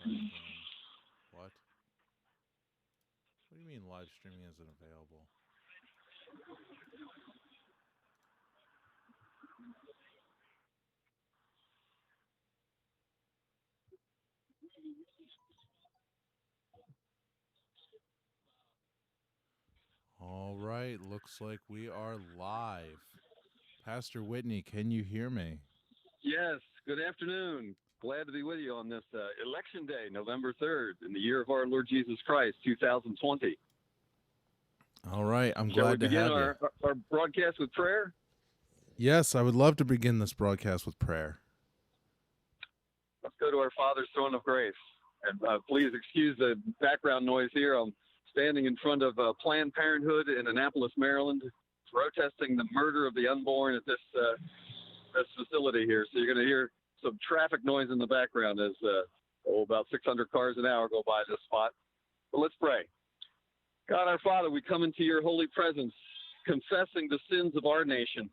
What? What do you mean live streaming isn't available? All right, looks like we are live. Pastor Whitney, can you hear me? Yes, good afternoon. Glad to be with you on this election day, November 3rd, in the year of our Lord Jesus Christ, 2020. All right, I'm Shall we glad to begin have you. our broadcast with prayer? Yes, I would love to begin this broadcast with prayer. Let's go to our Father's throne of grace. And please excuse the background noise here. I'm standing in front of Planned Parenthood in Annapolis, Maryland, protesting the murder of the unborn at this facility here. So you're going to hear some traffic noise in the background as about 600 cars an hour go by this spot. But let's pray. God our Father, we come into your holy presence, confessing the sins of our nation.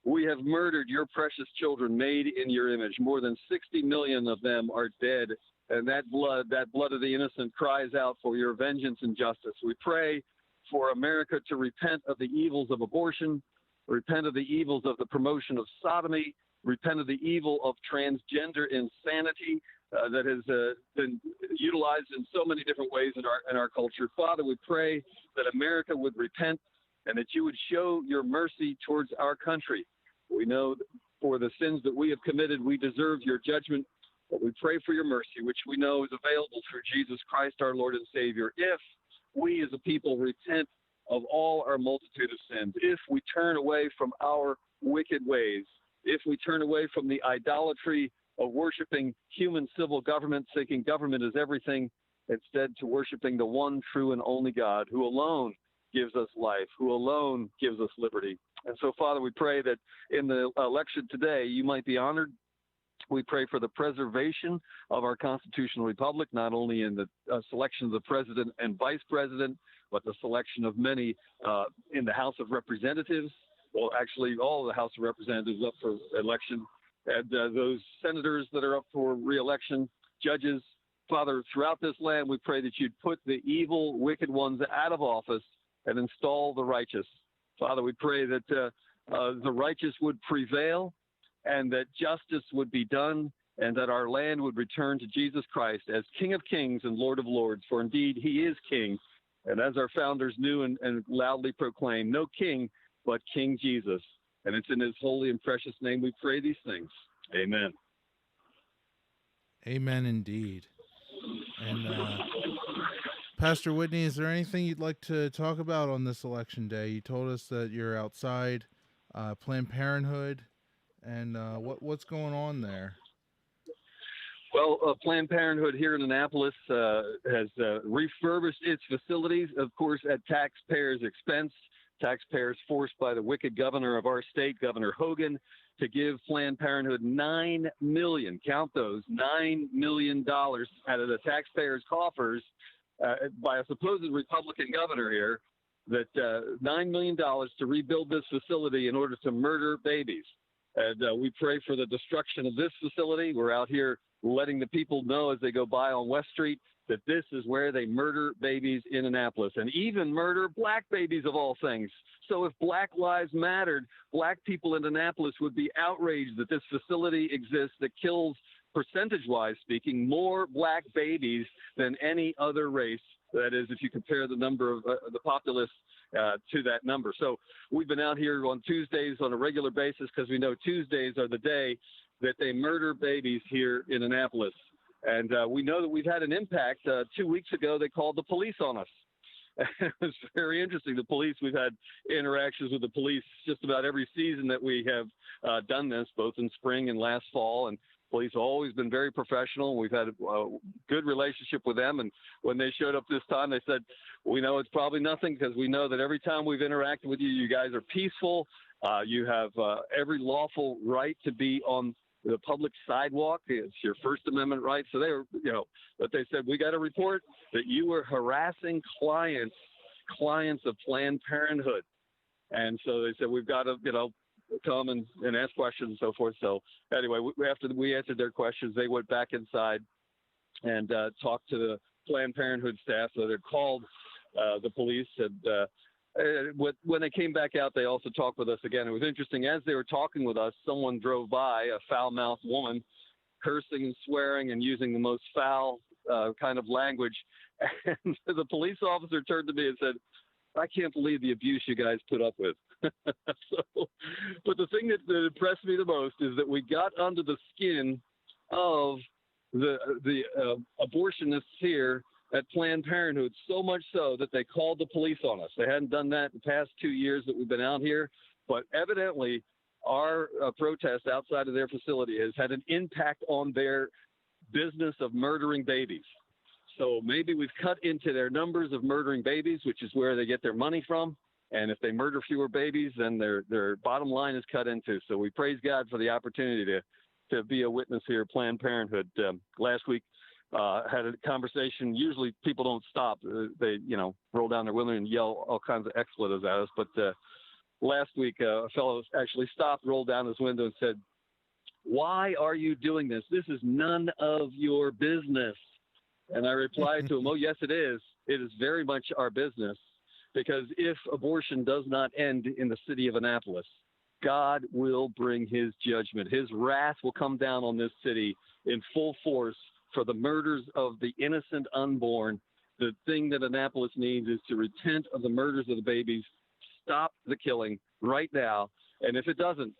We have murdered your precious children made in your image. More than 60 million of them are dead, and that blood of the innocent, cries out for your vengeance and justice. We pray for America to repent of the evils of abortion, repent of the evils of the promotion of sodomy, repent of the evil of transgender insanity, that has been utilized in so many different ways in our culture. Father, we pray that America would repent and that you would show your mercy towards our country. We know for the sins that we have committed, we deserve your judgment, but we pray for your mercy, which we know is available through Jesus Christ, our Lord and Savior. If we as a people repent of all our multitude of sins, if we turn away from our wicked ways, if we turn away from the idolatry of worshiping human civil government, thinking government is everything, instead to worshiping the one true and only God, who alone gives us life, who alone gives us liberty. And so, Father, we pray that in the election today, you might be honored. We pray for the preservation of our constitutional republic, not only in the selection of the president and vice president, but the selection of many in the House of Representatives. Well, actually, all of the House of Representatives up for election, and those senators that are up for reelection, judges. Father, throughout this land, we pray that you'd put the evil, wicked ones out of office and install the righteous. Father, we pray that the righteous would prevail and that justice would be done and that our land would return to Jesus Christ as King of Kings and Lord of Lords, for indeed he is King. And as our founders knew and loudly proclaimed, no king but King Jesus. And it's in his holy and precious name we pray these things. Amen. Amen indeed. And Pastor Whitney, is there anything you'd like to talk about on this election day? You told us that you're outside Planned Parenthood, and what's going on there? Well, Planned Parenthood here in Annapolis has refurbished its facilities, of course, at taxpayers' expense. Taxpayers forced by the wicked governor of our state, Governor Hogan, to give Planned Parenthood $9 million, count those, $9 million out of the taxpayers' coffers by a supposed Republican governor here, that $9 million to rebuild this facility in order to murder babies. And we pray for the destruction of this facility. We're out here letting the people know as they go by on West Street that this is where they murder babies in Annapolis, and even murder black babies of all things. So if Black Lives Mattered, black people in Annapolis would be outraged that this facility exists that kills, percentage-wise speaking, more black babies than any other race. That is, if you compare the number of the populace to that number. So we've been out here on Tuesdays on a regular basis because we know Tuesdays are the day that they murder babies here in Annapolis. And we know that we've had an impact. 2 weeks ago, they called the police on us. It was very interesting. The police, we've had interactions with the police just about every season that we have done this, both in spring and last fall. And police have always been very professional. We've had a good relationship with them. And when they showed up this time, they said, we know it's probably nothing because we know that every time we've interacted with you, you guys are peaceful. You have every lawful right to be on the public sidewalk. It's your First Amendment right. So they were, but they said, we got a report that you were harassing clients of Planned Parenthood. And so they said, we've got to, come and ask questions and so forth. So anyway, after we answered their questions, they went back inside and talked to the Planned Parenthood staff. So they called the police. And when they came back out, they also talked with us again. It was interesting. As they were talking with us, someone drove by, a foul-mouthed woman, cursing and swearing and using the most foul kind of language. And the police officer turned to me and said, "I can't believe the abuse you guys put up with." But the thing that impressed me the most is that we got under the skin of the abortionists here at Planned Parenthood, so much so that they called the police on us. They hadn't done that the past 2 years that we've been out here, but evidently our protest outside of their facility has had an impact on their business of murdering babies. So maybe we've cut into their numbers of murdering babies, which is where they get their money from. And if they murder fewer babies, then their bottom line is cut into. So we praise God for the opportunity to be a witness here at Planned Parenthood. Last week, had a conversation. Usually people don't stop. They, roll down their window and yell all kinds of expletives at us. But last week, a fellow actually stopped, rolled down his window and said, "Why are you doing this? This is none of your business." And I replied to him, "Oh, yes, it is. It is very much our business, because if abortion does not end in the city of Annapolis, God will bring his judgment. His wrath will come down on this city in full force for the murders of the innocent unborn. The thing that Annapolis needs is to repent of the murders of the babies, stop the killing right now. And if it doesn't,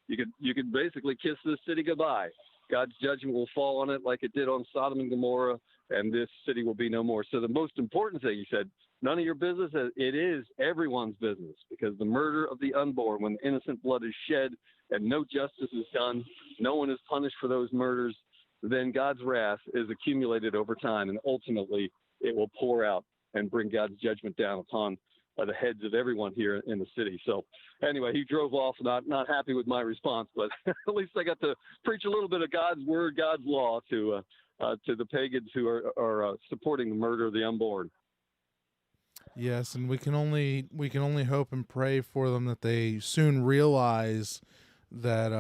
you can basically kiss this city goodbye. God's judgment will fall on it like it did on Sodom and Gomorrah, and this city will be no more." So the most important thing, he said, none of your business. It is everyone's business, because the murder of the unborn, when innocent blood is shed and no justice is done, no one is punished for those murders, then God's wrath is accumulated over time, and ultimately it will pour out and bring God's judgment down upon the heads of everyone here in the city. So anyway, he drove off, not happy with my response, but at least I got to preach a little bit of God's word, God's law to the pagans who are supporting the murder of the unborn. Yes, and we can only hope and pray for them that they soon realize that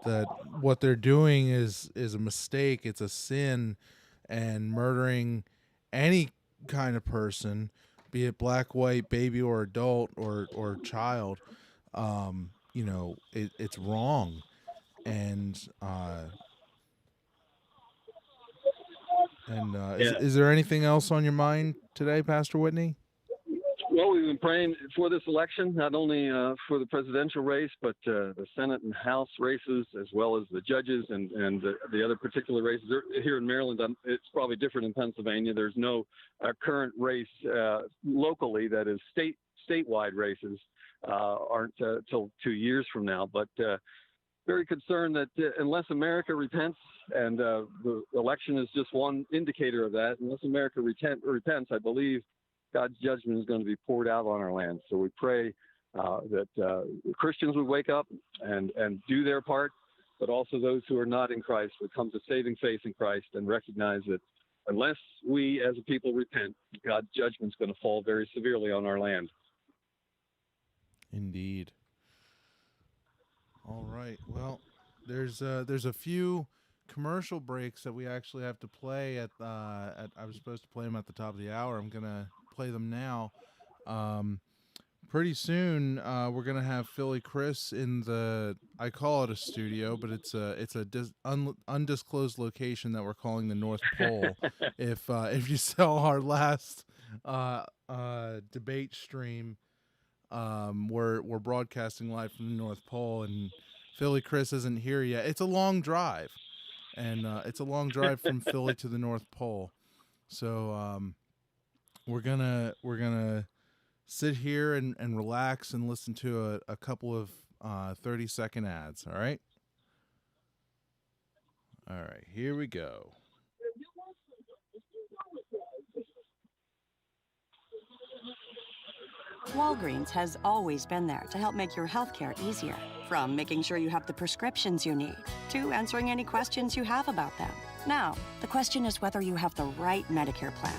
that what they're doing is a mistake. It's a sin, and murdering any kind of person, be it black, white, baby, or adult, or child, it's wrong. And is there anything else on your mind today, Pastor Whitney? Well, we've been praying for this election, not only for the presidential race, but the Senate and House races, as well as the judges and the other particular races. Here in Maryland, it's probably different in Pennsylvania. There's no current race locally that is statewide races aren't till 2 years from now. But very concerned that unless America repents, and the election is just one indicator of that, unless America repents, I believe God's judgment is going to be poured out on our land. So we pray that Christians would wake up and do their part, but also those who are not in Christ would come to saving faith in Christ and recognize that unless we as a people repent, God's judgment is going to fall very severely on our land. Indeed. All right. Well, there's a few commercial breaks that we actually have to play at I was supposed to play them at the top of the hour. I'm gonna play them now. Pretty soon we're gonna have Philly Chris in I call it a studio, but it's a undisclosed location that we're calling the North Pole. If you saw our last debate stream, we're broadcasting live from the North Pole, and Philly Chris isn't here yet. It's a long drive, and it's a long drive from Philly to the North Pole. So we're gonna sit here and relax and listen to a couple of 30-second ads. All right, here we go. Walgreens has always been there to help make your healthcare easier. From making sure you have the prescriptions you need, to answering any questions you have about them. Now, the question is whether you have the right Medicare plan.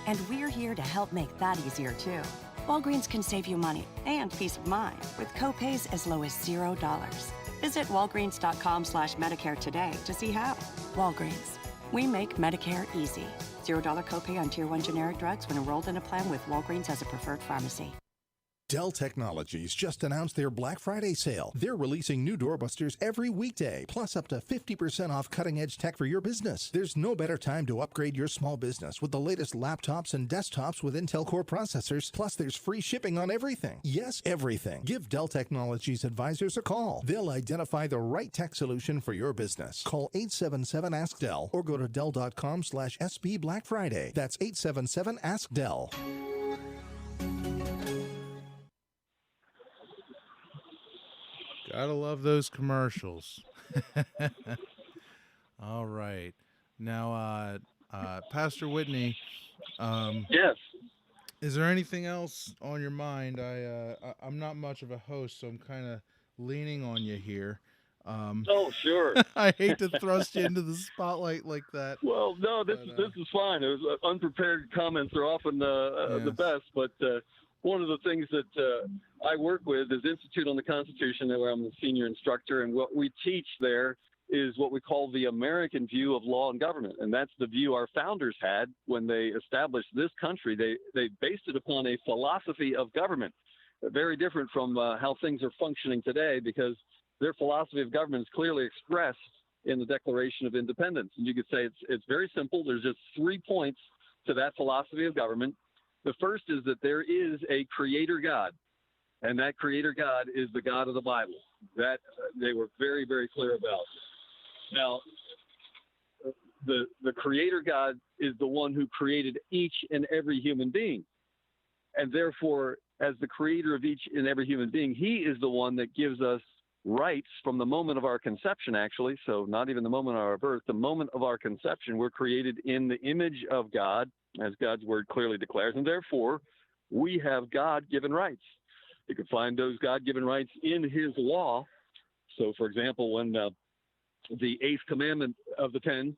And we're here to help make that easier too. Walgreens can save you money and peace of mind with co-pays as low as $0. Visit walgreens.com/Medicare today to see how. Walgreens, We make Medicare easy. $0 copay on Tier 1 generic drugs when enrolled in a plan with Walgreens as a preferred pharmacy. Dell Technologies just announced their Black Friday sale. They're releasing new doorbusters every weekday, plus up to 50% off cutting-edge tech for your business. There's no better time to upgrade your small business with the latest laptops and desktops with Intel Core processors, plus there's free shipping on everything. Yes, everything. Give Dell Technologies advisors a call. They'll identify the right tech solution for your business. Call 877-ASK-DELL or go to Dell.com/SB Black Friday. That's 877-ASK-DELL. Gotta love those commercials. All right. Now, Pastor Whitney, Yes. is there anything else on your mind? I'm not much of a host, so I'm kind of leaning on you here. Oh, sure. I hate to thrust you into the spotlight like that. Well, no, this is fine. It was, unprepared comments are often the best, but one of the things that I work with is Institute on the Constitution, where I'm the senior instructor, and what we teach there is what we call the American view of law and government, and that's the view our founders had when they established this country. They based it upon a philosophy of government, very different from how things are functioning today, because their philosophy of government is clearly expressed in the Declaration of Independence. And you could say it's very simple. There's just 3 points to that philosophy of government. The first is that there is a creator God, and that creator God is the God of the Bible. That they were very, very clear about. Now, the creator God is the one who created each and every human being. And therefore, as the creator of each and every human being, he is the one that gives us rights from the moment of our conception, actually. So not even the moment of our birth, the moment of our conception, we're created in the image of God, as God's word clearly declares. And therefore, we have God-given rights. You can find those God-given rights in his law. So, for example, when the 8th commandment of the 10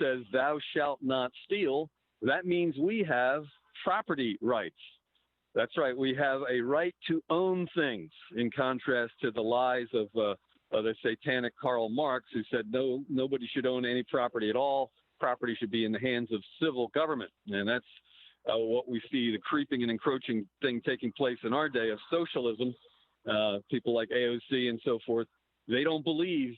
says, "Thou shalt not steal," that means we have property rights. That's right. We have a right to own things, in contrast to the lies of the satanic Karl Marx, who said nobody should own any property at all. Property should be in the hands of civil government. And that's what we see, the creeping and encroaching thing taking place in our day of socialism. People like AOC and so forth, they don't believe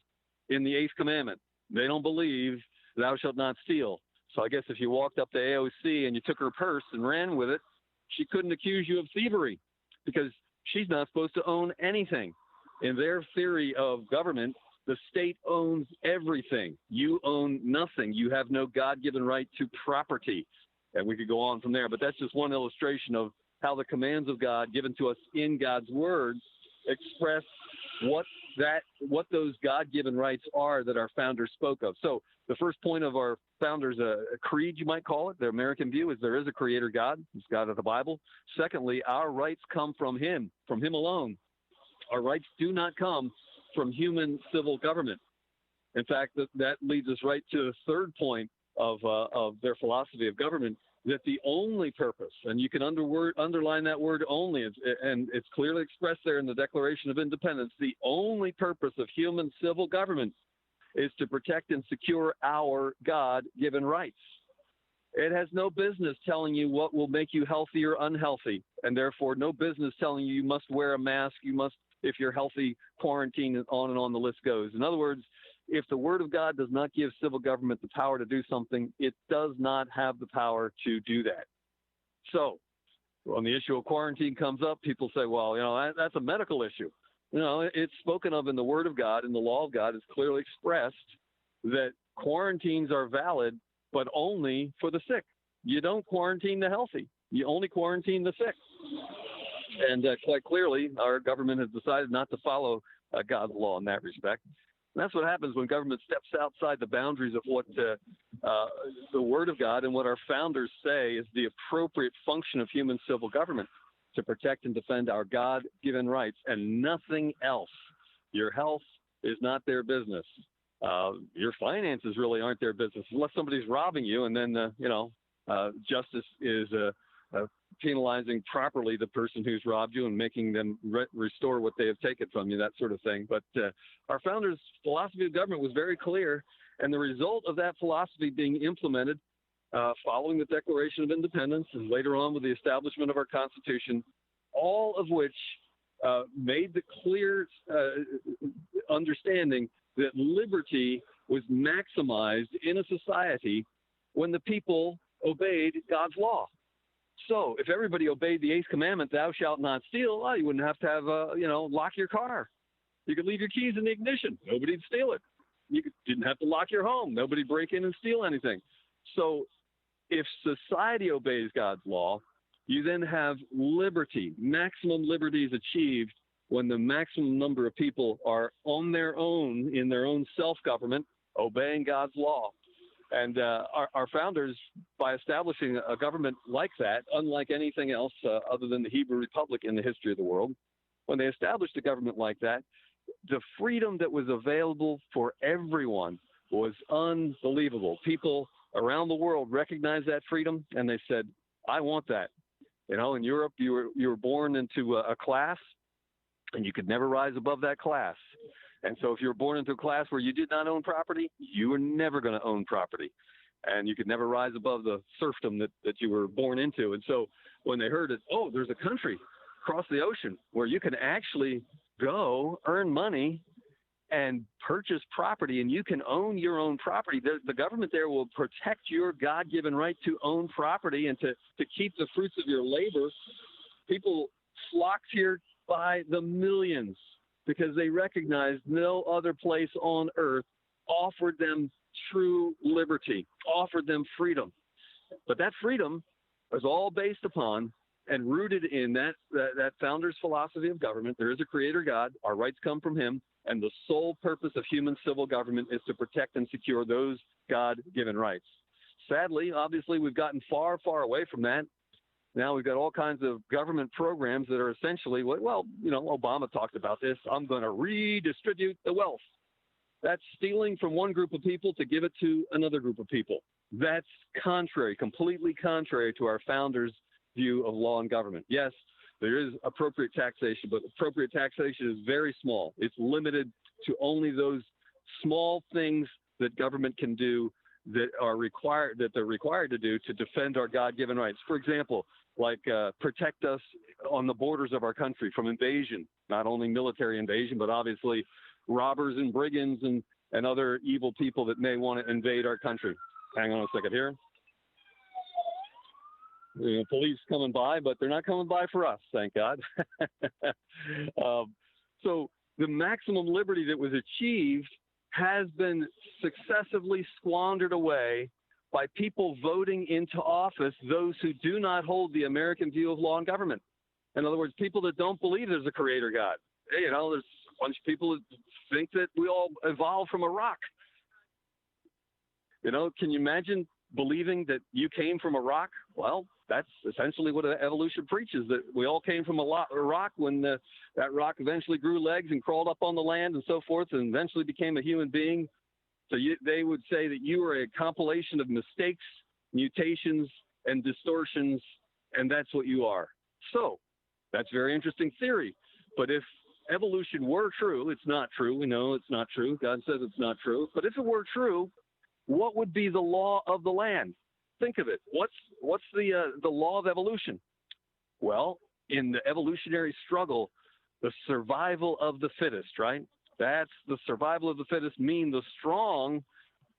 in the 8th commandment. They don't believe thou shalt not steal. So I guess if you walked up to AOC and you took her purse and ran with it, she couldn't accuse you of thievery because she's not supposed to own anything. In their theory of government, the state owns everything. You own nothing. You have no God-given right to property. And we could go on from there, but that's just one illustration of how the commands of God given to us in God's word express what those God-given rights are that our founders spoke of. So the first point of our founders' creed, you might call it, their American view, is there is a creator God. He's God of the Bible. Secondly, our rights come from him alone. Our rights do not come from human civil government. In fact, that leads us right to the third point of their philosophy of government, that the only purpose, and you can underline that word only, and it's clearly expressed there in the Declaration of Independence, the only purpose of human civil government is to protect and secure our God-given rights. It has no business telling you what will make you healthy or unhealthy, and therefore no business telling you must wear a mask, you must, if you're healthy, quarantine, and on the list goes. In other words, if the word of God does not give civil government the power to do something, it does not have the power to do that. So when the issue of quarantine comes up, people say, well, that's a medical issue. It's spoken of in the word of God, and the law of God is clearly expressed that quarantines are valid, but only for the sick. You don't quarantine the healthy. You only quarantine the sick. And quite clearly, our government has decided not to follow God's law in that respect. And that's what happens when government steps outside the boundaries of what the Word of God and what our founders say is the appropriate function of human civil government, to protect and defend our God-given rights and nothing else. Your health is not their business. Your finances really aren't their business, unless somebody's robbing you, and then justice is penalizing properly the person who's robbed you and making them restore what they have taken from you, that sort of thing. But our founders' philosophy of government was very clear, And the result of that philosophy being implemented following the Declaration of Independence and later on with the establishment of our Constitution, all of which made the clear understanding that liberty was maximized in a society when the people obeyed God's law. So if everybody obeyed the 8th commandment, thou shalt not steal, well, you wouldn't have to have, lock your car. You could leave your keys in the ignition. Nobody'd steal it. You didn't have to lock your home. Nobody'd break in and steal anything. So if society obeys God's law, you then have liberty. Maximum liberty is achieved when the maximum number of people are on their own, in their own self-government, obeying God's law. And our founders, by establishing a government like that, unlike anything else other than the Hebrew Republic in the history of the world, when they established a government like that, the freedom that was available for everyone was unbelievable. People around the world recognized that freedom, and they said, I want that. You know, in Europe, you were born into a class, and you could never rise above that class. And so if you were born into a class where you did not own property, you were never going to own property. And you could never rise above the serfdom that you were born into. And so when they heard it, oh, there's a country across the ocean where you can actually go earn money and purchase property, and you can own your own property. The government there will protect your God-given right to own property and to keep the fruits of your labor. People flocked here by the millions because they recognized no other place on earth offered them true liberty, offered them freedom. But that freedom was all based upon and rooted in that founder's philosophy of government. There is a creator God. Our rights come from him. And the sole purpose of human civil government is to protect and secure those God-given rights. Sadly, obviously, we've gotten far, far away from that. Now we've got all kinds of government programs that are essentially, well, you know, Obama talked about this. I'm going to redistribute the wealth. That's stealing from one group of people to give it to another group of people. That's contrary, completely contrary to our founders' view of law and government. Yes, there is appropriate taxation, but appropriate taxation is very small. It's limited to only those small things that government can do that they're required to do to defend our God-given rights. For example, like protect us on the borders of our country from invasion, not only military invasion, but obviously robbers and brigands and other evil people that may want to invade our country. Hang on a second here. You know, police coming by, but they're not coming by for us, thank God. So the maximum liberty that was achieved has been successively squandered away by people voting into office those who do not hold the American view of law and government. In other words, people that don't believe there's a creator God. Hey, you know, there's a bunch of people that think that we all evolved from a rock. You know, can you imagine believing that you came from a rock? Well, that's essentially what evolution preaches, that we all came from a rock when that rock eventually grew legs and crawled up on the land and so forth and eventually became a human being. So they would say that you are a compilation of mistakes, mutations, and distortions, and that's what you are. So that's a very interesting theory. But if evolution were true, it's not true. We know it's not true. God says it's not true. But if it were true, what would be the law of the land? Think of it. What's the law of evolution? Well, in the evolutionary struggle, the survival of the fittest, right? That's the survival of the fittest, mean the strong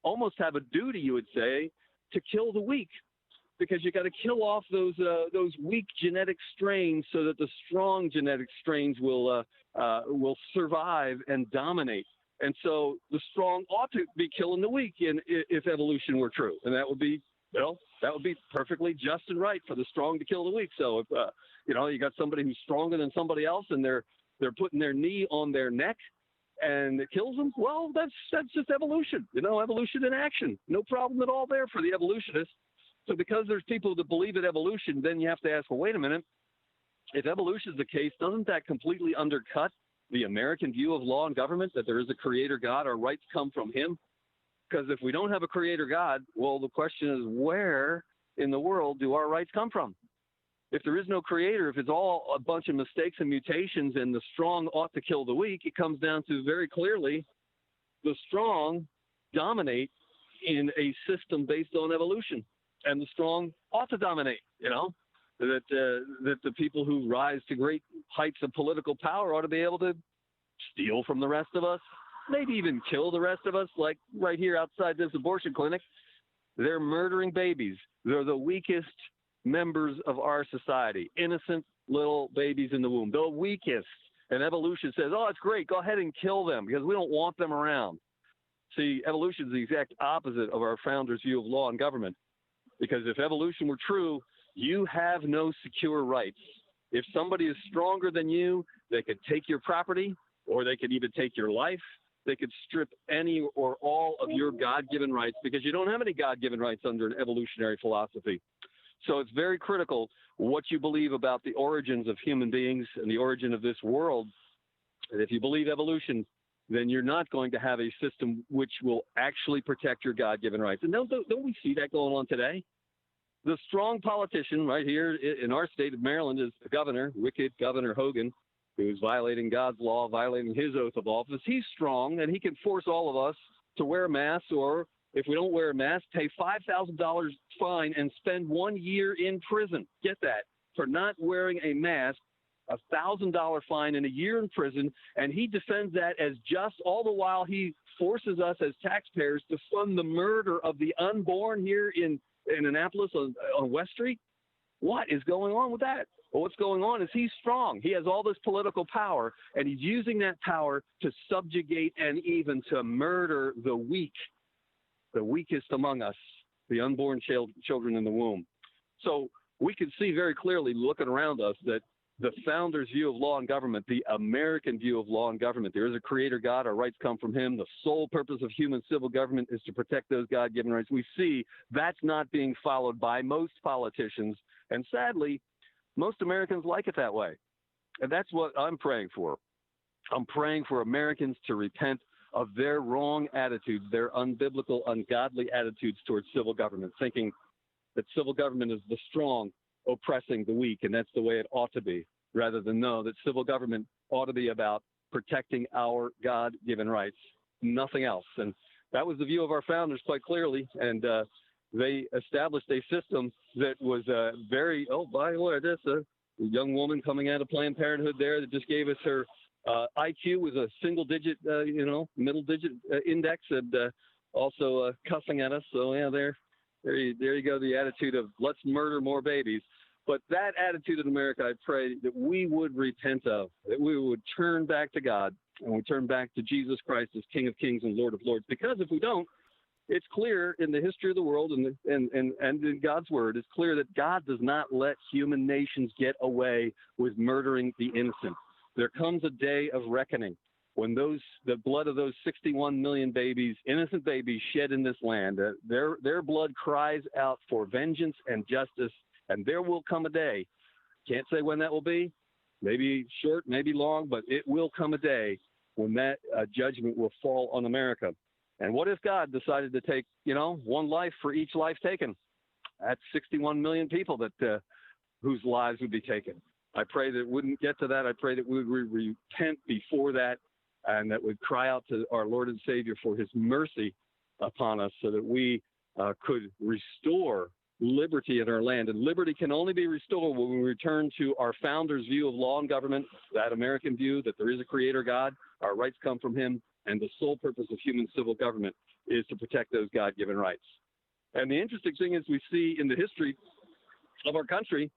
almost have a duty, you would say, to kill the weak, because you got to kill off those weak genetic strains so that the strong genetic strains will survive and dominate. And so the strong ought to be killing the weak if evolution were true, and that would be perfectly just and right for the strong to kill the weak. So if you got somebody who's stronger than somebody else, and they're putting their knee on their neck, and it kills them, well, that's just evolution. You know, evolution in action. No problem at all there for the evolutionists. So because there's people that believe in evolution, then you have to ask, well, wait a minute. If evolution is the case, doesn't that completely undercut the American view of law and government, that there is a creator God, our rights come from him? Because if we don't have a creator God, well, the question is, where in the world do our rights come from? If there is no creator, if it's all a bunch of mistakes and mutations and the strong ought to kill the weak, it comes down to very clearly the strong dominate in a system based on evolution, and the strong ought to dominate. That the people who rise to great heights of political power ought to be able to steal from the rest of us, maybe even kill the rest of us, like right here outside this abortion clinic. They're murdering babies. They're the weakest members of our society, innocent little babies in the womb, the weakest. And evolution says, oh, it's great, go ahead and kill them because we don't want them around. See, evolution is the exact opposite of our founders' view of law and government, because if evolution were true, you have no secure rights. If somebody is stronger than you, they could take your property, or they could even take your life. They could strip any or all of your God-given rights, because you don't have any God-given rights under an evolutionary philosophy. So it's very critical what you believe about the origins of human beings and the origin of this world. And if you believe evolution, then you're not going to have a system which will actually protect your God-given rights. And don't we see that going on today? The strong politician right here in our state of Maryland is the governor, wicked Governor Hogan, who's violating God's law, violating his oath of office. He's strong, and he can force all of us to wear masks, or if we don't wear a mask, pay $5,000 fine and spend 1 year in prison. Get that, for not wearing a mask, a $1,000 fine and a year in prison, and he defends that as just, all the while he forces us as taxpayers to fund the murder of the unborn here in Annapolis on West Street. What is going on with that? Well, what's going on is he's strong. He has all this political power, and he's using that power to subjugate and even to murder the weak, the weakest among us, the unborn children in the womb. So we can see very clearly, looking around us, that the founders' view of law and government, the American view of law and government, there is a creator God, our rights come from him. The sole purpose of human civil government is to protect those God-given rights. We see that's not being followed by most politicians, and sadly, most Americans like it that way. And that's what I'm praying for. I'm praying for Americans to repent of their wrong attitudes, their unbiblical, ungodly attitudes towards civil government, thinking that civil government is the strong oppressing the weak, and that's the way it ought to be, rather than know that civil government ought to be about protecting our God-given rights, nothing else. And that was the view of our founders quite clearly, and they established a system that was very, by the way, this young woman coming out of Planned Parenthood there that just gave us her IQ was a single-digit, middle-digit index, and also cussing at us. So, yeah, there you go, the attitude of let's murder more babies. But that attitude in America, I pray that we would repent of, that we would turn back to God, and we turn back to Jesus Christ as King of Kings and Lord of Lords. Because if we don't, it's clear in the history of the world and in God's word, it's clear that God does not let human nations get away with murdering the innocent. There comes a day of reckoning when the blood of those 61 million babies, innocent babies shed in this land, their blood cries out for vengeance and justice, and there will come a day. Can't say when that will be, maybe short, maybe long, but it will come a day when that judgment will fall on America. And what if God decided to take, one life for each life taken? That's 61 million people that whose lives would be taken. I pray that it wouldn't get to that. I pray that we would repent before that, and that would cry out to our Lord and Savior for his mercy upon us, so that we could restore liberty in our land. And liberty can only be restored when we return to our founders' view of law and government, that American view that there is a creator God, our rights come from him, and the sole purpose of human civil government is to protect those God-given rights. And the interesting thing is we see in the history of our country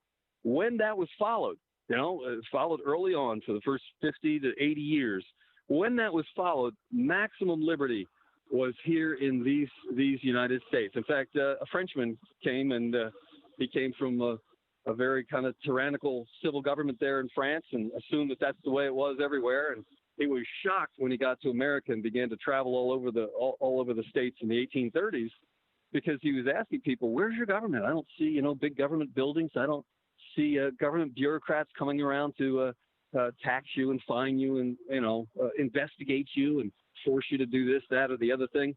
when that was followed, followed early on for the first 50 to 80 years. When that was followed, maximum liberty was here in these United States. In fact, a Frenchman came, and he came from a very kind of tyrannical civil government there in France, and assumed that that's the way it was everywhere. And he was shocked when he got to America and began to travel all over the states in the 1830s, because he was asking people, "Where's your government? I don't see big government buildings. I don't see government bureaucrats coming around to tax you and fine you and investigate you and force you to do this, that, or the other thing."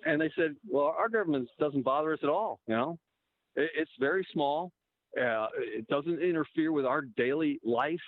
And they said, "Well, our government doesn't bother us at all. It's very small. It doesn't interfere with our daily life.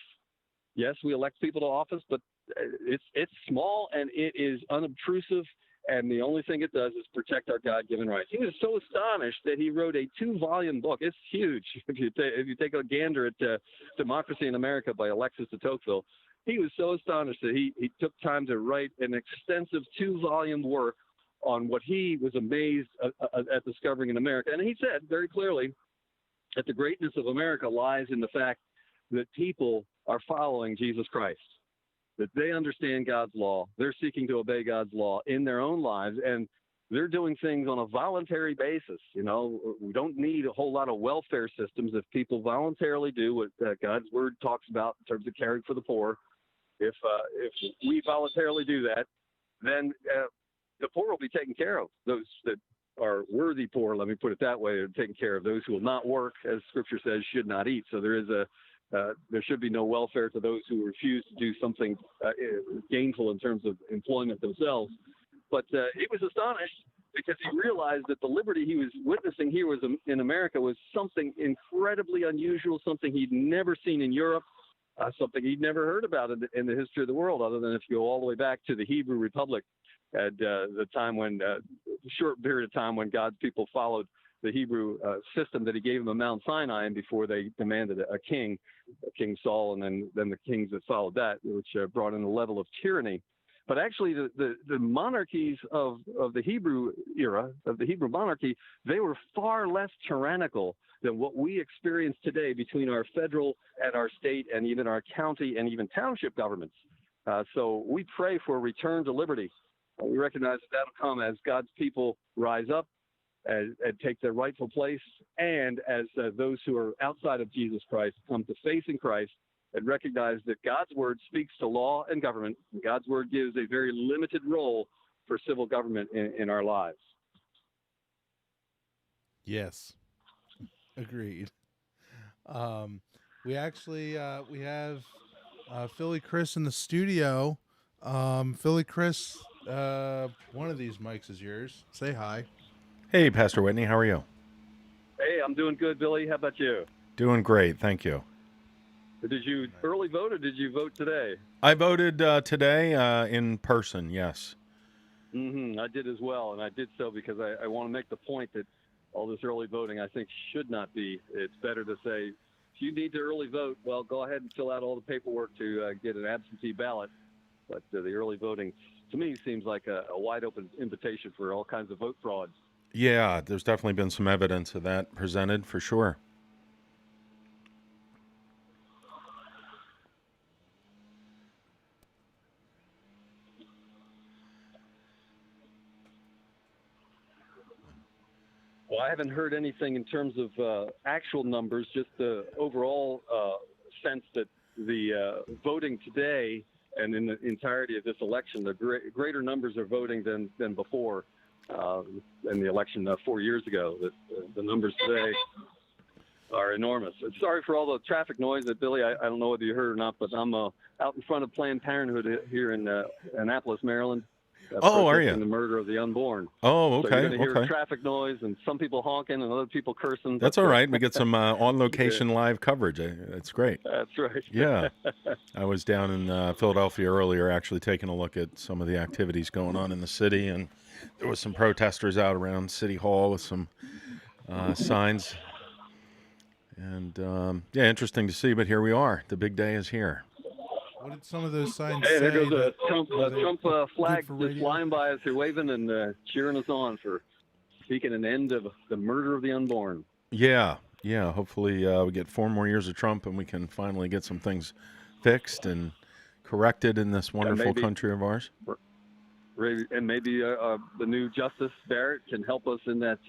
Yes, we elect people to office, but it's small, and it is unobtrusive, and the only thing it does is protect our God-given rights. He was so astonished that he wrote a 2-volume book. It's huge. If you take a gander at Democracy in America by Alexis de Tocqueville, he was so astonished that he took time to write an extensive 2-volume work on what he was amazed at discovering in America. And he said very clearly that the greatness of America lies in the fact that people are following Jesus Christ, that they understand God's law, they're seeking to obey God's law in their own lives, and they're doing things on a voluntary basis. You know, we don't need a whole lot of welfare systems if people voluntarily do what God's word talks about in terms of caring for the poor. If we voluntarily do that, then the poor will be taken care of. Those that are worthy poor, let me put it that way, are taken care of. Those who will not work, as Scripture says, should not eat. So there should be no welfare to those who refuse to do something gainful in terms of employment themselves. But he was astonished because he realized that the liberty he was witnessing here in America was something incredibly unusual, something he'd never seen in Europe, something he'd never heard about in the history of the world, other than if you go all the way back to the Hebrew Republic at the time when, short period of time when God's people followed the Hebrew system that he gave them on Mount Sinai, and before they demanded a king, King Saul, and then the kings that followed that, which brought in a level of tyranny. But actually, the monarchies of the Hebrew era, of the Hebrew monarchy, they were far less tyrannical than what we experience today between our federal and our state and even our county and even township governments. So we pray for a return to liberty. We recognize that that'll come as God's people rise up and take their rightful place, and as those who are outside of Jesus Christ come to faith in Christ and recognize that God's word speaks to law and government. And God's word gives a very limited role for civil government in our lives. Yes, agreed. We actually we have Philly Chris in the studio. Philly Chris, one of these mics is yours. Say hi. Hey, Pastor Whitney, how are you? Hey, I'm doing good, Billy. How about you? Doing great, thank you. Did you early vote or did you vote today? I voted today in person, yes. I did as well, and I did so because I want to make the point that all this early voting, I think, should not be. It's better to say, if you need to early vote, well, go ahead and fill out all the paperwork to get an absentee ballot. But the early voting, to me, seems like a wide-open invitation for all kinds of vote frauds. Yeah, there's definitely been some evidence of that presented, for sure. Well, I haven't heard anything in terms of actual numbers, just the overall sense that the voting today and in the entirety of this election, the greater numbers are voting than before in the election 4 years ago. The numbers today are enormous. Sorry for all the traffic noise, Billy. I don't know whether you heard or not, but I'm out in front of Planned Parenthood here in Annapolis, Maryland. Oh, are you? The murder of the unborn. Oh, okay. So you're going to hear okay. traffic noise and some people honking and other people cursing. That's all right. We get some on-location live coverage. That's great. That's right. Yeah. I was down in Philadelphia earlier actually taking a look at some of the activities going on in the city, and there was some protesters out around City Hall with some signs. And, yeah, interesting to see, but here we are. The big day is here. What did some of those signs hey, say? There goes a Trump flag for just radio? flying by us here, waving and cheering us on for speaking an end of the murder of the unborn. Yeah. Hopefully we get 4 more years of Trump and we can finally get some things fixed and corrected in this wonderful country of ours. And maybe the new Justice Barrett can help us in that.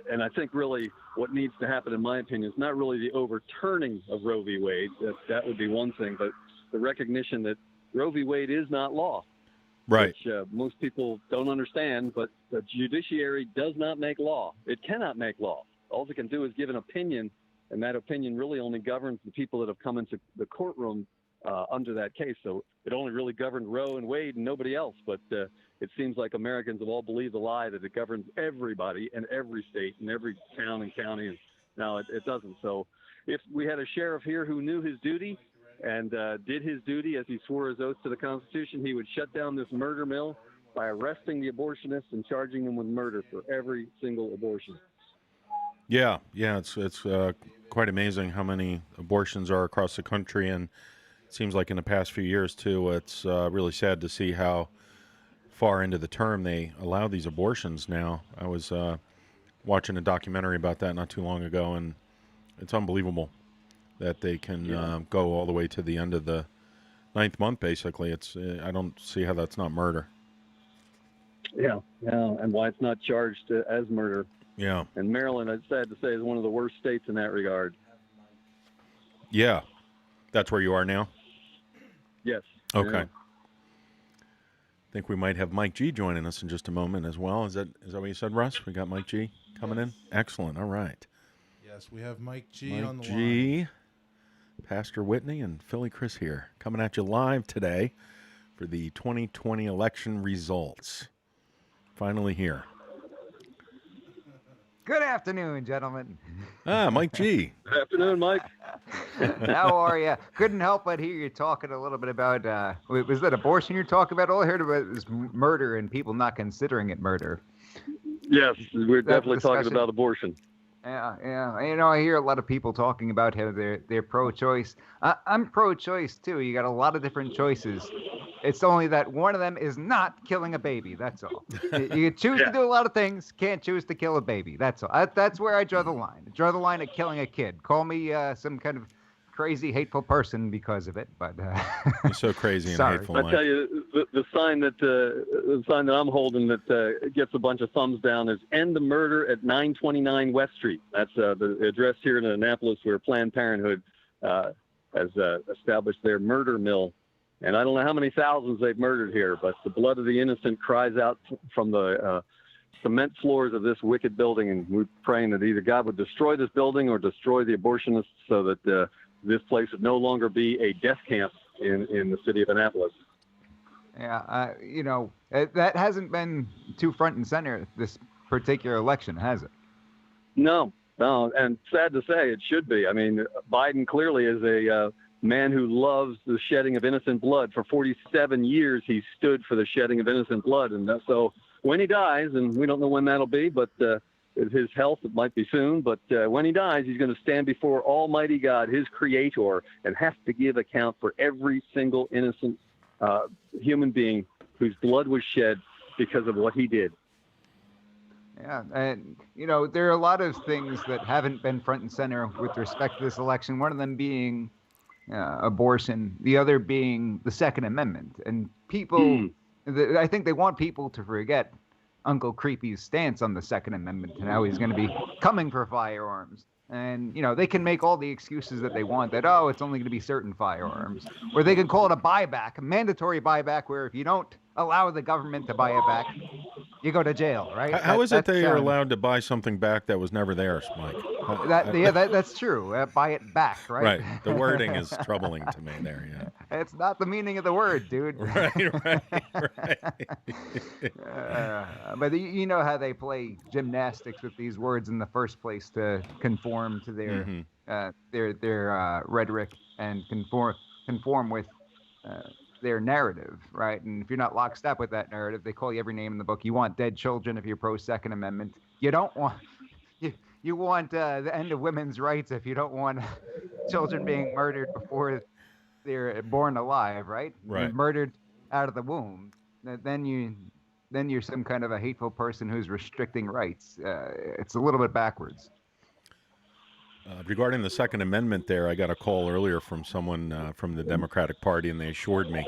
And I think really what needs to happen, in my opinion, is not really the overturning of Roe v. Wade. That would be one thing, but the recognition that Roe v. Wade is not law. Right. Which most people don't understand, but the judiciary does not make law. It cannot make law. All it can do is give an opinion, and that opinion really only governs the people that have come into the courtroom under that case. So it only really governed Roe and Wade and nobody else. But it seems like Americans have all believed the lie that it governs everybody in every state and every town and county. And now it doesn't. So if we had a sheriff here who knew his duty and did his duty as he swore his oath to the Constitution, he would shut down this murder mill by arresting the abortionists and charging them with murder for every single abortion. Yeah, it's quite amazing how many abortions are across the country, and it seems like in the past few years too. It's really sad to see how far into the term they allow these abortions now. I was watching a documentary about that not too long ago, and it's unbelievable that they can go all the way to the end of the 9th month. Basically, it's I don't see how that's not murder. Yeah, and why it's not charged as murder. Yeah. And Maryland, it's sad to say, is one of the worst states in that regard. Yeah. That's where you are now? Yes. Okay. Yeah. I think we might have Mike G joining us in just a moment as well. Is that what you said, Russ? We got Mike G coming in? Excellent. All right. Yes, we have Mike G on the Mike line. G, Pastor Whitney, and Philly Chris here, coming at you live today for the 2020 election results. Finally here. Good afternoon, gentlemen. Mike G. Good afternoon, Mike. How are you? Couldn't help but hear you talking a little bit about, was that abortion you're talking about? All I heard about was murder and people not considering it murder. Yes, we're That definitely talking discussion- about abortion. Yeah. You know, I hear a lot of people talking about how they're pro-choice. I'm pro-choice too. You got a lot of different choices. It's only that one of them is not killing a baby. That's all. You can choose to do a lot of things. Can't choose to kill a baby. That's all. That's where I draw the line. I draw the line at killing a kid. Call me some kind of crazy, hateful person because of it. But You're so crazy and Sorry. hateful, I Mike. tell you, the sign that I'm holding that gets a bunch of thumbs down is "End the Murder at 929 West Street." That's the address here in Annapolis, where Planned Parenthood has established their murder mill. And I don't know how many thousands they've murdered here, but the blood of the innocent cries out from the cement floors of this wicked building. And we're praying that either God would destroy this building or destroy the abortionists, so that this place would no longer be a death camp in the city of Annapolis. yeah, you know, that hasn't been too front and center this particular election, has it? No, and sad to say, it should be. I mean, Biden clearly is a man who loves the shedding of innocent blood. For 47 years, he stood for the shedding of innocent blood. And so when he dies, and we don't know when that'll be, but his health, it might be soon, but when he dies, he's going to stand before Almighty God, his creator, and have to give account for every single innocent human being whose blood was shed because of what he did. Yeah, and you know, there are a lot of things that haven't been front and center with respect to this election. One of them being abortion, the other being the Second Amendment. And people, I think they want people to forget Uncle Creepy's stance on the Second Amendment and how he's going to be coming for firearms. And, you know, they can make all the excuses that they want that, oh, it's only going to be certain firearms. Or they can call it a buyback, a mandatory buyback, where if you don't allow the government to buy it back, you go to jail, right? How is it they are allowed to buy something back that was never theirs, Mike? That's true. Buy it back, right? Right. The wording is troubling to me there, yeah. It's not the meaning of the word, dude. Right. But you know how they play gymnastics with these words in the first place to conform to their rhetoric and conform with their narrative, right? And if you're not locked up with that narrative, they call you every name in the book. You want dead children if you're pro Second Amendment. You don't want you want the end of women's rights if you don't want children being murdered before they're born alive, right? Right. You're murdered out of the womb. Then you're some kind of a hateful person who's restricting rights. It's a little bit backwards. Regarding the Second Amendment there, I got a call earlier from someone from the Democratic Party, and they assured me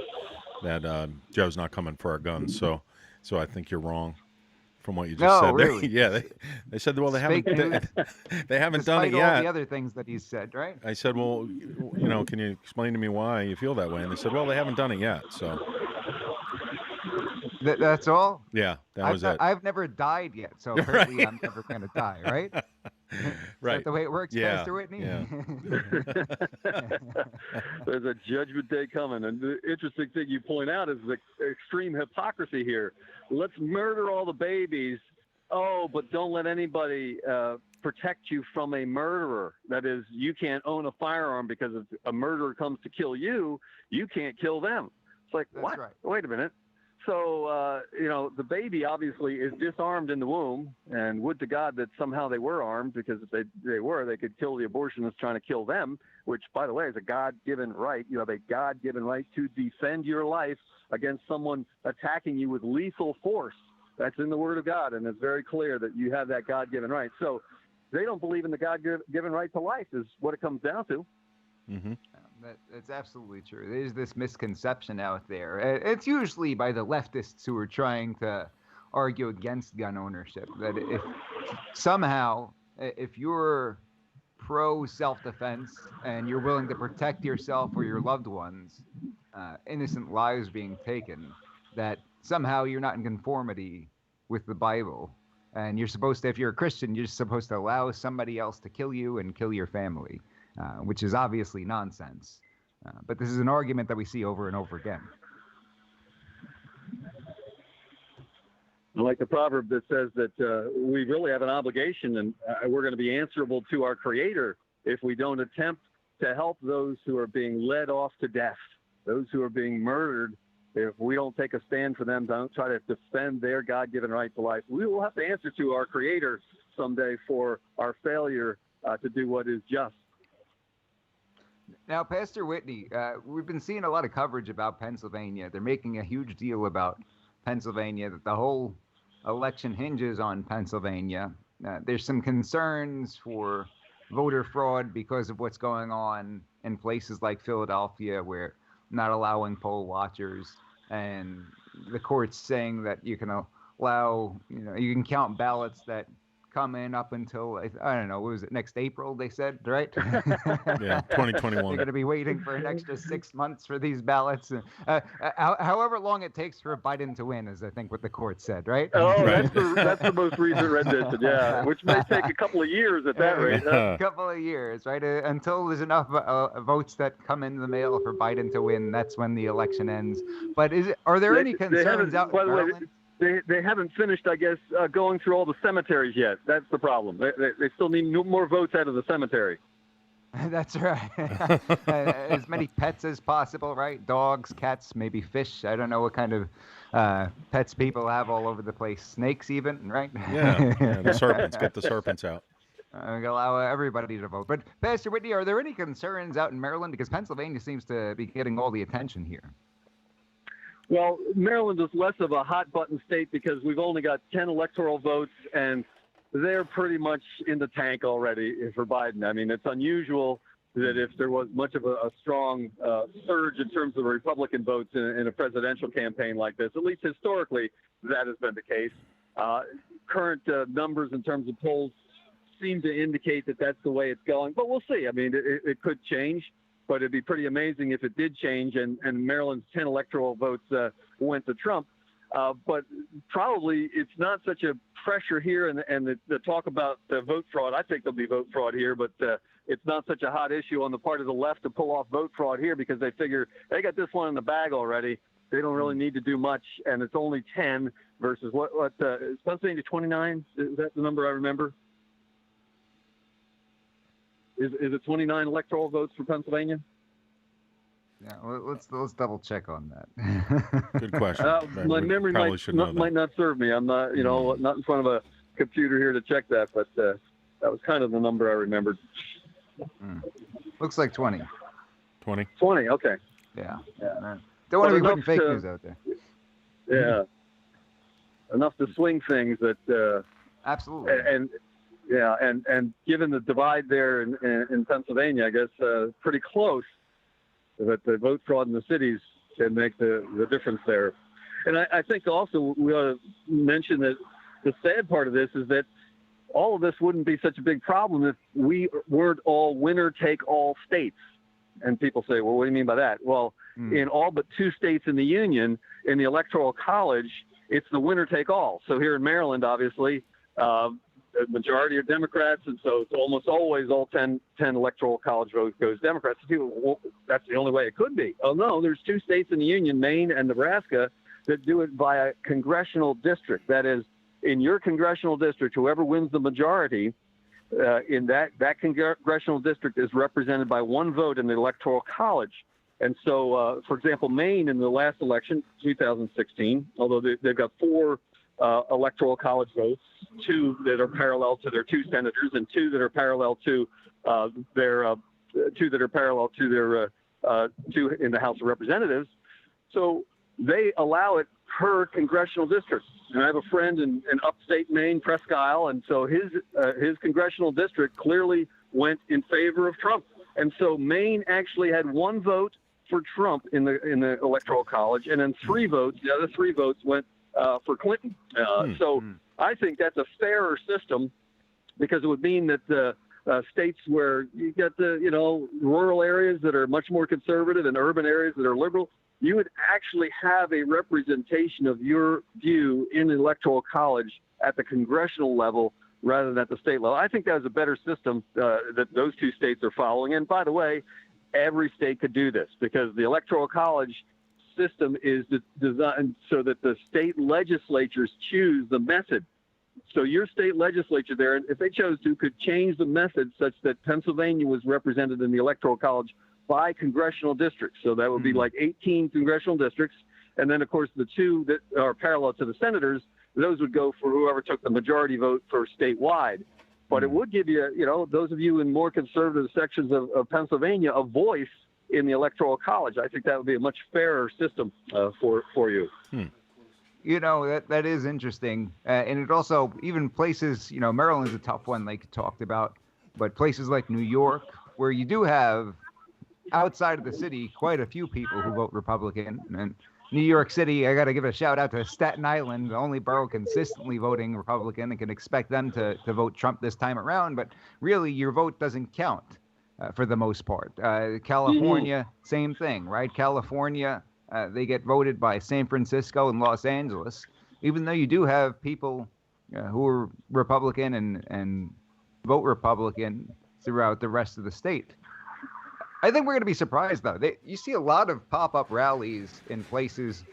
that Joe's not coming for our guns. So I think you're wrong from what you just said. Really? Yeah, they said, well, they haven't done it Despite all yet. the other things that he's said, right? I said, well, you know, can you explain to me why you feel that way? And they said, well, they haven't done it yet. So That's all? yeah, that was it. I've never died yet, so apparently I'm never going to die, right? Is Right. that the way it works, Yeah, Pastor Whitney? yeah. There's a judgment day coming. And the interesting thing you point out is the extreme hypocrisy here. Let's murder all the babies. Oh, but don't let anybody protect you from a murderer. That is, you can't own a firearm because if a murderer comes to kill you, you can't kill them. It's like, That's what? right. Wait a minute. so, the baby obviously is disarmed in the womb, and would to God that somehow they were armed, because if they could kill the abortionist trying to kill them, which, by the way, is a God-given right. You have a God-given right to defend your life against someone attacking you with lethal force. That's in the Word of God, and it's very clear that you have that God-given right. So they don't believe in the God-given right to life is what it comes down to. Mm-hmm. That's absolutely true. There's this misconception out there. It's usually by the leftists who are trying to argue against gun ownership, that if somehow, if you're pro self-defense and you're willing to protect yourself or your loved ones, innocent lives being taken, that somehow you're not in conformity with the Bible. And you're supposed to, if you're a Christian, you're supposed to allow somebody else to kill you and kill your family. Which is obviously nonsense. But this is an argument that we see over and over again. I like the proverb that says that we really have an obligation, and we're going to be answerable to our Creator if we don't attempt to help those who are being led off to death, those who are being murdered. If we don't take a stand for them, don't try to defend their God-given right to life, we will have to answer to our Creator someday for our failure to do what is just. Now, Pastor Whitney, we've been seeing a lot of coverage about Pennsylvania. They're making a huge deal about Pennsylvania, that the whole election hinges on Pennsylvania. There's some concerns for voter fraud because of what's going on in places like Philadelphia, where not allowing poll watchers, and the court's saying that you can allow, you can count ballots that come in up until, I don't know, what was it, next April, they said, right? Yeah, 2021. They're going to be waiting for an extra 6 months for these ballots. However long it takes for Biden to win is, I think, what the court said, right? Oh, Right. that's the most recent rendition, yeah, which may take a couple of years at that rate. A couple of years, right? Until there's enough votes that come in the mail for Biden to win, that's when the election ends. But are there any concerns out in Maryland? They haven't finished, I guess, going through all the cemeteries yet. That's the problem. They still need more votes out of the cemetery. That's right. As many pets as possible, right? Dogs, cats, maybe fish. I don't know what kind of pets people have all over the place. Snakes even, right? Yeah, the serpents. Get the serpents out. Allow everybody to vote. But Pastor Whitney, are there any concerns out in Maryland? Because Pennsylvania seems to be getting all the attention here. Well, Maryland is less of a hot-button state because we've only got 10 electoral votes, and they're pretty much in the tank already for Biden. I mean, it's unusual that if there was much of a strong surge in terms of Republican votes in a presidential campaign like this, at least historically, that has been the case. Current numbers in terms of polls seem to indicate that that's the way it's going, but we'll see. I mean, it could change. But it'd be pretty amazing if it did change and Maryland's 10 electoral votes went to Trump. But probably it's not such a pressure here. And the talk about the vote fraud, I think there'll be vote fraud here, but it's not such a hot issue on the part of the left to pull off vote fraud here because they figure they got this one in the bag already. They don't really need to do much. And it's only 10 versus what is Pennsylvania 29? Is that the number I remember? Is it 29 electoral votes for Pennsylvania? Yeah, let's double check on that. Good question. My memory might not serve me. I'm not not in front of a computer here to check that, but that was kind of the number I remembered. Looks like 20. 20. 20. Okay. Yeah. Don't want to be putting fake news out there. Yeah. Enough to swing things that. Absolutely. And given the divide there in Pennsylvania, I guess pretty close, that the vote fraud in the cities can make the difference there. And I think also we ought to mention that the sad part of this is that all of this wouldn't be such a big problem if we weren't all winner-take-all states. And people say, well, what do you mean by that? Well, in all but 2 states in the Union, in the Electoral College, it's the winner-take-all. So here in Maryland, obviously, the majority are Democrats, and so it's almost always all 10 electoral college votes goes Democrats. People, well, that's the only way it could be. Oh, no, there's 2 states in the Union, Maine and Nebraska, that do it by a congressional district. That is, in your congressional district, whoever wins the majority in that congressional district is represented by 1 vote in the Electoral College. And so, for example, Maine in the last election, 2016, although they've got 4 electoral college votes, 2 that are parallel to their 2 senators, and 2 that are parallel to their 2 that are parallel to their 2 in the House of Representatives. So they allow it per congressional district. And I have a friend in upstate Maine, Presque Isle, and so his congressional district clearly went in favor of Trump. And so Maine actually had 1 vote for Trump in the electoral college, and then 3 votes. The other 3 votes went for Clinton. So I think that's a fairer system, because it would mean that the states where you get the rural areas that are much more conservative and urban areas that are liberal, you would actually have a representation of your view in the electoral college at the congressional level rather than at the state level. I think that was a better system that those 2 states are following. And by the way, every state could do this, because the electoral college system is designed so that the state legislatures choose the method. So your state legislature there, if they chose to, could change the method such that Pennsylvania was represented in the electoral college by congressional districts. So that would be like 18 congressional districts. And then, of course, the 2 that are parallel to the senators, those would go for whoever took the majority vote for statewide. But it would give you, those of you in more conservative sections of Pennsylvania, a voice in the electoral college. I think that would be a much fairer system for you. That is interesting. And it also, even places, Maryland's a tough one, like you talked about, but places like New York, where you do have, outside of the city, quite a few people who vote Republican. And New York City, I got to give a shout out to Staten Island, the only borough consistently voting Republican, and can expect them to vote Trump this time around. But really, your vote doesn't count for the most part. California, same thing, right? California, they get voted by San Francisco and Los Angeles, even though you do have people who are Republican and vote Republican throughout the rest of the state. I think we're going to be surprised, though. You see a lot of pop-up rallies in places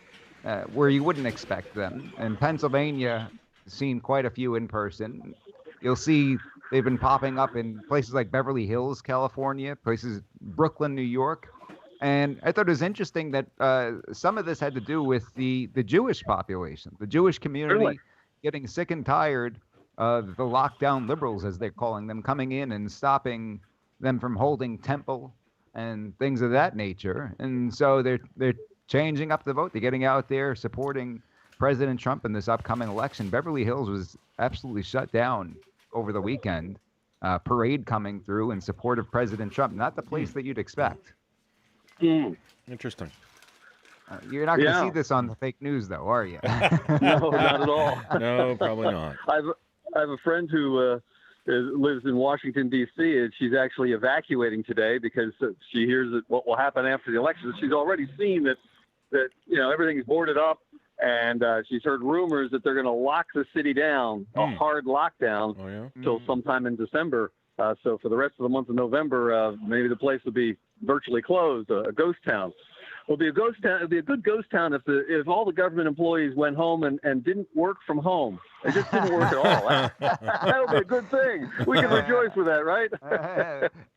where you wouldn't expect them. And Pennsylvania, seen quite a few in person. You'll see they've been popping up in places like Beverly Hills, California, places Brooklyn, New York. And I thought it was interesting that some of this had to do with the Jewish population, the Jewish community getting sick and tired of the lockdown liberals, as they're calling them, coming in and stopping them from holding temple and things of that nature. And so they're changing up the vote. They're getting out there supporting President Trump in this upcoming election. Beverly Hills was absolutely shut down over the weekend. Parade coming through in support of President Trump. Not the place that you'd expect. Interesting. Yeah. You're not going to see this on the fake news, though, are you? No, not at all. No, probably not. I have a friend who lives in Washington, D.C., and she's actually evacuating today because she hears that what will happen after the election. She's already seen that everything's boarded up, and she's heard rumors that they're going to lock the city down, a hard lockdown, until sometime in December. So for the rest of the month of November, maybe the place will be virtually closed, a ghost town. It'll be a ghost town. It'll be a good ghost town if all the government employees went home and didn't work from home. It just didn't work at all. That would be a good thing. We can rejoice with that, right?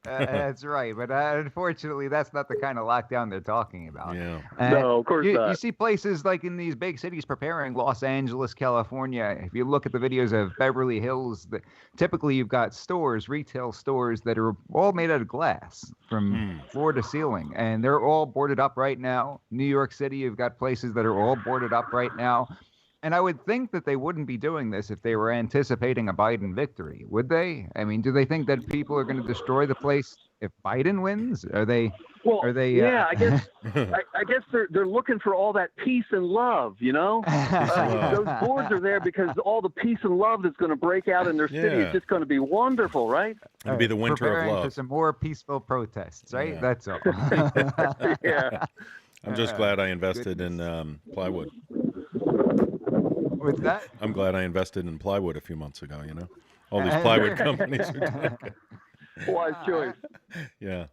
That's right. But unfortunately, that's not the kind of lockdown they're talking about. Yeah. No, of course not. You see places like in these big cities preparing, Los Angeles, California. If you look at the videos of Beverly Hills, typically you've got stores, retail stores that are all made out of glass from floor to ceiling. And they're all boarded up right now. New York City, you've got places that are all boarded up right now. And I would think that they wouldn't be doing this if they were anticipating a Biden victory, would they? I mean, do they think that people are going to destroy the place if Biden wins? Are they? Well, are they? Yeah, I guess. I guess they're looking for all that peace and love. Those boards are there because all the peace and love that's going to break out in their city is just going to be wonderful, right? It'll be the winter of Preparing love. for some more peaceful protests, right? Yeah. That's all. Yeah. I'm just glad I invested in plywood. What's that? I'm glad I invested in plywood a few months ago. All these plywood companies are doing it. Wise choice. Yeah.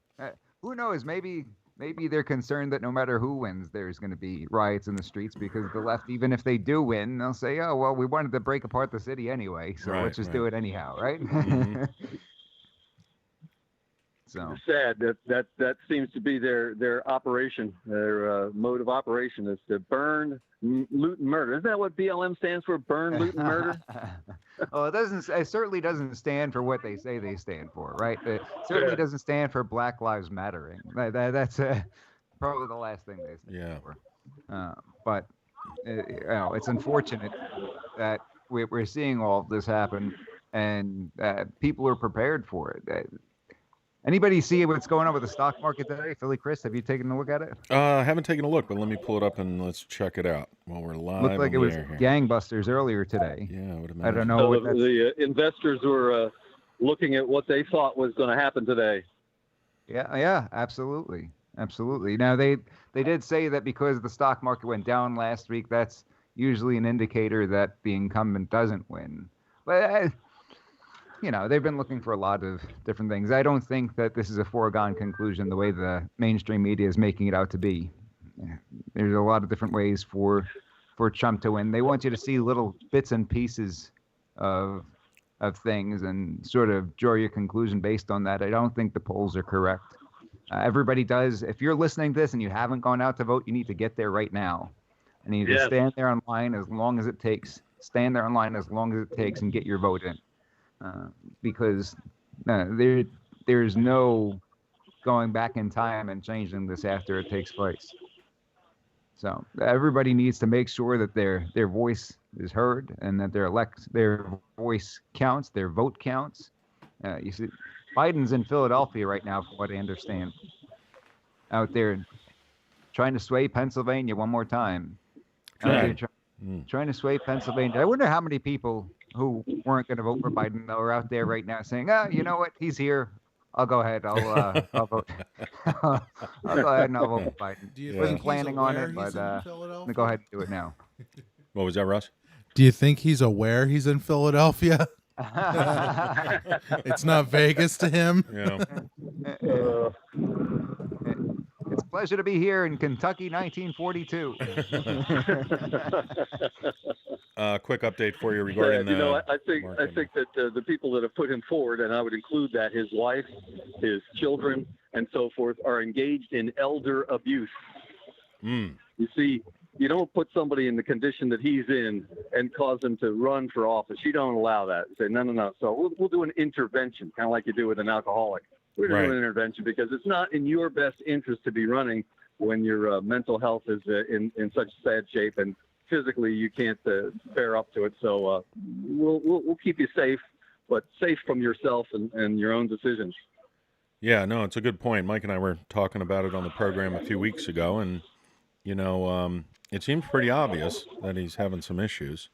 Who knows? Maybe they're concerned that no matter who wins, there's going to be riots in the streets because the left, even if they do win, they'll say, "Oh, well, we wanted to break apart the city anyway, so let's just do it anyhow," right? So sad that seems to be their operation, their mode of operation is to burn, loot, and murder. Isn't that what BLM stands for? Burn, loot, and murder. well, it certainly doesn't stand for what they say they stand for, right? It certainly doesn't stand for Black Lives Mattering. That's probably the last thing they stand for. But it's unfortunate that we're seeing all of this happen, and people are prepared for it. Anybody see what's going on with the stock market today? Philly Chris, have you taken a look at it? I haven't taken a look, but let me pull it up and let's check it out while we're live. Looked like on it the was air here. gangbusters earlier today. Yeah, I would imagine. I don't know So what that's... the investors were looking at what they thought was going to happen today. Yeah, absolutely. Now they did say that because the stock market went down last week, that's usually an indicator that the incumbent doesn't win. But they've been looking for a lot of different things. I don't think that this is a foregone conclusion the way the mainstream media is making it out to be. There's a lot of different ways for Trump to win. They want you to see little bits and pieces of things and sort of draw your conclusion based on that. I don't think the polls are correct. Everybody does. If you're listening to this and you haven't gone out to vote, you need to get there right now. And you need to stand there in line as long as it takes. Stand there in line as long as it takes and get your vote in. Because there's no going back in time and changing this after it takes place. So everybody needs to make sure that their voice is heard and that their voice counts, their vote counts. You see, Biden's in Philadelphia right now, from what I understand, out there trying to sway Pennsylvania one more time. Trying to sway Pennsylvania. I wonder how many people who weren't going to vote for Biden are out there right now saying, you know what, he's here. I'll go ahead. I'll vote. I'll go ahead and I'll vote for Biden. Do you Wasn't think planning he's on aware it, he's but in I'm Philadelphia? gonna go ahead and do it now. What was that, Russ? Do you think he's aware he's in Philadelphia? It's not Vegas to him. Yeah. It's a pleasure to be here in Kentucky, 1942. Quick update for you regarding I think that the people that have put him forward, and I would include that his wife, his children, and so forth, are engaged in elder abuse. You see, you don't put somebody in the condition that he's in and cause them to run for office. You don't allow that. You say, no. So we'll do an intervention, kind of like you do with an alcoholic. We're doing an intervention because it's not in your best interest to be running when your mental health is in such sad shape and physically you can't bear up to it. So we'll keep you safe, but safe from yourself and your own decisions. Yeah, no, it's a good point. Mike and I were talking about it on the program a few weeks ago, and it seems pretty obvious that he's having some issues,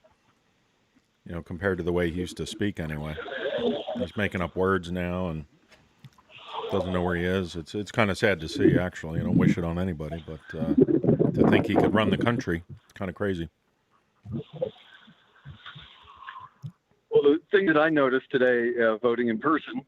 compared to the way he used to speak anyway. He's making up words now and doesn't know where he is. It's kind of sad to see, actually. I don't wish it on anybody, but to think he could run the country, it's kind of crazy. Well, the thing that I noticed today, voting in person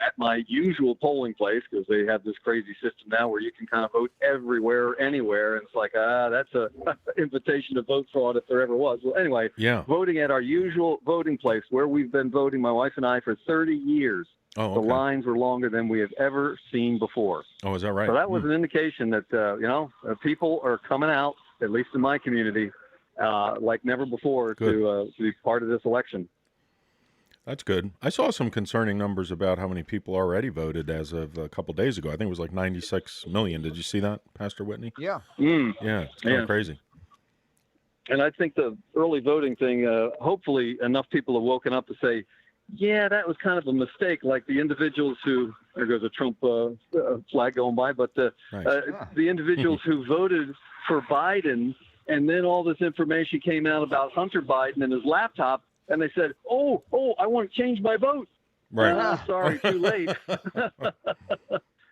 at my usual polling place, because they have this crazy system now where you can kind of vote everywhere, anywhere, and it's like, that's a invitation to vote fraud if there ever was. Well, anyway, voting at our usual voting place where we've been voting, my wife and I, for 30 years. Oh, okay. The lines were longer than we have ever seen before. Oh, is that right? So that was an indication that, people are coming out, at least in my community, like never before to be part of this election. That's good. I saw some concerning numbers about how many people already voted as of a couple days ago. I think it was like 96 million. Did you see that, Pastor Whitney? Yeah. Yeah, it's kind of crazy. And I think the early voting thing, hopefully enough people have woken up to say, that was kind of a mistake, like the individuals who, there goes a Trump flag going by, but the individuals who voted for Biden, and then all this information came out about Hunter Biden and his laptop, and they said, oh, I want to change my vote. Right. Sorry, too late. That's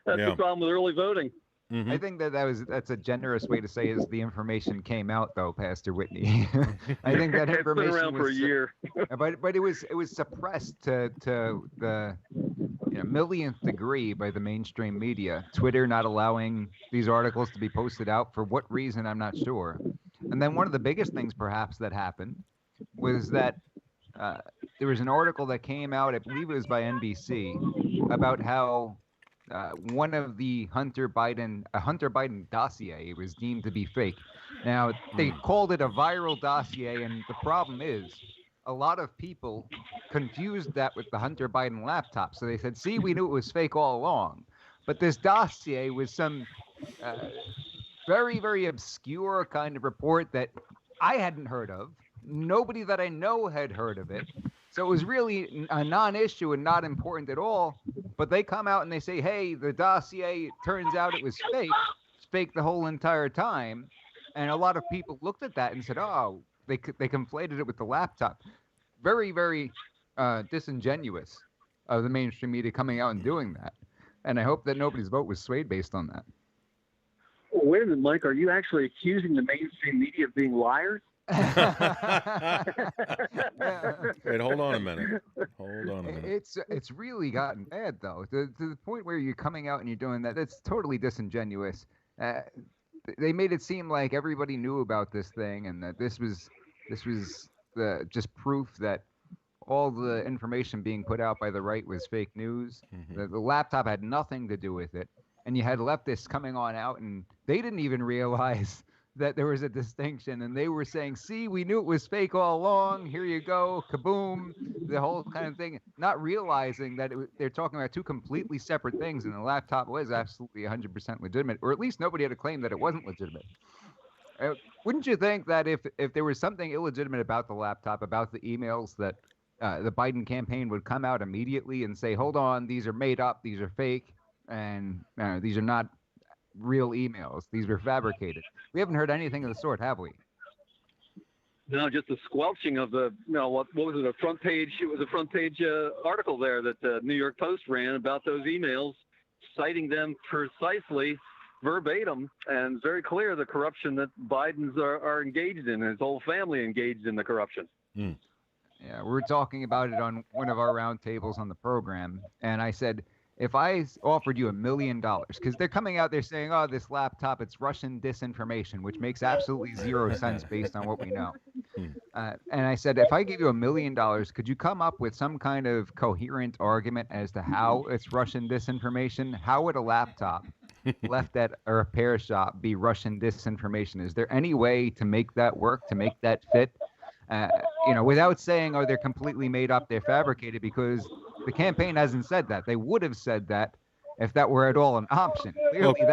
the problem with early voting. Mm-hmm. I think that's a generous way to say is the information came out, though, Pastor Whitney. I think that information it's been around for a year. but it was suppressed to the millionth degree by the mainstream media. Twitter not allowing these articles to be posted out for what reason, I'm not sure. And then one of the biggest things perhaps that happened was that there was an article that came out, I believe it was by NBC, about how one of the Hunter Biden dossier was deemed to be fake. Now, they called it a viral dossier, and the problem is a lot of people confused that with the Hunter Biden laptop. So they said, see, we knew it was fake all along. But this dossier was some very, very obscure kind of report that I hadn't heard of. Nobody that I know had heard of it. So it was really a non-issue and not important at all. But they come out and they say, hey, the dossier, turns out it was fake. It's fake the whole entire time. And a lot of people looked at that and said, oh, they conflated it with the laptop. Very, very disingenuous of the mainstream media coming out and doing that. And I hope that nobody's vote was swayed based on that. Well, wait a minute, Mike. Are you actually accusing the mainstream media of being liars? Wait, hold on a minute. It's really gotten bad though, to the point where you're coming out and you're doing that. It's totally disingenuous. They made it seem like everybody knew about this thing, and that this was just proof that all the information being put out by the right was fake news. Mm-hmm. The laptop had nothing to do with it, and you had leftists coming on out, and they didn't even realize that there was a distinction, and they were saying, see, we knew it was fake all along, here you go, kaboom, the whole kind of thing, not realizing that they're talking about two completely separate things, and the laptop was absolutely 100% legitimate, or at least nobody had a claim that it wasn't legitimate. Wouldn't you think that if there was something illegitimate about the laptop, about the emails, that the Biden campaign would come out immediately and say, hold on, these are made up, these are fake, and these are not real emails, these were fabricated? We haven't heard anything of the sort, have we? No, just the squelching of the, what was it, a front page? It was a front page article there that the New York Post ran about those emails, citing them precisely, verbatim, and very clear the corruption that Biden's are engaged in, and his whole family engaged in the corruption. Mm. Yeah, we were talking about it on one of our roundtables on the program, and I said, if I offered you $1 million, because they're coming out there saying, oh, this laptop, it's Russian disinformation, which makes absolutely zero sense based on what we know. And I said, if I give you $1 million, could you come up with some kind of coherent argument as to how it's Russian disinformation? How would a laptop left at a repair shop be Russian disinformation? Is there any way to make that work, to make that fit? Without saying, oh, they're completely made up, they're fabricated, because the campaign hasn't said that. They would have said that if that were at all an option.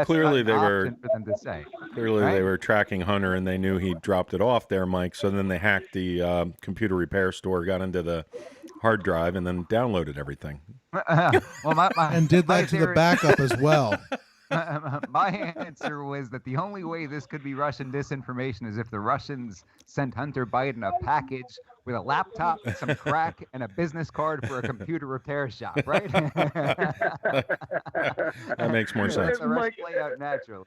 Clearly they were for them to say. Clearly, right? They were tracking Hunter, and they knew he dropped it off there, Mike. So then they hacked the computer repair store, got into the hard drive, and then downloaded everything. Well, and did that to the backup as well. My answer was that the only way this could be Russian disinformation is if the Russians sent Hunter Biden a package with a laptop, some crack, and a business card for a computer repair shop, right? That makes more sense. The rest play out naturally.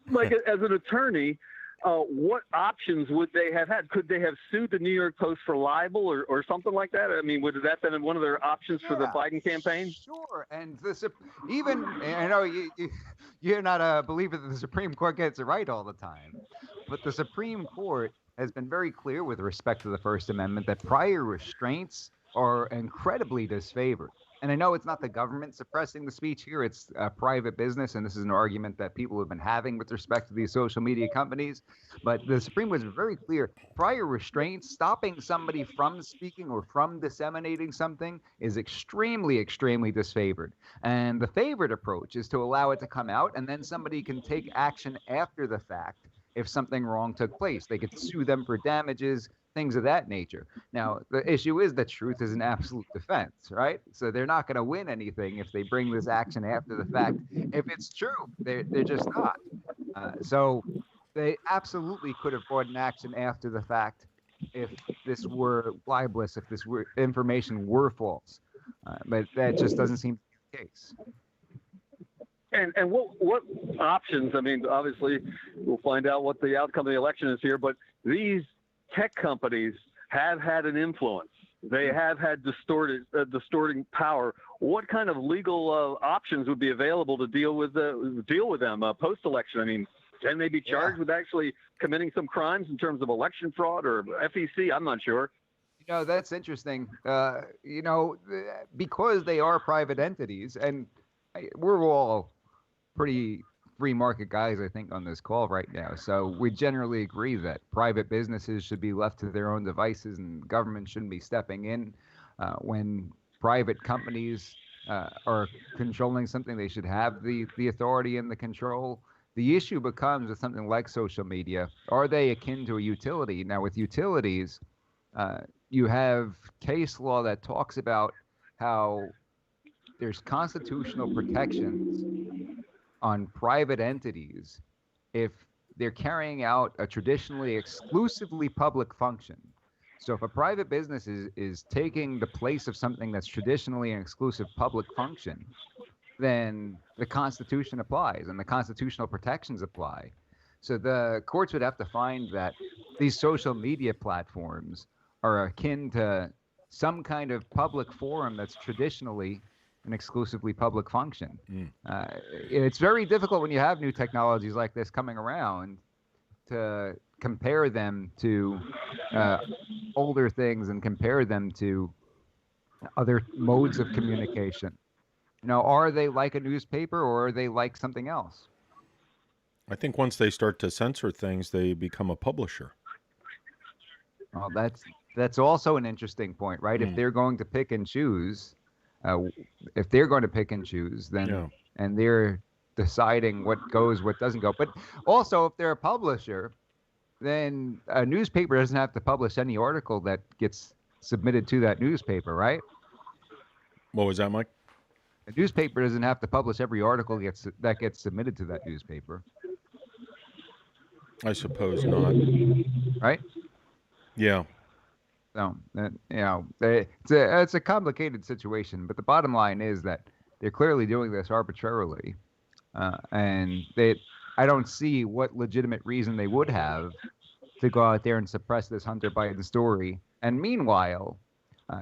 Mike, as an attorney, what options would they have had? Could they have sued the New York Post for libel or something like that? I mean, would that have been one of their options for the Biden campaign? Sure. And I know you're not a believer that the Supreme Court gets it right all the time, but the Supreme Court has been very clear with respect to the First Amendment that prior restraints are incredibly disfavored. And I know it's not the government suppressing the speech here, it's a private business, and this is an argument that people have been having with respect to these social media companies. But the Supreme was very clear. Prior restraints, stopping somebody from speaking or from disseminating something, is extremely, extremely disfavored. And the favored approach is to allow it to come out, and then somebody can take action after the fact if something wrong took place. They could sue them for damages, things of that nature. Now, the issue is that truth is an absolute defense, right? So they're not going to win anything if they bring this action after the fact. If it's true, they're just not. So they absolutely could have brought an action after the fact if this were libelous, if this were information were false. But that just doesn't seem to be the case. And what options? I mean, obviously, we'll find out what the outcome of the election is here, but these tech companies have had an influence. They have had distorting power. What kind of legal options would be available to deal with them post-election? I mean, can they be charged with actually committing some crimes in terms of election fraud or FEC? I'm not sure. That's interesting. Because they are private entities, and we're all pretty free market guys, I think, on this call right now. So we generally agree that private businesses should be left to their own devices, and government shouldn't be stepping in when private companies are controlling something. They should have the authority and the control. The issue becomes with something like social media: are they akin to a utility? Now, with utilities, you have case law that talks about how there's constitutional protections on private entities if they're carrying out a traditionally exclusively public function. So if a private business is taking the place of something that's traditionally an exclusive public function, then the Constitution applies and the constitutional protections apply. So the courts would have to find that these social media platforms are akin to some kind of public forum that's traditionally an exclusively public function. It's very difficult when you have new technologies like this coming around to compare them to older things and compare them to other modes of communication. Are they like a newspaper or are they like something else? I think once they start to censor things, they become a publisher. Well, that's also an interesting point, right? If they're going to pick and choose, then and they're deciding what goes, what doesn't go. But also, if they're a publisher, then a newspaper doesn't have to publish any article that gets submitted to that newspaper, right? What was that, Mike? A newspaper doesn't have to publish every article that gets submitted to that newspaper. I suppose not. Right? Yeah. So, it's a complicated situation, but the bottom line is that they're clearly doing this arbitrarily, and I don't see what legitimate reason they would have to go out there and suppress this Hunter Biden story. And meanwhile,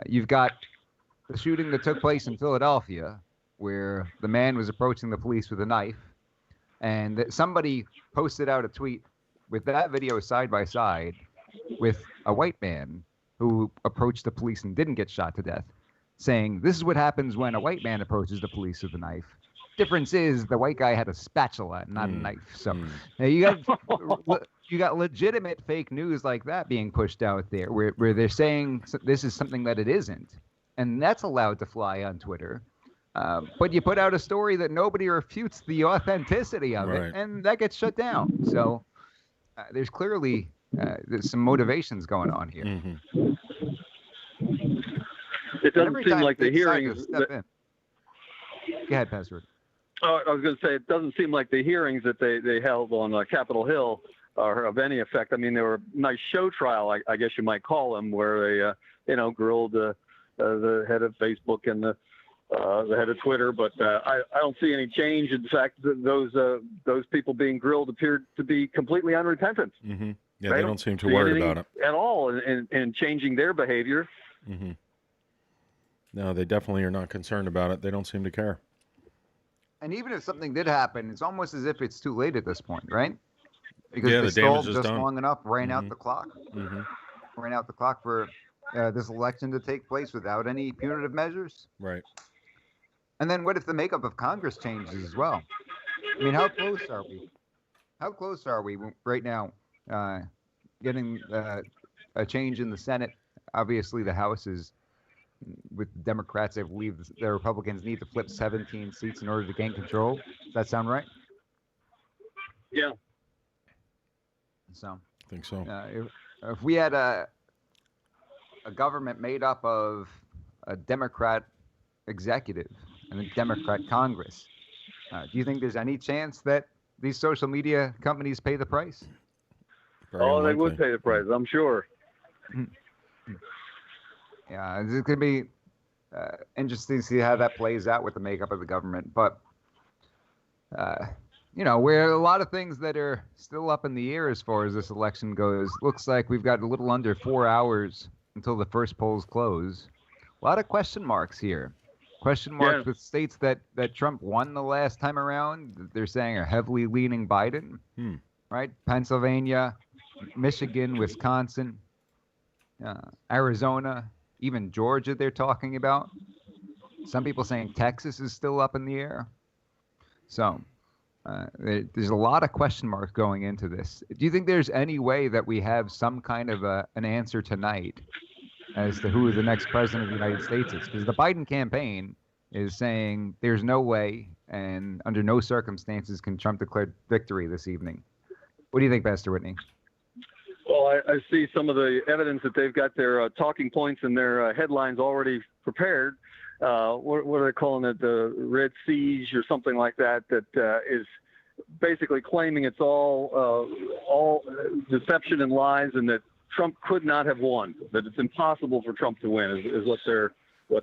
you've got the shooting that took place in Philadelphia, where the man was approaching the police with a knife, and somebody posted out a tweet with that video side by side with a white man who approached the police and didn't get shot to death, saying, "This is what happens when a white man approaches the police with a knife. Difference is the white guy had a spatula, not a knife." So now you got legitimate fake news like that being pushed out there, where they're saying this is something that it isn't, and that's allowed to fly on Twitter. But you put out a story that nobody refutes the authenticity of it, and that gets shut down. So there's clearly there's some motivations going on here. Mm-hmm. It doesn't seem like the hearings. Go ahead, Pastor. I was going to say, it doesn't seem like the hearings that they held on Capitol Hill are of any effect. I mean, they were a nice show trial, I guess you might call them, where they, grilled the head of Facebook and the head of Twitter. But I don't see any change. In fact, those people being grilled appeared to be completely unrepentant. Mm-hmm. Yeah, they don't seem to worry about it at all in changing their behavior. Mm-hmm. No, they definitely are not concerned about it. They don't seem to care. And even if something did happen, it's almost as if it's too late at this point, right? Because the they stalled damage is just done. long enough, ran out the clock. Mm-hmm. Ran out the clock for this election to take place without any punitive measures. Right. And then what if the makeup of Congress changes as well? I mean, how close are we? How close are we right now getting a change in the Senate? Obviously, the House is, with Democrats, I believe the Republicans need to flip 17 seats in order to gain control. Does that sound right? Yeah. So I think so. If we had a government made up of a Democrat executive and a Democrat Congress, do you think there's any chance that these social media companies pay the price? They would pay the price, I'm sure. Yeah, it's going to be interesting to see how that plays out with the makeup of the government. But, where a lot of things that are still up in the air as far as this election goes. Looks like we've got a little under 4 hours until the first polls close. A lot of question marks here. Question marks with states that Trump won the last time around. They're saying are heavily leaning Biden, right? Pennsylvania, Michigan, Wisconsin, Arizona, even Georgia they're talking about. Some people saying Texas is still up in the air. So there's a lot of question marks going into this. Do you think there's any way that we have some kind of an answer tonight as to who the next president of the United States is? Because the Biden campaign is saying there's no way and under no circumstances can Trump declare victory this evening. What do you think, Pastor Whitney? Well, I see some of the evidence that they've got their talking points and their headlines already prepared. What are they calling it? The Red Siege or something like that, that is basically claiming it's all deception and lies, and that Trump could not have won, that it's impossible for Trump to win is what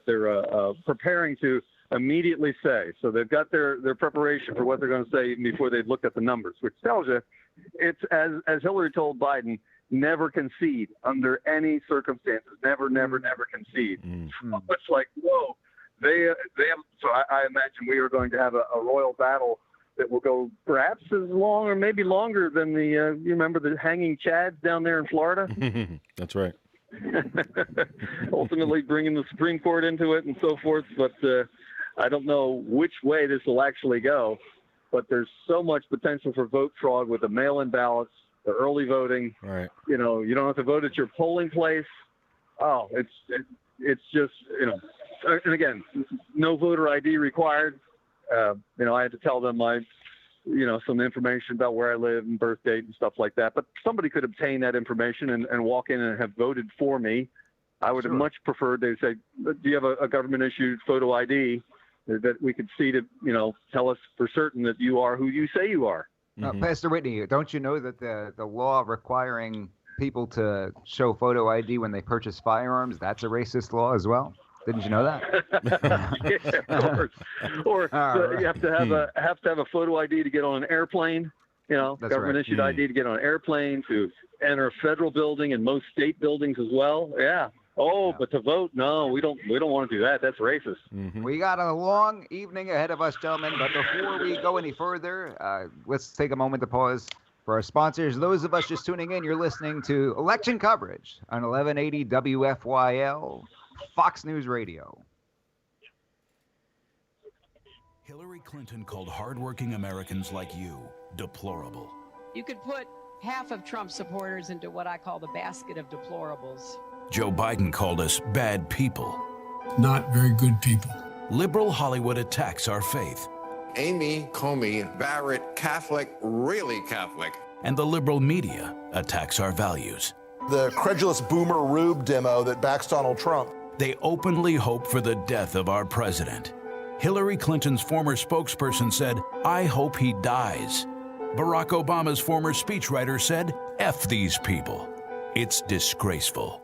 they're preparing to immediately say. So they've got their preparation for what they're going to say before they've looked at the numbers, which tells you it's, as Hillary told Biden, never concede under any circumstances. Never concede. It's like, whoa, they have. So I imagine we are going to have a royal battle that will go perhaps as long or maybe longer than the. You remember the hanging chads down there in Florida? That's right. Ultimately, bringing the Supreme Court into it and so forth, but I don't know which way this will actually go. But there's so much potential for vote fraud with the mail-in ballots, the early voting. Right. You know, you don't have to vote at your polling place. Oh, it's just, you know, and again, no voter ID required. You know, I had to tell them some information about where I live and birth date and stuff like that. But somebody could obtain that information and walk in and have voted for me. I would have much preferred they say, do you have a government issued photo ID that we could see to, you know, tell us for certain that you are who you say you are. Pastor Whitney, don't you know that the law requiring people to show photo ID when they purchase firearms, that's a racist law as well? Didn't you know that? Yeah, of course. Or Right. you have to have a photo ID to get on an airplane. You know, That's government right. issued ID to get on an airplane, to enter a federal building and most state buildings as well. Yeah. Oh, Yeah. but to vote, no, we don't want to do that. That's racist. We got a long evening ahead of us, gentlemen, but before we go any further, let's take a moment to pause for our sponsors. Those of us just tuning in, you're listening to election coverage on 1180 WFYL, Fox News Radio. Hillary Clinton called hardworking Americans like you deplorable. You could put half of Trump supporters into what I call the basket of deplorables. Joe Biden called us bad people. Not very good people. Liberal Hollywood attacks our faith. Amy Comey Barrett, Catholic, really Catholic. And the liberal media attacks our values. The credulous boomer rube demo that backs Donald Trump. They openly hope for the death of our president. Hillary Clinton's former spokesperson said, "I hope he dies." Barack Obama's former speechwriter said, "F these people." It's disgraceful.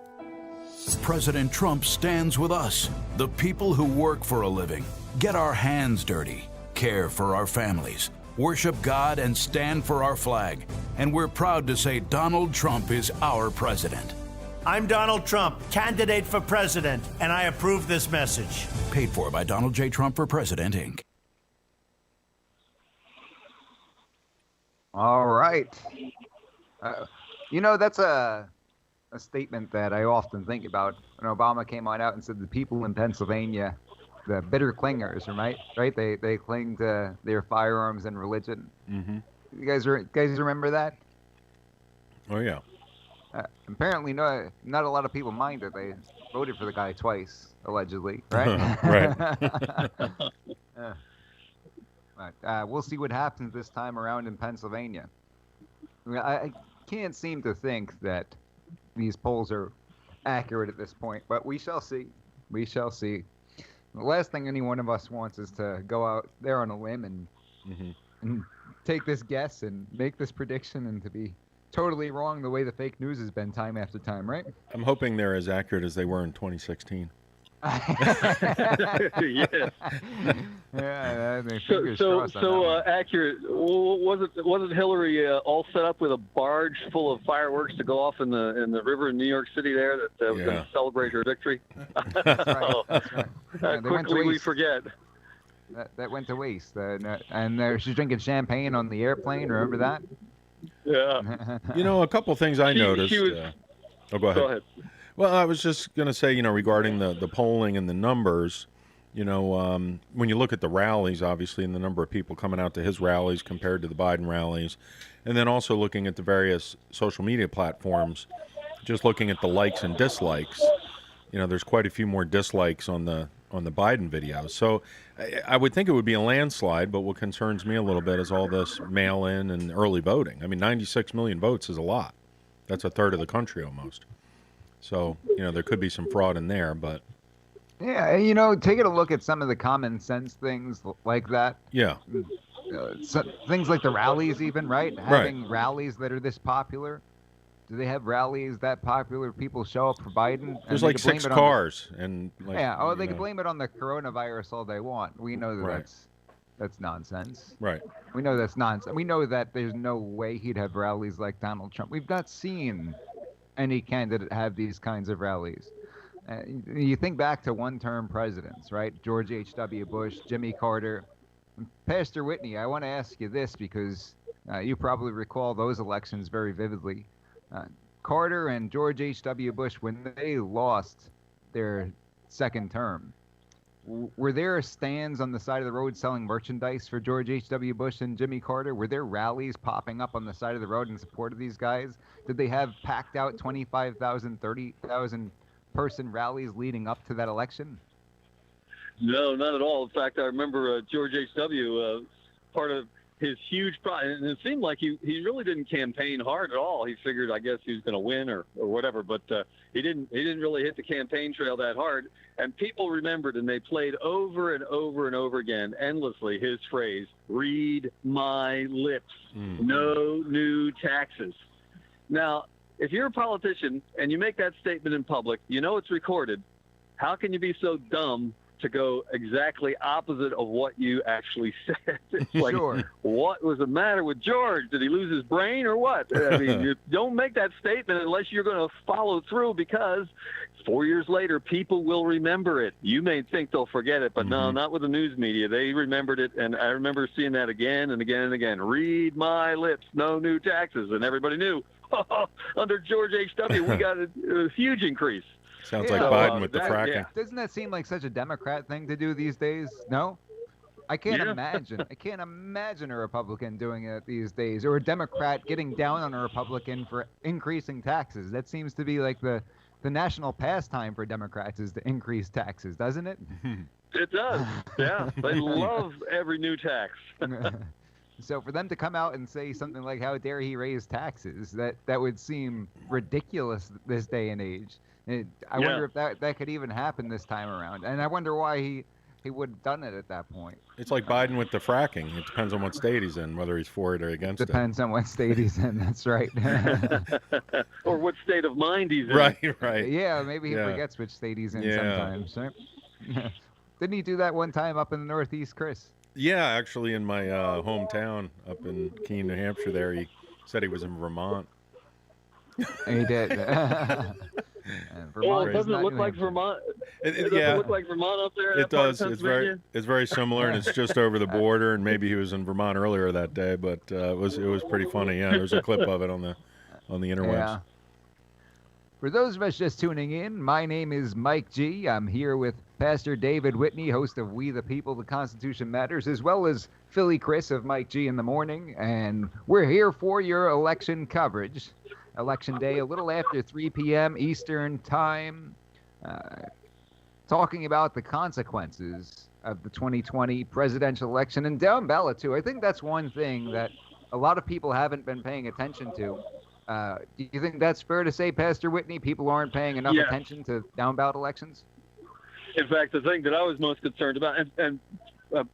President Trump stands with us, the people who work for a living, get our hands dirty, care for our families, worship God, and stand for our flag. And we're proud to say Donald Trump is our president. I'm Donald Trump, candidate for president, and I approve this message. Paid for by Donald J. Trump for President, Inc. All right. You know, that's a statement that I often think about. When Obama came on out and said the people in Pennsylvania, the bitter clingers, right? They cling to their firearms and religion. You guys remember that? Oh, yeah. Apparently, not a lot of people mind that they voted for the guy twice, allegedly, right? Right. But we'll see what happens this time around in Pennsylvania. I can't seem to think that these polls are accurate at this point, but we shall see. We shall see. The last thing any one of us wants is to go out there on a limb and take this guess and make this prediction and to be totally wrong the way the fake news has been time after time, right? I'm hoping they're as accurate as they were in 2016. Yes. Yeah, so accurate. Wasn't Hillary all set up with a barge full of fireworks to go off in the river in New York City there that was going to celebrate her victory? That's right. Quickly we forget. That went to waste. And she's drinking champagne on the airplane. Remember that? Yeah. You know, a couple things I noticed. She was, go ahead. Go ahead. Well, I was just going to say, you know, regarding the polling and the numbers, When you look at the rallies, obviously, and the number of people coming out to his rallies compared to the Biden rallies, and then also looking at the various social media platforms, just looking at the likes and dislikes, there's quite a few more dislikes on the Biden videos. So I would think it would be a landslide, but what concerns me a little bit is all this mail-in and early voting. I mean, 96 million votes is a lot. That's a third of the country almost. So, there could be some fraud in there, but... Yeah, taking a look at some of the common sense things like that. Yeah. Things like the rallies even, right? Having rallies that are this popular. Do they have rallies that popular? People show up for Biden. There's like 6 cars, and they can blame it on the coronavirus all they want. We know that that's nonsense. Right. We know that's nonsense. We know that there's no way he'd have rallies like Donald Trump. We've not seen any candidate have these kinds of rallies. You think back to one-term presidents, right? George H.W. Bush, Jimmy Carter. Pastor Whitney, I want to ask you this because you probably recall those elections very vividly. Carter and George H.W. Bush, when they lost their second term, were there stands on the side of the road selling merchandise for George H.W. Bush and Jimmy Carter? Were there rallies popping up on the side of the road in support of these guys? Did they have packed out 25,000, 30,000 person rallies leading up to that election? No, not at all. In fact, I remember George H.W., part of his huge and it seemed like he really didn't campaign hard at all. He figured, I guess, he was going to win or whatever, but he didn't really hit the campaign trail that hard. And people remembered, and they played over and over and over again, endlessly, his phrase, "Read my lips, no new taxes." Now, if you're a politician and you make that statement in public, it's recorded. How can you be so dumb to go exactly opposite of what you actually said? It's like, what was the matter with George? Did he lose his brain or what? I mean, you don't make that statement unless you're going to follow through, because 4 years later, people will remember it. You may think they'll forget it, but no, not with the news media. They remembered it, and I remember seeing that again and again and again. Read my lips, no new taxes, and everybody knew, under George H.W., we got a huge increase. Sounds like Biden with the fracking. Yeah. Doesn't that seem like such a Democrat thing to do these days? No? I can't imagine. I can't imagine a Republican doing it these days, or a Democrat getting down on a Republican for increasing taxes. That seems to be like the national pastime for Democrats is to increase taxes, doesn't it? It does. Yeah. They love every new tax. So for them to come out and say something like, how dare he raise taxes, that would seem ridiculous this day and age. I wonder if that could even happen this time around. And I wonder why he would have done it at that point. It's like Biden with the fracking. It depends on what state he's in, whether he's for it or against Depends on what state he's in. That's right. Or what state of mind he's in. Right. Yeah, maybe he forgets which state he's in sometimes. Right? Didn't he do that one time up in the Northeast, Chris? Yeah, actually in my hometown up in Keene, New Hampshire there, he said he was in Vermont. He did. Well, doesn't it look like Vermont? It doesn't look like Vermont up there. It does. It's very similar, and it's just over the border. And maybe he was in Vermont earlier that day, but it was pretty funny. Yeah, there's a clip of it on the interwebs. Yeah. For those of us just tuning in, my name is Mike G. I'm here with Pastor David Whitney, host of We the People, The Constitution Matters, as well as Philly Chris of Mike G in the Morning, and we're here for your election coverage. Election Day, a little after 3 p.m. Eastern Time, talking about the consequences of the 2020 presidential election and down ballot, too. I think that's one thing that a lot of people haven't been paying attention to. Do you think that's fair to say, Pastor Whitney? People aren't paying enough attention to down ballot elections? In fact, the thing that I was most concerned about, and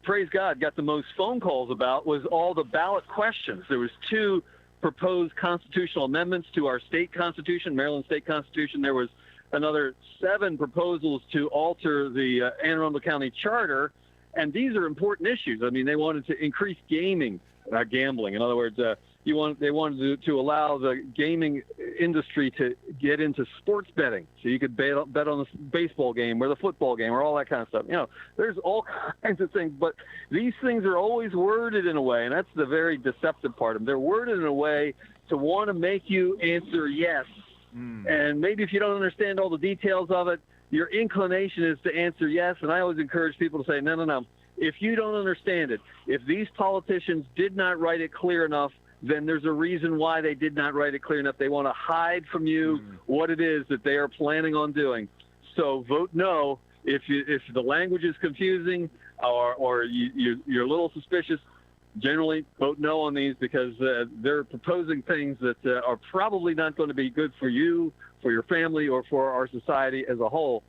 praise God, got the most phone calls about, was all the ballot questions. There was 2 proposed constitutional amendments to our state constitution, Maryland state constitution. There was another 7 proposals to alter the Anne Arundel County charter, and these are important issues. I mean, they wanted to increase gambling. In other words, they wanted to allow the gaming industry to get into sports betting, so you could bet on the baseball game or the football game or all that kind of stuff. There's all kinds of things, but these things are always worded in a way, and that's the very deceptive part of them. They're worded in a way to want to make you answer yes. And maybe if you don't understand all the details of it, your inclination is to answer yes, and I always encourage people to say, no. If you don't understand it, if these politicians did not write it clear enough, then there's a reason why they did not write it clear enough. They want to hide from you what it is that they are planning on doing. So vote no. If the language is confusing or you're a little suspicious, generally vote no on these, because they're proposing things that are probably not going to be good for you, for your family, or for our society as a whole.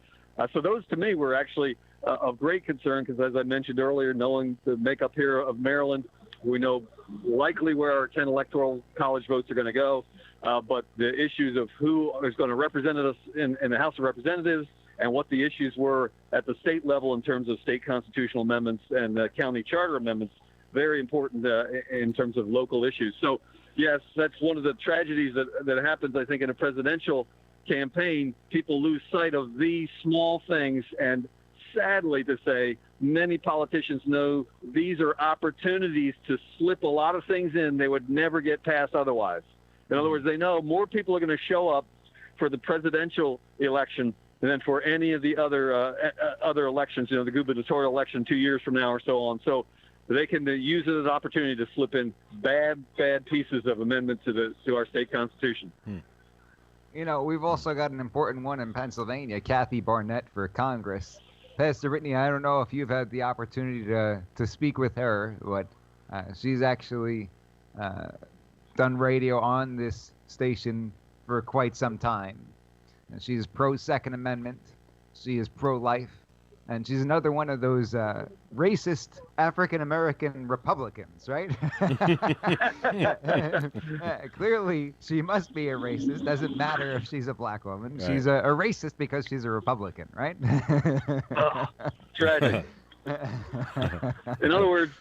So those, to me, were actually of great concern, because, as I mentioned earlier, knowing the makeup here of Maryland, we know likely where our 10 electoral college votes are going to go. But the issues of who is going to represent us in the House of Representatives, and what the issues were at the state level in terms of state constitutional amendments and county charter amendments, very important in terms of local issues. So, yes, that's one of the tragedies that happens, I think, in a presidential campaign. People lose sight of these small things, and sadly to say, many politicians know these are opportunities to slip a lot of things in they would never get past otherwise. In other words, they know more people are going to show up for the presidential election than for any of the other elections, the gubernatorial election 2 years from now or so on. So they can use it as an opportunity to slip in bad pieces of amendment to our state constitution. We've also got an important one in Pennsylvania, Kathy Barnett for Congress. Pastor Whitney, I don't know if you've had the opportunity to speak with her, but she's actually done radio on this station for quite some time. And she's pro-Second Amendment. She is pro-life. And she's another one of those racist African-American Republicans, right? Clearly, she must be a racist. Doesn't matter if she's a black woman. Right. She's a racist because she's a Republican, right? Tragic. In other words,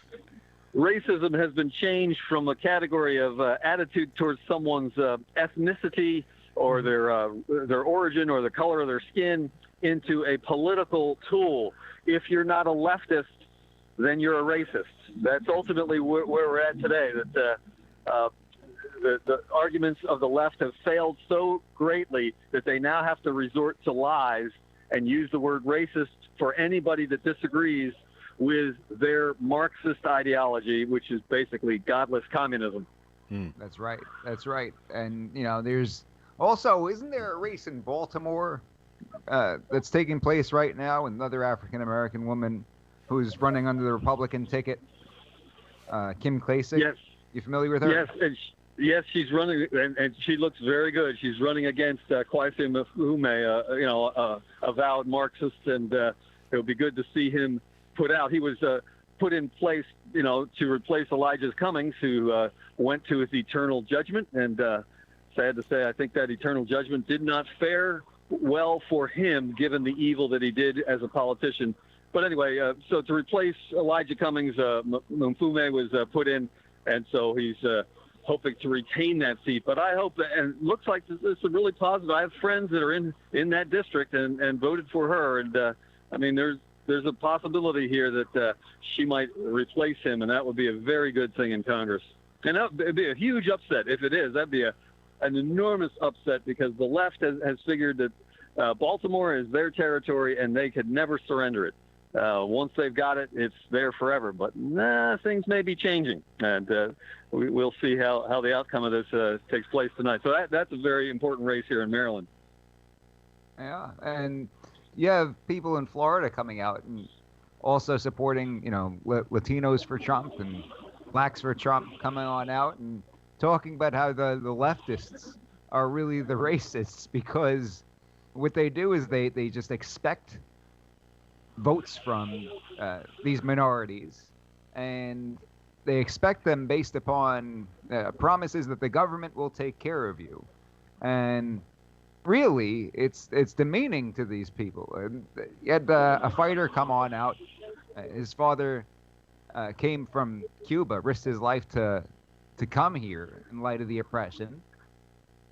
racism has been changed from a category of attitude towards someone's ethnicity or their origin or the color of their skin into a political tool. If you're not a leftist, then you're a racist. That's ultimately where we're at today, that the arguments of the left have failed so greatly that they now have to resort to lies and use the word racist for anybody that disagrees with their Marxist ideology, which is basically godless communism. That's right. And, there's also, isn't there a race in Baltimore that's taking place right now? Another African-American woman who's running under the Republican ticket, Kim Klacik. Yes. You familiar with her? Yes, and yes, she's running, and she looks very good. She's running against Kwesi Mfume, a avowed Marxist, and it would be good to see him put out. He was put in place, to replace Elijah Cummings, who went to his eternal judgment, and sad to say, I think that eternal judgment did not fare well for him, given the evil that he did as a politician. But anyway, so to replace Elijah Cummings, Mfume was put in, and so he's hoping to retain that seat. But I hope that, and it looks like this is really positive. I have friends that are in that district and voted for her, and I mean, there's a possibility here that she might replace him, and that would be a very good thing in Congress. And that would be a huge upset if it is. That'd be an enormous upset, because the left has figured that Baltimore is their territory and they could never surrender it. Once they've got it, it's there forever. But things may be changing, and we'll see how the outcome of this takes place tonight. So that's a very important race here in Maryland. Yeah, and you have people in Florida coming out and also supporting, Latinos for Trump and blacks for Trump, coming on out and talking about how the leftists are really the racists, because what they do is they just expect votes from these minorities, and they expect them based upon promises that the government will take care of you. And really, it's demeaning to these people. And you had a fighter come on out. His father came from Cuba, risked his life to come here in light of the oppression,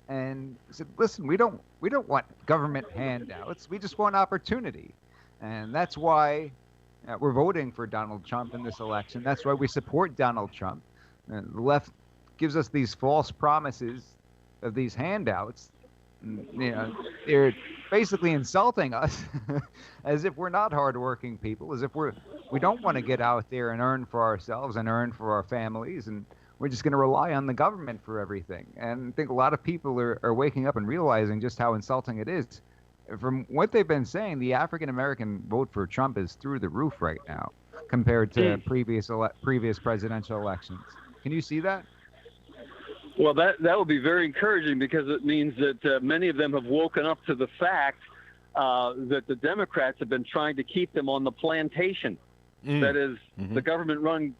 and said, listen, we don't want government handouts. We just want opportunity. And that's why we're voting for Donald Trump in this election. That's why we support Donald Trump. And the left gives us these false promises of these handouts You know, they're basically insulting us as if we're not hardworking people, as if we don't want to get out there and earn for ourselves and earn for our families, and we're just going to rely on the government for everything. And I think a lot of people are waking up and realizing just how insulting it is. From what they've been saying, the African American vote for Trump is through the roof right now compared to previous presidential elections. Can you see that? Well, that would be very encouraging, because it means that many of them have woken up to the fact that the Democrats have been trying to keep them on the plantation. That is the government-run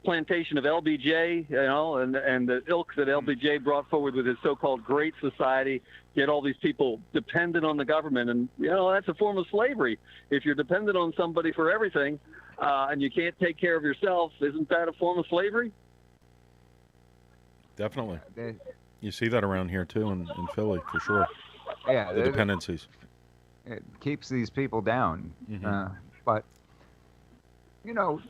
plantation of LBJ, you know, and the ilk that LBJ brought forward with his so-called Great Society, get all these people dependent on the government. And, you know, that's a form of slavery. If you're dependent on somebody for everything and you can't take care of yourself, isn't that a form of slavery? Definitely. You see that around here, too, in Philly, for sure. Yeah. The dependencies. It keeps these people down. But, you know,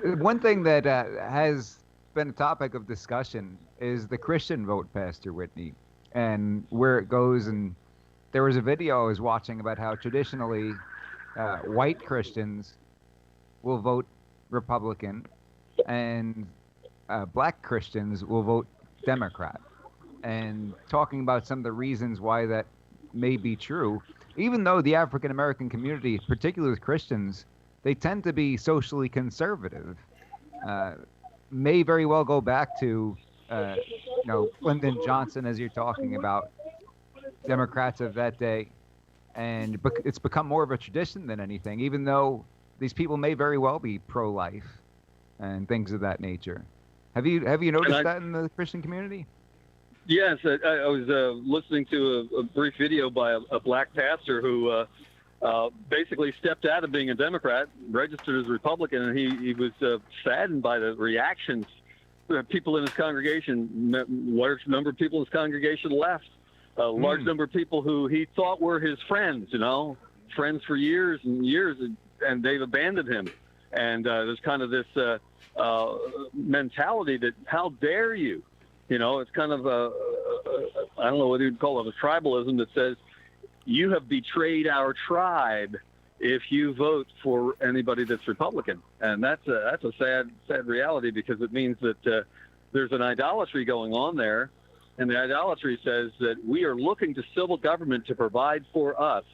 one thing that has been a topic of discussion is the Christian vote, Pastor Whitney, and where it goes. And there was a video I was watching about how traditionally white Christians will vote Republican and black Christians will vote Democrat, and talking about some of the reasons why that may be true, even though the African American community, particularly with Christians, they tend to be socially conservative, may very well go back to, you know, Lyndon Johnson, as you're talking about, Democrats of that day, and it's become more of a tradition than anything, even though these people may very well be pro-life and things of that nature. Have you noticed that in the Christian community? Yes, I was listening to a brief video by a black pastor who basically stepped out of being a Democrat, registered as a Republican, and he was saddened by the reactions. People in his congregation, large number of people in his congregation left. A large number of people who he thought were his friends, you know, friends for years and years, and they've abandoned him. And there's kind of this mentality that, how dare you? You know, it's kind of I don't know what you'd call it, a tribalism that says, you have betrayed our tribe if you vote for anybody that's Republican. And that's a sad reality, because it means that there's an idolatry going on there. And the idolatry says that we are looking to civil government to provide for us.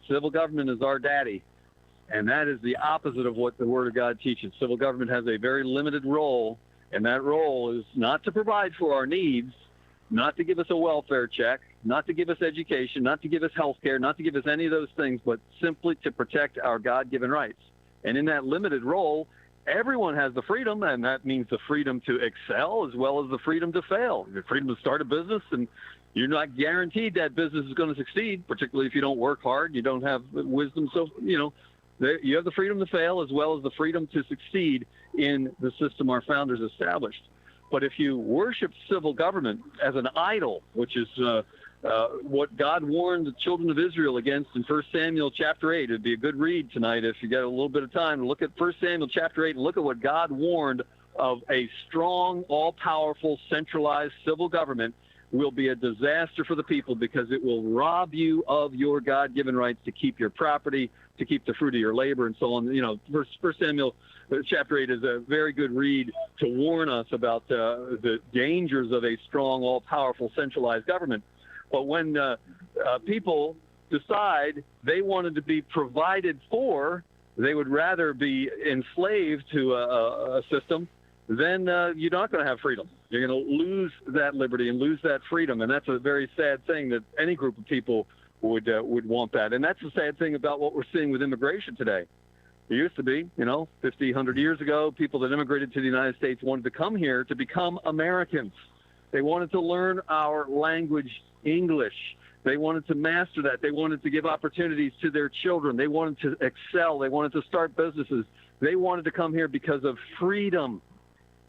Civil government is our daddy. And that is the opposite of what the Word of God teaches. Civil government has a very limited role, and that role is not to provide for our needs, not to give us a welfare check, not to give us education, not to give us health care, not to give us any of those things, but simply to protect our God-given rights. And in that limited role, everyone has the freedom, and that means the freedom to excel as well as the freedom to fail. The freedom to start a business, and you're not guaranteed that business is going to succeed, particularly if you don't work hard, you don't have wisdom. So, you know, you have the freedom to fail as well as the freedom to succeed in the system our founders established. But if you worship civil government as an idol, which is what God warned the children of Israel against in 1 Samuel chapter 8, it'd be a good read tonight if you get a little bit of time to look at 1 Samuel chapter 8 and look at what God warned of. A strong, all-powerful, centralized civil government will be a disaster for the people, because it will rob you of your God-given rights to keep your property, to keep the fruit of your labor, and so on. You know, 1 Samuel chapter 8 is a very good read to warn us about the dangers of a strong, all-powerful, centralized government. But when people decide they wanted to be provided for, they would rather be enslaved to a system, then you're not going to have freedom. You're going to lose that liberty and lose that freedom, and that's a very sad thing that any group of people would want that. And that's the sad thing about what we're seeing with immigration today. It used to be, you know, 50, 100 years ago, people that immigrated to the United States wanted to come here to become Americans. They wanted to learn our language, English. They wanted to master that. They wanted to give opportunities to their children. They wanted to excel. They wanted to start businesses. They wanted to come here because of freedom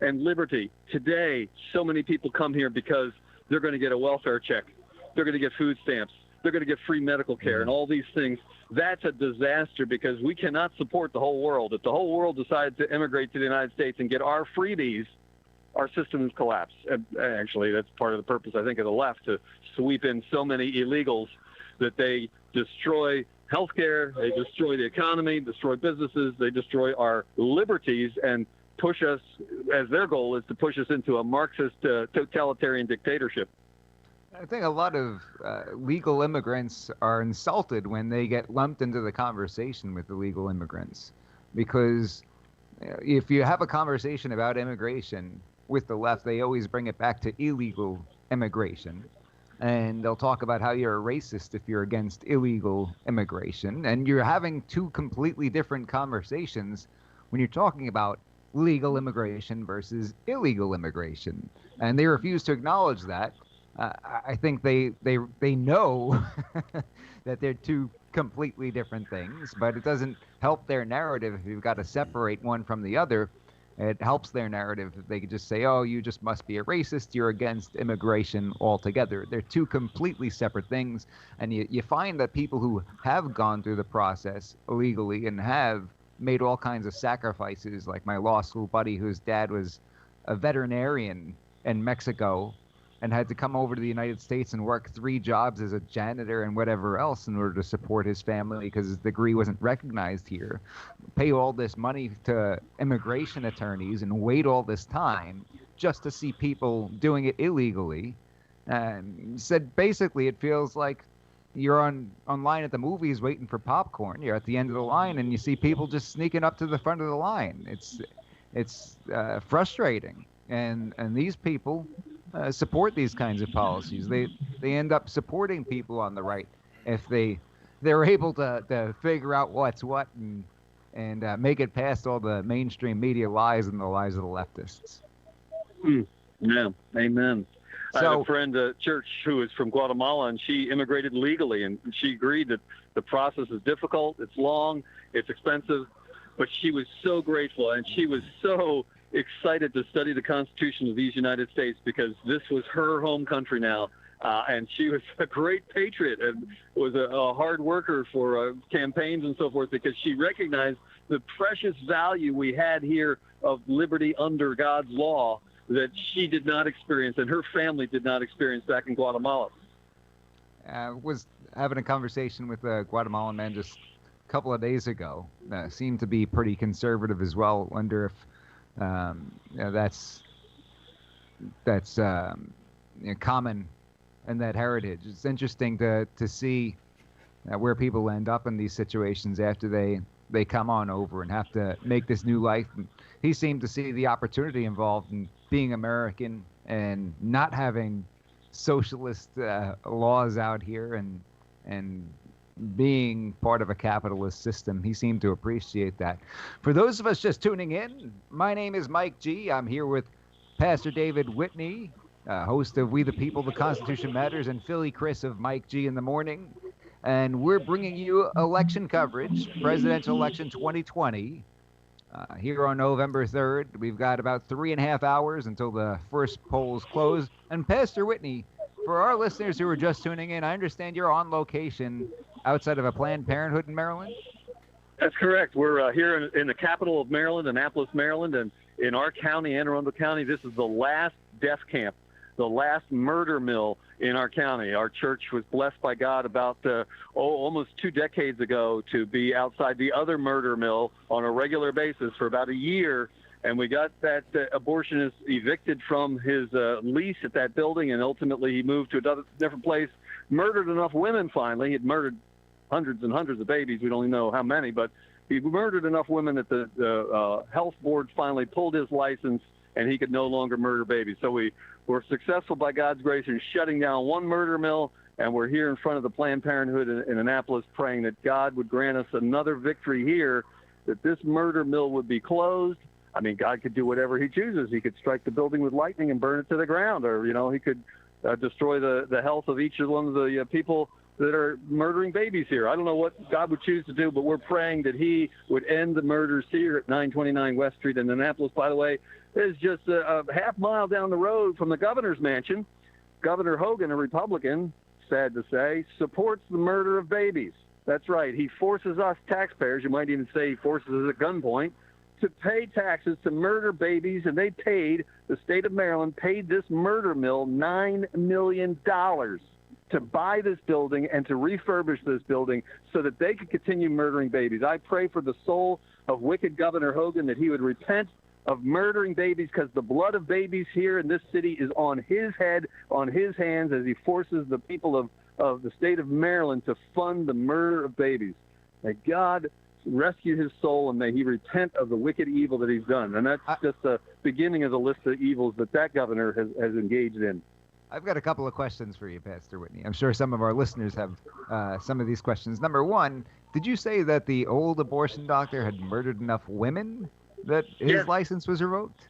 and liberty. Today, so many people come here because they're going to get a welfare check. They're going to get food stamps. They're going to get free medical care and all these things. That's a disaster, because we cannot support the whole world. If the whole world decides to immigrate to the United States and get our freebies, our system has collapsed. And actually, that's part of the purpose, I think, of the left, to sweep in so many illegals that they destroy healthcare, they destroy the economy, destroy businesses, they destroy our liberties, and push us, as their goal is to push us into a Marxist totalitarian dictatorship. I think a lot of legal immigrants are insulted when they get lumped into the conversation with illegal immigrants, because if you have a conversation about immigration with the left, they always bring it back to illegal immigration. And they'll talk about how you're a racist if you're against illegal immigration. And you're having two completely different conversations when you're talking about legal immigration versus illegal immigration. And they refuse to acknowledge that. I think they know that they're two completely different things, but it doesn't help their narrative if you've got to separate one from the other. It helps their narrative if they could just say, oh, you just must be a racist, you're against immigration altogether. They're two completely separate things, and you find that people who have gone through the process illegally and have made all kinds of sacrifices, like my law school buddy whose dad was a veterinarian in Mexico and had to come over to the United States and work 3 jobs as a janitor and whatever else in order to support his family because his degree wasn't recognized here, pay all this money to immigration attorneys and wait all this time just to see people doing it illegally. And said basically it feels like you're online at the movies waiting for popcorn. You're at the end of the line and you see people just sneaking up to the front of the line. It's frustrating. And these people support these kinds of policies. They end up supporting people on the right if they're able to figure out what's what and make it past all the mainstream media lies and the lies of the leftists. Yeah, amen. So, I have a friend at church who is from Guatemala, and she immigrated legally, and she agreed that the process is difficult, it's long, it's expensive, but she was so grateful, and she was so excited to study the Constitution of these United States because this was her home country now. And she was a great patriot and was a hard worker for campaigns and so forth because she recognized the precious value we had here of liberty under God's law that she did not experience and her family did not experience back in Guatemala. Was having a conversation with a Guatemalan man just a couple of days ago. Seemed to be pretty conservative as well. Wonder if that's common in that heritage. It's interesting to see where people end up in these situations after they come on over and have to make this new life. And he seemed to see the opportunity involved in being American and not having socialist laws out here and being part of a capitalist system. He seemed to appreciate that. For those of us just tuning in, my name is Mike G. I'm here with Pastor David Whitney, host of We the People, The Constitution Matters, and Philly Chris of Mike G in the Morning. And we're bringing you election coverage, presidential election 2020, here on November 3rd. We've got about 3.5 hours until the first polls close. And Pastor Whitney, for our listeners who are just tuning in, I understand you're on location outside of a Planned Parenthood in Maryland? That's correct. We're here in the capital of Maryland, Annapolis, Maryland, and in our county, Anne Arundel County, this is the last death camp, the last murder mill in our county. Our church was blessed by God about almost 2 decades ago to be outside the other murder mill on a regular basis for about a year. And we got that abortionist evicted from his lease at that building, and ultimately he moved to a different place, murdered enough women finally. He'd murdered hundreds and hundreds of babies. We don't even know how many, but he murdered enough women that the health board finally pulled his license and he could no longer murder babies. So we were successful by God's grace in shutting down one murder mill, and we're here in front of the Planned Parenthood in Annapolis praying that God would grant us another victory here, that this murder mill would be closed. I mean, God could do whatever he chooses. He could strike the building with lightning and burn it to the ground, or, he could destroy the health of each one of the people that are murdering babies here. I don't know what God would choose to do, but we're praying that he would end the murders here at 929 West Street in Annapolis. By the way, it's just a half mile down the road from the governor's mansion. Governor Hogan, a Republican, sad to say, supports the murder of babies. That's right. He forces us taxpayers, you might even say he forces us at gunpoint, to pay taxes to murder babies, and the state of Maryland paid this murder mill $9 million to buy this building and to refurbish this building so that they could continue murdering babies. I pray for the soul of wicked Governor Hogan that he would repent of murdering babies, because the blood of babies here in this city is on his head, on his hands, as he forces the people of the state of Maryland to fund the murder of babies. May God rescue his soul, and may he repent of the wicked evil that he's done. And that's just the beginning of the list of evils that governor has engaged in. I've got a couple of questions for you, Pastor Whitney. I'm sure some of our listeners have some of these questions. Number one, did you say that the old abortion doctor had murdered enough women that his license was revoked?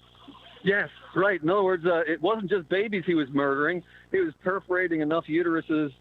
Yes, right. In other words, it wasn't just babies he was murdering. He was perforating enough uteruses,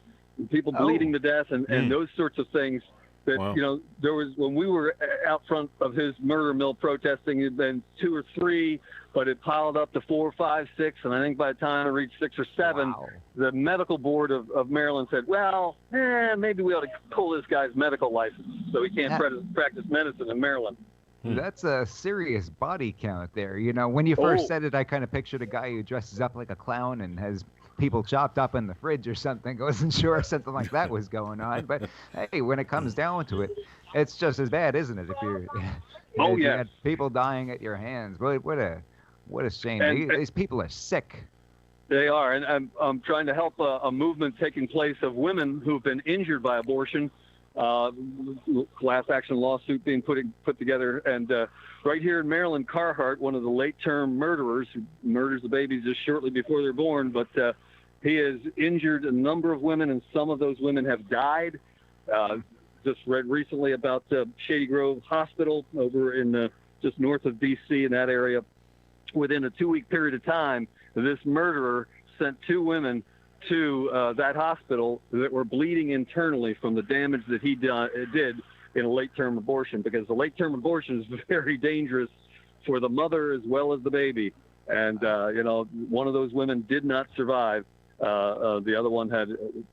people bleeding to death, and those sorts of things. That, there was, when we were out front of his murder mill protesting, it had been 2 or 3, but it piled up to 4, 5, 6, and I think by the time it reached 6 or 7, the medical board of Maryland said, well, maybe we ought to pull this guy's medical license so he can't practice medicine in Maryland. That's a serious body count there. When you first said it, I kind of pictured a guy who dresses up like a clown and has people chopped up in the fridge or something. I wasn't sure if something like that was going on. But, hey, when it comes down to it, it's just as bad, isn't it? If you had people dying at your hands. What a shame. These people are sick. They are. And I'm trying to help a movement taking place of women who've been injured by abortion. Class action lawsuit being put together, and right here in Maryland, Carhart, one of the late-term murderers who murders the babies just shortly before they're born, but he has injured a number of women, and some of those women have died. Just read recently about Shady Grove Hospital over in just north of D.C. in that area. Within a 2-week period of time, this murderer sent 2 women to that hospital that were bleeding internally from the damage that he did in a late-term abortion, because the late-term abortion is very dangerous for the mother as well as the baby. And, one of those women did not survive. The other one had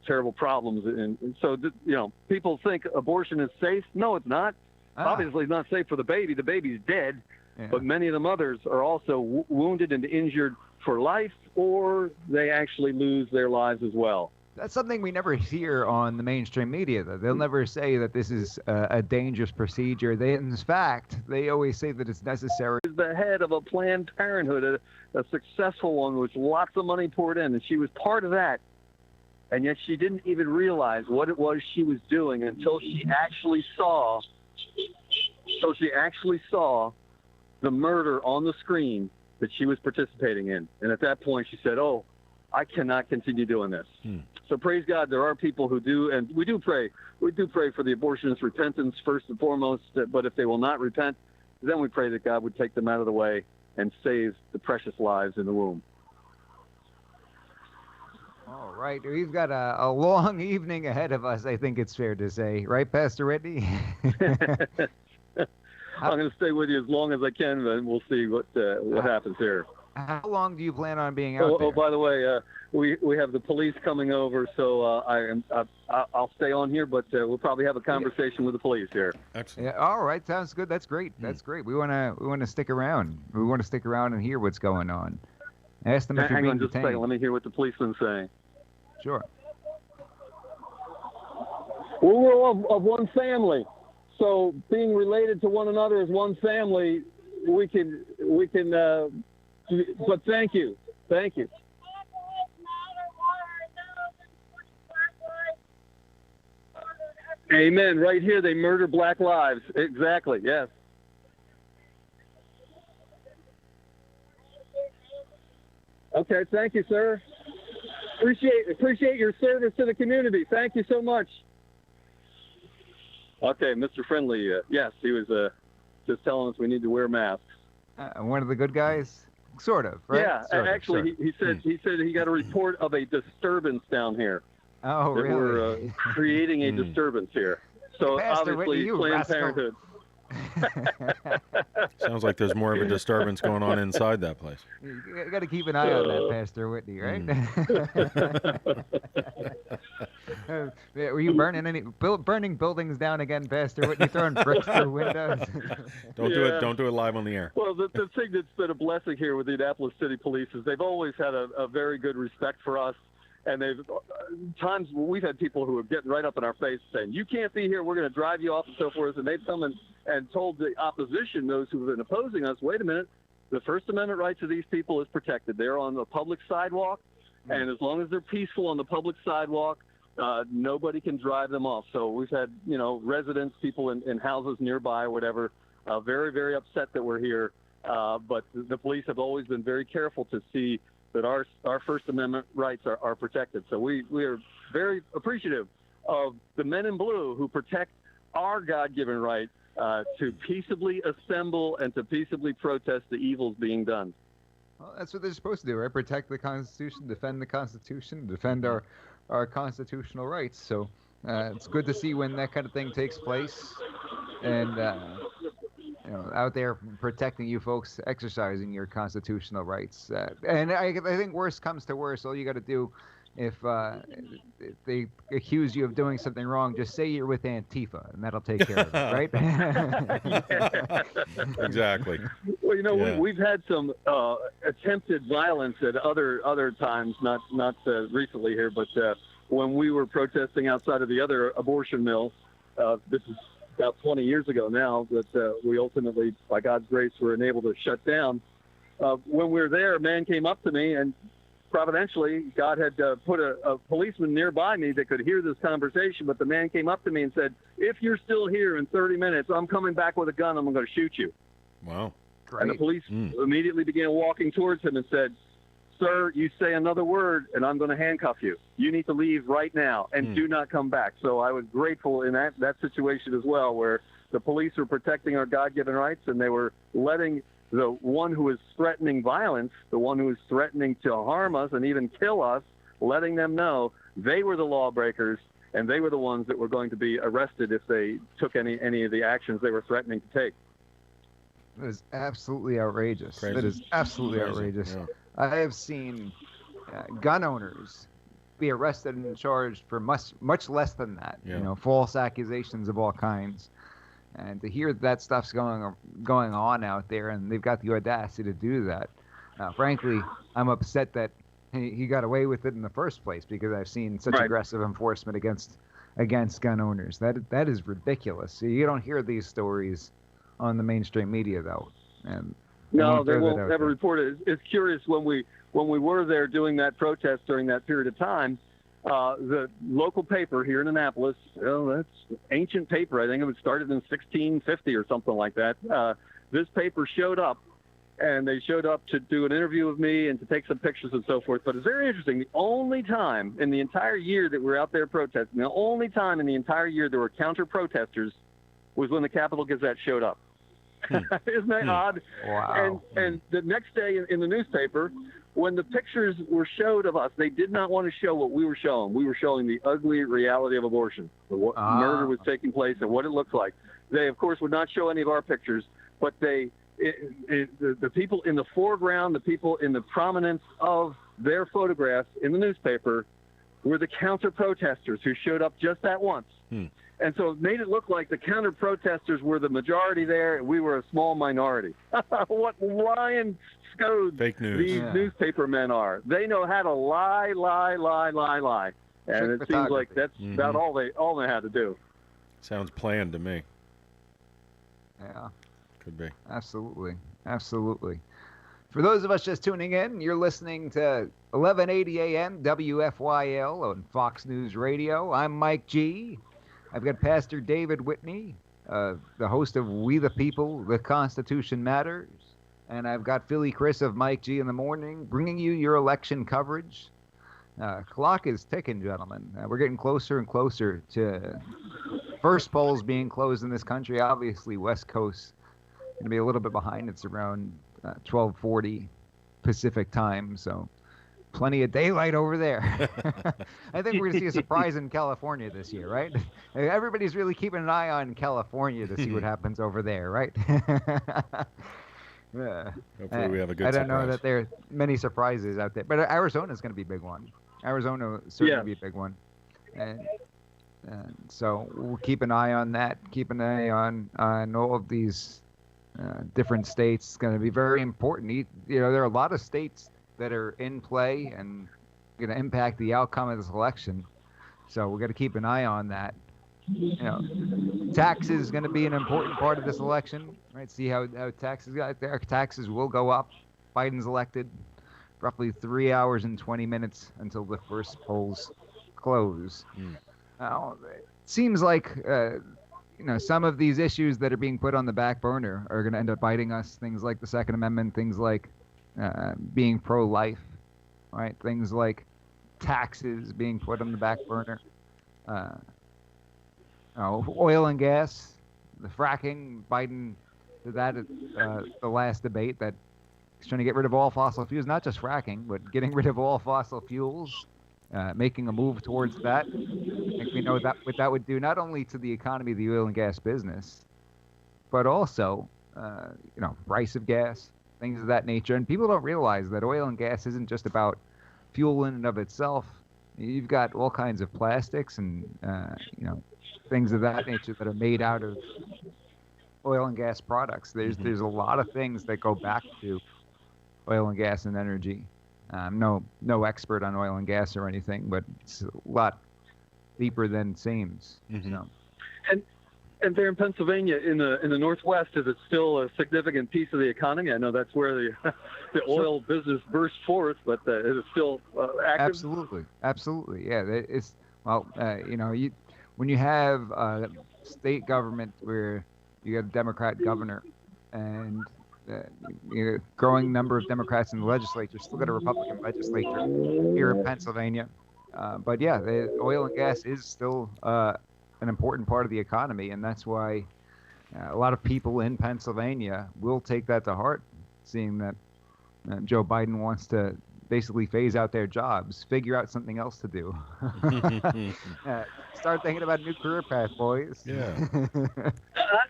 terrible problems. And so, people think abortion is safe. No, it's not. Obviously, it's not safe for the baby. The baby's dead. Yeah. But many of the mothers are also wounded and injured for life, or they actually lose their lives as well. That's something we never hear on the mainstream media, though. They'll never say that this is a dangerous procedure. In fact, they always say that it's necessary. She's the head of a Planned Parenthood, a successful one with lots of money poured in, and she was part of that. And yet she didn't even realize what it was she was doing until she actually saw the murder on the screen that she was participating in. And at that point, she said, I cannot continue doing this. So praise God, there are people who do, and we do pray. We do pray for the abortionist repentance first and foremost, but if they will not repent, then we pray that God would take them out of the way and save the precious lives in the womb. All right. We've got a long evening ahead of us, I think it's fair to say. Right, Pastor Whitney? I'm going to stay with you as long as I can, and we'll see what happens here. How long do you plan on being out there? Oh, by the way, we have the police coming over, so I'll stay on here, but we'll probably have a conversation with the police here. Excellent. Yeah, all right, sounds good. That's great. That's great. We want to stick around. We want to stick around and hear what's going on. Ask them if you're being detained. Hang on just a second. Let me hear what the policeman's saying. Sure. We're of one family. So being related to one another as one family, we can. But thank you. Amen. Right here, they murder black lives. Exactly. Yes. Okay. Thank you, sir. Appreciate your service to the community. Thank you so much. Okay, Mr. Friendly, yes, he was just telling us we need to wear masks. One of the good guys? Sort of, right? Yeah, actually, he said he got a report of a disturbance down here. Oh, that really? We're creating a disturbance here. So hey, Pastor obviously, Whitney, Planned Parenthood. Sounds like there's more of a disturbance going on inside that place. You got to keep an eye on that, Pastor Whitney, right? Were you burning buildings down again, Pastor Whitney? Throwing bricks through windows? Don't do it. Don't do it live on the air. Well, the thing that's been a blessing here with the Annapolis City Police is they've always had a very good respect for us. And they've times we've had people who are getting right up in our face saying, "You can't be here. We're going to drive you off," and so forth. And they've come and told the opposition, those who've been opposing us, "Wait a minute. The First Amendment rights of these people is protected. They're on the public sidewalk, and as long as they're peaceful on the public sidewalk, nobody can drive them off." So we've had, residents, people in houses nearby or whatever, very, very upset that we're here. But the police have always been very careful to see that our First Amendment rights are protected. So we are very appreciative of the men in blue who protect our God-given right to peaceably assemble and to peaceably protest the evils being done. Well, that's what they're supposed to do, right? Protect the Constitution, defend the Constitution, defend our constitutional rights. So it's good to see when that kind of thing takes place, and out there protecting you folks, exercising your constitutional rights. And I think worst comes to worst, all you got to do, if they accuse you of doing something wrong, just say you're with Antifa, and that'll take care of it, right? Exactly. Well, we've had some attempted violence at other times, not recently here, but when we were protesting outside of the other abortion mill, this is about 20 years ago now, that we ultimately, by God's grace, were enabled to shut down. When we were there, a man came up to me, and providentially, God had put a policeman nearby me that could hear this conversation, but the man came up to me and said, "If you're still here in 30 minutes, I'm coming back with a gun. I'm going to shoot you." Wow. Great. And the police immediately began walking towards him and said, "Sir, you say another word, and I'm going to handcuff you. You need to leave right now and do not come back." So I was grateful in that situation as well, where the police were protecting our God-given rights, and they were letting the one who is threatening violence, the one who is threatening to harm us and even kill us, letting them know they were the lawbreakers, and they were the ones that were going to be arrested if they took any of the actions they were threatening to take. That is absolutely outrageous. Crazy. That is absolutely Crazy, outrageous. yeah. I have seen gun owners be arrested and charged for much less than that. Yeah. False accusations of all kinds. And to hear that stuff's going on out there, and they've got the audacity to do that. Frankly, I'm upset that he got away with it in the first place, because I've seen such aggressive enforcement against gun owners. That is ridiculous. So you don't hear these stories on the mainstream media, though. And no, they won't ever report it. It's curious, when we were there doing that protest during that period of time, the local paper here in Annapolis, that's ancient paper. I think it was started in 1650 or something like that. This paper showed up, and they showed up to do an interview with me and to take some pictures and so forth. But it's very interesting. The only time in the entire year that we were out there protesting, the only time in the entire year there were counter-protesters was when the Capital Gazette showed up. Isn't that odd? Wow. And the next day in the newspaper, when the pictures were showed of us, they did not want to show what we were showing. We were showing the ugly reality of abortion, what murder was taking place and what it looks like. They, of course, would not show any of our pictures, but the people in the foreground, the people in the prominence of their photographs in the newspaper were the counter-protesters who showed up just that once. And so it made it look like the counter-protesters were the majority there, and we were a small minority. What lying scodes Fake news. these newspaper men are. They know how to lie. And it seems like that's about all they know how to do. Sounds planned to me. Yeah. Could be. Absolutely. For those of us just tuning in, you're listening to 1180 AM WFYL on Fox News Radio. I'm Mike G. I've got Pastor David Whitney, the host of We the People, The Constitution Matters. And I've got Philly Chris of Mike G in the Morning, bringing you your election coverage. Clock is ticking, gentlemen. We're getting closer and closer to first polls being closed in this country. Obviously, West Coast going to be a little bit behind. It's around 12:40 Pacific time, so plenty of daylight over there. I think we're going to see a surprise in California this year, right? Everybody's really keeping an eye on California to see what happens over there, right? Yeah. Hopefully we have a good I don't know surprise. that there are many surprises out there, but Arizona's going to be a big one. Arizona certainly be a big one. And And so we'll keep an eye on that. Keep an eye on all of these different states. It's going to be very important. There are a lot of states that are in play and going to impact the outcome of this election. So we're going to keep an eye on that. Taxes is going to be an important part of this election, right? See how taxes got there. Taxes will go up. Biden's elected. Roughly 3 hours and 20 minutes until the first polls close. Now, it seems like some of these issues that are being put on the back burner are going to end up biting us. Things like the Second Amendment, things like being pro-life, right? Things like taxes being put on the back burner. Oil and gas, the fracking. Biden did that at the last debate, that he's trying to get rid of all fossil fuels, not just fracking, but getting rid of all fossil fuels, making a move towards that. I think we know what that would do not only to the economy of the oil and gas business, but also, price of gas, things of that nature. And people don't realize that oil and gas isn't just about fuel in and of itself. You've got all kinds of plastics and, things of that nature that are made out of oil and gas products. There's a lot of things that go back to oil and gas and energy. No expert on oil and gas or anything, but it's a lot deeper than it seems. So. And there in Pennsylvania, in the Northwest, is it still a significant piece of the economy? I know that's where the oil business burst forth, but is it still active? Absolutely. Yeah, it's when you have a state government where you got a Democrat governor and growing number of Democrats in the legislature, still got a Republican legislature here in Pennsylvania. But yeah, the oil and gas is still an important part of the economy, and that's why a lot of people in Pennsylvania will take that to heart, seeing that Joe Biden wants to basically phase out their jobs, figure out something else to do. Start thinking about a new career path, boys. Yeah.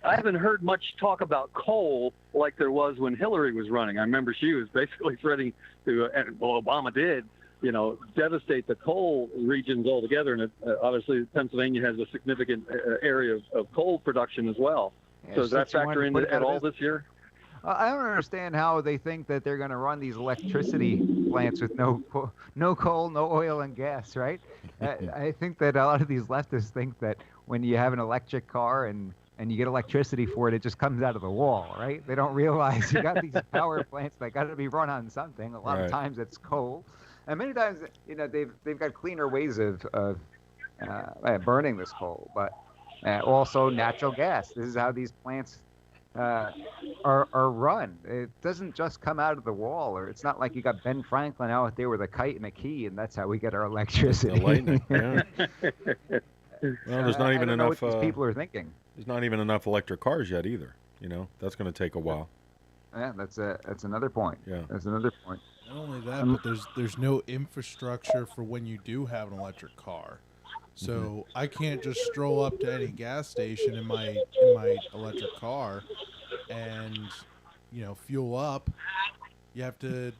I haven't heard much talk about coal like there was when Hillary was running. I remember she was basically threatening to, Obama did, devastate the coal regions altogether. And obviously Pennsylvania has a significant area of coal production as well. Yeah, so does that factor in at all this year? I don't understand how they think that they're going to run these electricity plants with no coal, no oil and gas, right? I think that a lot of these leftists think that when you have an electric car and you get electricity for it, it just comes out of the wall, right? They don't realize you got these power plants that got to be run on something. A lot of times it's coal, and many times they've got cleaner ways of burning this coal, but also natural gas. This is how these plants are run. It doesn't just come out of the wall, or it's not like you got Ben Franklin out there with a kite and a key, and that's how we get our electricity. The lightning, yeah. Well, there's not even enough. What these people are thinking. There's not even enough electric cars yet either. That's going to take a while. Yeah, that's another point. Yeah, that's another point. Not only that, but there's no infrastructure for when you do have an electric car. So I can't just stroll up to any gas station in my electric car and fuel up. You have to,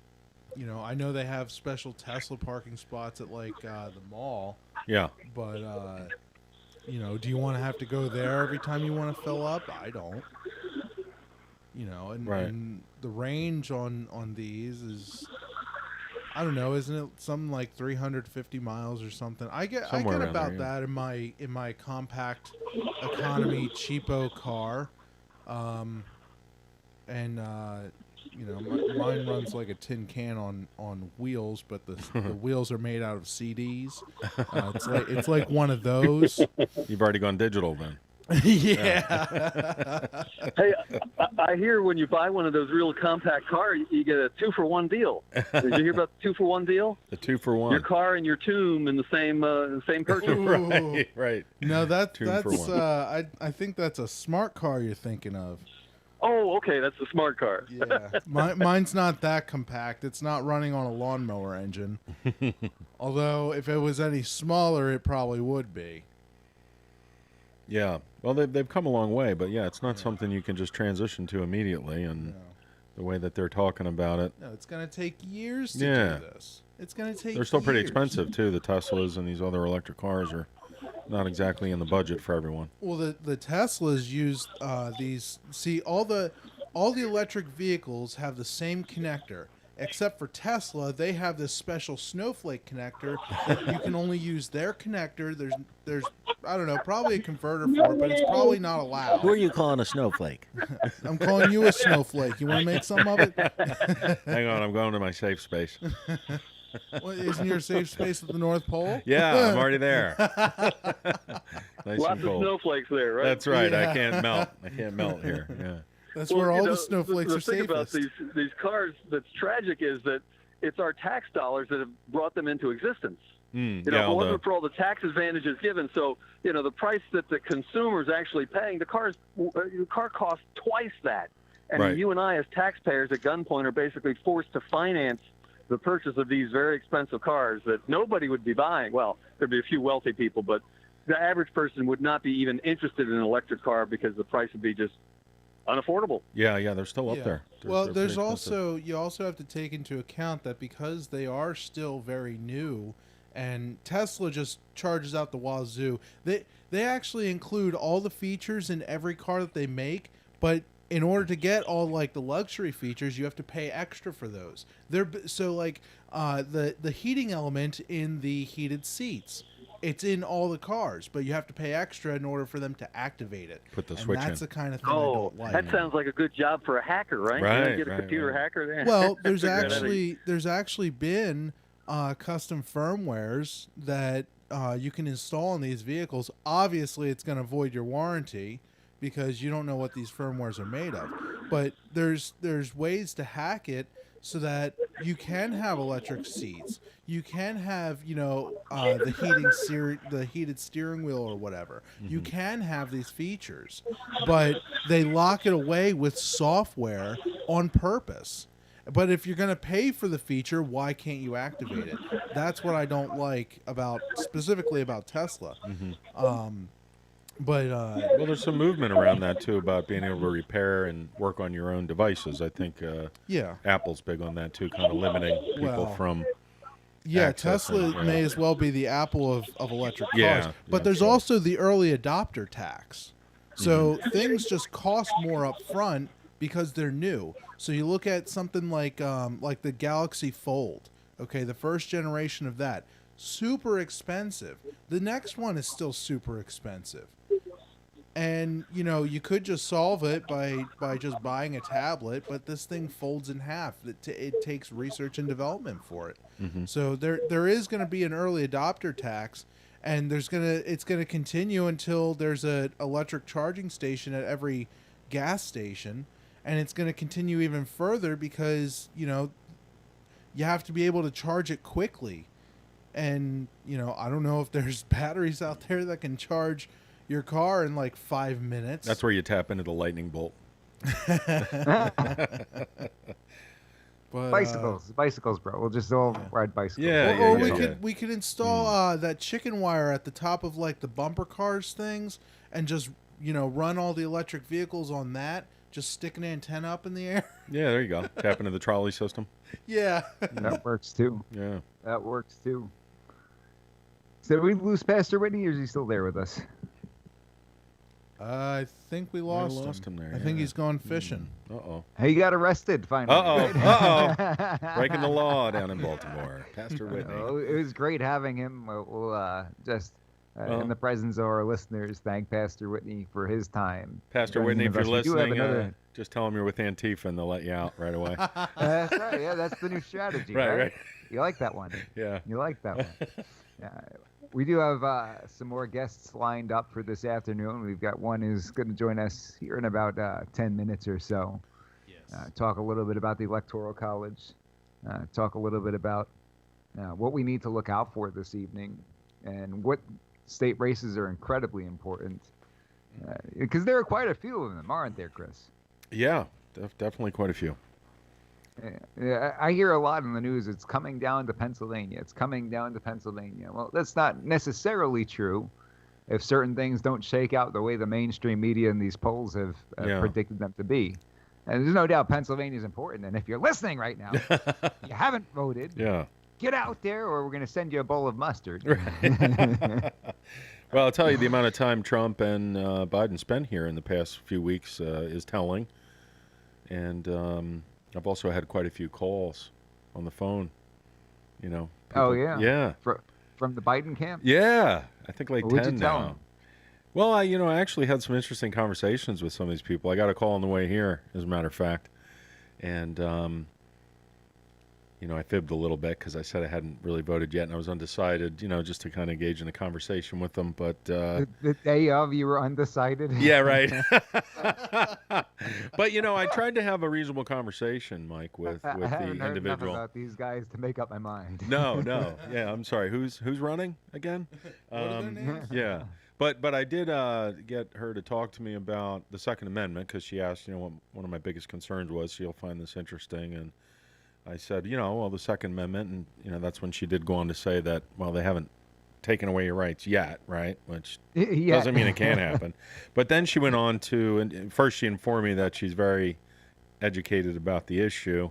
I know they have special Tesla parking spots at like the mall. Yeah. But do you want to have to go there every time you want to fill up? I don't. And the range on these is, I don't know, isn't it something like 350 miles or something? I get about that in my compact economy cheapo car, mine runs like a tin can on wheels, but the wheels are made out of CDs. It's like one of those. You've already gone digital then. Yeah. Hey, I hear when you buy one of those real compact cars, you get a 2-for-1 deal. Did you hear about the 2-for-1 deal? The 2-for-1. Your car and your tomb in the same purchase. Right. No, that's I think that's a smart car you're thinking of. Oh, okay, that's the smart car. Yeah, mine's not that compact. It's not running on a lawnmower engine. Although, if it was any smaller, it probably would be. Yeah, well, they've come a long way, but yeah, it's not something you can just transition to immediately, and the way that they're talking about it. No, it's going to take years to do this. It's going to take They're still pretty years. expensive, too. The Teslas and these other electric cars are not exactly in the budget for everyone. Well, the Teslas use these. See, all the electric vehicles have the same connector, except for Tesla. They have this special snowflake connector that you can only use their connector. There's I don't know, probably a converter for it, but it's probably not allowed. Who are you calling a snowflake? I'm calling you a snowflake. You want to make some of it? Hang on, I'm going to my safe space. Well, isn't your safe space at the North Pole? Yeah, I'm already there. Nice Lots and of cold. snowflakes there, right? That's right. Yeah. I can't melt. I can't melt here. Yeah. That's where all the snowflakes the are thing about safest. these cars that's tragic is that it's our tax dollars that have brought them into existence. You know, if it wasn't for all the tax advantages given, so the price that the consumer's actually paying, the car costs twice that, and Right. you and I, as taxpayers at gunpoint, are basically forced to finance the purchase of these very expensive cars that nobody would be buying. Well, there'd be a few wealthy people, but the average person would not be even interested in an electric car because the price would be just unaffordable. Yeah, they're still up Yeah. there. Well, They're there's pretty expensive. also you also have to take into account that because they are still very new, and Tesla just charges out the wazoo. They actually include all the features in every car that they make, but in order to get all like the luxury features, you have to pay extra for those. The heating element in the heated seats. It's in all the cars, but you have to pay extra in order for them to activate it. Put the and switch that's in. the kind of thing I Oh, don't like. that sounds like a good job for a hacker, right? Right, Get a right, computer right. hacker there. Well, there's Figure out how to- actually been custom firmwares that you can install in these vehicles. Obviously, it's going to void your warranty because you don't know what these firmwares are made of. But there's ways to hack it so that you can have electric seats. You can have the heated steering wheel or whatever. You can have these features, but they lock it away with software on purpose. But if you're going to pay for the feature, why can't you activate it? That's what I don't like specifically about Tesla. Well, there's some movement around that too about being able to repair and work on your own devices. I think Yeah. Apple's big on that too, kind of limiting people Well, from. Yeah, accessing, Tesla may as well be the Apple of electric cars. Yeah, But yeah, there's sure. also the early adopter tax. So things just cost more up front because they're new. So you look at something like the Galaxy Fold. Okay, the first generation of that, super expensive. The next one is still super expensive. And you could just solve it by just buying a tablet, but this thing folds in half. It takes research and development for it. So there is going to be an early adopter tax, and it's going to continue until there's an electric charging station at every gas station, and it's going to continue even further because you have to be able to charge it quickly. And I don't know if there's batteries out there that can charge your car in like 5 minutes. That's where you tap into the lightning bolt. But, bicycles, bro. We'll just all ride bicycles. Yeah, or yeah, we could install that chicken wire at the top of like the bumper cars things, and just run all the electric vehicles on that. Just stick an antenna up in the air. Yeah, there you go. Tap into the trolley system. Yeah, That works too. Yeah. That works too. So did we lose Pastor Whitney, or is he still there with us? I think we lost him there. I think he's gone fishing. Uh-oh. He got arrested finally. Uh-oh. Breaking the law down in Baltimore. Pastor Whitney. Oh, it was great having him. We'll just, in the presence of our listeners, thank Pastor Whitney for his time. Pastor Joining Whitney, if you're us. We do have listening, another- just tell him you're with Antifa and they'll let you out right away. That's right. Yeah, that's the new strategy. Right. You like that one? Yeah. You like that one? Yeah. We do have some more guests lined up for this afternoon. We've got one who's going to join us here in about 10 minutes or so. Yes. Talk a little bit about the Electoral College. Talk a little bit about what we need to look out for this evening, and what state races are incredibly important. Because there are quite a few of them, aren't there, Chris? Yeah, definitely quite a few. Yeah, I hear a lot in the news. It's coming down to Pennsylvania. It's coming down to Pennsylvania. Well, that's not necessarily true if certain things don't shake out the way the mainstream media and these polls have predicted them to be. And there's no doubt Pennsylvania is important. And if you're listening right now, you haven't voted, get out there or we're going to send you a bowl of mustard. Well, I'll tell you, the amount of time Trump and Biden spent here in the past few weeks is telling. And I've also had quite a few calls on the phone. People, Oh yeah. Yeah. From the Biden camp. Yeah. I think like What would 10 you tell now. them? Well, I actually had some interesting conversations with some of these people. I got a call on the way here, as a matter of fact. And, I fibbed a little bit because I said I hadn't really voted yet and I was undecided, just to kind of engage in a conversation with them. But The day of, you were undecided. yeah, right. But, I tried to have a reasonable conversation, Mike, with I the haven't heard enough individual. about these guys to make up my mind. No. Yeah, I'm sorry. Who's running again? What are their names? Yeah. But I did get her to talk to me about the Second Amendment because she asked, what one of my biggest concerns was. She'll find this interesting. And I said, well, the Second Amendment. And, that's when she did go on to say that, well, they haven't taken away your rights yet, right? Which Yeah. doesn't mean it can't happen. But then she went on to, and first she informed me that she's very educated about the issue.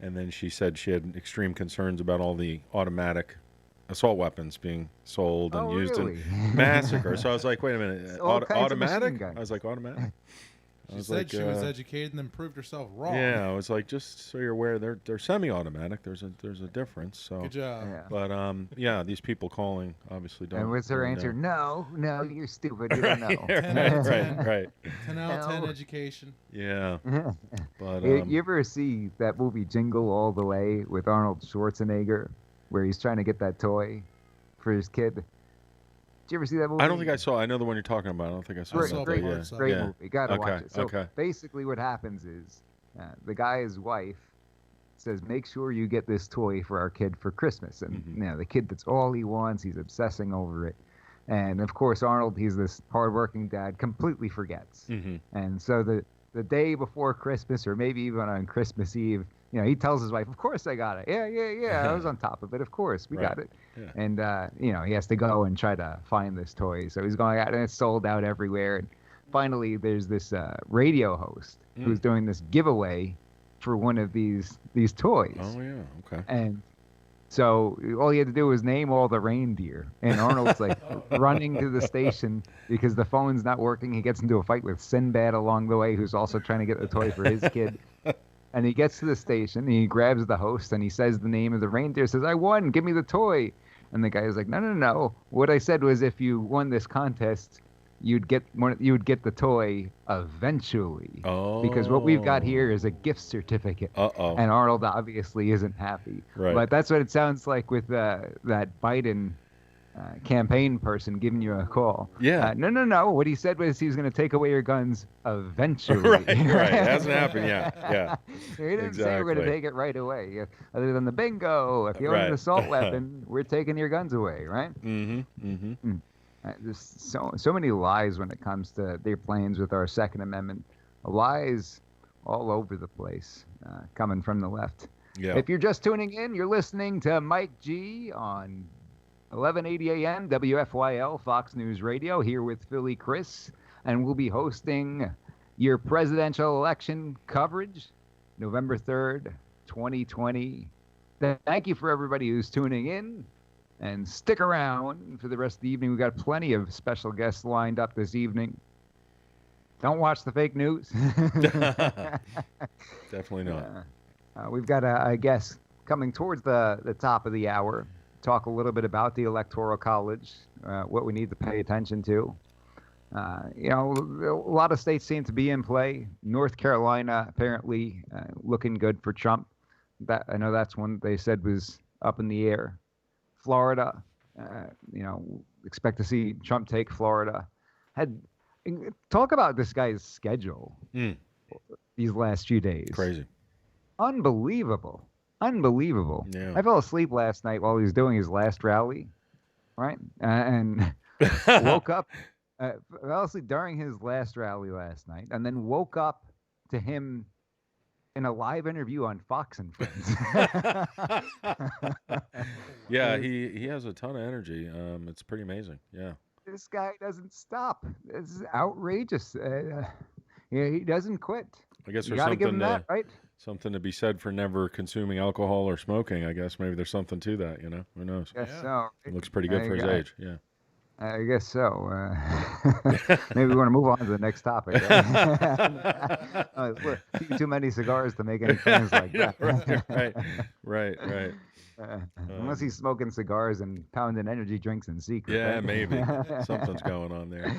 And then she said she had extreme concerns about all the automatic assault weapons being sold and used really? in massacre. So I was like, wait a minute, All kinds of automatic? machine guns. I was like, automatic? She said she was educated and then proved herself wrong. Yeah, I was like, just so you're aware, they're semi-automatic. There's a difference. So, Good job. Yeah. but these people calling obviously don't. And what's her really answer? know. No, you're stupid. You don't know. right. 10 out of 10 No. education. Yeah, but You ever see that movie Jingle All the Way with Arnold Schwarzenegger, where he's trying to get that toy for his kid? Did you ever see that movie? I don't think I saw. I know the one you're talking about. I don't think I saw. Great, that, great, but parts of great yeah. movie. Gotta Okay, watch it. So okay. basically, what happens is the guy's wife says, "Make sure you get this toy for our kid for Christmas." And Mm-hmm. the kid, that's all he wants. He's obsessing over it. And of course, Arnold, he's this hardworking dad, completely forgets. Mhm. And so the day before Christmas, or maybe even on Christmas Eve, he tells his wife, "Of course I got it. Yeah. I was on top of it. Of course we Right. got it." Yeah. And he has to go and try to find this toy. So he's going out, and it's sold out everywhere. And finally, there's this radio host who's doing this giveaway for one of these toys. Oh yeah. Okay. And so all he had to do was name all the reindeer. And Arnold's like running to the station because the phone's not working. He gets into a fight with Sinbad along the way, who's also trying to get the toy for his kid. And he gets to the station, and he grabs the host, and he says the name of the reindeer, says, "I won, give me the toy." And the guy is like, No. What I said was, if you won this contest, you'd get the toy eventually. Oh. Because what we've got here is a gift certificate. Uh-oh. And Arnold obviously isn't happy. Right. But that's what it sounds like with that Biden campaign person giving you a call. Yeah. No. What he said was he was going to take away your guns eventually. Right. It hasn't happened yet. Yeah. He didn't say we're going to Exactly. take it right away. Other than the bingo, if you own Right. an assault weapon, we're taking your guns away, right? Mm-hmm. There's so many lies when it comes to their plans with our Second Amendment. Lies all over the place, coming from the left. Yeah. If you're just tuning in, you're listening to Mike G on 1180 AM WFYL Fox News Radio, here with Philly Chris, and we'll be hosting your presidential election coverage November 3rd, 2020. Thank you for everybody who's tuning in, and stick around for the rest of the evening. We've got plenty of special guests lined up this evening. Don't watch the fake news. Definitely not. We've got a guest coming towards the top of the hour. Talk a little bit about the Electoral College, what we need to pay attention to. A lot of states seem to be in play. North Carolina apparently looking good for Trump. I know that's one they said was up in the air. Florida, expect to see Trump take Florida. Talk about this guy's schedule these last few days. Crazy. Unbelievable. Yeah. I fell asleep last night while he was doing his last rally, right? And woke up, fell asleep during his last rally last night, and then woke up to him in a live interview on Fox and Friends. Yeah, he has a ton of energy. It's pretty amazing. Yeah. This guy doesn't stop. This is outrageous. He doesn't quit. I guess You there's got to give something him that, right? something to be said for never consuming alcohol or smoking. I guess maybe there's something to that. Who knows? Yes, so. It looks pretty good for his age. Yeah. I guess so. Maybe we want to move on to the next topic. Right? Look, too many cigars to make any claims like Yeah, that. right. Unless he's smoking cigars and pounding energy drinks in secret. Yeah, right? maybe something's going on there.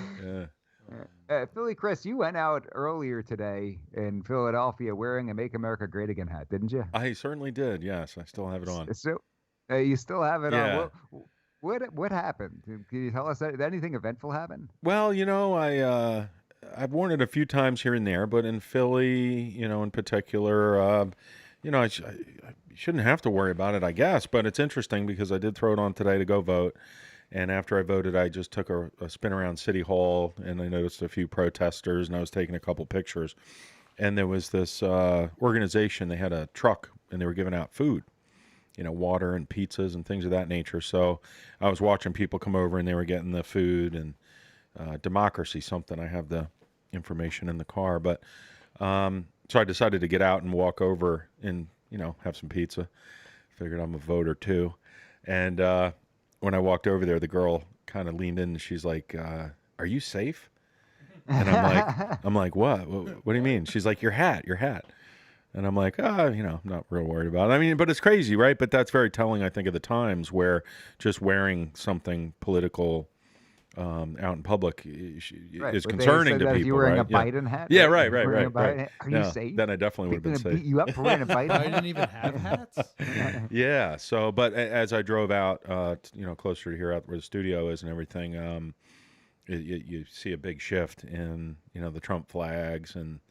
Yeah. Philly Chris, you went out earlier today in Philadelphia wearing a "Make America Great Again" hat, didn't you? I certainly did. Yes, I still have it on. So, you still have it Yeah. on. What happened? Can you tell us that? Did anything eventful happen? Well, I've worn it a few times here and there, but in Philly, in particular, I shouldn't have to worry about it, I guess. But it's interesting because I did throw it on today to go vote, and after I voted, I just took a spin around City Hall, and I noticed a few protesters, and I was taking a couple pictures, and there was this organization. They had a truck, and they were giving out food. Water and pizzas and things of that nature. So I was watching people come over and they were getting the food and Democracy, something. I have the information in the car. But so I decided to get out and walk over and, have some pizza. Figured I'm a voter too. And when I walked over there, the girl kind of leaned in and she's like, are you safe? And I'm like, what? What do you mean? She's like, your hat. And I'm like, I'm not real worried about it. I mean, but it's crazy, right? But that's very telling, I think, of the times where just wearing something political out in public is concerning to people. You wearing right? a Biden hat? Yeah, right. Right. Are you safe? Then I definitely would have been safe. Beat you up for wearing a Biden hat? I didn't even have hats. Yeah. So, but as I drove out, closer to here, out where the studio is and everything, you see a big shift in, the Trump flags and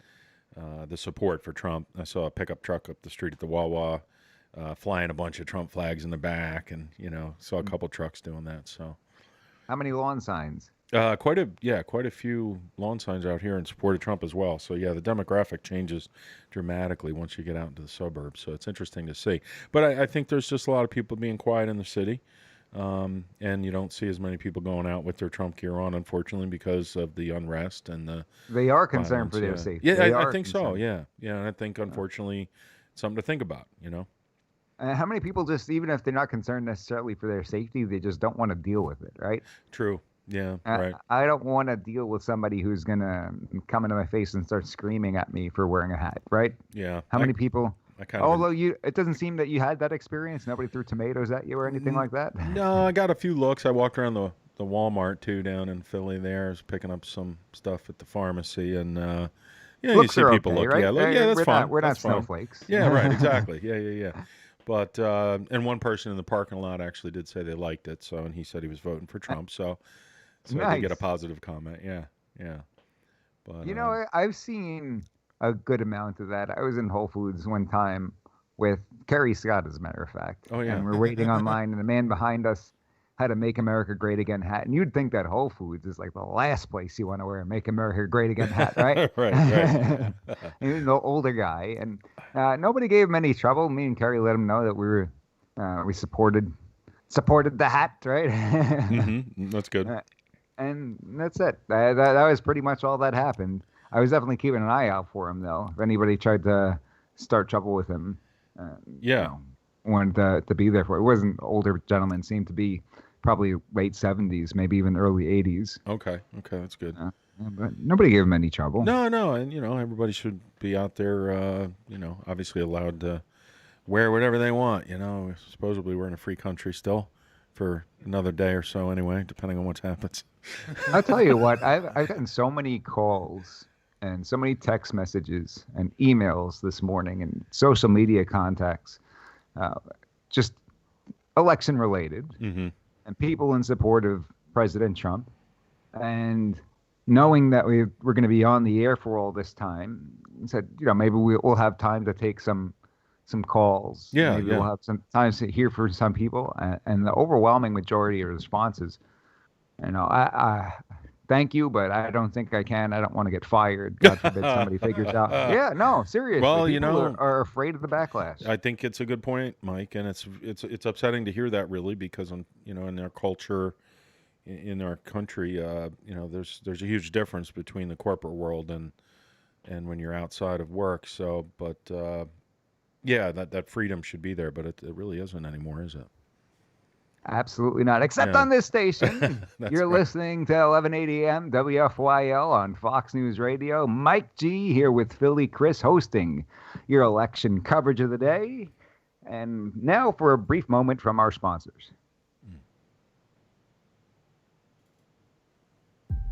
the support for Trump. I saw a pickup truck up the street at the Wawa flying a bunch of Trump flags in the back, and saw a couple trucks doing that. So, how many lawn signs? Quite a few lawn signs out here in support of Trump as well. So yeah, the demographic changes dramatically once you get out into the suburbs. So it's interesting to see. But I think there's just a lot of people being quiet in the city. And you don't see as many people going out with their Trump gear on, unfortunately, because of the unrest and the. They are concerned violence. for their safety. Yeah, I think so. Yeah, and I think unfortunately, it's something to think about. How many people just, even if they're not concerned necessarily for their safety, they just don't want to deal with it, right? True. Yeah. Right. I don't want to deal with somebody who's gonna come into my face and start screaming at me for wearing a hat, right? Yeah. How many people? It doesn't seem that you had that experience. Nobody threw tomatoes at you or anything like that. No, I got a few looks. I walked around the Walmart too down in Philly. There, I was picking up some stuff at the pharmacy, and you see people look. Right? Yeah, that's fine. We're not That's fine. snowflakes. Yeah, right. Exactly. Yeah. But and one person in the parking lot actually did say they liked it. So, and he said he was voting for Trump. So I did get a positive comment. Yeah. But I've seen a good amount of that. I was in Whole Foods one time with Kerry Scott, as a matter of fact. Oh, yeah. And we're waiting online, and the man behind us had a "Make America Great Again" hat. And you'd think that Whole Foods is like the last place you want to wear a "Make America Great Again" hat, right? right. And he was an older guy, and nobody gave him any trouble. Me and Kerry let him know that we supported the hat, right? Mm-hmm. That's good. And that's it. That was pretty much all that happened. I was definitely keeping an eye out for him, though. If anybody tried to start trouble with him, wanted to be there for it. It wasn't older gentleman, seemed to be probably late 70s, maybe even early 80s. Okay, that's good. But nobody gave him any trouble. No, and everybody should be out there. Obviously allowed to wear whatever they want. Supposedly we're in a free country still for another day or so, anyway, depending on what happens. I'll tell you what, I've gotten so many calls and so many text messages and emails this morning and social media contacts, just election related, mm-hmm. and people in support of President Trump, and knowing that we're going to be on the air for all this time, said, maybe we'll have time to take some calls. Maybe we'll have some time to hear from some people, and the overwhelming majority of responses, I thank you, but I don't think I can. I don't want to get fired. God forbid somebody figures out. Yeah, no, seriously. Well, people are afraid of the backlash. I think it's a good point, Mike, and it's upsetting to hear that, really, because in their culture, in our country, there's a huge difference between the corporate world and when you're outside of work. So, but that freedom should be there, but it really isn't anymore, is it? Absolutely not. Except Yeah. on this station. That's You're right. listening to 1180 AM WFYL on Fox News Radio. Mike G here with Philly Chris hosting your election coverage of the day. And now for a brief moment from our sponsors.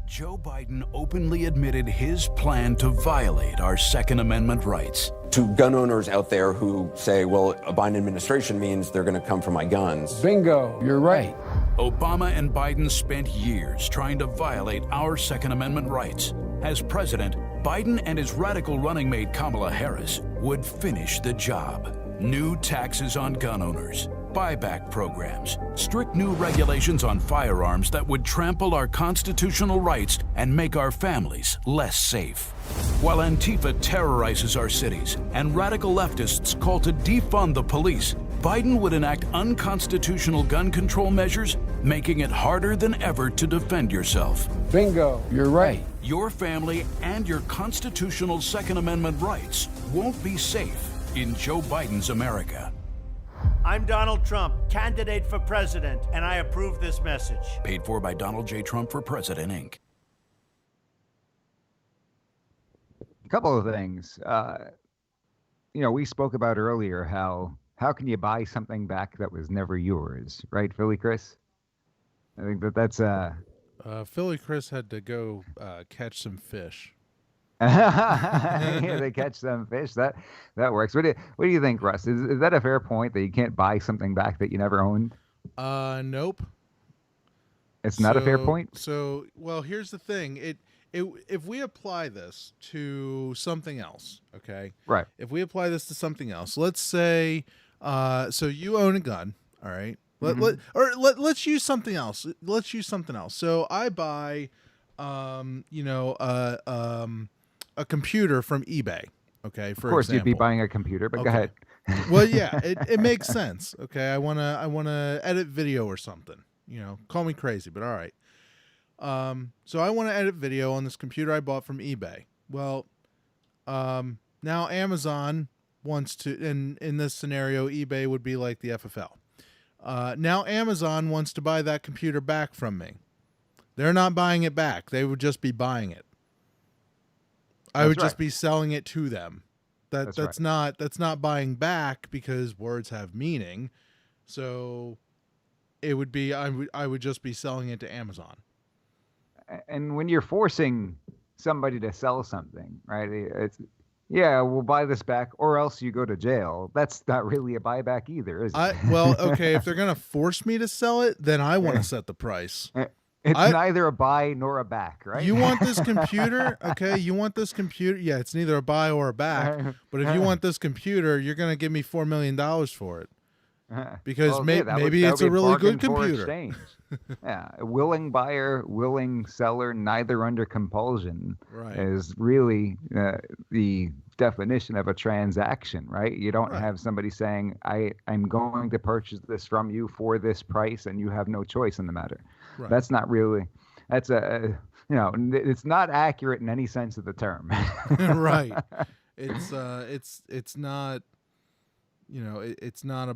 Joe Biden openly admitted his plan to violate our Second Amendment rights. To gun owners out there who say, well, a Biden administration means they're going to come for my guns. Bingo, you're right. Obama and Biden spent years trying to violate our Second Amendment rights. As president, Biden and his radical running mate Kamala Harris would finish the job. New taxes on gun owners, buyback programs, strict new regulations on firearms that would trample our constitutional rights and make our families less safe. While Antifa terrorizes our cities and radical leftists call to defund the police, Biden would enact unconstitutional gun control measures, making it harder than ever to defend yourself. Bingo, you're right. Your family and your constitutional Second Amendment rights won't be safe in Joe Biden's America. I'm Donald Trump, candidate for president, and I approve this message. Paid for by Donald J. Trump for President, Inc. A couple of things. We spoke about earlier how can you buy something back that was never yours, right, Philly Chris? I think that's Philly Chris had to go catch some fish. yeah, they catch some fish. That works. What do you think, Russ? Is that a fair point that you can't buy something back that you never owned? Nope. It's not a fair point? So, well, here's the thing. If we apply this to something else, okay? Right. If we apply this to something else, let's say, so you own a gun, all right? Let's use something else. Let's use something else. So I buy, a computer from eBay. Okay, for of course, example. you'd be buying a computer, but Okay. go ahead. Well, yeah, it makes sense. Okay, I wanna edit video or something. Call me crazy, but all right. So I want to edit video on this computer I bought from eBay. Well, now Amazon wants to, in this scenario, eBay would be like the FFL. Now Amazon wants to buy that computer back from me. They're not buying it back. They would just be buying it. I would just be selling it to them. That's not buying back because words have meaning. So it would be I would just be selling it to Amazon. And when you're forcing somebody to sell something, right? It's we'll buy this back, or else you go to jail. That's not really a buyback either, is it? Well, okay, if they're gonna force me to sell it, then I want to set the price. It's neither a buy nor a back, right? You want this computer? Okay, you want this computer? Yeah, it's neither a buy or a back. But if you want this computer, you're gonna give me $4 million for it. Because maybe it's a really good computer. Yeah, a willing buyer, willing seller, neither under compulsion is really the definition of a transaction, right? You don't have somebody saying, I'm going to purchase this from you for this price, and you have no choice in the matter. Right. That's not really. That's it's not accurate in any sense of the term. Right. It's not. It's not a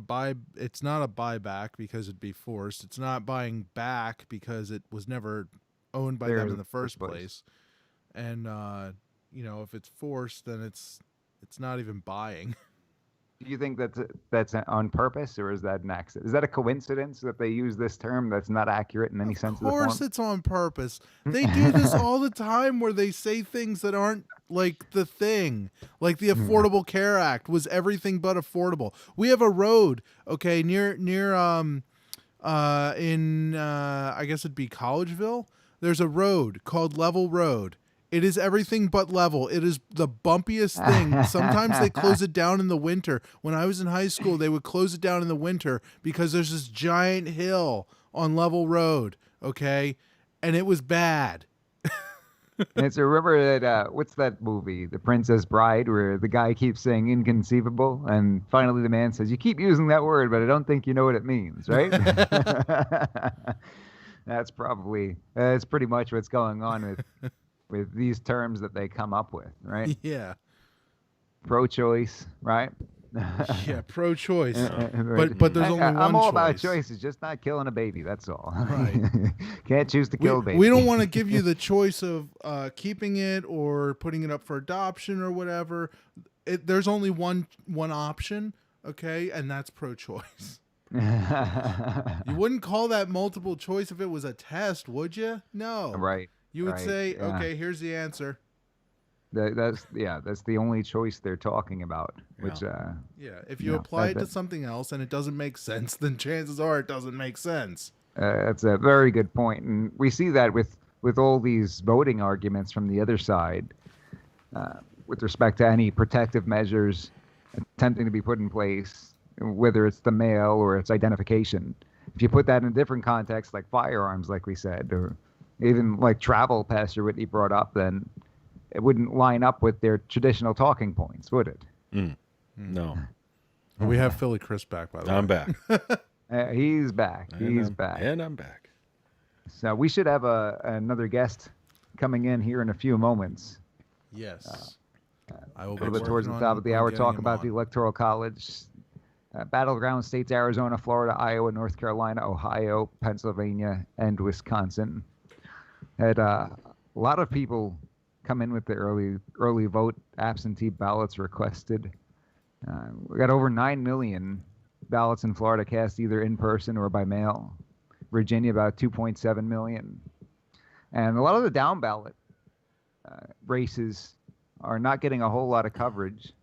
buyback because it'd be forced. It's not buying back because it was never owned by them in the first place. And if it's forced, then it's not even buying. Do you think that's on purpose, or is that an accident? Is that a coincidence that they use this term that's not accurate in any sense of the form? Of course it's on purpose. They do this all the time where they say things that aren't like the thing. Like the Affordable Care Act was everything but affordable. We have a road, okay, near I guess it'd be Collegeville. There's a road called Level Road. It is everything but level. It is the bumpiest thing. Sometimes they close it down in the winter. When I was in high school, they would close it down in the winter because there's this giant hill on Level Road, okay? And it was bad. And it's remember that what's that movie, The Princess Bride, where the guy keeps saying inconceivable, and finally the man says, "You keep using that word, but I don't think you know what it means," right? That's pretty much what's going on with these terms that they come up with, right? Yeah. Pro-choice, right? Yeah, pro-choice. But there's only one I'm all choice. about choices, just not killing a baby. That's all. Right. Can't choose to kill a baby. We don't want to give you the choice of keeping it or putting it up for adoption or whatever. There's only one option, okay, and that's pro-choice. You wouldn't call that multiple choice if it was a test, would you? No. Right. You would right, say, yeah. okay, here's the answer. That's the only choice they're talking about. Which if you apply it to something else and it doesn't make sense, then chances are it doesn't make sense. That's a very good point, and we see that with all these voting arguments from the other side, with respect to any protective measures attempting to be put in place, whether it's the mail or it's identification. If you put that in a different context, like firearms, like we said, or even like travel, Pastor Whitney brought up, then it wouldn't line up with their traditional talking points, would it? No. We have Philly Chris back, by the way. I'm back. He's back. He's back. And I'm back. So we should have another guest coming in here in a few moments. Yes. I will a little bit towards the top of the hour, talk about the Electoral College, battleground states, Arizona, Florida, Iowa, North Carolina, Ohio, Pennsylvania, and Wisconsin. Had a lot of people come in with the early vote absentee ballots requested. We got over 9 million ballots in Florida cast either in person or by mail. Virginia, about 2.7 million. And a lot of the down ballot races are not getting a whole lot of coverage.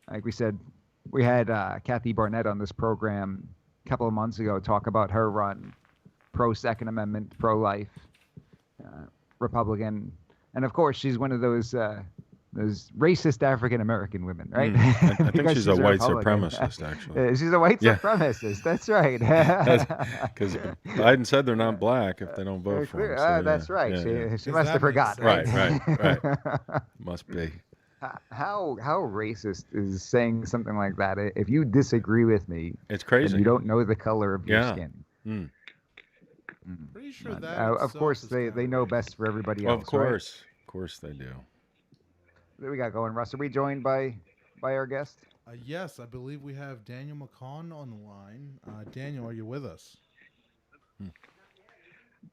Like we said, we had Kathy Barnett on this program a couple of months ago talk about her run, pro-Second Amendment, pro-life, Republican. And of course, she's one of those racist African-American women, right? I think she's a white Republican. supremacist, actually. She's a white supremacist. That's right. Because Biden said they're not black if they don't vote for him. So, that's right. Yeah, she must have forgot. Right. Must be. How racist is saying something like that? If you disagree with me, it's crazy. And you don't know the color of your skin. Pretty sure that. Of course, they know best for everybody else. Of course, right? Of course they do. What do we got going, Russ? Are we joined by our guest? Yes, I believe we have Daniel McCon on the line. Daniel, are you with us?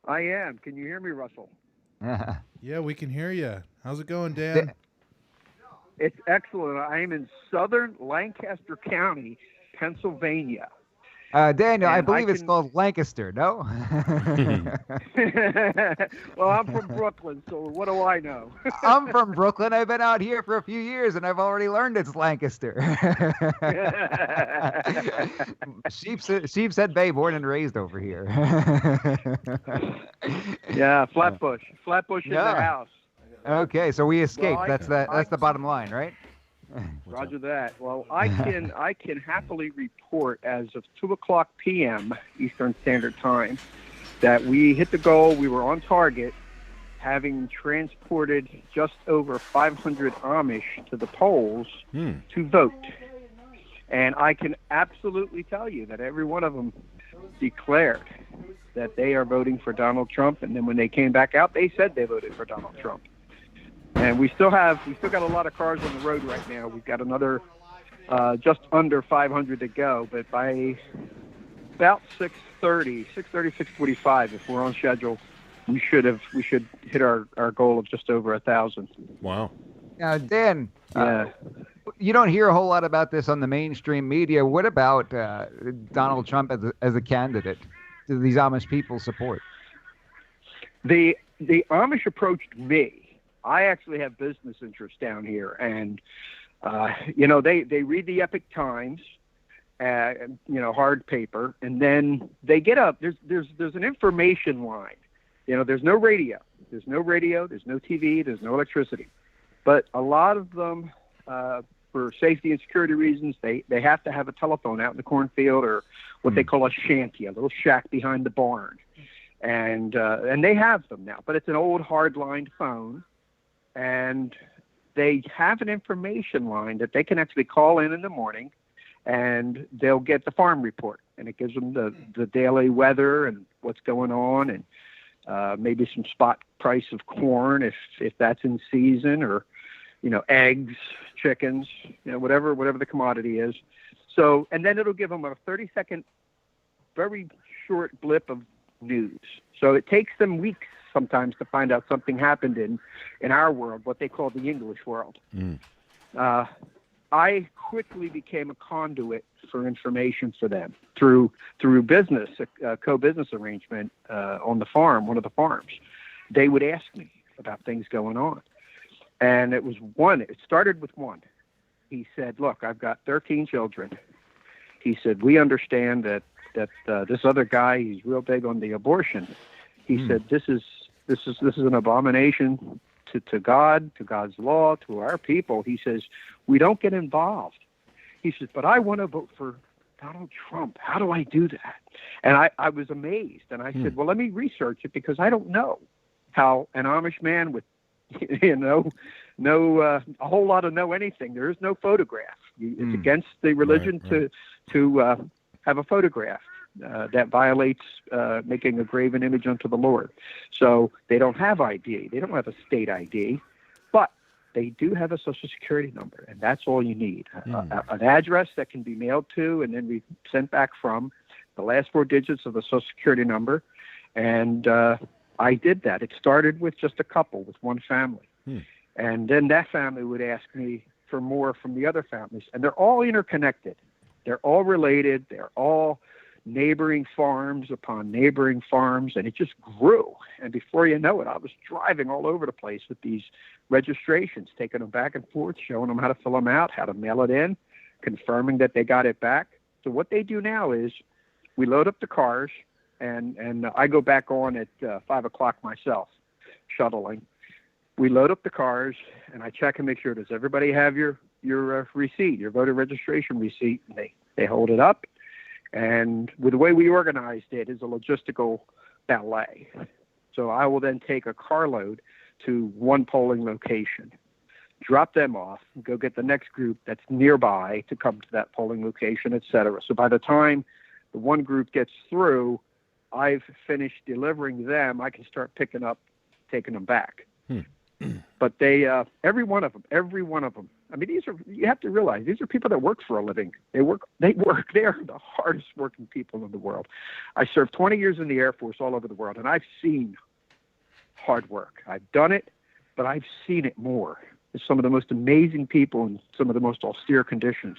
I am. Can you hear me, Russell? Yeah, we can hear you. How's it going, Dan? It's excellent. I am in southern Lancaster County, Pennsylvania. Daniel, I believe it's called Lancaster, no? Well, I'm from Brooklyn, so what do I know? I'm from Brooklyn. I've been out here for a few years, and I've already learned it's Lancaster. Sheepshead Bay, born and raised over here. Yeah, Flatbush. Flatbush in their house. Okay, so we escaped. Well, that's the bottom line, right? Roger that. Well, I can happily report as of 2:00 p.m. Eastern Standard Time that we hit the goal. We were on target, having transported just over 500 Amish to the polls to vote. And I can absolutely tell you that every one of them declared that they are voting for Donald Trump. And then when they came back out, they said they voted for Donald Trump. And we still got a lot of cars on the road right now. We've got another just under 500 to go. But by about 6:45, if we're on schedule, we should hit our goal of just over 1,000. Wow. Now, Dan, you don't hear a whole lot about this on the mainstream media. What about Donald Trump as a candidate? Do these Amish people support? The Amish approached me. I actually have business interests down here, and they read the Epic Times, hard paper, and then they get up. There's an information line. There's no radio. There's no TV. There's no electricity. But a lot of them, for safety and security reasons, they have to have a telephone out in the cornfield or what they call a shanty, a little shack behind the barn, and they have them now. But it's an old hard-lined phone. And they have an information line that they can actually call in the morning, and they'll get the farm report, and it gives them the daily weather and what's going on, and maybe some spot price of corn if that's in season, or eggs, chickens, whatever the commodity is. So, and then it'll give them a 30-second, very short blip of news. So it takes them weeks sometimes to find out something happened in our world, what they call the English world. I quickly became a conduit for information for them through business, a co-business arrangement on the farm, one of the farms. They would ask me about things going on. And it started with one. He said, look, I've got 13 children. He said, we understand that this other guy, he's real big on the abortion. He said, this is an abomination to God, to God's law, to our people. He says, we don't get involved. He says, but I want to vote for Donald Trump. How do I do that? And I was amazed. And I said, well, let me research it because I don't know how an Amish man with, a whole lot of know anything. There is no photograph. It's against the religion to have a photograph. That violates making a graven image unto the Lord. So they don't have ID. They don't have a state ID, but they do have a Social Security number, and that's all you need. An address that can be mailed to and then sent back from, the last 4 digits of the Social Security number. And I did that. It started with just a couple, with one family. And then that family would ask me for more from the other families. And they're all interconnected. They're all related. They're all neighboring farms upon neighboring farms, and it just grew. And before you know it, I was driving all over the place with these registrations, taking them back and forth, showing them how to fill them out, how to mail it in, confirming that they got it back. So what they do now is we load up the cars, and I go back on at 5 o'clock myself, shuttling. We load up the cars, and I check and make sure, does everybody have your receipt, your voter registration receipt? And they hold it up. And with the way we organized it is a logistical ballet. So I will then take a carload to one polling location, drop them off, and go get the next group that's nearby to come to that polling location, et cetera. So by the time the one group gets through, I've finished delivering them. I can start picking up, taking them back. But they, every one of them. I mean, you have to realize, these are people that work for a living. They are the hardest working people in the world. I served 20 years in the Air Force all over the world, and I've seen hard work. I've done it, but I've seen it more. It's some of the most amazing people in some of the most austere conditions.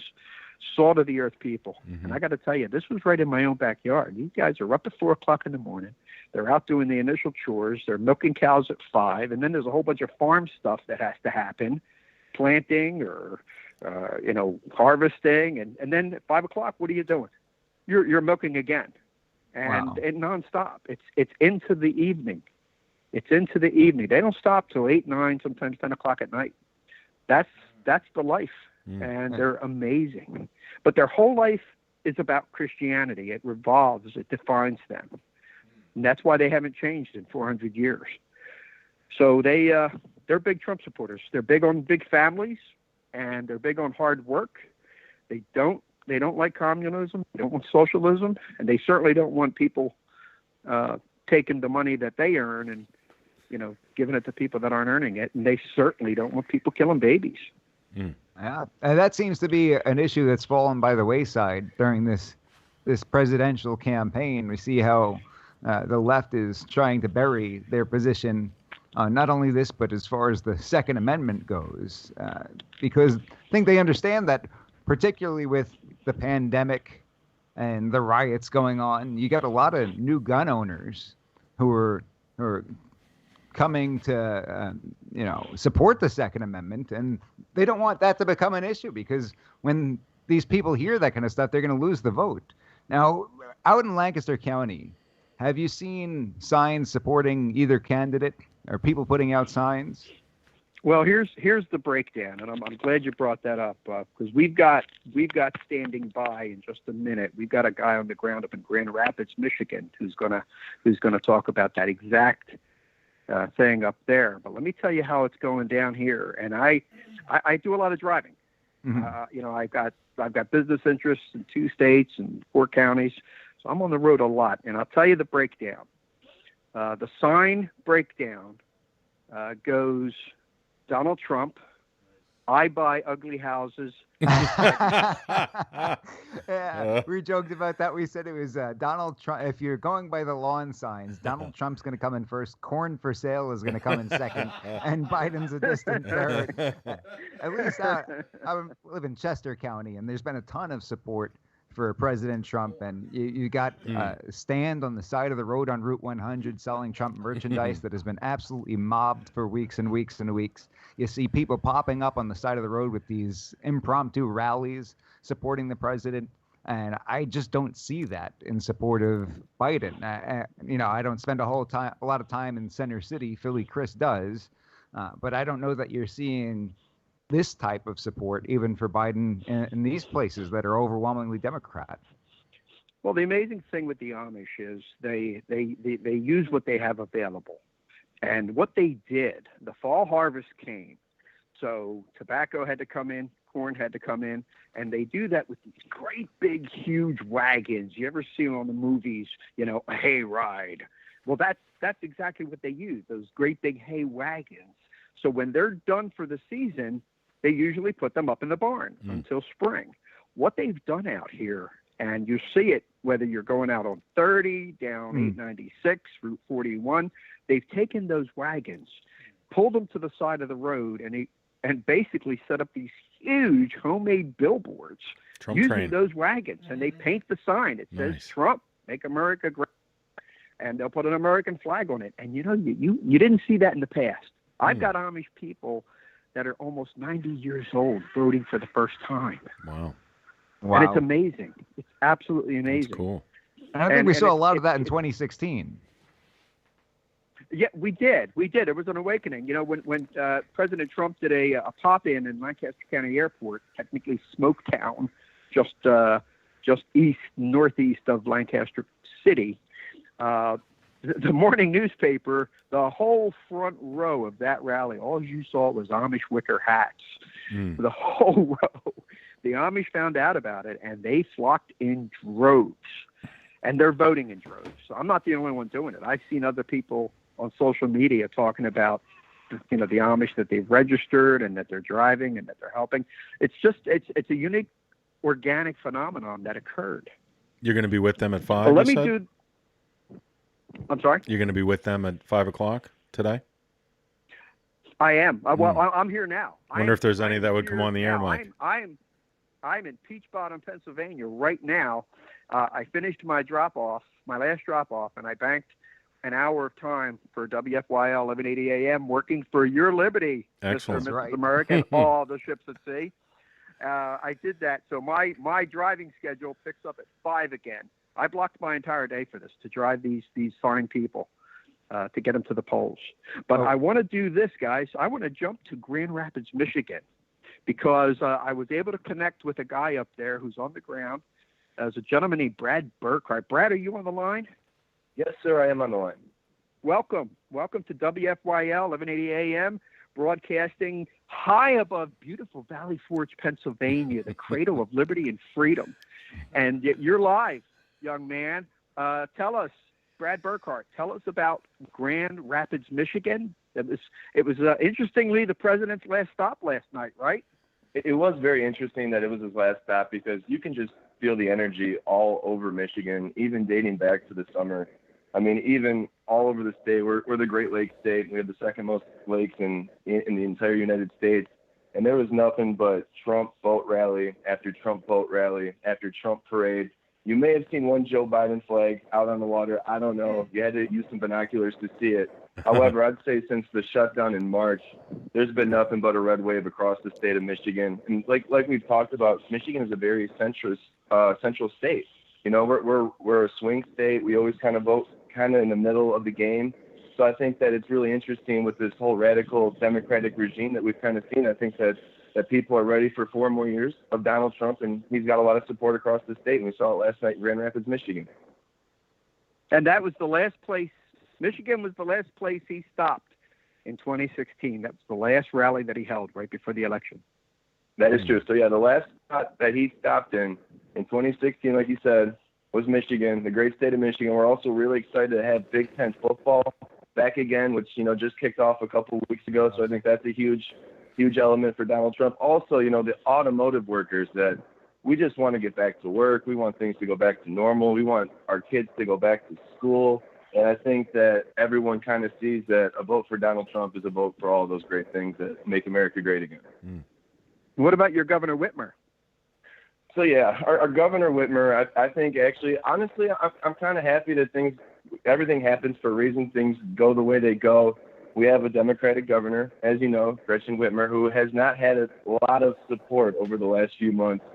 Salt of the earth people. And I got to tell you, this was right in my own backyard. These guys are up at 4 o'clock in the morning. They're out doing the initial chores. They're milking cows at 5. And then there's a whole bunch of farm stuff that has to happen, planting or, harvesting. And then at 5 o'clock, what are you doing? You're milking again. And nonstop. It's into the evening. They don't stop till 8, 9, sometimes 10 o'clock at night. That's the life. And they're amazing. But their whole life is about Christianity. It revolves, it defines them. And that's why they haven't changed in 400 years. So they're big Trump supporters. They're big on big families, and they're big on hard work. They don't like communism. They don't want socialism, and they certainly don't want people taking the money that they earn and giving it to people that aren't earning it. And they certainly don't want people killing babies. Yeah, and that seems to be an issue that's fallen by the wayside during this presidential campaign. We see how the left is trying to bury their position, not only this, but as far as the Second Amendment goes, because I think they understand that, particularly with the pandemic and the riots going on, you got a lot of new gun owners who are coming to support the Second Amendment, and they don't want that to become an issue, because when these people hear that kind of stuff, they're going to lose the vote. Now, out in Lancaster County, have you seen signs supporting either candidate, or people putting out signs? Well, here's the breakdown, and I'm glad you brought that up, because we've got standing by in just a minute. We've got a guy on the ground up in Grand Rapids, Michigan, who's gonna talk about that exact thing up there. But let me tell you how it's going down here. And I do a lot of driving. I've got business interests in 2 states and 4 counties, so I'm on the road a lot. And I'll tell you the breakdown. The sign breakdown goes Donald Trump, I buy ugly houses. Yeah, we joked about that. We said it was Donald Trump. If you're going by the lawn signs, Donald Trump's going to come in first. Corn for sale is going to come in second, and Biden's a distant third. At least I live in Chester County, and there's been a ton of support for President Trump, and you got stand on the side of the road on Route 100 selling Trump merchandise that has been absolutely mobbed for weeks and weeks and weeks. You see people popping up on the side of the road with these impromptu rallies supporting the president, and I just don't see that in support of Biden. I don't spend a lot of time in Center City. Philly Chris does, but I don't know that you're seeing this type of support even for Biden in these places that are overwhelmingly Democrat. Well, the amazing thing with the Amish is they use what they have available. And what they did, the fall harvest came. So tobacco had to come in, corn had to come in, and they do that with these great big huge wagons. You ever see them on the movies, a hay ride? Well, that's exactly what they use, those great big hay wagons. So when they're done for the season, they usually put them up in the barn until spring. What they've done out here, and you see it whether you're going out on 30, down 896, Route 41, they've taken those wagons, pulled them to the side of the road, and basically set up these huge homemade billboards using those wagons. And they paint the sign. It says, Trump, make America great. And they'll put an American flag on it. And, you didn't see that in the past. I've got Amish people that are almost 90 years old voting for the first time. Wow. And it's amazing. It's absolutely amazing. That's cool. I think we saw a lot of that in 2016. Yeah, we did. It was an awakening. When President Trump did a pop-in in Lancaster County Airport, technically Smoketown, just northeast of Lancaster City, the morning newspaper, the whole front row of that rally, all you saw was Amish wicker hats. The whole row. The Amish found out about it, and they flocked in droves. And they're voting in droves. So I'm not the only one doing it. I've seen other people on social media talking about, the Amish that they've registered and that they're driving and that they're helping. It's a unique organic phenomenon that occurred. You're going to be with them at 5? Well, I'm sorry? You're going to be with them at 5 o'clock today? I am. I'm here now. I wonder if there's any that would come on the air, Mike. I'm in Peach Bottom, Pennsylvania right now. I finished my last drop-off, and I banked an hour of time for WFYL 1180 AM working for your liberty, Excellent. Mr. and Mrs. America, and all the ships at sea. I did that. So my driving schedule picks up at 5 again. I blocked my entire day for this, to drive these fine people, to get them to the polls. But I want to do this, guys. I want to jump to Grand Rapids, Michigan, because I was able to connect with a guy up there who's on the ground. There's a gentleman named Brad Burkhart. Brad, are you on the line? Yes, sir, I am on the line. Welcome to WFYL 1180 AM, broadcasting high above beautiful Valley Forge, Pennsylvania, the cradle of liberty and freedom. And you're live, young man. Tell us, Brad Burkhart, tell us about Grand Rapids, Michigan. It was interestingly the president's last stop last night, right? It was very interesting that it was his last stop, because you can just feel the energy all over Michigan, even dating back to the summer. I mean, even all over the state. We're the Great Lakes state. We have the second most lakes in the entire United States. And there was nothing but Trump boat rally after Trump boat rally after Trump parade. You may have seen one Joe Biden flag out on the water. I don't know. You had to use some binoculars to see it. However, I'd say since the shutdown in March, there's been nothing but a red wave across the state of Michigan. And like we've talked about, Michigan is a very central state. We're a swing state. We always kind of vote kind of in the middle of the game. So I think that it's really interesting with this whole radical Democratic regime that we've kind of seen. I think that people are ready for 4 more years of Donald Trump, and he's got a lot of support across the state. And we saw it last night in Grand Rapids, Michigan. And that was the last place. Michigan was the last place he stopped in 2016. That was the last rally that he held right before the election. That is true. So, yeah, the last spot that he stopped in 2016, like you said, was Michigan, the great state of Michigan. We're also really excited to have Big Ten football back again, which, just kicked off a couple of weeks ago. So I think that's a huge huge element for Donald Trump. Also, the automotive workers that we just want to get back to work. We want things to go back to normal. We want our kids to go back to school. And I think that everyone kind of sees that a vote for Donald Trump is a vote for all those great things that make America great again. What about your Governor Whitmer? So, yeah, our Governor Whitmer, I think actually, honestly, I'm kind of happy that everything happens for a reason. Things go the way they go. We have a Democratic governor, as you know, Gretchen Whitmer, who has not had a lot of support over the last few months.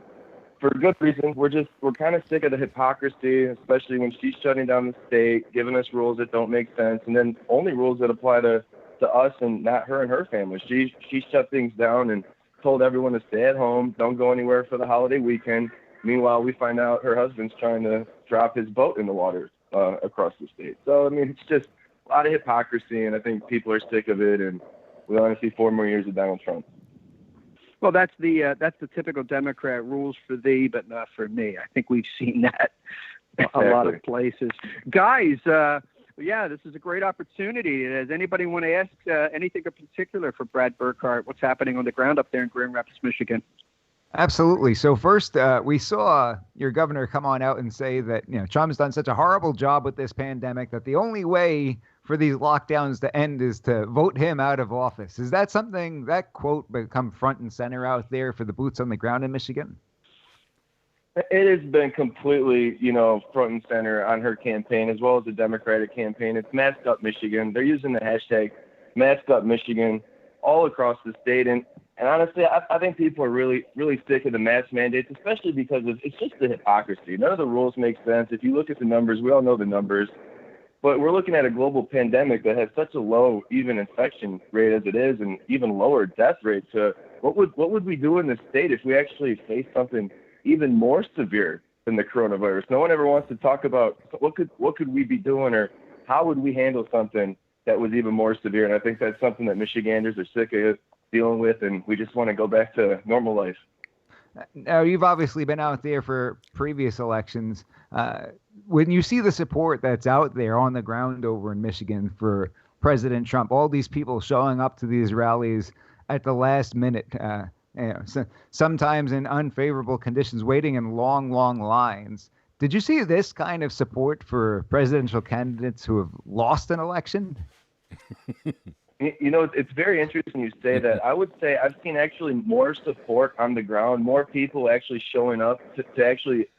For good reason. We're kind of sick of the hypocrisy, especially when she's shutting down the state, giving us rules that don't make sense, and then only rules that apply to us and not her and her family. She shut things down and told everyone to stay at home, don't go anywhere for the holiday weekend. Meanwhile, we find out her husband's trying to drop his boat in the water across the state. So, I mean, it's just a lot of hypocrisy, and I think people are sick of it, and we want to see 4 more years of Donald Trump. Well, that's the typical Democrat rules for thee, but not for me. I think we've seen that a lot of places. Guys, this is a great opportunity. Does anybody want to ask anything in particular for Brad Burkhart? What's happening on the ground up there in Grand Rapids, Michigan? Absolutely. So first, we saw your governor come on out and say that Trump's done such a horrible job with this pandemic that the only way for these lockdowns to end is to vote him out of office. Is that something, that quote, become front and center out there for the boots on the ground in Michigan? It has been completely, front and center on her campaign as well as the Democratic campaign. It's Mask Up Michigan. They're using the hashtag Mask Up Michigan all across the state. And honestly, I think people are really, really sick of the mask mandates, especially because it's just the hypocrisy. None of the rules make sense. If you look at the numbers, we all know the numbers. But we're looking at a global pandemic that has such a low even infection rate as it is, and even lower death rate. So what would we do in the state if we actually faced something even more severe than the coronavirus? No one ever wants to talk about what could we be doing, or how would we handle something that was even more severe. And I think that's something that Michiganders are sick of dealing with, and we just want to go back to normal life. Now, you've obviously been out there for previous elections. When you see the support that's out there on the ground over in Michigan for President Trump, all these people showing up to these rallies at the last minute, sometimes in unfavorable conditions, waiting in long, long lines. Did you see this kind of support for presidential candidates who have lost an election? It's very interesting you say that. I would say I've seen actually more support on the ground, more people actually showing up to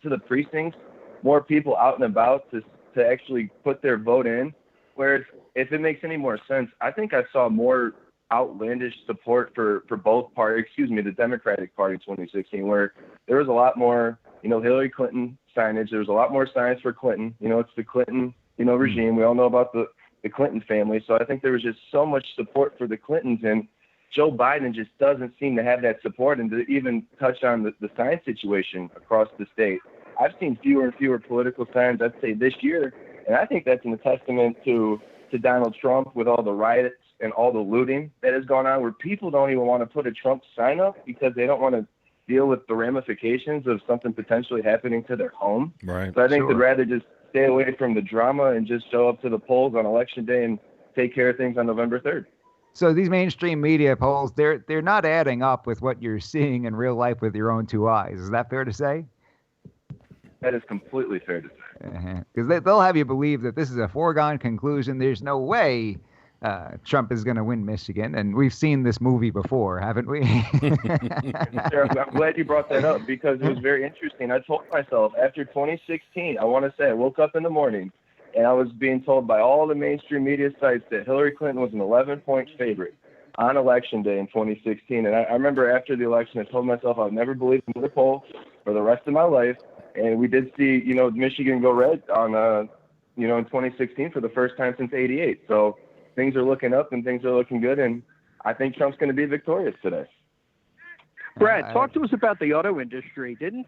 the precincts, more people out and about to actually put their vote in. Whereas, if it makes any more sense, I think I saw more outlandish support for both parties, the Democratic Party in 2016, where there was a lot more, Hillary Clinton signage. There was a lot more signs for Clinton. It's the Clinton, regime. We all know about the Clinton family. So I think there was just so much support for the Clintons, and Joe Biden just doesn't seem to have that support. And to even touch on the sign situation across the state, I've seen fewer and fewer political signs, I'd say, this year. And I think that's a testament to Donald Trump, with all the riots and all the looting that has gone on, where people don't even want to put a Trump sign up because they don't want to deal with the ramifications of something potentially happening to their home. Right. So I think they'd rather just stay away from the drama and just show up to the polls on Election Day and take care of things on November 3rd. So these mainstream media polls, they're not adding up with what you're seeing in real life with your own two eyes. Is that fair to say? That is completely fair to say. Because they'll have you believe that this is a foregone conclusion. There's no way Trump is going to win Michigan. And we've seen this movie before, haven't we? I'm glad you brought that up, because it was very interesting. I told myself after 2016, I want to say I woke up in the morning and I was being told by all the mainstream media sites that Hillary Clinton was an 11-point favorite on Election Day in 2016. And I remember after the election, I told myself I would never believe in the poll for the rest of my life. And we did see, Michigan go red on, in 2016 for the first time since '88. So things are looking up and things are looking good. And I think Trump's going to be victorious today. Brad, talk to us about the auto industry. Didn't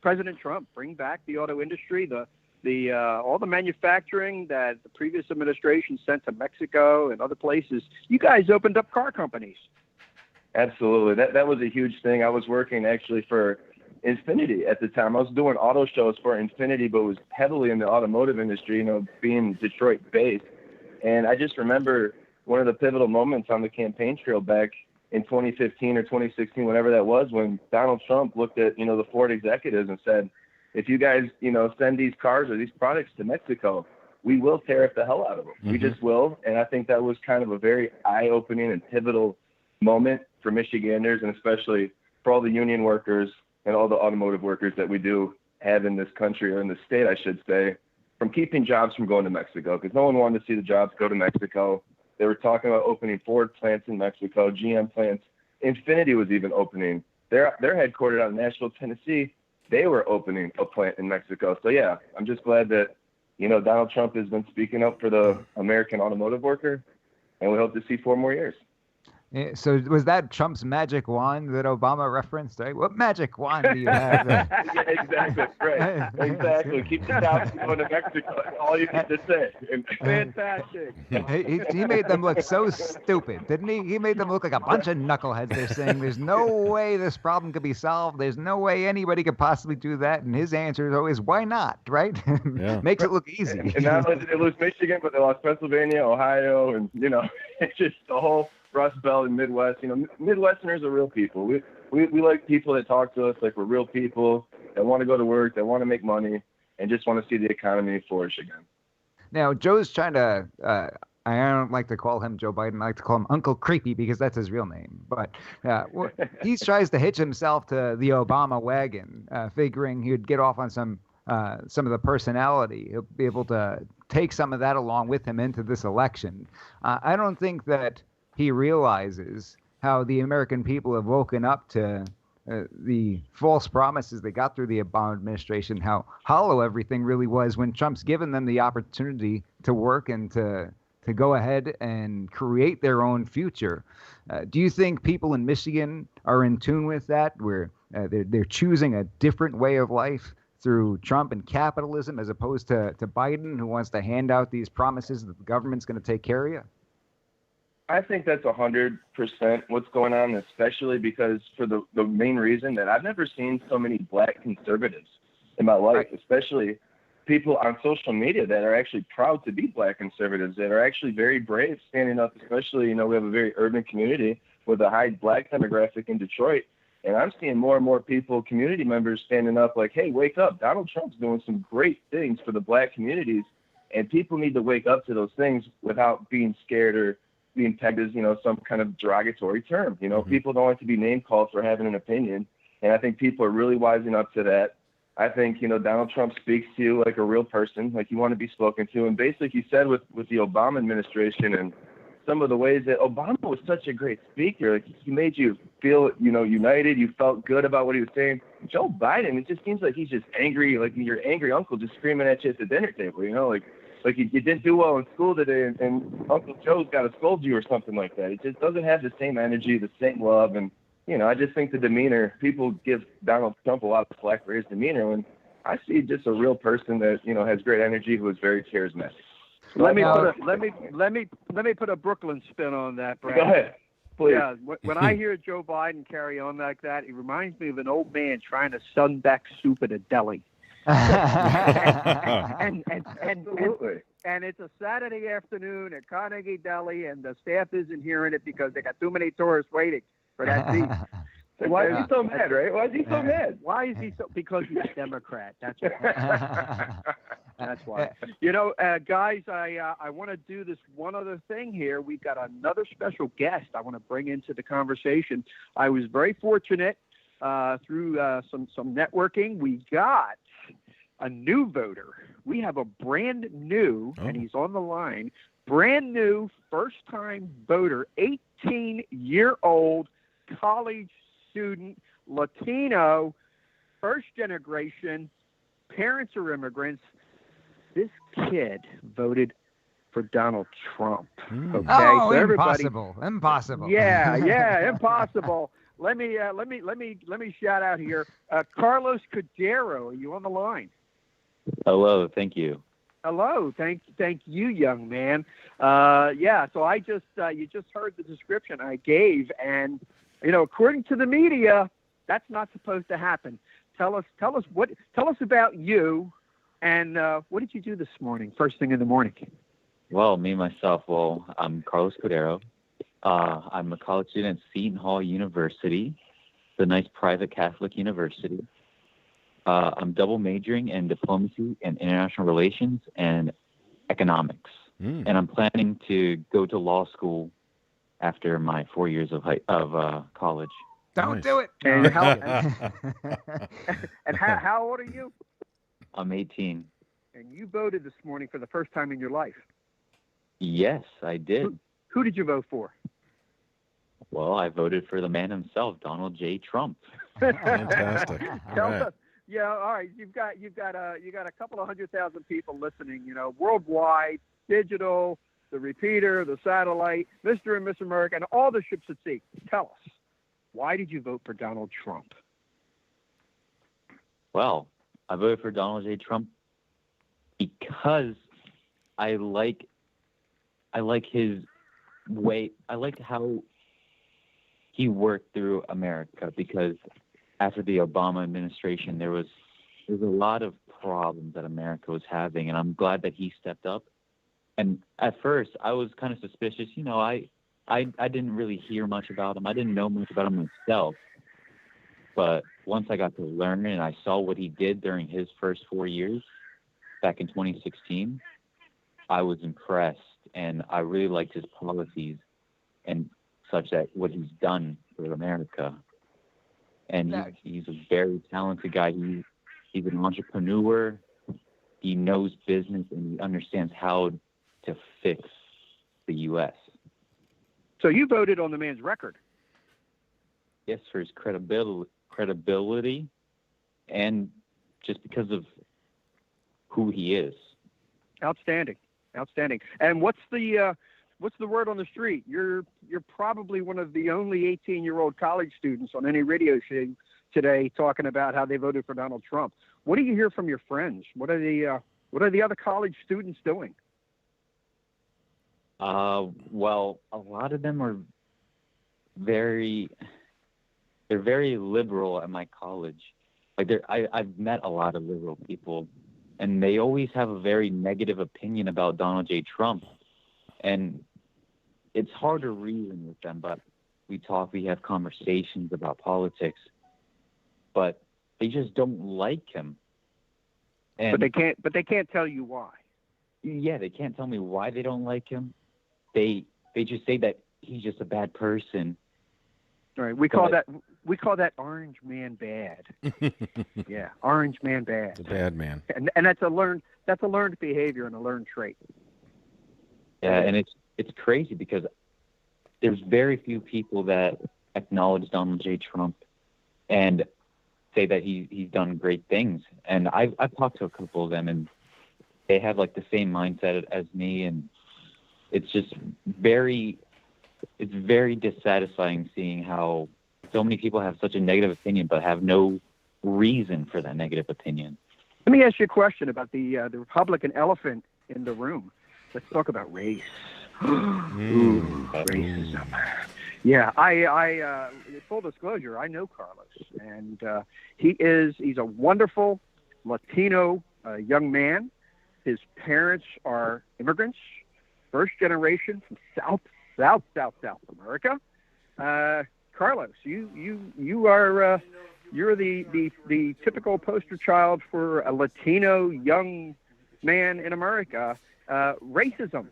President Trump bring back the auto industry, all the manufacturing that the previous administration sent to Mexico and other places? You guys opened up car companies. Absolutely. That was a huge thing. I was working actually for Infiniti at the time. I was doing auto shows for Infiniti, but was heavily in the automotive industry, being Detroit based. And I just remember one of the pivotal moments on the campaign trail back in 2015 or 2016, whatever that was, when Donald Trump looked at, the Ford executives and said, if you guys, send these cars or these products to Mexico, we will tariff the hell out of them. Mm-hmm. We just will. And I think that was kind of a very eye-opening and pivotal moment for Michiganders, and especially for all the union workers and all the automotive workers that we do have in this country, or in the state, I should say, from keeping jobs from going to Mexico, because no one wanted to see the jobs go to Mexico. They were talking about opening Ford plants in Mexico, GM plants. Infinity was even opening. They're headquartered out in Nashville, Tennessee. They were opening a plant in Mexico. So, yeah, I'm just glad that, Donald Trump has been speaking up for the American automotive worker, and we hope to see 4 more years. Yeah, so was that Trump's magic wand that Obama referenced? Right? What magic wand do you have? Yeah, exactly. Right. Exactly. Keep the jobs going to Mexico. That's all you need to say. Fantastic. He made them look so stupid, didn't he? He made them look like a bunch of knuckleheads. They're saying there's no way this problem could be solved. There's no way anybody could possibly do that. And his answer is always, why not? Right? Yeah. Makes it look easy. And now they lose Michigan, but they lost Pennsylvania, Ohio, and, it's just the whole Rust Belt and Midwest. Midwesterners are real people. We like people that talk to us like we're real people, that want to go to work, that want to make money, and just want to see the economy flourish again. Now, Joe's trying to, I don't like to call him Joe Biden. I like to call him Uncle Creepy because that's his real name. But he tries to hitch himself to the Obama wagon, figuring he would get off on some of the personality. He'll be able to take some of that along with him into this election. I don't think that he realizes how the American people have woken up to the false promises they got through the Obama administration, how hollow everything really was when Trump's given them the opportunity to work and to go ahead and create their own future. Do you think people in Michigan are in tune with that, where they're choosing a different way of life through Trump and capitalism, as opposed to Biden, who wants to hand out these promises that the government's going to take care of you? I think that's 100% what's going on, especially because for the main reason that I've never seen so many black conservatives in my life, especially people on social media that are actually proud to be black conservatives, that are actually very brave standing up, especially, we have a very urban community with a high black demographic in Detroit. And I'm seeing more and more people, community members, standing up like, hey, wake up. Donald Trump's doing some great things for the black communities. And people need to wake up to those things without being scared or being pegged as, some kind of derogatory term. People don't like to be name called for having an opinion. And I think people are really wising up to that. I think, Donald Trump speaks to you like a real person, like you want to be spoken to. And basically he said with the Obama administration and some of the ways that Obama was such a great speaker, like he made you feel, united. You felt good about what he was saying. Joe Biden, it just seems like he's just angry, like your angry uncle just screaming at you at the dinner table, like you didn't do well in school today and Uncle Joe's got to scold you or something like that. It just doesn't have the same energy, the same love. And, I just think the demeanor, people give Donald Trump a lot of slack for his demeanor. And I see just a real person that, has great energy, who is very charismatic. Let me put a Brooklyn spin on that, Brad. Go ahead, please. Yeah, when I hear Joe Biden carry on like that, it reminds me of an old man trying to sunback soup at a deli. and it's a Saturday afternoon at Carnegie Deli, and the staff isn't hearing it because they got too many tourists waiting for that seat. So why is he so mad, right? Why is he so mad? Why is he so? Because he's a Democrat. That's why. That's why. Guys, I want to do this one other thing here. We've got another special guest I want to bring into the conversation. I was very fortunate through some networking. We got a new voter. We have a brand new, and he's on the line, brand new first-time voter, 18-year-old college student, Latino, first generation, parents are immigrants. This kid voted for Donald Trump. Okay, oh, so impossible. Yeah, impossible. Let me shout out here. Carlos Cordero, are you on the line? Hello, thank you. Hello, thank you, young man. So I just you just heard the description I gave, and according to the media, that's not supposed to happen. Tell us about you, and what did you do this morning, first thing in the morning? Well, me myself, I'm Carlos Cordero. I'm a college student at Seton Hall University. It's a nice private Catholic university. I'm double majoring in diplomacy and international relations and economics. And I'm planning to go to law school after my 4 years of college. Don't do it. And how old are you? I'm 18. And you voted this morning for the first time in your life. Yes, I did. Who did you vote for? Well, I voted for the man himself, Donald J. Trump. Fantastic. Tell us. Yeah, all right. You got a couple of 100,000 people listening. Worldwide, digital, the repeater, the satellite, Mr. and Miss America, and all the ships at sea. Tell us, why did you vote for Donald Trump? Well, I voted for Donald J. Trump because I like his way. I like how he worked through America, because after the Obama administration, there was a lot of problems that America was having, and I'm glad that he stepped up. And at first, I was kind of suspicious. I didn't really hear much about him. I didn't know much about him myself. But once I got to learn and I saw what he did during his first 4 years back in 2016, I was impressed, and I really liked his policies and such, that what he's done for America. And he's a very talented guy. He's an entrepreneur. He knows business, and he understands how to fix the U.S. So you voted on the man's record. Yes, for his credibility, and just because of who he is. Outstanding. And what's the word on the street? You're probably one of the only 18-year-old college students on any radio show today talking about how they voted for Donald Trump. What do you hear from your friends? What are the other college students doing? Well, a lot of them are very liberal at my college. I've met a lot of liberal people, and they always have a very negative opinion about Donald J. Trump. And it's hard to reason with them, but we have conversations about politics, but they just don't like him. And But they can't tell you why. Yeah, they can't tell me why they don't like him. They just say that he's just a bad person. All right, we call that orange man bad. Yeah, orange man bad. The bad man. And that's a learned behavior and a learned trait. Yeah, and it's crazy because there's very few people that acknowledge Donald J. Trump and say that he's done great things. And I've talked to a couple of them, and they have the same mindset as me, and it's just very dissatisfying seeing how so many people have such a negative opinion but have no reason for that negative opinion. Let me ask you a question about the Republican elephant in the room. Let's talk about race. Ooh, racism. Yeah, I full disclosure, I know Carlos, and he's a wonderful Latino young man. His parents are immigrants, first generation from South America. Carlos, you are you're the typical poster child for a Latino young man in America. Racism.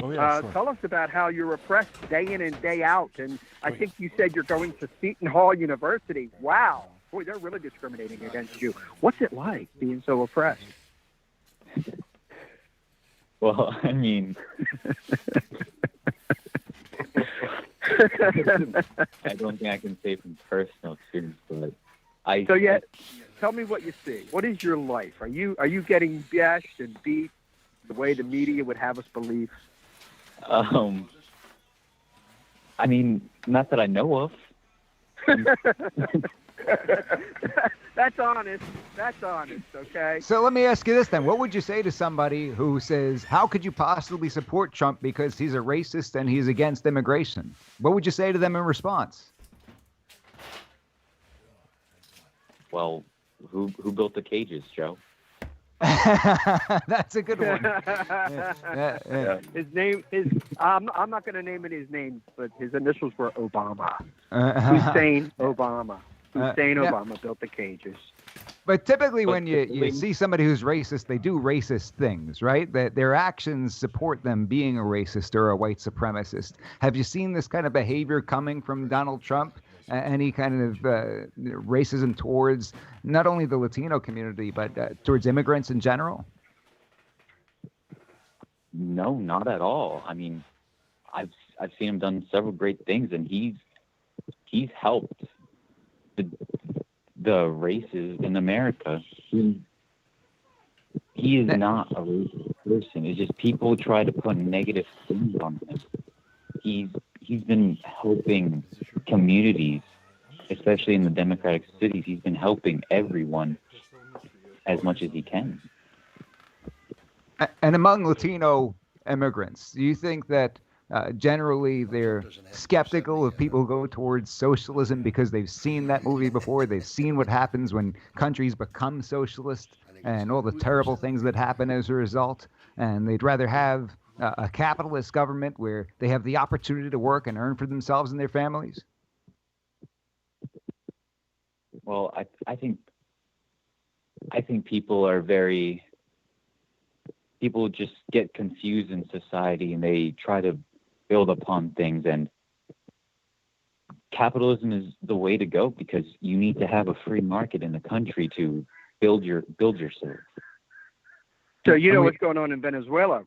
Oh, yeah, sure. Tell us about how you're oppressed day in and day out. And I think you said you're going to Seton Hall University. Wow. Boy, they're really discriminating against you. What's it like being so oppressed? Well, I mean, I don't think I can say from personal experience, but tell me what you see. What is your life? Are you getting bashed and beat the way the media would have us believe? I mean, not that I know of. That's honest. That's honest, okay? So let me ask you this then. What would you say to somebody who says, how could you possibly support Trump because he's a racist and he's against immigration? What would you say to them in response? Well, who built the cages, Joe? That's a good one. His name is, I'm not going to name it his name, but his initials were Obama. Hussein Obama. Hussein Obama built the cages. But typically when you see somebody who's racist, they do racist things, right? That their actions support them being a racist or a white supremacist. Have you seen this kind of behavior coming from Donald Trump? Any kind of racism towards not only the Latino community, but towards immigrants in general? No, not at all. I mean, I've seen him done several great things, and he's helped the races in America. He is not a racist person. It's just people try to put negative things on him. He's been helping communities, especially in the Democratic cities. He's been helping everyone as much as he can. And among Latino immigrants, do you think that generally they're skeptical of people who go towards socialism because they've seen that movie before? They've seen what happens when countries become socialist and all the terrible things that happen as a result, and they'd rather have a capitalist government where they have the opportunity to work and earn for themselves and their families? Well, I think people just get confused in society, and they try to build upon things, and capitalism is the way to go because you need to have a free market in the country to build yourself. So you know what's going on in Venezuela?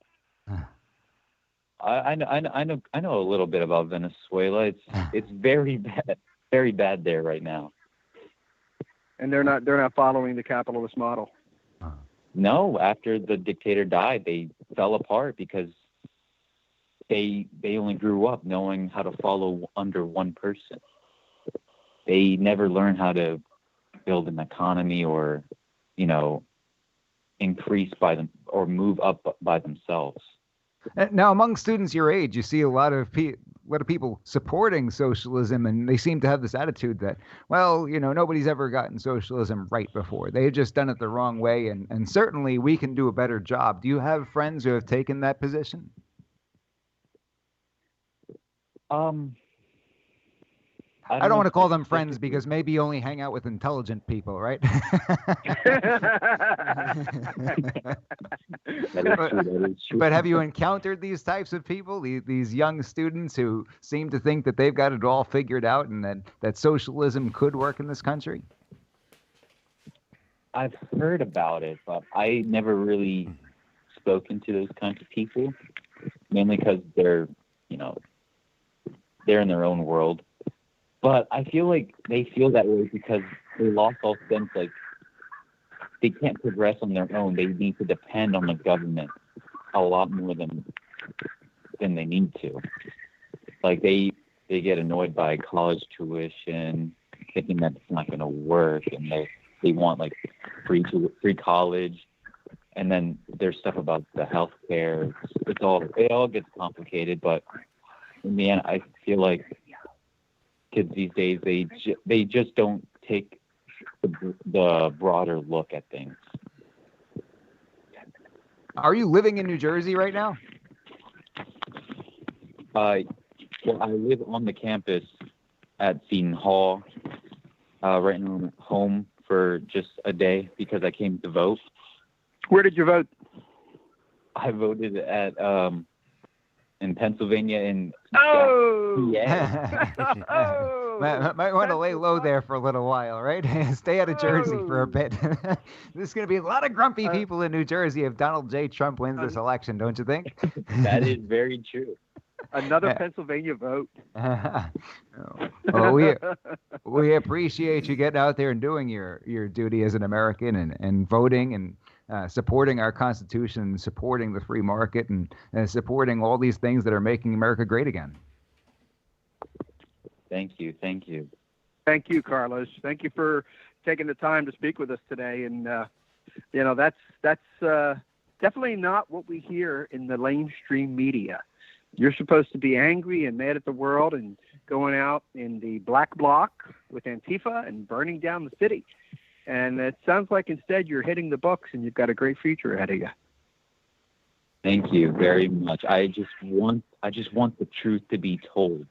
I know a little bit about Venezuela. It's very bad there right now. And they're not following the capitalist model. No, after the dictator died, they fell apart because they only grew up knowing how to follow under one person. They never learned how to build an economy or, increase by them or move up by themselves. Now, among students your age, you see a lot of people supporting socialism, and they seem to have this attitude that, well, nobody's ever gotten socialism right before. They've just done it the wrong way, and certainly we can do a better job. Do you have friends who have taken that position? I don't want to call them friends because maybe you only hang out with intelligent people, right? That is true. But have you encountered these types of people, these young students who seem to think that they've got it all figured out and that socialism could work in this country? I've heard about it, but I never really spoken to those kinds of people, mainly because they're in their own world. But I feel like they feel that way because they lost all sense, like they can't progress on their own. They need to depend on the government a lot more than they need to. Like they get annoyed by college tuition, thinking that it's not going to work, and they want like free college. And then there's stuff about the healthcare. It all gets complicated, but in the end, I feel like kids these days, they just don't take the broader look at things. Are you living in New Jersey right now? Well, I live on the campus at Seton Hall, right now home for just a day because I came to vote. Where did you vote? I voted at in Pennsylvania and Might want to lay low there for a little while, right? Stay out of Jersey for a bit. There's going to be a lot of grumpy people in New Jersey if Donald J. Trump wins this election, don't you think? That is very true. Another Pennsylvania vote. Well, we appreciate you getting out there and doing your duty as an American and voting and supporting our Constitution, supporting the free market, and supporting all these things that are making America great again. Thank you. Thank you, Carlos. Thank you for taking the time to speak with us today. And that's definitely not what we hear in the mainstream media. You're supposed to be angry and mad at the world and going out in the black bloc with Antifa and burning down the city. And it sounds like instead you're hitting the books and you've got a great future ahead of you. Thank you very much. I just want the truth to be told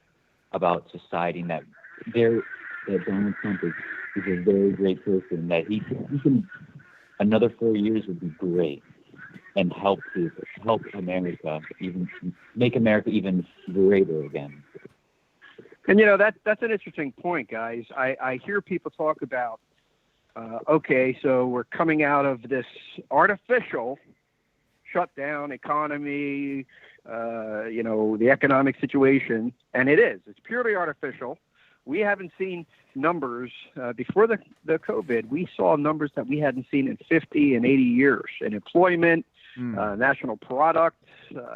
about society, and that Donald Trump is a very great person, that he can another 4 years would be great and help America, even make America even greater again. And that's an interesting point, guys. I hear people talk about okay, so we're coming out of this artificial shutdown economy, the economic situation, and it's purely artificial. We haven't seen numbers before the COVID. We saw numbers that we hadn't seen in 50 and 80 years in employment, national product,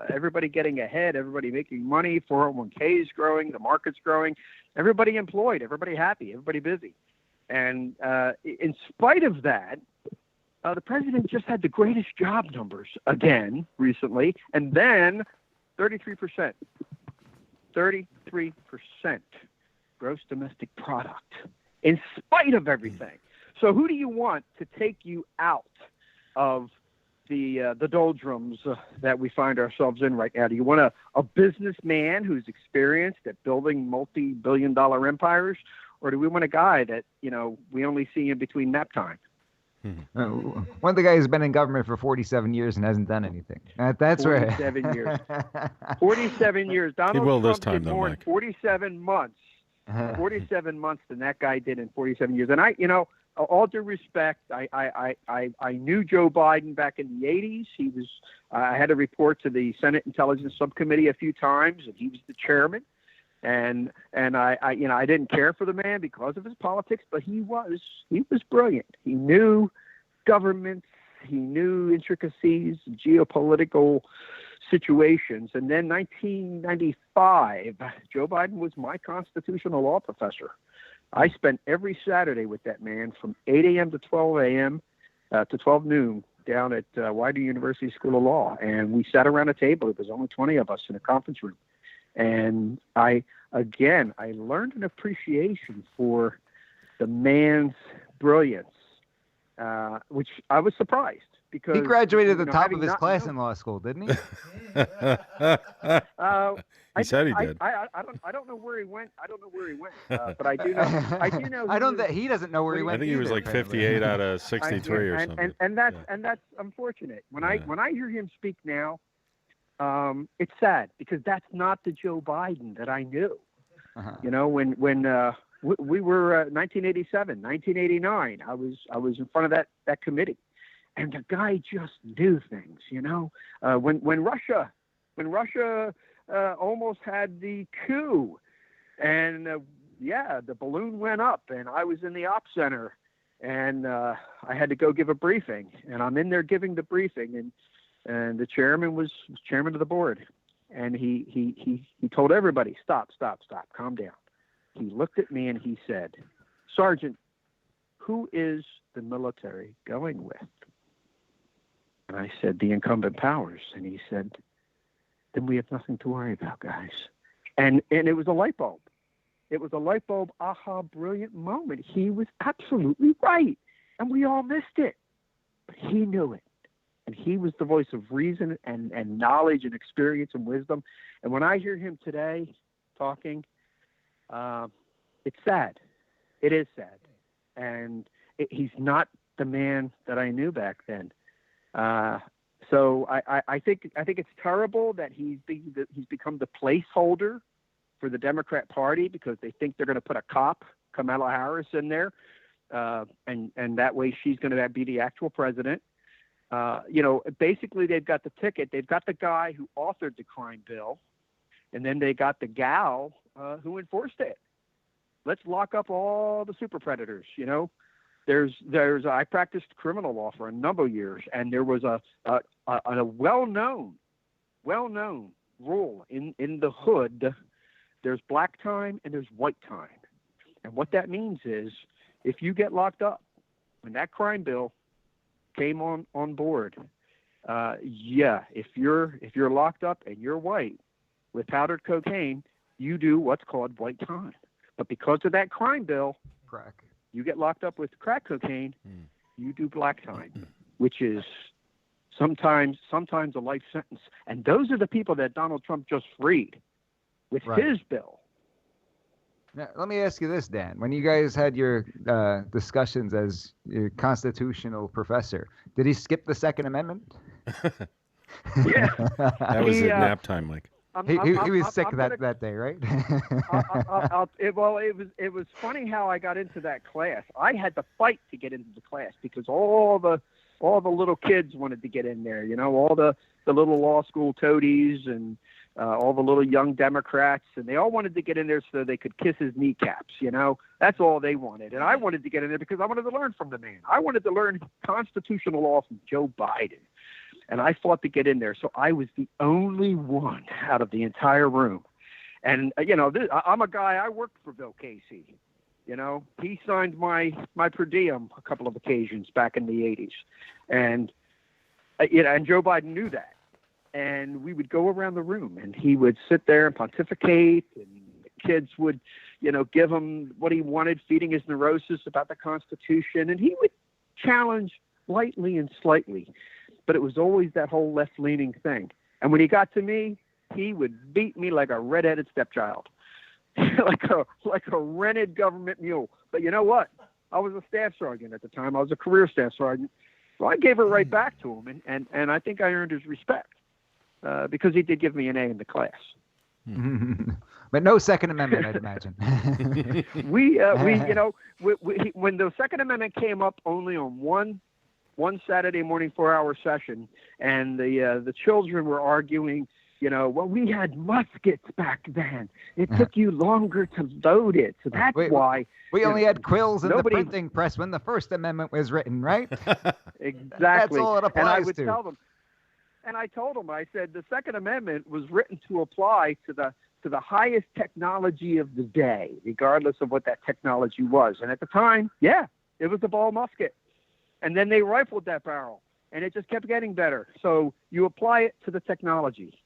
everybody getting ahead, everybody making money, 401k is growing, the market's growing, everybody employed, everybody happy, everybody busy. And in spite of that, the president just had the greatest job numbers again recently, and then 33% gross domestic product, in spite of everything. So who do you want to take you out of the doldrums that we find ourselves in right now? Do you want a businessman who's experienced at building multi-billion-dollar empires, or do we want a guy that we only see in between nap time? One of the guys who's been in government for 47 years and hasn't done anything. That's 47 right. years. 47 years. Donald He will Trump this time, did though, more in Mike. 47 months. 47 months than that guy did in 47 years. And all due respect, I knew Joe Biden back in the 80s. He was. I had to report to the Senate Intelligence Subcommittee a few times, and he was the chairman. And I didn't care for the man because of his politics, but he was brilliant. He knew governments, he knew intricacies, geopolitical situations. And then 1995, Joe Biden was my constitutional law professor. I spent every Saturday with that man from 8 a.m. to 12 a.m. To 12 noon down at Widener University School of Law, and we sat around a table. There was only 20 of us in a conference room. And I learned an appreciation for the man's brilliance, which I was surprised because he graduated at the top of his class in law school, didn't he? He said he did. I don't know where he went. But I do know. He doesn't know where he went. I think he was like 58 out of 63 or something. And that's unfortunate. When I hear him speak now, it's sad because that's not the Joe Biden that I knew. When we were 1987, 1989, I was in front of that committee, and the guy just knew things. When Russia almost had the coup, and the balloon went up, and I was in the ops center, and I had to go give a briefing, and I'm in there giving the briefing, and the chairman was chairman of the board, and he told everybody, stop, calm down. He looked at me and he said, Sergeant, who is the military going with? And I said, the incumbent powers. And he said, then we have nothing to worry about, guys. And it was a light bulb. It was a light bulb, aha, brilliant moment. He was absolutely right. And we all missed it. But he knew it. And he was the voice of reason and knowledge and experience and wisdom. And when I hear him today talking, it's sad. It is sad. And he's not the man that I knew back then. So I think it's terrible that he's become the placeholder for the Democrat Party because they think they're going to put a cop, Kamala Harris, in there, and that way she's going to be the actual president. Basically they've got the ticket. They've got the guy who authored the crime bill, and then they got the gal who enforced it. Let's lock up all the super predators. I practiced criminal law for a number of years, and there was a well-known rule in the hood. There's black time and there's white time. And what that means is if you get locked up, when that crime bill came on board, if you're locked up and you're white with powdered cocaine, you do what's called white time. But because of that crime bill, crack, You get locked up with crack cocaine, you do black time, which is sometimes a life sentence. And those are the people that Donald Trump just freed with his bill. Now, let me ask you this, Dan. When you guys had your discussions as your constitutional professor, did he skip the Second Amendment? Yeah. That was at nap time, Mike. He was sick that day, right? It was funny how I got into that class. I had to fight to get into the class because all the little kids wanted to get in there. You know, all the little law school toadies and all the little young Democrats, and they all wanted to get in there so they could kiss his kneecaps. You know, that's all they wanted. And I wanted to get in there because I wanted to learn from the man. I wanted to learn constitutional law from Joe Biden. And I fought to get in there. So I was the only one out of the entire room. And, you know, I'm a guy, I worked for Bill Casey. You know, he signed my per diem a couple of occasions back in the 80s. And, and Joe Biden knew that. And we would go around the room and he would sit there and pontificate, and the kids would, you know, give him what he wanted, feeding his neurosis about the Constitution. And he would challenge lightly and slightly. But it was always that whole left-leaning thing. And when he got to me, he would beat me like a red-headed stepchild, like a rented government mule. But you know what? I was a staff sergeant at the time. I was a career staff sergeant. So I gave it right back to him, and I think I earned his respect because he did give me an A in the class. But no Second Amendment, I'd imagine. we you know, when the Second Amendment came up only on one Saturday morning 4-hour session, and the children were arguing, you know, well, we had muskets back then. It took you longer to load it, so that's why. We only had quills in the printing press when the First Amendment was written, right? Exactly. That's all it applies and I would to. tell them, and I told them, I said, the Second Amendment was written to apply to the highest technology of the day, regardless of what that technology was. And at the time, yeah, it was the ball musket. And then they rifled that barrel, and it just kept getting better. So you apply it to the technology.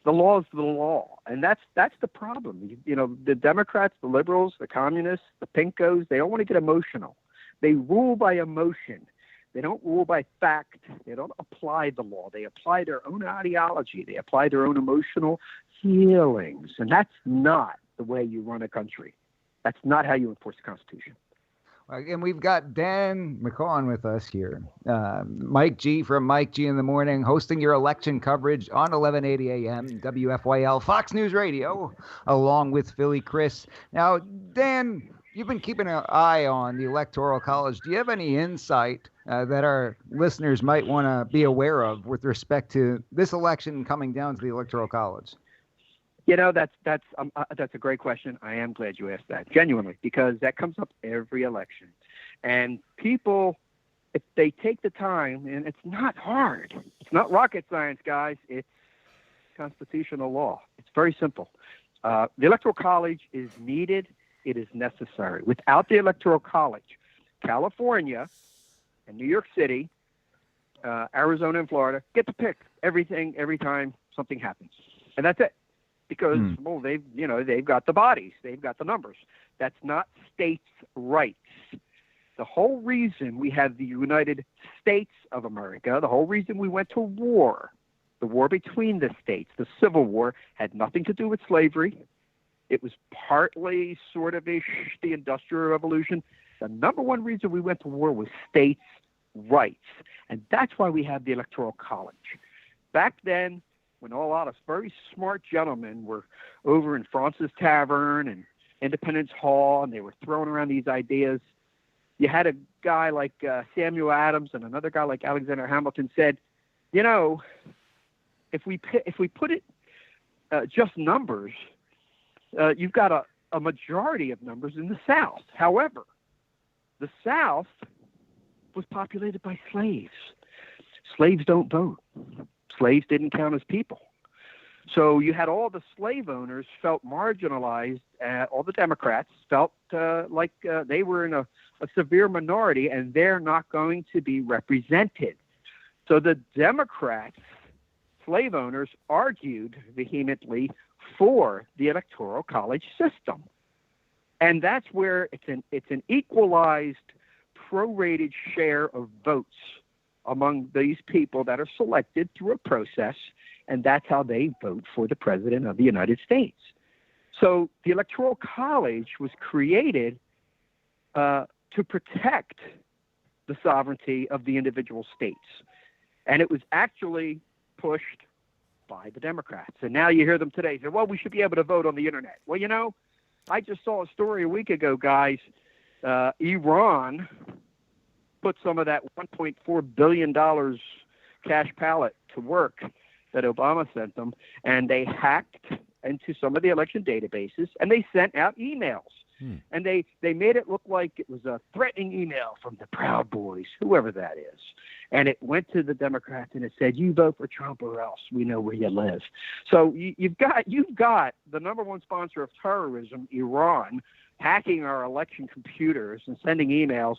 The law is the law, and that's the problem. You know, the Democrats, the liberals, the communists, the pinkos, they all want to get emotional. They rule by emotion. They don't rule by fact. They don't apply the law. They apply their own ideology. They apply their own emotional feelings, and that's not the way you run a country. That's not how you enforce the Constitution. And we've got Dan McCaughan with us here. Mike G from Mike G in the Morning, hosting your election coverage on 1180 AM, WFYL, Fox News Radio, along with Philly Chris. Now, Dan, you've been keeping an eye on the Electoral College. Do you have any insight that our listeners might want to be aware of with respect to this election coming down to the Electoral College? You know, that's a great question. I am glad you asked that, genuinely, because that comes up every election. And people, if they take the time, and it's not hard. It's not rocket science, guys. It's constitutional law. It's very simple. The Electoral College is needed. It is necessary. Without the Electoral College, California and New York City, Arizona and Florida get to pick everything every time something happens. And that's it. Because, well, they've got the bodies. They've got the numbers. That's not states' rights. The whole reason we have the United States of America, the whole reason we went to war, the war between the states, the Civil War, had nothing to do with slavery. It was partly sort of the Industrial Revolution. The number one reason we went to war was states' rights. And that's why we have the Electoral College. Back then, when a lot of very smart gentlemen were over in Fraunces Tavern and Independence Hall, and they were throwing around these ideas, you had a guy like Samuel Adams and another guy like Alexander Hamilton said, you know, if we put it just numbers, you've got a majority of numbers in the South. However, the South was populated by slaves. Slaves don't vote. Slaves didn't count as people. So you had all the slave owners felt marginalized. All the Democrats felt like they were in a severe minority, and they're not going to be represented. So the Democrats, slave owners, argued vehemently for the Electoral College system. And that's where it's an equalized, prorated share of votes among these people that are selected through a process, and that's how they vote for the President of the United States. So the Electoral College was created to protect the sovereignty of the individual states. And it was actually pushed by the Democrats. And now you hear them today say, well, we should be able to vote on the internet. Well, you know, I just saw a story a week ago, guys. Iran put some of that $1.4 billion cash pallet to work that Obama sent them, and they hacked into some of the election databases, and they sent out emails. And they made it look like it was a threatening email from the Proud Boys, whoever that is. And it went to the Democrats and it said, you vote for Trump or else we know where you live. So you've got the number one sponsor of terrorism, Iran, hacking our election computers and sending emails.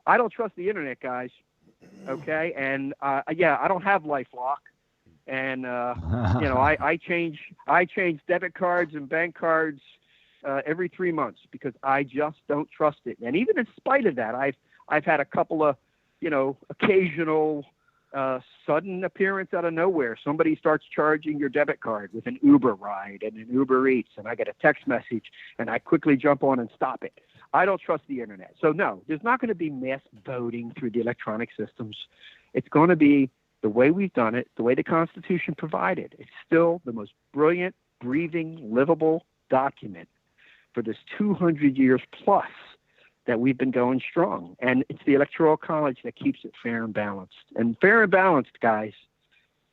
I don't trust the internet, guys. Okay. And I don't have LifeLock. And you know, I change debit cards and bank cards every 3 months because I just don't trust it. And even in spite of that, I've had a couple of, you know, occasional sudden appearance out of nowhere. Somebody starts charging your debit card with an Uber ride and an Uber Eats, and I get a text message, and I quickly jump on and stop it. I don't trust the internet. So no, there's not going to be mass voting through the electronic systems. It's going to be the way we've done it, the way the Constitution provided. It's still the most brilliant, breathing, livable document for this 200 years plus that we've been going strong. And it's the Electoral College that keeps it fair and balanced. And fair and balanced, guys,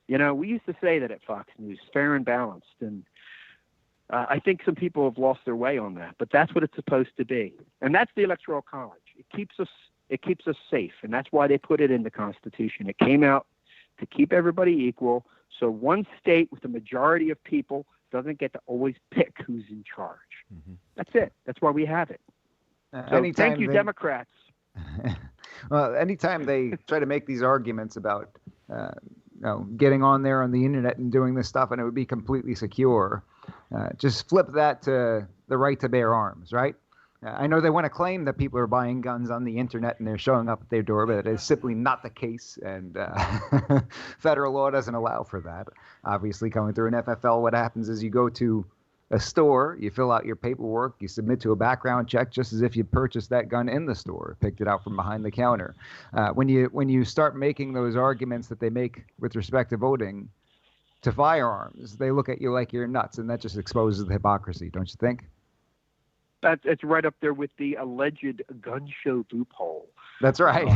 you know, we used to say that at Fox News, fair and balanced. And I think some people have lost their way on that, but that's what it's supposed to be. And that's the Electoral College. It keeps us safe. And that's why they put it in the Constitution. It came out to keep everybody equal. So one state with a majority of people doesn't get to always pick who's in charge. That's it. That's why we have it. So thank you, Democrats. Well, anytime they try to make these arguments about getting on there on the internet and doing this stuff and it would be completely secure, just flip that to the right to bear arms, right? I know they want to claim that people are buying guns on the internet and they're showing up at their door, but it is simply not the case. And federal law doesn't allow for that. Obviously, coming through an FFL, what happens is you go to a store, you fill out your paperwork, you submit to a background check just as if you purchased that gun in the store, picked it out from behind the counter. When you start making those arguments that they make with respect to voting to firearms, they look at you like you're nuts, and that just exposes the hypocrisy, don't you think? It's right up there with the alleged gun show loophole. That's right.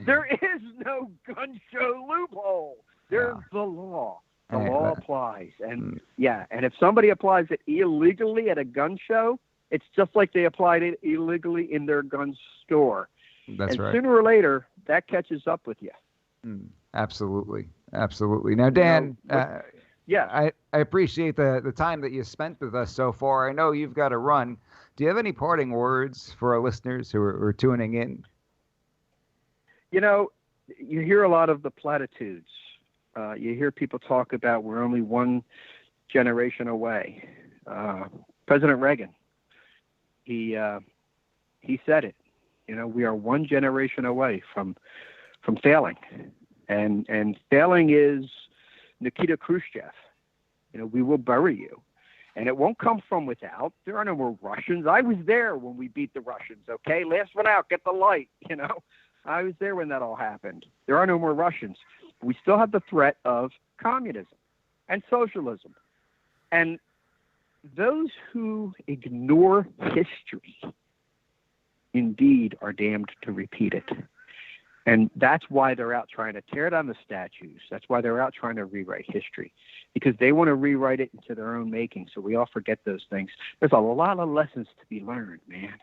There is no gun show loophole. There's the law. The law applies. And and if somebody applies it illegally at a gun show, it's just like they applied it illegally in their gun store. That's right. Sooner or later, that catches up with you. Absolutely. Absolutely. Now, Dan, I appreciate the time that you spent with us so far. I know you've got to run. Do you have any parting words for our listeners who are tuning in? You know, you hear a lot of the platitudes. You hear people talk about we're only one generation away. President Reagan, he said it. You know, we are one generation away from failing, and failing is Nikita Khrushchev. You know, we will bury you, and it won't come from without. There are no more Russians. I was there when we beat the Russians. Okay, last one out, get the light. You know, I was there when that all happened. There are no more Russians. We still have the threat of communism and socialism. And those who ignore history indeed are damned to repeat it. And that's why they're out trying to tear down the statues. That's why they're out trying to rewrite history, because they want to rewrite it into their own making. So we all forget those things. There's a lot of lessons to be learned, man.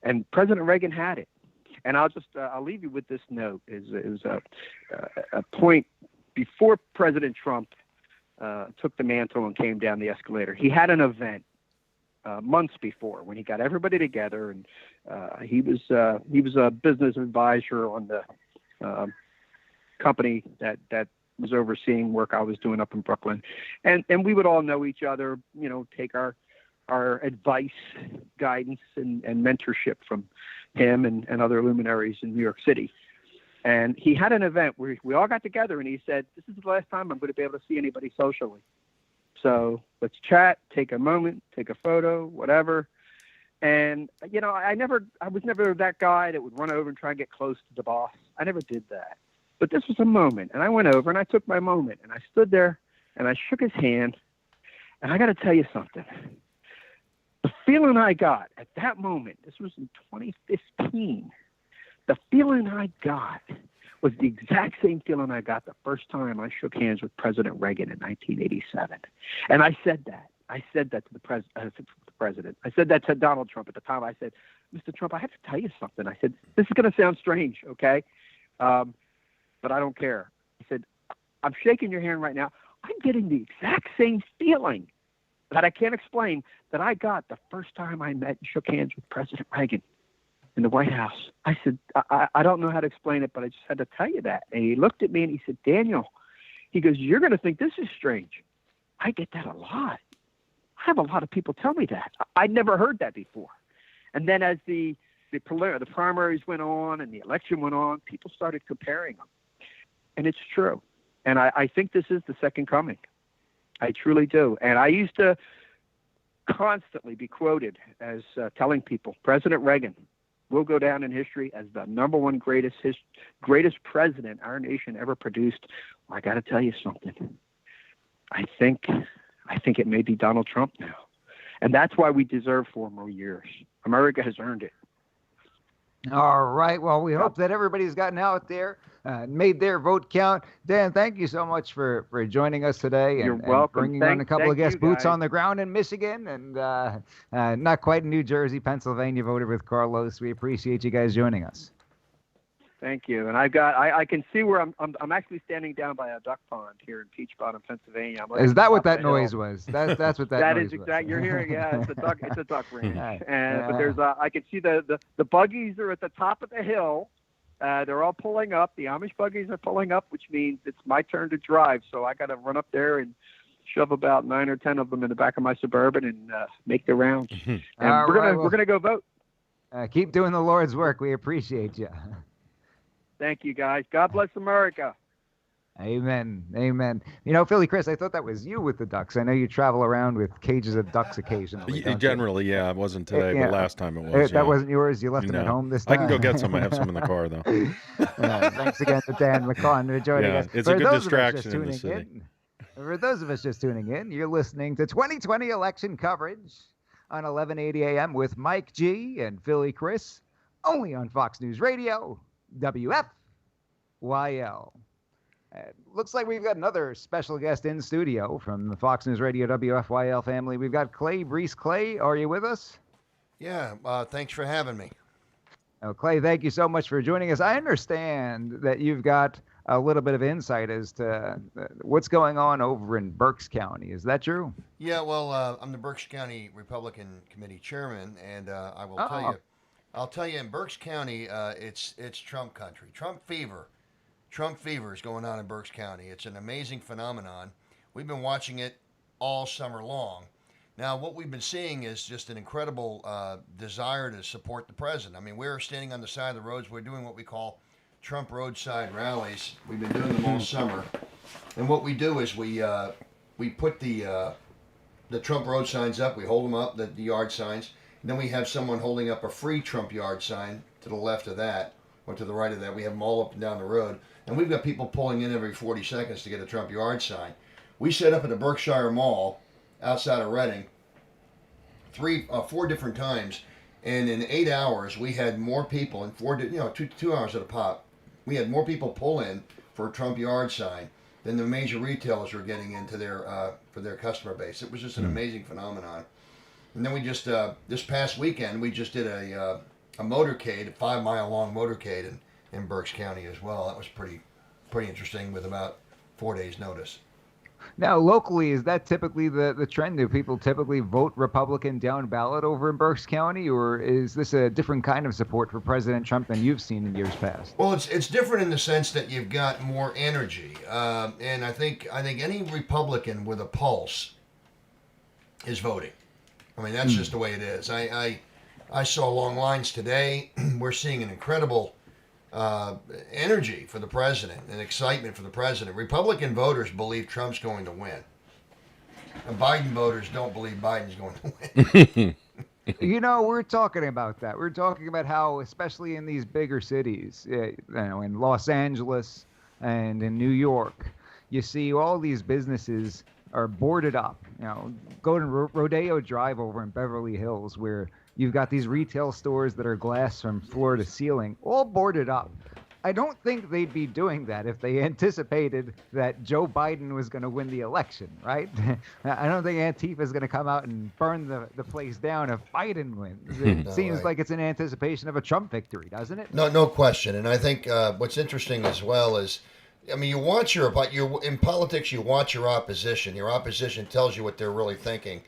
And President Reagan had it. And I'll leave you with this note. It was a point before President Trump took the mantle and came down the escalator. He had an event months before when he got everybody together, and he was a business advisor on the company that was overseeing work I was doing up in Brooklyn, and we would all know each other. You know, take our our advice, guidance, and mentorship from him and other luminaries in New York City. And he had an event where we all got together, and he said, "This is the last time I'm going to be able to see anybody socially. So let's chat, take a moment, take a photo, whatever." And, you know, I was never that guy that would run over and try and get close to the boss. I never did that. But this was a moment, and I went over and I took my moment, and I stood there and I shook his hand. And I got to tell you something. The feeling I got at that moment, this was in 2015, the feeling I got was the exact same feeling I got the first time I shook hands with President Reagan in 1987. And I said that. I said that to the president. I said that to Donald Trump at the time. I said, "Mr. Trump, I have to tell you something." I said, "This is going to sound strange, okay? But I don't care." I said, "I'm shaking your hand right now. I'm getting the exact same feeling that I can't explain that I got the first time I met and shook hands with President Reagan in the White House." I said, I don't know how to explain it, but I just had to tell you that." And he looked at me and he said, "Daniel," he goes, "you're going to think this is strange. I get that a lot. I have a lot of people tell me that. I'd never heard that before." And then as the primaries went on and the election went on, people started comparing them. And it's true. And I think this is the second coming. I truly do. And I used to constantly be quoted as telling people, President Reagan will go down in history as the number one greatest president our nation ever produced. Well, I got to tell you something. I think it may be Donald Trump now. And that's why we deserve 4 more years. America has earned it. All right. Well, we hope that everybody's gotten out there, made their vote count. Dan, thank you so much for joining us today. You're and welcome. Bringing on a couple of guest boots guys. on the ground in Michigan and not quite in New Jersey, Pennsylvania, voted with Carlos. We appreciate you guys joining us. Thank you. And I can see where I'm actually standing down by a duck pond here in Peach Bottom, Pennsylvania. Is that what that noise was? That's what that noise is exact. was. You're hearing, yeah, it's a duck range. Right. But there's I can see the buggies are at the top of the hill. They're all pulling up. The Amish buggies are pulling up, which means it's my turn to drive. So I got to run up there and shove about 9 or 10 of them in the back of my Suburban and make the rounds. And we're gonna go vote. Keep doing the Lord's work. We appreciate you. Thank you, guys. God bless America. Amen. Amen. You know, Philly Chris, I thought that was you with the ducks. I know you travel around with cages of ducks occasionally. Generally, yeah. It wasn't today, but last time it was. That wasn't yours. You left them at home this time. I can go get some. I have some in the car, though. Thanks again to Dan McCon for joining us. It's a good distraction in the city. For those of us just tuning in, you're listening to 2020 election coverage on 1180 a.m. with Mike G and Philly Chris, only on Fox News Radio, WFYL. Looks like we've got another special guest in studio from the Fox News Radio WFYL family. We've got Clay Brees. Clay, are you with us? Yeah, thanks for having me. Oh, Clay, thank you so much for joining us. I understand that you've got a little bit of insight as to what's going on over in Berks County. Is that true? Yeah, well, I'm the Berks County Republican Committee Chairman, and I will tell you. I'll tell you, in Berks County, it's Trump country. Trump fever is going on in Berks County. It's an amazing phenomenon. We've been watching it all summer long. Now, what we've been seeing is just an incredible desire to support the president. I mean, we're standing on the side of the roads. We're doing what we call Trump roadside rallies. We've been doing them all summer. And what we do is we put the Trump road signs up. We hold them up, the yard signs. And then we have someone holding up a free Trump yard sign to the left of that, or to the right of that. We have them all up and down the road. And we've got people pulling in every 40 seconds to get a Trump yard sign. We set up at the Berkshire Mall outside of Reading 4 different times. And in 8 hours, we had more people, in 2 hours at a pop, we had more people pull in for a Trump yard sign than the major retailers were getting into for their customer base. It was just an amazing phenomenon. And then we just, this past weekend, we just did a motorcade, a 5-mile-long motorcade in Berks County as well. That was pretty interesting with about 4 days' notice. Now, locally, is that typically the trend? Do people typically vote Republican down ballot over in Berks County, or is this a different kind of support for President Trump than you've seen in years past? Well, it's different in the sense that you've got more energy, and I think any Republican with a pulse is voting. I mean, that's just the way it is. I saw long lines today. We're seeing an incredible energy for the president and excitement for the president. Republican voters believe Trump's going to win. And Biden voters don't believe Biden's going to win. We're talking about that. We're talking about how, especially in these bigger cities, in Los Angeles and in New York, you see all these businesses are boarded up. Go to Rodeo Drive over in Beverly Hills, where you've got these retail stores that are glass from floor to ceiling, all boarded up. I don't think they'd be doing that if they anticipated that Joe Biden was going to win the election, right? I don't think Antifa is going to come out and burn the place down if Biden wins. It seems like it's in anticipation of a Trump victory, doesn't it? No question. And I think what's interesting as well is, I mean, you watch in politics, you watch your opposition. Your opposition tells you what they're really thinking.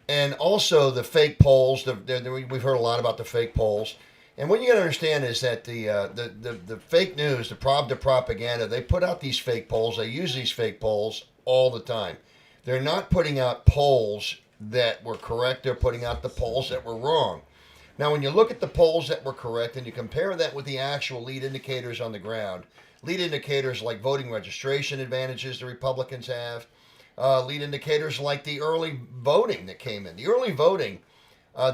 And also the fake polls, we've heard a lot about the fake polls. And what you got to understand is that the fake news, the propaganda, they put out these fake polls. They use these fake polls all the time. They're not putting out polls that were correct. They're putting out the polls that were wrong. Now, when you look at the polls that were correct and you compare that with the actual lead indicators on the ground, lead indicators like voting registration advantages the Republicans have, lead indicators like the early voting that came in. The early voting,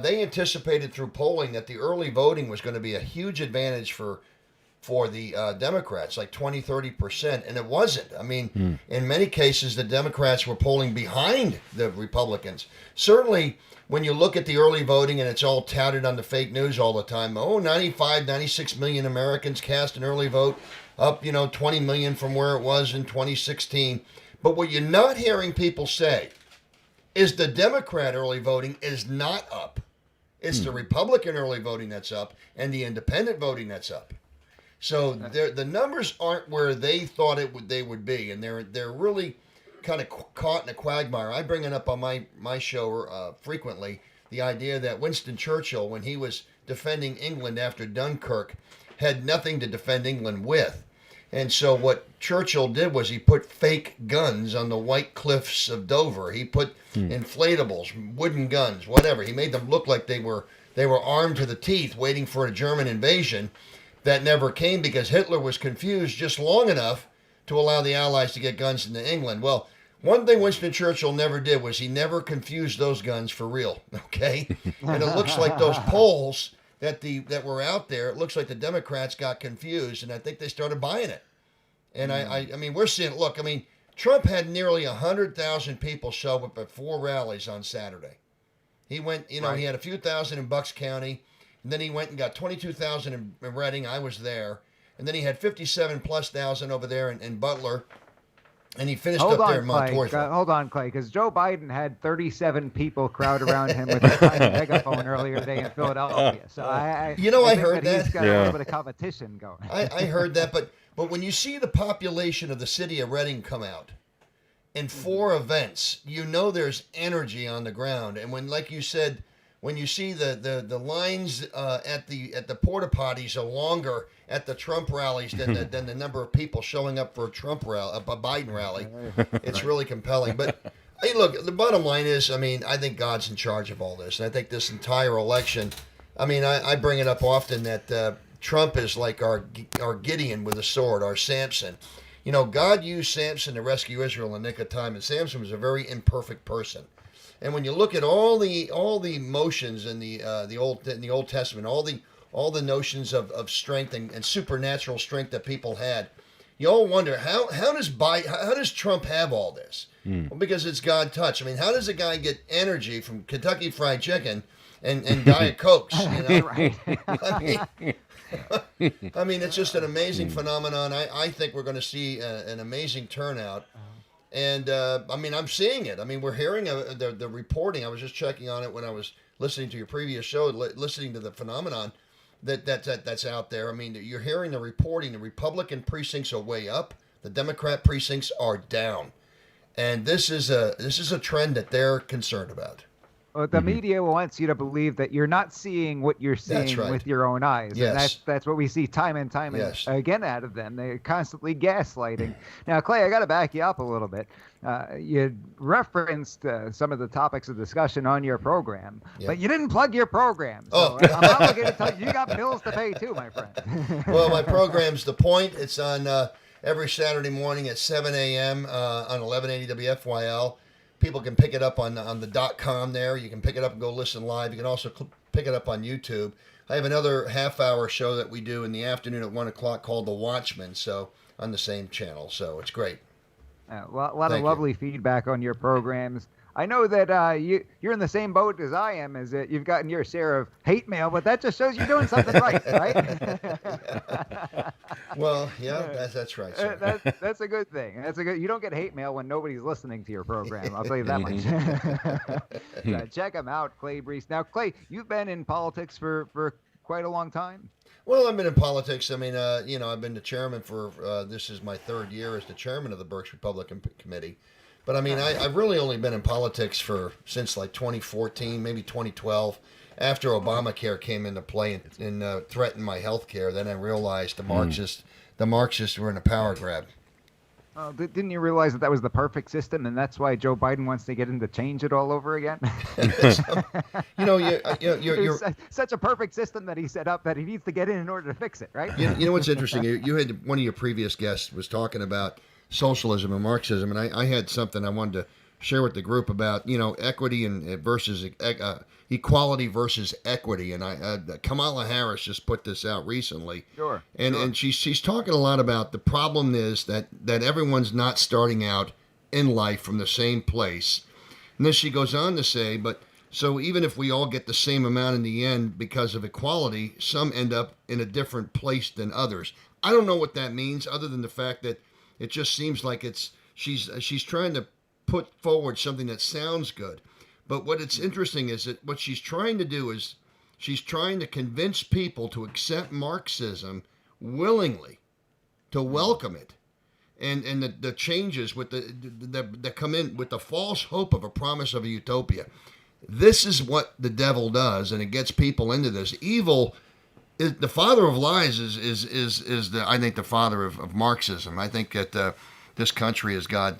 they anticipated through polling that the early voting was going to be a huge advantage for the Democrats, like 20-30%, and it wasn't. I mean, in many cases, the Democrats were polling behind the Republicans. Certainly, when you look at the early voting, and it's all touted on the fake news all the time, 96 million Americans cast an early vote, up 20 million from where it was in 2016. But what you're not hearing people say is the Democrat early voting is not up. It's the Republican early voting that's up and the independent voting that's up. So the numbers aren't where they thought they would be, and they're really kind of caught in a quagmire. I bring it up on my show frequently, the idea that Winston Churchill, when he was defending England after Dunkirk, had nothing to defend England with. And so what Churchill did was he put fake guns on the white cliffs of Dover. He put inflatables, wooden guns, whatever. He made them look like they were armed to the teeth, waiting for a German invasion that never came because Hitler was confused just long enough to allow the Allies to get guns into England. Well, one thing Winston Churchill never did was he never confused those guns for real, okay? And it looks like those polls that were out there, it looks like the Democrats got confused, and I think they started buying it. And I mean, we're seeing, look, I mean, Trump had nearly 100,000 people show up at 4 rallies on Saturday. He went, he had a few thousand in Bucks County, and then he went and got 22,000 in Reading. I was there. And then he had 57,000+ over there in Butler. And he finished up there in Montour. Hold on, Clay, because Joe Biden had 37 people crowd around him with a tiny megaphone earlier today in Philadelphia. So I heard that. He's got a little bit of competition going. I heard that, but when you see the population of the city of Reading come out in 4 events, there's energy on the ground. And when, like you said, when you see the lines at the porta potties are longer at the Trump rallies than the number of people showing up for a Biden rally, it's really compelling. But hey, look, the bottom line is, I mean, I think God's in charge of all this, and I think this entire election. I mean, I bring it up often that Trump is like our Gideon with a sword, our Samson. God used Samson to rescue Israel in the nick of time, and Samson was a very imperfect person. And when you look at all the motions in the Old Testament, all the notions of strength and supernatural strength that people had, you all wonder how does Trump have all this? Well, because it's God touch. I mean, how does a guy get energy from Kentucky Fried Chicken and Diet Cokes? Right. I mean, it's just an amazing phenomenon. I think we're going to see an amazing turnout. And, I mean, I'm seeing it. I mean, we're hearing the reporting. I was just checking on it when I was listening to your previous show, listening to the phenomenon that's out there. I mean, you're hearing the reporting. The Republican precincts are way up. The Democrat precincts are down. And this is a trend that they're concerned about. Well, the media wants you to believe that you're not seeing what you're seeing right. with your own eyes. Yes. And that's what we see time and time again out of them. They're constantly gaslighting. Now, Clay, I got to back you up a little bit. You referenced some of the topics of discussion on your program, but you didn't plug your program. So I'm obligated to tell you, you got bills to pay too, my friend. Well, my program's The Point. It's on every Saturday morning at 7 a.m. On 1180 WFYL. People can pick it up on the .com there. You can pick it up and go listen live. You can also pick it up on YouTube. I have another half-hour show that we do in the afternoon at 1 o'clock called The Watchmen, so on the same channel. So it's great. A lot of lovely feedback on your programs. I know that you're in the same boat as I am, as you've gotten your share of hate mail, but that just shows you're doing something right, right? Well, yeah, that's right. Sir. That's a good thing. You don't get hate mail when nobody's listening to your program. I'll tell you that much. Check them out, Clay Brees. Now, Clay, you've been in politics for quite a long time. Well, I've been in politics. I mean, I've been the chairman for this is my third year as the chairman of the Berks Republican Committee. But I mean, I've really only been in politics since like 2014, maybe 2012. After Obamacare came into play and threatened my health care, then I realized the Marxists were in a power grab. Didn't you realize that was the perfect system, and that's why Joe Biden wants to get into change it all over again? You're such a perfect system that he set up that he needs to get in order to fix it, right? You know what's interesting? You had one of your previous guests was talking about socialism and Marxism, and I had something I wanted to share with the group about, equity and versus equality versus equity. And Kamala Harris just put this out recently. Sure. And she's talking a lot about the problem is that everyone's not starting out in life from the same place. And then she goes on to say, so even if we all get the same amount in the end because of equality, some end up in a different place than others. I don't know what that means, other than the fact that it just seems like she's trying to put forward something that sounds good. But what it's interesting is that what she's trying to do is she's trying to convince people to accept Marxism willingly, to welcome it. And the changes with that come in with the false hope of a promise of a utopia. This is what the devil does, and it gets people into this. Evil is the father of lies. I think the father of Marxism. I think that this country is God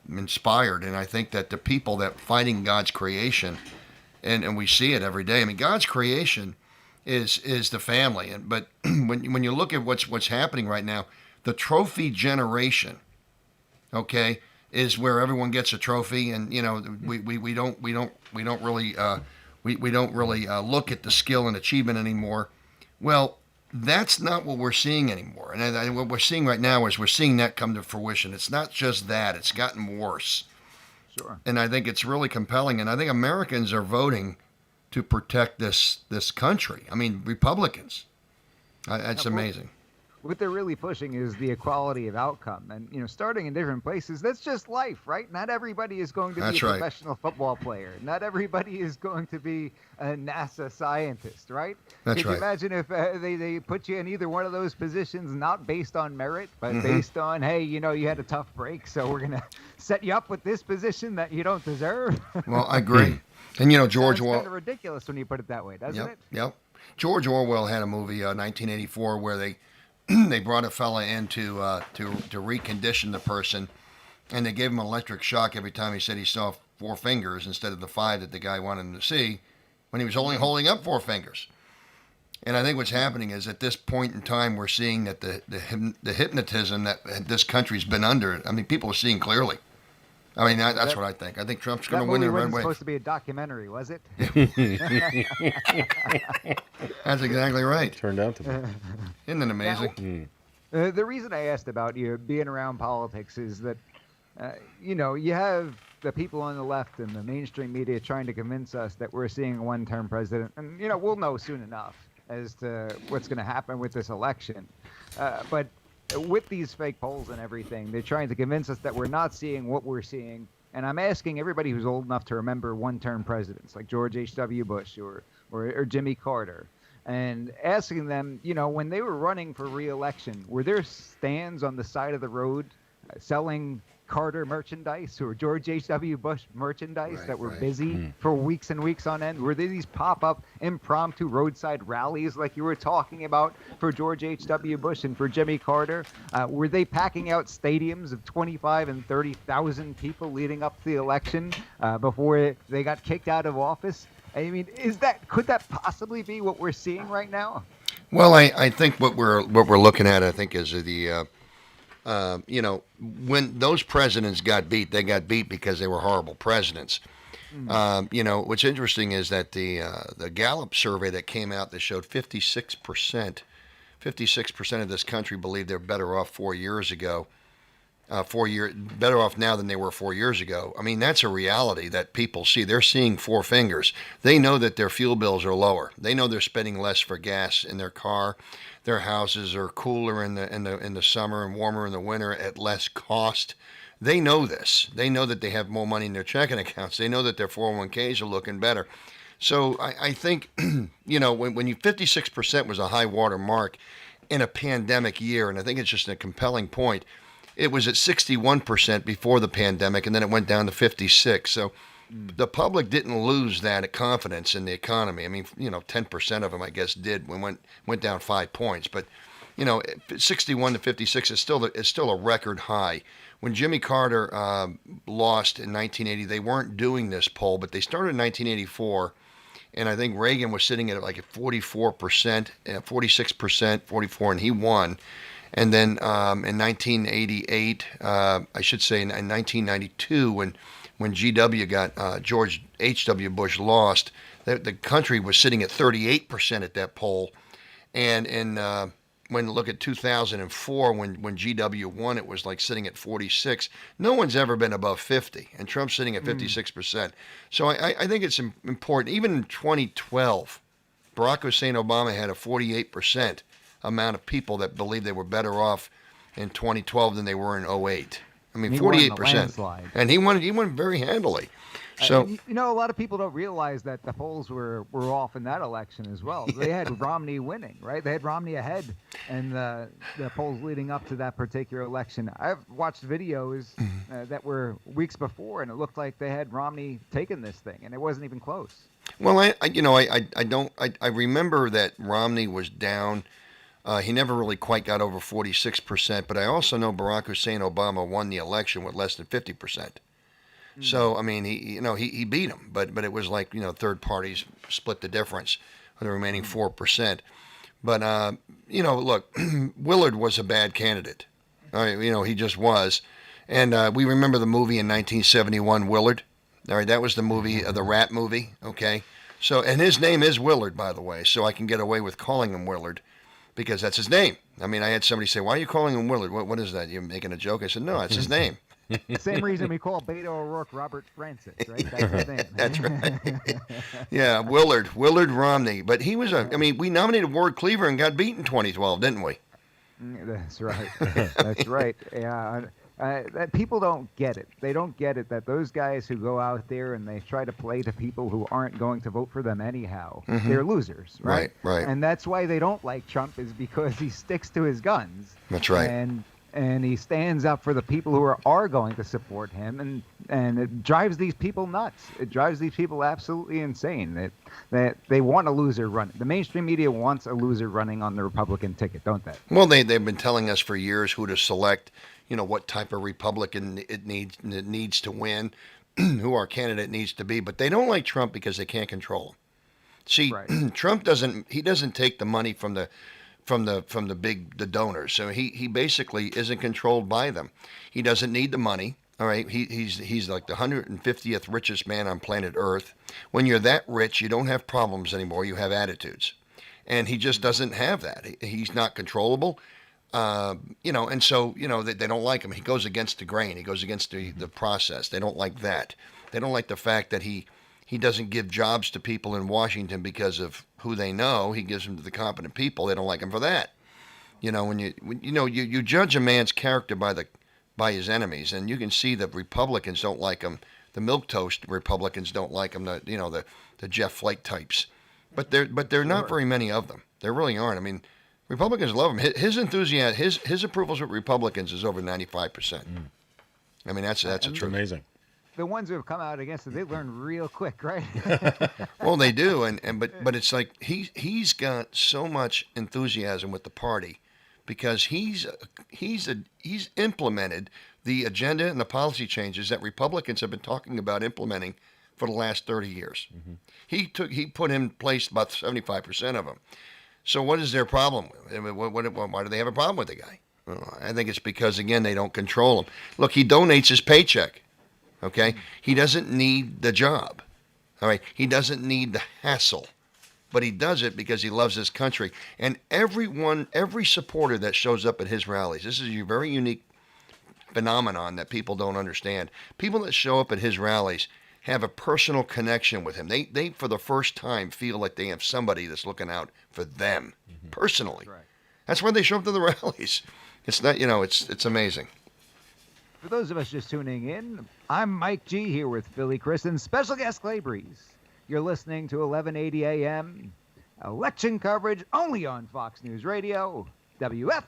inspired, and I think that the people that fighting God's creation, and we see it every day. I mean, God's creation is the family, but when you look at what's happening right now, the trophy generation, okay, is where everyone gets a trophy, and we don't really look at the skill and achievement anymore. Well, that's not what we're seeing anymore. And what we're seeing right now is we're seeing that come to fruition. It's not just that. It's gotten worse. Sure. And I think it's really compelling. And I think Americans are voting to protect this country. I mean, Republicans. It's amazing. What they're really pushing is the equality of outcome. And, starting in different places, that's just life, right? Not everybody is going to be a professional football player. Not everybody is going to be a NASA scientist, right? Could you imagine if they put you in either one of those positions, not based on merit, but based on, hey, you had a tough break, so we're going to set you up with this position that you don't deserve? Well, I agree. And, George Orwell. It's kind of ridiculous when you put it that way, doesn't it? Yep. George Orwell had a movie, 1984, where they brought a fella in to recondition the person, and they gave him an electric shock every time he said he saw 4 fingers instead of the 5 that the guy wanted him to see, when he was only holding up 4 fingers. And I think what's happening is at this point in time, we're seeing that the hypnotism that this country's been under, I mean, people are seeing clearly. I mean, that's what I think. I think Trump's going to win in a red wave. That wasn't supposed to be a documentary, was it? That's exactly right. Turned out to be. Isn't it amazing? The reason I asked about you being around politics is that, you have the people on the left and the mainstream media trying to convince us that we're seeing a one-term president. And, we'll know soon enough as to what's going to happen with this election. But with these fake polls and everything, they're trying to convince us that we're not seeing what we're seeing. And I'm asking everybody who's old enough to remember one-term presidents like George H.W. Bush or Jimmy Carter, and asking them, when they were running for re-election, were there stands on the side of the road selling Carter merchandise or George H.W. Bush merchandise that were busy Hmm. for weeks and weeks on end? Were there these pop-up impromptu roadside rallies like you were talking about for George H.W. Bush and for Jimmy Carter? Were they packing out stadiums of 25 and 30,000 people leading up to the election before they got kicked out of office? I mean, could that possibly be what we're seeing right now? Well, I think what we're looking at, I think, is the when those presidents got beat, they got beat because they were horrible presidents. What's interesting is that the Gallup survey that came out that showed 56% of this country believed they're better off 4 years ago. Better off now than they were 4 years ago. I mean, that's a reality that people see. They're seeing four fingers. They know that their fuel bills are lower. They know they're spending less for gas in their car. Their houses are cooler in the summer and warmer in the winter at less cost. They know this. They know that they have more money in their checking accounts. They know that their 401ks are looking better. So I think, when 56% was a high water mark in a pandemic year, and I think it's just a compelling point. It was at 61% before the pandemic, and then it went down to 56. So the public didn't lose that confidence in the economy. I mean, 10% of them, I guess, did. We went down 5 points, but 61 to 56 is still a record high. When Jimmy Carter lost in 1980, they weren't doing this poll, but they started in 1984, and I think Reagan was sitting at like 44%, 46%, 44, and he won. And then in 1988, I should say in 1992, when GW got George H.W. Bush lost, the country was sitting at 38% at that poll. And when you look at 2004, when GW won, it was like sitting at 46. No one's ever been above 50, and Trump's sitting at 56%. So I think it's important. Even in 2012, Barack Hussein Obama had a 48% amount of people that believed they were better off in 2012 than they were in 08. I mean, 48%. And he won very handily. So a lot of people don't realize that the polls were off in that election as well. They had Romney winning, right? They had Romney ahead in the polls leading up to that particular election. I've watched videos that were weeks before, and it looked like they had Romney taking this thing, and it wasn't even close. Well, I remember that Romney was down. He never really quite got over 46%, but I also know Barack Hussein Obama won the election with less than 50%. So I mean, he beat him, but it was like third parties split the difference on the remaining 4%. But look, Willard was a bad candidate. He just was, and we remember the movie in 1971, Willard. All right, that was the movie, the rat movie. Okay, so and his name is Willard, by the way, so I can get away with calling him Willard. Because that's his name. I mean, I had somebody say, "Why are you calling him Willard? What is that? You're making a joke?" I said, "No, that's his name." Same reason we call Beto O'Rourke Robert Francis, right? That's his name. That's right. Yeah, Willard Romney. But he was we nominated Ward Cleaver and got beat in 2012, didn't we? That's right. That's right. Yeah. That people don't get it. They don't get it that those guys who go out there and they try to play to people who aren't going to vote for them anyhow, they're losers, right? Right. And that's why they don't like Trump, is because he sticks to his guns. That's right. And he stands up for the people who are going to support him, and it drives these people nuts. It drives these people absolutely insane. That they want a loser running. The mainstream media wants a loser running on the Republican ticket, don't they? Well, they've been telling us for years who to select. What type of Republican it needs to win, who our candidate needs to be, but they don't like Trump because they can't control him. See, Trump doesn't take the money from the donors, so he basically isn't controlled by them. He doesn't need the money. All right, he's like the 150th richest man on planet Earth. When you're that rich, you don't have problems anymore. You have attitudes, and he just doesn't have that. He's not controllable. And so, they don't like him. He goes against the grain. He goes against the process. They don't like that. They don't like the fact that he doesn't give jobs to people in Washington because of who they know. He gives them to the competent people. They don't like him for that. When you judge a man's character by his enemies, and you can see that Republicans don't like him. The milquetoast Republicans don't like him. The Jeff Flake types, but they're not very many of them. There really aren't. I mean, Republicans love him. His enthusiasm, his approvals with Republicans is over 95%. I mean, that's a truth. Amazing. The ones who have come out against it, they learn real quick, right? Well, they do, but it's like he's got so much enthusiasm with the party because he's implemented the agenda and the policy changes that Republicans have been talking about implementing for the last 30 years. Mm-hmm. He put in place about 75% of them. So what is their problem? Why do they have a problem with the guy? Well, I think it's because, again, they don't control him. Look, he donates his paycheck. Okay, he doesn't need the job. All right, he doesn't need the hassle, but he does it because he loves his country. And every supporter that shows up at his rallies, this is a very unique phenomenon that people don't understand. People that show up at his rallies have a personal connection with him. They for the first time feel like they have somebody that's looking out for them personally. Right. That's why they show up to the rallies. It's not, it's amazing. For those of us just tuning in, I'm Mike G here with Philly Chris and special guest Clay Breeze. You're listening to 1180 AM, election coverage only on Fox News Radio, WFYL.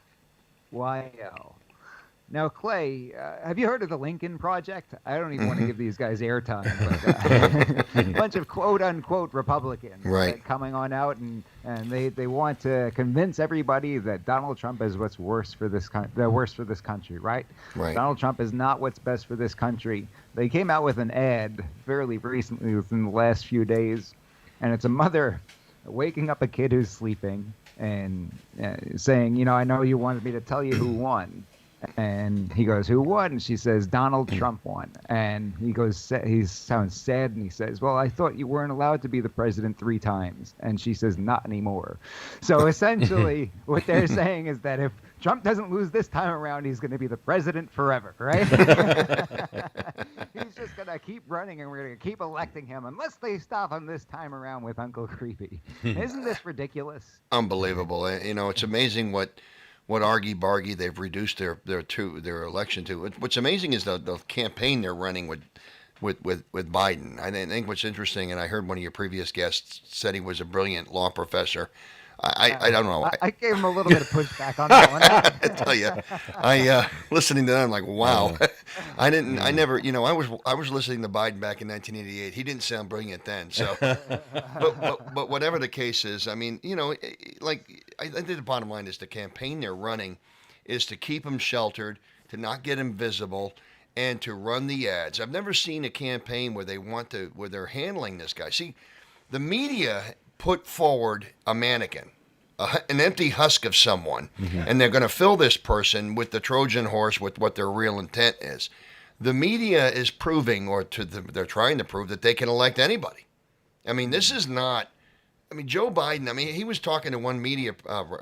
Now, Clay, have you heard of the Lincoln Project? I don't even want to give these guys airtime, but a bunch of quote-unquote Republicans coming on out, and they want to convince everybody that Donald Trump is what's worse for this country, right? Right. Donald Trump is not what's best for this country. They came out with an ad fairly recently, within the last few days, and it's a mother waking up a kid who's sleeping and saying, I know you wanted me to tell you who won. And he goes, who won? And she says, Donald Trump won. And he goes, he sounds sad, and he says, well, I thought you weren't allowed to be the president 3 times. And she says, not anymore. So essentially, what they're saying is that if Trump doesn't lose this time around, he's going to be the president forever, right? He's just going to keep running, and we're going to keep electing him unless they stop him this time around with Uncle Creepy. Isn't this ridiculous? Unbelievable. It's amazing what argy-bargy they've reduced their election to. What's amazing is the campaign they're running with Biden. I think what's interesting, and I heard one of your previous guests said he was a brilliant law professor. I don't know. I gave him a little bit of pushback on that one. I tell you, listening to that, I'm like, wow. I was listening to Biden back in 1988. He didn't sound brilliant then. So, but whatever the case is, I mean, I think the bottom line is the campaign they're running is to keep him sheltered, to not get him visible, and to run the ads. I've never seen a campaign where they're handling this guy. See, the media put forward a mannequin, an empty husk of someone, and they're going to fill this person with the Trojan horse with what their real intent is. The media is proving, they're trying to prove, that they can elect anybody. I mean, this is not. I mean, Joe Biden. He was talking to one media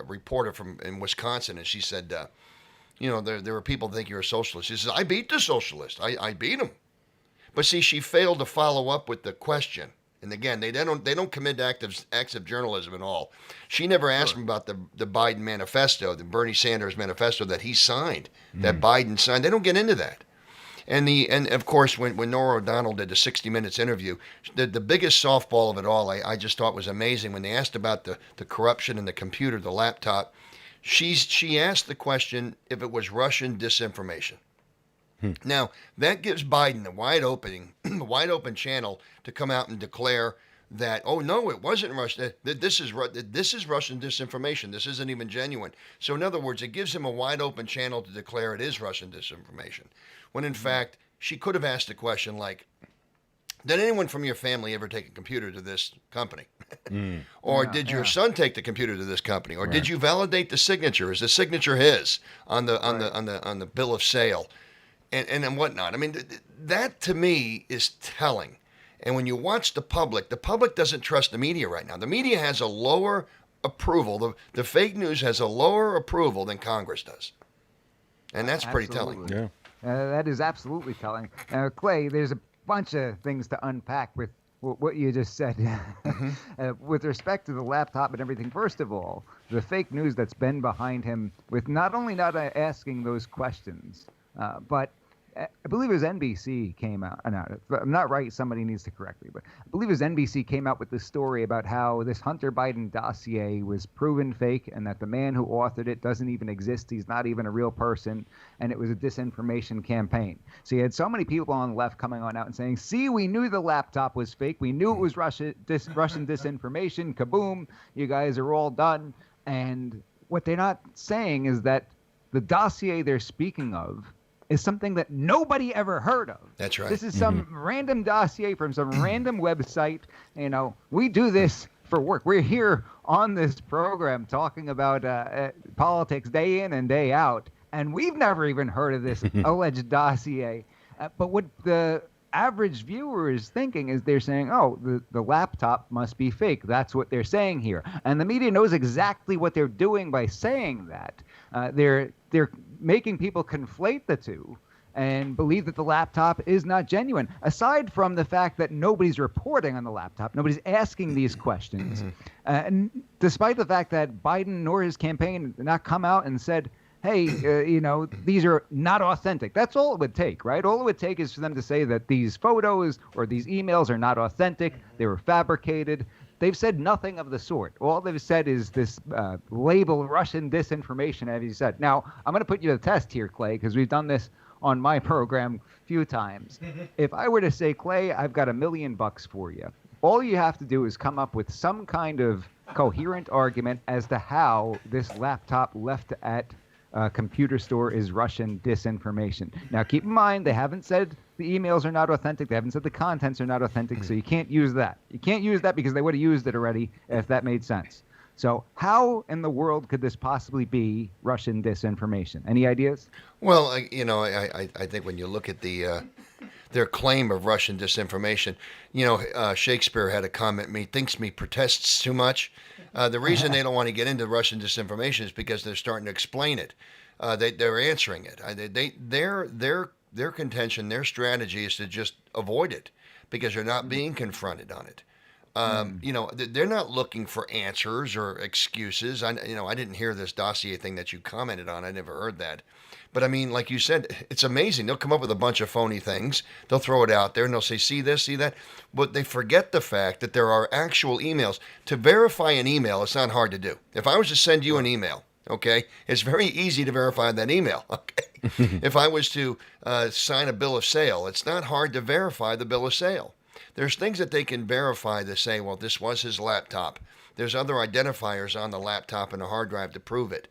reporter in Wisconsin, and she said, there are people that think you're a socialist. She says, I beat the socialist. I beat him. But see, she failed to follow up with the question. And again, they don't commit acts of journalism at all. She never asked him about the Biden manifesto, the Bernie Sanders manifesto that he signed, that Biden signed. They don't get into that. And of course, when Norah O'Donnell did the 60 Minutes interview, the biggest softball of it all, I just thought was amazing. When they asked about the corruption in the computer, the laptop, she asked the question if it was Russian disinformation. Now, that gives Biden the wide open channel to come out and declare that, oh, no, it wasn't Russian. This is Russian disinformation. This isn't even genuine. So, in other words, it gives him a wide open channel to declare it is Russian disinformation. When, in fact, she could have asked a question like, did anyone from your family ever take a computer to this company? Or did your son take the computer to this company? Or did you validate the signature? Is the signature his on the bill of sale? And whatnot. I mean, that to me is telling. And when you watch the public doesn't trust the media right now. The media has a lower approval. The fake news has a lower approval than Congress does. And that's pretty telling. Yeah. That is absolutely telling. Clay, there's a bunch of things to unpack with what you just said. With respect to the laptop and everything, first of all, the fake news that's been behind him with not only not asking those questions, but I believe it was NBC came out. No, I'm not right. Somebody needs to correct me, but I believe it was NBC came out with this story about how this Hunter Biden dossier was proven fake and that the man who authored it doesn't even exist. He's not even a real person, and it was a disinformation campaign. So you had so many people on the left coming on out and saying, see, we knew the laptop was fake. We knew it was Russian disinformation. Kaboom, you guys are all done. And what they're not saying is that the dossier they're speaking of is something that nobody ever heard of. That's right. This is some random dossier from some random website. You know, we do this for work. We're here on this program talking about politics day in and day out, and we've never even heard of this alleged dossier. But what the average viewer is thinking is they're saying, oh, the laptop must be fake. That's what they're saying here. And the media knows exactly what they're doing by saying that. They're making people conflate the two and believe that the laptop is not genuine. Aside from the fact that nobody's reporting on the laptop, nobody's asking these questions. And despite the fact that Biden nor his campaign did not come out and said, hey, you know, these are not authentic. That's all it would take, right? All it would take is for them to say that these photos or these emails are not authentic. They were fabricated. They've said nothing of the sort. All they've said is this label Russian disinformation, as you said. Now, I'm going to put you to the test here, Clay, because we've done this on my program a few times. If I were to say, Clay, I've got $1 million for you, all you have to do is come up with some kind of coherent argument as to how this laptop left at computer store is Russian disinformation. Now, keep in mind, they haven't said the emails are not authentic. They haven't said the contents are not authentic, so you can't use that. You can't use that because they would have used it already if that made sense. So how in the world could this possibly be Russian disinformation? Any ideas? Well, I think when you look at their claim of Russian disinformation, Shakespeare had a comment, methinks me protests too much. The reason they don't want to get into Russian disinformation is because they're starting to explain it. They're answering it. Their contention, their strategy is to just avoid it because they're not being confronted on it. They're not looking for answers or excuses. I didn't hear this dossier thing that you commented on. I never heard that. But I mean, like you said, it's amazing. They'll come up with a bunch of phony things. They'll throw it out there and they'll say, see this, see that. But they forget the fact that there are actual emails. To verify an email, it's not hard to do. If I was to send you an email, okay, it's very easy to verify that email, okay? If I was to sign a bill of sale, it's not hard to verify the bill of sale. There's things that they can verify to say, well, this was his laptop. There's other identifiers on the laptop and a hard drive to prove it.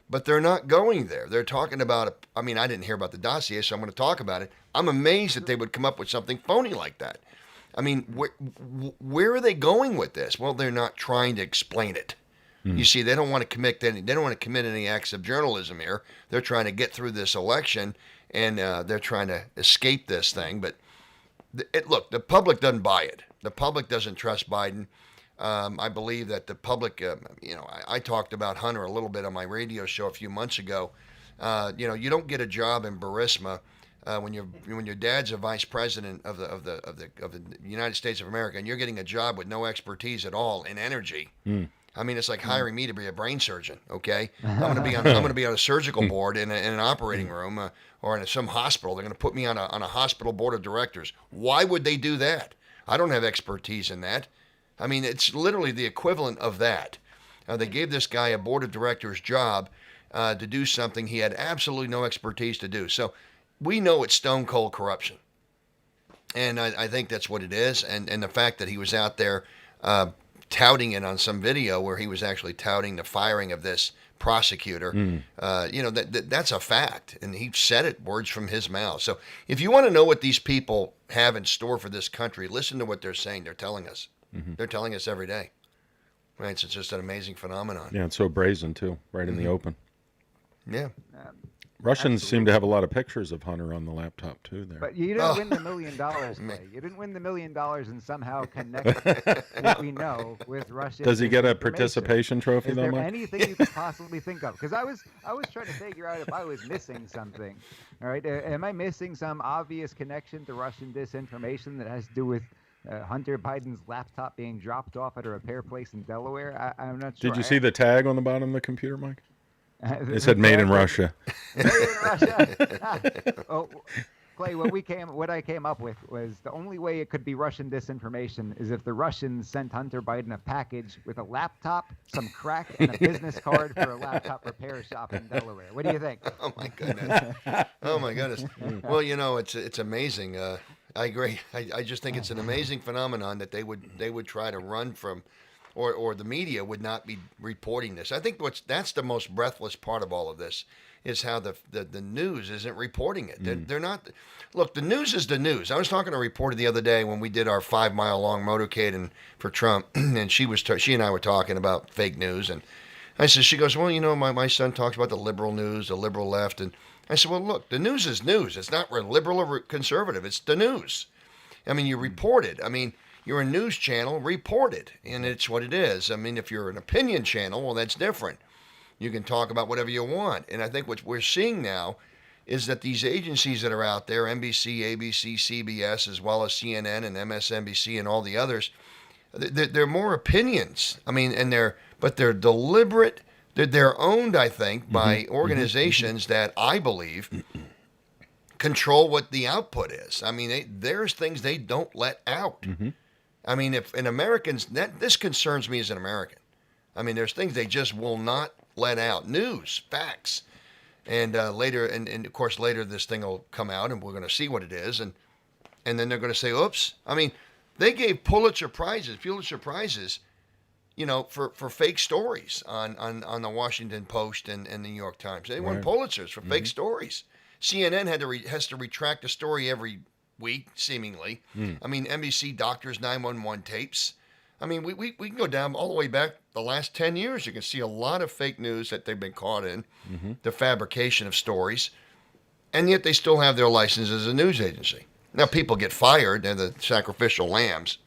But they're not going there. They're talking about, I didn't hear about the dossier, so I'm going to talk about it. I'm amazed that they would come up with something phony like that. I mean, where are they going with this? Well, they're not trying to explain it. You see, they don't want to commit any acts of journalism here. They're trying to get through this election, and they're trying to escape this thing. But look, the public doesn't buy it. The public doesn't trust Biden. I believe that the public, I talked about Hunter a little bit on my radio show a few months ago. You don't get a job in Burisma when your dad's a vice president of the United States of America, and you're getting a job with no expertise at all in energy. It's like hiring me to be a brain surgeon. Okay, I'm going to be on a surgical board in an operating room or in some hospital. They're going to put me on a hospital board of directors. Why would they do that? I don't have expertise in that. It's literally the equivalent of that. They gave this guy a board of directors job to do something he had absolutely no expertise to do. So we know it's stone cold corruption. And I think that's what it is. And the fact that he was out there touting it on some video where he was actually touting the firing of this prosecutor, that's a fact. And he said it, words from his mouth. So if you want to know what these people have in store for this country, listen to what they're saying. They're telling us. They're telling us every day. Right? It's just an amazing phenomenon. Yeah, it's so brazen, too, right in the open. Yeah. Russians seem to have a lot of pictures of Hunter on the laptop, too, there. But you didn't win the $1 million, Clay. You didn't win the $1 million and somehow connect what we know with Russia. Does he get a participation trophy, Is though, there Mike? anything you could possibly think of? Because I was trying to figure out if I was missing something. All right, am I missing some obvious connection to Russian disinformation that has to do with Hunter Biden's laptop being dropped off at a repair place in Delaware? I'm not sure. Did you see the tag on the bottom of the computer, Mike? It said "Made in Russia." Made in Russia. Clay, what I came up with was the only way it could be Russian disinformation is if the Russians sent Hunter Biden a package with a laptop, some crack, and a business card for a laptop repair shop in Delaware. What do you think? Oh my goodness! Oh my goodness! Well, it's amazing. I agree. I just think it's an amazing phenomenon that they would try to run from, or the media would not be reporting this. I think that's the most breathless part of all of this. Is how the news isn't reporting it. They're not. Look, the news is the news. I was talking to a reporter the other day when we did our 5-mile-long motorcade for Trump, and she and I were talking about fake news, and I said, she goes, well, my son talks about the liberal news, the liberal left, and I said, well, look, the news is news. It's not liberal or conservative. It's the news. I mean, you report it. I mean, you're a news channel, report it, and it's what it is. I mean, if you're an opinion channel, well, that's different. You can talk about whatever you want. And I think what we're seeing now is that these agencies that are out there, NBC, ABC, CBS, as well as CNN and MSNBC and all the others, they're more opinions. I mean, but they're deliberate. They're owned, I think, by organizations that I believe control what the output is. I mean, there's things they don't let out. I mean, if an Americans, this concerns me as an American. I mean, there's things they just will not let out. News, facts. And later, and of course, later this thing will come out and we're going to see what it is. And then they're going to say, oops. I mean, they gave Pulitzer Prizes, for fake stories on the Washington Post and the New York Times. They won Pulitzers for fake stories. CNN has to retract a story every week, seemingly. I mean, NBC doctors 911 tapes. I mean, we can go down all the way back the last 10 years. You can see a lot of fake news that they've been caught in, the fabrication of stories, and yet they still have their license as a news agency. Now, people get fired. They're the sacrificial lambs.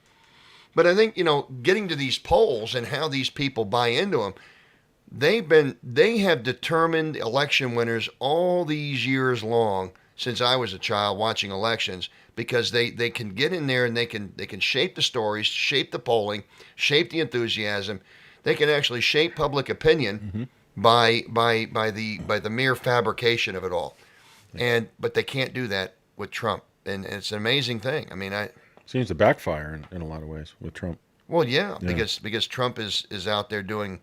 But I think, getting to these polls and how these people buy into them, they have determined election winners all these years long since I was a child watching elections, because they can get in there and they can shape the stories, shape the polling, shape the enthusiasm. They can actually shape public opinion by the mere fabrication of it all. But they can't do that with Trump, and it's an amazing thing. I mean, seems to backfire in a lot of ways with Trump. Well, yeah. because Trump is out there doing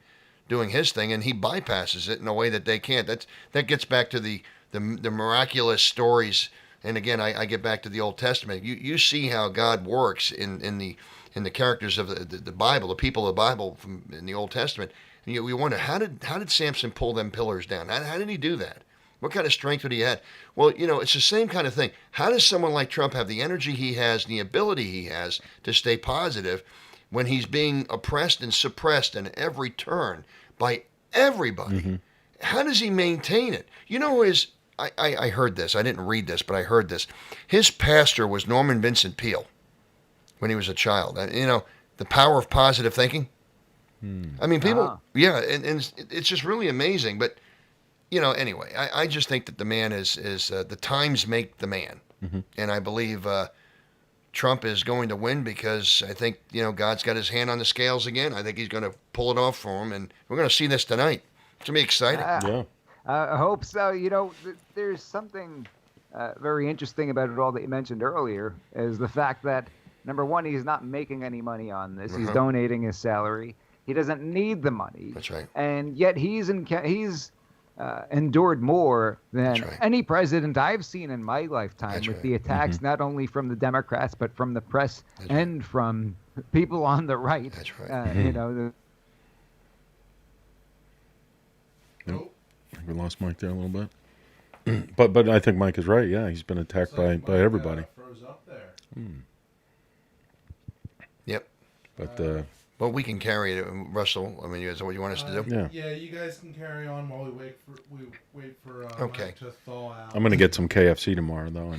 his thing, and he bypasses it in a way that they can't. That gets back to the miraculous stories. And again, I get back to the Old Testament. You see how God works in the characters of the Bible, the people of the Bible in the Old Testament. And we wonder, how did Samson pull them pillars down? How did he do that? What kind of strength would he have? Well, it's the same kind of thing. How does someone like Trump have the energy he has and the ability he has to stay positive when he's being oppressed and suppressed in every turn by everybody? How does he maintain it? I heard this. I didn't read this, but I heard this. His pastor was Norman Vincent Peale when he was a child. The power of positive thinking. I mean, people, and it's just really amazing. But, anyway, I just think that the man is the times make the man. And I believe Trump is going to win because I think, God's got his hand on the scales again. I think he's going to pull it off for him. And we're going to see this tonight. It's going to be exciting. I hope so. There's something very interesting about it all that you mentioned earlier, is the fact that, number one, he's not making any money on this. He's donating his salary. He doesn't need the money. That's right. And yet he's endured more than any president I've seen in my lifetime, with the attacks not only from the Democrats, but from the press and from people on the right. That's right. I think we lost Mike there a little bit. But I think Mike is right. Yeah, he's been attacked by everybody. Froze up there. Yep. But well, we can carry it, Russell. I mean, is that what you want us to do? Yeah, you guys can carry on while we wait for Mike to thaw out. I'm going to get some KFC tomorrow, though.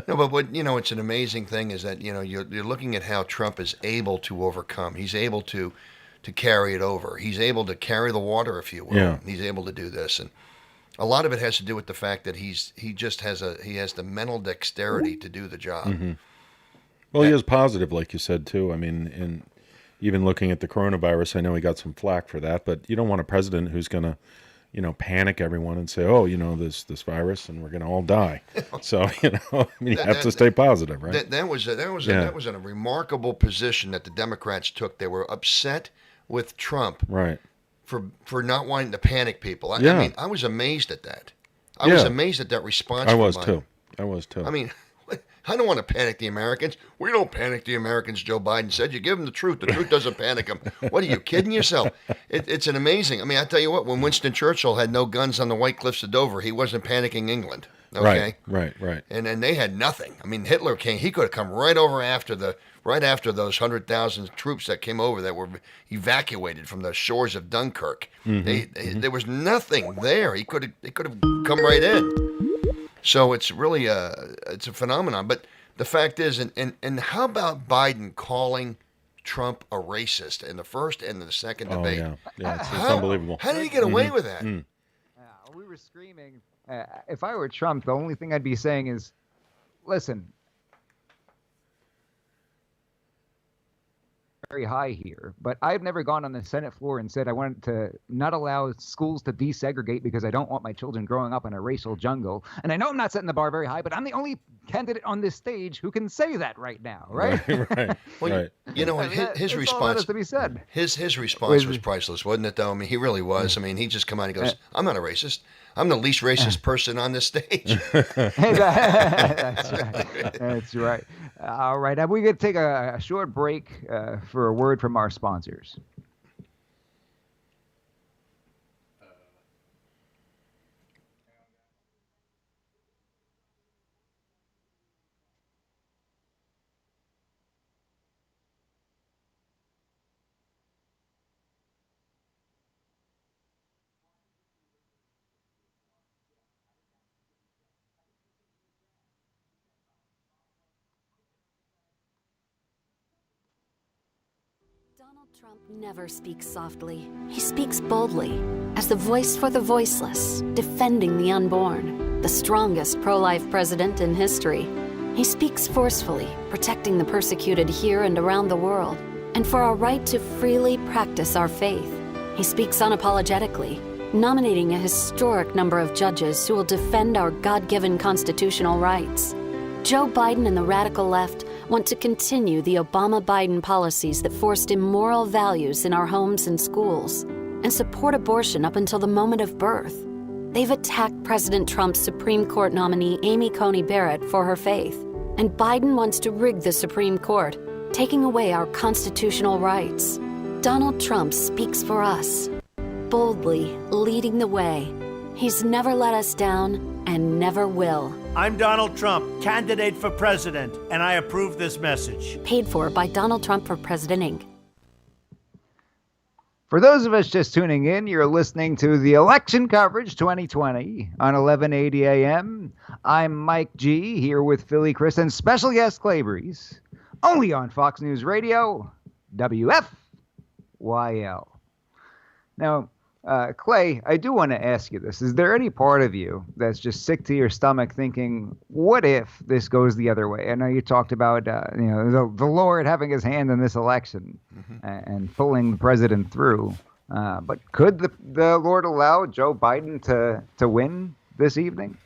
No, but what it's an amazing thing is that you're looking at how Trump is able to overcome. He's able to carry it over. He's able to carry the water, if you will. Yeah. He's able to do this, and a lot of it has to do with the fact that he has the mental dexterity to do the job. Well, he is positive, like you said too. I mean, even looking at the coronavirus, I know he got some flack for that, but you don't want a president who's going to, panic everyone and say, oh, this virus and we're going to all die. So, you have to stay positive, right? That was a remarkable position that the Democrats took. They were upset with Trump, right, for not wanting to panic people. I mean, I was amazed at that. I was amazed at that response. I was too. I mean, I don't want to panic the Americans. We don't panic the Americans, Joe Biden said. You give them the truth. The truth doesn't panic them. What, are you kidding yourself? It's an amazing. I mean, I tell you what, when Winston Churchill had no guns on the White Cliffs of Dover, he wasn't panicking England. Okay? Right. And then they had nothing. I mean, Hitler came. He could have come right after those 100,000 troops that came over that were evacuated from the shores of Dunkirk. Mm-hmm. There was nothing there. They could have come right in. So it's really it's a phenomenon. But the fact is, and how about Biden calling Trump a racist in the first and the second debate? Yeah, it's unbelievable. How did he get away with that? We were screaming. If I were Trump, the only thing I'd be saying is, listen, very high here, but I've never gone on the Senate floor and said I wanted to not allow schools to desegregate because I don't want my children growing up in a racial jungle. And I know I'm not setting the bar very high, but I'm the only candidate on this stage who can say that right now, right? Right. Well, you know, his response has to be said. His response was priceless, wasn't it? Though I mean, he really was. I mean, he just come out and goes, "I'm not a racist. I'm the least racist person on this stage." That's right. That's right. All right. We're going to take a short break for a word from our sponsors. Donald Trump never speaks softly. He speaks boldly, as the voice for the voiceless, defending the unborn, the strongest pro-life president in history. He speaks forcefully, protecting the persecuted here and around the world, and for our right to freely practice our faith. He speaks unapologetically, nominating a historic number of judges who will defend our God-given constitutional rights. Joe Biden and the radical left want to continue the Obama-Biden policies that forced immoral values in our homes and schools and support abortion up until the moment of birth. They've attacked President Trump's Supreme Court nominee Amy Coney Barrett for her faith, and Biden wants to rig the Supreme Court, taking away our constitutional rights. Donald Trump speaks for us, boldly leading the way. He's never let us down and never will. I'm Donald Trump, candidate for president, and I approve this message. Paid for by Donald Trump for President, Inc. For those of us just tuning in, you're listening to the Election Coverage 2020 on 1180 AM. I'm Mike G, here with Philly Chris and special guest Clay Breeze, only on Fox News Radio, WFYL. Now, Clay, I do want to ask you this. Is there any part of you that's just sick to your stomach thinking, what if this goes the other way? I know you talked about the Lord having his hand in this election and pulling the president through. But could the Lord allow Joe Biden to win this evening?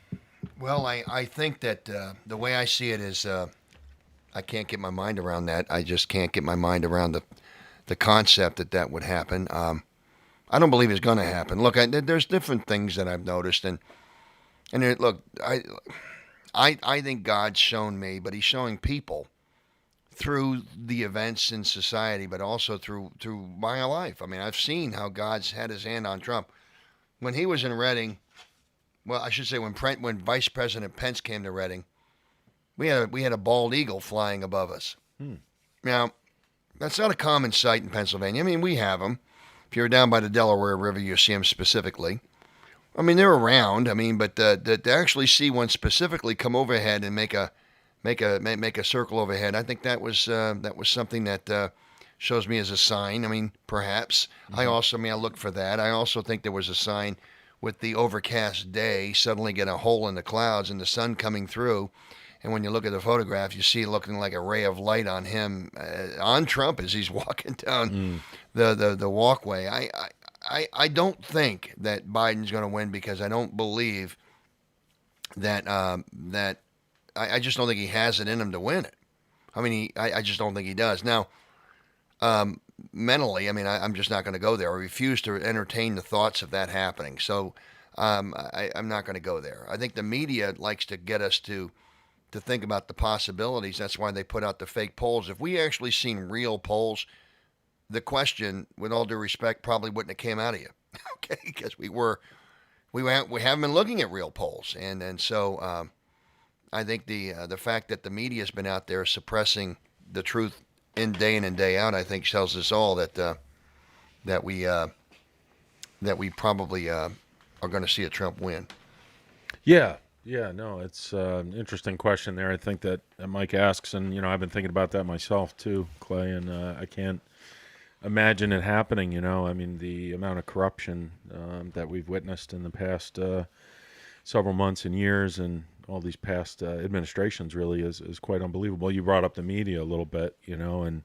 Well, I think that the way I see it is I can't get my mind around that. I just can't get my mind around the concept that would happen. I don't believe it's going to happen. Look, there's different things that I've noticed, and look, I think God's shown me, but He's showing people through the events in society, but also through my life. I mean, I've seen how God's had His hand on Trump. When he was in Reading, well, I should say when Vice President Pence came to Reading, we had a bald eagle flying above us. Now, that's not a common sight in Pennsylvania. I mean, we have them. If you're down by the Delaware River, you see them specifically. I mean, they're around. I mean, but to actually see one specifically come overhead and make a circle overhead, I think that was something that shows me as a sign. I mean, perhaps. I looked for that. I also think there was a sign with the overcast day, suddenly get a hole in the clouds and the sun coming through. And when you look at the photograph, you see it looking like a ray of light on him, on Trump as he's walking down the walkway. I don't think that Biden's going to win because I don't believe that I just don't think he has it in him to win it. I mean, I just don't think he does. Now, mentally, I mean, I'm just not going to go there. I refuse to entertain the thoughts of that happening. So I'm not going to go there. I think the media likes to get us to think about the possibilities. That's why they put out the fake polls. If we actually seen real polls, the question, with all due respect, probably wouldn't have came out of you, okay? Because we haven't been looking at real polls, and so I think the fact that the media has been out there suppressing the truth in day in and day out, I think tells us all that we probably are going to see a Trump win. Yeah, no, it's an interesting question there. I think that Mike asks, and I've been thinking about that myself too, Clay, and I can't imagine it happening. I mean, the amount of corruption that we've witnessed in the past several months and years, and all these past administrations really is quite unbelievable. You brought up the media a little bit, and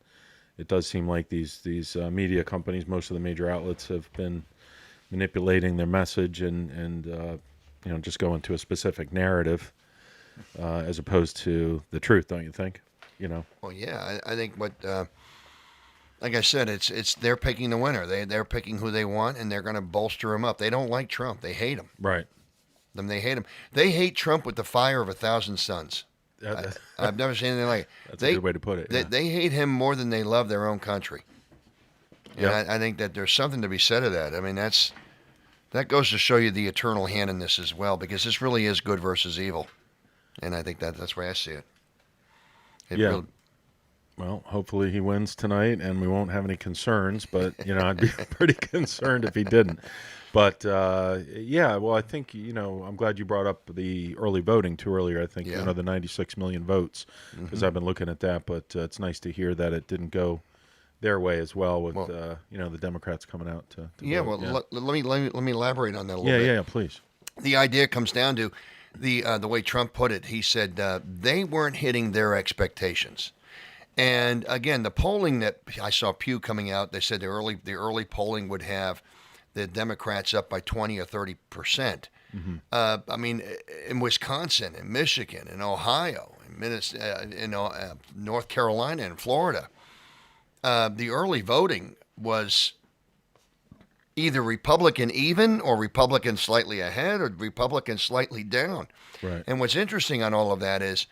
it does seem like these media companies, most of the major outlets, have been manipulating their message and just go into a specific narrative as opposed to the truth, don't you think? Well, yeah, I think what, like I said, it's they're picking the winner. They're picking who they want, and they're going to bolster him up. They don't like Trump. They hate him. Right. They hate him. They hate Trump with the fire of 1,000 suns. I've never seen anything like it. That's a good way to put it. They hate him more than they love their own country. And I think that there's something to be said of that. I mean, that goes to show you the eternal hand in this as well, because this really is good versus evil. And I think that's the way I see it. Well, hopefully he wins tonight and we won't have any concerns, but, I'd be pretty concerned if he didn't. But, I think, I'm glad you brought up the early voting too earlier. I think, the 96 million votes, because I've been looking at that, but it's nice to hear that it didn't go their way as well with, the Democrats coming out to vote. Let me elaborate on that a little bit. Yeah, please. The idea comes down to the way Trump put it. He said they weren't hitting their expectations. And again, the polling that I saw Pew coming out, they said the early polling would have the Democrats up by 20 or 30%. Mm-hmm. I mean, in Wisconsin, in Michigan, in Ohio, in North Carolina, and Florida, the early voting was either Republican even or Republican slightly ahead or Republican slightly down. Right. And what's interesting on all of that is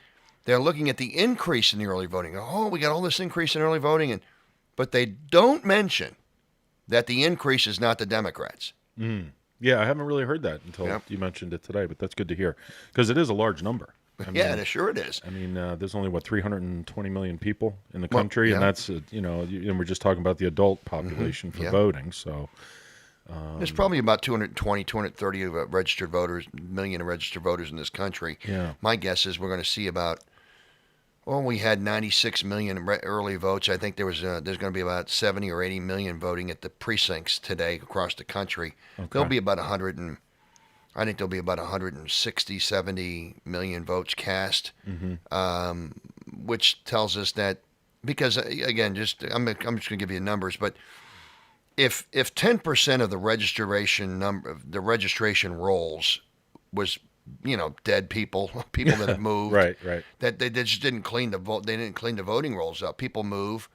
they're looking at the increase in the early voting. Oh, we got all this increase in early voting, but they don't mention that the increase is not the Democrats. Yeah, I haven't really heard that until you mentioned it today, but that's good to hear because it is a large number. Sure it is. I mean, there's only 320 million people in the country, and that's and we're just talking about the adult population for voting. So there's probably about 220, 230 registered million registered voters in this country. Yeah. My guess is we're going to see about. Well, we had 96 million early votes. I think there's going to be about 70 or 80 million voting at the precincts today across the country. Okay. There'll be about 160, 70 million votes cast, which tells us that because again, I'm just going to give you numbers, but if 10% of the registration rolls was dead people that have moved, right, that they just didn't clean the vote, they didn't clean the voting rolls up. People move.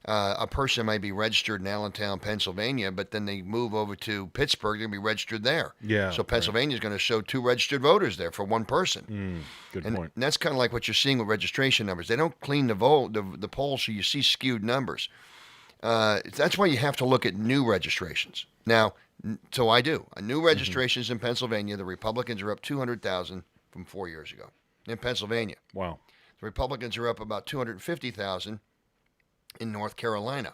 A person might be registered in Allentown, Pennsylvania, but then they move over to Pittsburgh, they're going to be registered there. Yeah. So Pennsylvania is going to show 2 registered voters there for one person. Good point. And that's kind of like what you're seeing with registration numbers. They don't clean the polls, so you see skewed numbers. That's why you have to look at new registrations. Now, so I do. New registrations in Pennsylvania, the Republicans are up 200,000 from 4 years ago in Pennsylvania. Wow. The Republicans are up about 250,000 in North Carolina.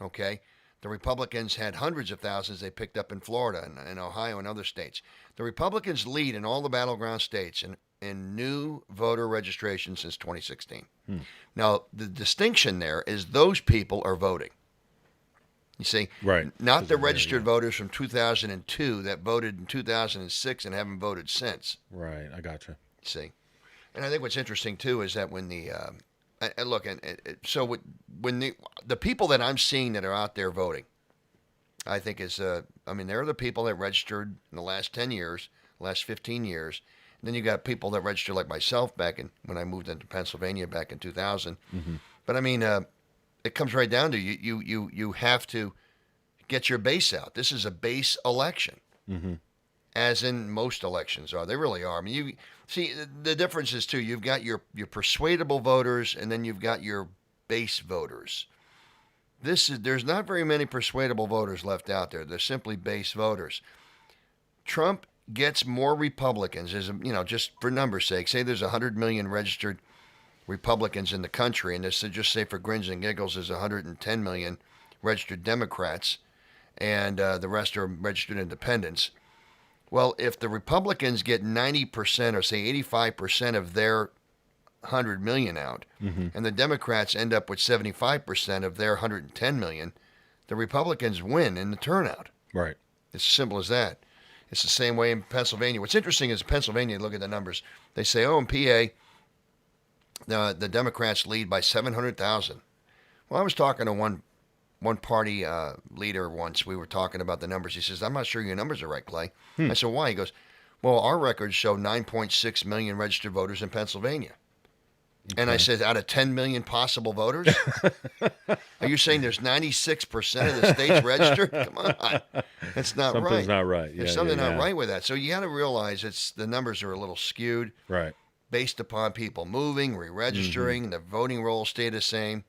Okay? The Republicans had hundreds of thousands they picked up in Florida and Ohio and other states. The Republicans lead in all the battleground states in new voter registration since 2016. Now, the distinction there is those people are voting. You see, right? Not the registered voters from 2002 that voted in 2006 and haven't voted since. Right, I gotcha. See, and I think what's interesting too is that when the when the people that I'm seeing that are out there voting, I think is, I mean, there are the people that registered in the last 10 years, last 15 years. And then you got people that registered like myself back in when I moved into Pennsylvania back in 2000. Mm-hmm. But I mean, it comes right down to you have to get your base out. This is a base election, Mm-hmm. as in most elections are. They really are. I mean, you see the difference is too. You've got your persuadable voters, and then you've got your base voters. There's not very many persuadable voters left out there. They're simply base voters. Trump gets more Republicans, just for numbers' sake. Say there's 100 million registered Republicans in the country, and just say for grins and giggles, there's 110 million registered Democrats, and the rest are registered independents. Well, if the Republicans get 90% or say 85% of their 100 million out, Mm-hmm. and the Democrats end up with 75% of their 110 million, the Republicans win in the turnout. Right. It's as simple as that. It's the same way in Pennsylvania. What's interesting is Pennsylvania, look at the numbers. They say, in PA, the Democrats lead by 700,000. Well, I was talking to one party leader once. We were talking about the numbers. He says, I'm not sure your numbers are right, Clay. I said, why? He goes, well, our records show 9.6 million registered voters in Pennsylvania. Okay. And I said, out of 10 million possible voters? Are you saying there's 96% of the states registered? Come on. That's not right. Something's not right. There's something not right with that. So you got to realize the numbers are a little skewed. Right. Based upon people moving, re-registering, Mm-hmm. the voting rolls stay the same.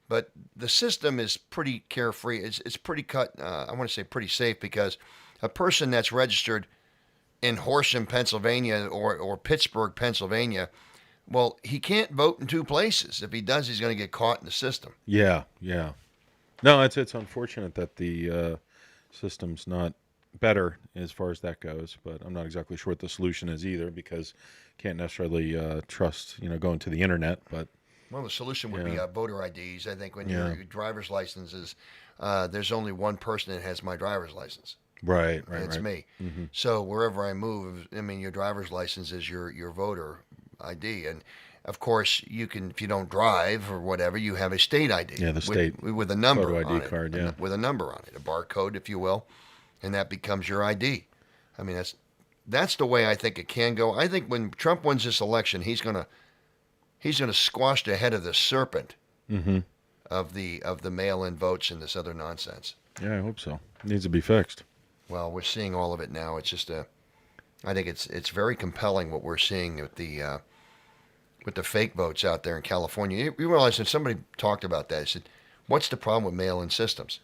But the system is pretty carefree. It's pretty I want to say pretty safe, because a person that's registered in Horsham, Pennsylvania, or Pittsburgh, Pennsylvania, well, he can't vote in two places. If he does, he's going to get caught in the system. Yeah, yeah. No, it's unfortunate that the system's not better as far as that goes, but I'm not exactly sure what the solution is either, because can't necessarily trust, going to the internet, but... Well, the solution would be voter IDs. I think when Yeah. your driver's license is, there's only one person that has my driver's license. Right. And it's me. Mm-hmm. So wherever I move, I mean, your driver's license is your voter ID. And of course, you can, if you don't drive or whatever, you have a state ID. Yeah, the state with a number photo ID on it, card, yeah. with a number on it, a barcode, if you will, and that becomes your ID. I mean, that's the way I think it can go. I think when Trump wins this election, he's gonna squash the head of the serpent Mm-hmm. of the mail-in votes and this other nonsense. Yeah, I hope so. It needs to be fixed. Well, we're seeing all of it now. It's just I think it's very compelling what we're seeing with the fake votes out there in California. You realize that somebody talked about that. He said, what's the problem with mail-in systems?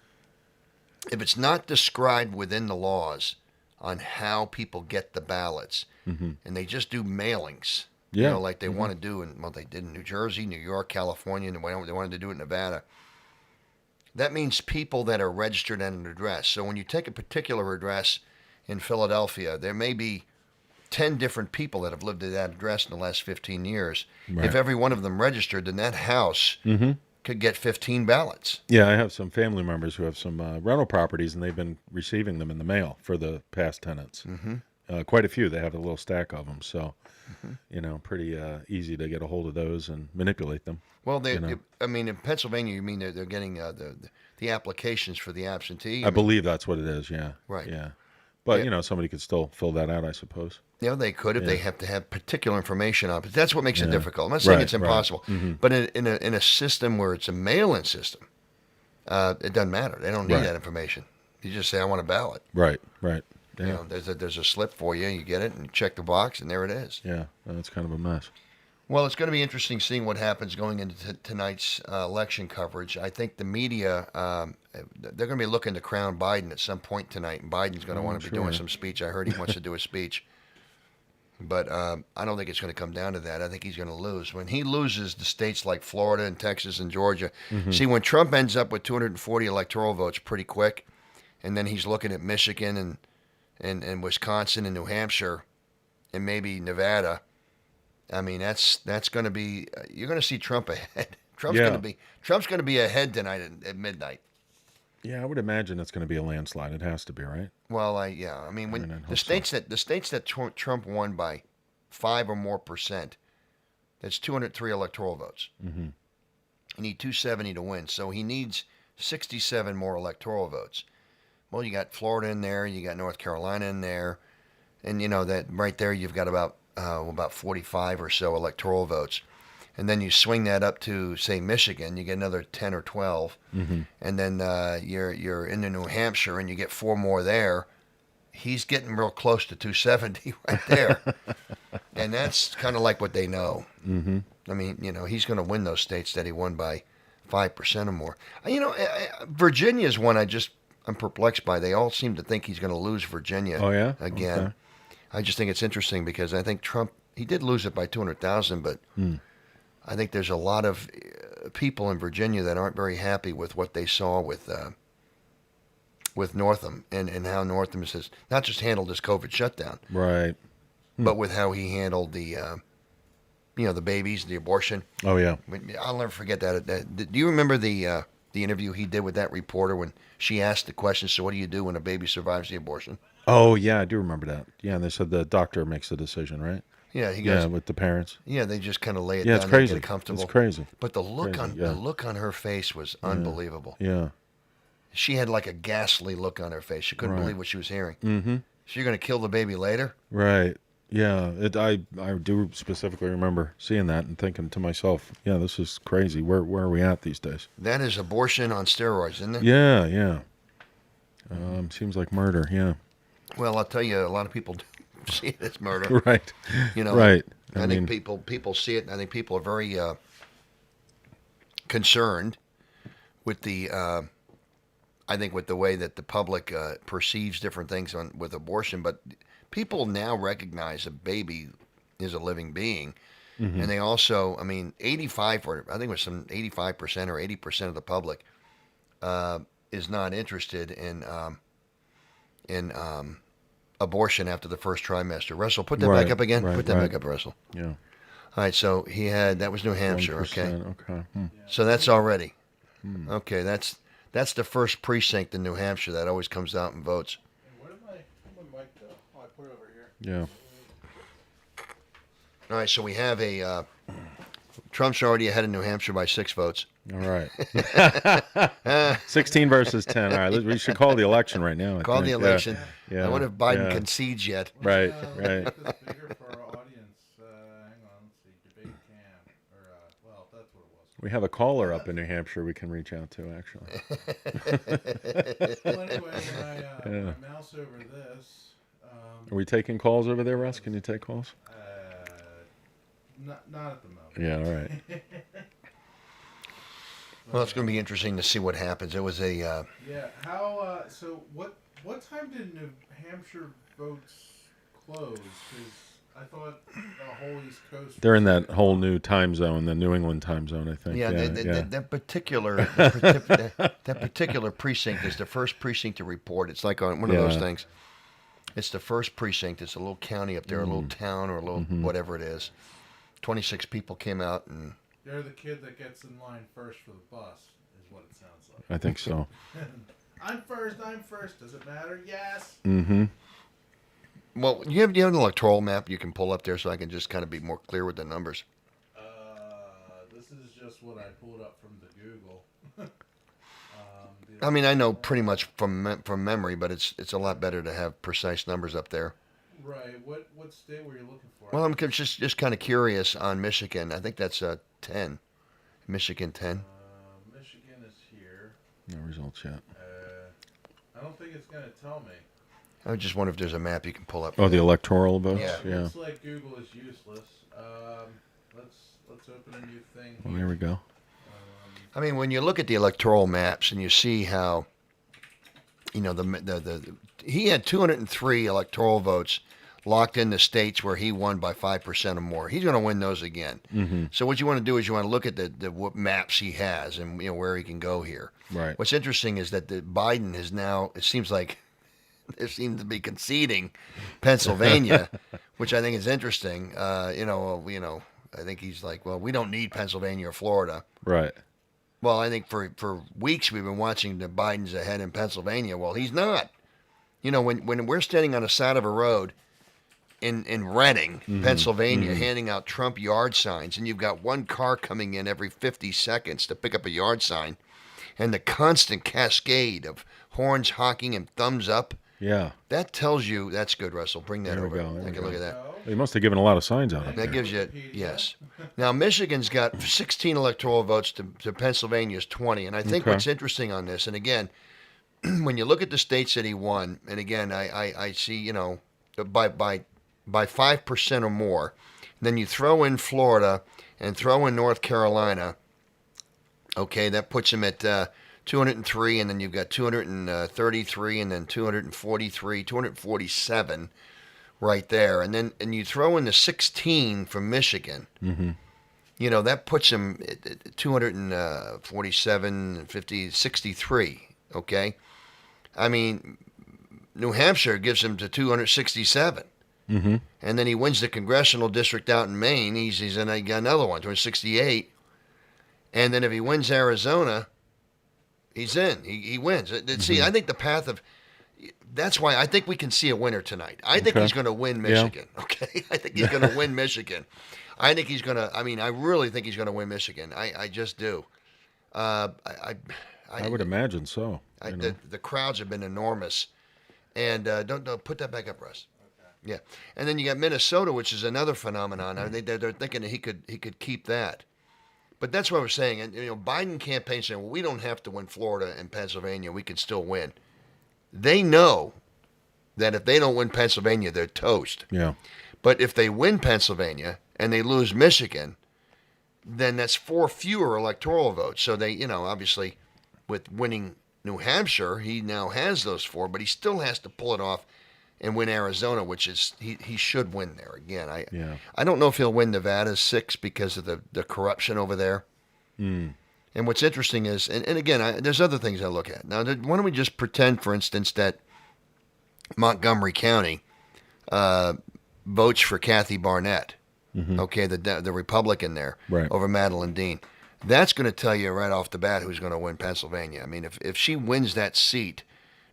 If it's not described within the laws on how people get the ballots, Mm-hmm. and they just do mailings, Yeah. like they Mhm. want to do they did in New Jersey, New York, California, and they wanted to do it in Nevada. That means people that are registered at an address. So when you take a particular address in Philadelphia, there may be 10 different people that have lived at that address in the last 15 years. Right. If every one of them registered, then that house Mm-hmm. could get 15 ballots. Yeah, I have some family members who have some rental properties, and they've been receiving them in the mail for the past tenants. Mm-hmm. Quite a few. They have a little stack of them, so Mm-hmm. pretty easy to get a hold of those and manipulate them. Well, you know. I mean, in Pennsylvania, you mean they're getting the applications for the absentee? I believe that's what it is. Yeah. Right. Yeah. But Yeah. somebody could still fill that out, I suppose. Yeah, they could if they Yeah. have to have particular information on it. But that's what makes it Yeah. difficult. I'm not saying Right, it's impossible, right. Mhm. but in a system where it's a mail-in system, it doesn't matter. They don't need Right. that information. You just say, I want a ballot. Right. Right. Yeah. You know, there's a slip for you. You get it and you check the box, and there it is. Yeah. That's kind of a mess. Well, it's going to be interesting seeing what happens going into tonight's election coverage. I think the media, they're going to be looking to crown Biden at some point tonight, and Biden's going to want to be doing sure. some speech. I heard he wants to do a speech. But I don't think it's going to come down to that. I think he's going to lose. When he loses the states like Florida and Texas and Georgia, Mhm. see, when Trump ends up with 240 electoral votes pretty quick, and then he's looking at Michigan and Wisconsin and New Hampshire and maybe Nevada, I mean, that's going to be you're going to see Trump ahead. Trump's Yeah. going to be ahead tonight at midnight. Yeah, I would imagine it's going to be a landslide. It has to be, right? Well, I mean, when I hope the states that Trump won by 5 or more percent, that's 203 electoral votes. Mm-hmm. You need 270 to win, so he needs 67 more electoral votes. Well, you got Florida in there, you got North Carolina in there, and you know that right there you've got about 45 or so electoral votes. And then you swing that up to, say, Michigan, you get another 10 or 12. Mm-hmm. And then you're into New Hampshire and you get 4 more there. He's getting real close to 270 right there. And that's kind of like what they know. Mm-hmm. I mean, you know, he's going to win those states that he won by 5% or more. You know, Virginia's one I'm perplexed by. They all seem to think he's going to lose Virginia again. Okay. I just think it's interesting because I think Trump, he did lose it by 200,000, but I think there's a lot of people in Virginia that aren't very happy with what they saw with Northam and how Northam has not just handled this COVID shutdown, Right. but with how he handled the, the babies, the abortion. Oh, yeah. I'll never forget that. Do you remember the interview he did with that reporter when she asked the question, so what do you do when a baby survives the abortion? Oh, yeah, I do remember that. Yeah, and they said the doctor makes the decision, right? Yeah, he goes. Yeah, with the parents. Yeah, they just kind of lay it Yeah, down it's crazy. and get it comfortable. It's crazy. But the look Crazy, on yeah. the look on her face was unbelievable. Yeah. She had like a ghastly look on her face. She couldn't Right. believe what she was hearing. Mm-hmm. So you're going to kill the baby later? Right. Yeah. I do specifically remember seeing that and thinking to myself, yeah, this is crazy. Where are we at these days? That is abortion on steroids, isn't it? Yeah, yeah. Seems like murder, yeah. Well, I'll tell you, a lot of people see it as murder. Right. You know, Right. I think people see it, and I think people are very concerned with the with the way that the public perceives different things with abortion. But people now recognize a baby is a living being, Mhm. and they also, 85 or I think it was some 85% or 80% of the public is not interested in abortion after the first trimester. Russell, put that Right, back up again. right, Put that right. back up, Russell. Yeah. All right, so that was New Hampshire, 1%, okay? okay. Hmm. So that's already. Hmm. Okay, that's the first precinct in New Hampshire that always comes out and votes. Where did my mic go? Oh, I put it over here. Yeah. All right, so we have Trump's already ahead of New Hampshire by 6 votes. All right. 16 versus 10. All right. We should call the election right now. I Call the think. election. Yeah. I wonder if Biden yeah. concedes yet. Right, right. Make this bigger for our audience. Hang on, let's see. Debate cam. Well, that's what it was. We have a caller up in New Hampshire we can reach out to, actually. Well, anyway, when I mouse over this. Are we taking calls over there, Russ? Can you take calls? Not at the moment. Yeah, all right. Well, it's going to be interesting to see what happens. It was a. Yeah. How? So what time did New Hampshire votes close? Because I thought the whole East Coast. They're in that whole new time zone, the New England time zone, I think. Yeah, Yeah, that particular precinct is the first precinct to report. It's like on one of those Yeah. things. It's the first precinct. It's a little county up there, a little town, or a little whatever it is. 26 people came out, and They're the kid that gets in line first for the bus, is what it sounds like. I think so. I'm first. Does it matter? Yes. Mm-hmm. well, you have an electoral map you can pull up there, so I can just kind of be more clear with the numbers. This is just what I pulled up from the Google. I mean, I know pretty much from memory, but it's a lot better to have precise numbers up there. Right. What state were you looking for? Well, I'm just kind of curious on Michigan. I think that's 10. Michigan 10. Michigan is here. No results yet. I don't think it's going to tell me. I just wonder if there's a map you can pull up. Oh, the electoral votes? Yeah. Yeah. Looks like Google is useless. Let's open a new thing. Well, there we go. I mean, when you look at the electoral maps and you see how, he had 203 electoral votes locked in the states where he won by 5% or more. He's going to win those again. Mm-hmm. So what you want to do is you want to look at the maps he has and where he can go here. Right. What's interesting is that Biden is now, it seems like they seem to be conceding Pennsylvania, which I think is interesting. I think he's like, well, we don't need Pennsylvania or Florida. Right. Well, I think for weeks we've been watching the Biden's ahead in Pennsylvania. Well, he's not. When we're standing on the side of a road in Reading, Pennsylvania, handing out Trump yard signs, and you've got one car coming in every 50 seconds to pick up a yard sign, and the constant cascade of horns honking and thumbs up. Yeah. That tells you that's good, Russell. Bring that There we over. go, there Take we a look go. at that. They must have given a lot of signs out. Up there. That gives you, yes. Now, Michigan's got 16 electoral votes to Pennsylvania's 20. And I think Okay. what's interesting on this, and again, when you look at the states that he won, and again, I see, you know, by 5% or more, then you throw in Florida and throw in North Carolina, okay, that puts him at 203, and then you've got 233, and then 243, 247 right there. And then you throw in the 16 from Michigan. Mm-hmm. You know, that puts him at 247, 50, 63, okay? I mean, New Hampshire gives him to 267. Mm-hmm. And then he wins the congressional district out in Maine. He's in got another one, 268. And then if he wins Arizona, he's in. He wins. See, I think the path of... That's why I think we can see a winner tonight. I think he's going to win Michigan, okay? I think he's going to win Michigan. I think he's going to... I mean, I really think he's going to win Michigan. I just do. I would imagine so. The crowds have been enormous. And don't put that back up, Russ. Yeah, and then you got Minnesota, which is another phenomenon. I think they're thinking that he could keep that, but that's what we're saying. And you know, Biden campaign saying, "Well, we don't have to win Florida and Pennsylvania; we can still win." They know that if they don't win Pennsylvania, they're toast. Yeah. But if they win Pennsylvania and they lose Michigan, then that's 4 fewer electoral votes. So they, you know, obviously, with winning New Hampshire, he now has those 4, but he still has to pull it off and win Arizona, which is he should win there again. I don't know if he'll win Nevada's 6 because of the corruption over there. Mm. And what's interesting is, and again, there's other things I look at. Now, why don't we just pretend, for instance, that Montgomery County votes for Kathy Barnett, okay, the Republican there, over Madeline Dean. That's going to tell you right off the bat who's going to win Pennsylvania. I mean, if she wins that seat,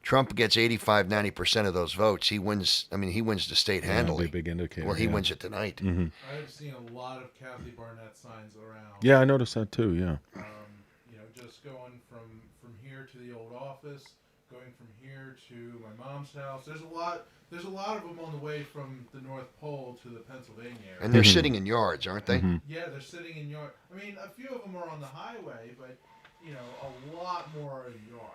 Trump gets 85, 90% of those votes. He wins. I mean, he wins the state handily. That'd be a big indicator. Well, he wins it tonight. Mm-hmm. I've seen a lot of Kathy Barnett signs around. Yeah, I noticed that too. Yeah. You know, just going from here to the old office, going from here to my mom's house. There's a lot of them on the way from the North Pole to the Pennsylvania area. And they're sitting in yards, aren't they? Mm-hmm. Yeah, they're sitting in yards. I mean, a few of them are on the highway, but you know, a lot more are in yards.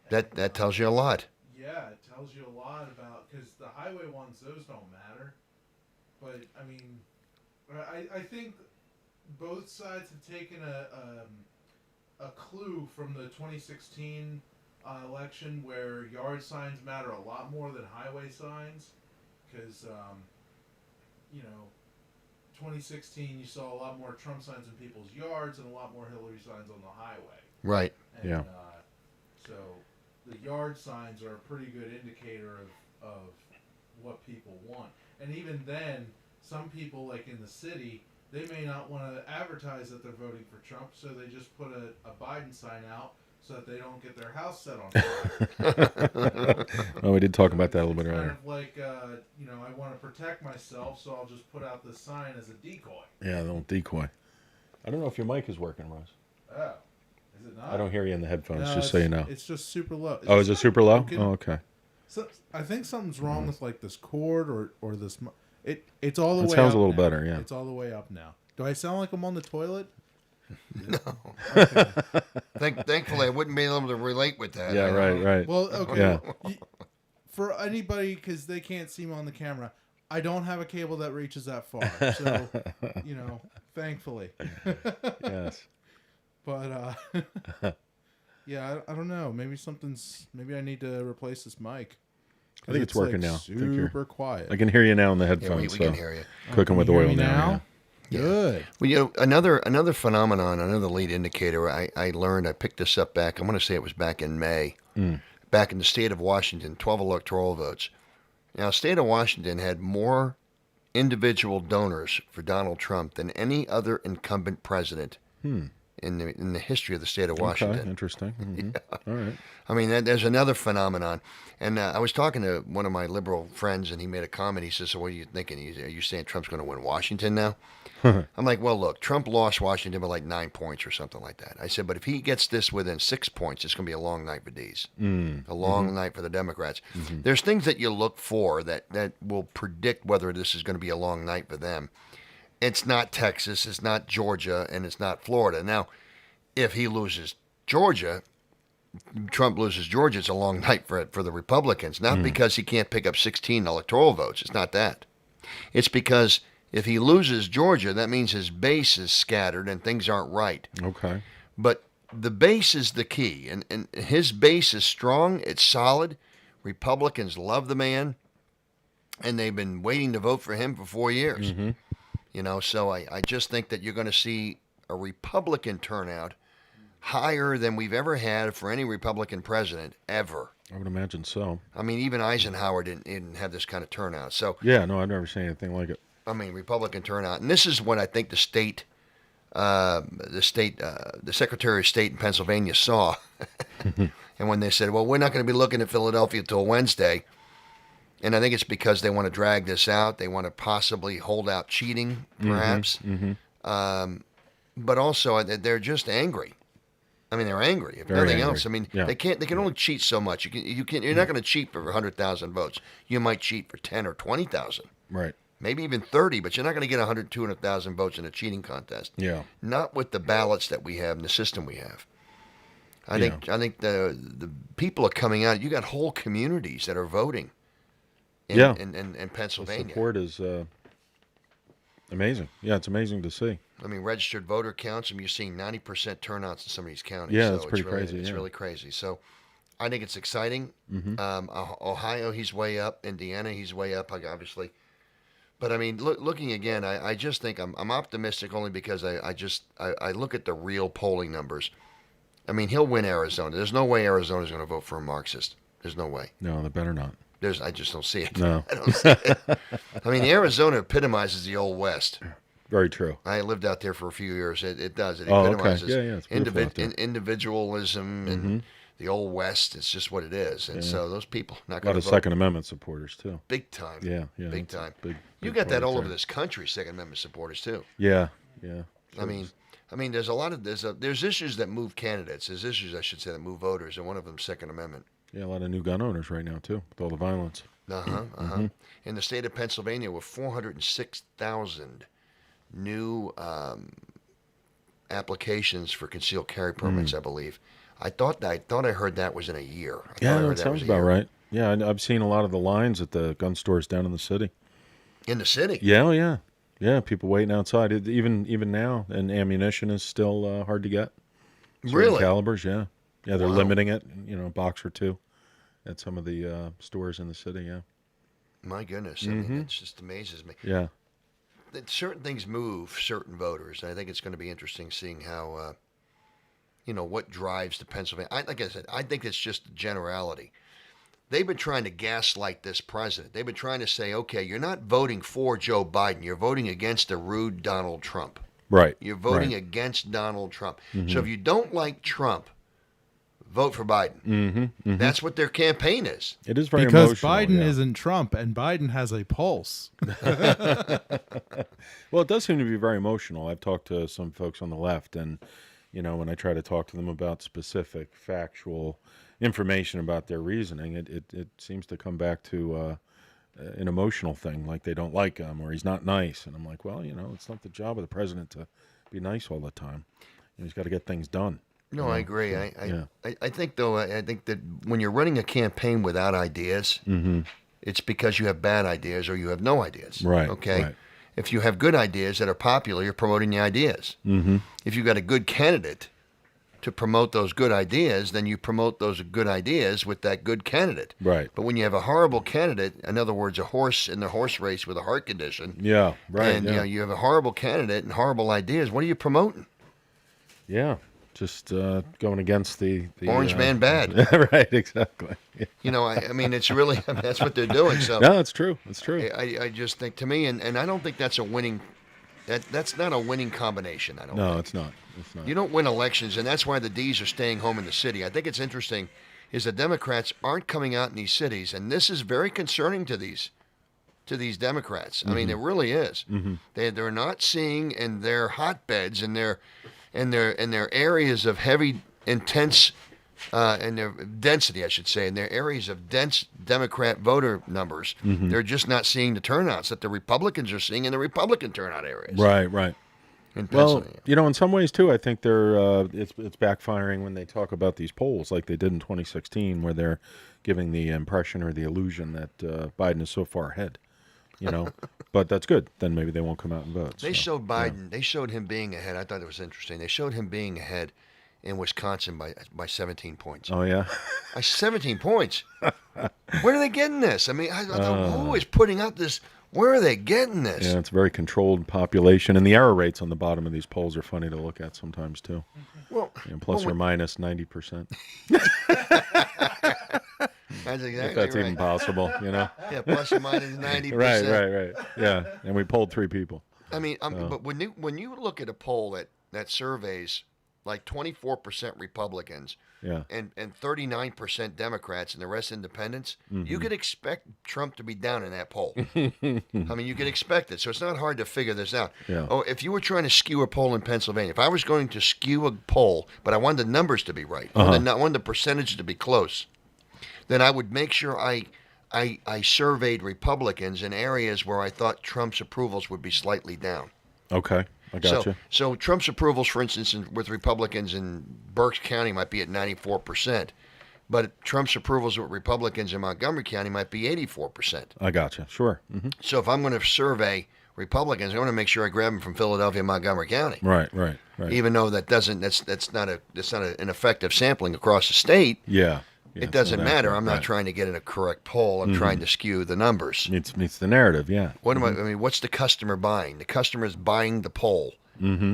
That tells you a lot. Yeah, it tells you a lot about, because the highway ones, those don't matter. But I mean, I think both sides have taken a clue from the 2016 election, where yard signs matter a lot more than highway signs, because you know, 2016 you saw a lot more Trump signs in people's yards and a lot more Hillary signs on the highway. Right. And, Yeah. So the yard signs are a pretty good indicator of what people want. And even then, some people, like in the city, they may not want to advertise that they're voting for Trump, so they just put a Biden sign out so that they don't get their house set on fire. Oh, we did talk about that a little bit Kind earlier. of like, you know, I want to protect myself, so I'll just put out this sign as a decoy. Yeah, the little decoy. I don't know if your mic is working, Ross. Oh, is it not? I don't hear you in the headphones, No, just so you know. It's just super low. Oh, is it super low? You can- Oh, okay. So I think something's wrong with like this cord or this. It's all the way. It sounds up a little now. better, yeah. It's all the way up now. Do I sound like I'm on the toilet? No. Thankfully, I wouldn't be able to relate with that. Yeah, right. Well, okay. Yeah. For anybody, because they can't see me on the camera, I don't have a cable that reaches that far. So, you know, thankfully. Yes. But yeah, I don't know. Maybe I need to replace this mic. I think it's working like now. I think you're- Super quiet. I can hear you now in the Yeah, headphones. we can so hear you. Cooking Can with you hear oil me now. Yeah. Good. Well, you know, another phenomenon, another lead indicator I learned, I picked this up back, I'm going to say it was back in May, back in the state of Washington, 12 electoral votes. Now, the state of Washington had more individual donors for Donald Trump than any other incumbent president in the history of the state of Washington. Okay, interesting. Mm-hmm. Yeah. All right. I mean, there's another phenomenon. And I was talking to one of my liberal friends, and he made a comment. He says, so what are you thinking? Are you saying Trump's going to win Washington now? I'm like, well, look, Trump lost Washington by like 9 points or something like that. I said, but if he gets this within 6 points, it's going to be a long night for D's. A long night for the Democrats. There's things that you look for that will predict whether this is going to be a long night for them. It's not Texas, it's not Georgia, and it's not Florida. Now, if he loses Georgia, Trump loses Georgia, it's a long night for the Republicans. Not because he can't pick up 16 electoral votes. It's not that. It's because if he loses Georgia, that means his base is scattered and things aren't right. Okay. But the base is the key, and his base is strong. It's solid. Republicans love the man, and they've been waiting to vote for him for 4 years. You know, so I just think that you're going to see a Republican turnout higher than we've ever had for any Republican president ever. I would imagine so. I mean, even Eisenhower didn't have this kind of turnout. So yeah, no, I've never seen anything like it. I mean, Republican turnout, and this is what I think the Secretary of State in Pennsylvania saw. And when they said, well, we're not going to be looking at Philadelphia till Wednesday, and I think it's because they want to drag this out. They want to possibly hold out cheating, perhaps. But also, they're just angry. I mean, they're angry. If Very nothing angry. else, I mean, Yeah. they can only cheat so much. You're not going to cheat for 100,000 votes. You might cheat for 10 or 20,000. Right. Maybe even 30, but you're not going to get 100, 200,000 votes in a cheating contest. Yeah. Not with the ballots that we have and the system we have. I think the people are coming out. You got whole communities that are voting in Pennsylvania. The support is amazing. Yeah, it's amazing to see. I mean, registered voter counts, and you're seeing 90% turnouts in some of these counties. Yeah, so that's pretty it's really, crazy. It's yeah. really crazy. So I think it's exciting. Ohio, he's way up. Indiana, he's way up, obviously. But I mean, looking again, I just think I'm optimistic only because I look at the real polling numbers. I mean, he'll win Arizona. There's no way Arizona's going to vote for a Marxist. There's no way. No, they better not. I just don't see it. No. I don't see it. I mean, Arizona epitomizes the old West. Very true. I lived out there for a few years. It does. It Oh, okay. epitomizes Yeah, it's beautiful out there. individualism and the old West. It's just what it is. And so those people not A lot going to of vote. Second Amendment supporters too. Big time. Yeah, Big it's a time. Big You got that party all over there. this country, Second Amendment supporters too. Yeah. I mean, there's a lot of there's issues that move candidates. There's issues, I should say, that move voters, and one of them Second Amendment. Yeah, a lot of new gun owners right now too, with all the violence. In the state of Pennsylvania, with 406,000 new applications for concealed carry permits, I believe. I thought I heard that was in a year. That sounds about right. Yeah, I've seen a lot of the lines at the gun stores down in the city. In the city? Yeah, oh, yeah. Yeah, people waiting outside. Even now, and ammunition is still hard to get. Certain Really? calibers, yeah. Yeah, they're Wow. limiting it, a box or two at some of the stores in the city, yeah. My goodness. I mean, it just amazes me. Yeah. That certain things move certain voters. I think it's going to be interesting seeing how, what drives the Pennsylvania. Like I said, I think it's just a generality. They've been trying to gaslight this president. They've been trying to say, okay, you're not voting for Joe Biden. You're voting against a rude Donald Trump. Right. You're voting right. against Donald Trump. So if you don't like Trump, vote for Biden. That's what their campaign is. It is very because emotional. Biden yeah. isn't Trump, and Biden has a pulse. Well, it does seem to be very emotional. I've talked to some folks on the left, and when I try to talk to them about specific factual information about their reasoning, it seems to come back to an emotional thing, like they don't like him or he's not nice. And I'm like, well, it's not the job of the president to be nice all the time. He's got to get things done. No, I agree. So, I think, though, I think that when you're running a campaign without ideas, it's because you have bad ideas or you have no ideas. Right. Okay? Right. If you have good ideas that are popular, you're promoting the ideas. If you've got a good candidate to promote those good ideas, then you promote those good ideas with that good candidate. Right. But when you have a horrible candidate, in other words, a horse in the horse race with a heart condition, Yeah, right. and yeah. you have a horrible candidate and horrible ideas, what are you promoting? Yeah, just going against the Orange man bad. Right, exactly. Yeah. I mean, it's really, that's what they're doing. So No, it's true. It's true. I just think, to me, and I don't think that's a winning That's not a winning combination. I don't. No, think. it's not. It's not. You don't win elections, and that's why the D's are staying home in the city. I think it's interesting is the Democrats aren't coming out in these cities, and this is very concerning to these Democrats. I mean, it really is. They're not seeing in their hotbeds in their areas of heavy, intense, and their density, I should say, in their areas of dense Democrat voter numbers. They're just not seeing the turnouts that the Republicans are seeing in the Republican turnout areas. Right. In Well, Pennsylvania. in some ways too, I think they're it's backfiring when they talk about these polls, like they did in 2016, where they're giving the impression or the illusion that Biden is so far ahead. But that's good. Then maybe they won't come out and vote. They showed Biden. They showed him being ahead. I thought it was interesting. They showed him being ahead in Wisconsin by 17 points. Oh yeah, 17 points. Where are they getting this? I mean, I thought, who is putting up this? Where are they getting this? Yeah, it's a very controlled population, and the error rates on the bottom of these polls are funny to look at sometimes too. Well, plus or minus 90%. That's exactly if that's right. even possible, Yeah, plus or minus 90%. Right. Yeah, and we polled 3 people. I mean, but when you look at a poll that surveys like 24% Republicans, and 39% Democrats and the rest independents, you could expect Trump to be down in that poll. I mean, you could expect it. So it's not hard to figure this out. Yeah. Oh, if you were trying to skew a poll in Pennsylvania, if I was going to skew a poll, but I wanted the numbers to be right, I wanted the percentage to be close, then I would make sure I surveyed Republicans in areas where I thought Trump's approvals would be slightly down. Okay, I gotcha. So Trump's approvals, for instance, with Republicans in Berks County might be at 94%, but Trump's approvals with Republicans in Montgomery County might be 84%. I gotcha. Sure. So if I'm going to survey Republicans, I want to make sure I grab them from Philadelphia and Montgomery County. Right. Even though that's not an effective sampling across the state. Yeah. It doesn't matter. I'm not trying to get in a correct poll. I'm trying to skew the numbers. Meets the narrative, yeah. What am I mean, what's the customer buying? The customer is buying the poll.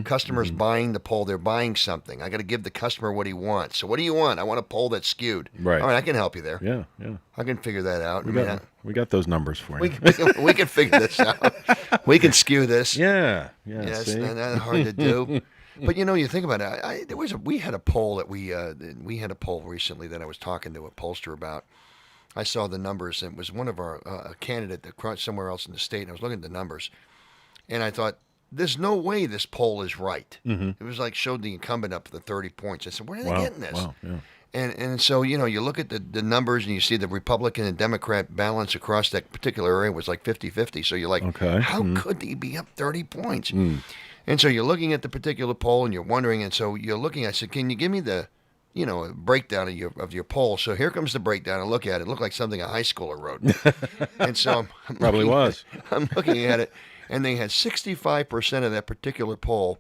Customers buying the poll. They're buying something. I got to give the customer what he wants. So what do you want? I want a poll that's skewed. Right. All right, I can help you there. Yeah. I can figure that out. We got those numbers for you. We can figure this out. We can skew this. Yeah. It's not hard to do. But you think about it. We had a poll that we had a poll recently that I was talking to a pollster about. I saw the numbers, and it was one of our a candidate that somewhere else in the state. And I was looking at the numbers, and I thought, "There's no way this poll is right." It was like showed the incumbent up to 30 points. I said, "Where are they getting this?" Wow. Yeah. And so you look at the numbers, and you see the Republican and Democrat balance across that particular area was like 50-50. So you're like, okay. How could he be up 30 points? And so you're looking at the particular poll and you're wondering, and so you're looking, I said, can you give me the, breakdown of your poll? So here comes the breakdown. I look at it. It looked like something a high schooler wrote. And so I'm looking at it, and they had 65% of that particular poll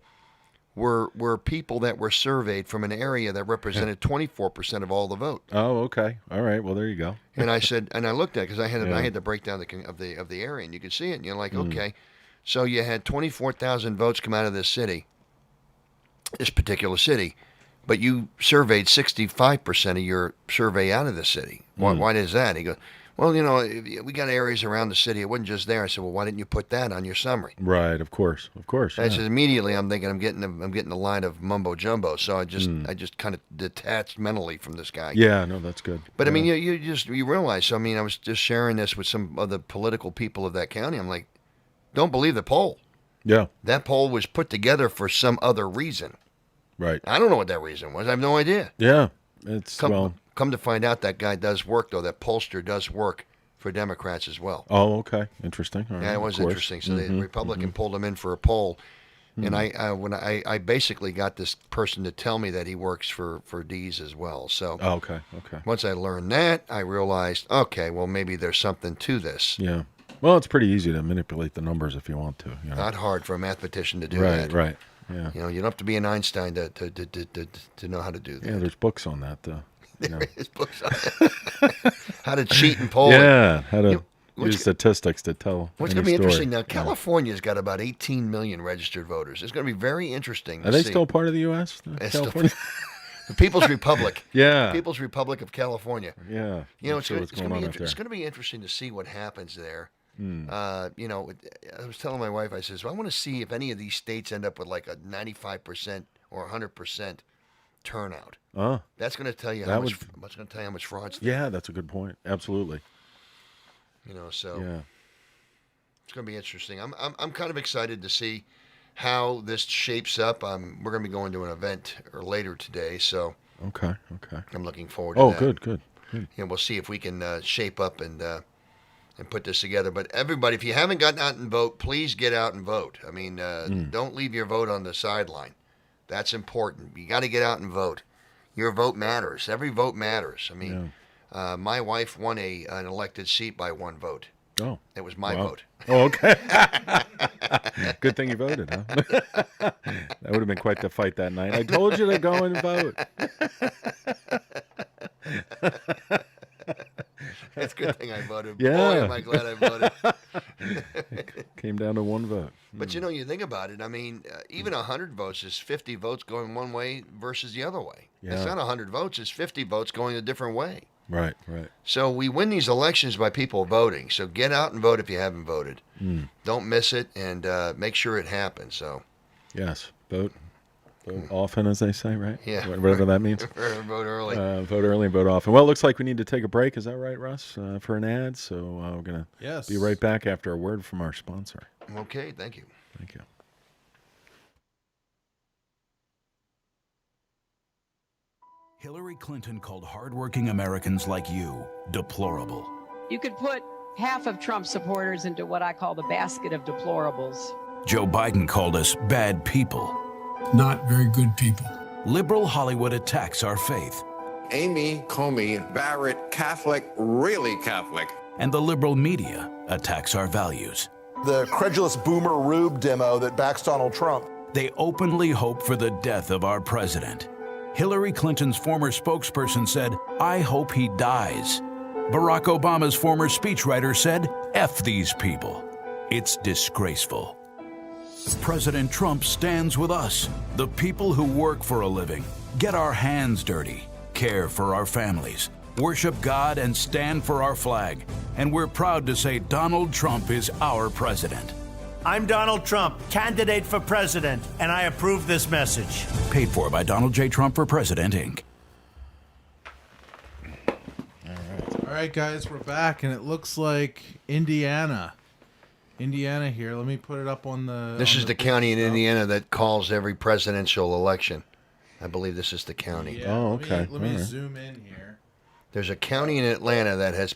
were people that were surveyed from an area that represented 24% of all the vote. Oh, okay. All right. Well, there you go. And I said, and I looked at it because I had the breakdown of the area, and you could see it, and you're like, okay. So you had 24,000 votes come out of this particular city, but you surveyed 65% of your survey out of the city. Why is that? He goes, well, we got areas around the city. It wasn't just there. I said, well, why didn't you put that on your summary? Right, of course. I said immediately, I'm thinking I'm getting the line of mumbo jumbo. So I just kind of detached mentally from this guy. Yeah, no, that's good. But I mean, you realize. So I mean, I was just sharing this with some of the political people of that county. I'm like, don't believe the poll. Yeah. That poll was put together for some other reason. Right. I don't know what that reason was. I have no idea. Yeah. Come to find out, that guy does work, though. That pollster does work for Democrats as well. Oh, okay. Interesting. All right, yeah, it was interesting. So the Republican pulled him in for a poll. And I basically got this person to tell me that he works for D's as well. So okay. Once I learned that, I realized, okay, well, maybe there's something to this. Yeah. Well, it's pretty easy to manipulate the numbers if you want to. Not hard for a mathematician to do that. Right. Yeah. You don't have to be an Einstein to know how to do that. Yeah, there's books on that. There is books on that. How to cheat and poll. Yeah, how to use statistics to tell. What's going to be interesting now? California's got about 18 million registered voters. It's going to be very interesting. Are they still part of the U.S.? California. The People's Republic. Yeah. People's Republic of California. Yeah. It's going to be interesting to see what happens there. You know, I was telling my wife, I says, well, I want to see if any of these states end up with like a 95% or 100% turnout. Oh, That's going to tell you that how would- much. That's going to tell you how much fraud's there. Yeah, that's a good point. Absolutely. You know, so Yeah. it's going to be interesting. I'm kind of excited to see how this shapes up. We're going to be going to an event later today, so Okay. I'm looking forward to Oh, that. good. And we'll see if we can shape up and put this together. But everybody, if you haven't gotten out and vote, please get out and vote. I mean, don't leave your vote on the sideline. That's important. You got to get out and vote. Your vote matters. Every vote matters. I mean, my wife won an elected seat by one vote. Oh. It was my Wow. vote. Oh, okay. Good thing you voted, huh? That would have been quite the fight that night. I told you to go and vote. It's a good thing I voted. Yeah. Boy, am I glad I voted. Came down to one vote. But you know, you think about it. I mean, even 100 votes is 50 votes going one way versus the other way. It's Yeah. not 100 votes; it's 50 votes going a different way. Right. So we win these elections by people voting. So get out and vote if you haven't voted. Don't miss it, and make sure it happens. So Yes. Vote often, as they say, right? Yeah. Whatever that means. Vote early. Vote early and vote often. Well, it looks like we need to take a break. Is that right, Russ? For an ad. So we're going to be right back after a word from our sponsor. Okay, thank you. Thank you. Hillary Clinton called hardworking Americans like you deplorable. You could put half of Trump supporters into what I call the basket of deplorables. Joe Biden called us bad people. Not very good people. Liberal Hollywood attacks our faith. Amy Comey Barrett, Catholic, really Catholic. And the liberal media attacks our values. The credulous boomer Rube demo that backs Donald Trump. They openly hope for the death of our president. Hillary Clinton's former spokesperson said, I hope he dies. Barack Obama's former speechwriter said, F these people. It's disgraceful. President Trump stands with us, the people who work for a living, get our hands dirty, care for our families, worship God, and stand for our flag. And we're proud to say Donald Trump is our president. I'm Donald Trump, candidate for president, and I approve this message. Paid for by Donald J. Trump for President, Inc. All right, guys, we're back, and it looks like Indiana here. Let me put it up on the. This on is the county in Indiana that calls every presidential election. I believe this is the county. Yeah, Let me zoom in here. There's a county in Atlanta that has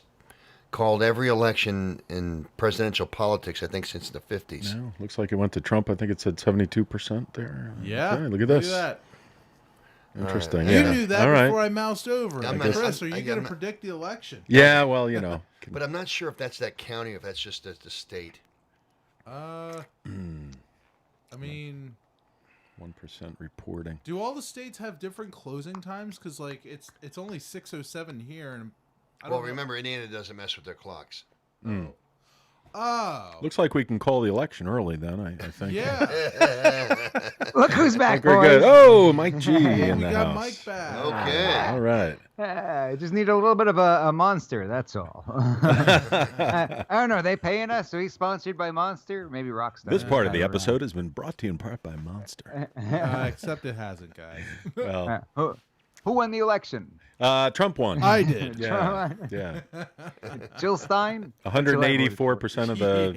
called every election in presidential politics, I think, since the 50s. No, looks like it went to Trump. I think it said 72% there. Yeah. Okay, look at this. that. Interesting. You Yeah. knew that All right. before I moused over. I'm not- Chris, are you I'm going to not- predict the election? Yeah, well, you know. But I'm not sure if that's that county or if that's just the state. I mean, 1% reporting. do all the states have different closing times? Because like it's only 6:07 here, and I don't Well, know. remember, Indiana doesn't mess with their clocks. Oh, Looks like we can call the election early then, I think. yeah. Look who's back, Very boys. good. Oh, Mike G Hey, in we the got house. Mike back. Okay. All right. I just need a little bit of a monster, that's all. I don't know, are they paying us? Are we sponsored by Monster? Maybe Rockstar. This part of the I don't know. episode has been brought to you in part by Monster. Except it hasn't, guys. Well, Who won the election? Trump won. I did. Yeah. Yeah. Jill Stein? 184% of the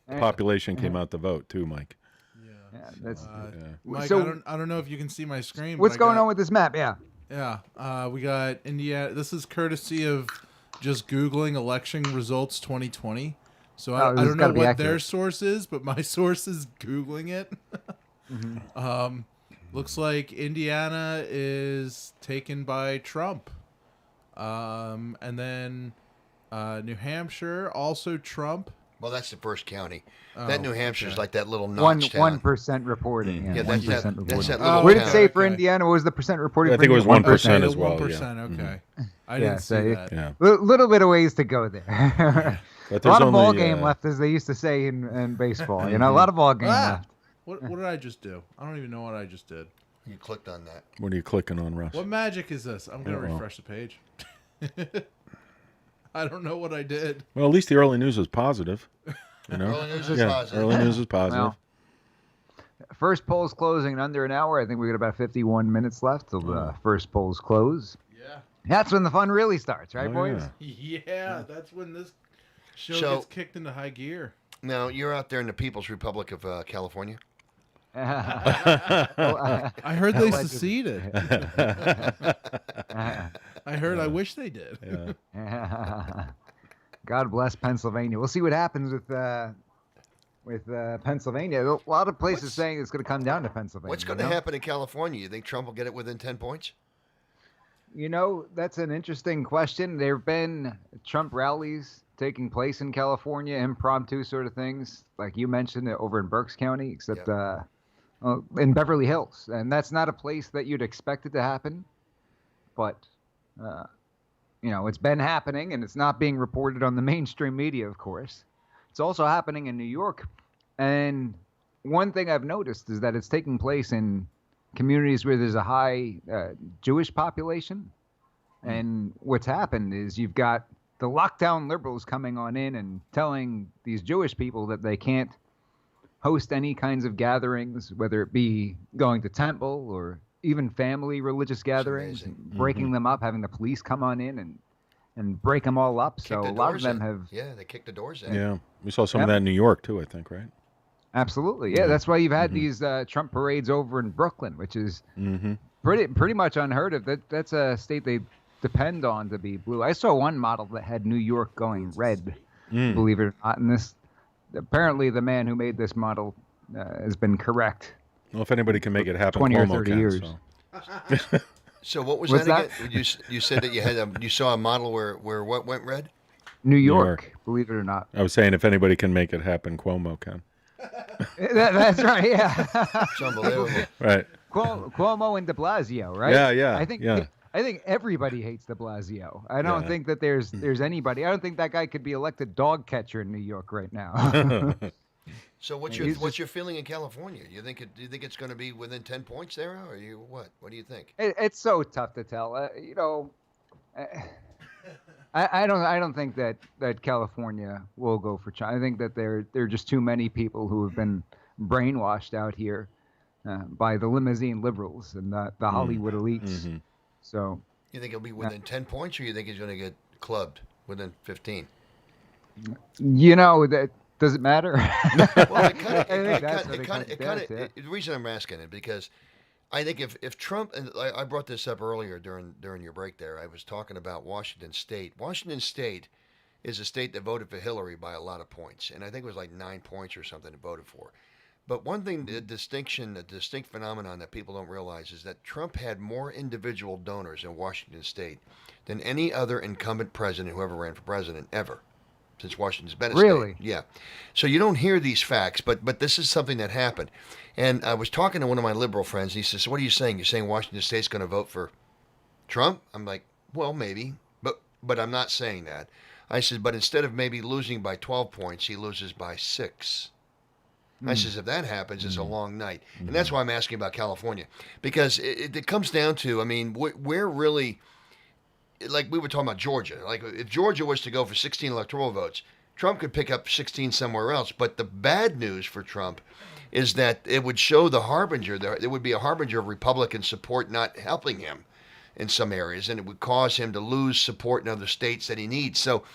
Yeah. population came out to vote too, Mike. Yeah, that's, Mike, So- I don't know if you can see my screen. what's but I going got- on with this map? Yeah. Yeah, we got Indiana. This is courtesy of just Googling election results 2020. So I this don't has know gotta be what accurate. their source is, but my source is Googling it. Looks like Indiana is taken by Trump. And then New Hampshire, also Trump. Well, that's the first county. Oh, That New Hampshire's okay. like that little notch town. 1% reporting. Yeah, that's 1% that reporting. little What did it town. say for Okay. Indiana? What was the percent reporting? I think it was for 1% Okay, as well. 1%, Yeah. okay. I Yeah, didn't see so that. Yeah. Little bit of ways to go there. But A lot there's of ball only, game left, as they used to say in baseball. You know, a Mhm. lot of ball game left. What did I just do? I don't even know what I just did. You clicked on that. What are you clicking on, Russ? What magic is this? I'm gonna Uh-oh. refresh the page. I don't know what I did. Well, at least the early news was positive. You know? Early news is yeah, positive. Early news is positive. Well, first poll's closing in under an hour. I think we got about 51 minutes left till the first polls close. Yeah. That's when the fun really starts, right, boys? Yeah, that's when this show So- gets kicked into high gear. Now, you're out there in the People's Republic of California. I heard they Allegedly. seceded. I heard. I wish they did. God bless Pennsylvania. We'll see what happens with Pennsylvania. A lot of places saying it's going to come down to Pennsylvania. What's going to happen in California? You think Trump will get it within 10 points? You know, that's an interesting question. There have been Trump rallies taking place in California, impromptu sort of things, like you mentioned over in Berks County, except in Beverly Hills. And that's not a place that you'd expect it to happen. But, you know, it's been happening, and it's not being reported on the mainstream media, of course. It's also happening in New York. And one thing I've noticed is that it's taking place in communities where there's a high Jewish population. And what's happened is you've got the lockdown liberals coming on in and telling these Jewish people that they can't host any kinds of gatherings, whether it be going to temple or even family religious gatherings, and breaking them up, having the police come on in and break them all up. So a lot of them have... Yeah, they kicked the doors in. Yeah, we saw some of that in New York too, I think, right? Absolutely. Yeah, that's why you've had these Trump parades over in Brooklyn, which is pretty much unheard of. That's a state they depend on to be blue. I saw one model that had New York going red, believe it or not. And this, apparently the man who made this model has been correct. Well, if anybody can make it happen, 20 or Cuomo 30 can, years. so. So what was What's that again? You said that you saw a model where what went red? New York, believe it or not. I was saying if anybody can make it happen, Cuomo can. That's right, yeah. It's unbelievable. Right. Cuomo and de Blasio, right? Yeah. I think everybody hates de Blasio. I don't think that there's anybody. I don't think that guy could be elected dog catcher in New York right now. So what's your feeling in California? Do you think it's going to be within 10 points there, or what? What do you think? It's so tough to tell. You know, I don't think that California will go for China. I think that there are just too many people who have been brainwashed out here by the limousine liberals and the Hollywood elites. So You think it'll be within 10 points, or you think he's going to get clubbed within 15? You know, that does it matter? Well, the reason I'm asking it, because I think if Trump, and I brought this up earlier during your break there, I was talking about Washington State. Washington State is a state that voted for Hillary by a lot of points, and I think it was like 9 points or something it voted for. But one thing, the distinct phenomenon that people don't realize is that Trump had more individual donors in Washington State than any other incumbent president who ever ran for president ever, since Washington's been a Really? state. Yeah. So you don't hear these facts, but this is something that happened. And I was talking to one of my liberal friends, and he says, "So what are you saying? You're saying Washington State's going to vote for Trump?" I'm like, "Well, maybe, but I'm not saying that." I said, "But instead of maybe losing by 12 points, he loses by 6." I says, if that happens, it's a long night. And that's why I'm asking about California. Because it comes down to, I mean, we're really, like we were talking about Georgia. Like if Georgia was to go for 16 electoral votes, Trump could pick up 16 somewhere else. But the bad news for Trump is that it would show the harbinger, there would be a harbinger of Republican support not helping him in some areas. And it would cause him to lose support in other states that he needs. So,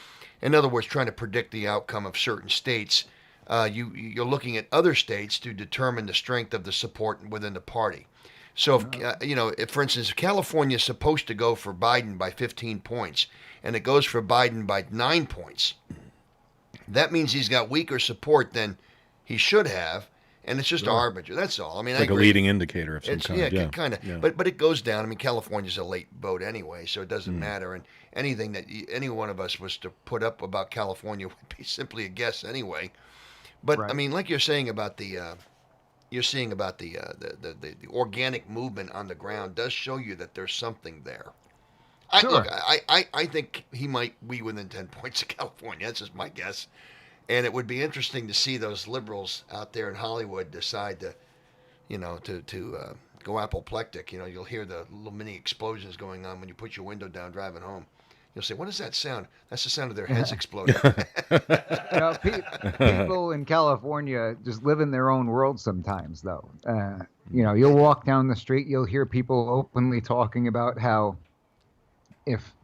in other words, trying to predict the outcome of certain states, you're looking at other states to determine the strength of the support within the party. So, if, for instance, California is supposed to go for Biden by 15 points, and it goes for Biden by 9 points, that means he's got weaker support than he should have, and it's just a harbinger. That's all. I mean, like I agree. a leading indicator of some kind. Yeah, kind of. Yeah. But it goes down. I mean, California's a late vote anyway, so it doesn't matter. And anything that any one of us was to put up about California would be simply a guess anyway. But I mean, like you're saying about the organic movement on the ground does show you that there's something there. I think he might be within 10 points of California. That's just my guess. And it would be interesting to see those liberals out there in Hollywood decide to go apoplectic. You'll hear the little mini explosions going on when you put your window down driving home. You'll say, what is that sound? That's the sound of their heads exploding. People in California just live in their own world sometimes, though. You'll walk down the street, you'll hear people openly talking about how if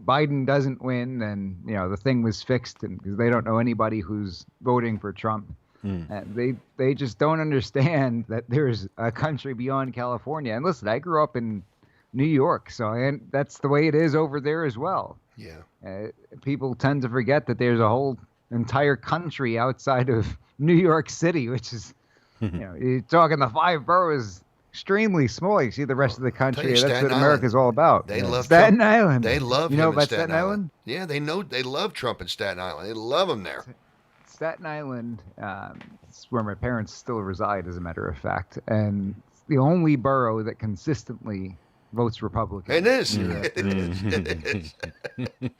Biden doesn't win, then the thing was fixed, and because they don't know anybody who's voting for Trump. They just don't understand that there's a country beyond California. And listen, I grew up in New York, so that's the way it is over there as well. Yeah. People tend to forget that there's a whole entire country outside of New York City, which is, you're talking the 5 boroughs, extremely small. You see the rest of the country. That's what America's all about. They love Staten Trump. Island. They love you know him in about Staten Island? Yeah, they know. They love Trump in Staten Island. They love him there. Staten Island, it's where my parents still reside, as a matter of fact, and it's the only borough that consistently votes Republican. It is. It is.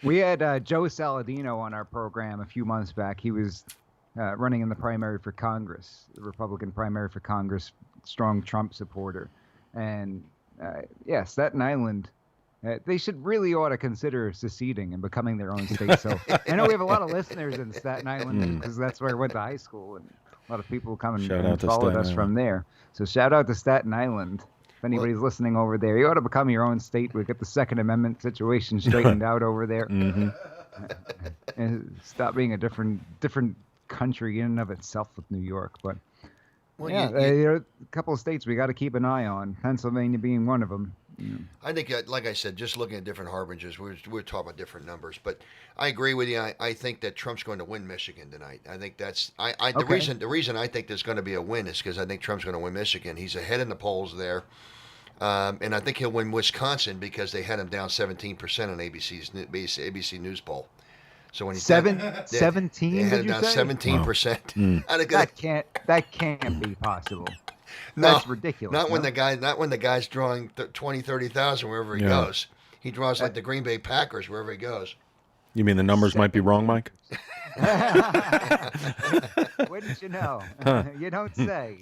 We had Joe Saladino on our program a few months back. He was running in the primary for Congress, the Republican primary for Congress, strong Trump supporter. And Staten Island, they should really ought to consider seceding and becoming their own state. So I know we have a lot of listeners in Staten Island because that's where I went to high school, and a lot of people come and followed us from there. So shout out to Staten Island. If anybody's listening over there, you ought to become your own state. We get the Second Amendment situation straightened out over there, and stop being a different country in and of itself with New York. But a couple of states we got to keep an eye on. Pennsylvania being one of them. I think, like I said, just looking at different harbingers, we're talking about different numbers. But I agree with you. I think that Trump's going to win Michigan tonight. I think that's the reason I think there's going to be a win is because I think Trump's going to win Michigan. He's ahead in the polls there. And I think he'll win Wisconsin because they had him down 17% on ABC News poll. So when he 17, they had him did you down say? 17%. That can't be possible. No, that's ridiculous. Not when the guy's drawing 20, 30,000 wherever he goes. He draws like the Green Bay Packers wherever he goes. You mean the numbers might be wrong, Mike? Wouldn't you know? You don't say.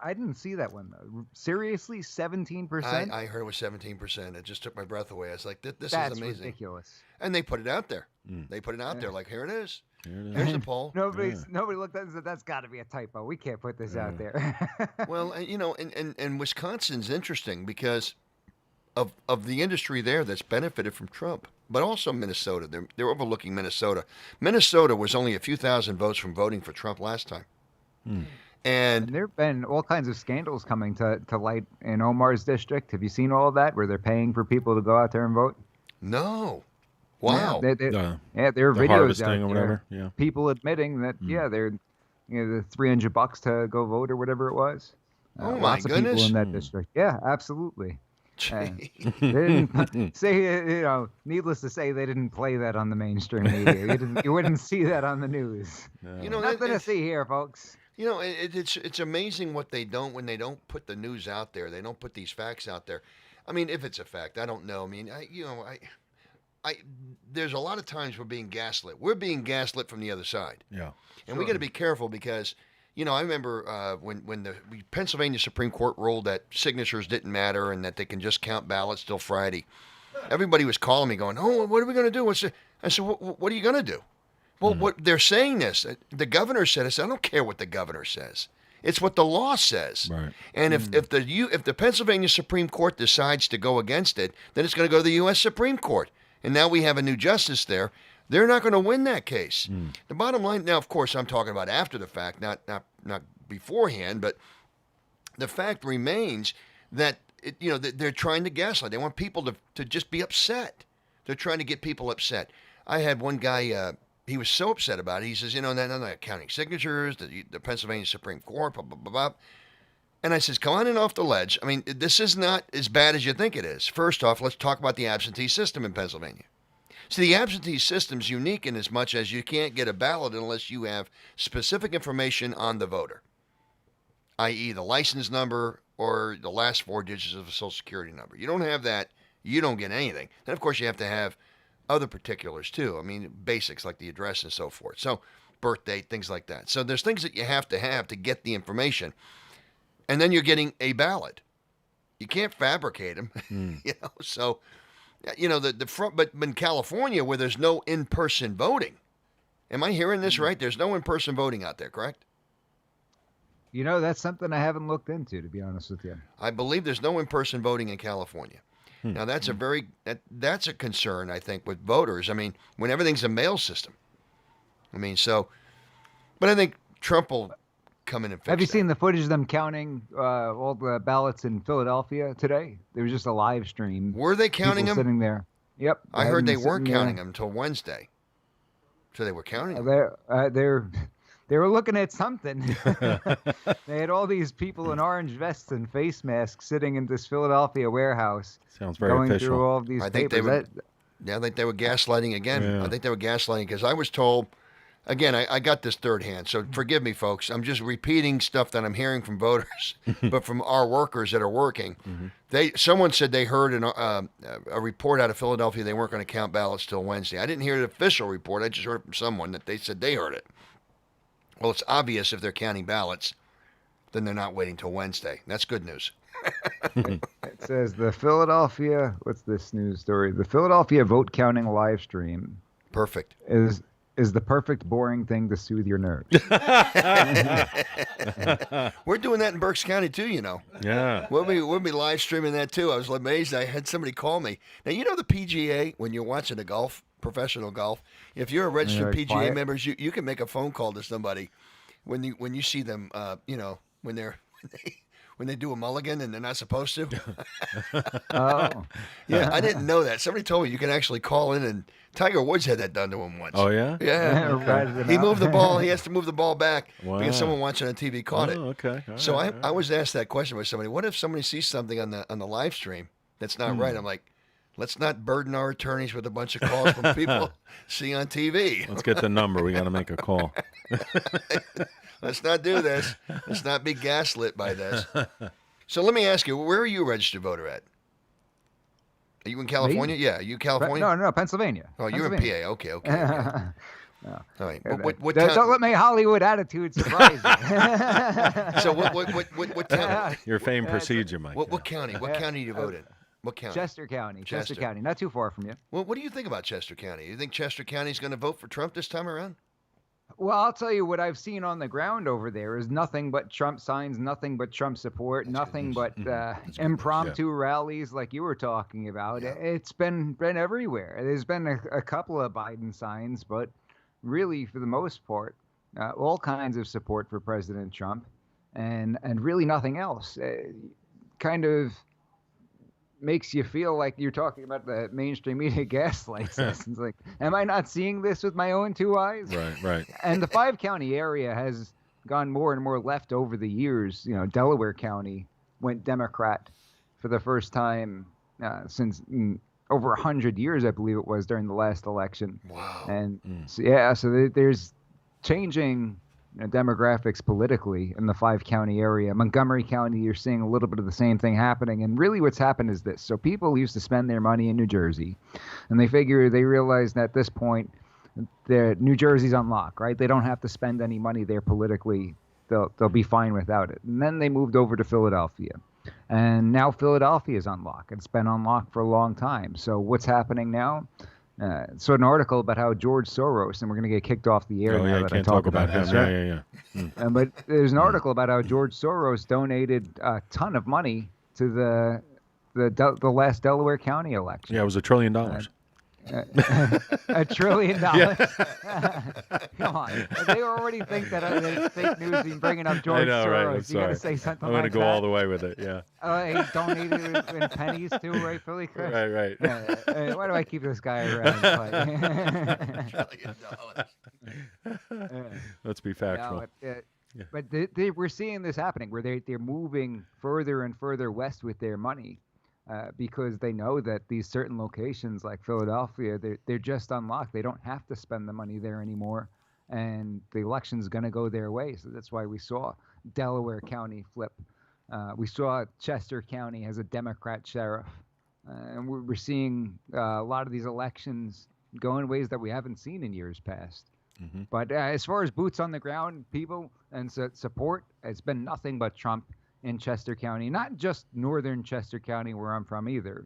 I didn't see that one, though. Seriously, 17%? I heard it was 17%. It just took my breath away. I was like, this is amazing. That's ridiculous. And they put it out there. They put it out there like, here it is. Here's the poll. Nobody looked at it and said, that's got to be a typo. We can't put this out there. Well, and Wisconsin's interesting because of the industry there that's benefited from Trump, but also Minnesota. They're overlooking Minnesota. Minnesota was only a few thousand votes from voting for Trump last time. And there have been all kinds of scandals coming to light in Omar's district. Have you seen all of that, where they're paying for people to go out there and vote? No. Wow. There are videos out or whatever. Yeah. People admitting that, they're the $300 to go vote or whatever it was. Oh, my lots goodness. of people in that district. Yeah, absolutely. They didn't say, needless to say, they didn't play that on the mainstream media. You wouldn't see that on the news. No. Nothing to see here, folks. It's amazing what they don't when they don't put the news out there. They don't put these facts out there. I mean, if it's a fact, I don't know. I mean, there's a lot of times we're being gaslit. We're being gaslit from the other side. Yeah. And we got to be careful because, I remember when the Pennsylvania Supreme Court ruled that signatures didn't matter and that they can just count ballots till Friday. Everybody was calling me going, "Oh, what are we going to do?" I said, "What are you going to do?" Well, what they're saying this, the governor said, I don't care what the governor says. It's what the law says. Right. And if the Pennsylvania Supreme Court decides to go against it, then it's going to go to the U.S. Supreme Court. And now we have a new justice there. They're not going to win that case. The bottom line, now, of course, I'm talking about after the fact, not beforehand, but the fact remains that they're trying to gaslight. They want people to just be upset. They're trying to get people upset. I had one guy. He was so upset about it. He says, they're not counting signatures, the Pennsylvania Supreme Court, blah, blah, blah, blah. And I says, come on in off the ledge. I mean, this is not as bad as you think it is. First off, let's talk about the absentee system in Pennsylvania. See, the absentee system's unique in as much as you can't get a ballot unless you have specific information on the voter, i.e. the license number or the last 4 digits of a social security number. You don't have that, you don't get anything. Then, of course, you have to have other particulars too. I mean, basics like the address and so forth. So birth date, things like that. So there's things that you have to get the information. And then you're getting a ballot. You can't fabricate them, So You know, the front, but in California where there's no in-person voting. Am I hearing this right? There's no in-person voting out there, correct? You know, that's something I haven't looked into, to be honest with you. I believe there's no in-person voting in California. Now that's that's a concern, I think, with voters. I mean, when everything's a mail system. I mean, but I think Trump will come in and fix Have you that. seen the footage of them counting all the ballots in Philadelphia today? There was just a live stream. Were they counting People them? sitting there. Yep. I heard they weren't sitting there. counting them until Wednesday. So they were counting them. They were looking at something. They had all these people in orange vests and face masks sitting in this Philadelphia warehouse. Sounds very going official. through all of these I think papers. I think they were gaslighting again. Yeah. I think they were gaslighting because I was told, again, I got this third hand, so forgive me, folks. I'm just repeating stuff that I'm hearing from voters, but from our workers that are working. Someone said they heard a report out of Philadelphia they weren't going to count ballots till Wednesday. I didn't hear an official report. I just heard from someone that they said they heard it. Well, it's obvious if they're counting ballots, then they're not waiting till Wednesday. That's good news. It says what's this news story? The Philadelphia vote counting live stream. Perfect. Is the perfect boring thing to soothe your nerves. We're doing that in Berks County too, you know. Yeah. We'll be live streaming that too. I was amazed. I had somebody call me. Now, you know the PGA, when you're watching professional golf, if you're a registered PGA quiet. member, you can make a phone call to somebody when you see them, when they do a mulligan and they're not supposed to. Oh. Yeah, I didn't know that. Somebody told me you can actually call in, and Tiger Woods had that done to him once. Oh, yeah? Yeah. Ratted him He out. moved the ball. He has to move the ball back Wow. because someone watching on TV caught it. Oh, okay. All So right, I was asked that question by somebody. What if somebody sees something on the live stream that's not right? I'm like, let's not burden our attorneys with a bunch of calls from people see on TV. Let's get the number. We got to make a call. Let's not do this. Let's not be gaslit by this. So let me ask you, where are you a registered voter at? Are you in California? Me? Yeah, are you California? No, Pennsylvania. Oh, you're in Pennsylvania. PA. Okay. No. All right. What Don't town? let my Hollywood attitude surprise you. So what town? Your fame precedes you, Mike. What county? What county do you vote in? What county? Chester County. Chester Chester. County. Not too far from you. Well, what do you think about Chester County? You think Chester County is going to vote for Trump this time around? Well, I'll tell you what I've seen on the ground over there is nothing but Trump signs, nothing but Trump support, nothing but impromptu rallies like you were talking about. Yeah. It's been everywhere. There's been a couple of Biden signs, but really, for the most part, all kinds of support for President Trump, and really nothing else. Kind of makes you feel like you're talking about the mainstream media gaslights us. It's like, am I not seeing this with my own two eyes? Right. And the 5-county area has gone more and more left over the years. You know, Delaware County went Democrat for the first time since over 100 years, I believe it was, during the last election. Wow. And so there's changing demographics politically in the 5-county area. Montgomery County, you're seeing a little bit of the same thing happening. And really what's happened is this. So people used to spend their money in New Jersey, and they realized that at this point, New Jersey's on lock, right? They don't have to spend any money there politically. They'll be fine without it. And then they moved over to Philadelphia. And now Philadelphia is on lock. It's been on lock for a long time. So what's happening now? So an article about how George Soros, and we're going to get kicked off the air now that I talk about him. this, right? Yeah. But there's an article about how George Soros donated a ton of money to the last Delaware County election. Yeah, it was $1 trillion. $1 trillion. Come on. They already think that it's fake news and bringing up George I know, Soros. right? I'm You sorry. got to say something I'm like going to go all the way with it, yeah. He donated in pennies too, right, Philly Chris? Right. Why do I keep this guy around? Let's be factual. But we're seeing this happening where they're moving further and further west with their money. Because they know that these certain locations like Philadelphia, they're just unlocked. They don't have to spend the money there anymore, and the election's going to go their way. So that's why we saw Delaware County flip. We saw Chester County has a Democrat sheriff, and we're seeing a lot of these elections go in ways that we haven't seen in years past. But as far as boots on the ground, people and support, it's been nothing but Trump. in Chester County, not just northern Chester County where I'm from either,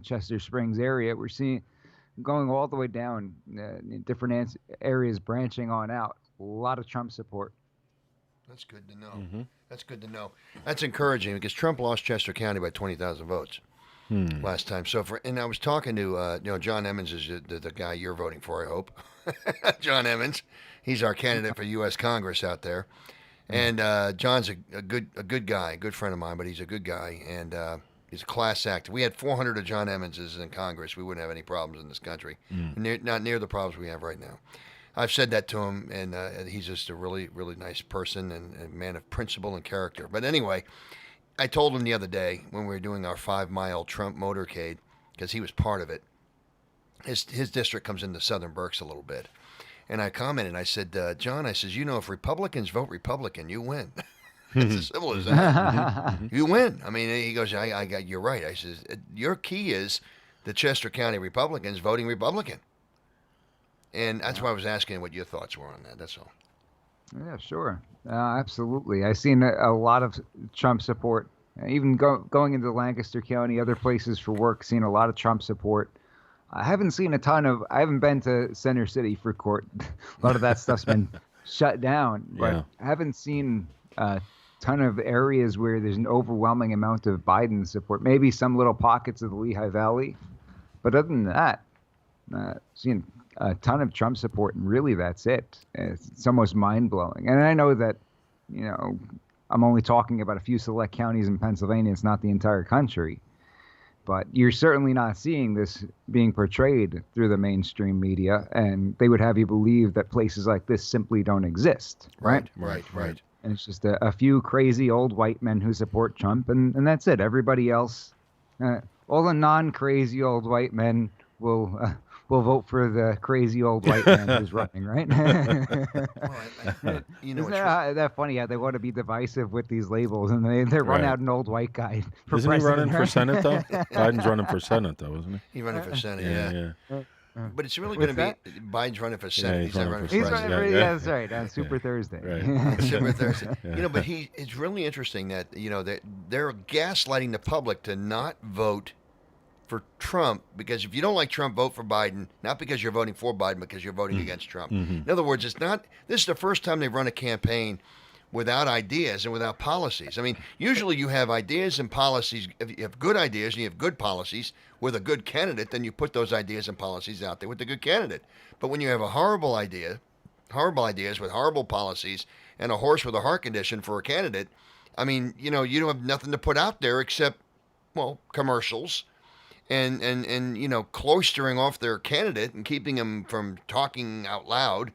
Chester Springs area. We're seeing going all the way down in different areas branching on out. A lot of Trump support. That's good to know. That's good to know. That's encouraging because Trump lost Chester County by 20,000 votes last time. So and I was talking to John Emmons is the guy you're voting for, I hope. John Emmons, he's our candidate for U.S. Congress out there, and John's a good guy, a good friend of mine, but he's a good guy, and he's a class act. We had 400 of John Emmonses in Congress, we wouldn't have any problems in this country. Not near the problems we have right now. I've said that to him, and he's just a really, really nice person and a man of principle and character. But anyway, I told him the other day when we were doing our 5-mile Trump motorcade, because he was part of it, his district comes into Southern Berks a little bit. And I commented, I said, John, I says, if Republicans vote Republican, you win. It's as simple as that. You win. I mean, he goes, you're right. I says, your key is the Chester County Republicans voting Republican. And that's why I was asking what your thoughts were on that. That's all. Yeah, sure. Absolutely. I've seen a lot of Trump support. Even going into Lancaster County, other places for work, seen a lot of Trump support. I haven't seen I haven't been to Center City for court. A lot of that stuff's been shut down. But I haven't seen a ton of areas where there's an overwhelming amount of Biden support. Maybe some little pockets of the Lehigh Valley. But other than that, seen a ton of Trump support, and really that's it. It's almost mind-blowing. And I know that, I'm only talking about a few select counties in Pennsylvania. It's not the entire country. But you're certainly not seeing this being portrayed through the mainstream media, and they would have you believe that places like this simply don't exist, right? Right. And it's just a few crazy old white men who support Trump, and that's it. Everybody else, all the non-crazy old white men will vote for the crazy old white man who's running, right? Isn't that funny how they want to be divisive with these labels, and they run out an old white guy for Isn't president, he running for Senate, though? Biden's running for Senate, though, isn't he? He's running for Senate, yeah. But it's really What's going to be Biden's running for Senate. he's not running running for for president. That's right, on Super Thursday. Right. Super Thursday. But it's really interesting that, they're gaslighting the public to not vote for Trump, because if you don't like Trump, vote for Biden, not because you're voting for Biden, because you're voting against Trump. In other words, this is the first time they've run a campaign without ideas and without policies. I mean, usually you have ideas and policies. If you have good ideas and you have good policies with a good candidate, then you put those ideas and policies out there with the good candidate. But when you have horrible ideas with horrible policies and a horse with a heart condition for a candidate, I mean, you don't have nothing to put out there except, commercials and cloistering off their candidate and keeping them from talking out loud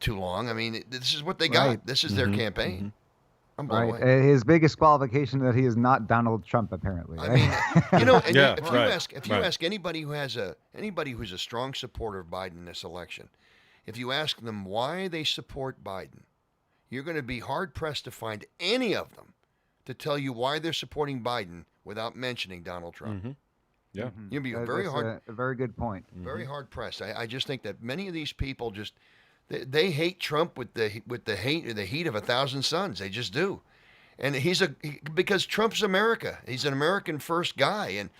too long. I mean, this is what they got. Right. This is their campaign. I'm blown Right. away. His biggest qualification that he is not Donald Trump, apparently. I Right? mean, if you right. ask anybody who's a strong supporter of Biden in this election, if you ask them why they support Biden, you're going to be hard pressed to find any of them to tell you why they're supporting Biden without mentioning Donald Trump. Yeah. You'd be That's very hard. a very good point. Very hard pressed. I just think that many of these people they hate Trump with the heat of 1,000 suns. They just do, and because Trump's America. He's an American first guy, and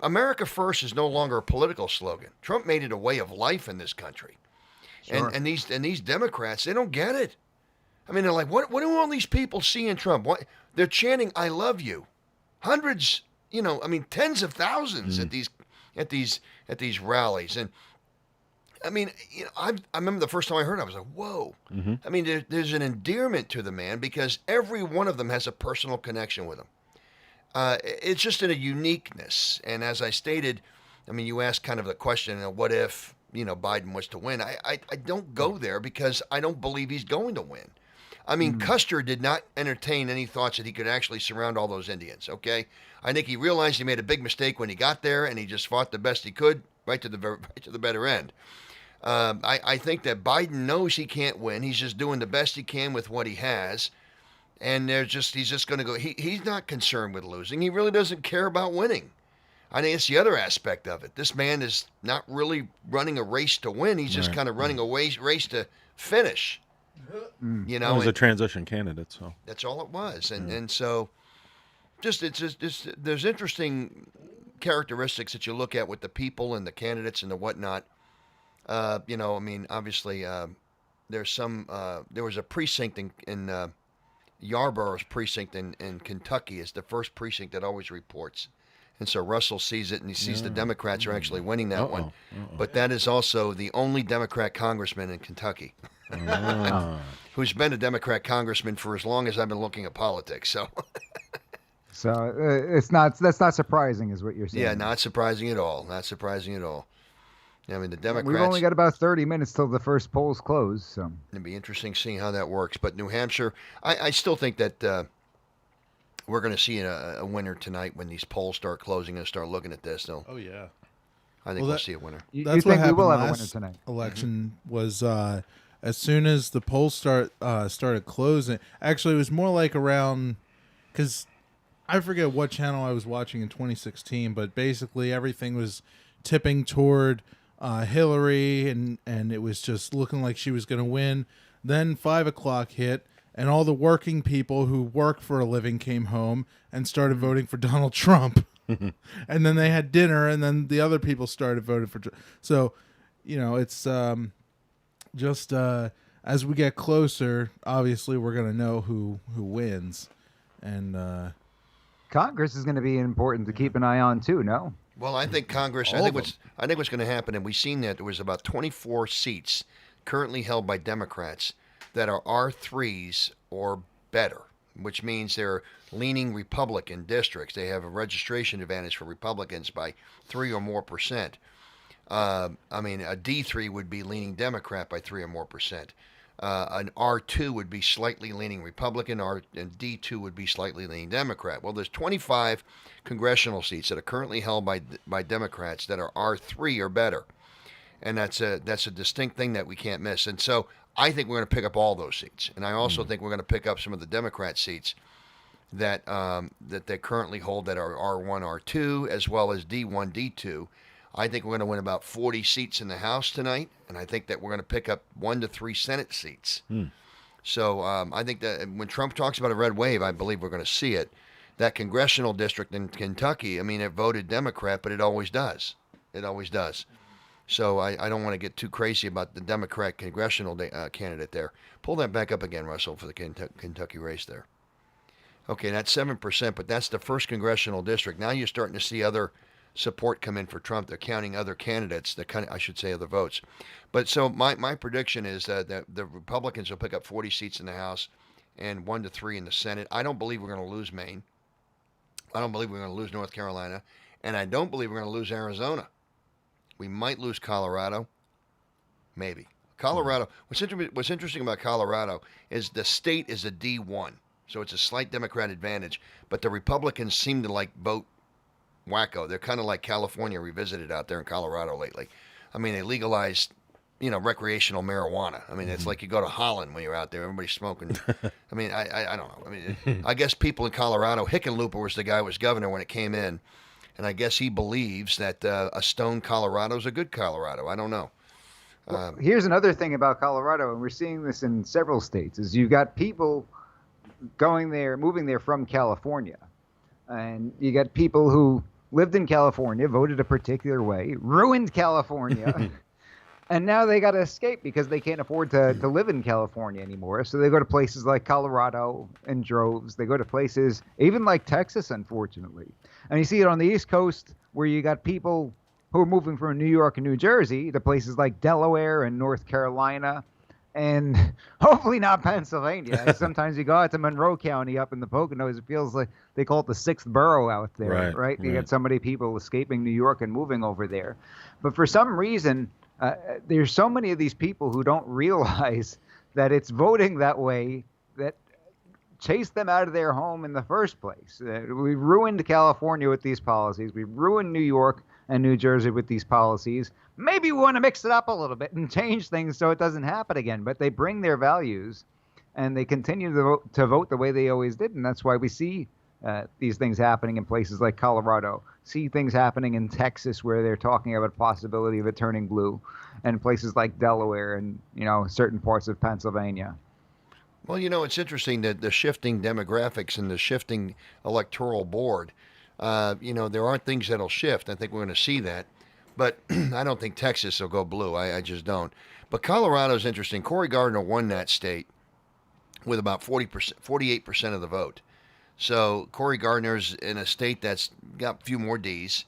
America first is no longer a political slogan. Trump made it a way of life in this country, Sure. and these Democrats, they don't get it. I mean, they're like, what do all these people see in Trump? What they're chanting, "I love you," hundreds. Tens of thousands at these rallies, and I mean, I remember the first time I heard it, I was like, whoa. I mean, there's an endearment to the man because every one of them has a personal connection with him. It's just in a uniqueness, and as I stated, I mean, you asked kind of the question, what if Biden was to win? I don't go there because I don't believe he's going to win. I mean, Custer did not entertain any thoughts that he could actually surround all those Indians, okay? I think he realized he made a big mistake when he got there, and he just fought the best he could right to the better end. I think that Biden knows he can't win. He's just doing the best he can with what he has, and he's just going to go. He's not concerned with losing. He really doesn't care about winning. I think it's the other aspect of it. This man is not really running a race to win. He's just kind of running a race to finish. You I know, was a and transition candidate, so that's all it was. And so it's just there's interesting characteristics that you look at with the people and the candidates and the whatnot. You know, I mean, obviously, there's some. There was a precinct in Yarborough's precinct in Kentucky is the first precinct that always reports, and so Russell sees it and he sees the Democrats are actually winning that one. But that is also the only Democrat congressman in Kentucky. Who's been a Democrat congressman for as long as I've been looking at politics. So, that's not surprising, is what you're saying. yeah, not surprising at all. Not surprising at all. I mean, the Democrats. We've only got about 30 minutes till the first polls close. So it'd be interesting seeing how that works. But New Hampshire, I still think that we're going to see a winner tonight when these polls start closing and start looking at this. So, Oh yeah. I think we'll see a winner. you That's think what happened we will have a winner last tonight? election was as soon as the polls started closing. Actually, it was more like around because I forget what channel I was watching in 2016, but basically everything was tipping toward Hillary, and it was just looking like she was going to win. Then 5 o'clock hit, and all the working people who work for a living came home and started voting for Donald Trump. And then they had dinner, and then the other people started voting for Trump. So, you know, it's just as we get closer, obviously we're going to know who wins. And Congress is going to be important to keep an eye on too. No. Well, I think Congress. I think what's going to happen, and we've seen that there was about 24 seats currently held by Democrats that are R3s or better, which means they're leaning Republican districts. They have a registration advantage for Republicans by 3 or more percent. I mean, a D3 would be leaning Democrat by 3 or more percent. An R2 would be slightly leaning Republican, and D2 would be slightly leaning Democrat. Well, there's 25 congressional seats that are currently held by Democrats that are R3 or better, and that's a distinct thing that we can't miss. And so I think we're going to pick up all those seats, and I also think we're going to pick up some of the Democrat seats that they currently hold that are R1, R2, as well as D1, D2. I think we're going to win about 40 seats in the House tonight, and I think that we're going to pick up 1 to 3 Senate seats. So I think that when Trump talks about a red wave, I believe we're going to see it. That congressional district in Kentucky, I mean, it voted Democrat, but it always does. It always does. So I don't want to get too crazy about the Democrat congressional candidate there. Pull that back up again, Russell, for the Kentucky race there. Okay, that's 7%, but that's the first congressional district. Now you're starting to see other support come in for Trump. They're counting other candidates, other votes. But so my prediction is that the Republicans will pick up 40 seats in the House and 1 to 3 in the Senate. I don't believe we're going to lose Maine. I don't believe we're going to lose North Carolina. And I don't believe we're going to lose Arizona. We might lose Colorado. Maybe. Colorado. What's interesting about Colorado is the state is a D1. So it's a slight Democrat advantage. But the Republicans seem to vote wacko. They're kind of like California revisited out there in Colorado lately. I mean, they legalized, recreational marijuana. I mean, it's like you go to Holland when you're out there, everybody's smoking. I mean, I don't know. I mean, I guess people in Colorado, Hickenlooper was the guy who was governor when it came in, and I guess he believes that a stone Colorado is a good Colorado. I don't know. Well, here's another thing about Colorado, and we're seeing this in several states, is you've got people moving there from California, and you got people who lived in California, voted a particular way, ruined California, and now they got to escape because they can't afford to live in California anymore. So they go to places like Colorado in droves. They go to places even like Texas, unfortunately. And you see it on the East Coast where you got people who are moving from New York and New Jersey to places like Delaware and North Carolina, and hopefully not Pennsylvania. Sometimes you go out to Monroe County up in the Poconos, it feels like they call it the 6th borough out there, right? You got so many people escaping New York and moving over there. But for some reason, there's so many of these people who don't realize that it's voting that way that chased them out of their home in the first place. We ruined California with these policies. We ruined New York and New Jersey with these policies. Maybe we want to mix it up a little bit and change things so it doesn't happen again. But they bring their values, and they continue to vote the way they always did. And that's why we see these things happening in places like Colorado, see things happening in Texas where they're talking about a possibility of it turning blue, and places like Delaware and certain parts of Pennsylvania. Well, it's interesting that the shifting demographics and the shifting electoral board, there aren't things that'll shift. I think we're going to see that. But I don't think Texas will go blue. I just don't. But Colorado's interesting. Cory Gardner won that state with about 48% of the vote. So Cory Gardner's in a state that's got a few more D's,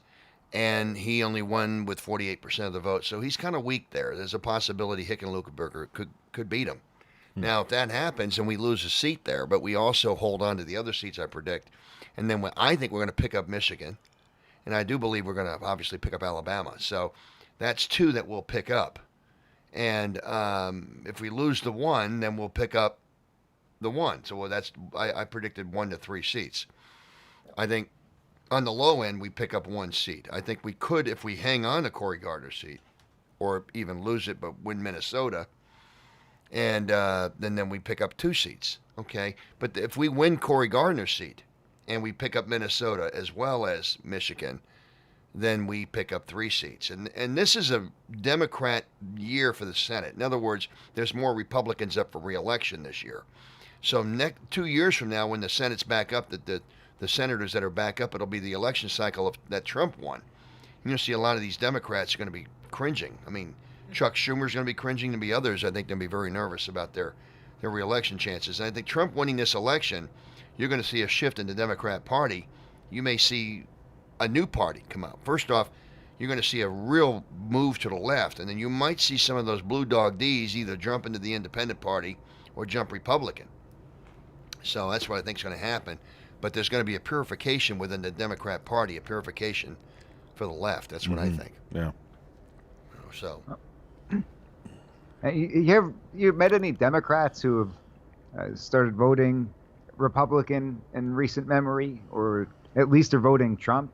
and he only won with 48% of the vote. So he's kind of weak there. There's a possibility Hickenlooperberger could beat him. Now, if that happens and we lose a seat there, but we also hold on to the other seats, I predict, and then I think we're going to pick up Michigan, and I do believe we're going to obviously pick up Alabama. So that's 2 that we'll pick up. And if we lose the 1, then we'll pick up the 1. So I predicted 1 to 3 seats. I think on the low end, we pick up 1 seat. I think we could, if we hang on to Cory Gardner's seat, or even lose it but win Minnesota, and then we pick up 2 seats, okay? But if we win Cory Gardner's seat and we pick up Minnesota as well as Michigan, then we pick up 3 seats. And this is a Democrat year for the Senate. In other words, there's more Republicans up for re-election this year. So 2 years from now, when the Senate's back up, the senators that are back up, it'll be the election cycle that Trump won. You're going to see a lot of these Democrats are going to be cringing. I mean, Chuck Schumer's going to be cringing. To be others, I think they'll be very nervous about their re-election chances. And I think Trump winning this election, you're going to see a shift in the Democrat Party. You may see a new party come out. First off, you're going to see a real move to the left, and then you might see some of those blue dog Ds either jump into the Independent Party or jump Republican. So that's what I think is going to happen. But there's going to be a purification within the Democrat Party, a purification for the left. That's what I think. Yeah. So. You met any Democrats who have started voting Republican in recent memory, or at least are voting Trump?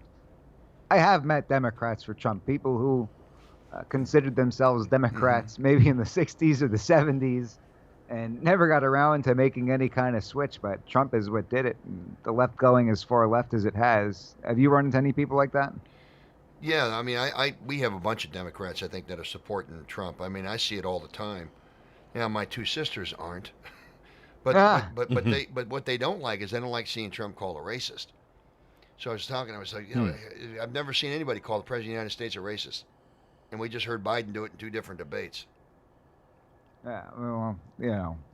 I have met Democrats for Trump, people who considered themselves Democrats maybe in the 60s or the 70s and never got around to making any kind of switch, but Trump is what did it. And the left going as far left as it has. Have you run into any people like that? Yeah, I mean, we have a bunch of Democrats, I think, that are supporting Trump. I mean, I see it all the time. Now, my 2 sisters aren't, but what they don't like is they don't like seeing Trump called a racist. So I was like, I've never seen anybody call the President of the United States a racist, and we just heard Biden do it in 2 different debates. Yeah, well,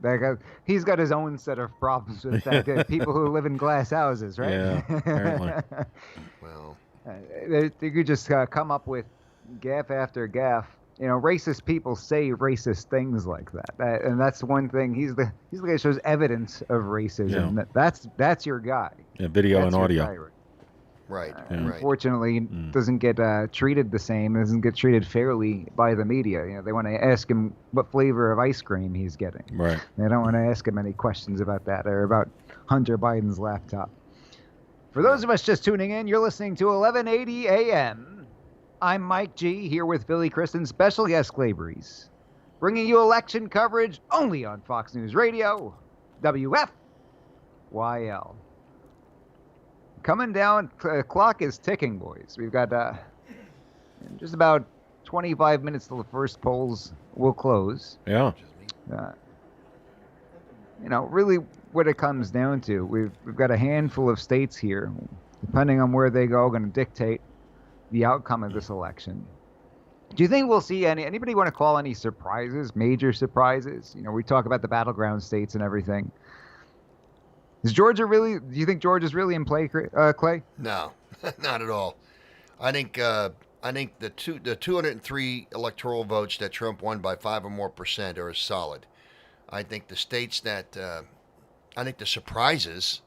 that guy, he's got his own set of problems with that. People who live in glass houses, right? Yeah, apparently. Well. They could just come up with gaffe after gaffe. Racist people say racist things like that, and that's one thing. He's the guy who shows evidence of racism. Yeah. That's your guy. Yeah, video and audio. Right. Unfortunately, doesn't get treated the same. Doesn't get treated fairly by the media. They want to ask him what flavor of ice cream he's getting. Right. They don't want to ask him any questions about that or about Hunter Biden's laptop. For those of us just tuning in, you're listening to 1180 AM. I'm Mike G, here with Billy Kristen, special guest Clay Breeze, bringing you election coverage only on Fox News Radio, WFYL. Coming down, clock is ticking, boys. We've got just about 25 minutes till the first polls will close. Yeah. Really what it comes down to, we've got a handful of states here, depending on where they go, going to dictate the outcome of this election. Do you think we'll see anybody want to call any surprises, major surprises? We talk about the battleground states and everything. Do you think Georgia's really in play, Clay? No, not at all. I think the 203 electoral votes that Trump won by 5% or more are solid. I think the states that I think the surprises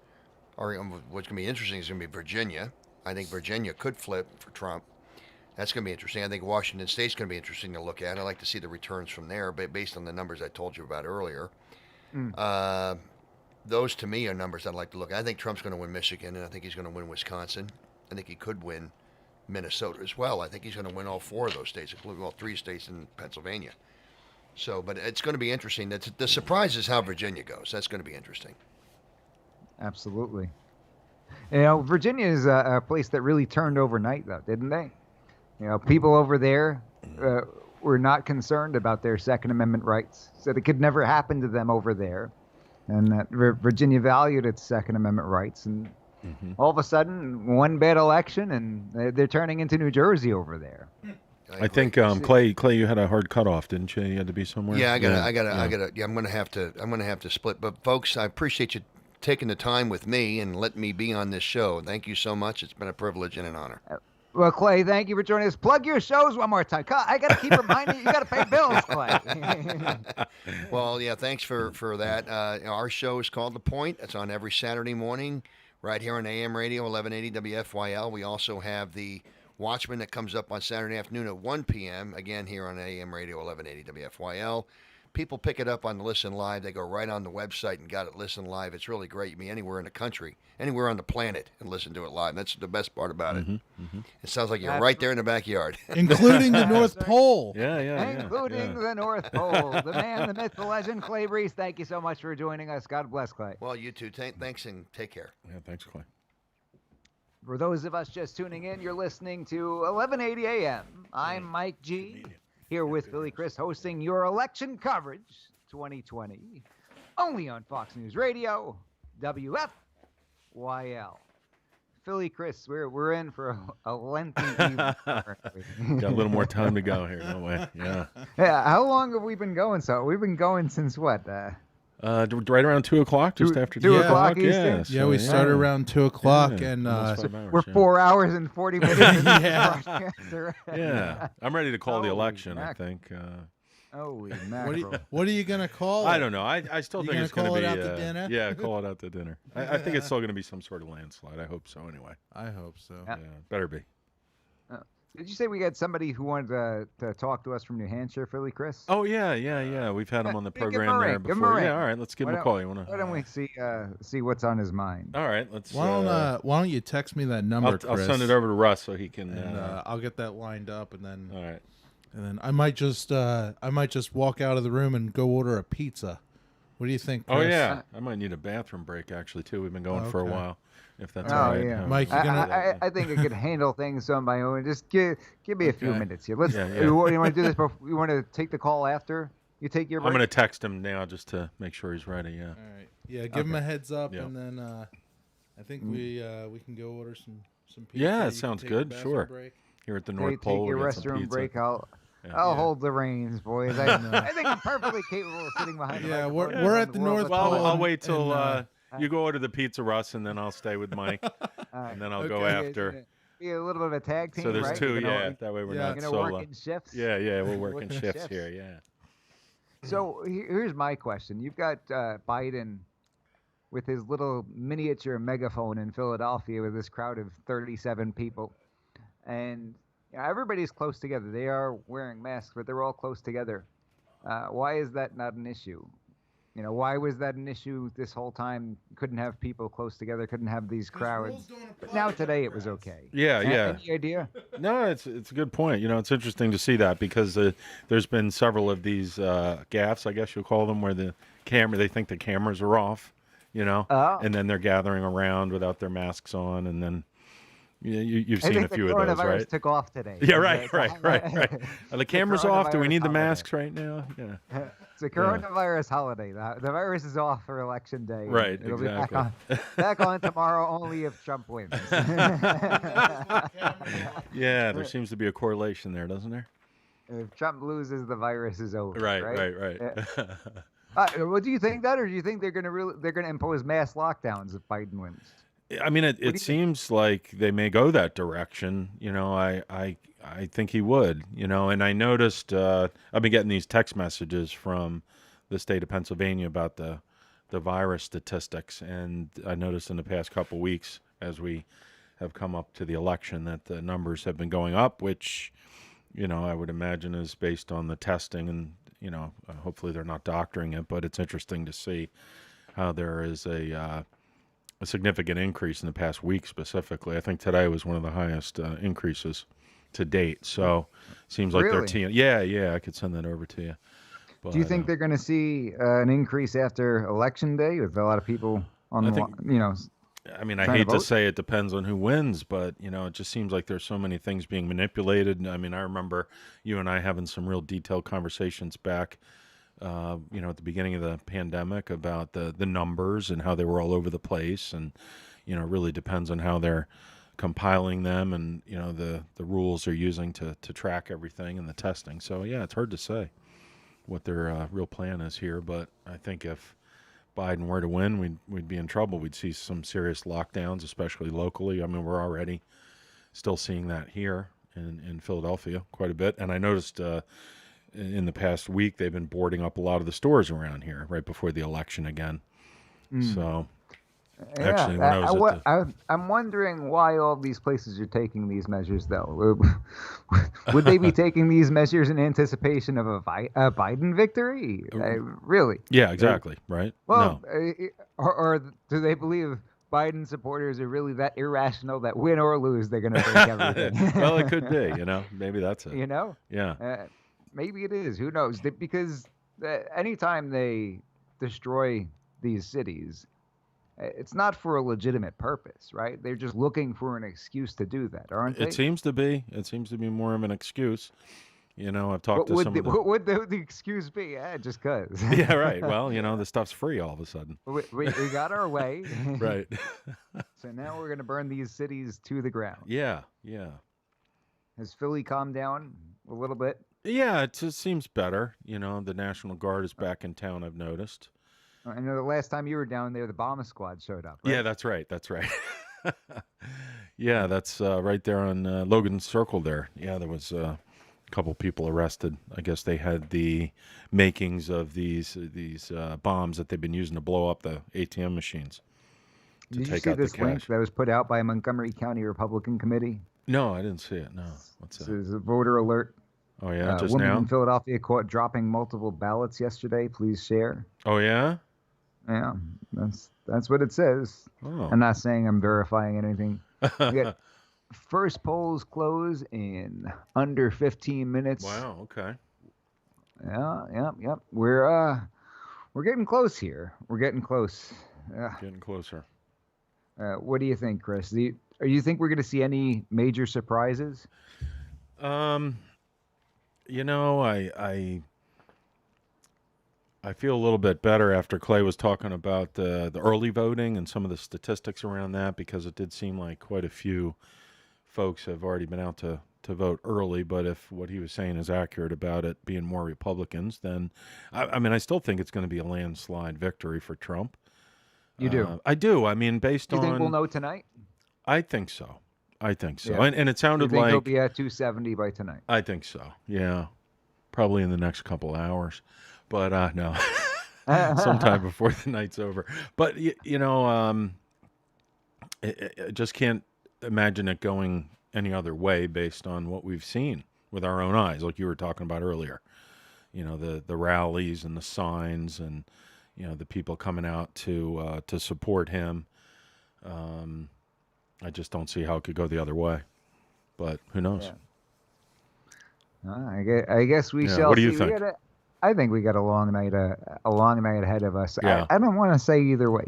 are what's going to be interesting is going to be Virginia. I think Virginia could flip for Trump. That's going to be interesting. I think Washington State's going to be interesting to look at. I'd like to see the returns from there, but based on the numbers I told you about earlier. Those, to me, are numbers I'd like to look at. I think Trump's going to win Michigan, and I think he's going to win Wisconsin. I think he could win Minnesota as well. I think he's going to win all 4 of those states, including all 3 states in Pennsylvania. So, but it's going to be interesting. The surprise is how Virginia goes. That's going to be interesting. Absolutely. Virginia is a place that really turned overnight, though, didn't they? People over there were not concerned about their Second Amendment rights, said it could never happen to them over there. and that Virginia valued its Second Amendment rights, and all of a sudden, one bad election, and they're turning into New Jersey over there. I think Clay, you had a hard cutoff, didn't you? You had to be somewhere. Yeah, I gotta. Yeah, I'm gonna have to split. But folks, I appreciate you taking the time with me and letting me be on this show. Thank you so much. It's been a privilege and an honor. Well, Clay, thank you for joining us. Plug your shows one more time. I got to keep reminding you, you got to pay bills, Clay. Well, yeah, thanks for that. Our show is called The Point. It's on every Saturday morning right here on AM Radio 1180 WFYL. We also have the Watchman that comes up on Saturday afternoon at 1 p.m., again here on AM Radio 1180 WFYL. People pick it up on the Listen Live. They go right on the website and got it Listen Live. It's really great. You can be anywhere in the country, anywhere on the planet, and listen to it live. That's the best part about it. It sounds like you're right there in the backyard. Including the North Pole. Including the North Pole. The man, the myth, the legend, Clay Breeze. Thank you so much for joining us. God bless, Clay. Well, you too. Thanks and take care. Yeah, thanks, Clay. For those of us just tuning in, you're listening to 1180 AM. I'm Mike G, here with Philly Chris, hosting your election coverage 2020, only on Fox News Radio, WFYL. Philly Chris, we're in for a lengthy evening. Got a little more time to go here. No way. Yeah. Yeah. How long have we been going? So we've been going since what? Right around 2 o'clock, just after 2 o'clock Eastern. Yeah, we started around 2 o'clock, and we're 4 hours and 40 minutes. Yeah, I'm ready to call the election. I think. Holy mackerel! What are you gonna call it? I don't know. I still think it's going to be. Call it out to dinner? Yeah, call it out to dinner. I think it's still going to be some sort of landslide. I hope so. Anyway. I hope so. Yeah, better be. Did you say we got somebody who wanted to talk to us from New Hampshire, Philly Chris? Oh yeah. We've had him on the program give there him a before. ring. Yeah, all right. Let's give him a call. Why don't we see what's on his mind? All right. Let's. Why don't you text me that number, I'll Chris? send it over to Russ so he can. And, I'll get that lined up, and then. All right. And then I might just walk out of the room and go order a pizza. What do you think, Chris? Oh yeah, I might need a bathroom break actually too. We've been going for a while. If that's all right. Yeah. Mike, I think I could handle things on my own. Just give me a few minutes here. Let's. You want to do this? You want to take the call after you take your break? I'm going to text him now just to make sure he's ready. Yeah. All right. Yeah. Give him a heads up, and then I think we can go order some pizza. Yeah, it sounds good. Sure. Break. Here at the North Pole. Take your restroom break. I'll hold the reins, boys. I think I'm perfectly capable of sitting behind. Yeah, we're at the North Pole. I'll wait till. You go order the pizza, Russ, and then I'll stay with Mike, and then I'll go after. Be a little bit of a tag team. So there's right? two, that way we're not solo. Work in shifts. Yeah, we're working shifts here. Yeah. So here's my question: you've got Biden with his little miniature megaphone in Philadelphia with this crowd of 37 people, and everybody's close together. They are wearing masks, but they're all close together. Why is that not an issue? Why was that an issue this whole time? Couldn't have people close together, couldn't have these crowds. But now today it was okay. Yeah. Any idea? No, it's a good point. It's interesting to see that because there's been several of these gaffes, I guess you'll call them, where they think the cameras are off, and then they're gathering around without their masks on, and then you've seen a few of those, right? Coronavirus took off today. Yeah, right. Are the cameras off? Do we need the masks right now? Yeah. It's a coronavirus holiday. The virus is off for Election Day. Right, It'll exactly. Be back on tomorrow only if Trump wins. Yeah, there seems to be a correlation there, doesn't there? If Trump loses, the virus is over. Right. Well, do you think that, or do you think they're gonna impose mass lockdowns if Biden wins? I mean, it seems like they may go that direction. I think he would. And I noticed I've been getting these text messages from the state of Pennsylvania about the virus statistics, and I noticed in the past couple weeks as we have come up to the election that the numbers have been going up, which I would imagine is based on the testing, and hopefully they're not doctoring it, but it's interesting to see how there is a significant increase in the past week specifically. I think today was one of the highest increases to date. So seems like they're teeing. Yeah, I could send that over to you. But, do you think they're going to see an increase after Election Day with a lot of people on I mean, I hate to say it depends on who wins, but it just seems like there's so many things being manipulated. I mean, I remember you and I having some real detailed conversations back at the beginning of the pandemic about the numbers and how they were all over the place. And, it really depends on how they're compiling them and, the rules they're using to track everything and the testing. So, yeah, it's hard to say what their real plan is here. But I think if Biden were to win, we'd be in trouble. We'd see some serious lockdowns, especially locally. I mean, we're already still seeing that here in Philadelphia quite a bit. And I noticed in the past week, they've been boarding up a lot of the stores around here right before the election again. So actually, when I'm wondering why all these places are taking these measures, though. Would they be taking these measures in anticipation of a Biden victory? Really? Yeah, exactly. Right. Well, or do they believe Biden supporters are really that irrational that win or lose, they're going to break everything? Well, it could be, maybe that's it. Yeah. Maybe it is. Who knows? Because anytime they destroy these cities, it's not for a legitimate purpose, right? They're just looking for an excuse to do that, aren't they? It seems to be. It seems to be more of an excuse. I've talked to some of What would the excuse be? Just because. Yeah, right. Well, the stuff's free all of a sudden. We got our way. Right. So now we're going to burn these cities to the ground. Yeah. Has Philly calmed down a little bit? Yeah, it just seems better. The National Guard is back in town, I've noticed. I know the last time you were down there, the bomber squad showed up. Right? Yeah, that's right. Yeah, that's right there on Logan Circle there. Yeah, there was a couple people arrested. I guess they had the makings of these bombs that they've been using to blow up the ATM machines. Did you see this link that was put out by a Montgomery County Republican committee? No, I didn't see it. No. What's that? This is a voter alert. Oh, yeah, just woman now? in Philadelphia caught dropping multiple ballots yesterday. Please share. Oh, yeah? Yeah, that's what it says. Oh. I'm not saying I'm verifying anything. We got first polls close in under 15 minutes. Wow, okay. Yeah. We're getting close here. We're getting close. Getting closer. What do you think, Chris? Do you think we're going to see any major surprises? I feel a little bit better after Clay was talking about the early voting and some of the statistics around that, because it did seem like quite a few folks have already been out to vote early. But if what he was saying is accurate about it being more Republicans, then I still think it's going to be a landslide victory for Trump. You do? I do. I mean, based on... You think we'll know tonight? I think so. Yeah. And it sounded like... he'll be at 270 by tonight? I think so, yeah. Probably in the next couple hours. But no, sometime before the night's over. But, I just can't imagine it going any other way based on what we've seen with our own eyes, like you were talking about earlier. The rallies and the signs and, the people coming out to support him. I just don't see how it could go the other way. But who knows? Yeah. I guess we shall see. What do you think? I think we got a long night ahead of us. Yeah. I don't want to say either way.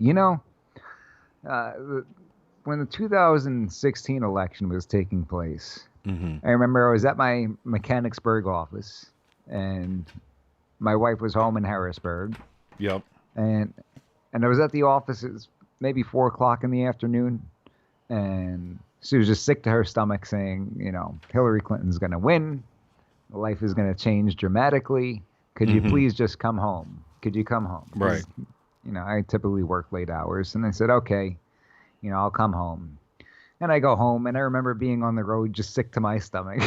When the 2016 election was taking place, I remember I was at my Mechanicsburg office, and my wife was home in Harrisburg. Yep. And I was at the office. It was maybe 4:00 in the afternoon, and she was just sick to her stomach, saying, Hillary Clinton's going to win. Life is going to change dramatically. Could you please just come home? Could you come home? Right. I typically work late hours. And I said, okay, I'll come home. And I go home, and I remember being on the road just sick to my stomach,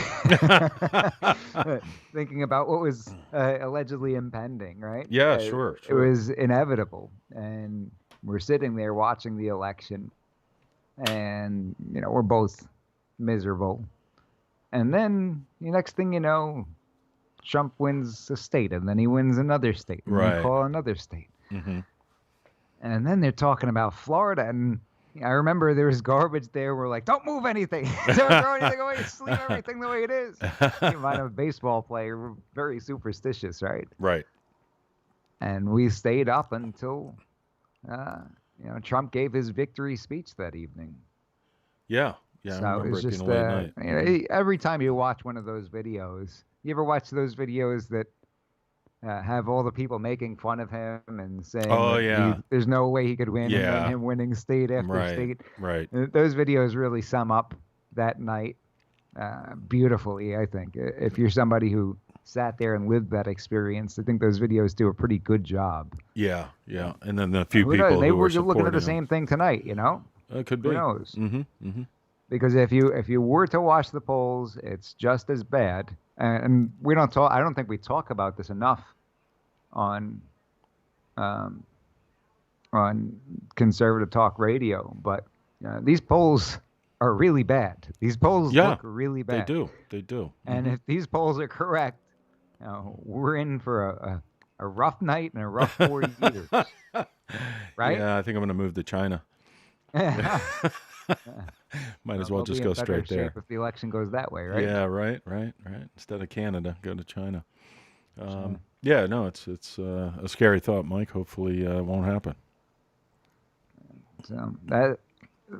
thinking about what was allegedly impending, right? Yeah, sure. It was inevitable. And we're sitting there watching the election, and, we're both miserable. And then the next thing you know, Trump wins a state, and then he wins another state, and right. they call another state. Mm-hmm. And then they're talking about Florida, and I remember there was garbage there. We're like, don't move anything. Don't throw anything away. Just leave everything the way it is. You might have a baseball player. We're very superstitious, right? Right. And we stayed up until, Trump gave his victory speech that evening. Yeah. Yeah, so I remember it's just, it being a late night. Every time you watch one of those videos, you ever watch those videos that have all the people making fun of him and saying, Oh, that yeah. there's no way he could win, and Yeah. then him winning state after Right, state. right. Those videos really sum up that night beautifully, I think. If you're somebody who sat there and lived that experience, I think those videos do a pretty good job. Yeah, yeah. And then the few Who people knows? Maybe who we're were just looking at the supporting him. same thing tonight, you know? It could be. Who knows? Mm-hmm. Because if you were to watch the polls, it's just as bad. And we don't talk. I don't think we talk about this enough on conservative talk radio. But these polls are really bad. These polls Yeah, look really bad. They do. And if these polls are correct, we're in for a rough night and a rough 4 years. Right? Yeah, I think I'm going to move to China. Might as well We'll just be go in better straight there. shape if the election goes that way, right? Yeah, right. Instead of Canada, go to China. Yeah, no, it's a scary thought, Mike. Hopefully, it won't happen. So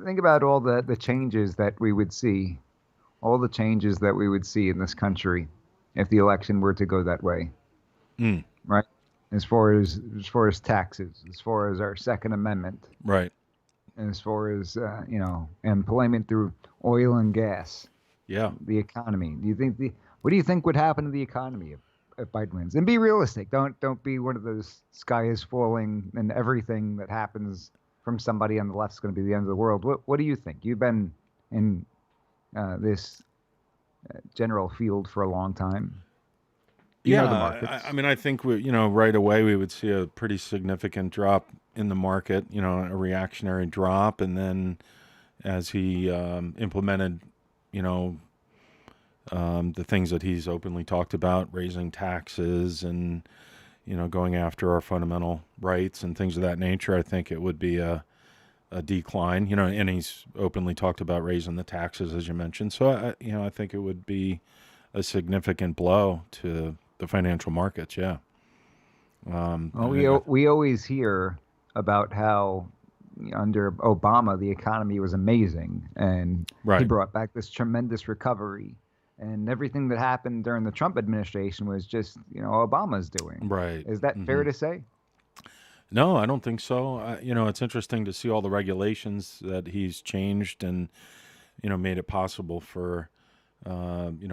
think about all the changes that we would see, all the changes that we would see in this country if the election were to go that way, right? As far as taxes, as far as our Second Amendment, Right. as far as employment through oil and gas, Yeah. the economy. What do you think would happen to the economy if Biden wins? And be realistic. Don't be one of those sky is falling and everything that happens from somebody on the left is going to be the end of the world. What do you think? You've been in this general field for a long time. You know the markets. I mean, I think right away we would see a pretty significant drop in the market. A reactionary drop, and then as he implemented, the things that he's openly talked about, raising taxes and going after our fundamental rights and things of that nature, I think it would be a decline. And he's openly talked about raising the taxes, as you mentioned. So I think it would be a significant blow to the financial markets. Yeah. We always hear about how under Obama the economy was amazing, and he Right. brought back this tremendous recovery, and everything that happened during the Trump administration was just Obama's doing. Right. Is that fair to say? No, I don't think so. It's interesting to see all the regulations that he's changed and, made it possible for,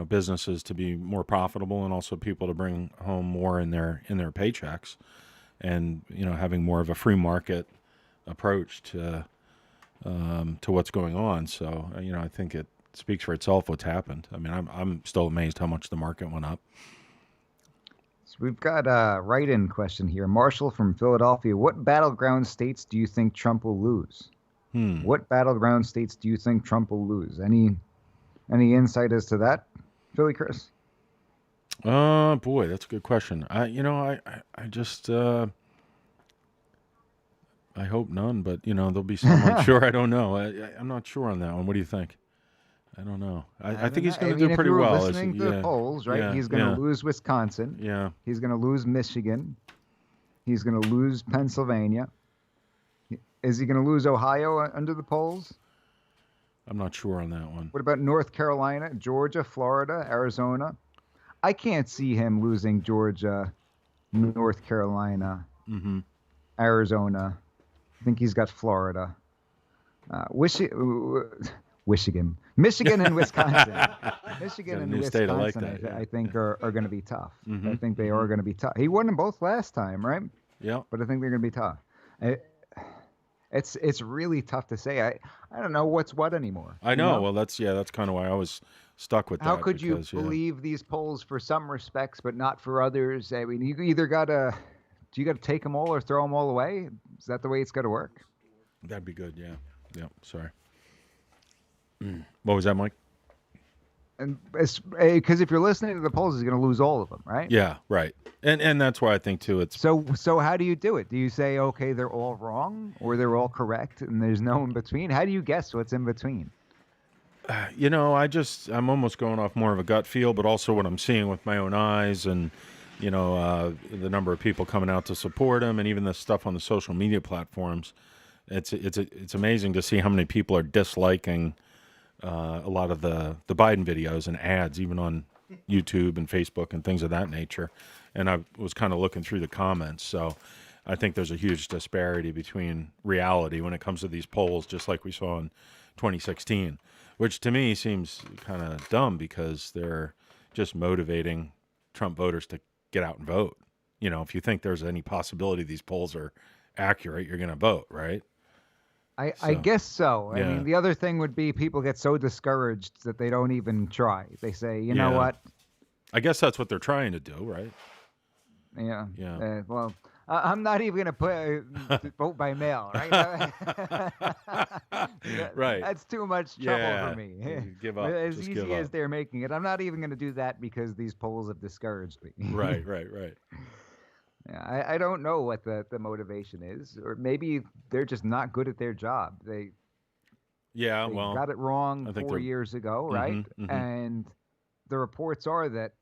businesses to be more profitable and also people to bring home more in their paychecks, and having more of a free market approach to what's going on. So I think it speaks for itself what's happened. I mean, I'm still amazed how much the market went up. So we've got a write-in question here. Marshall from Philadelphia. What battleground states do you think Trump will lose? What battleground states do you think Trump will lose? Any insight as to that, Philly Chris? Boy, that's a good question. I just I hope none, but there'll be some. I'm sure. I don't know. I'm not sure on that one. What do you think? I don't know. I think he's going to do pretty well. If you were listening to the polls, right? Yeah, He's going to lose Wisconsin. Yeah. He's going to lose Michigan. He's going to lose Pennsylvania. Is he going to lose Ohio under the polls? I'm not sure on that one. What about North Carolina, Georgia, Florida, Arizona? I can't see him losing Georgia, North Carolina, Arizona. I think he's got Florida. Michigan and Wisconsin. Michigan and new state, I like Wisconsin, that, I think, are going to be tough. Mhm, I think they are going to be tough. He won them both last time, right? Yeah. But I think they're going to be tough. It's really tough to say. I don't know what's what anymore. I know. Well, that's kind of why I was stuck with that. How could because, you believe these polls for some respects, but not for others? I mean, you either do you got to take them all or throw them all away? Is that the way it's got to work? That'd be good. Yeah. Yeah. Sorry. What was that, Mike? And because if you're listening to the polls, he's going to lose all of them, right? Yeah. Right. And that's why I think too. It's So how do you do it? Do you say, okay, they're all wrong or they're all correct and there's no in between? How do you guess what's in between? I'm almost going off more of a gut feel, but also what I'm seeing with my own eyes, and the number of people coming out to support him, and even the stuff on the social media platforms. It's amazing to see how many people are disliking a lot of the Biden videos and ads, even on YouTube and Facebook and things of that nature. And I was kind of looking through the comments. So I think there's a huge disparity between reality when it comes to these polls, just like we saw in 2016, which to me seems kind of dumb because they're just motivating Trump voters to get out and vote. You know, if you think there's any possibility these polls are accurate, you're going to vote, right? I guess so. I Yeah. mean, the other thing would be people get so discouraged that they don't even try. They say, you know Yeah. what? I guess that's what they're trying to do, right? Yeah. Yeah. Well, I'm not even going to vote by mail, right? Right. That's too much trouble Yeah. for me. You give up. As Just easy give as up. they're making it, I'm not even going to do that because these polls have discouraged me. Right. Yeah, I don't know what the motivation is, or maybe they're just not good at their job. They Well, got it wrong I think 4 they're- years ago, right? Mhm. And the reports are that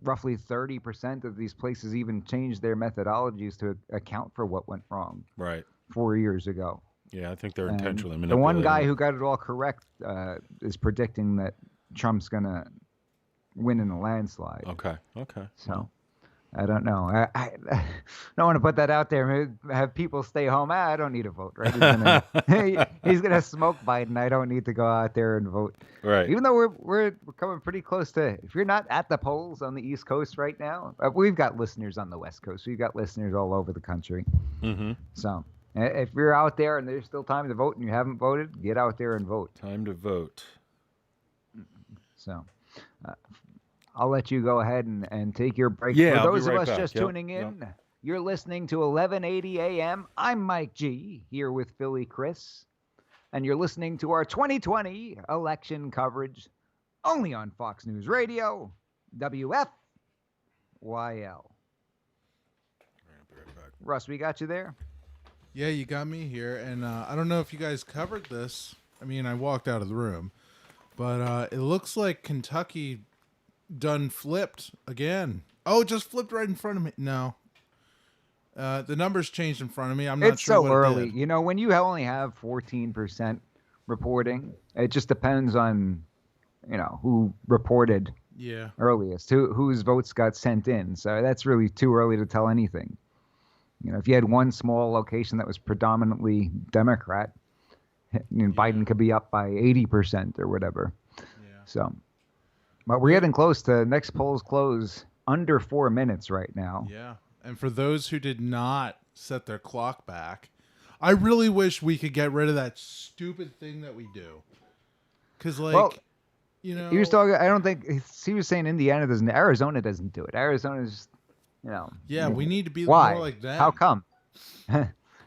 roughly 30% of these places even changed their methodologies to account for what went wrong Right. 4 years ago. Yeah, I think they're And intentionally the one manipulating guy it. who got it all correct is predicting that Trump's going to win in a landslide. Okay. So I don't know. I don't want to put that out there. Have people stay home. I don't need to vote, right? He's gonna smoke Biden. I don't need to go out there and vote. Right. Even though we're coming pretty close to. If you're not at the polls on the East Coast right now, we've got listeners on the West Coast. We've got listeners all over the country. Mm-hmm. So if you're out there and there's still time to vote and you haven't voted, get out there and vote. Time to vote. So I'll let you go ahead and take your break. Yeah, For I'll be those of right us back. just Yep, tuning in, you're listening to 1180 AM. I'm Mike G, here with Philly Chris, and you're listening to our 2020 election coverage only on Fox News Radio, WFYL. Russ, we got you there? Yeah, you got me here, and I don't know if you guys covered this. I mean, I walked out of the room, but it looks like Kentucky done flipped again. Oh, it just flipped right in front of me. No. The numbers changed in front of me. I'm not It's sure so what early. it did. You know, when you only have 14% reporting, it just depends on, who reported Yeah. earliest, whose votes got sent in. So that's really too early to tell anything. If you had one small location that was predominantly Democrat, Biden could be up by 80% or whatever. Yeah. So, but we're getting close to next polls close under 4 minutes right now. Yeah. And for those who did not set their clock back, I really wish we could get rid of that stupid thing that we do. Because, He was talking. I don't think he was saying Indiana doesn't. Arizona doesn't do it. Arizona's, Yeah, we need to be why? more like that. How come?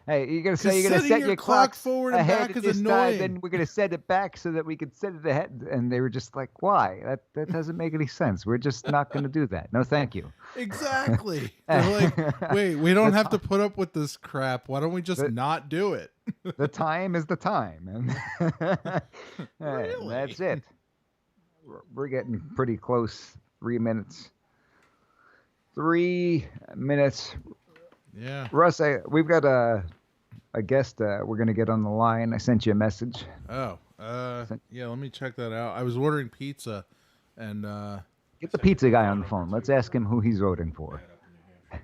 Hey, you're gonna say you're gonna setting set your your clock clocks forward and ahead back at is this time, annoying. then we're gonna set it back so that we could set it ahead. And they were just like, "Why? That doesn't make any sense. We're just not gonna do that. No, thank you." Exactly. They're like, wait, we don't have to put up with this crap. Why don't we just not do it? The time is the time, and Really? that's it. We're getting pretty close. 3 minutes. 3 minutes. Yeah. Russ, we've got a guest we're going to get on the line. I sent you a message. Oh, yeah, let me check that out. I was ordering pizza, and Get the pizza guy on the phone. Let's ask him who he's voting for.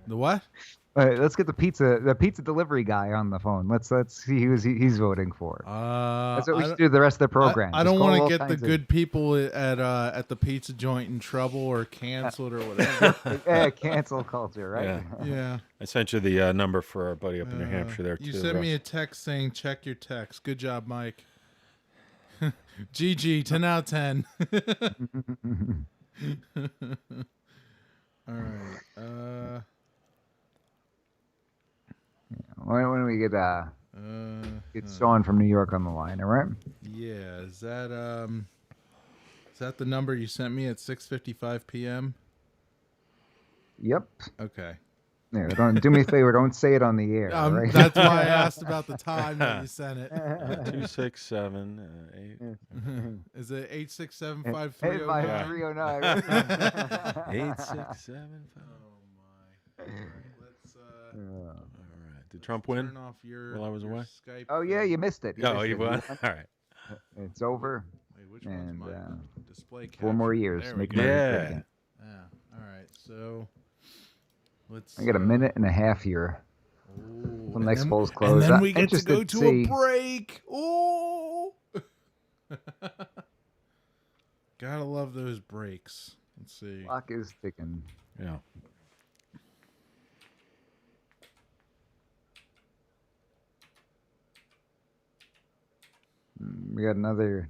the what? Let's get the pizza delivery guy on the phone. Let's see who he's voting for. That's what we should do the rest of the program. I Just don't call want all to get the kinds of- good people at the pizza joint in trouble or canceled or whatever. Yeah, cancel culture, right? Yeah. Yeah. I sent you the number for our buddy up in New Hampshire there, You too. sent me Russ. a text saying check your text. Good job, Mike. GG, 10 out of 10. All right. Why don't we get Sean from New York on the line? All right. Yeah, is that the number you sent me at 6:55 p.m.? Yep. Okay. Yeah, don't do me a favor. Don't say it on the air. all right? That's why I asked about the time that you sent it. 267 8. Is it 867-5309? 5309. 867. Oh my. Let's All right. Did Trump win turn off your while I was away? Skype. Oh yeah, you missed it. Oh, you won? All right. It's over. Wait, which and one's mine? Display 4 more capture. years. There we Make go. America Yeah. great again. Yeah. All right. So let's. I got a minute and a half here. Ooh, The next poll's and closed. then I'm we get to interested go to see- a break. Oh. Gotta love those breaks. Let's see. Clock is ticking. Yeah. We got another.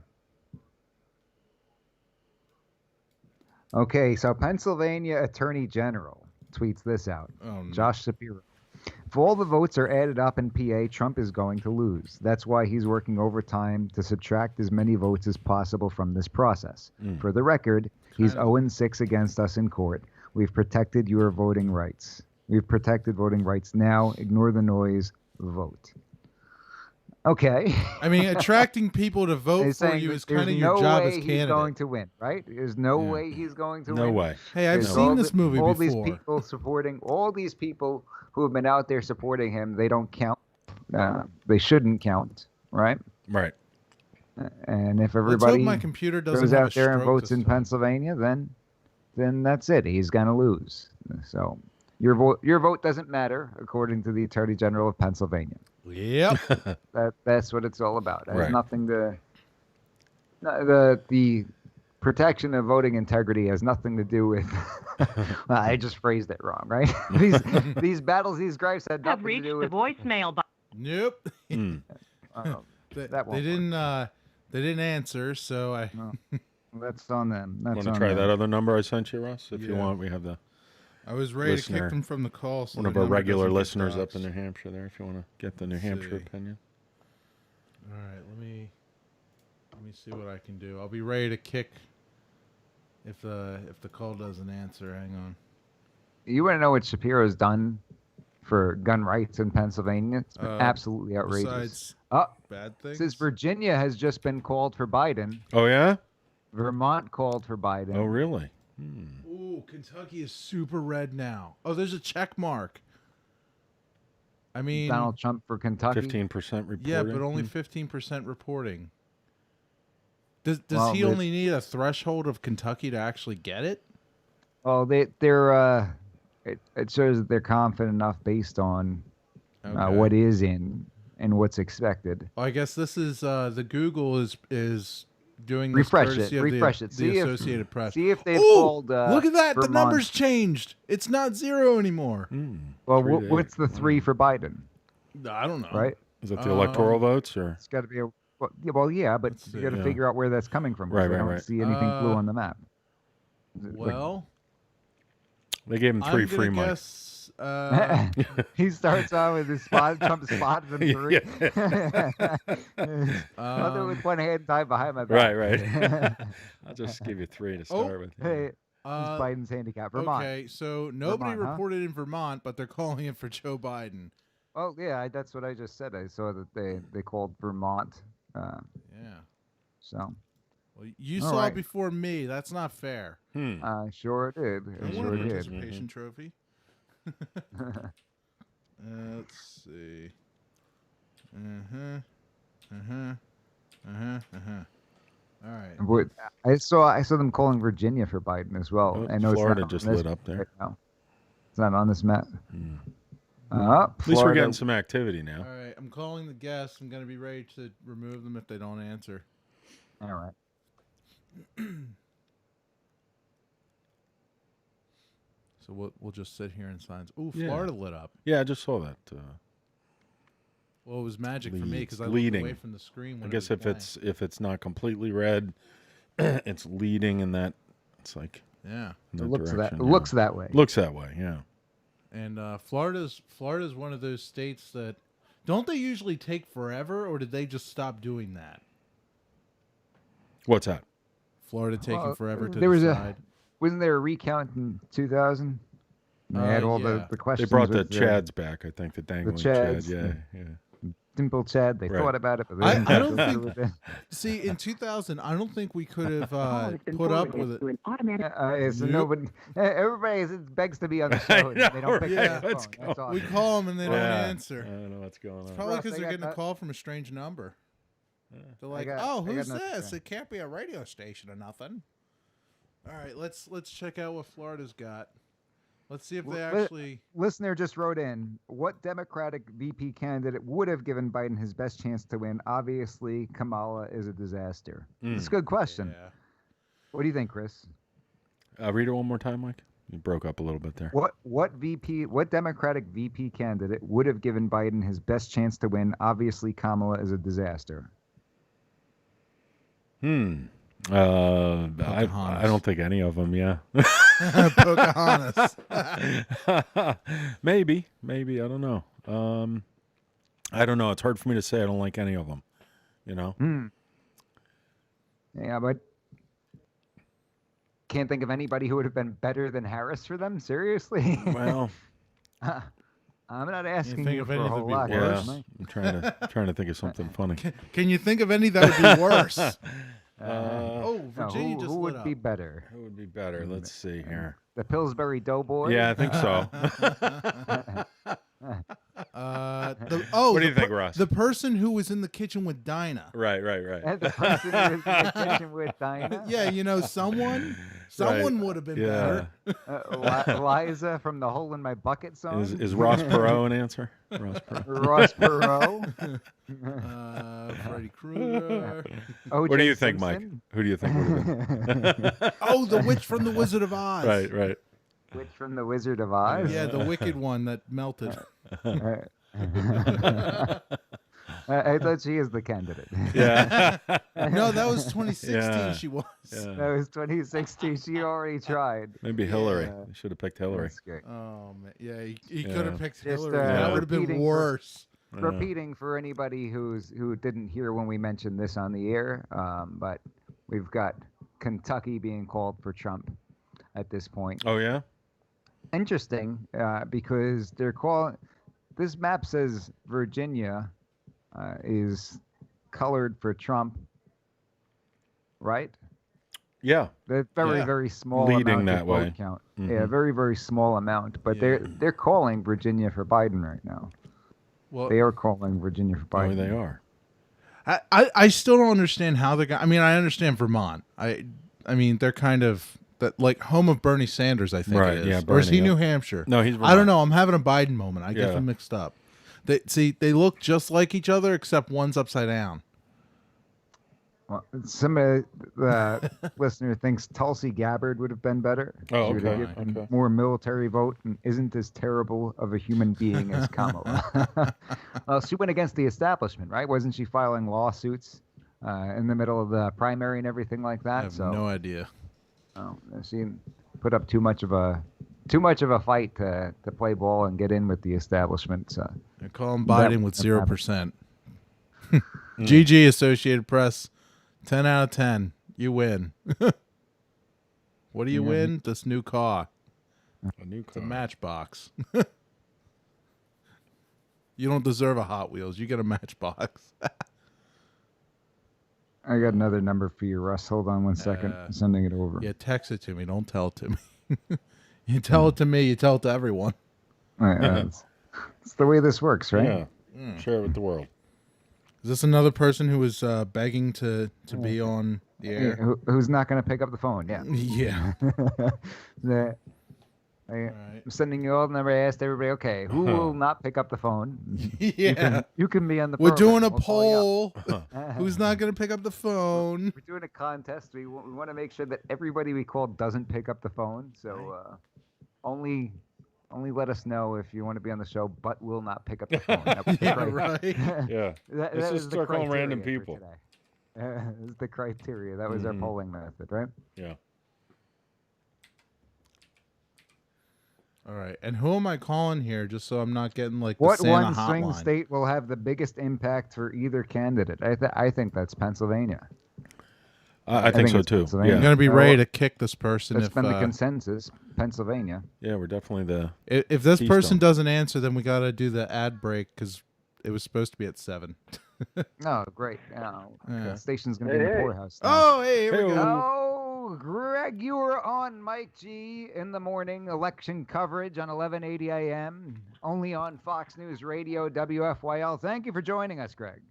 Okay, so Pennsylvania Attorney General tweets this out. Oh, no. Josh Shapiro. If all the votes are added up in PA, Trump is going to lose. That's why he's working overtime to subtract as many votes as possible from this process. For the record, he's 0-6 against us in court. We've protected your voting rights. We've protected voting rights. Now, ignore the noise, vote. Okay. I mean, attracting people to vote He's for saying you is there's kind of your no job way as he's candidate. going to win, right? There's no way he's going to win. No way. Hey, I've There's seen all this movie all before. these people supporting, all these people who have been out there supporting him, they don't count. They shouldn't count, right? Right. And if Let's hope everybody my computer doesn't goes have out a there and stroke votes this in time. Pennsylvania, then that's it. He's going to lose. So your vote doesn't matter, according to the Attorney General of Pennsylvania. Yep. That's what it's all about. It has Right. nothing to the protection of voting integrity has nothing to do with. Well, I just phrased it wrong, right? these battles, these gripes had Have nothing to reached do the with. voicemail box. Nope. That They won't didn't answer, so I. That's on them. That's Want on to try them. that other number I sent you, Russ? If you Yeah. want, we have the I was ready to listener, kick them from the call. So one their of our number regular doesn't get listeners up doxed. in New Hampshire there, if you want to get the New Let's Hampshire see. opinion. All right, let me see what I can do. I'll be ready to kick if the call doesn't answer. Hang on. You want to know what Shapiro's done for gun rights in Pennsylvania? It's been absolutely outrageous. Besides bad things. Says Virginia has just been called for Biden. Oh yeah. Vermont called for Biden. Oh really? Ooh, Kentucky is super red now. Oh, there's a check mark. I mean, Donald Trump for Kentucky. 15% reporting. yeah, but only 15% reporting. Does Well, he the- only need a threshold of Kentucky to actually get it? Well, it shows that they're confident enough based on Okay. what is in and what's expected. Well, I guess this is the Google is doing this Refresh courtesy it. of Refresh the, it. the See Associated Press. See if they've Ooh, called. look at that! The Vermont. numbers changed. It's not 0 anymore. Well, what's the 3 for Biden? I don't know. Right? Is that the electoral votes or? It's got to be a. Well, yeah, but you got to Yeah. figure out where that's coming from. 'cause Right, I right, don't right. see anything blue on the map. Is it like- Well, They gave him 3 I'm free gonna mics. guess, he starts out with his spot, Trump spotted him 3. I'll do it with one hand tied behind my back. Right. I'll just give you 3 to start with. Hey, who's Biden's handicap? Vermont. Okay, so nobody Vermont, huh? reported in Vermont, but they're calling it for Joe Biden. Oh yeah, that's what I just said. I saw that they called Vermont. Yeah. So. Well, you All saw right. it before me. That's not fair. I sure did. I I want sure a did. participation trophy. Let's see. All right. What- I saw them calling Virginia for Biden as well. Oh, I know Florida it's not just on this lit up there. right now. It's not on this map. At least we're Florida. getting some activity now. All right. I'm calling the guests. I'm going to be ready to remove them if they don't answer. All right. So we'll just sit here in silence. Ooh, Yeah. Florida lit up. Yeah, I just saw that. Well, it was magic for me because I looked leading. away from the screen. When I guess it was if it's not completely red, it's leading in that. It's like Yeah. in It that looks direction, that- yeah. looks that way. Looks that way. Yeah. And Florida's one of those states that don't they usually take forever, or did they just stop doing that? What's that? Florida taking Well, forever to there was decide. wasn't there a recount in 2000? They had all yeah. the questions. They brought the with Chads back. I think the dangling Chads, Chad. Yeah. Dimple Chad. They Right. thought about it, but they I didn't don't go through with think. it. See, in 2000, I don't think we could have put up with it. So Nope. nobody, everybody begs to be on the show. And they don't pick Yeah, up the let's phone. go. That's We awesome. call them and they don't Yeah. answer. I don't know what's going on. It's probably Russ, because I they're got getting a that. call from a strange number. They're like, got- oh, I got who's nothing to this? say. It can't be a radio station or nothing. All right, let's check out what Florida's got. Let's see if they actually. Listener just wrote in, what Democratic VP candidate would have given Biden his best chance to win? Obviously, Kamala is a disaster. It's a good question. Yeah. What do you think, Chris? Read it one more time, Mike. You broke up a little bit there. What Democratic VP candidate would have given Biden his best chance to win? Obviously, Kamala is a disaster. I don't think any of them. Yeah. Pocahontas. maybe. I don't know. I don't know. It's hard for me to say. I don't like any of them. You know. Yeah, but can't think of anybody who would have been better than Harris for them. Seriously. Well, I'm not asking think you of for any a that'd whole be lot. worse? Mike. I'm trying to think of something funny. Can you think of any that would be worse? Virginia who just lit would up. be better? Who would be better? Let's see here. The Pillsbury Doughboy? Yeah, I think so. What do you think, Ross? The person who was in the kitchen with Dinah. Right. The person who was in the kitchen with Dinah? Yeah, someone would have been better. Liza from the Hole in My Bucket song? Is Ross Perot an answer? Ross Perot? Freddie Krueger. What do you think, Mike? Who do you think would have been? The witch from the Wizard of Oz. Right. Witch from the Wizard of Oz? Yeah, the wicked one that melted. I thought she is the candidate. Yeah. No, that was 2016 Yeah. she was. Yeah. That was 2016. She already tried. Maybe Hillary. Should have picked Hillary. That's great. Oh, man. Yeah, he could have picked Just, Hillary. That would have been repeating worse. Repeating for anybody who didn't hear when we mentioned this on the air, but we've got Kentucky being called for Trump at this point. Oh, yeah? Interesting, because they're calling. This map says Virginia is colored for Trump, right? Yeah. The very small Leading amount that of way. vote count. Mhm. Yeah, very, very small amount. But they're calling Virginia for Biden right now. Well, They are calling Virginia for Oh, Biden. they are. I still don't understand how I mean, I understand Vermont. I mean, they're kind of like home of Bernie Sanders, I think Right, it is. yeah, Or is Bernie, he yeah. New Hampshire? No, he's I Vermont. don't know. I'm having a Biden moment. I get Yeah. them mixed up. They look just like each other, except one's upside down. Well, some of the listener thinks Tulsi Gabbard would have been better. Oh, She would have okay, given okay. more military vote and isn't as terrible of a human being as Kamala. Well, she went against the establishment, right? Wasn't she filing lawsuits in the middle of the primary and everything like that? I have no idea. She put up too much of a fight to play ball and get in with the establishment. So They're calling That- Biden with that 0%. GG, Associated Press. 10 out of 10. You win. What do you Yeah. win? This new car. A new It's a Matchbox. You don't deserve a Hot Wheels. You get a Matchbox. I got another number for you, Russ. Hold on one second. I'm sending it over. Yeah, text it to me. Don't tell it to me. You tell it to me. You tell it to everyone. All right, it's the way this works, right? Yeah. Share it with the world. Is this another person who was begging to be on the air? Who's not going to pick up the phone? Yeah. Yeah. I'm sending you all the number. I asked everybody, okay, who will not pick up the phone? Yeah. You can be on the We're program. doing a We'll call you poll. up. Who's not going to pick up the phone? We're doing a contest. We want to make sure that everybody we call doesn't pick up the phone. So only let us know if you want to be on the show, but will not pick up the phone. That was the Yeah, criteria. right. Yeah. That This was is the circling random criteria for people. today. That was the criteria. That was our Mhm. polling method, right? Yeah. All right. And who am I calling here just so I'm not getting like the What Santa one swing hotline? state will have the biggest impact for either candidate? I think that's Pennsylvania. I think so it's too. Pennsylvania. I'm going to be Uh, ready to kick this person That's if been the consensus. Pennsylvania. Yeah, we're definitely the. If this person Keystone. doesn't answer, then we got to do the ad break because it was supposed to be at 7. Oh, great. Yeah. The station's going to be in the poorhouse. now. Oh, hey, here we go. Oh, Greg, you were on Mike G in the morning election coverage on 11:80 a.m. only on Fox News Radio WFYL. Thank you for joining us, Greg.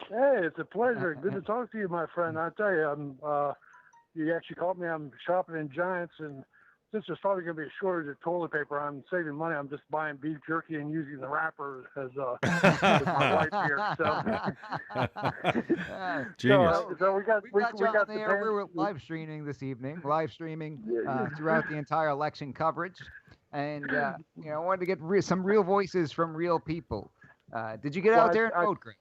Hey, it's a pleasure. Good to talk to you, my friend. I tell you, you actually called me. I'm shopping in Giants, and since there's probably going to be a shortage of toilet paper, I'm saving money. I'm just buying beef jerky and using the wrapper as with my wife here. Genius. So we got you on the air. We're live streaming this evening, throughout the entire election coverage, and I wanted to get some real voices from real people. Did you get out there and vote, Greg?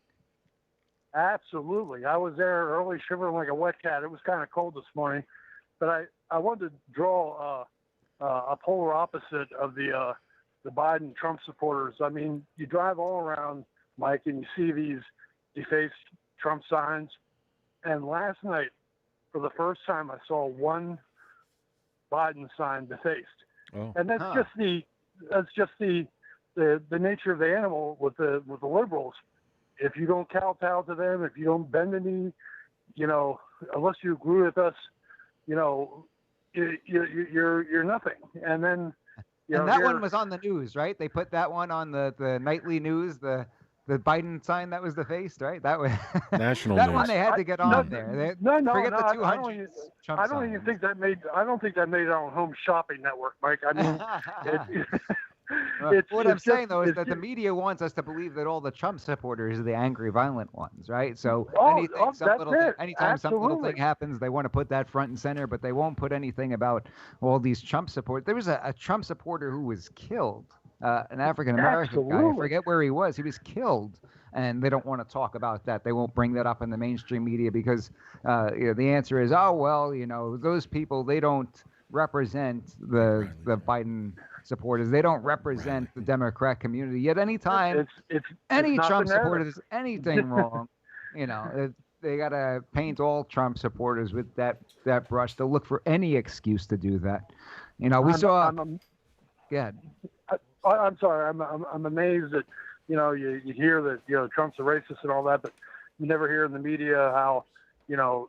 Absolutely. I was there early, shivering like a wet cat. It was kind of cold this morning, but I wanted to draw a polar opposite of the Biden Trump supporters. I mean, you drive all around, Mike, and you see these defaced Trump signs. And last night, for the first time, I saw one Biden sign defaced. Oh. And that's just the nature of the animal with the liberals. If you don't kowtow to them, if you don't bend the knee, unless you agree with us, you're nothing. And then, and that one was on the news, right? They put that one on the nightly news, the Biden sign that was defaced, right? That was national that news. one they had to get on there. Forget the 200. I don't even think that made. I don't think that made it on Home Shopping Network, Mike. I mean, what I'm saying though is that the media wants us to believe that all the Trump supporters are the angry, violent ones, right? So anytime some little thing happens, they want to put that front and center, but they won't put anything about all these Trump support. There was a Trump supporter who was killed, an African American guy. I forget where he was. He was killed, and they don't want to talk about that. They won't bring that up in the mainstream media because the answer is, those people, they don't represent the Biden supporters. They don't represent the Democrat community. Yet anytime any Trump supporter does anything wrong, they got to paint all Trump supporters with that brush. They'll look for any excuse to do that. We saw. Yeah. I'm sorry. I'm amazed that you hear that Trump's a racist and all that, but you never hear in the media how Joe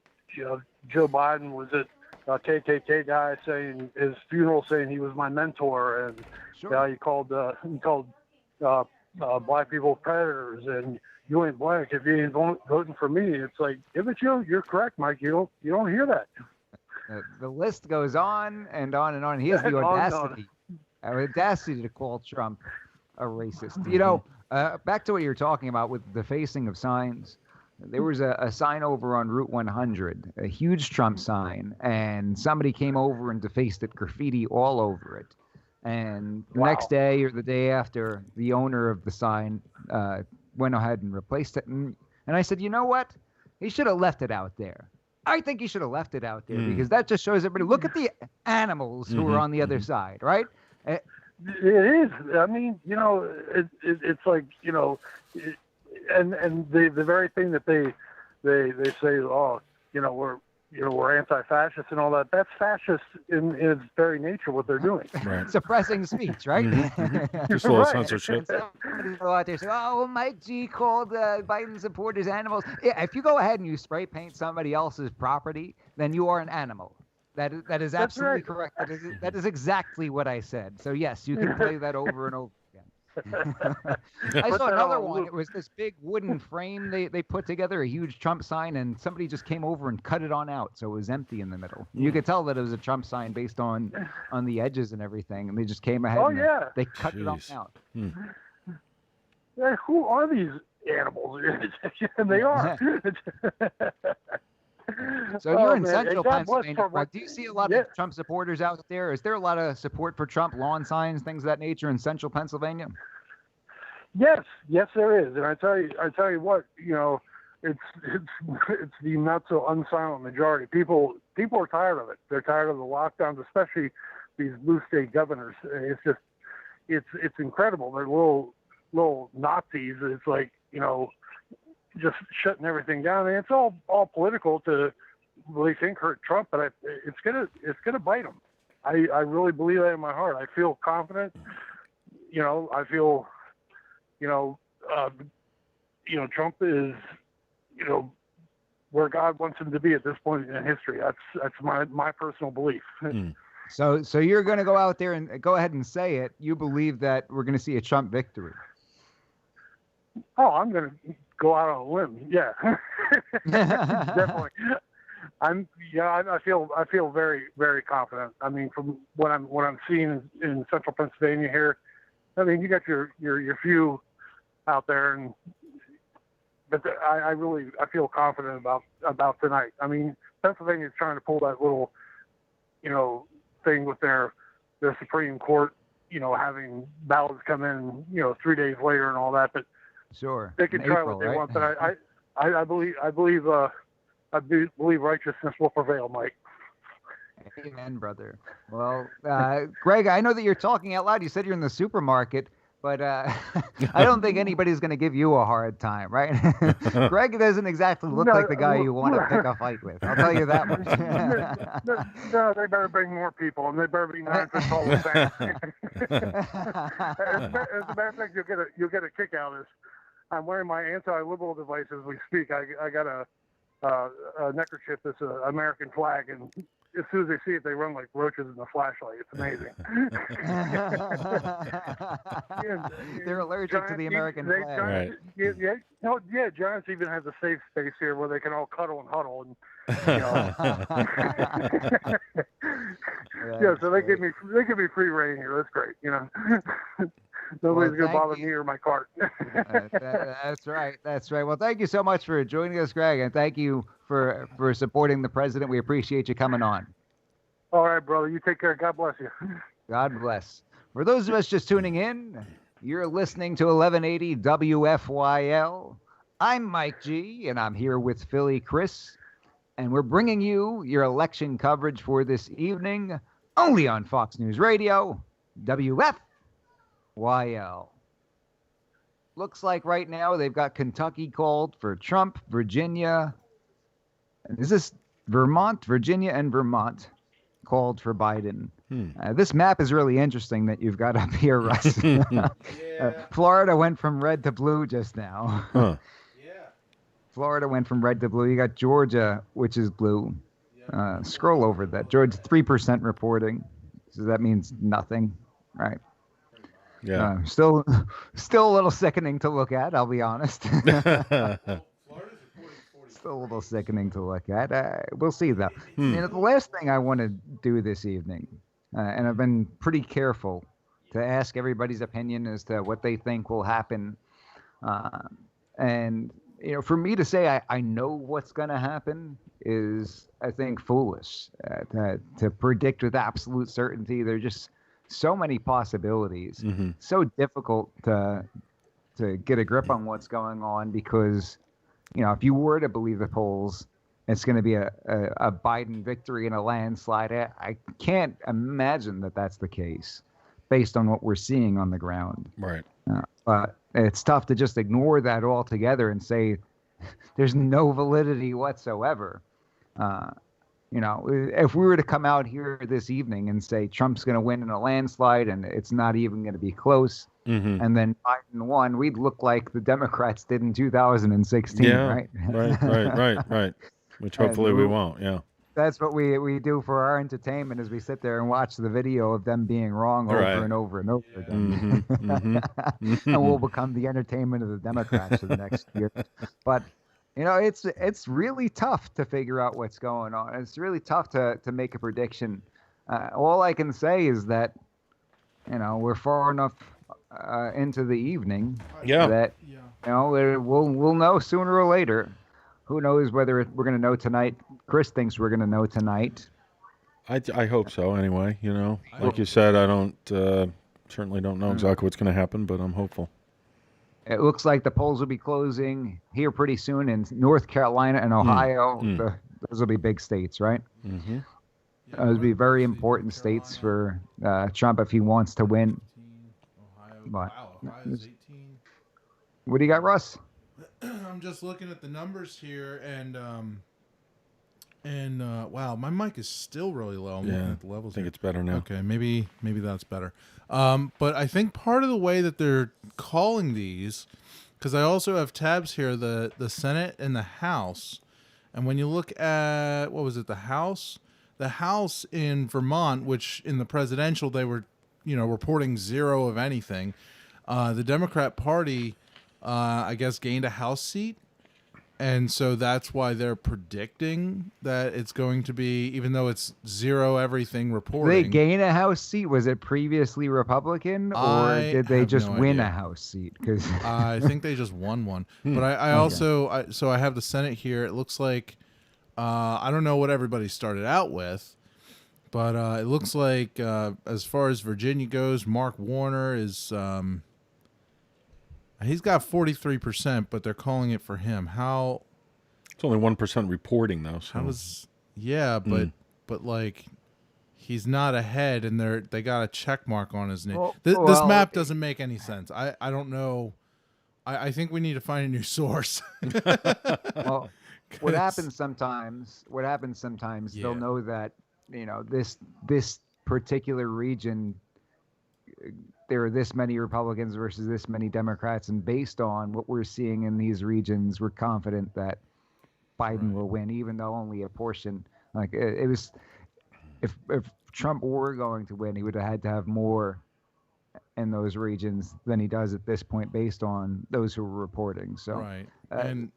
Biden was at a KKK guy saying his funeral, saying he was my mentor, and he called black people predators, and you ain't black if you ain't voting for me. It's like, yeah, but you're correct, Mike. You don't hear that. The list goes on and on and on. He has the audacity to call Trump a racist. Back to what you were talking about with the defacing of signs. There was a sign over on Route 100, a huge Trump sign, and somebody came over and defaced it, graffiti all over it. And the next day or the day after, the owner of the sign went ahead and replaced it. And I said, you know what? He should have left it out there. I think he should have left it out there because that just shows everybody, look at the animals who are on the other side, right? It is. I mean, it's like, and the very thing that they say, we're anti-fascist and all that. That's fascist in its very nature. What they're doing, right. Suppressing speech, right? Just a little censorship. Somebody's out there saying, "Oh, Mike G called Biden supporters animals." Yeah, if you go ahead and you spray paint somebody else's property, then you are an animal. That is absolutely correct. That is exactly what I said. So yes, you can play that over and over again. I saw another one. It was this big wooden frame they put together, a huge Trump sign, and somebody just came over and cut it on out, so it was empty in the middle. You could tell that it was a Trump sign based on the edges and everything, and they just came ahead and they cut it on out. Yeah, who are these animals? And they are. So you're in central Pennsylvania. Do you see a lot of Trump supporters out there? Is there a lot of support for Trump lawn signs, things of that nature in central Pennsylvania? Yes, there is. And I tell you what, it's the not so unsilent majority. People are tired of it. They're tired of the lockdowns, especially these blue state governors. It's just, it's incredible. They're little Nazis. It's like, just shutting everything down, and it's all political to really think hurt Trump, but it's gonna bite him. I really believe that in my heart. I feel confident. I feel, Trump is, where God wants him to be at this point in history. That's my personal belief. So you're going to go out there and go ahead and say it. You believe that we're going to see a Trump victory? Oh, I'm going to go out on a limb. Yeah, definitely. I feel very, very confident. I mean, from what I'm seeing in central Pennsylvania here, I mean, you got your few out there, but I feel confident about tonight. I mean, Pennsylvania's trying to pull that little, thing with their Supreme Court, having ballots come in, 3 days later and all that. But sure, they can try what they want. But I believe righteousness will prevail, Mike. Amen, brother. Well, Greg, I know that you're talking out loud. You said you're in the supermarket, but I don't think anybody's going to give you a hard time, right? Greg doesn't exactly look like the guy you want to pick a fight with. I'll tell you that much. No, they better bring more people, and they better be 9 foot tall and fast. As a matter of fact, you'll get a kick out of this. I'm wearing my anti-liberal device as we speak. I got a neckerchief that's an American flag, and as soon as they see it, they run like roaches in the flashlight. It's amazing. They're allergic to the American flag. Right. Yeah, Giants even has a safe space here where they can all cuddle and huddle, and so they give me free reign here. That's great. Nobody's going to bother me or my cart. That's right. That's right. Well, thank you so much for joining us, Greg, and thank you for supporting the president. We appreciate you coming on. All right, brother. You take care. God bless you. God bless. For those of us just tuning in, you're listening to 1180 WFYL. I'm Mike G, and I'm here with Philly Chris, and we're bringing you your election coverage for this evening, only on Fox News Radio, WFYL. Looks like right now they've got Kentucky called for Trump, Virginia. Is this Vermont? Virginia and Vermont called for Biden. This map is really interesting that you've got up here, Russ. Florida went from red to blue just now. Huh. Florida went from red to blue. You got Georgia, which is blue. Scroll over that. Georgia, 3% reporting. So that means nothing, right? Yeah. Still a little sickening to look at, I'll be honest. Still a little sickening to look at. We'll see, though. The last thing I want to do this evening, and I've been pretty careful to ask everybody's opinion as to what they think will happen. And, for me to say I know what's going to happen is, I think, foolish. To predict with absolute certainty, there are just so many possibilities. So difficult to get a grip on what's going on because, if you were to believe the polls, it's going to be a Biden victory in a landslide. I can't imagine that that's the case based on what we're seeing on the ground. Right. But it's tough to just ignore that altogether and say there's no validity whatsoever. If we were to come out here this evening and say Trump's going to win in a landslide and it's not even going to be close, and then Biden won, we'd look like the Democrats did in 2016, right? Right. Which hopefully we won't, yeah. That's what we do for our entertainment is we sit there and watch the video of them being wrong over and over and over again. And we'll become the entertainment of the Democrats for the next year. But it's really tough to figure out what's going on. It's really tough to make a prediction. All I can say is that, we're far enough into the evening that, we'll know sooner or later. Who knows whether we're going to know tonight? Chris thinks we're going to know tonight. I hope so anyway, Like you said, I certainly don't know exactly what's going to happen, but I'm hopeful. It looks like the polls will be closing here pretty soon in North Carolina and Ohio. Those will be big states, right? Those will be very important states for Trump if he wants to win. But, Ohio's 18. What do you got, Russ? I'm just looking at the numbers here, and wow, my mic is still really low. I'm looking at the levels. I think here. it's better now. Okay, maybe that's better. But I think part of the way that they're calling these, because I also have tabs here, the Senate and the House, and when you look at the House in Vermont, which in the presidential they were, reporting zero of anything. The Democrat Party I guess, gained a House seat. And so that's why they're predicting that it's going to be, even though it's zero everything reporting. Did they gain a House seat? Was it previously Republican, or did they just win a House seat? Because I think they just won one. But I also, I have the Senate here. It looks like, I don't know what everybody started out with, but it looks like as far as Virginia goes, Mark Warner is... he's got 43%, but they're calling it for him. How? It's only 1% reporting though. So. How does? Yeah, but like, he's not ahead, and they got a check mark on his name. Well, This map doesn't make any sense. I don't know. I think we need to find a new source. Well, what happens sometimes? They'll know that this particular region. There are this many Republicans versus this many Democrats, and based on what we're seeing in these regions, we're confident that Biden will win, even though only a portion. Like it was, if Trump were going to win, he would have had to have more in those regions than he does at this point, based on those who are reporting. So, right, and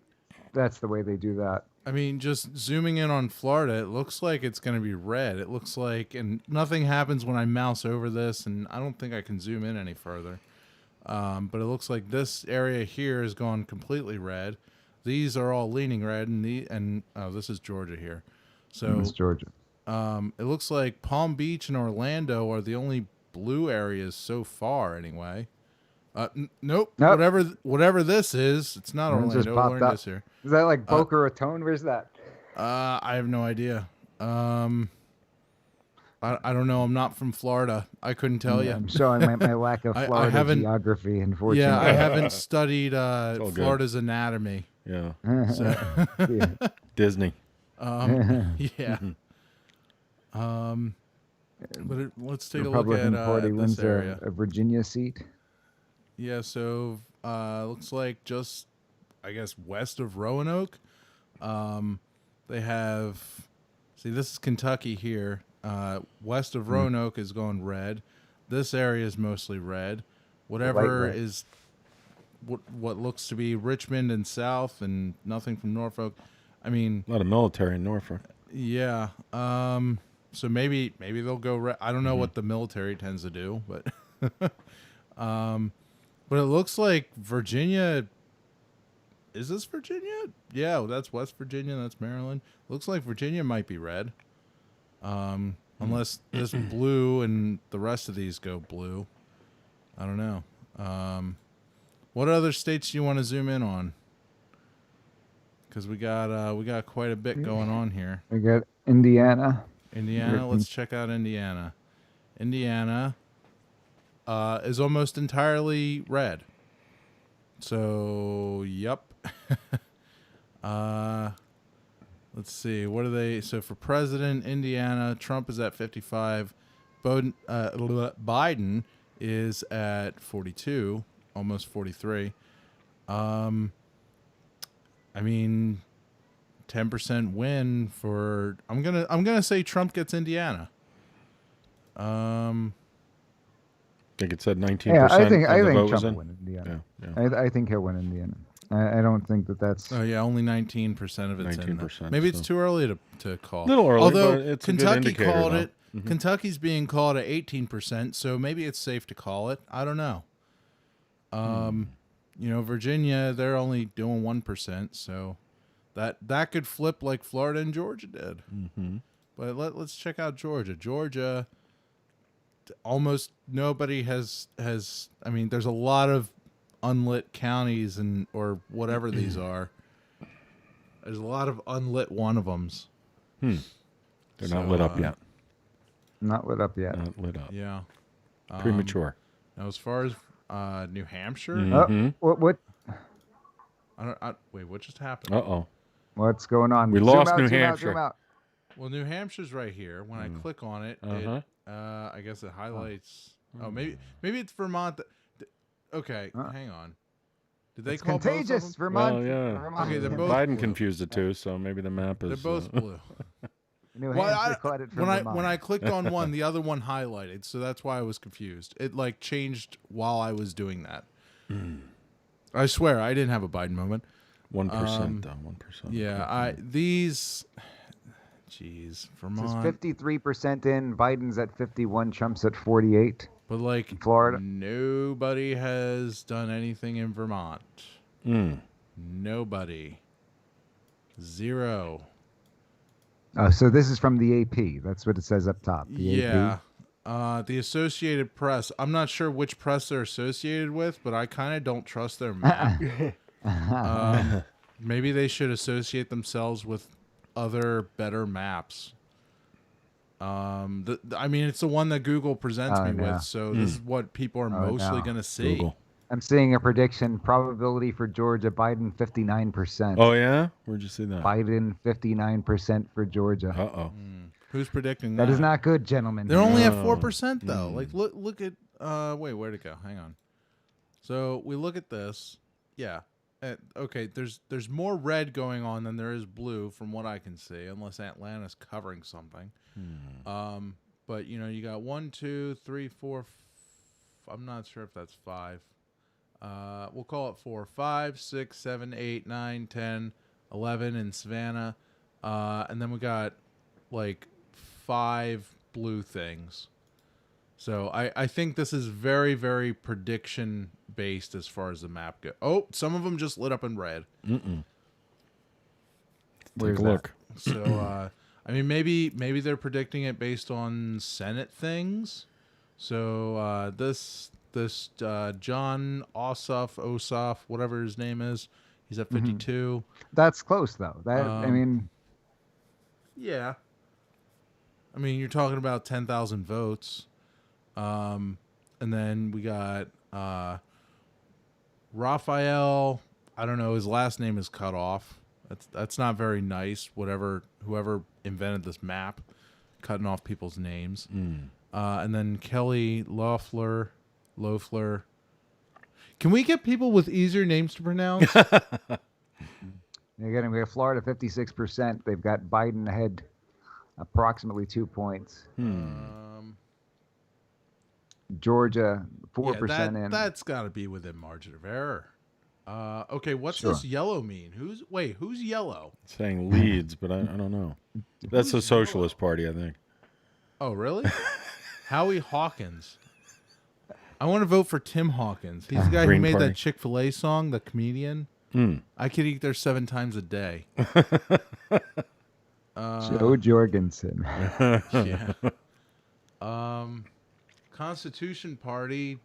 that's the way they do that. I mean, just zooming in on Florida, it looks like it's going to be red. It looks like, and nothing happens when I mouse over this, and I don't think I can zoom in any further. But it looks like this area here has gone completely red. These are all leaning red, and this is Georgia here. So it's Georgia. It looks like Palm Beach and Orlando are the only blue areas so far, anyway. Nope. Whatever this is, it's not Orlando. I learned this here. Is that like Boca Raton? Where's that? I have no idea. I don't know. I'm not from Florida. I couldn't tell you. I'm showing my lack of Florida geography, unfortunately. Yeah, I haven't studied Florida's anatomy. Yeah. So. Disney. Yeah. But let's take Republican a look Party at wins this area. a Virginia seat. Yeah, so looks like just, I guess, west of Roanoke. They have, this is Kentucky here. West of Roanoke is going red. This area is mostly red. Whatever is what looks to be Richmond and south, and nothing from Norfolk. I mean, a lot of military in Norfolk. Yeah. So maybe they'll go red. I don't know what the military tends to do, but but it looks like Virginia. Is this Virginia? Yeah, that's West Virginia. That's Maryland. Looks like Virginia might be red. Unless this blue and the rest of these go blue. I don't know. What other states do you want to zoom in on? Because we got quite a bit going on here. We got Indiana. Let's check out Indiana. Indiana is almost entirely red. So, yep. Let's see. What are they? So for president, Indiana, Trump is at 55. Biden is at 42, almost 43. I mean, 10% win for. I'm gonna say Trump gets Indiana. I think it said 19%. Yeah, I think Trump will win Indiana. Yeah. I think he'll win Indiana. I don't think that's. Oh yeah, only 19% of it's 19%, in. Maybe it's too early to call. A little early, although but it's Kentucky a good indicator, called though. it. Mm-hmm. Kentucky's being called at 18%, so maybe it's safe to call it. I don't know. You know, Virginia, they're only doing 1%, so that could flip like Florida and Georgia did. Mm-hmm. But let's check out Georgia. Georgia, almost nobody has. I mean, there's a lot of unlit counties or whatever these are. There's a lot of unlit one of them's. They're not lit up yet. Not lit up yet. Not lit up. Yeah. Premature. Now, as far as New Hampshire, what? Wait, what just happened? Uh-oh. What's going on? We lost New Hampshire. Well, New Hampshire's right here. When I click on it, it I guess it highlights. Oh, maybe it's Vermont. Okay, hang on. Did they call contagious both of them? Vermont? Well, yeah. Vermont. Okay, they're both Biden blue. confused the two, so maybe the map is. They're both blue. New Hampshire caught it from Vermont. When I clicked on one, the other one highlighted, so that's why I was confused. It like changed while I was doing that. I swear, I didn't have a Biden moment. 1% though, 1%. Yeah, Jeez, Vermont. It's 53% in. Biden's at 51. Trump's at 48. But like Florida, nobody has done anything in Vermont. Nobody. Zero. So this is from the AP. That's what it says up top. The AP. The Associated Press. I'm not sure which press they're associated with, but I kind of don't trust their map. Maybe they should associate themselves with other better maps. I mean, it's the one that Google presents me with, so this is what people are mostly going to see. Google. I'm seeing a prediction. Probability for Georgia, Biden 59%. Oh, yeah? Where'd you see that? Biden 59% for Georgia. Uh-oh. Who's predicting that? That is not good, gentlemen. They're only at 4%, though. Like, look at... wait, where'd it go? Hang on. So, we look at this. Yeah. Okay, there's more red going on than there is blue from what I can see, unless Atlanta's covering something. But, you know, you got 1, 2, 3, 4... I'm not sure if that's 5. We'll call it 4, 5, 6, 7, 8, 9, 10, 11 in Savannah. And then we got like 5 blue things. So I think this is very, very prediction based as far as the map goes. Oh, some of them just lit up in red. Take a look. So, I mean, maybe they're predicting it based on Senate things. So this John Ossoff, whatever his name is, he's at 52. That's close, though. I mean, yeah. I mean, you're talking about 10,000 votes. And then we got Raphael. I don't know. His last name is cut off. That's not very nice. Whoever invented this map, cutting off people's names. And then Kelly Loeffler. Can we get people with easier names to pronounce? Again, we have Florida 56%. They've got Biden ahead approximately 2 points. Georgia 4% in. That's got to be within margin of error. Okay, what's this yellow mean? Who's yellow? It's saying Leeds, but I don't know. That's the Socialist Party, I think. Oh, really? Howie Hawkins. I want to vote for Tim Hawkins. He's the guy who made that Chick-fil-A song, the comedian. I could eat there 7 times a day. Joe Jorgensen. Yeah. Constitution Party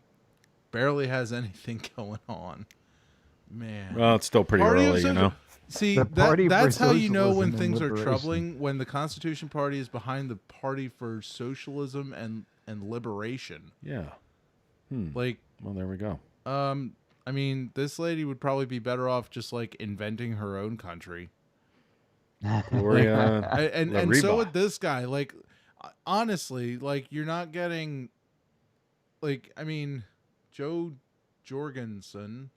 barely has anything going on. Man. Well, it's still pretty early, you know. See, that's how you know when things are troubling, when the Constitution Party is behind the Party for Socialism and Liberation. Yeah. Like, well, there we go. I mean, this lady would probably be better off just like inventing her own country. Gloria, and so would this guy. Like, honestly, like you're not getting, like, I mean, Joe Jorgensen.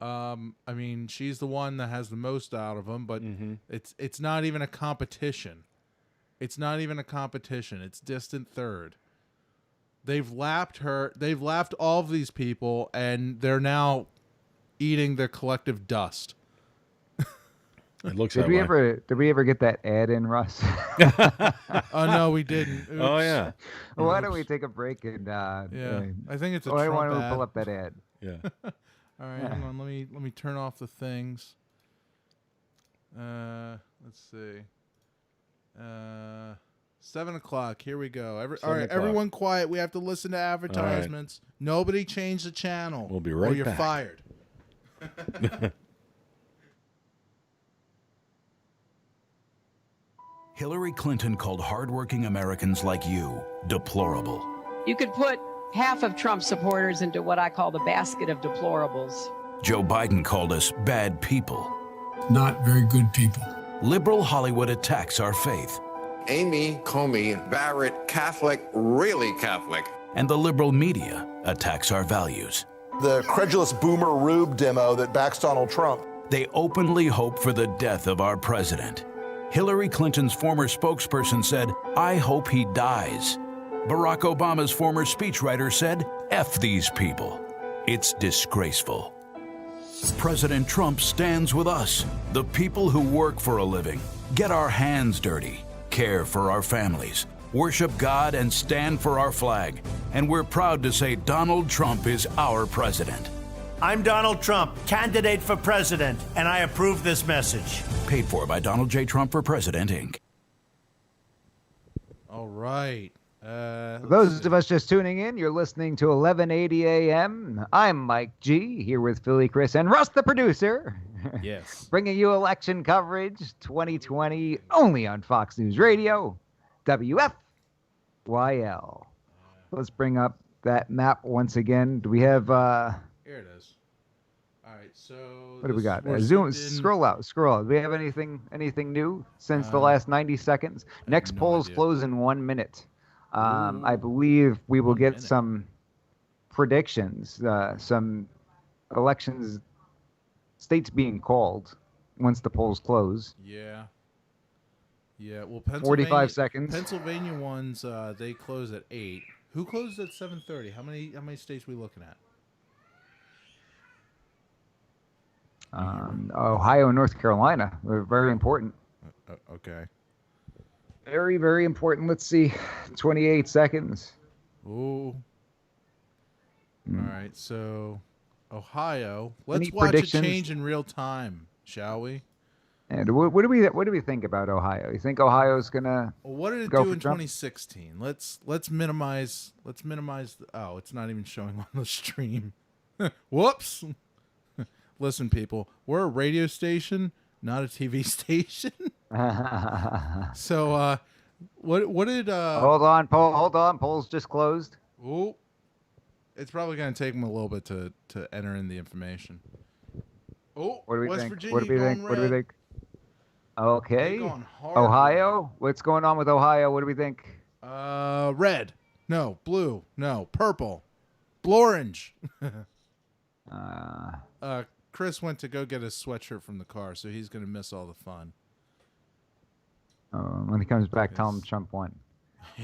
I mean, she's the one that has the most out of them, but it's not even a competition. It's not even a competition. It's distant third. They've lapped her. They've lapped all of these people, and they're now eating their collective dust. It looks did that we way. Did we ever get that ad in, Russ? Oh no, we didn't. Oops. Oh yeah. Well, why don't we take a break and yeah, I think it's a I Trump want to ad. pull up that ad. Yeah. All right, hang on. Let me turn off the things. Let's see. 7 o'clock. Here we go. All right, everyone quiet. We have to listen to advertisements. Right. Nobody change the channel. We'll be right or you're back. fired. Hillary Clinton called hardworking Americans like you deplorable. You could put half of Trump supporters into what I call the basket of deplorables. Joe Biden called us bad people. Not very good people. Liberal Hollywood attacks our faith. Amy Comey Barrett, Catholic, really Catholic. And the liberal media attacks our values. The credulous boomer Rube demo that backs Donald Trump. They openly hope for the death of our president. Hillary Clinton's former spokesperson said, "I hope he dies." Barack Obama's former speechwriter said, "F these people." It's disgraceful. President Trump stands with us, the people who work for a living, get our hands dirty, care for our families, worship God, and stand for our flag. And we're proud to say Donald Trump is our president. I'm Donald Trump, candidate for president, and I approve this message. Paid for by Donald J. Trump for President, Inc. All right. For those of us just tuning in, you're listening to 1180 AM. I'm Mike G, here with Philly Chris and Russ, the producer. Yes. Bringing you election coverage 2020 only on Fox News Radio, WFYL. Let's bring up that map once again. Do we have... Here it is. All right, so... What do we got? Sports Zoom. in- Scroll out. Do we have anything new since the last 90 seconds? Next polls close in 1 minute. I believe we will get some predictions, some elections, states being called once the polls close. Yeah. Yeah, well, Pennsylvania... 45 seconds. Pennsylvania ones, they close at 8. Who closed at 7:30? How many states we looking at? Ohio and North Carolina are very important. Okay. Very, very important. Let's see. 28 seconds. Ooh. All right, so Ohio. Let's Any watch predictions? it change in real time, shall we? And what do we think about Ohio? You think Ohio's gonna Well, what did it go do for in Trump? 2016? Let's minimize. Oh, it's not even showing on the stream. Whoops. Listen, people, we're a radio station, not a TV station. So, what did? Hold on, polls just closed. Oh, it's probably going to take them a little bit to enter in the information. Oh, What do we West think? Virginia What do we going think? What do we red. think? Okay. They're going hard Ohio. What's going on with Ohio? What do we think? Red. No, blue. No, purple. Orange. Chris went to go get his sweatshirt from the car, so he's going to miss all the fun. When he comes back, tell him Trump won.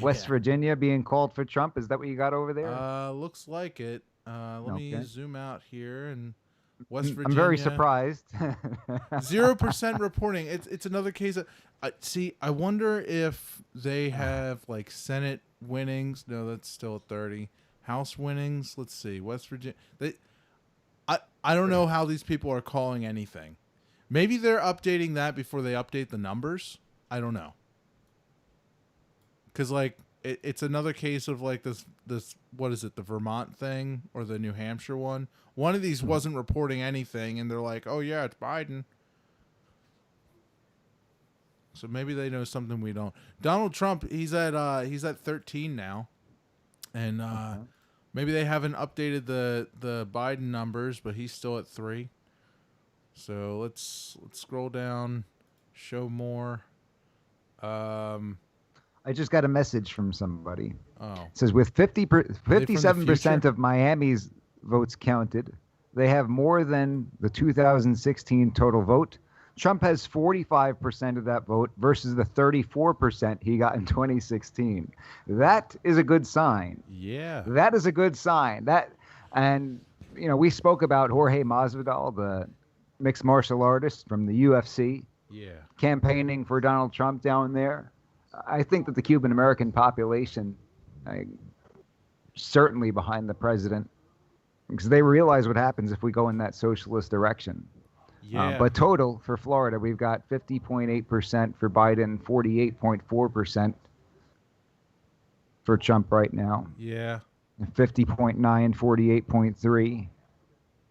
West Virginia being called for Trump. Is that what you got over there? Looks like it. Let me Okay. zoom out here and West Virginia. I'm very surprised. 0% reporting. It's another case of. See, I wonder if they have like Senate winnings. No, that's still at 30. House winnings. Let's see. West Virginia. I don't know how these people are calling anything. Maybe they're updating that before they update the numbers. I don't know. Because like it's another case of like this what is it, the Vermont thing or the New Hampshire one? One of these wasn't reporting anything, and they're like, "Oh yeah, it's Biden." So maybe they know something we don't. Donald Trump, he's at 13 now, and maybe they haven't updated the Biden numbers, but he's still at 3. So let's scroll down, show more. I just got a message from somebody. Oh. It says with 57% future? of Miami's votes counted, they have more than the 2016 total vote. Trump has 45% of that vote versus the 34% he got in 2016. That is a good sign. Yeah. That is a good sign. And we spoke about Jorge Masvidal, the mixed martial artist from the UFC. Yeah. Campaigning for Donald Trump down there. I think that the Cuban American population certainly behind the president, because they realize what happens if we go in that socialist direction. Yeah. But total for Florida, we've got 50.8% for Biden, 48.4% for Trump right now. Yeah. 50.9, 48.3.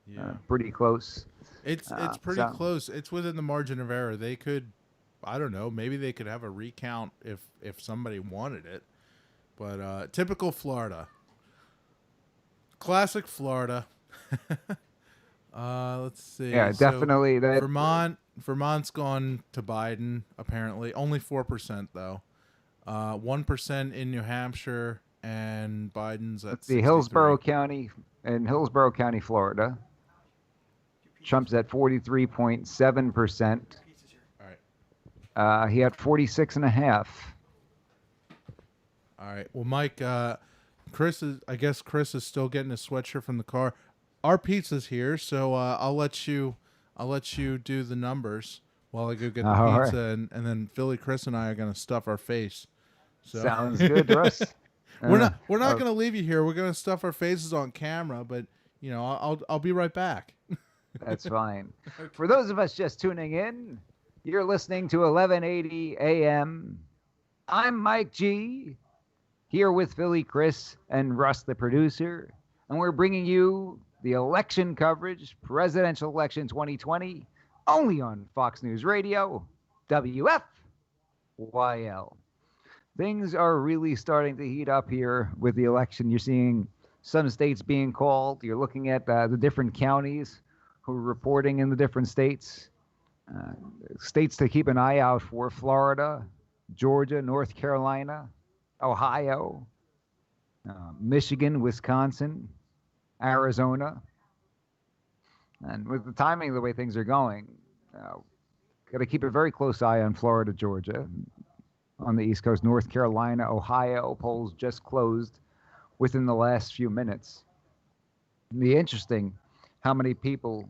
Yeah. Pretty close. It's pretty close. It's within the margin of error. They could, I don't know, maybe they could have a recount if somebody wanted it. But typical Florida. Classic Florida. Let's see. Yeah, So definitely. Vermont's gone to Biden, apparently. Only 4%, though. 1% in New Hampshire, and Biden's at the Hillsborough County, in Hillsborough County, Florida. Trump's at 43.7%. All right. He had 46.5%. All right. Well, Mike, I guess Chris is still getting his sweatshirt from the car. our pizza's here, so I'll let you do the numbers while I go get the All pizza, right. and then Philly, Chris, and I are gonna stuff our face. So Sounds good, Russ. we're not gonna leave you here. We're gonna stuff our faces on camera, but I'll be right back. That's fine. For those of us just tuning in, you're listening to 1180 AM. I'm Mike G, here with Philly, Chris, and Russ, the producer, and we're bringing you the election coverage, presidential election 2020, only on Fox News Radio, WFYL. Things are really starting to heat up here with the election. You're seeing some states being called. You're looking at the different counties who are reporting in the different states. States to keep an eye out for: Florida, Georgia, North Carolina, Ohio, Michigan, Wisconsin, Arizona. And with the timing of the way things are going, got to keep a very close eye on Florida, Georgia. On the East Coast, North Carolina, Ohio, polls just closed within the last few minutes. It'd be interesting how many people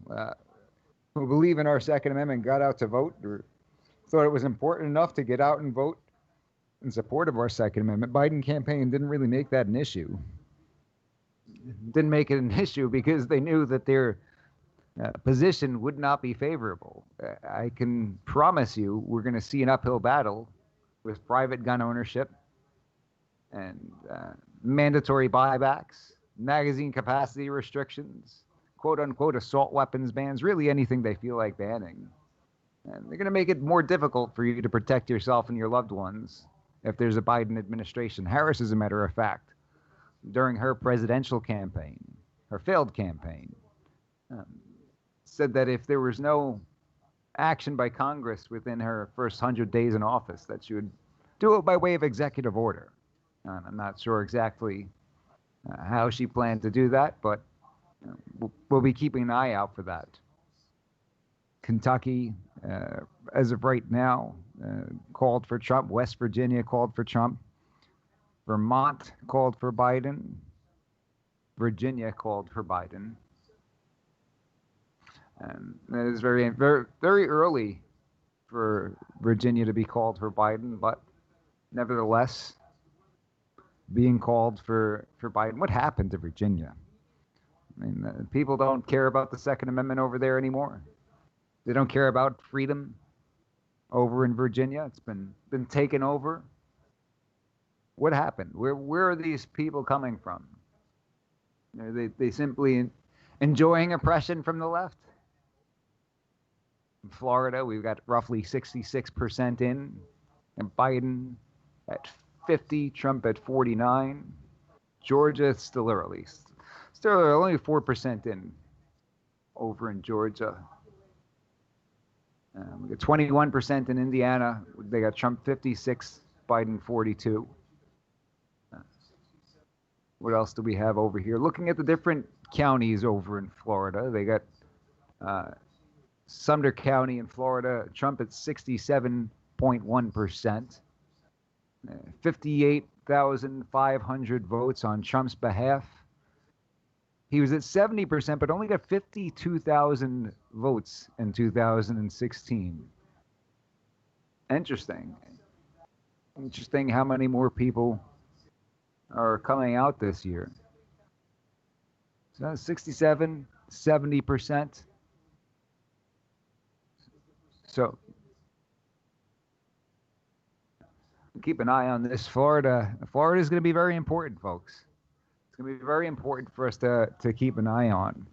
who believe in our Second Amendment got out to vote, or thought it was important enough to get out and vote in support of our Second Amendment. Biden campaign didn't really make that an issue. Didn't make it an issue because they knew that their position would not be favorable. I can promise you we're going to see an uphill battle with private gun ownership and mandatory buybacks, magazine capacity restrictions, quote-unquote assault weapons bans, really anything they feel like banning. And they're going to make it more difficult for you to protect yourself and your loved ones if there's a Biden administration. Harris, as a matter of fact, during her presidential campaign, her failed campaign, said that if there was no action by Congress within her first 100 days in office, that she would do it by way of executive order. I'm not sure exactly how she planned to do that, but we'll be keeping an eye out for that. Kentucky, as of right now, called for Trump. West Virginia called for Trump. Vermont called for Biden. Virginia called for Biden. And it is very, very, very early for Virginia to be called for Biden, but nevertheless, being called for Biden. What happened to Virginia? I mean, people don't care about the Second Amendment over there anymore. They don't care about freedom over in Virginia. It's been taken over. What happened? Where are these people coming from? Are they simply enjoying oppression from the left? In Florida, we've got roughly 66% in, and Biden at 50, Trump at 49. Georgia, it's still early. Still only 4% in over in Georgia. We got 21% in Indiana. They got Trump 56, Biden 42. What else do we have over here? Looking at the different counties over in Florida, they got Sumter County in Florida, Trump at 67.1%. 58,500 votes on Trump's behalf. He was at 70%, but only got 52,000 votes in 2016. Interesting how many more people are coming out this year. So 67, 70%. So keep an eye on this. Florida is going to be very important, folks. It's going to be very important for us to keep an eye on.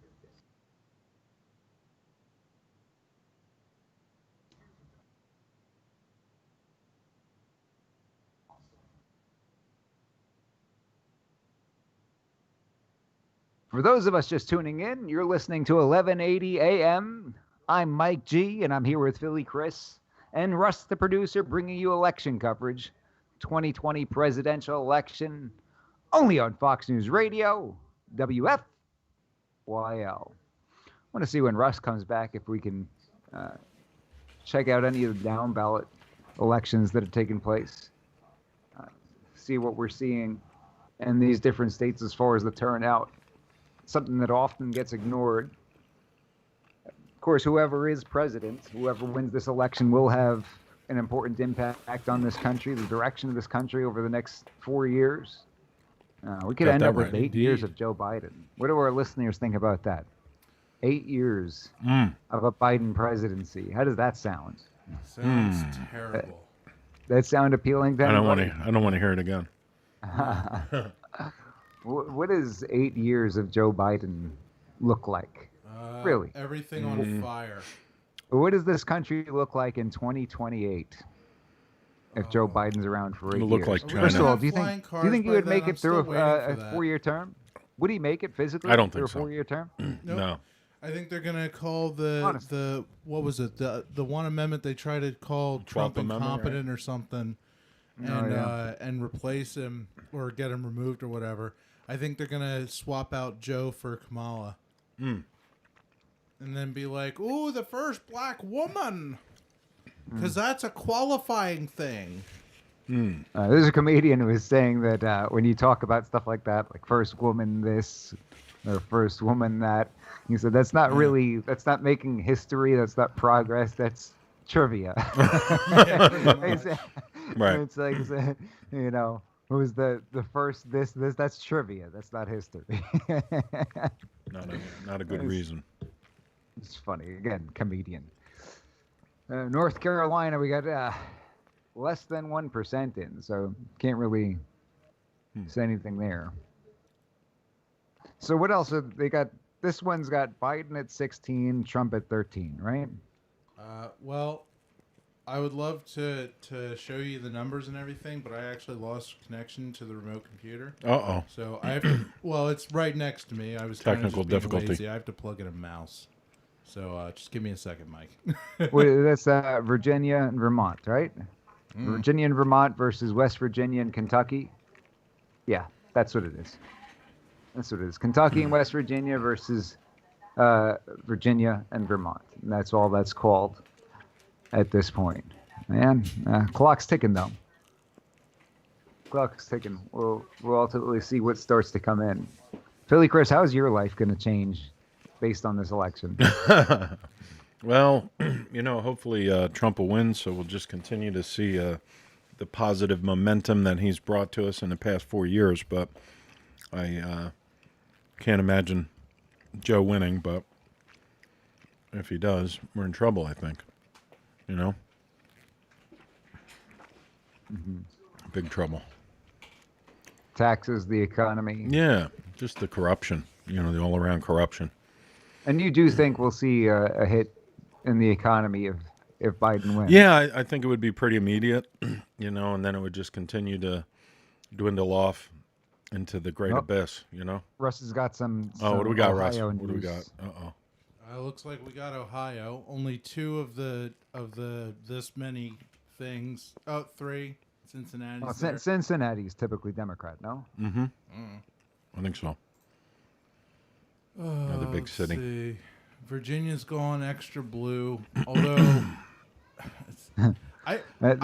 For those of us just tuning in, you're listening to 1180 AM. I'm Mike G, and I'm here with Philly Chris and Russ, the producer, bringing you election coverage. 2020 presidential election, only on Fox News Radio, WFYL. I want to see when Russ comes back if we can check out any of the down ballot elections that have taken place. See what we're seeing in these different states as far as the turnout. something that often gets ignored. Of course, whoever is president, whoever wins this election, will have an important impact on this country, the direction of this country over the next 4 years. We could Got end that up with right. 8 years of Joe Biden. What do our listeners think about that? 8 years of a Biden presidency. How does that sound? Sounds terrible. That sound appealing to I don't want anybody? to. I don't want to hear it again. What does 8 years of Joe Biden look like? Really? Everything on fire. What does this country look like in 2028 if Joe Biden's around for 8 It'll years? look like First of China. all, do you Flying think cars he by would then? make I'm it through still waiting for a that. 4-year term? Would he make it physically? I don't through think so. a 4-year term? Nope. No. I think they're gonna call the what was it, the one amendment they tried to call Trump 12th Amendment, incompetent or something, and replace him or get him removed or whatever. I think they're gonna swap out Joe for Kamala, and then be like, "Ooh, the first black woman," because that's a qualifying thing. There's a comedian who was saying that when you talk about stuff like that, like first woman this or first woman that, he said that's not really, that's not making history, that's not progress, that's trivia. Right. It's like, you know, who's the first this, that's trivia, that's not history. Not a good reason. It's funny. Again, comedian. North Carolina, we got less than 1% in, so can't really say anything there. So what else? They got, this one's got Biden at 16, Trump at 13, right? Well, I would love to show you the numbers and everything, but I actually lost connection to the remote computer. Uh-oh. So I have to, well, it's right next to me. I was kinda Technical just being difficulty. lazy. I have to plug in a mouse. So just give me a second, Mike. That's Virginia and Vermont, right? Virginia and Vermont versus West Virginia and Kentucky. Yeah, that's what it is. That's what it is. Kentucky and West Virginia versus Virginia and Vermont. And that's all that's called at this point. Man, clock's ticking, though. Clock's ticking. We'll ultimately see what starts to come in. Philly Chris, how's your life going to change based on this election? Well, hopefully Trump will win, so we'll just continue to see the positive momentum that he's brought to us in the past 4 years. But I can't imagine Joe winning, but if he does, we're in trouble, I think. Big trouble. Taxes, the economy. Yeah, just the corruption, the all-around corruption. And you do think we'll see a hit in the economy if Biden wins? Yeah, I think it would be pretty immediate, and then it would just continue to dwindle off into the great abyss, Russ has got some what do we got, Ohio Russ? news. What do we got? Uh-oh. Looks like we got Ohio. Only two of the this many things. Oh, three. Cincinnati. Cincinnati's typically Democrat, no? Mm-hmm. I think so. Another big Let's city. see. Virginia's gone extra blue, although I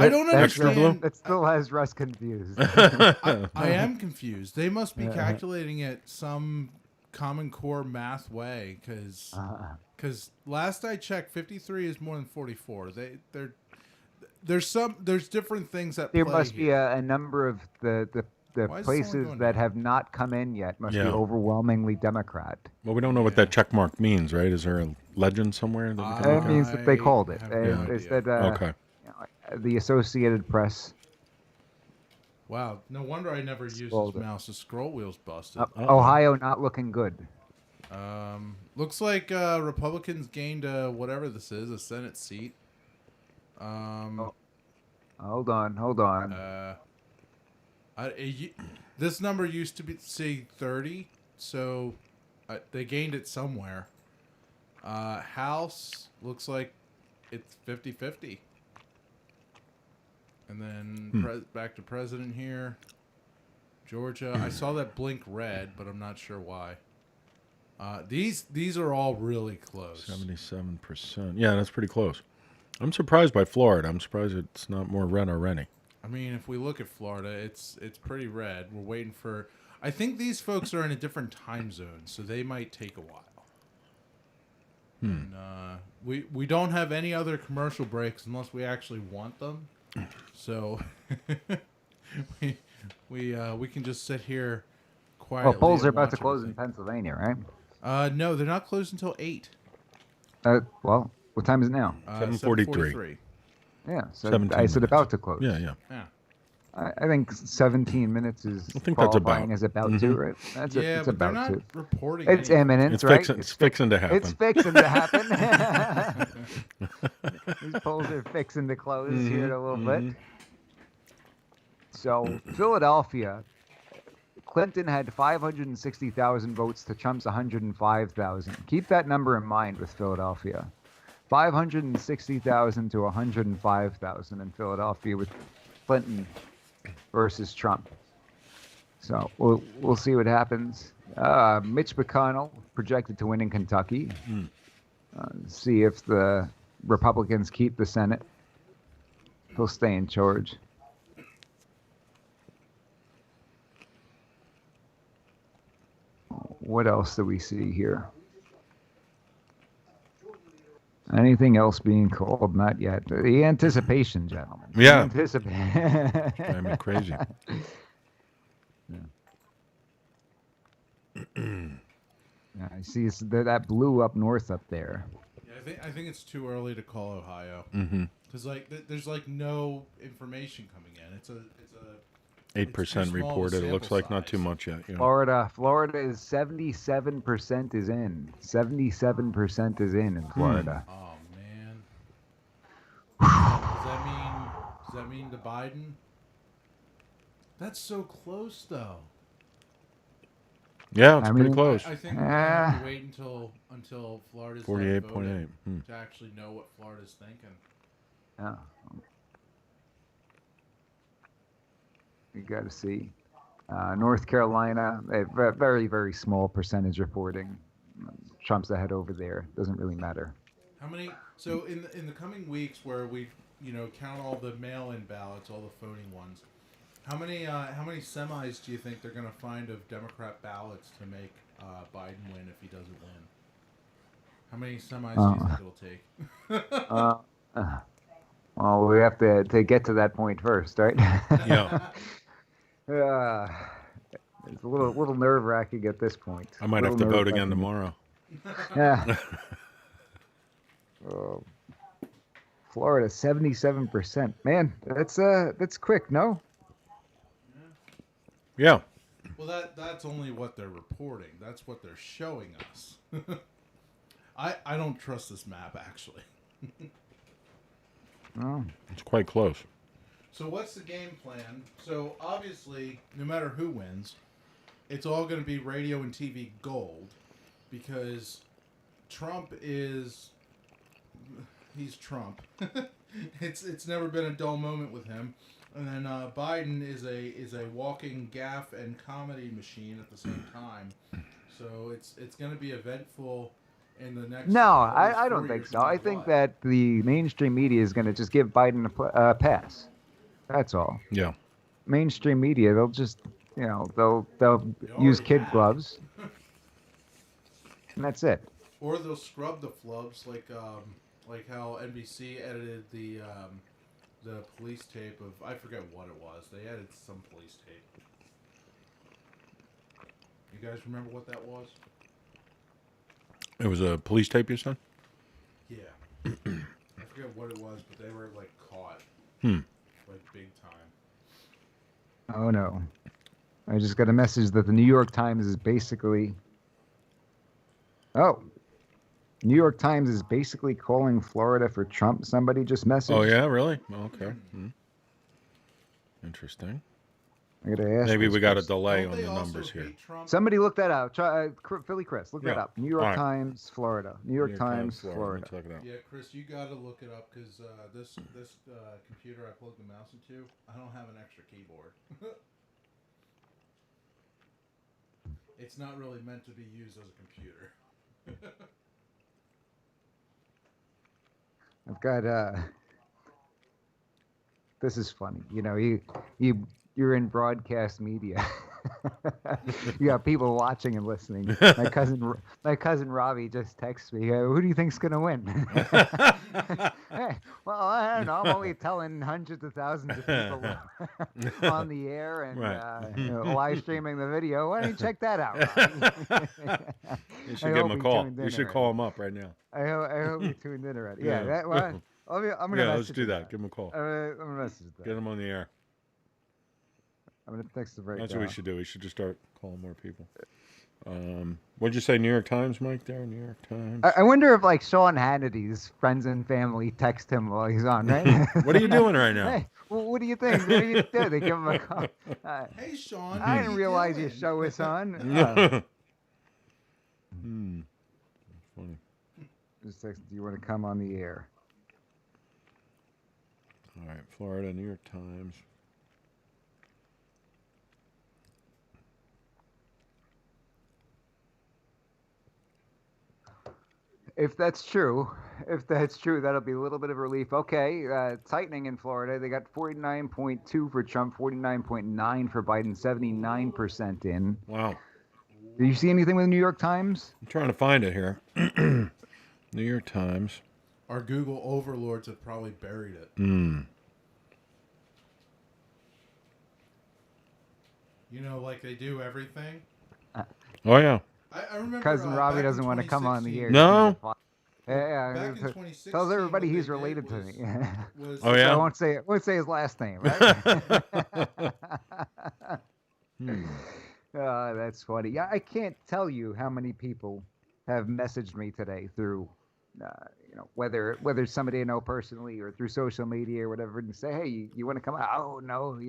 don't understand. That still has Russ confused. I am confused. They must be calculating it some Common Core math way, because last I checked, 53 is more than 44. There's different things that There play must be here. a number of the Why is places someone going that have not come in yet must be overwhelmingly Democrat. Well, we don't know what that check mark means, right? Is there a legend somewhere that we can It look at? means that they called it. no It's idea. that Okay. The Associated Press. Wow, no wonder I never used Scrolled this it. mouse. The scroll wheel's busted. Ohio not looking good. Looks like Republicans gained whatever this is, a Senate seat. Hold on. This number used to be say 30, so they gained it somewhere. House looks like it's 50-50. And then back to president here. Georgia, I saw that blink red, but I'm not sure why. These are all really close. 77%. Yeah, that's pretty close. I'm surprised by Florida. I'm surprised it's not more red already. I mean, if we look at Florida, it's pretty red. We're waiting for. I think these folks are in a different time zone, so they might take a while. And, we don't have any other commercial breaks unless we actually want them. So we can just sit here quietly. Well, polls and are about watch to close in everything. Pennsylvania, right? No, they're not closed until 8. Well, what time is it now? 7:43. Yeah, so 17 I said minutes. about to close. Yeah. I think 17 minutes is I think that's qualifying about. as about Mhm. to, right? It's Yeah, but they're about not to. reporting It's anything. imminent, It's right? It's fixing to happen. It's fixing to happen. These polls are fixing to close here in a little bit. So, Philadelphia, Clinton had 560,000 votes to Trump's 105,000. Keep that number in mind with Philadelphia. 560,000 to 105,000 in Philadelphia with Clinton versus Trump. So we'll see what happens. Mitch McConnell projected to win in Kentucky. See if the Republicans keep the Senate. He'll stay in charge. What else do we see here? Anything else being called? Not yet. The anticipation, gentlemen. Yeah. Driving me crazy. Yeah, I see that blue up north up there. Yeah, I think it's too early to call Ohio. Mhm. Because there's like no information coming in. It's a 8% reported. It looks like not too much yet. Yeah. Florida is 77% is in. 77% is in Florida. Oh man. Does that mean to Biden? That's so close though. Yeah, it's pretty close. I think we're gonna have to wait until Florida's done 48.8. voting to actually know what Florida's thinking. Yeah. You got to see. North Carolina, a very, very small percentage reporting. Trump's ahead over there. Doesn't really matter. How many? So in the coming weeks, where we count all the mail-in ballots, all the voting ones, how many semis do you think they're going to find of Democrat ballots to make Biden win if he doesn't win? How many semis do you think it'll take? Well, we have to get to that point first, right? Yeah. It's a little nerve-wracking at this point. I might have to vote again tomorrow. Yeah. Florida, 77%. Man, that's quick, no? Yeah. Well, that's only what they're reporting. That's what they're showing us. I don't trust this map actually. Oh. It's quite close. So what's the game plan? So obviously, no matter who wins, it's all going to be radio and TV gold because Trump he's Trump. It's never been a dull moment with him. And then Biden is a walking gaffe and comedy machine at the same time. So it's going to be eventful in the next. No, I don't think so. I think that the mainstream media is going to just give Biden a pass. That's all. Yeah. Mainstream media, they'll just, they'll use kid gloves, and that's it. Or they'll scrub the flubs like how NBC edited the police tape of, I forget what it was. They edited some police tape. You guys remember what that was? It was a police tape, you said? Yeah. I forget what it was, but they were like caught. Like big time. Oh no. I just got a message that the New York Times is basically New York Times is basically calling Florida for Trump. Somebody just messaged. Oh yeah, really? Okay. Interesting. I gotta ask. Maybe this we got a person. delay on the numbers here. Somebody look that up. Try Philly Chris. Look that Yeah. up. New York All right. Times, Florida. New York Times, Florida. Check it out. Yeah, Chris, you got to look it up because this computer I plugged the mouse into, I don't have an extra keyboard. It's not really meant to be used as a computer. I've got this is funny. You're in broadcast media. You got people watching and listening. My cousin Robbie just texts me, "Who do you think's gonna win?" Hey, well, I don't know. I'm only telling hundreds of thousands of people on the air and live streaming the video. Why don't you check that out, Robbie? You should give him a call. You should call him up right now. I hope you tuned in already. Yeah. I'm gonna let's do that. Give him a call. I'm gonna message that. Get him on the air. I'm gonna text the breakdown. That's what we should do. We should just start calling more people. What'd you say, New York Times, Mike? There, New York Times. I wonder if like Sean Hannity's friends and family text him while he's on, right? What are you doing right now? Hey, well, what do you think? What do you do? They give him a call. Hey, Sean. I didn't realize your show was on. Funny. Just text, do you want to come on the air? All right, Florida, New York Times. If that's true, that'll be a little bit of relief. Okay, tightening in Florida. They got 49.2 for Trump, 49.9 for Biden, 79% in. Wow. Did you see anything with the New York Times? I'm trying to find it here. New York Times. Our Google overlords have probably buried it. You know, like they do everything. Oh, yeah. I remember Cousin Robbie back doesn't in want to come on the air. No. Yeah, Back in 2016, tells everybody what he's they related did to me. was- Oh, yeah? So I won't say his last name, right? Oh, that's funny. Yeah, I can't tell you how many people have messaged me today through, whether it's somebody I know personally or through social media or whatever, and say, "Hey, you want to come out?" Oh no,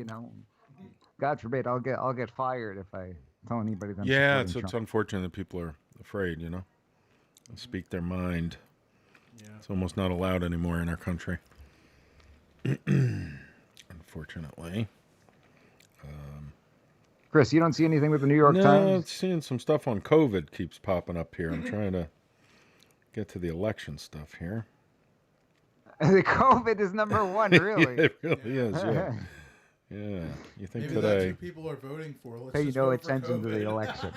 God forbid, I'll get fired if I tell anybody that I'm Yeah, supporting it's Trump. unfortunate that people are afraid, to speak their mind. Yeah. It's almost not allowed anymore in our country. Unfortunately. Chris, you don't see anything with the New York No, Times? seeing some stuff on COVID keeps popping up here. I'm trying to get to the election stuff here. The COVID is number one, really. It really is, yeah. Yeah. You think Maybe today... that's who people are voting for. Let's Hey, just vote for attention to COVID. the election.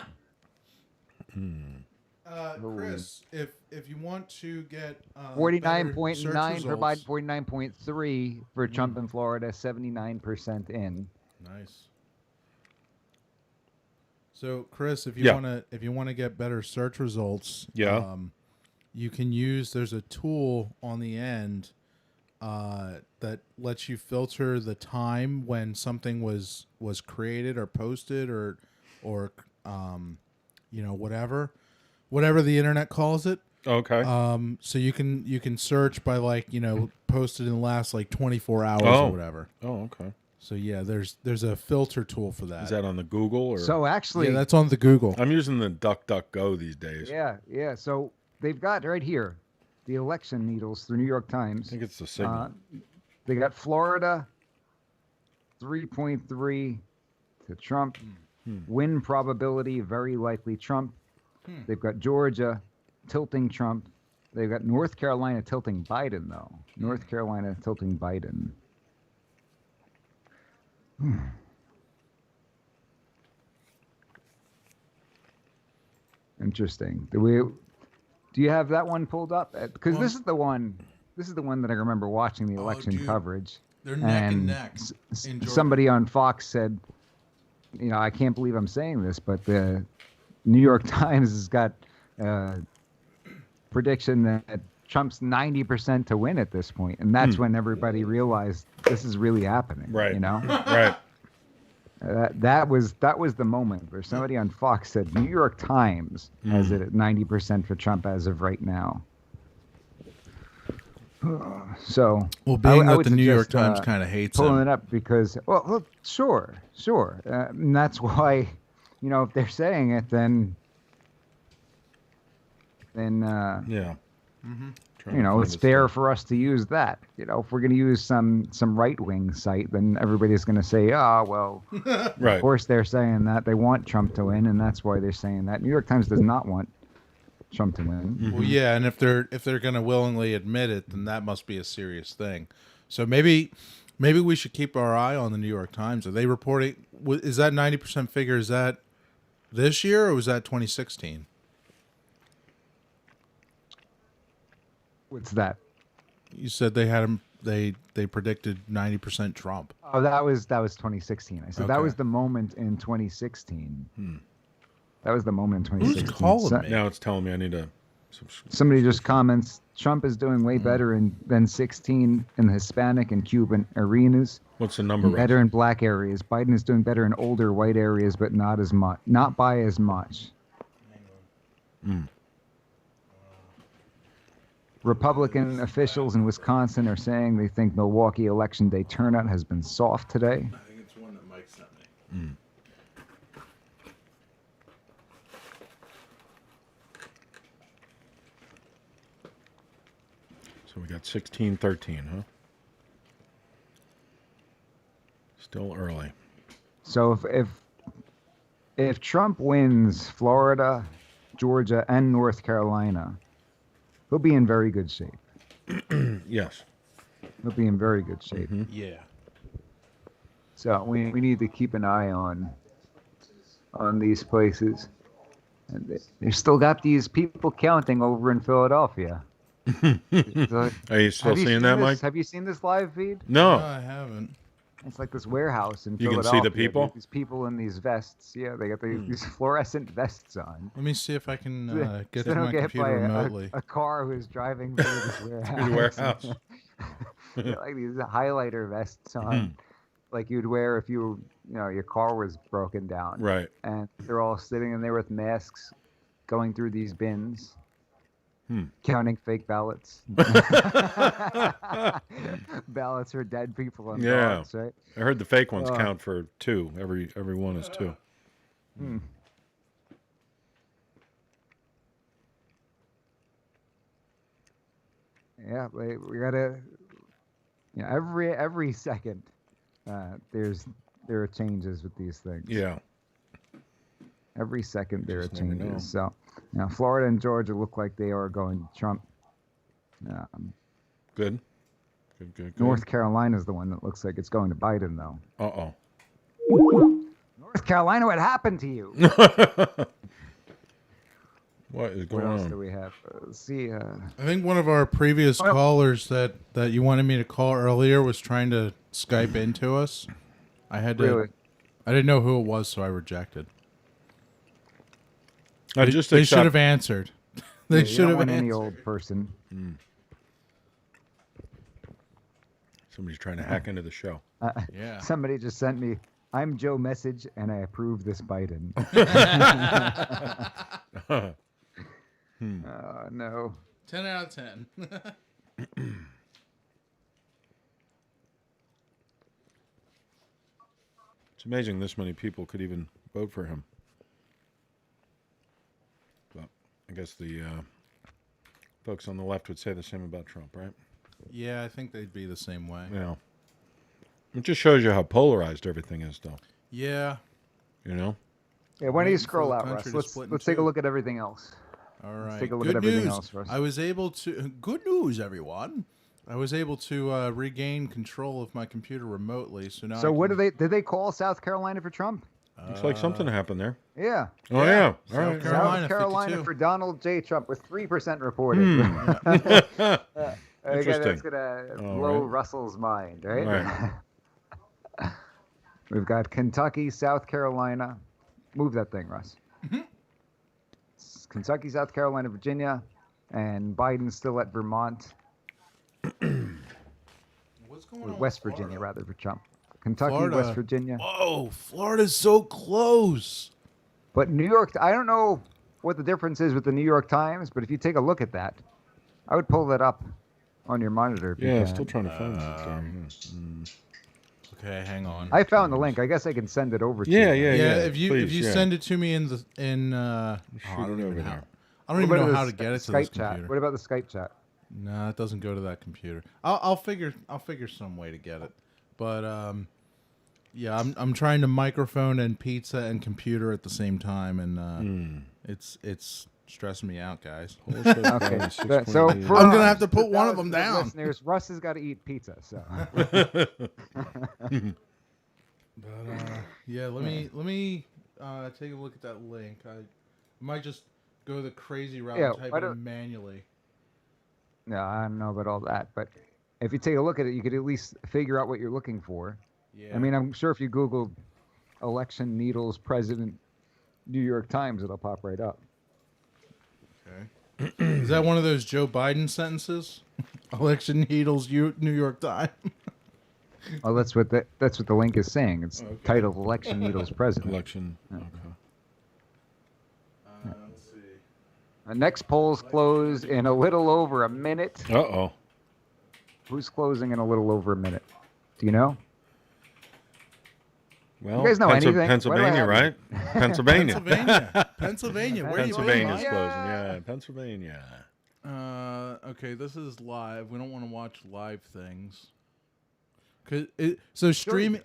Chris, if you want to get 49.9 for Biden, Biden, 49.3 for Trump in Florida, 79% in. Nice. So, Chris, if you Yeah. want to get better search results, Yeah. you can use. There's a tool on the end that lets you filter the time when something was created or posted or whatever the internet calls it. Okay. So you can search by posted in the last 24 hours or whatever. Oh, okay. So yeah, there's a filter tool for that. Is that on the Google or? So actually, Yeah, that's on the Google. I'm using the DuckDuckGo these days. yeah. So they've got right here the election needles through New York Times. I think it's the signal. They got Florida 3.3 to Trump. Win probability very likely Trump. They've got Georgia tilting Trump. They've got North Carolina tilting Biden, though. North Carolina tilting Biden. Interesting. Do you have that one pulled up? Because this is the one that I remember watching the election dude. coverage. They're neck and neck in Georgia. Somebody on Fox said, I can't believe I'm saying this, but the New York Times has got a prediction that Trump's 90% to win at this point, and that's when everybody realized this is really happening. Right. Right. That was the moment where somebody on Fox said New York Times has it at 90% for Trump as of right now. So, Well, being I that would the New York suggest, Times kind of hates pulling him. it up because, well, sure, and that's why, if they're saying it, then Yeah. it's fair for us to use that. If we're going to use some right-wing site, then everybody's going to say, well, Right. Of course they're saying that. They want Trump to win, and that's why they're saying that. New York Times does not want Trump to win. Well, yeah, and if they're going to willingly admit it, then that must be a serious thing. So maybe we should keep our eye on the New York Times. Are they reporting? is that 90% figure? Is that this year or was that 2016? What's that? You said they had him. They predicted 90% Trump. Oh, that was 2016. I said that Okay. was the moment in 2016. Hmm. That was the moment in Who's 2016. calling me? Now it's telling me I need to. Somebody just comments, Trump is doing way better than 16 in the Hispanic and Cuban arenas. What's the number? Better in black areas. Biden is doing better in older white areas, but not as much. Not by as much. Mm. Republican officials in Wisconsin are saying they think Milwaukee Election Day turnout has been soft today. I think it's one that Mike sent me. Mm. So we got 16-13, huh? Still early. So if Trump wins Florida, Georgia, and North Carolina, he'll be in very good shape. Yes. He'll be in very good shape. Yeah. So we need to keep an eye on these places. And they still got these people counting over in Philadelphia. Are you still seeing that, Mike? Have you seen this live feed? No. I haven't. It's like this warehouse in You can Philadelphia. see the people? These people in these vests. Yeah, they got these fluorescent vests on. Let me see if I can get So to don't my get hit computer by remotely. a car who's driving through this warehouse. Through the warehouse. They got, like these highlighter vests on, like you'd wear if your car was broken down. Right. And they're all sitting in there with masks, going through these bins. Counting fake ballots. Ballots for dead people and Yeah. dogs, right? I heard the fake ones count for 2. Every one is 2. Yeah, we gotta. Every second, there are changes with these things. Yeah. Every second there are Just never know. changes. So now Florida and Georgia look like they are going to Trump. Good. Good. North Carolina is the one that looks like it's going to Biden, though. Uh-oh. North Carolina, what happened to you? What is What going else on? do we have? Let's see. I think one of our previous callers that you wanted me to call earlier was trying to Skype into us. I had to. Really? I didn't know who it was, so I rejected. I They- just they accept- should have answered. They you should don't have want any answered. old person. Somebody's trying to hack into the show. Yeah. Somebody just sent me, I'm Joe Message, and I approve this Biden. No. 10 out of 10. It's amazing this many people could even vote for him. But I guess the folks on the left would say the same about Trump, right? Yeah, I think they'd be the same way. Yeah. It just shows you how polarized everything is, though. Yeah. You know? Yeah, why don't you Waiting for scroll the out, country Russ? to Let's split in let's take a two. look at everything else. All right. Let's take a look Good at everything news. else, Russ. I was able to. Good news, everyone. I was able to regain control of my computer remotely. So now. So what did they call South Carolina for Trump? Looks like something happened there. Yeah. Oh, yeah. All South right. Carolina, South Carolina 52. for Donald J. Trump with 3% reported. Again, Interesting. that's gonna All blow right. Russell's mind, right? Right. We've got Kentucky, South Carolina. Move that thing, Russ. It's Kentucky, South Carolina, Virginia, and Biden's still at Vermont. What's going Or on? West with Virginia, Florida? rather, for Trump. Kentucky, Florida. West Virginia. Whoa, Florida's so close. But New York, I don't know what the difference is with the New York Times, but if you take a look at that, I would pull that up on your monitor. If you Yeah, can. still trying to find that there. Okay, hang on. I found the link. I guess I can send it over to you. Yeah. If you Please, send it to me in the I Shoot don't it even over know. there. I don't What even about know how the to get it to Skype this chat? computer. What about the Skype chat? No, it doesn't go to that computer. I'll figure some way to get it. But yeah, I'm trying to microphone and pizza and computer at the same time, and it's stressing me out, guys. Okay, so for I'm gonna have to put one of them thousands down. Listeners, Russ has got to eat pizza. So But yeah, let me take a look at that link. I might just go the crazy route and type it in manually. No, I don't know about all that, but if you take a look at it, you could at least figure out what you're looking for. Yeah. I mean, I'm sure if you Google election needles president New York Times, it'll pop right up. Okay. Is that one of those Joe Biden sentences? Election needles, New York Times. Oh, that's what the link is saying. It's titled "Election Needles President." Election. Okay. Let's see. The next polls close in a little over a minute. Uh-oh. Who's closing in a little over a minute? Do you know? Well, you guys know anything? Pennsylvania, right? Pennsylvania. Pennsylvania. Where Pennsylvania's are you closing. Yeah, Pennsylvania. Okay, this is live. We don't want to watch live things. So streaming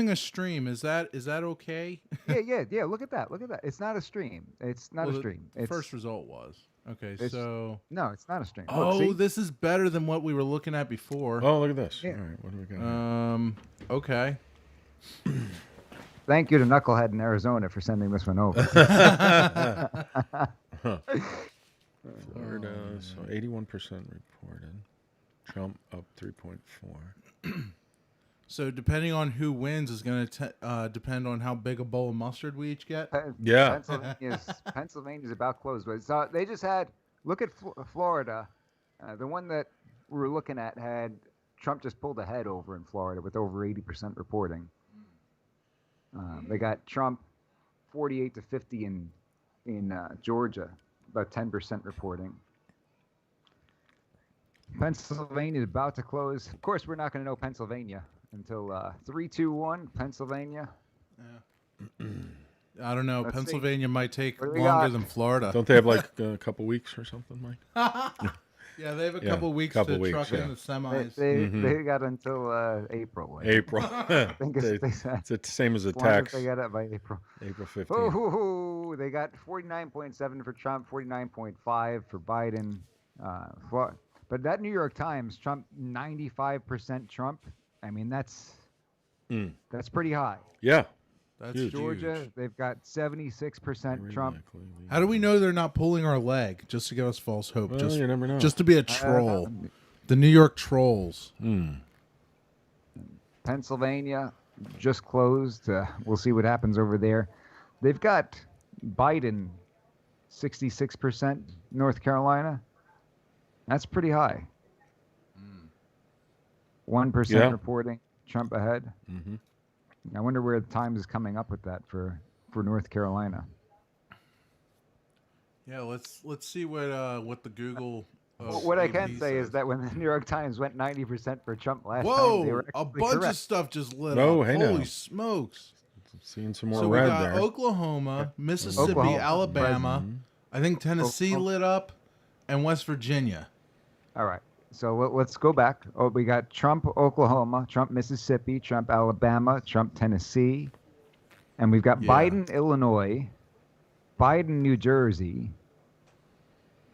a stream, is that okay? Yeah. Look at that. It's not a stream. It's not a stream. The first result was. Okay, so no, it's not a stream. Oh, look, this is better than what we were looking at before. Oh, look at this. Yeah. All right, what do we got? Okay. Thank you to Knucklehead in Arizona for sending this one over. Florida, so 81% reported. Trump up 3.4. So depending on who wins is going to depend on how big a bowl of mustard we each get. Yeah. Pennsylvania's about closed, but they just had look at Florida. The one that we were looking at had Trump just pulled ahead over in Florida with over 80% reporting. They got Trump 48 to 50 in Georgia, about 10% reporting. Pennsylvania is about to close. Of course, we're not going to know Pennsylvania until 3, 2, 1, Pennsylvania. Yeah. I don't know. Let's Pennsylvania might take What do we longer got? than Florida. Don't they have like a couple weeks or something, Mike? Yeah, they have a couple weeks to truck in the semis. They got until April. April. I think it's the same as a as long as tax. they got it by April. April 15th. Oh, they got 49.7 for Trump, 49.5 for Biden. But that New York Times, Trump 95% Trump. I mean, that's pretty high. Yeah. That's huge. Georgia, they've got 76% Trump. How do we know they're not pulling our leg just to give us false hope? Well, you never know. Just to be a troll. The New York trolls. Pennsylvania just closed. We'll see what happens over there. They've got Biden 66%, North Carolina. That's pretty high. 1% reporting, Trump ahead. Mm-hmm. I wonder where the Times is coming up with that for North Carolina. Yeah, let's see what the Google. What I can say is that when the New York Times went 90% for Trump last time, they were a actually bunch correct. of stuff just lit No, up. hey Holy now. smokes! Seeing some more So we red got there. Oklahoma, Mississippi, Oklahoma, Alabama. I think Tennessee Oklahoma. lit up, and West Virginia. All right. So let's go back. Oh, we got Trump, Oklahoma, Trump, Mississippi, Trump, Alabama, Trump, Tennessee. And we've got Biden, Illinois, Biden, New Jersey,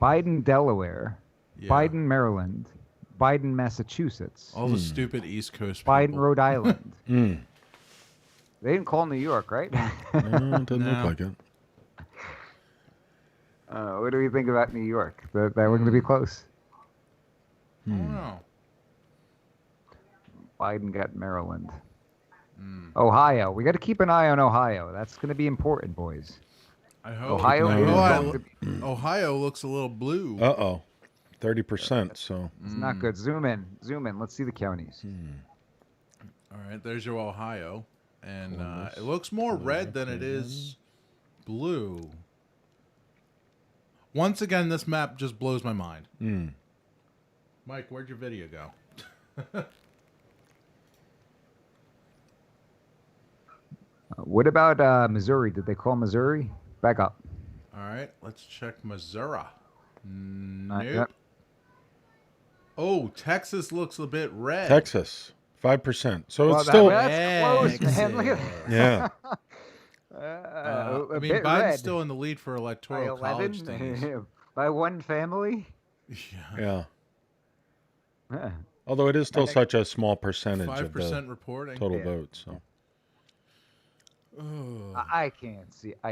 Biden, Delaware, Biden, Maryland, Biden, Massachusetts, All the stupid East Coast Biden, people. Rhode Island. They didn't call New York, right? No, it doesn't No. look like it. What do we think about New York? That we're going to be close. I don't know. Biden got Maryland. Ohio. We got to keep an eye on Ohio. That's going to be important, boys. I hope. Ohio is going to be- Ohio looks a little blue. 30%. So It's not good. Zoom in. Let's see the counties. All right, there's your Ohio, and it looks more red than it is blue. Once again, this map just blows my mind. Mike, where'd your video go? What about Missouri? Did they call Missouri? Back up. All right, let's check Missouri. Nope. Yep. Oh, Texas looks a bit red. Texas, 5%. So Well, it's still. that's close, man. Look at Yeah. I mean, bit Biden's red. still in the lead for By electoral 11? college things. By one family? Yeah. Huh. Although it is still such a small percentage of 5% the reporting. total Yeah. vote. So I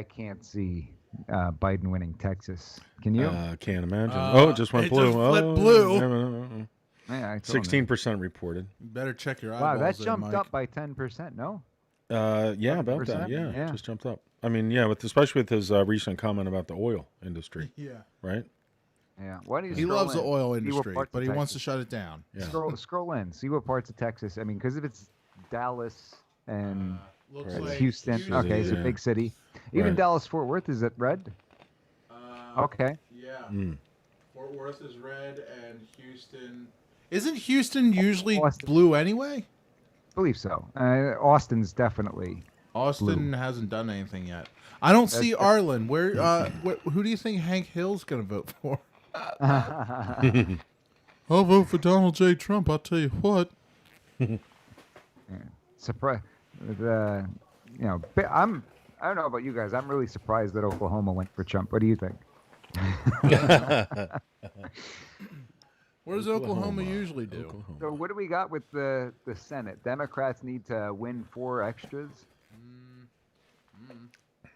can't see Biden winning Texas. Can you? Can't imagine. It just went it blue. just flipped blue. Yeah, I told him. 16% reported. You better check your Wow, eyeballs. that there, jumped Mike. up by 10%. No. Yeah, about that. 11%? Yeah, Yeah. just jumped up. I mean, yeah, especially with his recent comment about the oil industry. Yeah. Right. Yeah. Why do you He scroll loves the in, oil see what industry, parts but of he wants to Texas- shut it down. Yeah. Scroll in, see what parts of Texas. I mean, because if it's Dallas and Looks it's like Houston, okay, it's a yeah. big city. Even Right. Dallas Fort Worth, is it red? Okay. Yeah. Mm. Fort Worth is red, and Houston. Isn't Houston usually Austin. blue anyway? I believe so. Austin's definitely. Austin hasn't done anything yet. I don't see That's- Arlen. Who do you think Hank Hill's going to vote for? I'll vote for Donald J. Trump. I'll tell you what. Surprise. I don't know about you guys. I'm really surprised that Oklahoma went for Trump. What do you think? What does Oklahoma usually do? So what do we got with the Senate? Democrats need to win 4 extras. I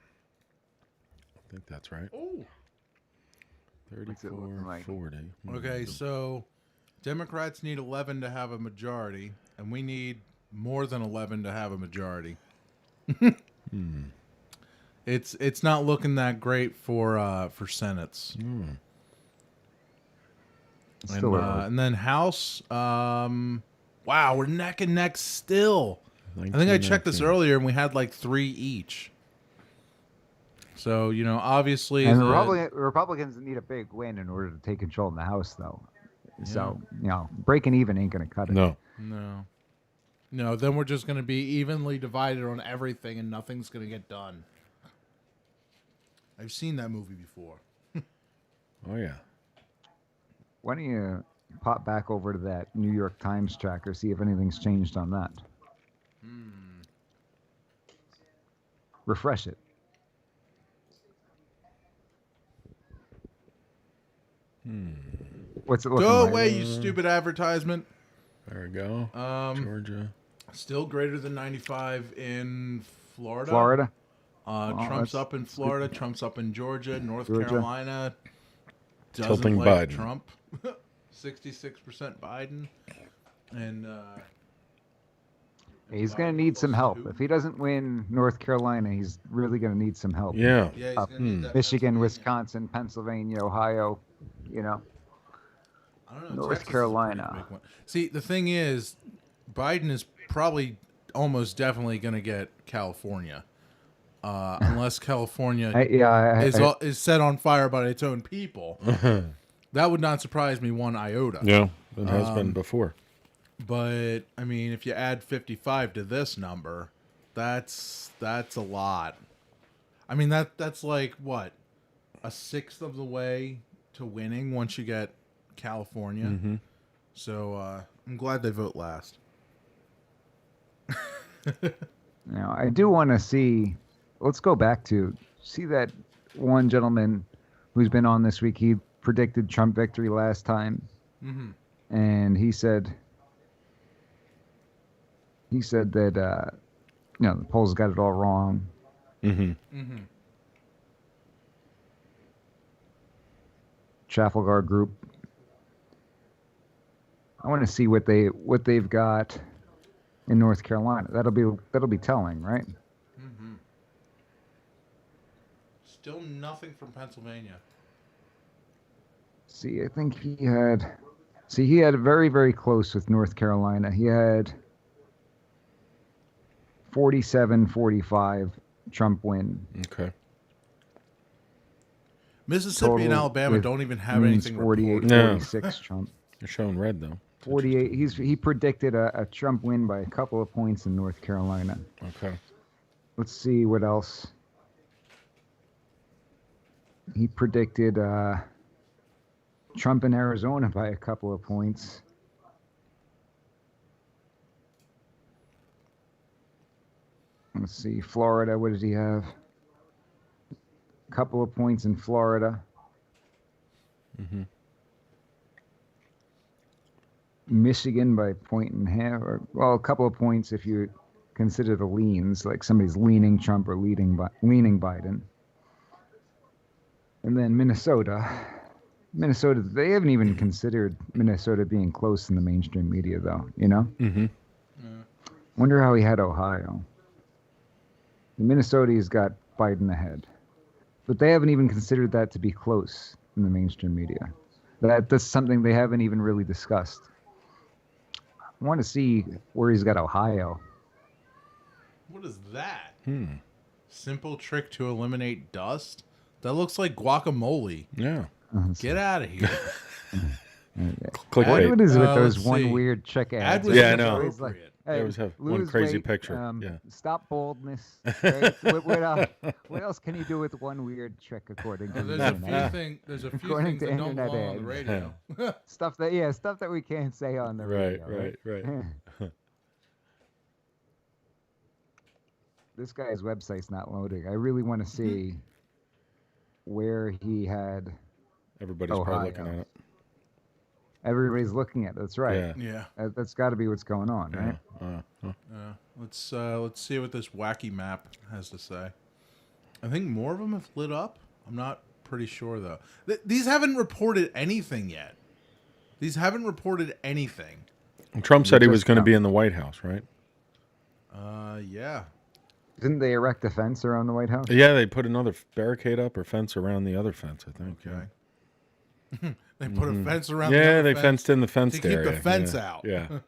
think that's right. Oh. 34, like? 40. Okay, so Democrats need 11 to have a majority, and we need more than 11 to have a majority. It's not looking that great for Senates. Still early. And then House, wow, we're neck and neck still. I think I checked this 19. earlier, and we had like 3 each. So, obviously... And Republicans need a big win in order to take control in the House, though. So, breaking even ain't going to cut it. No. No, then we're just going to be evenly divided on everything, and nothing's going to get done. I've seen that movie before. Oh, yeah. Why don't you pop back over to that New York Times tracker, see if anything's changed on that. Refresh it. What's it looking Go like? away, you stupid advertisement. There we go. Georgia. Still greater than 95 in Florida. Florida? Trump's up in Florida. Trump's up in Georgia. North Georgia. Carolina doesn't Tilting like Biden. Trump. 66% Biden. And He's going to need some help. If he doesn't win North Carolina, he's really going to need some help. Yeah. Yeah, he's Up gonna need that Michigan, Wisconsin, Pennsylvania, Ohio, I don't know. North Texas is a pretty Carolina. big one. See, the thing is, Biden is probably almost definitely going to get California, unless California is set on fire by its own people. That would not surprise me one iota. Yeah, it has been before. But I mean, if you add 55 to this number, that's a lot. I mean, that's like what, a sixth of the way to winning once you get California. Mm-hmm. So I'm glad they vote last. Now, I do want to see. Let's go back to see that one gentleman who's been on this week. He predicted Trump victory last time, and he said that the polls got it all wrong. Trafalgar Group. I want to see what they've got in North Carolina. That'll be telling, right? Still nothing from Pennsylvania. See, I think he had very, very close with North Carolina. He had 47-45 Trump win. Okay. Mississippi and Total Alabama with don't even have wins anything 48, reported. 46 Trump. They're showing red, though. 48. He predicted a Trump win by a couple of points in North Carolina. Okay. Let's see what else. He predicted Trump in Arizona by a couple of points. Let's see, Florida. What did he have? A couple of points in Florida. Michigan by 1.5, or a couple of points if you consider the leans, like somebody's leaning Trump or leaning Biden. And then Minnesota, they haven't even considered Minnesota being close in the mainstream media, though, you know? Mm-hmm. Wonder how he had Ohio. The Minnesota's got Biden ahead. But they haven't even considered that to be close in the mainstream media. That's something they haven't even really discussed. I want to see where he's got Ohio. What is that? Simple trick to eliminate dust? That looks like guacamole. Yeah. Get out of here. Clickbait. What is it with those let's one see. weird chick ads? Yeah, I know. Always like, They always have one lose crazy weight, picture. Yeah. Stop baldness. Right? What else can you do with one weird trick, according to There's the a internet? there's a few According things to that don't internet belong on the ads. radio. stuff that we can't say on the radio. Right. This guy's website's not loading. I really want to see where he had Everybody's Ohio. probably looking at it. Everybody's looking at it. That's right. Yeah. That's got to be what's going on, right? Let's see what this wacky map has to say. I think more of them have lit up. I'm not pretty sure though. These haven't reported anything yet. Trump said he was going to be in the White House, right? Yeah. Didn't they erect a fence around the White House? Yeah, they put another barricade up or fence around the other fence, I think. Okay. They put a fence around. Yeah, the other they fence fenced in the fenced to keep area. the fence Yeah. out. Yeah.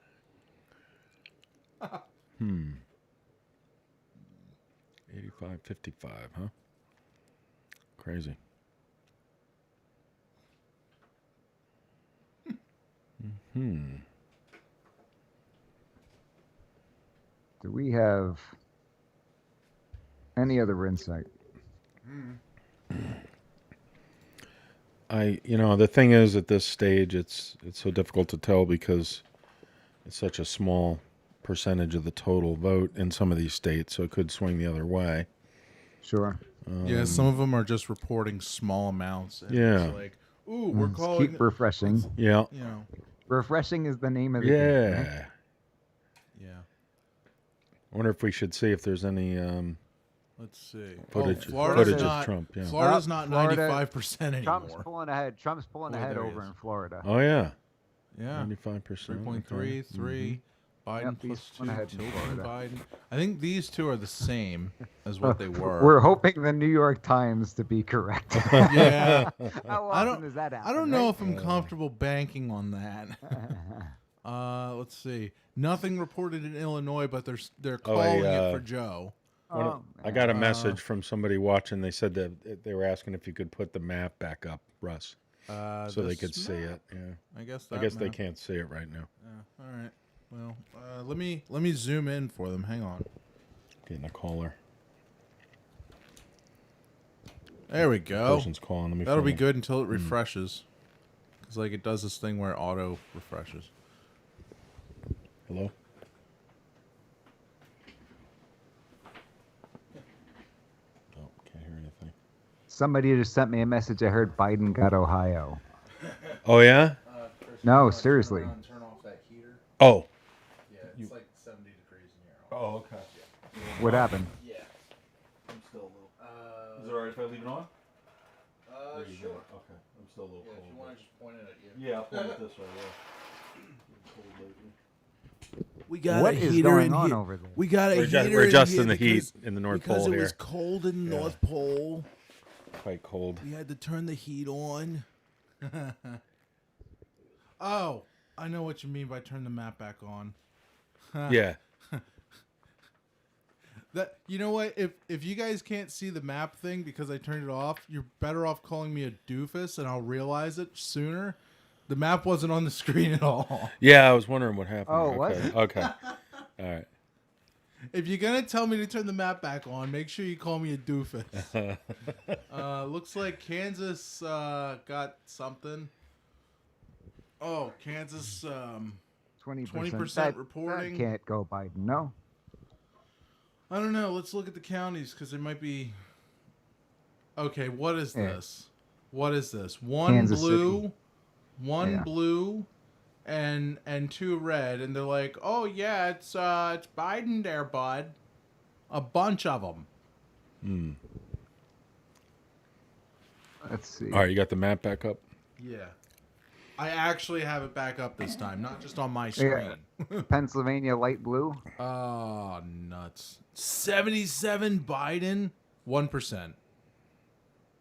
85-55, huh? Crazy. Do we have any other insight? The thing is, at this stage, it's so difficult to tell because it's such a small percentage of the total vote in some of these states, so it could swing the other way. Sure. Yeah, some of them are just reporting small amounts. And Yeah. It's like, ooh, we're calling. Keep refreshing. Yeah. You know. Refreshing is the name of the game. Right? Yeah. I wonder if we should see if there's any Let's see. footage Florida's of not, Trump. Yeah. Florida's not Florida- 95% anymore. Trump's pulling ahead there he over is. in Florida. Oh yeah. Yeah. 95%. 3.3, 3. Biden Yep, he's plus 2, pulling ahead in tilting Florida. Biden. I think these two are the same as what they were. We're hoping the New York Times to be correct. Yeah. How I often don't, does that happen? I don't know right? if I'm comfortable banking on that. Let's see. Nothing reported in Illinois, but they're calling it for Joe. I got a message from somebody watching. They said that they were asking if you could put the map back up, Russ, so they this could see it. Yeah. I guess I that guess they map. can't see it right now. Yeah. All right. Well, let me zoom in for them. Hang on. Getting a caller. There we go. Person's calling. Let me That'll be find good until it refreshes, because like it does this thing where it auto refreshes. Hello. Oh, can't hear anything. Somebody just sent me a message. I heard Biden got Ohio. Oh yeah. No, seriously. Turn off that heater. Oh. Yeah, it's like 70 degrees in here. Oh, okay. What happened? Yeah. I'm still a little. Is it alright if I leave it on? Sure. Okay. I'm still a little Yeah, cold. if you want to just point it at you. Yeah, I'll point it this way. Yeah. We got What a is heater going in on here. over there? We got a We're heater. we're adjusting in the here heat in the North because Pole it here. was cold in the North Pole. Quite cold. We had to turn the heat on. Oh, I know what you mean by turn the map back on. Yeah. That, you know what? If you guys can't see the map thing because I turned it off, you're better off calling me a doofus, and I'll realize it sooner. The map wasn't on the screen at all. Yeah, I was wondering what happened. Oh, okay. was it? Okay. All right. If you're gonna tell me to turn the map back on, make sure you call me a doofus. Looks like Kansas got something. Oh, Kansas 20% reporting. That can't go Biden. No. I don't know. Let's look at the counties because it might be. Okay, what is Yeah. this? What is this? One Kansas blue, City. one Yeah. blue, and 2 red, and they're like, "Oh yeah, it's Biden there, bud." A bunch of them. Let's see. All right, you got the map back up? Yeah. I actually have it back up this time, not just on my screen. Pennsylvania light blue. Oh, nuts. 77 Biden, 1%.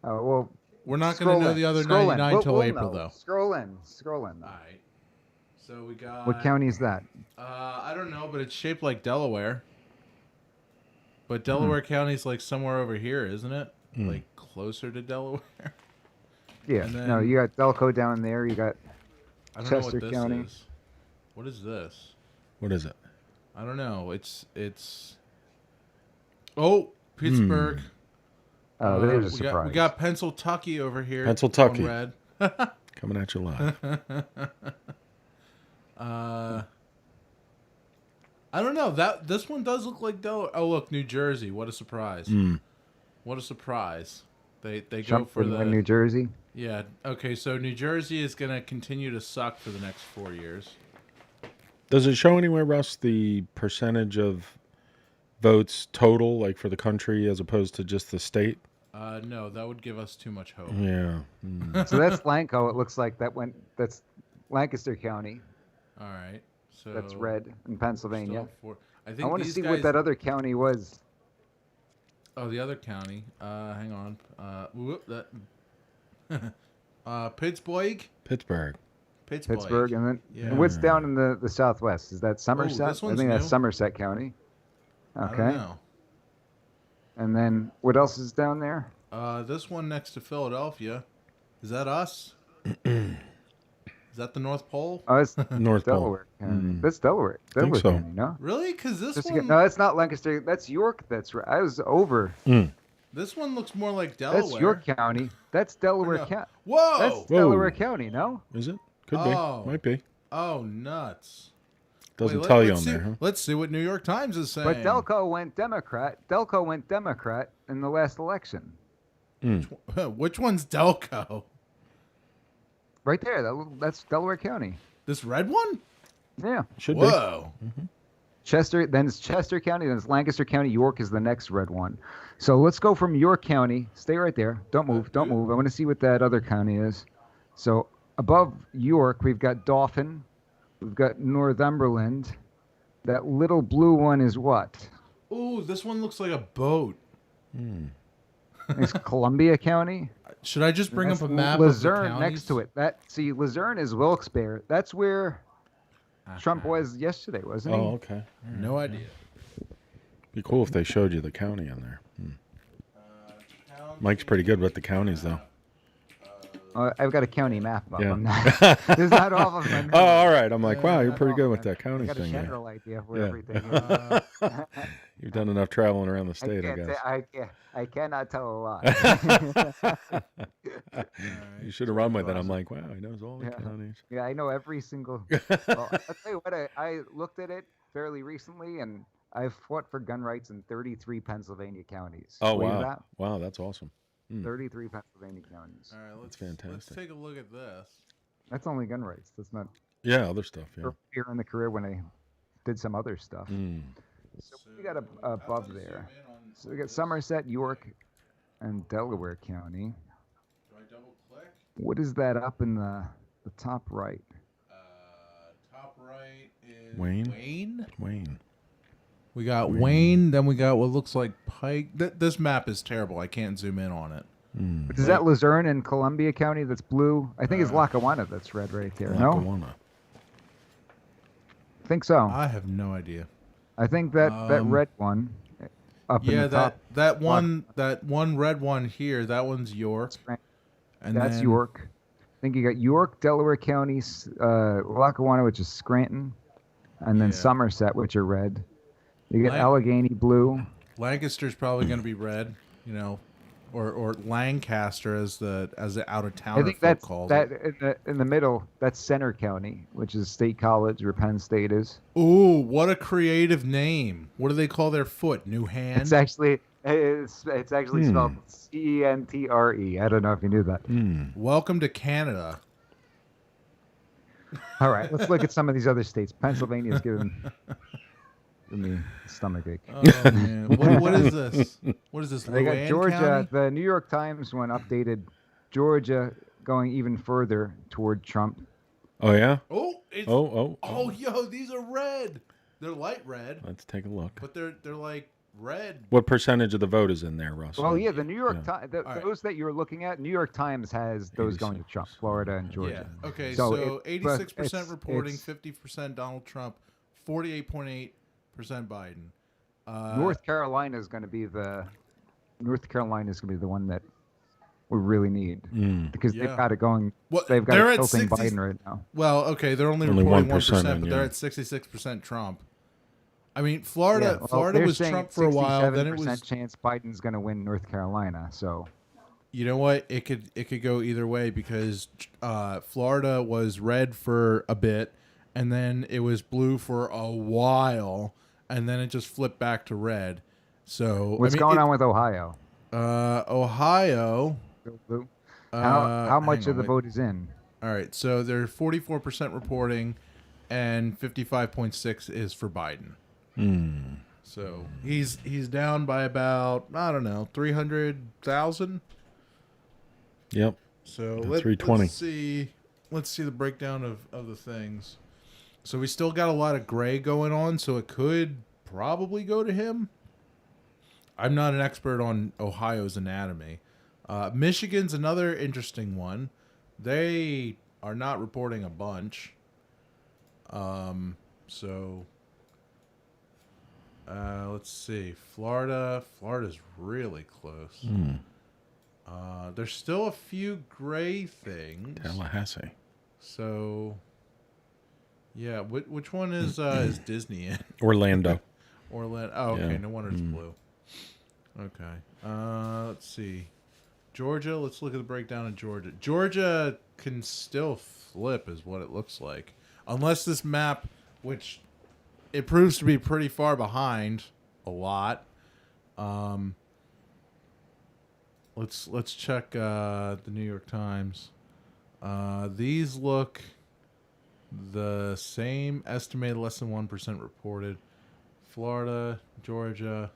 Oh, well. We're not going to know the other 99 till April, though. Scroll in. All right. So we got... What county is that? I don't know, but it's shaped like Delaware. But Delaware County's like somewhere over here, isn't it? Like closer to Delaware? Yeah. And then- No, you got Delco down there. You got I don't know Chester what this County. is. What is this? What is it? I don't know. It's. Oh, Pittsburgh. Oh, there's a we surprise. we got Pennsyltucky over here. Pennsyltucky. on red. Coming at you live. I don't know. This one does look like Delaware. Oh, look, New Jersey. What a surprise! What a surprise! They go Trump for didn't the win New Jersey. Yeah. Okay. So New Jersey is going to continue to suck for the next 4 years. Does it show anywhere, Russ, the percentage of votes total, like for the country, as opposed to just the state? No, that would give us too much hope. Yeah. So that's Lanco. It looks like that's Lancaster County. All right. So That's red in Pennsylvania. I think I want to these see guys... what that other county was. Oh, the other county. Hang on. Pittsburgh. Pittsburgh, and then Yeah. and what's down in the southwest? Is that Somerset? this I one's think that's new. Somerset County. I Okay. don't know. And then what else is down there? This one next to Philadelphia. Is that us? Is that the North Pole? Oh, it's North Pole. Delaware County. That's Delaware. Think Delaware so. County, no? Really? Because this Just one, no, that's not Lancaster. That's York. That's right. I was over. this one looks more like Delaware. That's York County. That's Delaware No. County. Whoa! That's Whoa. Delaware County, no? Is it? Could Oh. be. Might be. Oh, nuts! Doesn't Wait, tell you let's on see, there, huh? Let's see what New York Times is saying. But Delco went Democrat. Delco went Democrat in the last election. Which one's Delco? Right there. That's Delaware County. This red one? Yeah. Should Whoa! Chester, then it's Chester County, then it's Lancaster County. York is the next red one. So let's go from York County. Stay right there. Don't move. Don't move. I want to see what that other county is. So above York, we've got Dauphin. We've got Northumberland. That little blue one is what? Ooh, this one looks like a boat. It's Columbia County. Should I just bring That's up a map Luzerne of the next to it. Luzerne is Wilkes-Barre. That's where Trump was yesterday, wasn't he? Oh, okay. No idea. Be cool if they showed you the county on there. Mike's pretty good with the counties, though. I've got a county map up. Yeah. I'm not, it's not off of my memory. Oh, all right. I'm like, wow, you're Not pretty off good my with that memory. county I got thing. a Yeah. general idea of where Yeah. everything is. You've done enough traveling around the state, I guess. I cannot tell a lot. You should have run with it. I'm like, wow, he knows all the counties. Yeah, I know every single. Well, I'll tell you what, I looked at it fairly recently, and I've fought for gun rights in 33 Pennsylvania counties. Oh, Believe wow. that? Wow, that's awesome. 33 Pennsylvania counties. All right, That's let's fantastic. take a look at this. That's only gun rights. That's not Yeah, other stuff, yeah. earlier in the career when I did some other stuff. So we got above there. So we got Somerset, York, and Delaware County. Do I double click? What is that up in the top right? Top right is Wayne? Wayne. We got Wayne, then we got what looks like Pike. This map is terrible. I can't zoom in on it. But is that Luzerne and Columbia County that's blue? I think it's Lackawanna that's red right there. No? Lackawanna. I think so. I have no idea. I think that red one up in Yeah, the top. that one red one here, that one's York. And That's then- York. I think you got York, Delaware counties, Lackawanna, which is Scranton, and then Somerset, which are red. You get Allegheny blue. Lancaster's probably going to be red, you know, or Lancaster as the out of town. I think that's in the middle. That's Center County, which is State College where Penn State is. Ooh, what a creative name! What do they call their foot? New hand. It's actually spelled CENTRE. I don't know if you knew that. Welcome to Canada. All right, let's look at some of these other states. Pennsylvania's giving me a stomachache. Oh man, what is this? What is this? They got Luann Georgia. County? The New York Times one updated Georgia going even further toward Trump. Oh yeah. Oh, it's, Oh. yo, these are red. They're light red, Let's take a look. but they're like red. What percentage of the vote is in there, Russ? Well, yeah, the New York Yeah. Times, right. those that you're looking at, New York Times has those going to Trump, Florida and Georgia. Yeah. Okay. So So it- but 86% it's- reporting, it's- 50% Donald Trump, 48.8% Biden. North Carolina is going to be the one that we really need because Yeah. they've got it going. Well, They've got they're it at tilting 60 Biden right now. Well, okay, they're only Only reporting 1%, 1%, but they're yeah. at 66% Trump. I mean, Florida. Yeah, well, Florida they're was saying Trump for a while. Then it 67% was. chance Biden's going to win North Carolina. So You know what? It could go either way because Florida was red for a bit, and then it was blue for a while, and then it just flipped back to red. So what's going on with Ohio? Ohio. Still blue? How much hang of the on, vote is in? All right, so they're 44% reporting, and 55.6 is for Biden. So he's down by about 300,000. Yep. So About let's 320. let's see the breakdown of the things. So we still got a lot of gray going on, so it could probably go to him. I'm not an expert on Ohio's anatomy. Michigan's another interesting one. They are not reporting a bunch. So let's see. Florida's really close. There's still a few gray things. Tallahassee. So, yeah, which one is Disney in? Orlando. Orlando. Oh, okay. Yeah. No wonder it's blue. Okay. Let's see. Georgia. Let's look at the breakdown of Georgia. Georgia can still flip, is what it looks like, unless this map, which it proves to be pretty far behind, a lot. Let's check the New York Times. These look the same. Estimated less than 1% reported. Florida, Georgia.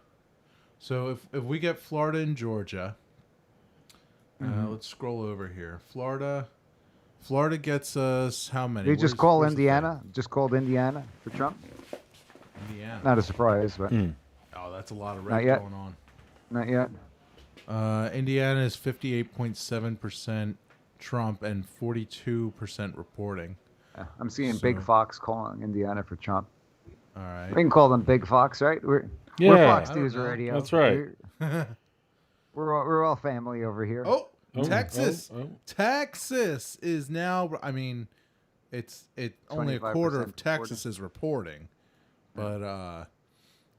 So if we get Florida and Georgia, let's scroll over here. Florida gets us how many? They just call Indiana. Just called Indiana for Trump. Indiana. Not a surprise, but Oh, that's a lot of Not red yet. going on. not yet. Indiana is 58.7% Trump and 42% reporting. I'm seeing So- Big Fox calling Indiana for Trump. All right. We can call them Big Fox, right? We're Yeah. Fox I don't News know. Radio. That's right. We're all family over here. Oh, Oh, Texas. oh, oh. Texas is now. I mean, it's only a quarter of 25% Texas is reporting, but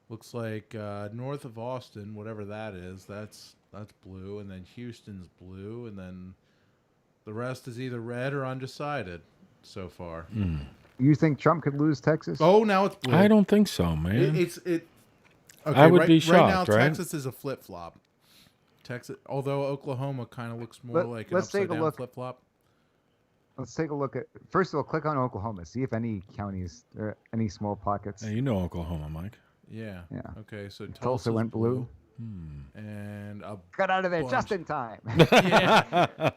looks like north of Austin, whatever that is, that's blue, and then Houston's blue, and then the rest is either red or undecided so far. You think Trump could lose Texas? Oh, now it's blue. I don't think so, man. Okay, I would right, be right now shocked, right? Texas is a flip flop. Texas, although Oklahoma kind of looks more like an let's take a upside down look. flip flop. Let's take a look at. First of all, click on Oklahoma. See if any counties, or any small pockets. Hey, you know Oklahoma, Mike. Yeah. Yeah. Okay, so Tulsa Tulsa's went blue. and a Got out of there bunch- just in time. Yeah.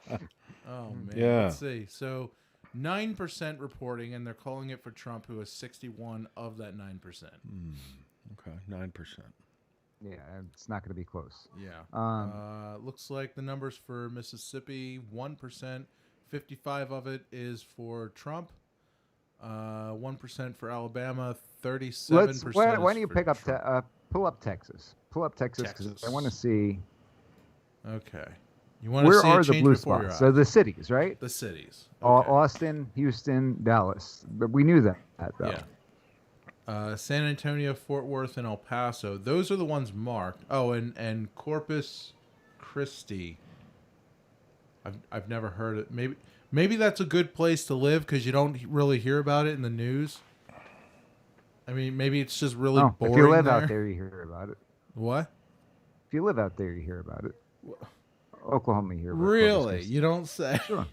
Oh man. Yeah. Let's see. So 9% reporting, and they're calling it for Trump, who has 61 of that 9%. Okay, 9%. Yeah, it's not going to be close. Yeah. Looks like the numbers for Mississippi: 1%, 55 of it is for Trump. 1% for Alabama, 37%. Why don't you for pick up Trump. pull up Texas? Pull up Texas because Texas. I want to see Okay. You want to where see are it the change blue before your spots. So eyes. the cities, right? The cities. Austin, Houston, Dallas. But we knew that though. Yeah. San Antonio, Fort Worth, and El Paso. Those are the ones marked. Oh, and Corpus Christi. I've never heard it. Maybe that's a good place to live because you don't really hear about it in the news. I mean, maybe it's just really boring. If you live there. out there, you hear about it. What? If you live out there, you hear about it. Oklahoma, you hear about it. Really? You don't say. Sure.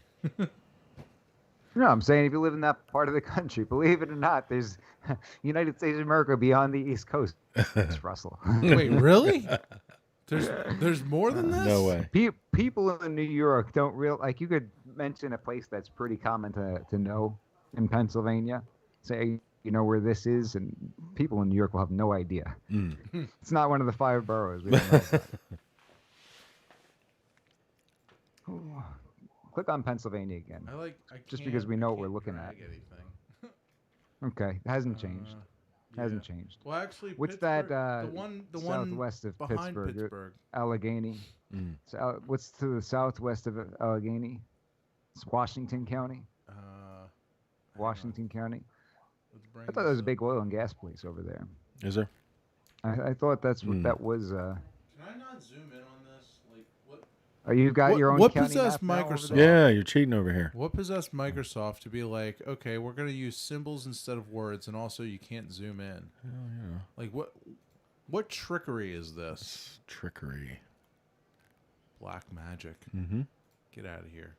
No, I'm saying if you live in that part of the country, believe it or not, there's United States of America beyond the East Coast. It's Russell. Wait, really? There's more than this? No way. People in New York don't like. You could mention a place that's pretty common to know in Pennsylvania. Say you know where this is, and people in New York will have no idea. It's not one of the 5 boroughs. We don't know about it. Click on Pennsylvania again. Just because we know what we're looking at. Okay, it hasn't changed. Hasn't changed. Well, actually, what's Pittsburgh, that? the one southwest of behind Pittsburgh, Allegheny. Mm. So, what's to the southwest of Allegheny? It's Washington County. Washington County. I thought there was a big oil and gas place over there. Is there? I thought that's what that was. Can I not zoom in on this? Like, what? Oh, you've got your own. What county possessed map now over Microsoft? there? Yeah, you're cheating over here. What possessed Microsoft to be like, okay, we're gonna use symbols instead of words, and also you can't zoom in. Oh, yeah. Like what trickery is this? Trickery. Black magic. Mm-hmm. Get out of here.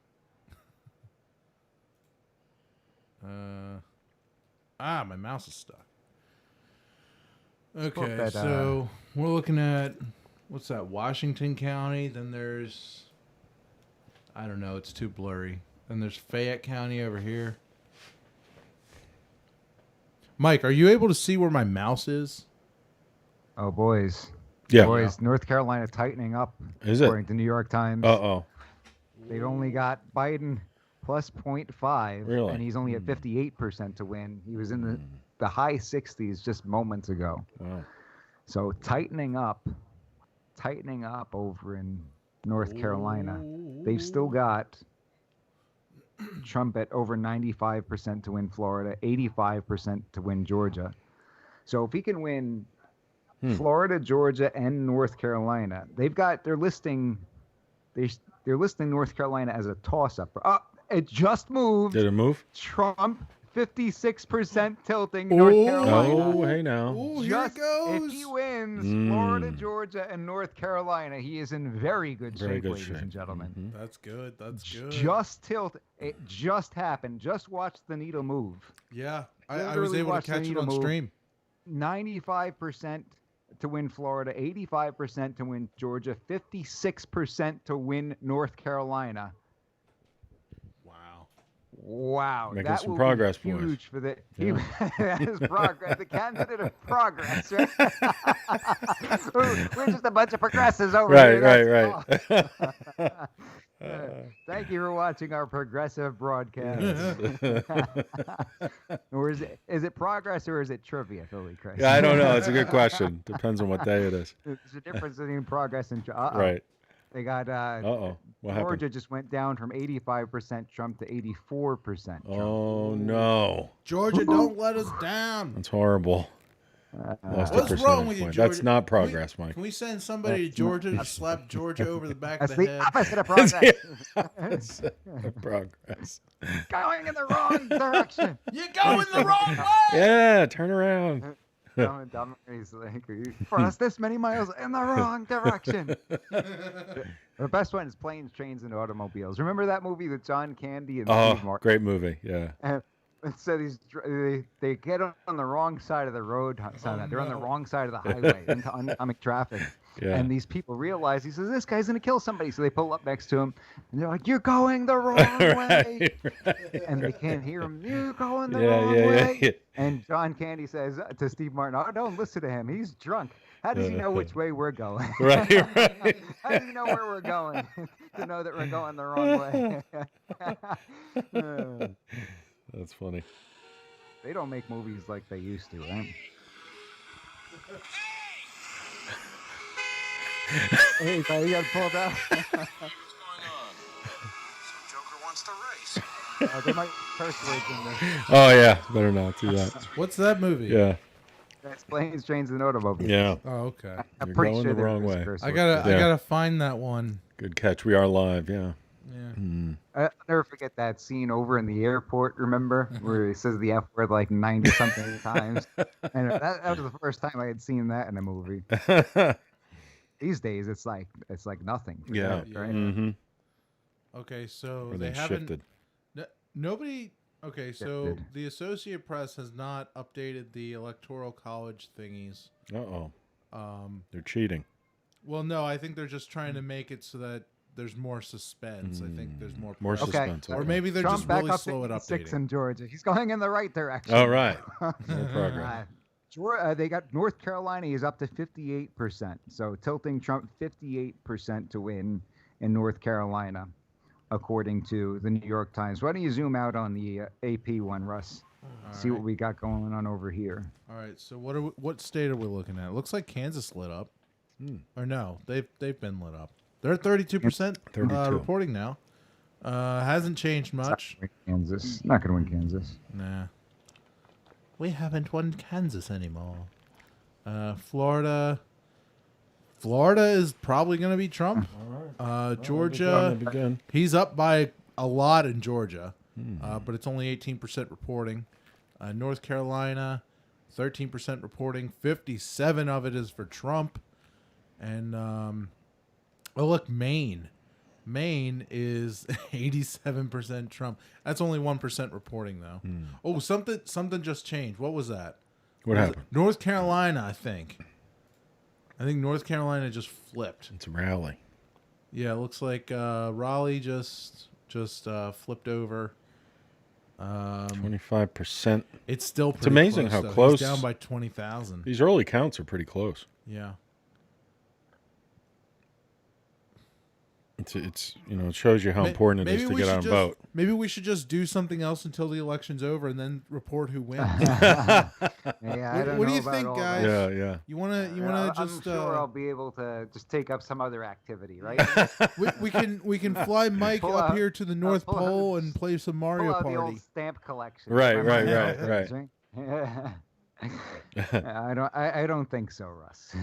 My mouse is stuck. Okay, that, so we're looking at what's that? Washington County. Then there's, I don't know, it's too blurry. Then there's Fayette County over here. Mike, are you able to see where my mouse is? Oh, boys. Yeah. Boys, North Carolina tightening up. Is it? According to New York Times. Uh-oh. They've only got Biden plus 0.5. Really? And he's only at 58% to win. He was in the high 60s just moments ago. Wow. So tightening up over in North Carolina. They've still got Trump at over 95% to win Florida, 85% to win Georgia. So if he can win Florida, Georgia, and North Carolina, they're listing North Carolina as a toss-up. It just moved. Did it move? Trump 56% tilting North Carolina. Oh, hey now. Ooh, here it goes. If he wins Florida, Georgia, and North Carolina, he is in very good shape, ladies and gentlemen. Mm-hmm. That's good. That's good. It just happened. Just watch the needle move. Yeah, I was able to catch it on stream. 95% to win Florida, 85% to win Georgia, 56% to win North Carolina. Wow, Making that some will progress, be boys. huge for the. Yeah. That is progress. The candidate of progress. Right? We're just a bunch of progressives over here. Right. Thank you for watching our progressive broadcast. Or is it progress or is it trivia, Philly Chris? Yeah, I don't know. It's a good question. Depends on what day it is. There's a difference between progress and Right. They got What Georgia happened? just went down from 85% Trump to 84% Trump. Oh no. Georgia, don't let us down. That's horrible. Lost a What's wrong with percentage you, point. Georgia? That's not progress, Mike. Can we send somebody to Georgia to slap Georgia over the back That's of the the head? opposite of progress. That's progress. Going in the wrong direction. You're going the wrong way. Yeah, turn around. He's like, for us this many miles in the wrong direction. The best one is Planes, Trains, and Automobiles. Remember that movie with John Candy and Steve Martin? Great movie. Yeah. And so they get on the wrong side of the road. They're on the wrong side of the highway into oncoming traffic. Yeah. And these people realize, he says, this guy's going to kill somebody. So they pull up next to him. And they're like, you're going the wrong way. Right. And they can't hear him. You're going the Yeah, wrong yeah, way. yeah. And John Candy says to Steve Martin, oh, don't listen to him. He's drunk. How does he know which way we're going? Right. How does he know where we're going to know that we're going the wrong way? That's funny. They don't make movies like they used to, right? Hey, buddy, you got pulled out. What's going on? Some joker wants to race. There might be curse words in there. Oh yeah, better not do that. What's that movie? Yeah. That's Planes, Trains, and Automobiles. Yeah. Oh, okay. I'm You're pretty going sure the wrong there's way. curse I words. gotta find that one. Good catch. We are live. Yeah. Yeah. I'll never forget that scene over in the airport, remember? Where he says the F word like 90-something times. And that was the first time I had seen that in a movie. These days, it's like nothing. Yeah. Right? Mm-hmm. Okay, so Or they they haven't. shifted. Nobody Okay, so the Associated Press has not updated the Electoral College thingies. Uh-oh. They're cheating. Well, no, I think they're just trying to make it so that there's more suspense. I think there's more suspense. Or maybe they're Trump just back really up slow at to 86 updating. in Georgia. He's going in the right direction. All right. No progress. They got North Carolina is up to 58%. So tilting Trump 58% to win in North Carolina, according to the New York Times. Why don't you zoom out on the AP one, Russ? See what we got going on over here. All right. So what state are we looking at? It looks like Kansas lit up. Or no, they've been lit up. They're at 32% 32. reporting now. Hasn't changed much. Kansas. Not going to win Kansas. Nah. We haven't won Kansas anymore. Florida is probably going to be Trump. All right. Georgia, he's up by a lot in Georgia, but it's only 18% reporting. North Carolina, 13% reporting. 57 of it is for Trump. And, oh, look, Maine. Maine is 87% Trump. That's only 1% reporting, though. Oh, something just changed. What was that? What happened? North Carolina, I think. North Carolina just flipped. It's Raleigh. Yeah, it looks like Raleigh just flipped over. 25%. It's still It's pretty amazing close, how though. close. He's down by 20,000. These early counts are pretty close. Yeah. It's it shows you how important it is to get out and vote. Maybe we should just do something else until the election's over and then report who wins. I don't what do know you about think, all guys? that. Yeah. You wanna I'm just? sure I'll be able to just take up some other activity, right? we can fly Mike Pull up out- here to the North pull out- Pole and play some Mario Pull out the Party. old stamp collection. Right. I don't think so, Russ.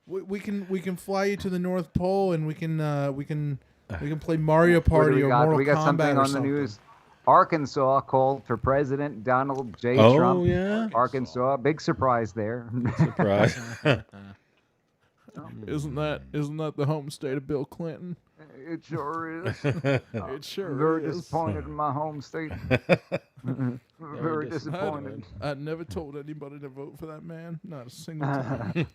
We can fly you to the North Pole and we can play Mario Party or Mortal we got Kombat something or on the news. Arkansas called for President Donald J. Trump. Oh, yeah? Arkansas, big surprise there. Surprise. Isn't that the home state of Bill Clinton? It sure is. It sure Very is. disappointed in my home state. Very disappointed. I never told anybody to vote for that man. Not a single time.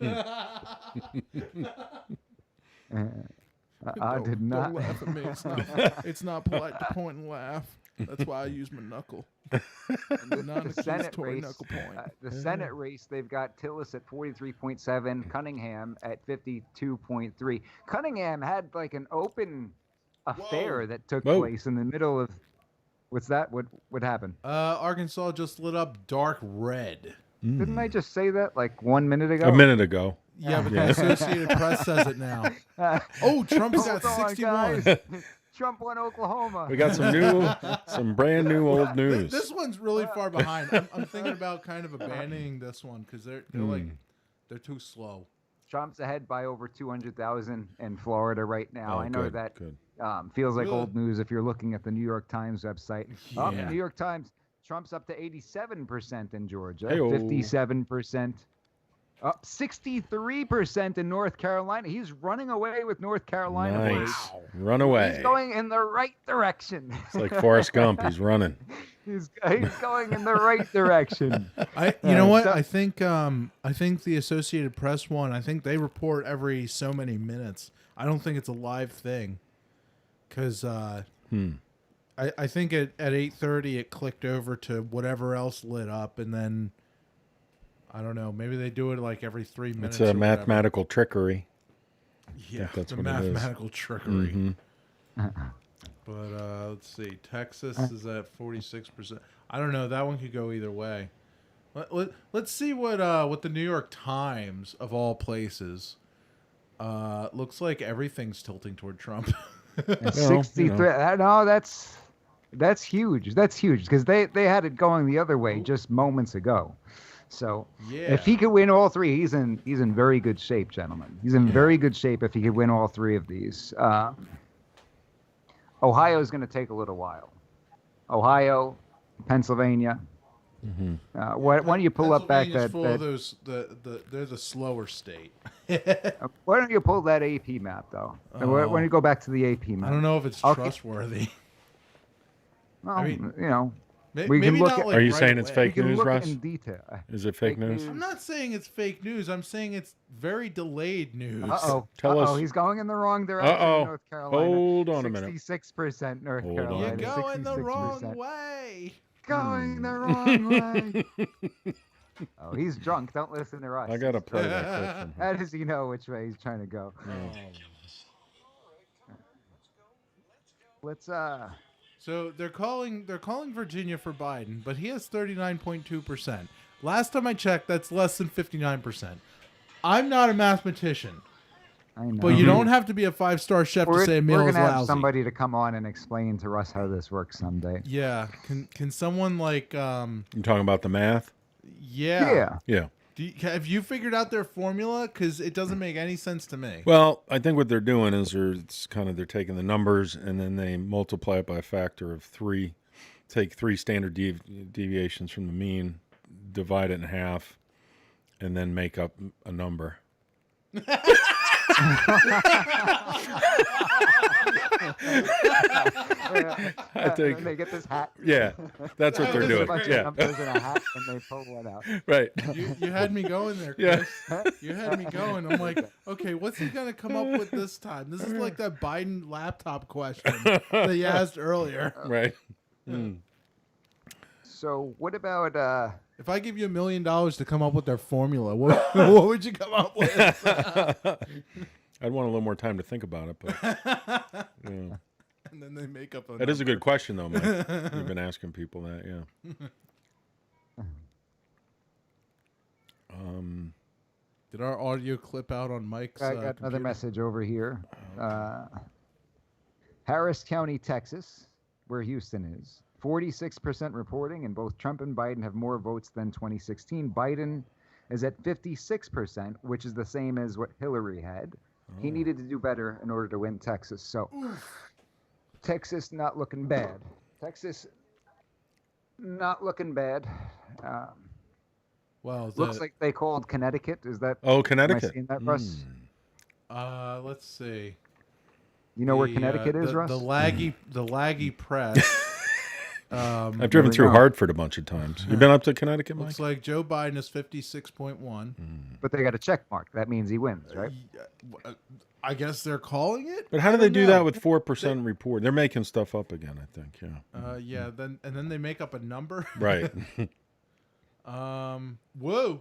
I did not. Don't laugh at me. It's not polite to point and laugh. That's why I use my knuckle. The Senate race, the Senate race, they've got Tillis at 43.7, Cunningham at 52.3. Cunningham had like an open affair that took place in the middle of. What's that? What happened? Arkansas just lit up dark red. Didn't I just say that like 1 minute ago? A minute ago. Yeah, but the Associated Press says it now. Oh, Trump's got 61. Trump won Oklahoma. We got some brand new old news. This one's really far behind. I'm thinking about kind of abandoning this one because they're too slow. Trump's ahead by over 200,000 in Florida right now. Oh, I know good, that good. Feels like Really? old news if you're looking at the New York Times website. Yeah. New York Times, Trump's up to 87% in Georgia, Hey-o. 57%. Up 63% in North Carolina. He's running away with North Carolina. Nice. boys. Run away. He's going in the right direction. It's like Forrest Gump. He's running. He's going in the right direction. You know what? I think the Associated Press one. I think they report every so many minutes. I don't think it's a live thing, because I think at 8:30 it clicked over to whatever else lit up, and then I don't know. Maybe they do it like every 3 minutes. It's a or whatever. mathematical trickery. Yeah, that's the what it is. mathematical trickery. Mhm. But let's see. Texas is at 46%. I don't know. That one could go either way. Let's see what the New York Times, of all places, looks like everything's tilting toward Trump. 63. No, that's huge. That's huge because they had it going the other way just moments ago. So if he could win all three, he's in very good shape, gentlemen. He's in very good shape if he could win all three of these. Ohio is going to take a little while. Ohio, Pennsylvania. Mm-hmm. Why don't you pull up back Pennsylvania's that? full of those. They're the slower state. Why don't you pull that AP map though? Why don't you go back to the AP map? I don't know if it's I'll- trustworthy. Well, I mean, you know, may- we can maybe look not at. like Are you right saying it's away. fake we can news, look Russ? in detail. Is it fake news? I'm not saying it's fake news. I'm saying it's very delayed news. Tell us. He's going in the wrong direction. Uh-oh. North Carolina. Hold on a minute. 66% North Hold on. Carolina. You're going the 66%. wrong way. Going the wrong way. Oh, he's drunk. Don't listen to Russ. I gotta He's play drunk. that clip. How does he know which way he's trying to go? Let's So they're calling Virginia for Biden, but he has 39.2%. Last time I checked, that's less than 59%. I'm not a mathematician, I know. but you don't have to be a 5-star chef to say a meal we're is gonna have lousy. somebody to come on and explain to Russ how this works someday. Yeah, can someone like You talking about the math? yeah. Yeah. Have you figured out their formula? Because it doesn't make any sense to me. Well, I think what they're doing is they're taking the numbers and then they multiply it by a factor of 3. Take 3 standard deviations from the mean, divide it in half, and then make up a number. I think they get this hat. Yeah, that's what they're There's a doing. bunch of Yeah, numbers in a hat, and they pull one out. right. You had me going there, Chris. You had me going. I'm like, okay, what's he gonna come up with this time? This is like that Biden laptop question that you asked earlier. Right. So what about If I give you $1 million to come up with their formula, what would you come up with? I'd want a little more time to think about it, but yeah. And then they make up a That is a number. good question, though, Mike. You've been asking people that, yeah. Did our audio clip out on Mike's I got another computer? message over here. Harris County, Texas, where Houston is. 46% reporting, and both Trump and Biden have more votes than 2016. Biden is at 56%, which is the same as what Hillary had. He needed to do better in order to win Texas. So, Texas not looking bad. Texas not looking bad. Well, Looks like they called Connecticut. Is that? Oh, Connecticut. Am I seeing that, Russ? Let's see. You know where The, Connecticut is, the, Russ? The laggy press. I've driven we through go. Hartford a bunch of times. You been up to Connecticut, Mike? Looks like Joe Biden is 56.1. But they got a check mark. That means he wins, right? I guess they're calling it. But how do they do that with 4% report? They're making stuff up again, I think. Yeah. Yeah. Then they make up a number. Right. Whoa.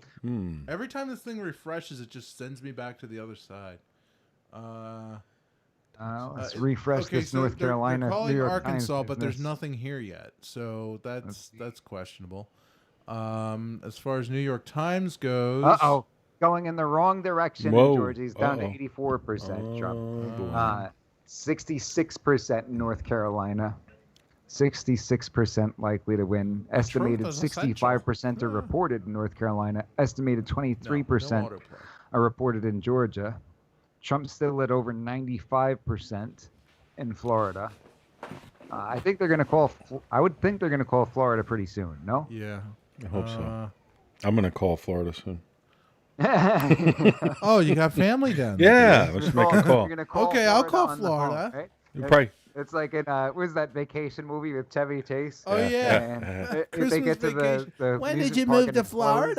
Every time this thing refreshes, it just sends me back to the other side. Let's refresh okay, this so North Carolina. They're calling New York Arkansas, Times but there's business. nothing here yet, so that's questionable. As far as New York Times goes, Going in the wrong direction Whoa. in Georgia. He's down to Uh-oh. 84% Trump. boy. 66% in North Carolina. 66% likely to win. Estimated is essential. 65% are reported in North Carolina. Estimated 23% no autoplay. are reported in Georgia. Trump's still at over 95% in Florida. I think they're going to call. I would think they're going to call Florida pretty soon. No. Yeah, I hope so. I'm going to call Florida soon. Oh, you got family down Yeah, there. let's make a call. You're gonna call Okay, I'll Florida call on the phone, Florida. right? You probably- It's like in what was that vacation movie with Chevy Chase? Oh, yeah. And if Christmas they get to vacation. the When amusement did you park move and to it's closed.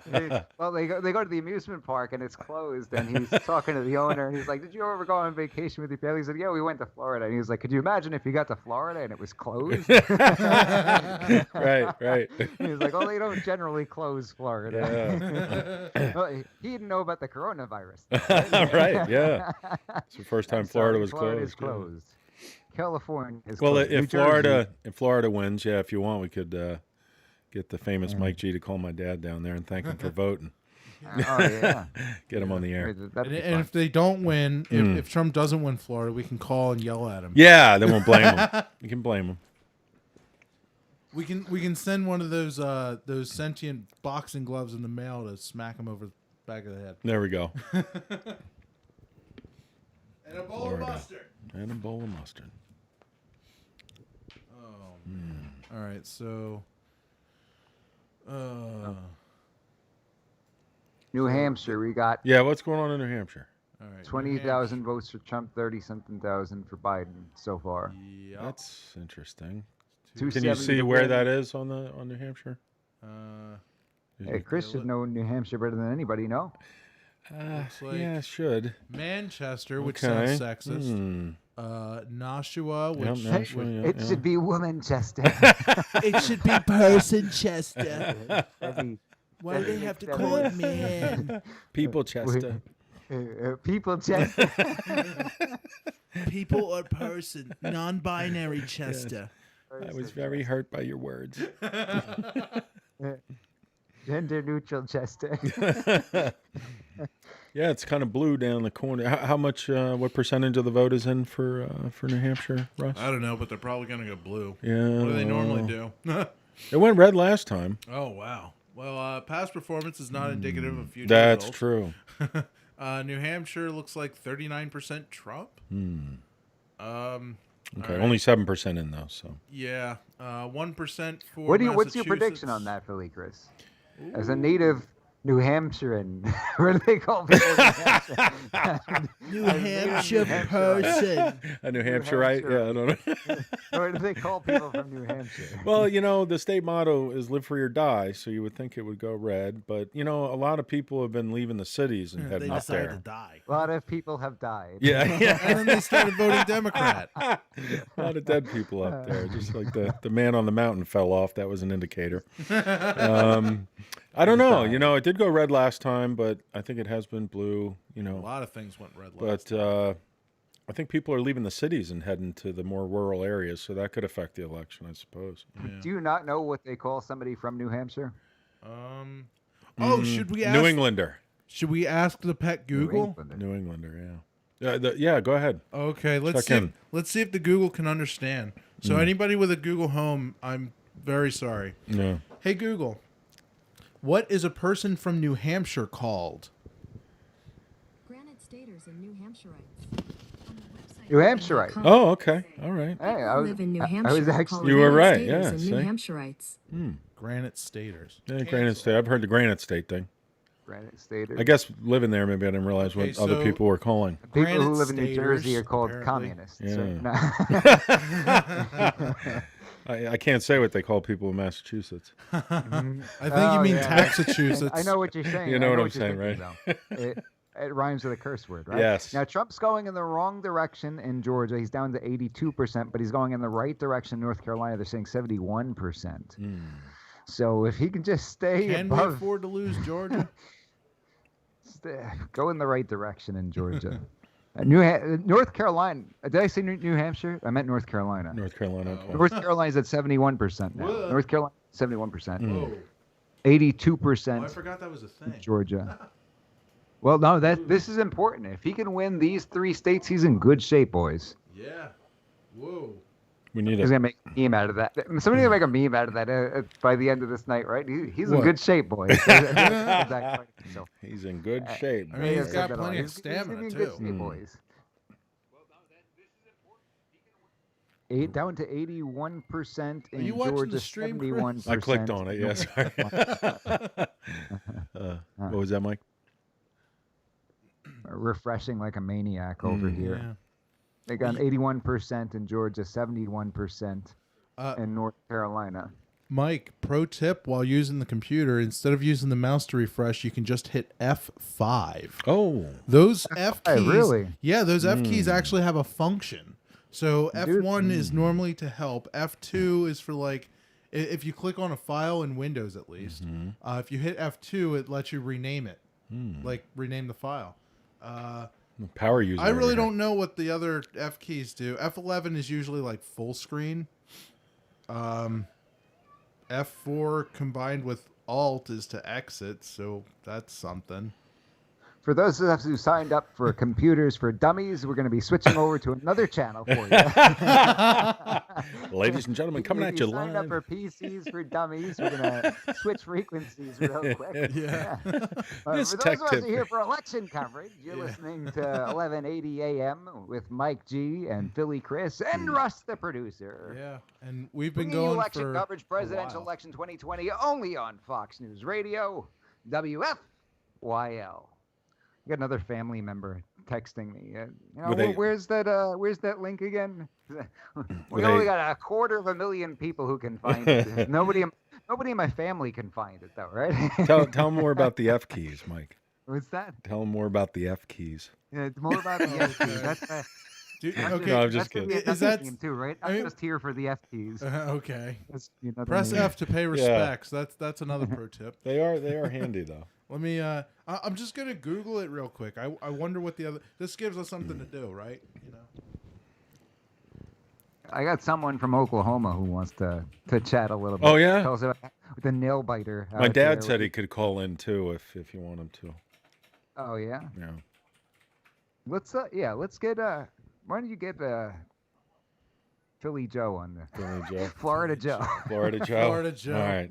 Florida? Well, they go to the amusement park and it's closed, and he's talking to the owner, and he's like, "Did you ever go on vacation with your family?" He said, "Yeah, we went to Florida." And he was like, "Could you imagine if you got to Florida and it was closed?" Right. He was like, "Oh, they don't generally close Florida." Well, he didn't know about the coronavirus. Right, yeah. It's the first time I'm Florida sorry, was Florida is closed. closed. California is Well, closed. New if Florida Jersey- wins, yeah, if you want, we could get the famous Mike G to call my dad down there and thank him for voting. Oh, yeah. Get him on the air. That'd be And fun. if they don't win, if Trump doesn't win Florida, we can call and yell at him. Yeah, then we'll blame him. You can blame him. We can send one of those sentient boxing gloves in the mail to smack him over the back of the head. There we go. And a bowl of mustard. And a bowl of mustard. Oh man. All right, so New Hampshire, we got Yeah, what's going on in New Hampshire? all right. 20,000 votes for Trump, 30-something thousand for Biden so far. Yep. That's interesting. Can you 270 see to where win. that is on New Hampshire? Hey, Chris should know New Hampshire better than anybody, no? Looks like Yeah, should. Manchester, which Okay. sounds sexist. Nashua, Yep, which Nashua, yeah, It should be Womanchester. it should be Person-chester. Why do they That'd have to make call it sense. man? People Chester. People Chester. People or person, non-binary Chester. I was very hurt by your words. Gender neutral Chester. Yeah, it's kind of blue down the corner. How much? What percentage of the vote is in for New Hampshire, Russ? I don't know, but they're probably gonna go blue. Yeah. What do they normally well, do? It went red last time. Oh wow. Well, past performance is not indicative of future That's results. true. New Hampshire looks like 39% Trump. Okay, all right. only 7% in though. So Yeah, 1% for. What's your prediction on that, Philly Chris? As a native New Hampshirean, what do they call people? New Hampshire person. A New Hampshireite? Yeah, I don't know. What do they call people from New Hampshire? Well, the state motto is "Live free or die," so you would think it would go red. But a lot of people have been leaving the cities and heading They up decided there. to die. A lot of people have died. Yeah, yeah. And then they started voting Democrat. A lot of dead people up there, just like the man on the mountain fell off. That was an indicator. I don't know. It did go red last time, but I think it has been blue. A lot of things went red last But I think people are leaving the cities and heading to the more rural areas, so that could affect the election, I suppose. Do you not know what they call somebody from New Hampshire? Should we ask New Englander. Should we ask the pet Google? New Englander, yeah. Yeah, go ahead. Okay, let's Check see. in. Let's see if the Google can understand. So anybody with a Google Home, I'm very sorry. No. Hey Google, what is a person from New Hampshire called? Granite Staters and New Hampshireites. New Hampshireite. Oh, okay. All right. Hey, I was, live in New I Hampshire. was actually. You were right, Staters yeah, and see? New Hampshireites. Granite Staters. Yeah, Granite State. I've heard the Granite State thing. Granite Staters. I guess living there, maybe I didn't realize what Okay, other so- people were calling. People Granite who live in New Jersey are Staters, called apparently. communists. Yeah. So, I can't say what they call people in Massachusetts. I think Oh, you mean yeah. Massachusetts. I know what you're saying. You know I what I'm you're saying, thinking, right? though. It rhymes with a curse word, right? Yes. Now, Trump's going in the wrong direction in Georgia. He's down to 82%, but he's going in the right direction in North Carolina. They're saying 71%. So if he can just stay Can we above, afford to lose Georgia? go in the right direction in Georgia. North Carolina. Did I say New Hampshire? I meant North Carolina. North Carolina. Okay. North Carolina's at 71% now. Whoa. North Carolina, 71%. Whoa. 82% Oh, I forgot that was a thing. Georgia. Well, no, this is important. If he can win these 3 states, he's in good shape, boys. Yeah. Whoa. We need He's a gonna make a meme out of that. Somebody's gonna make a meme out of that by the end of this night, right? He's in What? good shape, boys. So, He's in good shape. I mean, he's I got said that plenty all. of stamina, He's in good too. shape, boys. Down to 81% in Are you watching the Georgia, stream, Chris? 71%. I clicked on it. Yes. What was that, Mike? Refreshing like a maniac over here. Yeah. They got 81% in Georgia, 71% in North Carolina. Mike, pro tip while using the computer, instead of using the mouse to refresh, you can just hit F5. Oh. Those F F5, keys. really? Yeah, those F keys actually have a function. So Dude. F1 is normally to help. F2 is for like, if you click on a file in Windows at least, if you hit F2, it lets you rename it. Like rename the file. Power user. I really over here. don't know what the other F keys do. F11 is usually like full screen. F4 combined with Alt is to exit, so that's something. For those of us who signed up for Computers for Dummies, we're going to be switching over to another channel for you. Ladies and gentlemen, coming If at you you signed live. up for PCs for Dummies, we're going to switch frequencies real quick. Yeah. This For those tech of us tip. who are here for election coverage, you're listening to 1180 AM with Mike G and Philly Chris and Russ, the producer. Yeah, and we've been Bringing you going election for coverage, a presidential while. election 2020, only on Fox News Radio, WFYL. We got another family member texting me. Where's that link again? We only got 250,000 people who can find it. Nobody in my family can find it though, right? Tell them more about the F keys, Mike. What's that? Tell them more about the F keys. Yeah, it's more about the F keys. That's okay, no, I'm just kidding. Is that too right? I'm just here for the F keys. Okay. Press F to pay respects. That's another pro tip. They are handy though. Let me. I'm just gonna Google it real quick. I wonder what the other. This gives us something to do, right? You know. I got someone from Oklahoma who wants to chat a little bit. Oh yeah. Tell us about the nail biter. My dad said he could call in too if you want him to. Oh yeah. Yeah. Let's get why don't you get Philly Joe on there? Philly Joe. Florida Joe. Florida Joe. Florida Joe. All right.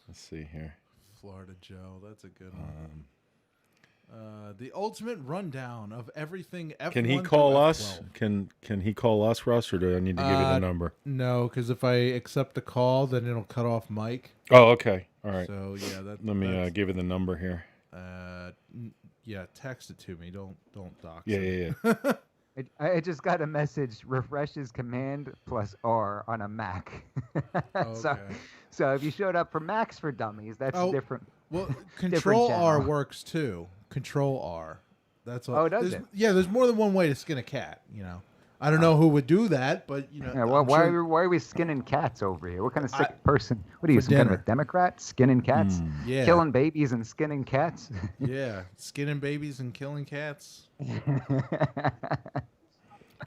Let's see here. Florida Joe. That's a good one. The ultimate rundown of everything F1 Can he through call F12. us? Can he call us, Russ, or do I need to give you the number? No, because if I accept the call, then it'll cut off Mike. Oh, okay. All right. So yeah, let me give you the number here. Yeah, text it to me. Don't dox. Yeah. I just got a message. Refreshes Command plus R on a Mac. So if you showed up for Macs for Dummies, that's different. Well, different Control R channel. works too. Control R. That's all. Oh, does it? Yeah, there's more than one way to skin a cat. You know, I don't know who would do that, but you know. Yeah, well, I'm why sure- are we skinning cats over here? What kind of sick person? What are you, some kind of a Democrat? Skinning cats? Yeah. Killing babies and skinning cats? Yeah, skinning babies and killing cats. All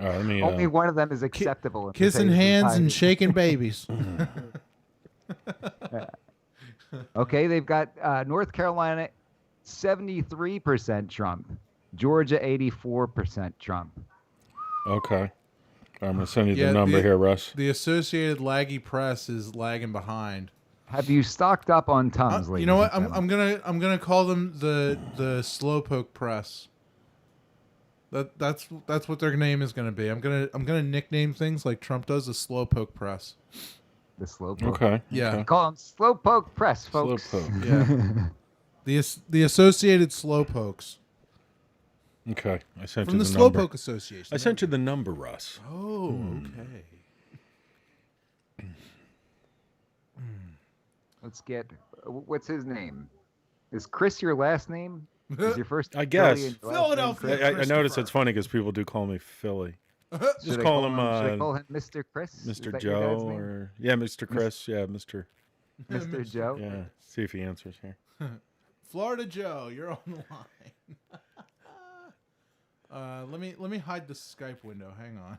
right, let me. Only one of them is acceptable. in Kissing today's hands society. and shaking babies. Okay, they've got North Carolina 73% Trump, Georgia 84% Trump. Okay. I'm gonna send you the number here, Russ. The Associated Laggy Press is lagging behind. Have you stocked up on Tums, ladies? You know what? and gentlemen? I'm gonna call them the Slowpoke Press. That's what their name is gonna be. I'm gonna nickname things like Trump does the Slowpoke Press. The Slowpoke. Okay. Yeah. okay. Call them Slowpoke Press, folks. Slowpoke. Yeah. the Associated Slowpokes. Okay. I sent From you the the number. Slowpoke Association. I sent you the number, Russ. Oh, okay. Let's get. What's his name? Is Chris your last name? Is your first? I guess. Philly and your last name Chris? I noticed it's funny because people do call me Philly. Just Should I call him. Should I call him Mr. Chris? Is Mr. that your dad's Joe name? or Mr. Chris. Yeah, Mr. Mr. Joe. Yeah. See if he answers here. Florida Joe, you're on the line. Let me hide the Skype window. Hang on.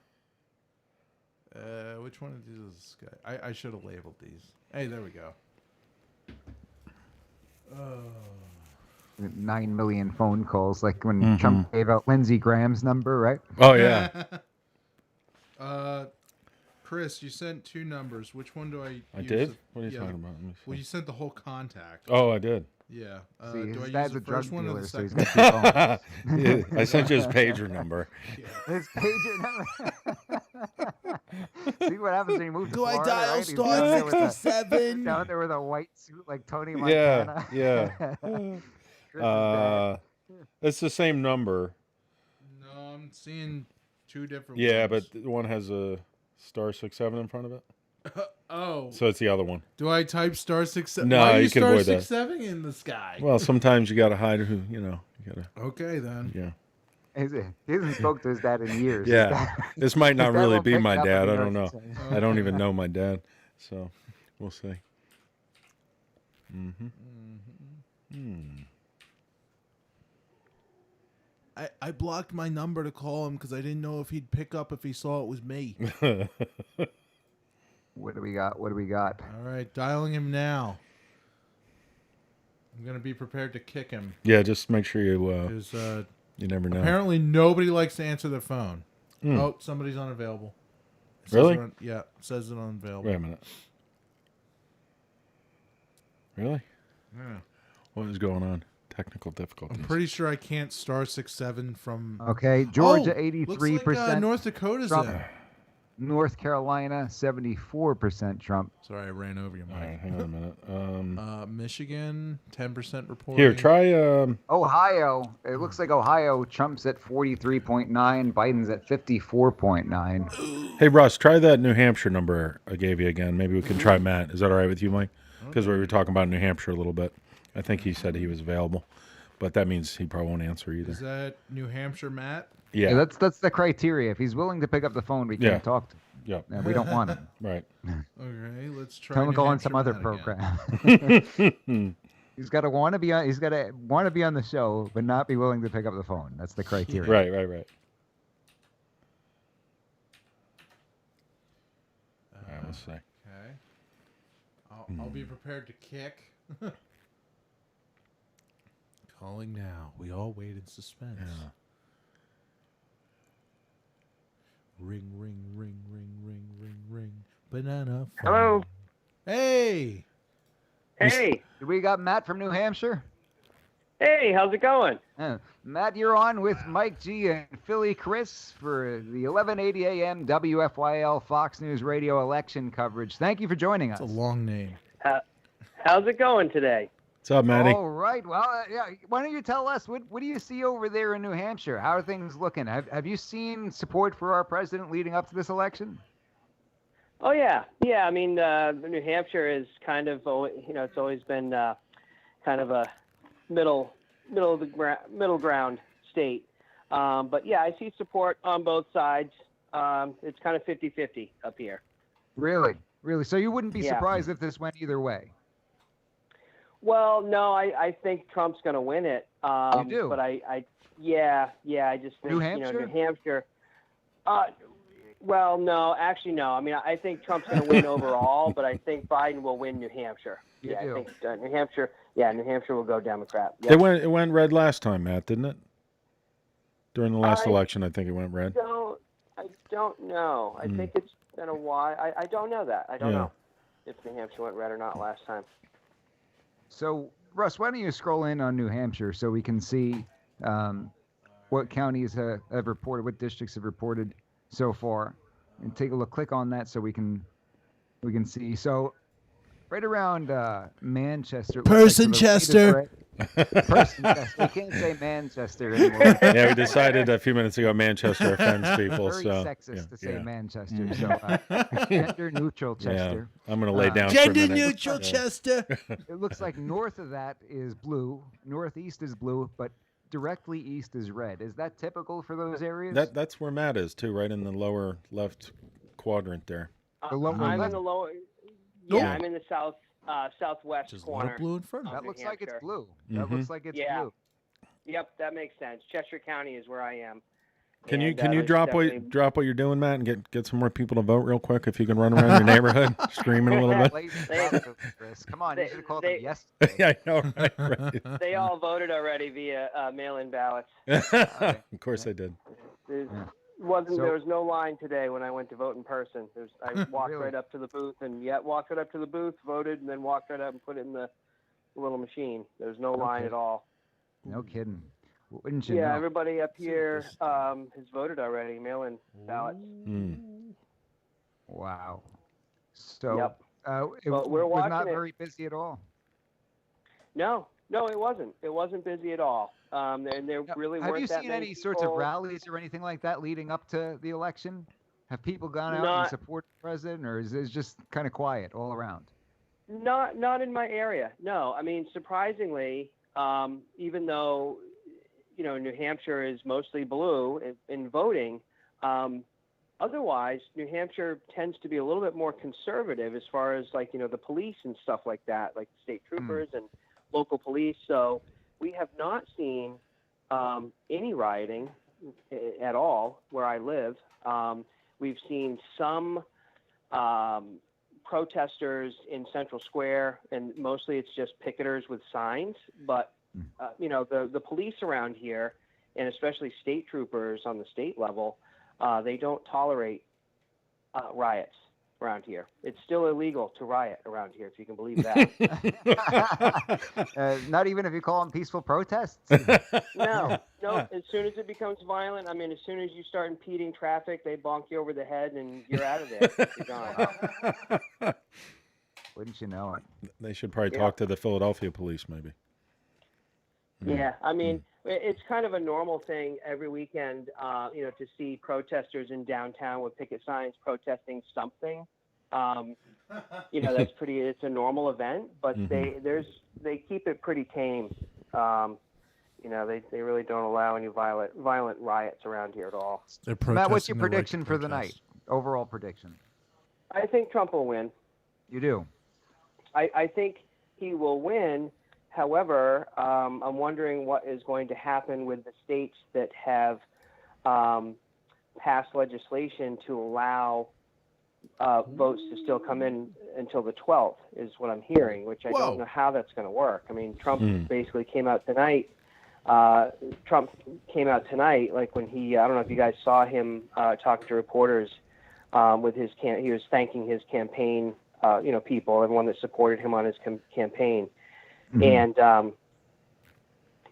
Which one of these is Skype? I should have labeled these. Hey, there we go. 9 million phone calls, like when Trump gave out Lindsey Graham's number, right? Oh yeah. Chris, you sent two numbers. Which one do I? I use? did? What are you talking about? Let me Well, see. you sent the whole contact. Oh, I did. Yeah. See, Do his I dad's use a the first drug one or dealer, the so he's second? got two phones. Yeah, I sent you his pager number. His pager number. See what happens when you move to Do I Florida, dial right? He's star down there with a- 67? Down there with a white suit like Tony Yeah, Montana. yeah. Chris is bad. It's the same number. No, I'm seeing two different. Yeah, ones. but one has a star 67 in front of it. Oh. So it's the other one. Do I type star 67? No, Why are you can star avoid that. 67 in the sky? Well, sometimes you got to hide who, you gotta. Okay then. Yeah. He hasn't spoke to his dad in years. Yeah. This might not His dad really won't be pick my it up if dad. he I knows don't know. it's saying. I don't even know my dad. So we'll see. I blocked my number to call him because I didn't know if he'd pick up if he saw it was me. What do we got? What do we got? All right, dialing him now. I'm gonna be prepared to kick him. Yeah, just make sure you. 'Cause, You never know. Apparently, nobody likes to answer their phone. Hmm. Oh, somebody's unavailable. It says Really? they're yeah, it says it unavailable. Wait a minute. Really? Yeah. What is going on? Technical difficulties. I'm pretty sure I can't star 67 from. Okay, Georgia Oh, 83%. Looks like, North Dakota's Trump. in. North Carolina, 74% Trump. Sorry, I ran over your All right, mic. hang on a minute. Michigan, 10% reporting. Here, try. Ohio, it looks like Ohio, Trump's at 43.9, Biden's at 54.9. Hey, Russ, try that New Hampshire number I gave you again. Maybe we can try Matt. Is that all right with you, Mike? Because we were talking about New Hampshire a little bit. I think he said he was available, but that means he probably won't answer either. Is that New Hampshire, Matt? Yeah. That's the criteria. If he's willing to pick up the phone, we can't talk to him. Yeah. And we don't want him. Right. Okay, let's try. Tell him to New go on Hampshire some other Matt program. He's got to want to be on. He's got to want to be on the show, but not be willing to pick up the phone. That's the criteria. Right. Let's see. Okay. I'll be prepared to kick. Calling now. We all wait in suspense. Yeah. Ring, ring, ring, ring, ring, ring, ring. Banana phone. Hello. Hey. Hey. We got Matt from New Hampshire. Hey, how's it going? Matt, you're on with Mike G and Philly Chris for the 1180 AM WFYL Fox News Radio election coverage. Thank you for joining us. It's a long name. How's it going today? What's up, Matty? All right. Well, yeah. Why don't you tell us what do you see over there in New Hampshire? How are things looking? Have you seen support for our president leading up to this election? Oh yeah. I mean, New Hampshire is kind of, it's always been kind of a middle ground state. But yeah, I see support on both sides. It's kind of 50-50 up here. Really? So you wouldn't be surprised if this went either way? Well, no, I think Trump's going to win it. You do? But I just think, New Hampshire? New Hampshire. Well, no, actually, no. I mean, I think Trump's going to win overall, but I think Biden will win New Hampshire. You do? I think New Hampshire. Yeah, New Hampshire will go Democrat. Yep. It went red last time, Matt, didn't it? During the last election, I think it went red. I don't know. I think it's been a while. I don't know that. I don't know if New Hampshire went red or not last time. So, Russ, why don't you scroll in on New Hampshire so we can see what counties have reported, what districts have reported so far, and take a look. Click on that so we can see. So, right around Manchester. Person-chester. Person-chester. You can't say Manchester anymore. Yeah, we decided a few minutes ago Manchester offends people. Very so sexist to say Manchester. So, gender-neutral Chester. Yeah, I'm going to lay down for a minute. Gender-neutral Chester. It looks like north of that is blue, northeast is blue, but directly east is red. Is that typical for those areas? That's where Matt is, too, right in the lower left quadrant there. I'm in the lower. Yeah, I'm in the southwest corner. Blue in front of that New looks like it's Hampshire. blue. That looks like it's blue. Yep, that makes sense. Cheshire County is where I am. Can you there's drop what you're doing, Matt, and get some more people to vote real quick? If you can run around your neighborhood screaming a little bit. Come on, you should have called them yesterday. Yeah, I know, right. They all voted already via mail-in ballots. Of course they did. There was no line today when I went to vote in person. I walked right up to the booth voted, and then walked right up and put it in the little machine. There's no line at all. No kidding. Wouldn't you know? Everybody up here has voted already, mail-in ballots. Wow. So it But we're was watching not it. very busy at all. No, it wasn't. It wasn't busy at all. And there really Have weren't you that seen many any sorts of people. rallies or anything like that leading up to the election? Have people gone out Not- and support the president, or is it just kind of quiet all around? Not in my area. No, I mean surprisingly, even though New Hampshire is mostly blue in voting, otherwise New Hampshire tends to be a little bit more conservative as far as the police and stuff like that, like state troopers and local police. So we have not seen any rioting at all where I live. We've seen some protesters in Central Square, and mostly it's just picketers with signs. But the police around here, and especially state troopers on the state level, they don't tolerate riots. around here. It's still illegal to riot around here, if you can believe that. Not even if you call them peaceful protests? No. As soon as it becomes violent, I mean, as soon as you start impeding traffic, they bonk you over the head and you're out of there. You're gone. Wouldn't you know it? They should probably talk to the Philadelphia police, maybe. Yeah, I mean, it's kind of a normal thing every weekend, to see protesters in downtown with picket signs protesting something. That's it's a normal event, but they keep it pretty tame. They really don't allow any violent riots around here at all. Matt, what's your prediction for the night? Overall prediction? I think Trump will win. You do? I think he will win. However, I'm wondering what is going to happen with the states that have passed legislation to allow votes to still come in until the 12th, is what I'm hearing, which I don't know how that's going to work. I mean, Trump basically came out tonight. Like when he, I don't know if you guys saw him talking to reporters with his he was thanking his campaign, people, everyone that supported him on his campaign. And,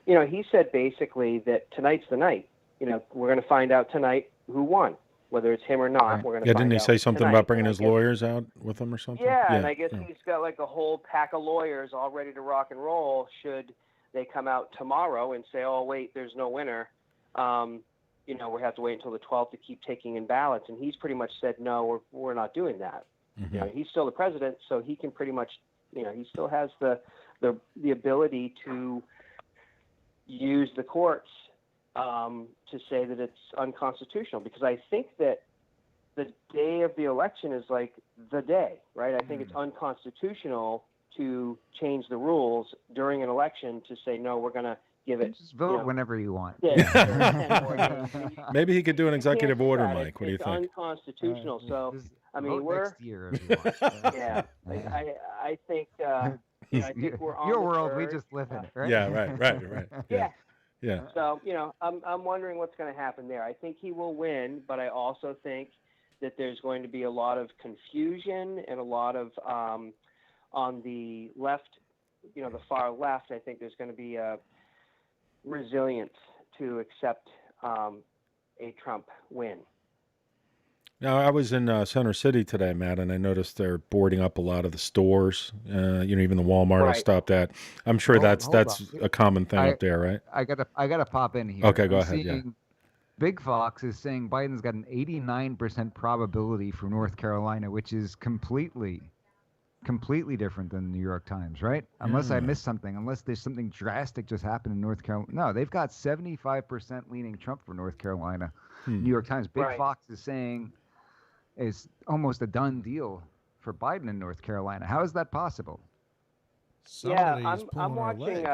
he said basically that tonight's the night. We're going to find out tonight who won, whether it's him or not. We're going to find out. Didn't he say something tonight. about bringing his lawyers out with him or something? Yeah, and I guess he's got like a whole pack of lawyers all ready to rock and roll should they come out tomorrow and say, oh, wait, there's no winner. We have to wait until the 12th to keep taking in ballots. And he's pretty much said, no, we're not doing that. He's still the president, so he can pretty much, he still has the ability to use the courts to say that it's unconstitutional, because I think that the day of the election is like the day, right? I think it's unconstitutional to change the rules during an election to say, no, we're going to give it. Just vote whenever you want. Maybe he could do an executive order, Mike. What do you think? It's unconstitutional. So, I mean, vote we're next year if you want. I think. I think we're on your the world, verge. we just live in it, right? Yeah, right. Yeah. So, I'm wondering what's going to happen there. I think he will win, but I also think that there's going to be a lot of confusion and a lot of on the left, the far left. I think there's going to be a resilience to accept a Trump win. Now, I was in Center City today, Matt, and I noticed they're boarding up a lot of the stores. Even the Walmart I stopped at. I'm sure that's a common thing up there, right? I gotta pop in here. Okay, go ahead. Yeah. Big Fox is saying Biden's got an 89% probability for North Carolina, which is completely different than the New York Times, right? Unless I missed something, unless there's something drastic just happened in North Carolina. No, they've got 75% leaning Trump for North Carolina. New York Times. Big Fox is saying it's almost a done deal for Biden in North Carolina. How is that possible? I'm watching.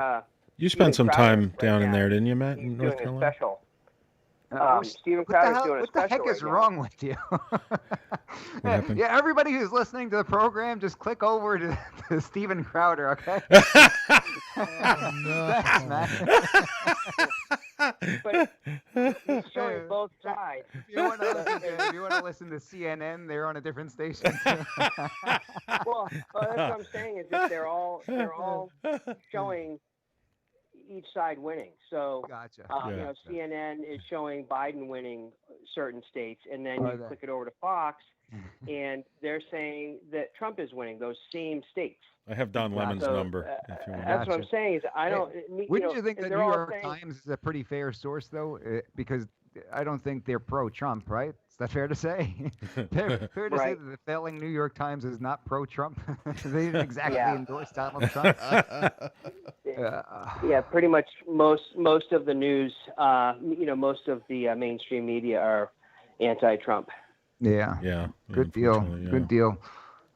You spent some time down in there, didn't you, Matt, in North Carolina? Special. Steven Crowder's doing a special. What the heck is wrong with you? Yeah, everybody who's listening to the program, just click over to Steven Crowder, okay? Thanks, Matt. But he's showing both sides. If you want to listen to CNN, they're on a different station. Well, that's what I'm saying is that they're all showing each side winning. So, gotcha. CNN is showing Biden winning certain states, and then you click it over to Fox, and they're saying that Trump is winning those same states. I have Don Lemon's number. If you want. That's what I'm saying. Is I don't. Wouldn't you think the New York Times is a pretty fair source, though? Because I don't think they're pro-Trump, right? Is that fair to say? fair to say that the failing New York Times is not pro-Trump? They didn't exactly endorse Donald Trump. Yeah, pretty much most of the news, most of the mainstream media are anti-Trump. Yeah. Good deal. Yeah. Good deal.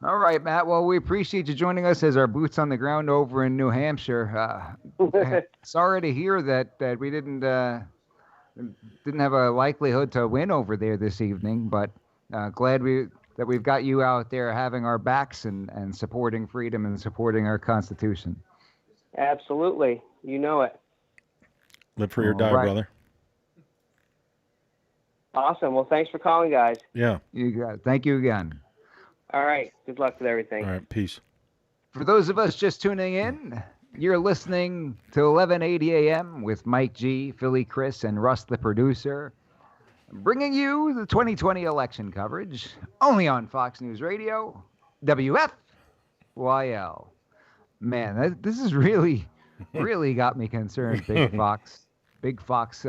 All right, Matt. Well, we appreciate you joining us as our boots on the ground over in New Hampshire. Sorry to hear that we didn't have a likelihood to win over there this evening, but glad that we've got you out there having our backs and supporting freedom and supporting our Constitution. Absolutely. You know it. Live free or die, brother. Awesome. Well, thanks for calling, guys. Yeah. You got it. Thank you again. All right. Good luck with everything. All right, peace. For those of us just tuning in, you're listening to 1180 a.m. with Mike G, Philly Chris, and Russ the producer, bringing you the 2020 election coverage only on Fox News Radio, WFYL. Man, this is really got me concerned, Big Fox. Big Fox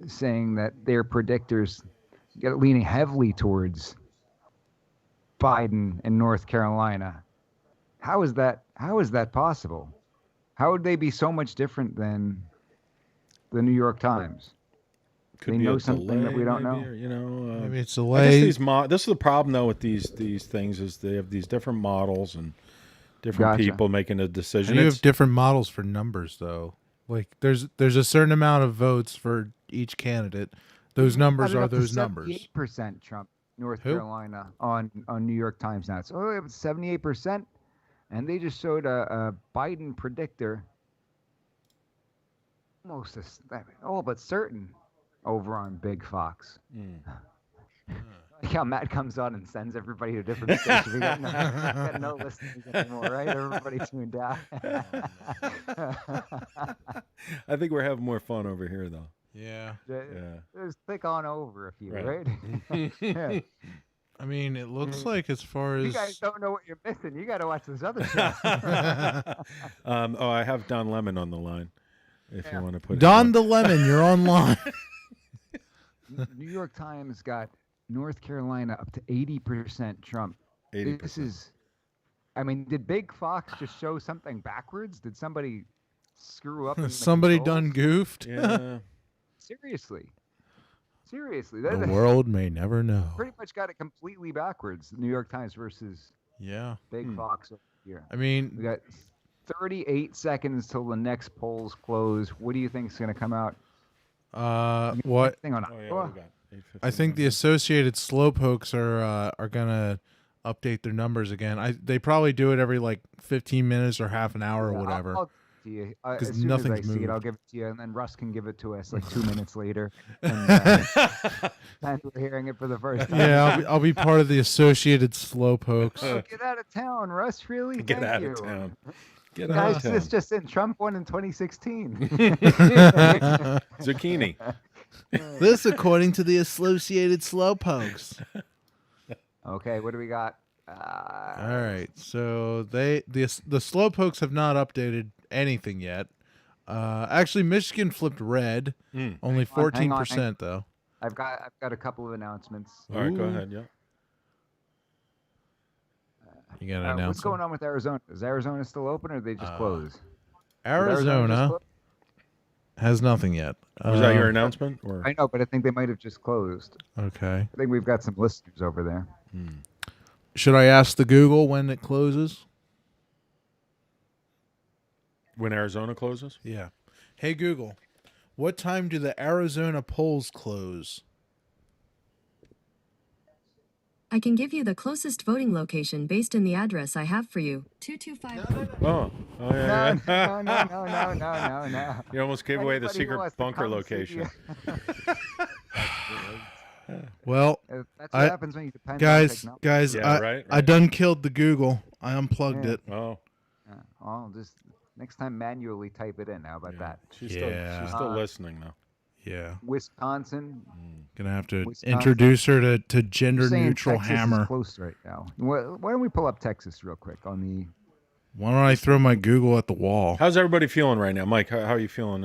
saying that their predictors get leaning heavily towards Biden in North Carolina. How is that possible? How would they be so much different than the New York Times? Could they be know a something delay, that we don't maybe, know. or, you know, Maybe it's I delayed. guess this is the problem though with these things is they have these different models and different Gotcha. people making a decision. And you It's- have different models for numbers, though. Like there's a certain amount of votes for each candidate. Those numbers are those numbers. 78% Trump, North Who? Carolina on New York Times now. It's 78%, and they just showed a Biden predictor, almost all but certain, over on Big Fox. Like how Matt comes on and sends everybody to a different station. We got no listeners anymore, right? Everybody tuned out. I think we're having more fun over here though. Yeah. Just click on over if you, Right. right? Yeah. I mean, it looks like as far You as guys don't know what you're missing. You got to watch this other show. I have Don Lemon on the line. If you want to put Don the Lemon, you're online. New York Times got North Carolina up to 80% Trump. 80%. This is, I mean, did Big Fox just show something backwards? Did somebody screw up? in the somebody controls? done goofed. Yeah. Seriously. The world may never know. Pretty much got it completely backwards. New York Times versus Yeah. Big Fox over here. I mean, We got 38 seconds till the next polls close. What do you think is going to come out? what? Thing on Oh, yeah, Iowa? we got 8:15. I think the Associated Slowpokes are gonna update their numbers again. They probably do it every like 15 minutes or half an hour or Yeah, whatever. I'll give it to you. 'Cause As soon as I nothing's see it, I'll moved. give it to you, and then Russ can give it to us like 2 minutes later. And, and we're hearing it for the first time. Yeah, I'll be part of the Associated Slowpokes. Oh, get out of town, Russ. Really? Get Thank out you. of town. Get out Guys, of town. this just in. Trump won in 2016. Zucchini. This, according to the Associated Slowpokes. Okay, what do we got? All right, so the Slowpokes have not updated anything yet. Actually, Michigan flipped red. Only Hang on, 14% though. I've got a couple of announcements. All right, go ahead. Yeah. You got an What's announcement? going on with Arizona? Is Arizona still open, or did they just close? Did Arizona just close? has nothing yet. Was that your announcement? Or I know, but I think they might have just closed. Okay. I think we've got some listeners over there. Should I ask the Google when it closes? when Arizona closes? Yeah. Hey Google, what time do the Arizona polls close? I can give you the closest voting location based in the address I have for you. 225. Oh, yeah. No. You almost gave away the Anybody who secret wants to bunker come see location. Well, That's what happens when you depend on guys, technology. Yeah, I done killed the Google. I unplugged Yeah. it. Oh, I'll just next time manually type it in. How about that? she's still listening though. Yeah. Wisconsin. Gonna have to Wisconsin. introduce her to gender You're saying neutral Texas is hammer. close right now. Why don't we pull up Texas real quick on the? Why don't I throw my Google at the wall? How's everybody feeling right now, Mike? How are you feeling?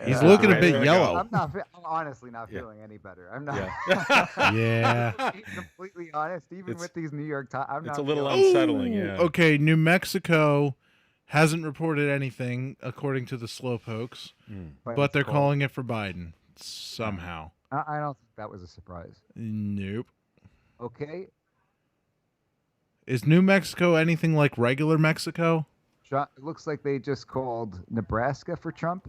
He's looking a bit ready to yellow. I'm honestly not feeling any better. I'm not. Yeah. Being completely honest, even It's- with these New York Times, I'm it's not a little feeling- unsettling. Yeah. Okay, New Mexico hasn't reported anything according to the Slowpokes, but they're calling it for Biden somehow. I don't think that was a surprise. Nope. Okay, Is New Mexico anything like regular Mexico? it looks like they just called Nebraska for Trump.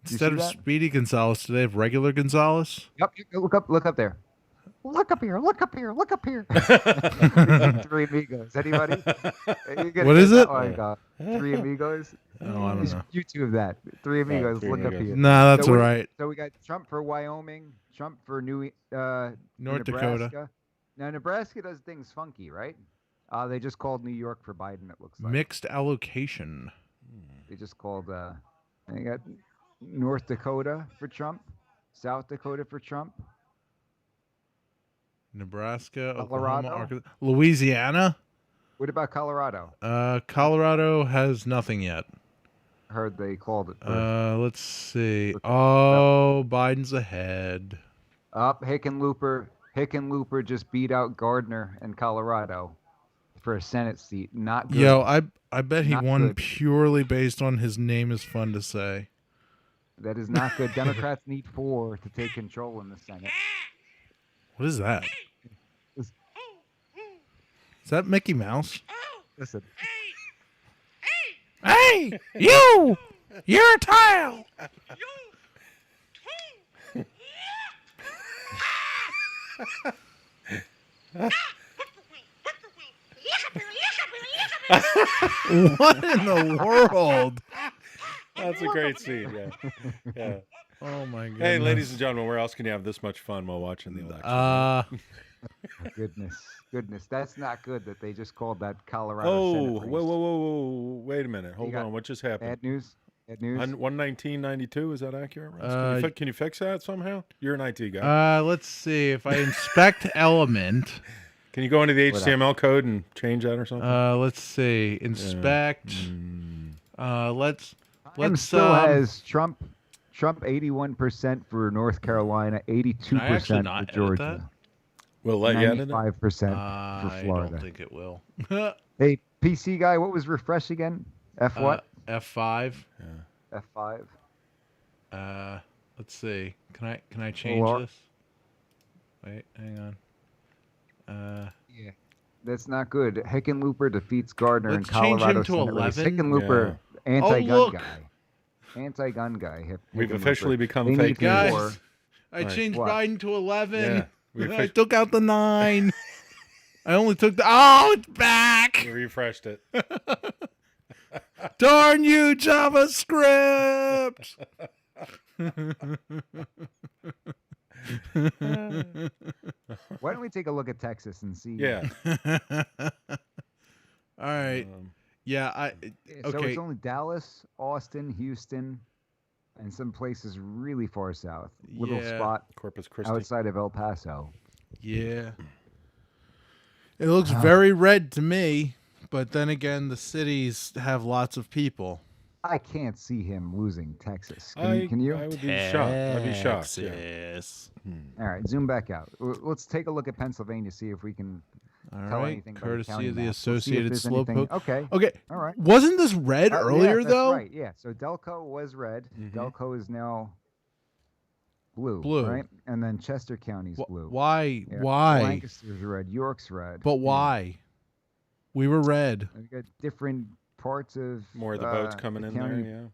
Did you Instead see of that? Speedy Gonzalez, do they have regular Gonzalez? Yep. Look up there. Look up here. Look up here. Look up here. Three Amigos. Anybody? What is it? Three Amigos. Oh, I don't Just know. YouTube that. Three Amigos. Three Look up Amigos. here. Nah, that's So all what- right. So we got Trump for Wyoming, Trump for North Nebraska, Dakota. Now Nebraska does things funky, right? They just called New York for Biden. It looks like Mixed allocation. they just called. They got North Dakota for Trump, South Dakota for Trump, Nebraska, Colorado? Oklahoma, Arkansas, Louisiana. What about Colorado? Colorado has nothing yet. Heard they called it. Let's see. Oh, Biden's ahead. Up, Hickenlooper just beat out Gardner in Colorado for a Senate seat. Not good. Yo, I bet he Not won good. purely based on his name is fun to say. That is not good. Democrats need 4 to take control in the Senate. What is that? Is that Mickey Mouse? Listen. Hey, you! You're a tile! What in the world? That's a great scene. Yeah. Yeah. Oh my god. Hey, ladies and gentlemen, where else can you have this much fun while watching the election? Goodness, that's not good that they just called that Colorado Oh, Senate race. whoa! Wait a minute. Hold got on. What just happened? Bad news. 119.92. Is that accurate? Russ? Can you fix that somehow? You're an IT guy. Let's see if I inspect element. Can you go into the HTML code and change that or something? Let's see. Inspect. Let's still has Trump 81% for North Carolina, 82% for Georgia. Will let you edit it? 95% for Florida. I don't think it will. Hey, PC guy, what was refresh again? F what? F5. Yeah. F5. Let's see. Can I change this? Wait, hang on. Yeah. That's not good. Hickenlooper defeats Gardner Let's in Colorado. change him to Senate race. 11? Hickenlooper, Yeah. anti-gun Oh, look. guy. Anti-gun guy. We've Hickenlooper. officially become They fake need news. more. Guys, I Right. changed What? Biden to 11. Yeah, I took out the 9. I only took the... Oh, it's back! You refreshed it. Darn you, JavaScript! Why don't we take a look at Texas and see? Yeah. All right. So Okay. it's only Dallas, Austin, Houston, and some places really far south. Little Yeah. spot Corpus Christi. outside of El Paso. Yeah. It looks very red to me, but then again, the cities have lots of people. I can't see him losing Texas. I Can you? would be shocked. I'd be shocked. Yeah. Texas. All right, zoom back out. Let's take a look at Pennsylvania, see if we can All tell right. anything by Courtesy county of the map. We'll see if Associated there's anything- Slowpoke. Okay. Okay. All right. Wasn't this red earlier, that's though? Right. Yeah. So Delco was red. Mm-hmm. Delco is now blue. Blue. Right. And then Chester County's blue. Why? Yeah. Why? Lancaster's red. York's red. But why? We were red. We got different parts of More of the votes the coming in county, there,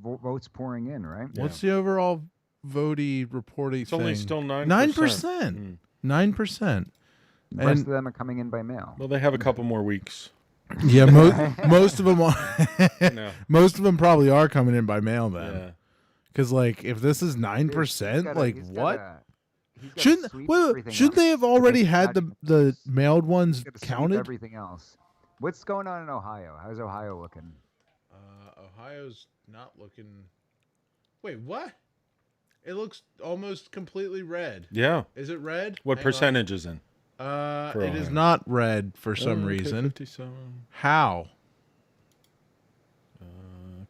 yeah. Votes pouring in, right? What's the overall votey reporting It's only thing? still 9%. 9%. 9%. The rest And of them are coming in by mail. Well, they have a couple more weeks. yeah, most of them are. No. Most of them probably are coming in by mail then. Yeah. Because like, if this is 9%, gotta- like he's what? gotta- he's gotta Shouldn't sweep well, everything shouldn't else. they have already had Gotta the mailed ones sweep counted? everything else. What's going on in Ohio? How's Ohio looking? Ohio's not looking. Wait, what? It looks almost completely red. Yeah. Is it red? What Hang on. percentage is in? It for is Ohio? not red for some Okay, reason. 57. How?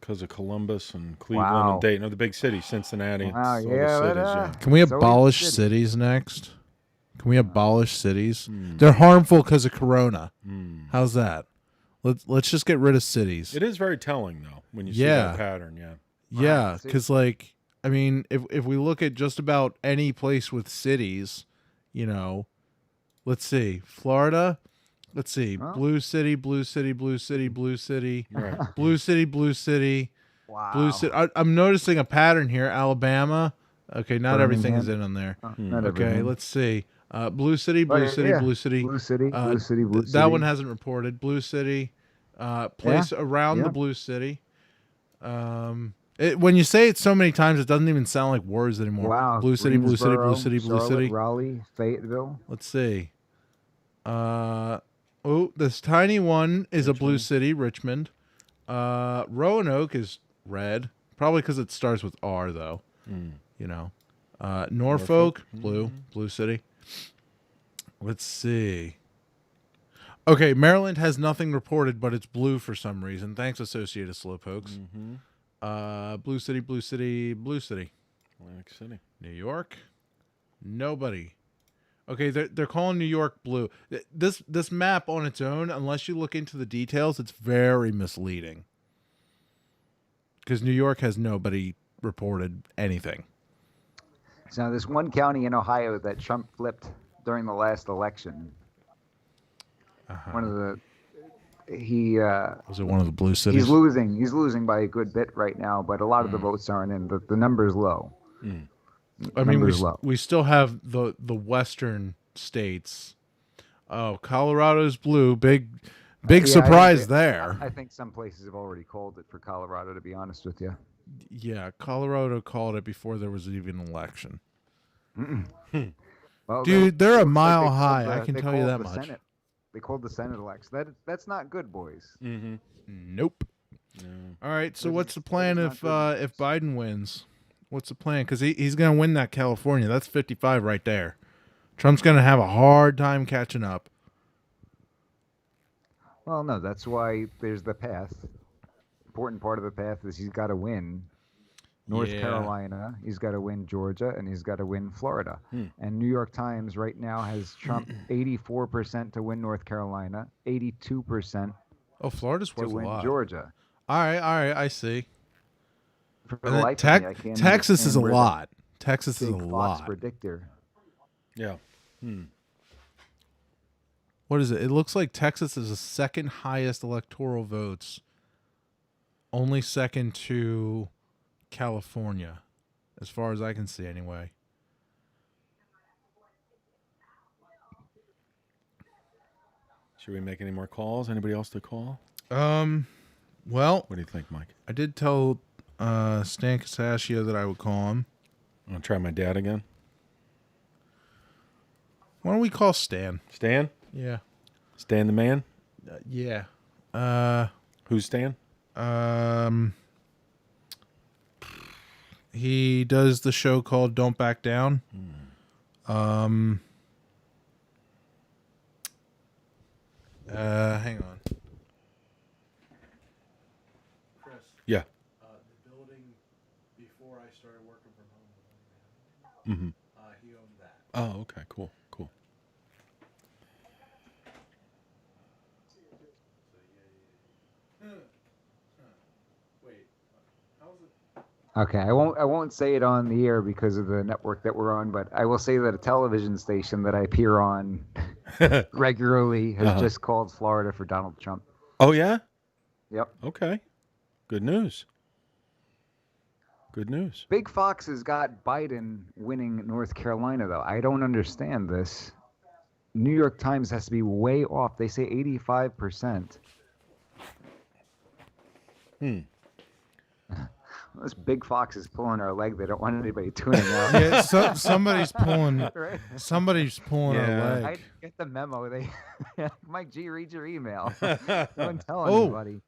Because of Columbus and Cleveland Wow. and Dayton, or the big cities, Cincinnati. Wow, it's all yeah, the but, cities, yeah. Can we It's always abolish the city. cities next? Can we abolish cities? They're harmful because of Corona. How's that? Let's just get rid of cities. It is very telling, though, when you see Yeah. that pattern, yeah. Yeah, see- because like, I mean, if we look at just about any place with cities, you know, let's see, Florida. Let's see, Huh? blue city, blue city, blue city, blue city, Right. blue city, blue city, Wow. blue city. I'm noticing a pattern here. Alabama. Okay, not everything is in on there. Not Okay, everything. let's see. Blue city, blue yeah, city, yeah. blue city. Blue city, blue city, blue That one city. hasn't reported. Blue city. Place around yeah. the blue city. When you say it so many times, it doesn't even sound like words anymore. Wow. Blue city, blue city, blue Greensboro, city, blue Charlotte, city. Raleigh, Fayetteville. Let's see. This tiny one is a blue city, Richmond. Roanoke is red, probably because it starts with R, though. You know. Norfolk, blue city. Let's see. Okay, Maryland has nothing reported, but it's blue for some reason. Thanks, Associated Slowpokes. Blue city, blue city, blue city. Atlantic City. New York, nobody. Okay, they're calling New York blue. This map on its own, unless you look into the details, it's very misleading. Because New York has nobody reported anything. So there's one county in Ohio that Trump flipped during the last election. One of the was it one of the blue cities? He's losing. He's losing by a good bit right now, but a lot of the votes aren't in. The number's low. I mean, we still have the western states. Oh, Colorado's blue. Big surprise there. I think some places have already called it for Colorado, to be honest with you. Yeah, Colorado called it before there was even an election. Well, dude, they're a looks like mile they called high. I the- can they tell you called that the much. Senate. They called the Senate election. That's not good, boys. Nope. All right. So what's the plan if Biden wins? What's the plan? Because he's going to win that California. That's 55 right there. Trump's going to have a hard time catching up. Well, no, that's why there's the path. Important part of the path is he's got to win North Yeah. Carolina, he's got to win Georgia, and he's got to win Florida. And New York Times right now has Trump 84% to win North Carolina, 82% Oh, Florida's to worth a win lot. Georgia. All right. I see. For And the then life of me, I can't Texas is a understand where the lot. Texas is a big Fox lot. predictor. Yeah. What is it? It looks like Texas is the second highest electoral votes, only second to California, as far as I can see anyway. Should we make any more calls? Anybody else to call? Well, what do you think, Mike? I did tell Stan Casascio that I would call him. Want to try my dad again? Why don't we call Stan? Stan? Yeah. Stan the man? Yeah. Who's Stan? He does the show called Don't Back Down. Hang on. Chris. Yeah. The building before I started working from home, he owned that. Oh, okay. Cool. Wait, how's it? Okay, I won't say it on the air because of the network that we're on, but I will say that a television station that I appear on regularly has just called Florida for Donald Trump. Oh, yeah? Yep. Okay. Good news. Good news. Big Fox has got Biden winning North Carolina, though. I don't understand this. New York Times has to be way off. They say 85%. This Big Fox is pulling our leg. They don't want anybody tuning out. Yeah, somebody's pulling. Right? Somebody's pulling our I leg. didn't get the memo. They Mike G, read your email. Don't tell Oh, anybody.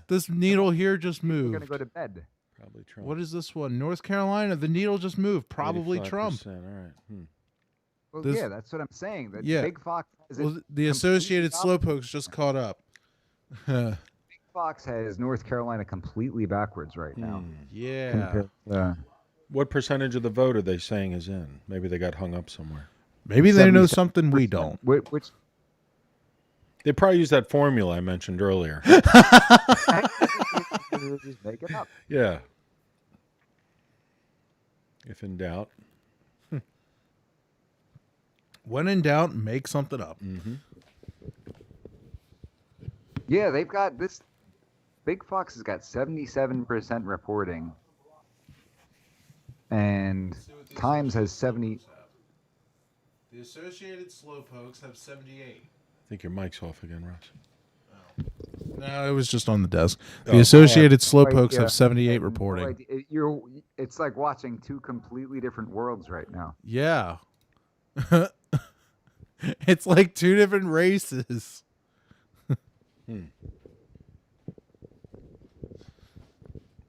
this needle here just We're moved. gonna go to bed. Probably Trump. What is this one? North Carolina. The needle just moved. Probably 85%, Trump. All right. Well, This- yeah, that's what I'm saying. That Yeah. Big Fox. Is Well, the Associated Slowpokes just caught up. Big Fox has North Carolina completely backwards right now. Yeah. Compared to- What percentage of the vote are they saying is in? Maybe they got hung up somewhere. Maybe they know something we don't. Which They probably use that formula I mentioned earlier. just make it up. Yeah. If in doubt. When in doubt, make something up. Yeah, they've got this. Big Fox has got 77% reporting, and Times has 70. The Associated Slowpokes have 78. I think your mic's off again, Russ. No, it was just on the desk. The Oh. Associated Yeah, Slowpokes right, have 78 and, reporting. like, it's like watching two completely different worlds right now. Yeah. It's like two different races.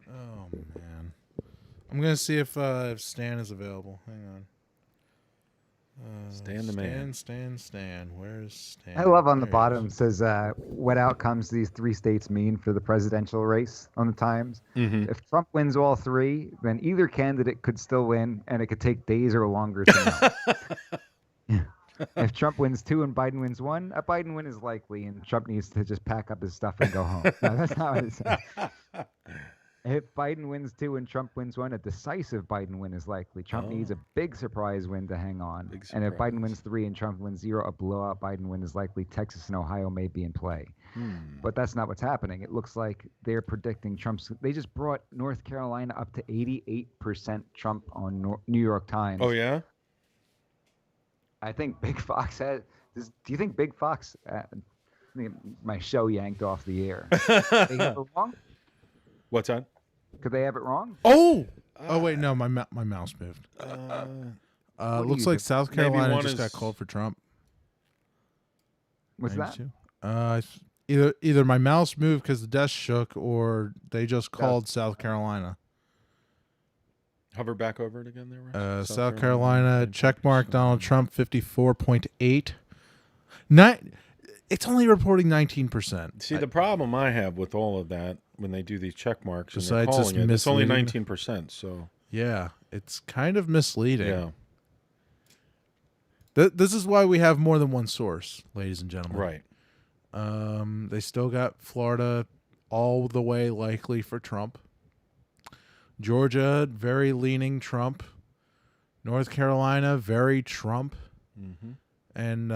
Oh man, I'm gonna see if Stan is available. Hang on. Stan the man. Stan. Where's Stan? I love on the There he bottom is. says what outcomes these three states mean for the presidential race on the Times. Mhm. If Trump wins all three, then either candidate could still win, and it could take days or longer to know. If Trump wins 2 and Biden wins 1, a Biden win is likely, and Trump needs to just pack up his stuff and go home. No, that's not what it says. If Biden wins 2 and Trump wins 1, a decisive Biden win is likely. Trump needs a big surprise win to hang on. And if Biden wins 3 and Trump wins 0, a blowout Biden win is likely. Texas and Ohio may be in play. But that's not what's happening. It looks like they're predicting Trump's. They just brought North Carolina up to 88% Trump on New York Times. Oh, yeah? I think Big Fox has. Do you think Big Fox? My show yanked off the air. They have it wrong? What's that? Could they have it wrong? Oh wait, no, my mouse moved. What do Looks you like think? South Maybe Carolina one just is- got called for Trump. What's that? 92. Either my mouse moved because the desk shook, or they just called South Carolina. Hover back over it again there, Russ? South Carolina checkmark Donald Trump 54.8. Not. It's only reporting 19%. See, the problem I have with all of that, when they do these check marks and they're Besides just calling it's only misleading. 19%. So Yeah, it's kind of misleading. yeah, This is why we have more than one source, ladies and gentlemen. right. They still got Florida all the way likely for Trump. Georgia, very leaning Trump. North Carolina, very Trump. Mm-hmm. And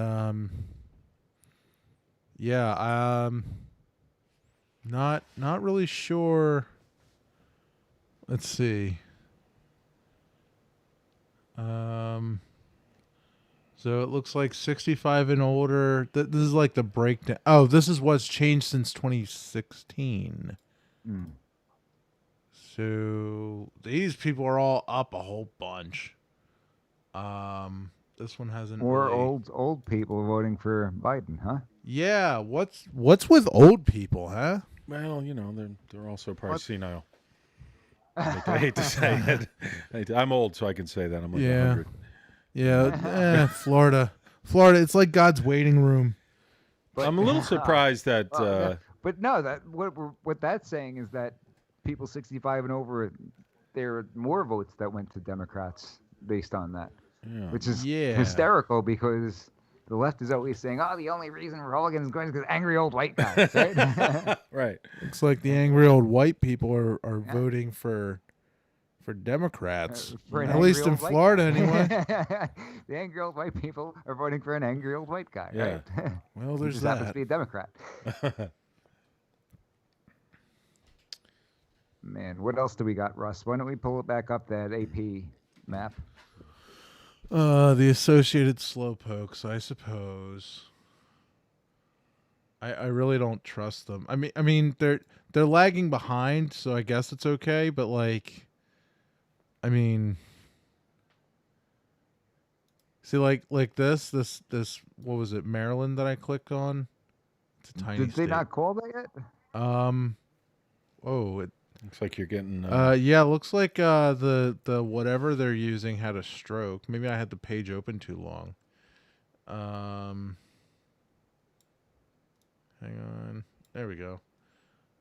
not really sure. Let's see. So it looks like 65 and older. This is like the breakdown. Oh, this is what's changed since 2016. So these people are all up a whole bunch. This one hasn't. More really... old people voting for Biden, huh? Yeah, what's with old people, huh? Well, you know, they're also probably senile. I hate to say it. I'm old, so I can say that. I'm like 100. Yeah, Florida. It's like God's waiting room. I'm a little surprised that. But no, that what that's saying is that people 65 and over, there are more votes that went to Democrats based on that, which is hysterical because the left is always saying, "Oh, the only reason Republicans are going is because angry old white guys." Right? Right. Looks like the angry old white people are voting for Democrats, For an at least angry in old white Florida, guy. anyway. The angry old white people are voting for an angry old white guy. Yeah. Right? Well, He there's just happens that. to be a Democrat. Man, what else do we got, Russ? Why don't we pull it back up, that AP map? The Associated Slowpokes, I suppose. I really don't trust them. I mean they're lagging behind, so I guess it's okay. But like, I mean, see, like this. What was it, Maryland that I clicked on? It's a tiny. Did they state. not call that yet? Oh, it looks like you're getting. yeah, looks like the whatever they're using had a stroke. Maybe I had the page open too long. Hang on. There we go.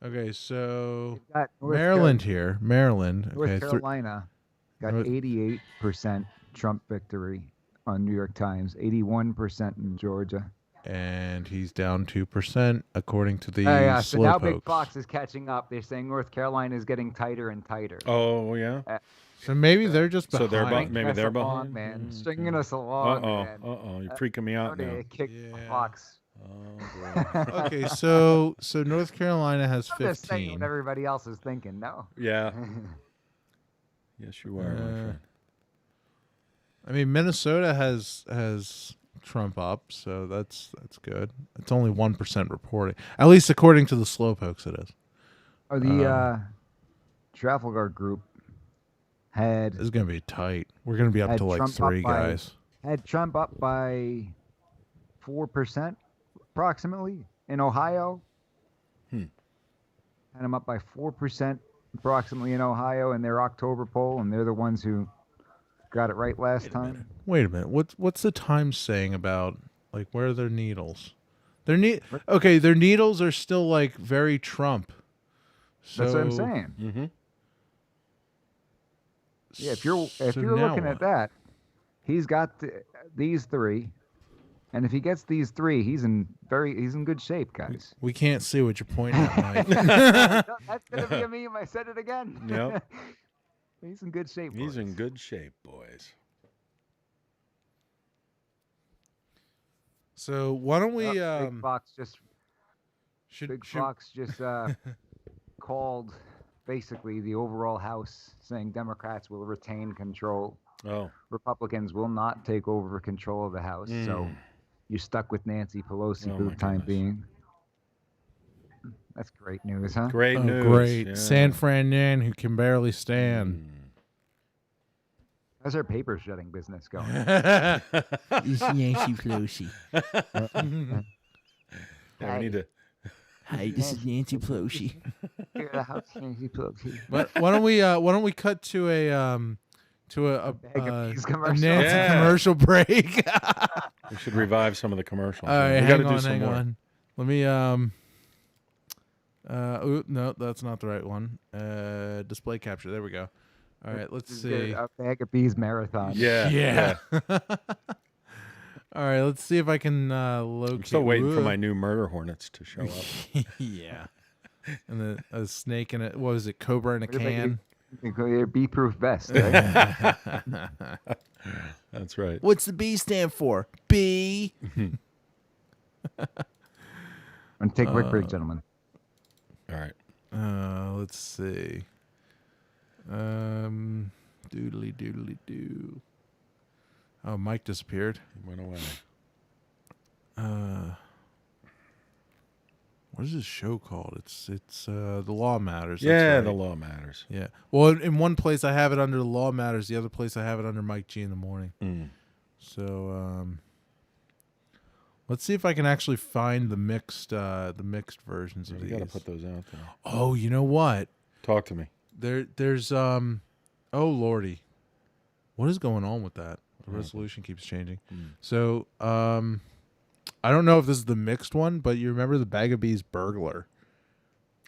Okay, so Got North Maryland Carolina. here. Maryland. North Okay, Carolina got North- 88% Trump victory on New York Times, 81% in Georgia. and he's down 2% according to the Yeah, so now Big Slowpokes. Fox is catching up. They're saying North Carolina is getting tighter and tighter. Oh yeah. So maybe they're just So behind. maybe they're Us along, behind. man. Stringing us along, man. You're freaking me out now. Kick Fox. Okay, so North Carolina has I'm just saying 15. what everybody else is thinking. No. Yeah. Yes, you are, my friend. I mean, Minnesota has Trump up, so that's good. It's only 1% reporting, at least according to the Slowpokes. It is. Oh, the Trafalgar group had. It's gonna be tight. We're gonna be up had to like Trump 3 up by- guys. Had Trump up by 4% approximately in Ohio. Had them up by 4% approximately in Ohio in their October poll, and they're the ones who got it right last time. Wait a minute. What's the Times saying about like where are their needles? Their needles are still like very Trump. That's what I'm So- saying. Mm-hmm. Yeah, if you're So you're now looking at that, he's got these three, and if he gets these three, he's in good shape, guys. We can't see what you're pointing at, Mike. That's gonna be a meme. I said it again. Yep. He's in good shape. He's in good shape, boys. So why don't we? Big Fox just should- Fox just called basically the overall House, saying Democrats will retain control. Oh. Republicans will not take over control of the House. So Mm. you're stuck with Nancy Pelosi Oh, for the my time being. That's great news, huh? Great Oh, news. great. yeah. San Fran Nan, who can barely stand. How's our paper shutting business going? It's Nancy Pelosi. Yeah, we need to. Hi, this is Nancy Pelosi. But But why don't we cut to a peas a commercial. Nancy Yeah. commercial break? We should revive some of the commercials. All right, we got hang to do on, some hang more. on. Let me no, that's not the right one. Display capture. There we go. All right, let's This is see. A bag of bees marathon. Yeah. All right, let's see if I can locate. I'm still waiting for Ooh. my new murder hornets to show up. Yeah. And a snake in it. What is it? Cobra in a What about can. Your bee-proof vest, right? That's right. What's the B stand for? B. And take a quick break, gentlemen. All right. Let's see. Doodly doodly doo. Oh, Mike disappeared. He went away. What is this show called? It's The Law Matters. That's Yeah, right. The Law Matters. Yeah. Well, in one place I have it under The Law Matters. The other place I have it under Mike G in the morning. Mm. So let's see if I can actually find the mixed versions of You these. got to put those out there. Oh, you know what? Talk to me. There's oh lordy, what is going on with that? The resolution keeps changing. So I don't know if this is the mixed one, but you remember the Bag of Bees burglar?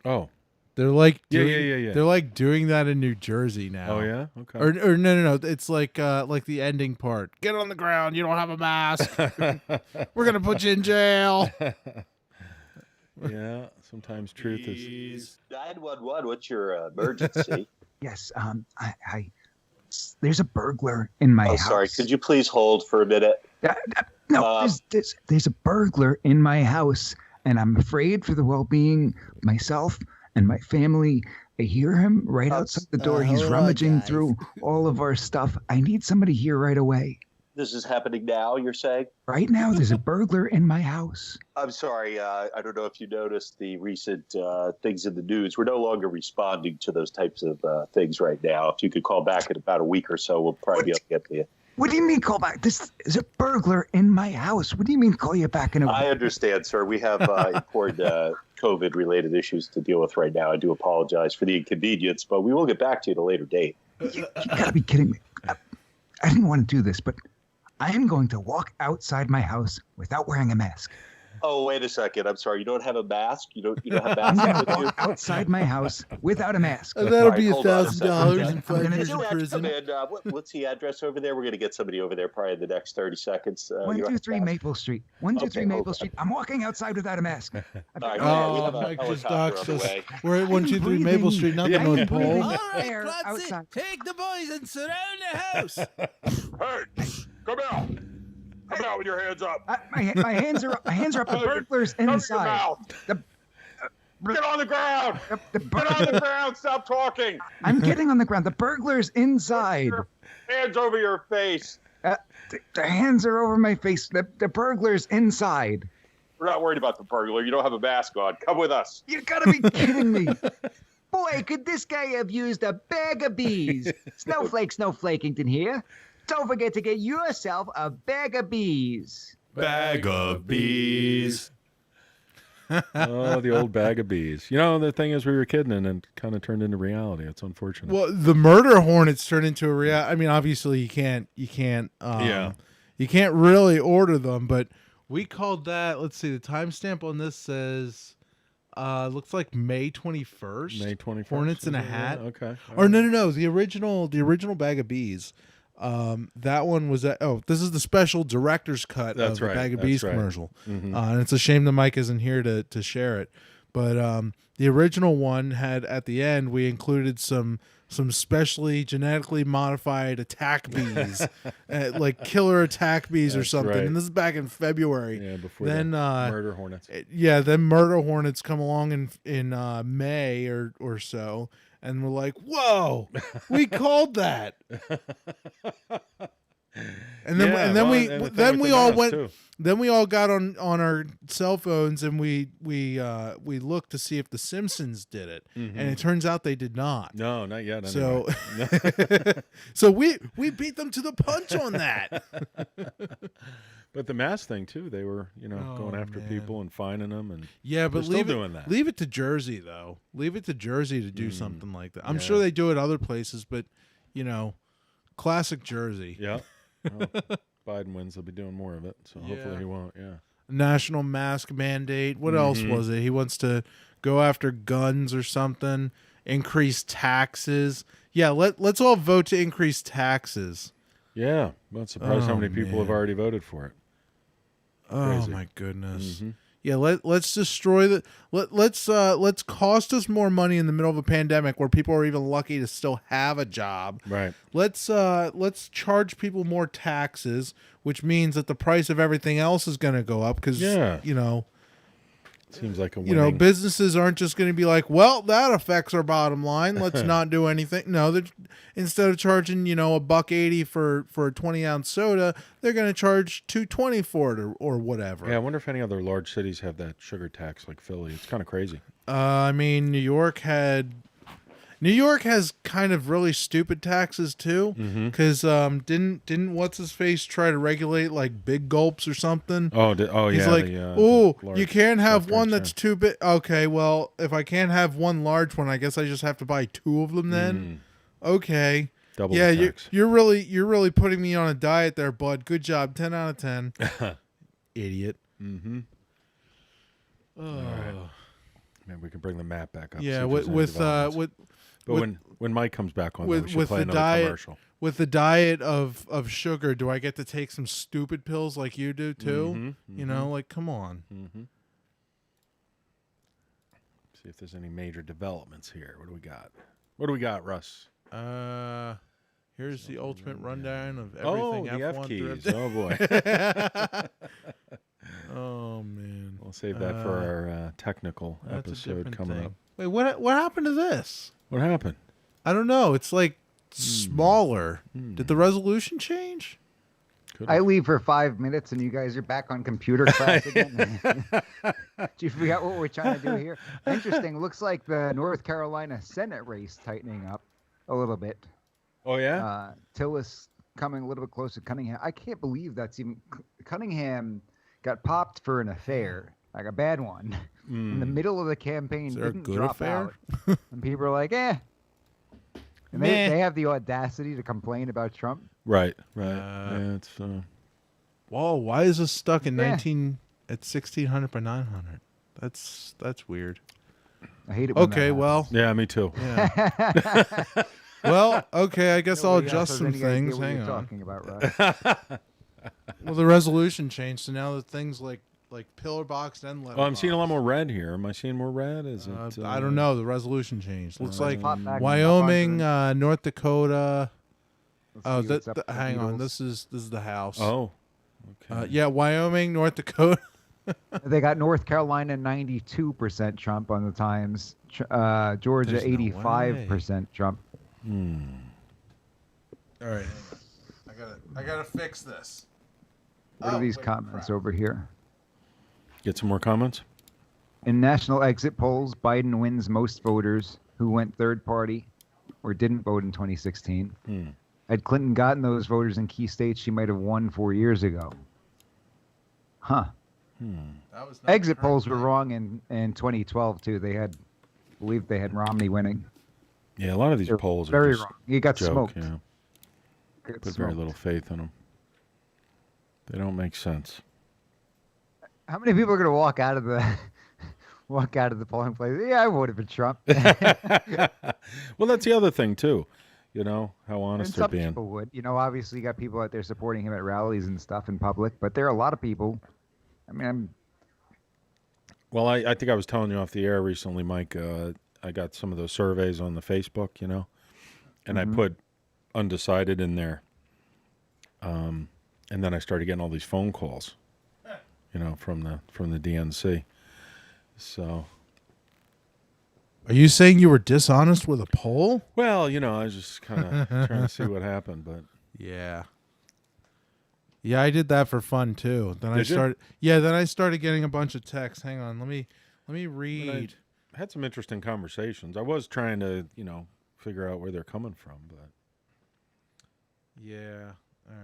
Oh, they're like Yeah. They're like doing that in New Jersey now. Oh, yeah? Okay. Or no. It's like the ending part. Get on the ground. You don't have a mask. We're gonna put you in jail. Yeah. Sometimes truth is. 911, what's your emergency? Yes, there's a burglar in my Oh, house. sorry. Could you please hold for a minute? No, there's a burglar in my house, and I'm afraid for the well-being of myself and my family. I hear him right outside the door. He's hold on, rummaging guys. through all of our stuff. I need somebody here right away. This is happening now, you're saying? Right now, there's a burglar in my house. I'm sorry. I don't know if you noticed the recent things in the news. We're no longer responding to those types of things right now. If you could call back in about a week or so, we'll probably be able to get to you. What do you mean call back? This is a burglar in my house. What do you mean call you back in a I understand, sir. We have important COVID-related issues to deal with right now. I do apologize for the inconvenience, but we will get back to you at a later date. You gotta be kidding me. I didn't want to do this, but I am going to walk outside my house without wearing a mask. Oh, wait a second. I'm sorry. You don't have a mask? You don't have I'm masks going with to you? walk outside my house without a mask. And that'll All be right, hold on a second. $1,000 and 5 gonna years do in it. prison. Come in. What's the address over there? We're going to get somebody over there probably in the next 30 seconds. You don't have 123 to- Maple Street. 123 Okay, Maple hold Street. I'm walking outside without a mask. All right, we Oh, have a Mike just helicopter doxed on the us. way. We're at 123 Maple Street, not the I'm North breathing Pole. air outside. Take the boys and surround the house. Hey, come out. Come out with your hands up. My hands are up. My hands are up. The burglar's Cover your inside. mouth. The, Get on the ground. the Get on the ground. Stop talking. I'm getting on the ground. The burglar's inside. Hands over your face. The hands are over my face. The burglar's inside. We're not worried about the burglar. You don't have a mask on. Come with us. You gotta be kidding me. Boy, could this guy have used a bag of bees? Snowflakington here. Don't forget to get yourself a bag of bees. bag of bees. Oh, the old bag of bees. You know, the thing is, we were kidding, and it kind of turned into reality. It's unfortunate. Well, the murder hornets turned into a reality. I mean, obviously, you can't you can't really order them, but we called that. Let's see, the timestamp on this says, looks like May 21st. May 21st. Hornets in a was it? hat. Okay. Or no, the original bag of bees. That one was this is the special director's cut That's of the right, Bag of that's Bees right. commercial. Mhm. And it's a shame the Mike isn't here to share it. But the original one had, at the end, we included some specially genetically modified attack bees, like killer attack bees or That's something. right. And this is back in February. Yeah, before then the murder hornets. Then murder hornets come along in May or so. And we're like, whoa, we called that. And then we all got on our cell phones and we looked to see if the Simpsons did it, and it turns out they did not. No, not yet. So, anyway. so we beat them to the punch on that. But the mask thing too, they were going after man. people and finding them, and Yeah, but they're still doing that. Leave it to Jersey though. Leave it to Jersey to do something like that. I'm Yeah. sure they do it other places, but classic Jersey. Yeah. Well, Biden wins, they'll be doing more of it. So hopefully he won't. Yeah. National mask mandate. What else was it? He wants to go after guns or something. Increase taxes. Yeah, let's all vote to increase taxes. Yeah. I'm not surprised how many people have already voted for it. Oh Crazy. my goodness. Yeah, let's destroy the let's cost us more money in the middle of a pandemic where people are even lucky to still have a job. Right. Let's charge people more taxes, which means that the price of everything else is going to go up because Seems like a winning. businesses aren't just going to be like, well, that affects our bottom line. Let's not do anything. No, instead of charging, $1.80 for a 20-ounce soda, they're going to charge $2.20 for it or whatever. Yeah, I wonder if any other large cities have that sugar tax like Philly. It's kind of crazy. I mean, New York has kind of really stupid taxes too, because didn't what's his face try to regulate like big gulps or something? He's like, you can't have one that's too big. Okay, well, if I can't have one large one, I guess I just have to buy two of them then. Okay, Double yeah, the tax. you're really putting me on a diet there, bud. Good job, 10 out of 10. Idiot. All right. Maybe we can bring the map back up. Yeah, see if there's any developments. But when Mike comes back on, we should play another commercial. With the diet of sugar, do I get to take some stupid pills like you do too? Like, come on. See if there's any major developments here. What do we got? What do we got, Russ? Here's the ultimate rundown of Oh, everything the F F1 keys. through Oh, boy. Oh, man. We'll save that for our technical That's a episode different coming thing. up. Wait, what happened to this? What happened? I don't know. It's like smaller. Did the resolution change? I leave for 5 minutes and you guys are back on computer class again. Do you forget what we're trying to do here? Interesting. Looks like the North Carolina Senate race tightening up a little bit. Oh, yeah? Tillis coming a little bit closer to Cunningham. I can't believe that's even... Cunningham got popped for an affair, like a bad one, in the middle of the campaign. Is there a Didn't good drop affair? out. And people are like, eh. And they have the audacity to complain about Trump. Right. Yeah, it's... Whoa, why is this stuck in Yeah. 1600 by 900? That's weird. I hate it when Okay, that well. Yeah, me too. Yeah. Well, okay, I guess I'll Nobody else adjust has some any idea things. what Hang you're on. talking about, Russ. Well, the resolution changed, so now the things like pillar box and letter Oh, I'm seeing a lot box. more red here. Am I seeing more red? Is it? I don't know. The resolution changed. Looks like Pop back Wyoming, North Dakota. Let's see what's up with the hang on. Beatles. This is the house. Oh, okay. Yeah, Wyoming, North Dakota. They got North Carolina 92% Trump on the Times. Georgia There's no 85% Trump. All right, I gotta fix this. What are these comments over here? Get some more comments? In national exit polls, Biden wins most voters who went third party or didn't vote in 2016. Had Clinton gotten those voters in key states, she might have won 4 years ago. Huh. That was not Exit the polls current were wrong in 2012 too. Believed they had Romney winning. Yeah, a lot of these They're polls are very just wrong. He got joke, smoked. Yeah. Got Put very smoked. little faith in them. They don't make sense. How many people are going to walk out of the polling place? Yeah, I voted for Trump. Well, that's the other thing too. You know how And honest they're some being. people would. Obviously you got people out there supporting him at rallies and stuff in public, but there are a lot of people. I mean, Well, I think I was telling you off the air recently, Mike. I got some of those surveys on the Facebook, and I put undecided in there. And then I started getting all these phone calls, from the DNC. So. Are you saying you were dishonest with a poll? Well, I was just kind of trying to see what happened, but yeah. Yeah, I did that for fun too. Then Did you? Then I started getting a bunch of texts. Hang on, let me read. I had some interesting conversations. I was trying to, figure out where they're coming from, but Yeah. All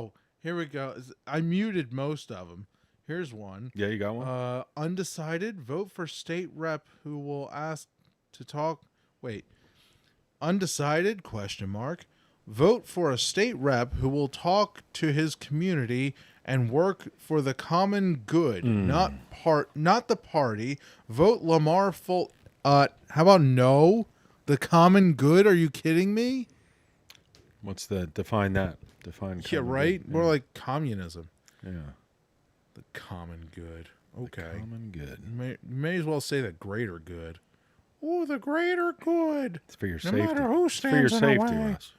right, here we go. I muted most of them. Here's one. Yeah, you got one? Undecided, vote for state rep who will ask to talk. Wait. Undecided, ? Vote for a state rep who will talk to his community and work for the common good, not the party. Vote Lamar how about no? The common good? Are you kidding me? What's define that? Define Yeah, common right? good. More like communism. Yeah. The common good. Okay. The common good. May as well say the greater good. Oh, the greater good. It's for your No safety. matter who It's for stands your in the safety, way. Russ.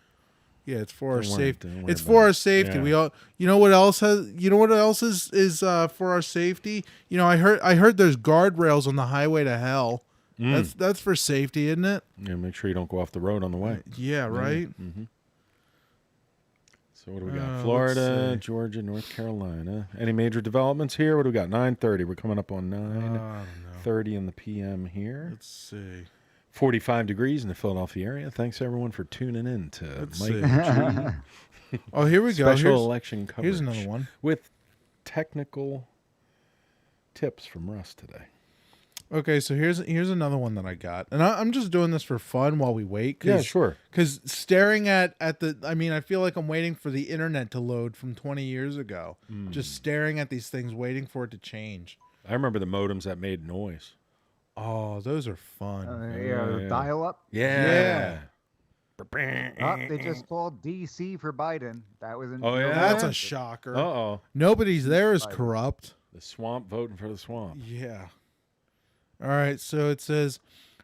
Yeah, it's for our Don't worry- safety. don't worry It's about for our it. safety. Yeah. We all. You know what else has? You know what else is for our safety? I heard there's guardrails on the highway to hell. That's for safety, isn't it? Yeah, make sure you don't go off the road on the way. Yeah, right. Mm-hmm. So what do we got? Let's Florida, see. Georgia, North Carolina. Any major developments here? What do we got? 9:30. We're coming up on 9:30 in the PM here. Let's see. 45 degrees in the Philadelphia area. Thanks everyone for tuning in to Let's Mike see. and Tree. Oh, here we go. Special Here's- election coverage. here's another one. With technical tips from Russ today. Okay, so here's another one that I got, and I'm just doing this for fun while we wait. Yeah, sure. Because staring at the, I feel like I'm waiting for the internet to load from 20 years ago. Just staring at these things, waiting for it to change. I remember the modems that made noise. Oh, those are fun. Dial up. Yeah. They just called DC for Biden. That was Oh, yeah? That's a shocker. Uh-oh. Nobody's there is corrupt. The swamp voting for the swamp. Yeah. All right, so it says,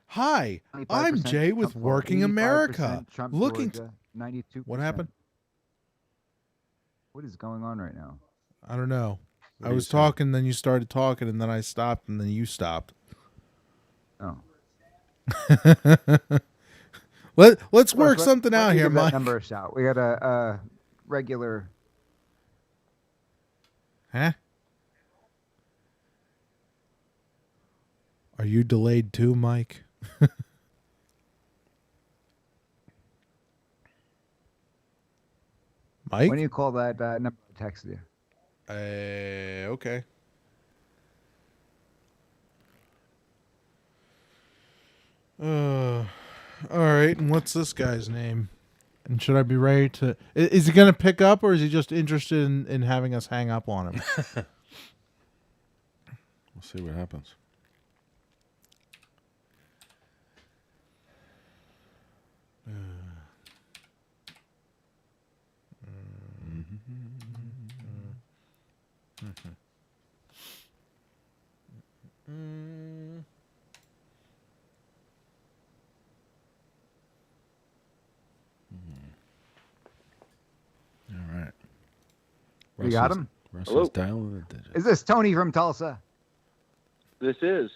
"Hi, I'm Jay with Trump, well, Working 85% America. Trump, Looking Georgia, 92%. What happened? What is going on right now? I don't know. What I are you was saying? talking, then you started talking, and then I stopped, and then you stopped. Oh. Let's work Let- something let out me here, give that Mike. number a shout. We got a regular. Huh? Are you delayed too, Mike? Mike? When do you call that number? I texted you. Okay. All right. And what's this guy's name? And should I be ready to? Is he going to pick up, or is he just interested in having us hang up on him? We'll see what happens. All right. You got him? Russell's dialing the digits. Is this Tony from Tulsa? This is.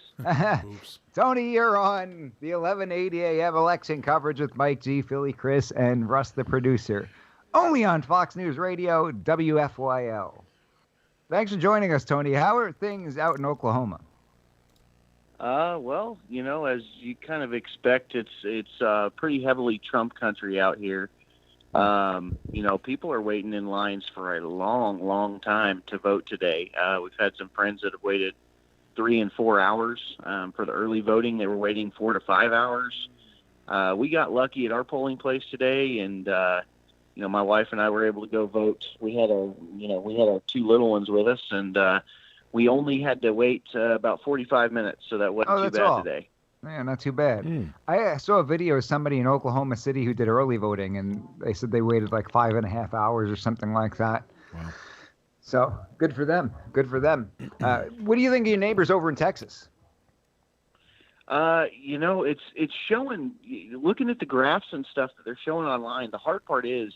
Tony, you're on the 1180 AM election coverage with Mike G, Philly Chris, and Russ the producer. Only on Fox News Radio, WFYL. Thanks for joining us, Tony. How are things out in Oklahoma? Well, as you kind of expect, it's pretty heavily Trump country out here. You know, people are waiting in lines for a long, long time to vote today. We've had some friends that have waited 3 and 4 hours for the early voting. They were waiting 4 to 5 hours. We got lucky at our polling place today, and you know, my wife and I were able to go vote. We had our 2 little ones with us, and we only had to wait about 45 minutes, so that wasn't too bad today. Yeah, not too bad. I saw a video of somebody in Oklahoma City who did early voting, and they said they waited like 5.5 hours or something like that. Wow. So good for them. Good for them. What do you think of your neighbors over in Texas? You know, it's showing, looking at the graphs and stuff that they're showing online. The hard part is,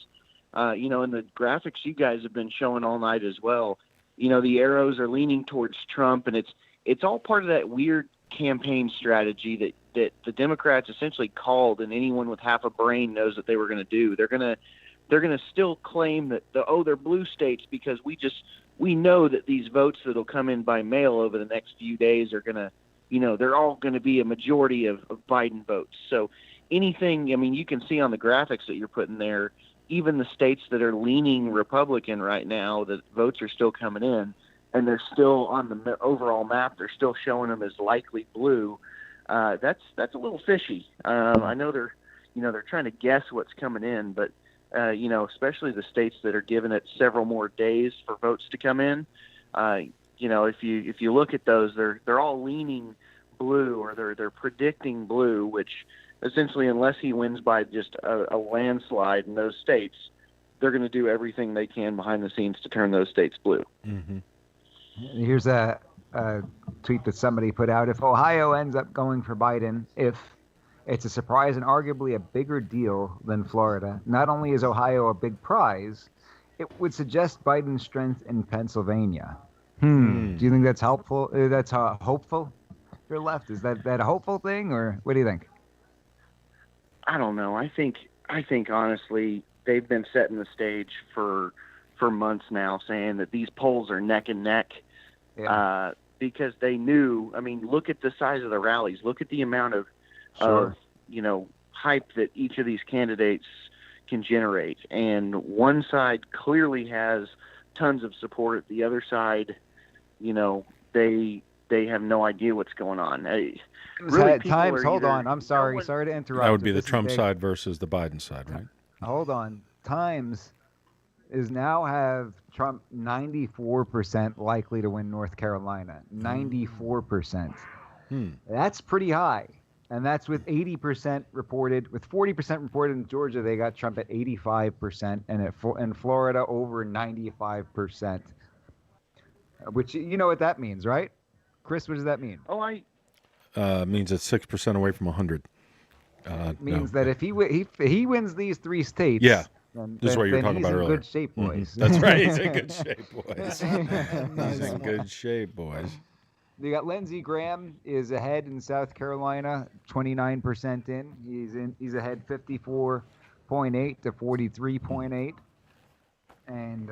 you know, in the graphics you guys have been showing all night as well, you know, the arrows are leaning towards Trump, and it's all part of that weird campaign strategy that the Democrats essentially called, and anyone with half a brain knows that they were going to do. They're going to still claim that they're blue states because we know that these votes that'll come in by mail over the next few days are going to, you know, they're all going to be a majority of Biden votes. So anything, I mean, you can see on the graphics that you're putting there, even the states that are leaning Republican right now, the votes are still coming in, and they're still on the overall map. They're still showing them as likely blue. That's a little fishy. I know they're trying to guess what's coming in, but you know, especially the states that are giving it several more days for votes to come in. You know, if you look at those, they're all leaning blue, or they're predicting blue, which essentially, unless he wins by just a landslide in those states, they're going to do everything they can behind the scenes to turn those states blue. Mm-hmm. Here's a tweet that somebody put out. If Ohio ends up going for Biden, if it's a surprise and arguably a bigger deal than Florida, not only is Ohio a big prize, it would suggest Biden's strength in Pennsylvania. Do you think that's helpful? That's hopeful? Your left, is that a hopeful thing, or what do you think? I don't know. I think honestly, they've been setting the stage for months now, saying that these polls are neck and neck. Yeah. Because they knew. I mean, look at the size of the rallies. Look at the amount of you know, hype that each of these candidates can generate. And one side clearly has tons of support. The other side, you know, they have no idea what's going on. Times, hold on. I'm sorry. Sorry to interrupt. That would be the Trump side versus the Biden side, right? Hold on. Times is now have Trump 94% likely to win North Carolina. 94%. That's pretty high. And that's with 80% reported. With 40% reported in Georgia, they got Trump at 85%, and in Florida over 95%. Which, you know what that means, right? Chris, what does that mean? Means it's 6% away from 100. Means that if he wins these 3 states, this is what you were talking about earlier. He's in good shape, boys. That's right. He's in good shape, boys. He's in good shape, boys. You got Lindsey Graham is ahead in South Carolina, 29% in. He's ahead 54.8 to 43.8. And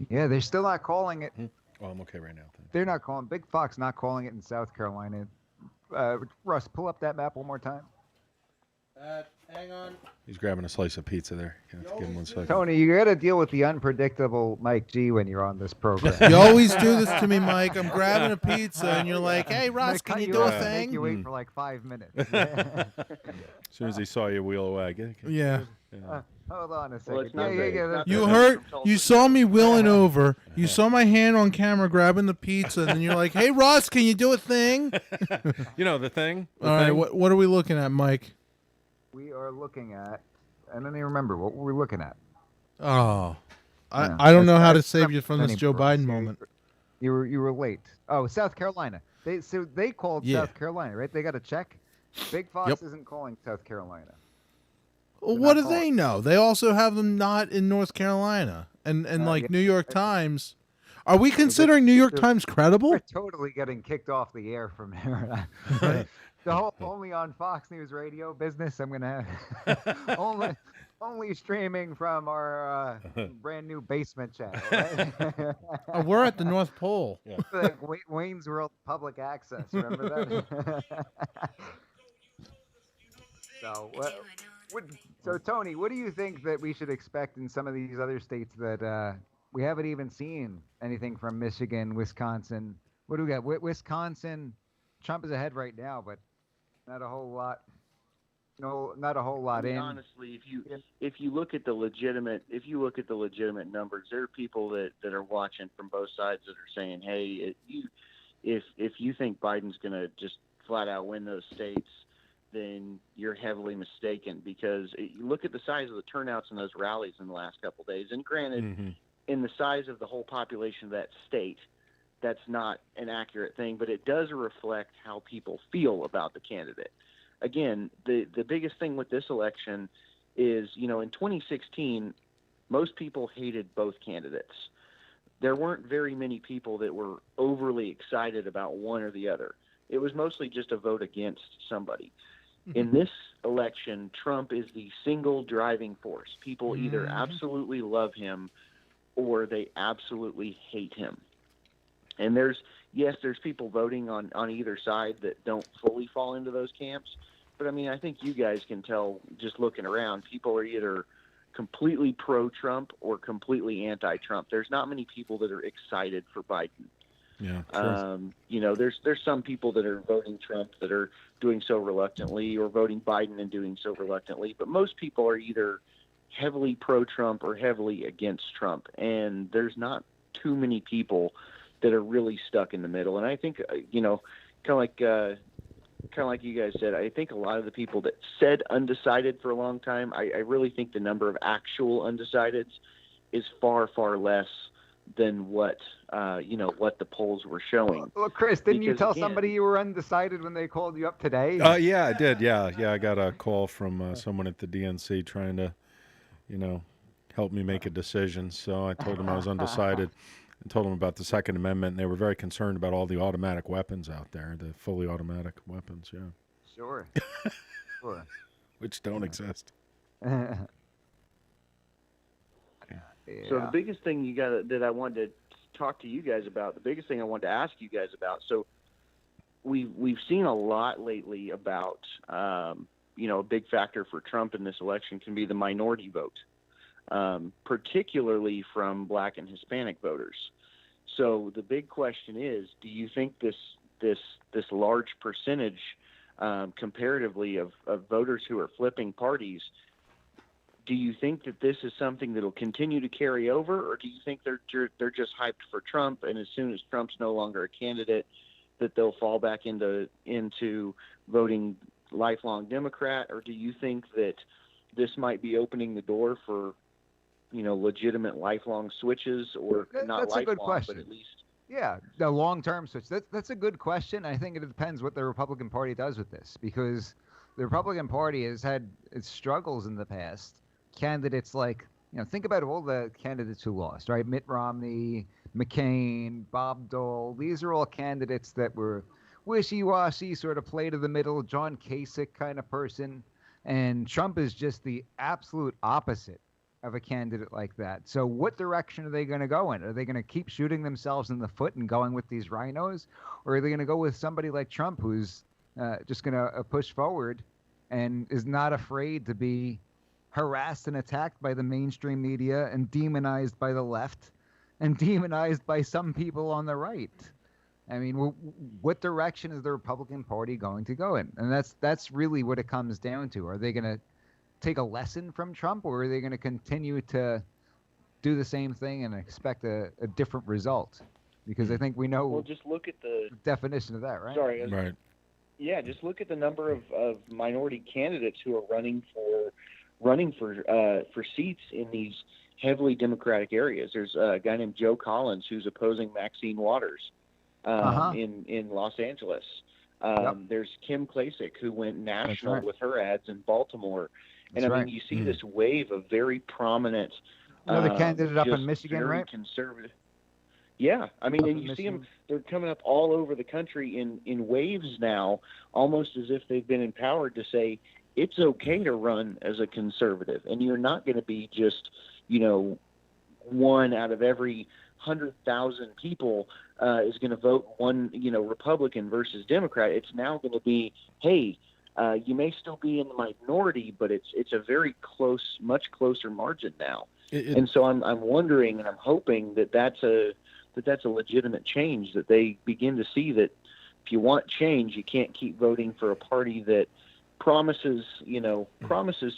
yeah, they're still not calling it. Well, I'm okay right now. They're not calling. Big Fox not calling it in South Carolina. Russ, pull up that map one more time. Hang on. He's grabbing a slice of pizza there. Give him 1 second. Tony, you got to deal with the unpredictable Mike G when you're on this program. You always do this to me, Mike. I'm grabbing a pizza, and you're like, "Hey, Russ, can you do a thing?" Make you wait for like 5 minutes. As soon as he saw you wheel away. Yeah. Hold on a second. You saw me wheeling over. You saw my hand on camera grabbing the pizza, and then you're like, "Hey, Russ, can you do a thing?" You know the thing. All right. What are we looking at, Mike? We are looking at. I don't even remember what were we looking at. Oh, I don't know how to save you from this Joe Biden moment. You were late. Oh, South Carolina. They called South Carolina, right? They got a check. Big Fox isn't calling South Carolina. Well, what do they know? They also have them not in North Carolina, and like New York Times. Are we considering New York Times credible? We're totally getting kicked off the air from here. The whole only on Fox News Radio business. I'm gonna have only streaming from our brand new basement channel. Right? We're at the North Pole. Like Wayne's World Public Access. Remember that? So So, Tony, what do you think that we should expect in some of these other states that we haven't even seen anything from? Michigan, Wisconsin. What do we got? Wisconsin, Trump is ahead right now, but not a whole lot. No, not a whole lot in. Honestly, if you look at the legitimate numbers, there are people that are watching from both sides that are saying, hey, if you think Biden's going to just flat out win those states, then you're heavily mistaken, because you look at the size of the turnouts in those rallies in the last couple of days. And granted, in the size of the whole population of that state, that's not an accurate thing, but it does reflect how people feel about the candidate. Again, the biggest thing with this election is, in 2016, most people hated both candidates. There weren't very many people that were overly excited about one or the other. It was mostly just a vote against somebody. In this election, Trump is the single driving force. People either absolutely love him or they absolutely hate him. And there's people voting on either side that don't fully fall into those camps. But, I think you guys can tell just looking around, people are either completely pro-Trump or completely anti-Trump. There's not many people that are excited for Biden. Yeah. Sure. There's some people that are voting Trump that are doing so reluctantly, or voting Biden and doing so reluctantly. But most people are either heavily pro-Trump or heavily against Trump. And there's not too many people that are really stuck in the middle. And I think, kind of like you guys said, I think a lot of the people that said undecided for a long time, I really think the number of actual undecideds is far, far less than what the polls were showing. Look, Chris, didn't you tell somebody you were undecided when they called you up today? Yeah, I did. Yeah, I got a call from someone at the DNC trying to, help me make a decision. So I told them I was undecided and told them about the Second Amendment, and they were very concerned about all the automatic weapons out there, the fully automatic weapons. Yeah. Sure. Sure. Which don't exist. So the biggest thing that I wanted to talk to you guys about, the biggest thing I wanted to ask you guys about. So we've seen a lot lately about, a big factor for Trump in this election can be the minority vote, particularly from Black and Hispanic voters. So the big question is, do you think this large percentage, comparatively, of voters who are flipping parties, do you think that this is something that will continue to carry over, or do you think they're just hyped for Trump, and as soon as Trump's no longer a candidate, that they'll fall back into voting lifelong Democrat, or do you think that this might be opening the door for, legitimate lifelong switches, or not that's lifelong, a good question. but at least? Yeah, the long-term switch. That's a good question. I think it depends what the Republican Party does with this, because the Republican Party has had its struggles in the past. Candidates like, think about all the candidates who lost, right? Mitt Romney, McCain, Bob Dole. These are all candidates that were wishy-washy, sort of play to the middle, John Kasich kind of person. And Trump is just the absolute opposite of a candidate like that. So what direction are they going to go in? Are they going to keep shooting themselves in the foot and going with these rhinos? Or are they going to go with somebody like Trump, who's just going to push forward and is not afraid to be harassed and attacked by the mainstream media and demonized by the left and demonized by some people on the right? I mean, what direction is the Republican Party going to go in? And that's really what it comes down to. Are they going to take a lesson from Trump, or are they going to continue to do the same thing and expect a different result? Because I think we know. Well, just look at the definition of that, right? Sorry. Right. Yeah, just look at the number of minority candidates who are running for seats in these heavily Democratic areas. There's a guy named Joe Collins who's opposing Maxine Waters in Los Angeles. There's Kim Klacik, who went national with her ads in Baltimore. And you see this wave of very prominent. Another candidate up in Michigan, right? Conservative. Yeah, and you see them. They're coming up all over the country in waves now, almost as if they've been empowered to say it's okay to run as a conservative, and you're not going to be just, one out of every 100,000 people is going to vote one, Republican versus Democrat. It's now going to be, hey, you may still be in the minority, but it's a very close, much closer margin now. And so I'm wondering and I'm hoping that that's a legitimate change, that they begin to see that if you want change, you can't keep voting for a party that promises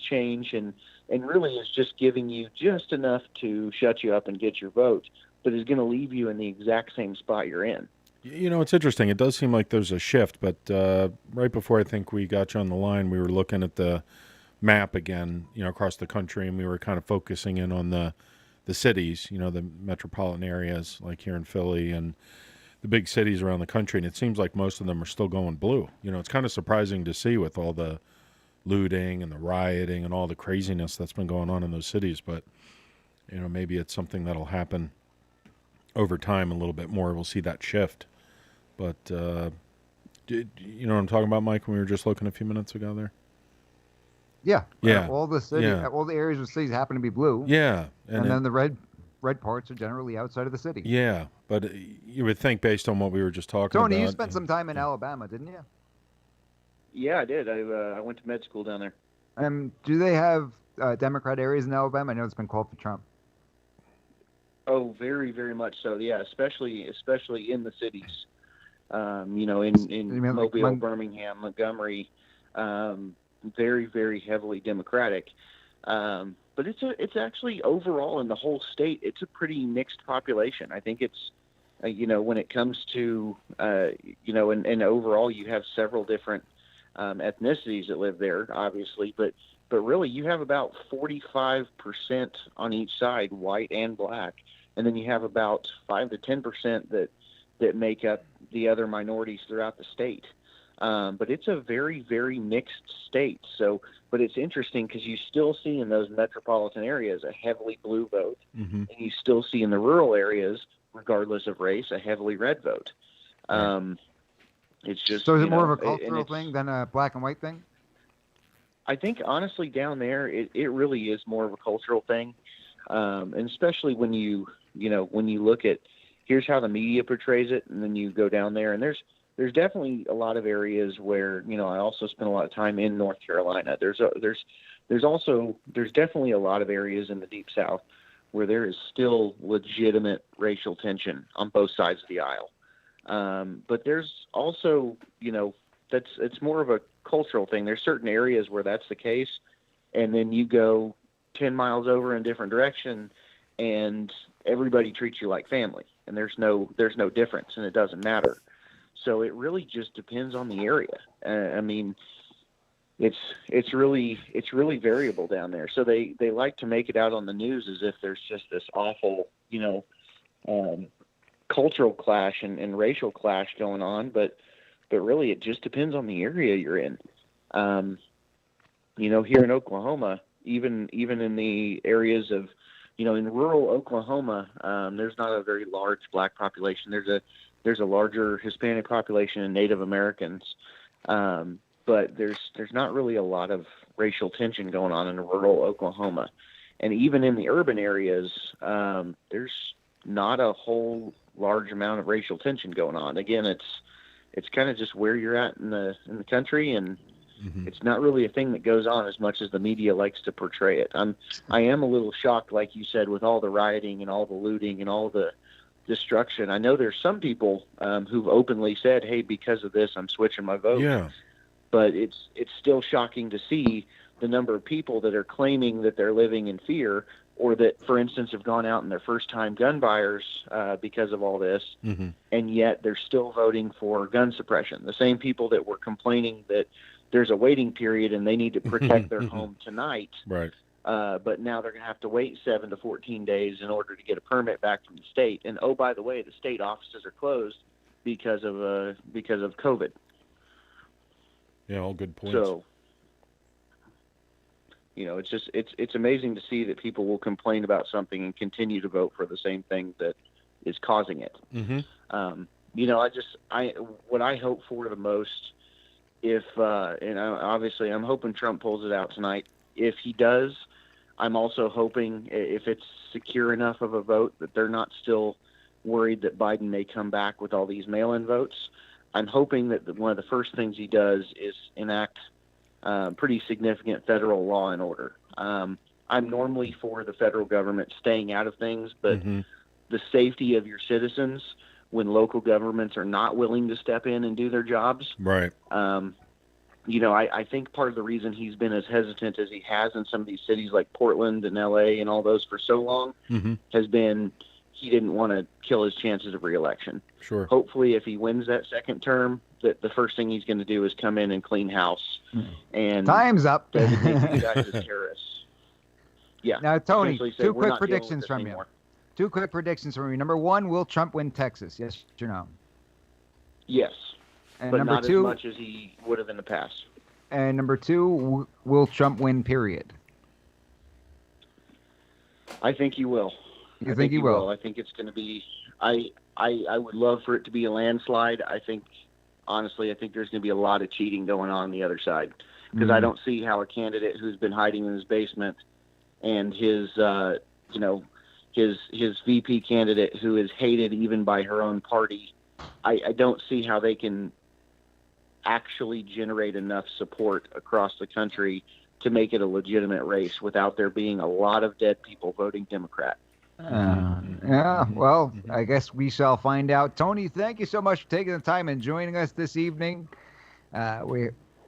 change and really is just giving you just enough to shut you up and get your vote, but is going to leave you in the exact same spot you're in. It's interesting. It does seem like there's a shift, but right before I think we got you on the line, we were looking at the map again, across the country, and we were kind of focusing in on the cities, the metropolitan areas like here in Philly and the big cities around the country, and it seems like most of them are still going blue. It's kind of surprising to see with all the looting and the rioting and all the craziness that's been going on in those cities, but maybe it's something that'll happen over time a little bit more. We'll see that shift. But you know what I'm talking about, Mike, when we were just looking a few minutes ago there? Yeah. Yeah. All the areas of cities happen to be blue. Yeah. And then the red parts are generally outside of the city. Yeah, but you would think based on what we were just talking about. Tony, you spent some time in Alabama, didn't you? Yeah, I did. I went to med school down there. Do they have Democrat areas in Alabama? I know it's been called for Trump. Oh, very, very much so. Yeah, especially in the cities. In Mobile, Birmingham, Montgomery, very, very heavily Democratic. But it's actually overall in the whole state, it's a pretty mixed population. I think it's, when it comes to, and overall you have several different ethnicities that live there, obviously, but really you have about 45% on each side, white and black, and then you have about 5 to 10% that make up the other minorities throughout the state. But it's a very, very mixed state. So, but it's interesting because you still see in those metropolitan areas a heavily blue vote, and you still see in the rural areas, regardless of race, a heavily red vote. It's just so. Is it more of a cultural thing than a black and white thing? I think honestly, down there, it really is more of a cultural thing, and especially when you look at here's how the media portrays it, and then you go down there, and there's definitely a lot of areas where, I also spent a lot of time in North Carolina. There's definitely a lot of areas in the Deep South where there is still legitimate racial tension on both sides of the aisle. But there's also, it's more of a cultural thing. There's certain areas where that's the case. And then you go 10 miles over in a different direction and everybody treats you like family, and there's no difference, and it doesn't matter. So it really just depends on the area. I mean, it's really variable down there. So they like to make it out on the news as if there's just this awful, cultural clash and racial clash going on, but really it just depends on the area you're in. Here in Oklahoma, even in the areas of, in rural Oklahoma, there's not a very large black population. There's a larger Hispanic population and Native Americans, but there's not really a lot of racial tension going on in rural Oklahoma. And even in the urban areas, there's not a whole large amount of racial tension going on. Again, it's kind of just where you're at in the country, and it's not really a thing that goes on as much as the media likes to portray it. I am a little shocked, like you said, with all the rioting and all the looting and all the destruction. I know there's some people who've openly said, hey, because of this, I'm switching my vote. Yeah. But it's still shocking to see the number of people that are claiming that they're living in fear, or that, for instance, have gone out and they're first-time gun buyers because of all this, and yet they're still voting for gun suppression. The same people that were complaining that there's a waiting period and they need to protect their home tonight. Right. But now they're going to have to wait 7 to 14 days in order to get a permit back from the state. And oh, by the way, the state offices are closed because of COVID. Yeah, all good points. So, it's amazing to see that people will complain about something and continue to vote for the same thing that is causing it. What I hope for the most, obviously I'm hoping Trump pulls it out tonight. If he does, I'm also hoping, if it's secure enough of a vote that they're not still worried that Biden may come back with all these mail-in votes, I'm hoping that one of the first things he does is enact pretty significant federal law and order. I'm normally for the federal government staying out of things, but the safety of your citizens when local governments are not willing to step in and do their jobs. Right. I think part of the reason he's been as hesitant as he has in some of these cities like Portland and LA and all those for so long has been he didn't want to kill his chances of reelection. Sure. Hopefully, if he wins that second term, that the first thing he's going to do is come in and clean house and Time's up. designate you guys as terrorists. Yeah. Now, Tony, essentially say, two "We're quick not dealing with predictions this from you. anymore." 2 quick predictions from you. Number 1, will Trump win Texas? Yes or no? Yes, And but number not 2, as much as he would have in the past. and number 2, will Trump win? Period. I think he will. You think he will? I think it's going to be. I would love for it to be a landslide. I think, honestly, I think there's going to be a lot of cheating going on the other side because I don't see how a candidate who's been hiding in his basement and his his VP candidate who is hated even by her own party, I don't see how they can actually generate enough support across the country to make it a legitimate race without there being a lot of dead people voting Democrat. Yeah, well, I guess we shall find out. Tony, thank you so much for taking the time and joining us this evening.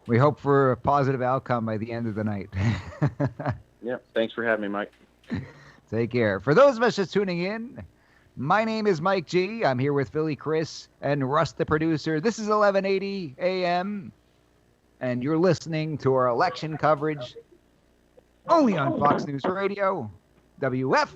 We hope for a positive outcome by the end of the night. Yep. Thanks for having me, Mike. Take care. For those of us just tuning in, my name is Mike G. I'm here with Philly Chris and Russ, the producer. This is 1180 AM, and you're listening to our election coverage only on Fox News Radio, WFYL.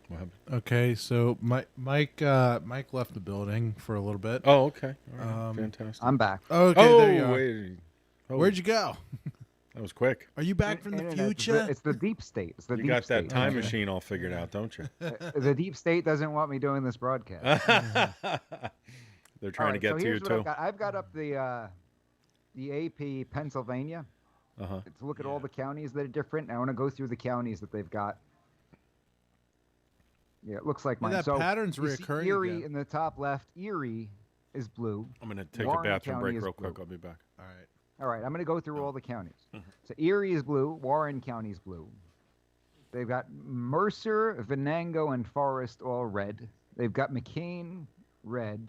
What happened? Okay, so Mike left the building for a little bit. Oh, okay. All right. Fantastic. I'm back. Okay, there you are. Wait. Oh, Where'd you go? That was quick. Are you back from the Internet, future? It's the deep state. It's the You deep got state. that time machine all figured out, don't you? The deep state doesn't want me doing this broadcast. They're trying to get so to you here's what too. I've got up the AP Pennsylvania Uh-huh. to look at all the counties that are different. I want to go through the counties that they've got. Yeah, it looks like Yeah, mine. that So pattern's you see reoccurring Erie again. in the top left. Erie is blue. I'm going to take Warren a bathroom County break is real blue. quick. I'll be back. All right. All right, I'm going to go through all the counties. So Erie is blue. Warren County is blue. They've got Mercer, Venango, and Forest all red. They've got McCain red.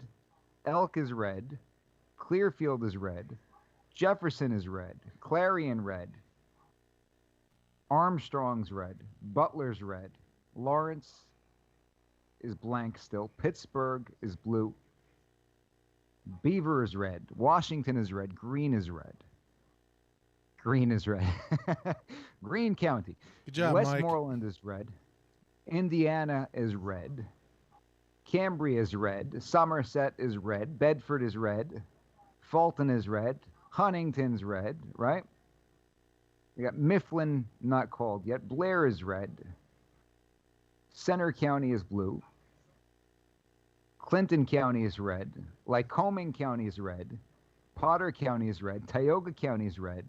Elk is red. Clearfield is red. Jefferson is red. Clarion red. Armstrong's red. Butler's red. Lawrence is blank still. Pittsburgh is blue. Beaver is red. Washington is red. Greene is red. Greene is red. Greene County. Good job, Mike. Westmoreland is red. Indiana is red. Cambria is red. Somerset is red. Bedford is red. Fulton is red. Huntington's red, right? We got Mifflin not called yet. Blair is red. Center County is blue. Clinton County is red. Lycoming County is red. Potter County is red. Tioga County is red.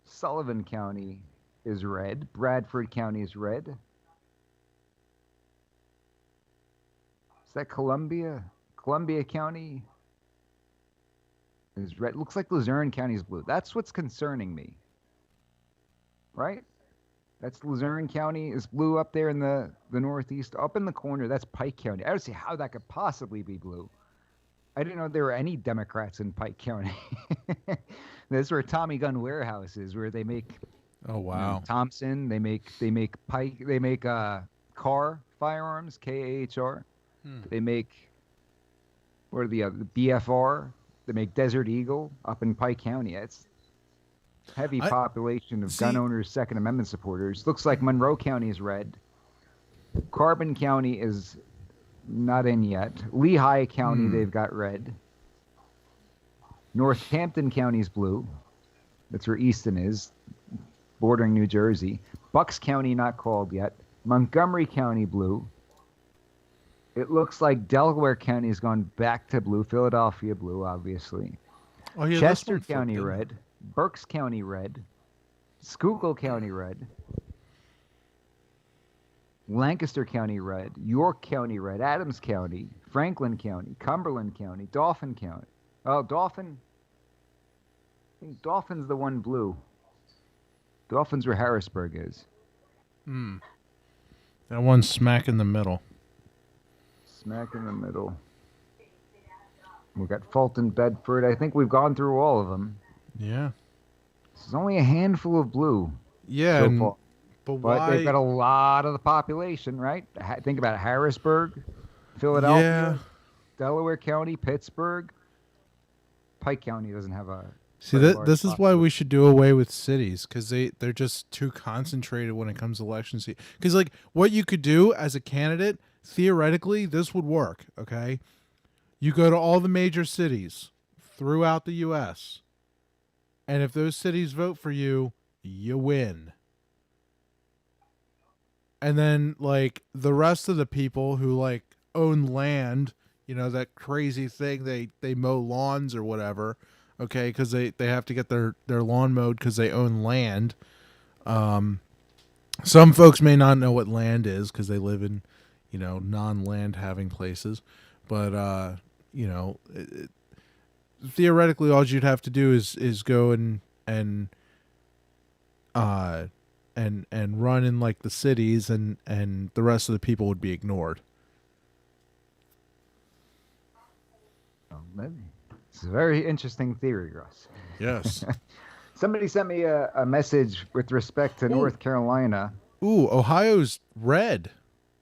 Sullivan County is red. Bradford County is red. Is that Columbia? Columbia County is red. Looks like Luzerne County is blue. That's what's concerning me. Right? That's Luzerne County is blue up there in the northeast. Up in the corner, that's Pike County. I don't see how that could possibly be blue. I didn't know there were any Democrats in Pike County. That's where Tommy Gun Warehouse is, where they make Oh wow. Thompson. They make Pike. They make Kahr firearms, KAHR. They make what are the other BFR? They make Desert Eagle up in Pike County. It's heavy population of gun owners, Second Amendment supporters. Looks like Monroe County is red. Carbon County is not in yet. Lehigh County, they've got red. Northampton County is blue. That's where Easton is, bordering New Jersey. Bucks County not called yet. Montgomery County blue. It looks like Delaware County has gone back to blue. Philadelphia blue, obviously. Oh, yeah, this Chester one flipped, County didn't it? red, Berks County red, Schuylkill County red, Lancaster County red, York County red, Adams County, Franklin County, Cumberland County, Dauphin County. Oh, Dauphin. I think Dauphin's the one blue. Dauphin's where Harrisburg is. Hmm. That one's smack in the middle. Smack in the middle. We've got Fulton, Bedford. I think we've gone through all of them. Yeah. There's only a handful of blue. Yeah, so and- far. but But they've why- got a lot of the population, right? Think about Harrisburg, Philadelphia, Yeah. Delaware County, Pittsburgh. Pike County doesn't have a. See, very large this is why we should do away with cities, because they're just too concentrated when it comes to election season. Because, like, what you could do as a candidate, theoretically, this would work, okay? You go to all the major cities throughout the U.S., and if those cities vote for you, you win. And then, like, the rest of the people who, like, own land, you know, that crazy thing, they mow lawns or whatever, okay, because they have to get their lawn mowed because they own land. Some folks may not know what land is because they live in, you know, non-land having places. But, you know, theoretically, all you'd have to do is go and run in, like, the cities, and the rest of the people would be ignored. It's a very interesting theory, Russ. Yes. Somebody sent me a message with respect to North Carolina. Ooh, Ohio's red.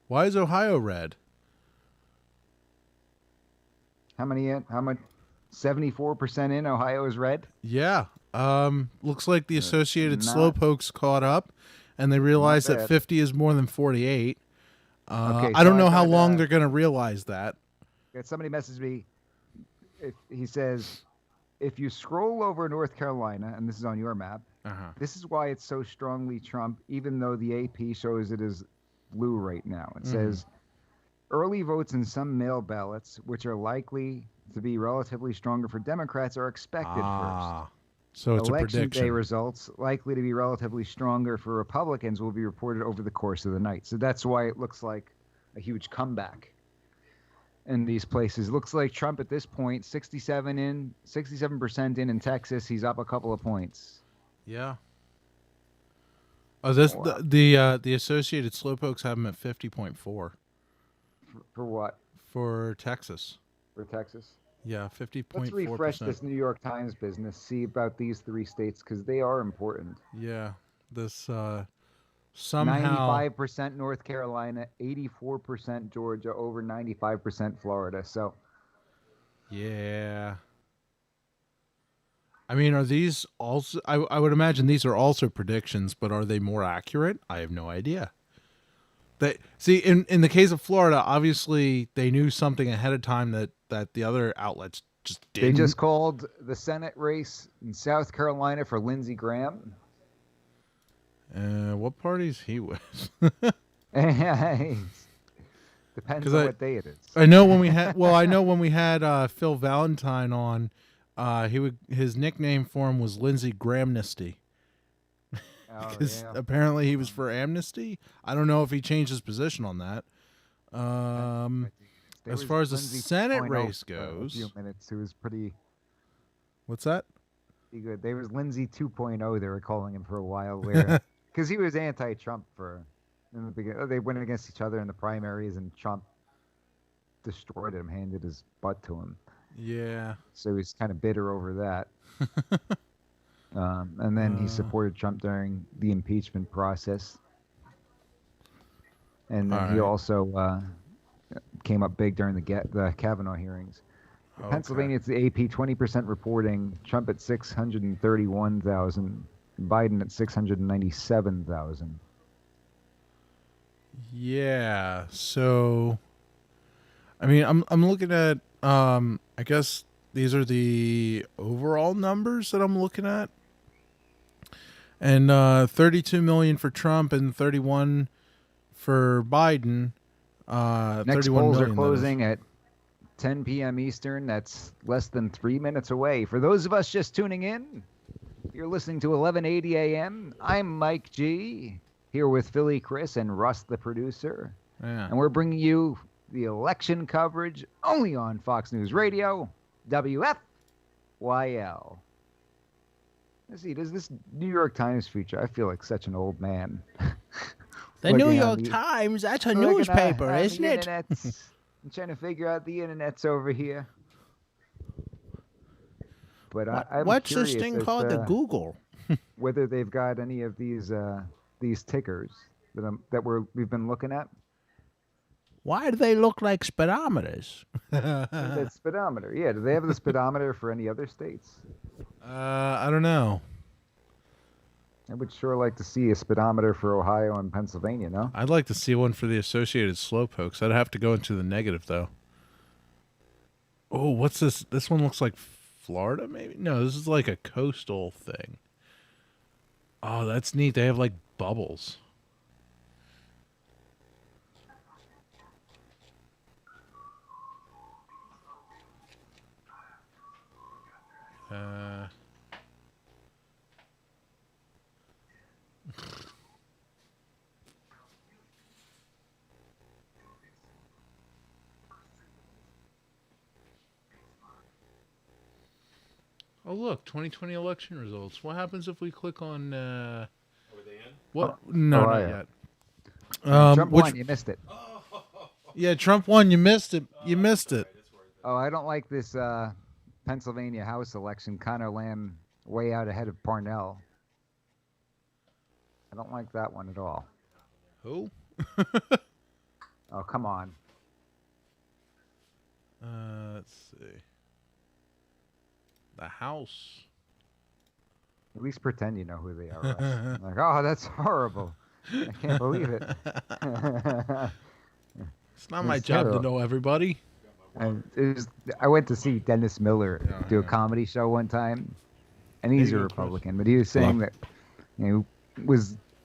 Why is Ohio red? How much? 74% in Ohio is red. Yeah. Looks like the Associated not- Slowpokes caught up, and they realized that bad. 50 is more than 48. Okay, I don't so know I how got, long they're going to realize that. Somebody messaged me. He says, if you scroll over North Carolina, and this is on your map, this is why it's so strongly Trump, even though the AP shows it as blue right now. It says, early votes in some mail ballots, which are likely to be relatively stronger for Democrats, are expected first. So it's Election a prediction. day results, likely to be relatively stronger for Republicans, will be reported over the course of the night. So that's why it looks like a huge comeback in these places. Looks like Trump at this point, 67% in Texas. He's up a couple of points. Yeah. Oh, this the Associated Slowpokes have him at 50.4. For what? For Texas. For Texas? Yeah, 50.4%. Let's refresh this New York Times business, see about these three states, because they are important. Yeah. This somehow 95% North Carolina, 84% Georgia, over 95% Florida. So, yeah. I mean, are these also? I would imagine these are also predictions, but are they more accurate? I have no idea. They see in the case of Florida, obviously they knew something ahead of time that the other outlets just didn't. they just called the Senate race in South Carolina for Lindsey Graham. What party's he with? Depends on what day it is. I know when we had. Well, I know when we had Phil Valentine on. His nickname for him was Lindsey Grahamnesty. Because apparently he was for amnesty. I don't know if he changed his position on that. As far as the Senate race goes, a few minutes, it was pretty. What's that? Pretty good. There was Lindsey 2.0. They were calling him for a while, where because he was anti-Trump in the beginning. They went against each other in the primaries, and Trump destroyed him, handed his butt to him. Yeah. So he's kind of bitter over that. And then he supported Trump during the impeachment process. And then he also came up big during the Kavanaugh hearings. Okay. Pennsylvania, it's the AP 20% reporting. Trump at 631,000. Biden at 697,000. Yeah. So, I mean, I'm looking at. I guess these are the overall numbers that I'm looking at. And 32 million for Trump and 31 for Biden. Next 31 polls are million, that is. closing at 10 p.m. Eastern. That's less than 3 minutes away. For those of us just tuning in, you're listening to 1180 a.m. I'm Mike G, here with Philly Chris and Russ, the producer. Yeah. And we're bringing you the election coverage only on Fox News Radio, WFYL. Let's see, does this New York Times feature? I feel like such an old man. The New York Times, that's a newspaper, isn't it? I'm trying to figure out the internet's over here. But I'm what's this curious thing as called? The to Google? whether they've got any of these tickers that we've been looking at. Why do they look like speedometers? That speedometer, yeah. Do they have the speedometer for any other states? I don't know. I would sure like to see a speedometer for Ohio and Pennsylvania, no? I'd like to see one for the Associated Slowpokes. I'd have to go into the negative, though. Oh, what's this? This one looks like Florida, maybe? No, this is like a coastal thing. Oh, that's neat. They have, like, bubbles. Oh, look, 2020 election results. What happens if we click on... Are they in? What? No, not yet. Trump won, you missed it. Yeah, Trump won, you missed it. You missed it. Oh, I don't like this Pennsylvania House election. Connor Lamb way out ahead of Parnell. I don't like that one at all. Who? Oh, come on. Let's see. The House. At least pretend you know who they are. Russ. Like, oh, that's horrible. I can't believe it. It's not my job to know everybody. And I went to see Dennis Miller do a comedy show one time, and he's a Republican, but he was saying that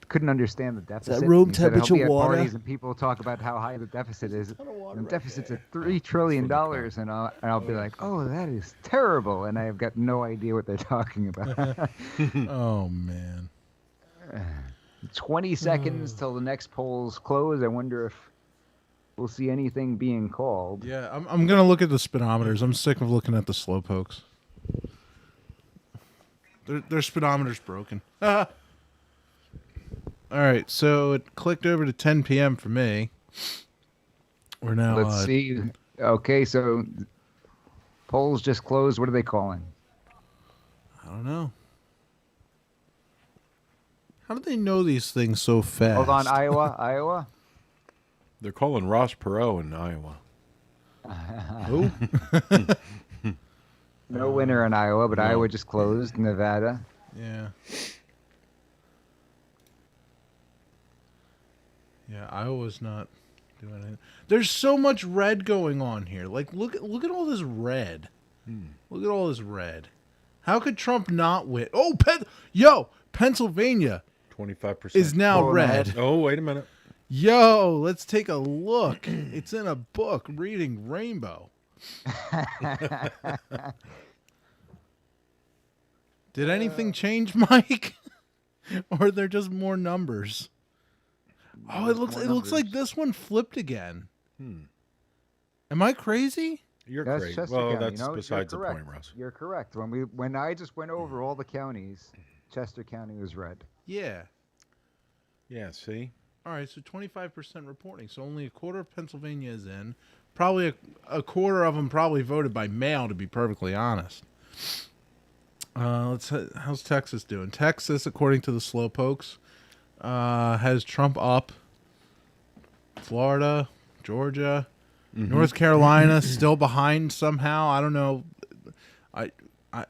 couldn't understand the deficit. That room He said, temperature "I'll be at water?" parties and people talk about how high the deficit is. And the deficit's at $3 trillion, and I'll be like, "Oh, that is terrible," and I've got no idea what they're talking about. Oh man. 20 seconds till the next polls close. I wonder if we'll see anything being called. Yeah, I'm gonna look at the speedometers. I'm sick of looking at the slowpokes. Their speedometer's broken. All right, so it clicked over to 10 p.m. for me. We're now. Let's see. Okay, so polls just closed. What are they calling? I don't know. How do they know these things so fast? Hold on, Iowa. They're calling Ross Perot in Iowa. Who? No winner in Iowa, but Iowa just closed. Nevada. Yeah. Yeah, Iowa's not doing anything. There's so much red going on here. Like, look at all this red. Look at all this red. How could Trump not win? Oh, Pennsylvania 25% is now red. Oh, wait a minute. Yo, let's take a look. It's in a book, Reading Rainbow. Did anything change, Mike? Or are there just more numbers? Oh, it looks like this one flipped again. Am I crazy? You're That's crazy. Chester Well, County. that's No, besides the you're point, correct. Russ. You're correct. When I just went over all the counties, Chester County was red. Yeah. Yeah, see? All right, so 25% reporting. So only a quarter of Pennsylvania is in. Probably a quarter of them probably voted by mail, to be perfectly honest. How's Texas doing? Texas, according to the Slowpokes, has Trump up. Florida, Georgia, North Carolina still behind somehow. I don't know. I don't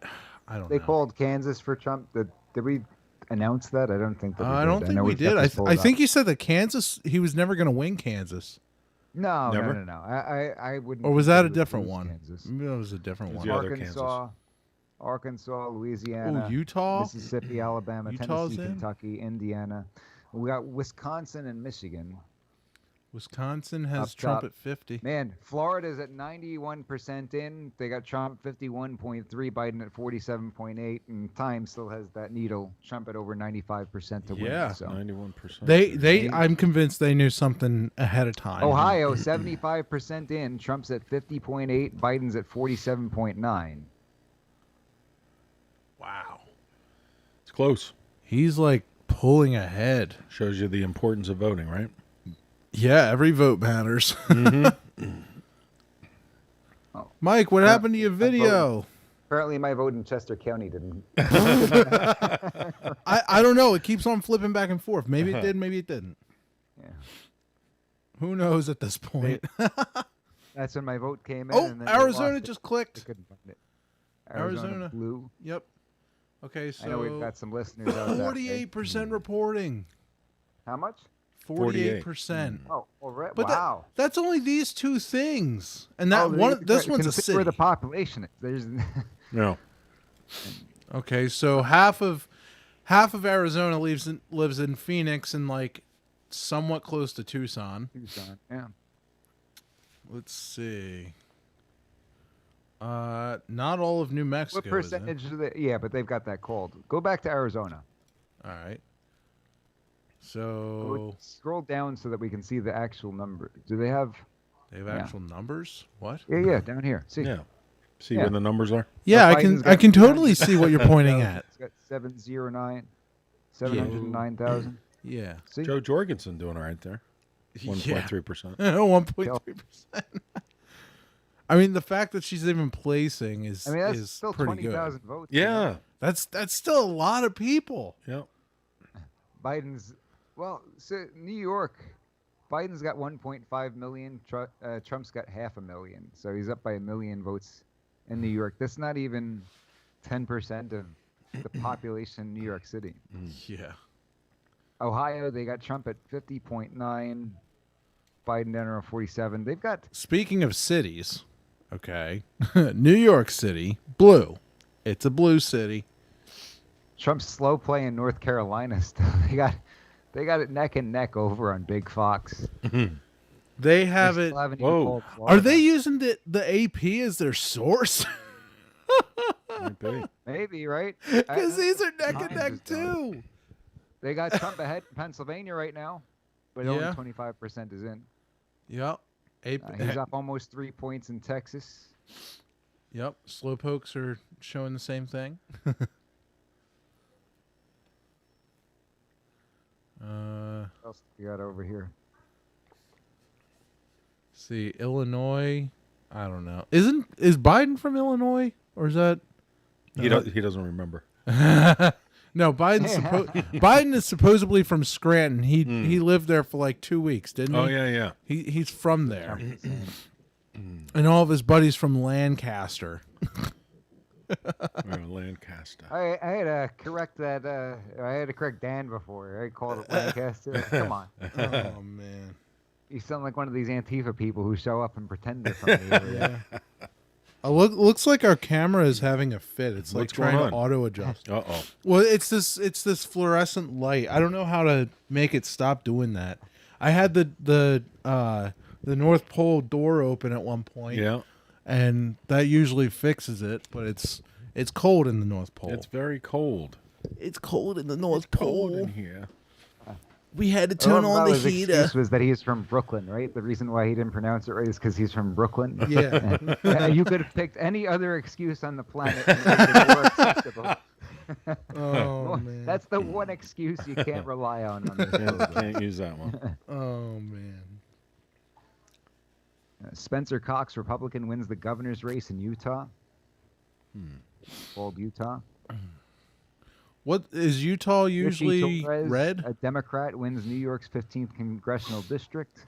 know. They called Kansas for Trump. Did we announce that? I don't think that we did. I don't think we did. I think you said that Kansas, he was never going to win Kansas. No. Never? No. I wouldn't. Or was that a consider it different was one? Kansas. Maybe that was a different one. Arkansas, Louisiana, Utah, Mississippi, Alabama, Utah's Tennessee, in? Kentucky, Indiana. We got Wisconsin and Michigan. Wisconsin has Up Trump top. at 50. Man, Florida's at 91% in. They got Trump 51.3, Biden at 47.8, and Time still has that needle. Trump at over 95% to Yeah. win. So 91%. I'm convinced they knew something ahead of time. Ohio 75% in. Trump's at 50.8, Biden's at 47.9. Wow. It's close. He's like pulling ahead. Shows you the importance of voting, right? Yeah, every vote matters. Mm-hmm. Mike, what happened to your video? Apparently, my vote in Chester County didn't. I don't know. It keeps on flipping back and forth. Maybe it did, maybe it didn't. Yeah. Who knows at this point? That's when my vote came in. Oh, and then they Arizona lost it. just I clicked. couldn't find it. Arizona blue. Yep. Okay, so I know we've got some listeners out there. 48% reporting. How much? 48%. Oh, well, But wow. that's only these two things, and that Oh, this one's a consider city. where the population is. There's No. Okay, so half of Arizona lives in Phoenix and like somewhat close to Tucson. Tucson, yeah. Let's see. Not all of New Mexico. What percentage of the? Yeah, but they've got that called. Go back to Arizona. All right. So Scroll down so that we can see the actual number. Do they have? they have actual numbers. What? Yeah, down here. See. Yeah. See Yeah. where the numbers are? Yeah, I Biden's can got totally see what you're pointing at. It's got 709,709,000. Yeah. See? Joe Jorgensen doing all right there. 1.3%. 1.3%. I mean, the fact that she's even placing is that's still pretty 20,000 good. votes. Yeah. That's still a lot of people. Yep. Biden's so New York, Biden's got 1.5 million. Trump's got 500,000. So he's up by 1 million votes in New York. That's not even 10% of the population in New York City. Yeah. Ohio, they got Trump at 50.9, Biden down around 47. They've got Speaking of cities, okay, New York City, blue. It's a blue city. Trump's slow play in North Carolina still. They got it neck and neck over on Big Fox. They have They it. still haven't even Whoa. called Are Florida. they using the AP as their source? Maybe, right? Because these are neck and Times neck is done. too. They got Trump ahead in Pennsylvania right now, but Yeah. only 25% is in. Yep. He's up almost 3 points in Texas. Yep. Slowpokes are showing the same thing. What else we got over here? See, Illinois. I don't know. Is Biden from Illinois or is that? He doesn't remember. No, Biden is supposedly from Scranton. He lived there for like 2 weeks, didn't he? Oh, yeah. He's from there, and all of his buddies from Lancaster. Lancaster. I had to correct that. I had to correct Dan before. I called it Lancaster. Come on. Oh man. You sound like one of these Antifa people who show up and pretend they're from the area. Looks like our camera is having a fit. It's like What's going trying to on? auto adjust. Uh-oh. Well, it's this fluorescent light. I don't know how to make it stop doing that. I had the North Pole door open at one point. Yeah. And that usually fixes it, but it's cold in the North Pole. It's very cold. It's cold in the North Pole. Cold in here. We had to turn on the his heater. excuse was that he's from Brooklyn, right? The reason why he didn't pronounce it right is because he's from Brooklyn. Yeah. You could have picked any other excuse on the planet and made it more acceptable. Oh man. That's the one excuse you can't rely on this show. Can't use that one. Oh man. Spencer Cox, Republican, wins the governor's race in Utah. Called Utah. What is Utah Ricky usually Torres, red? A Democrat, wins New York's 15th congressional district.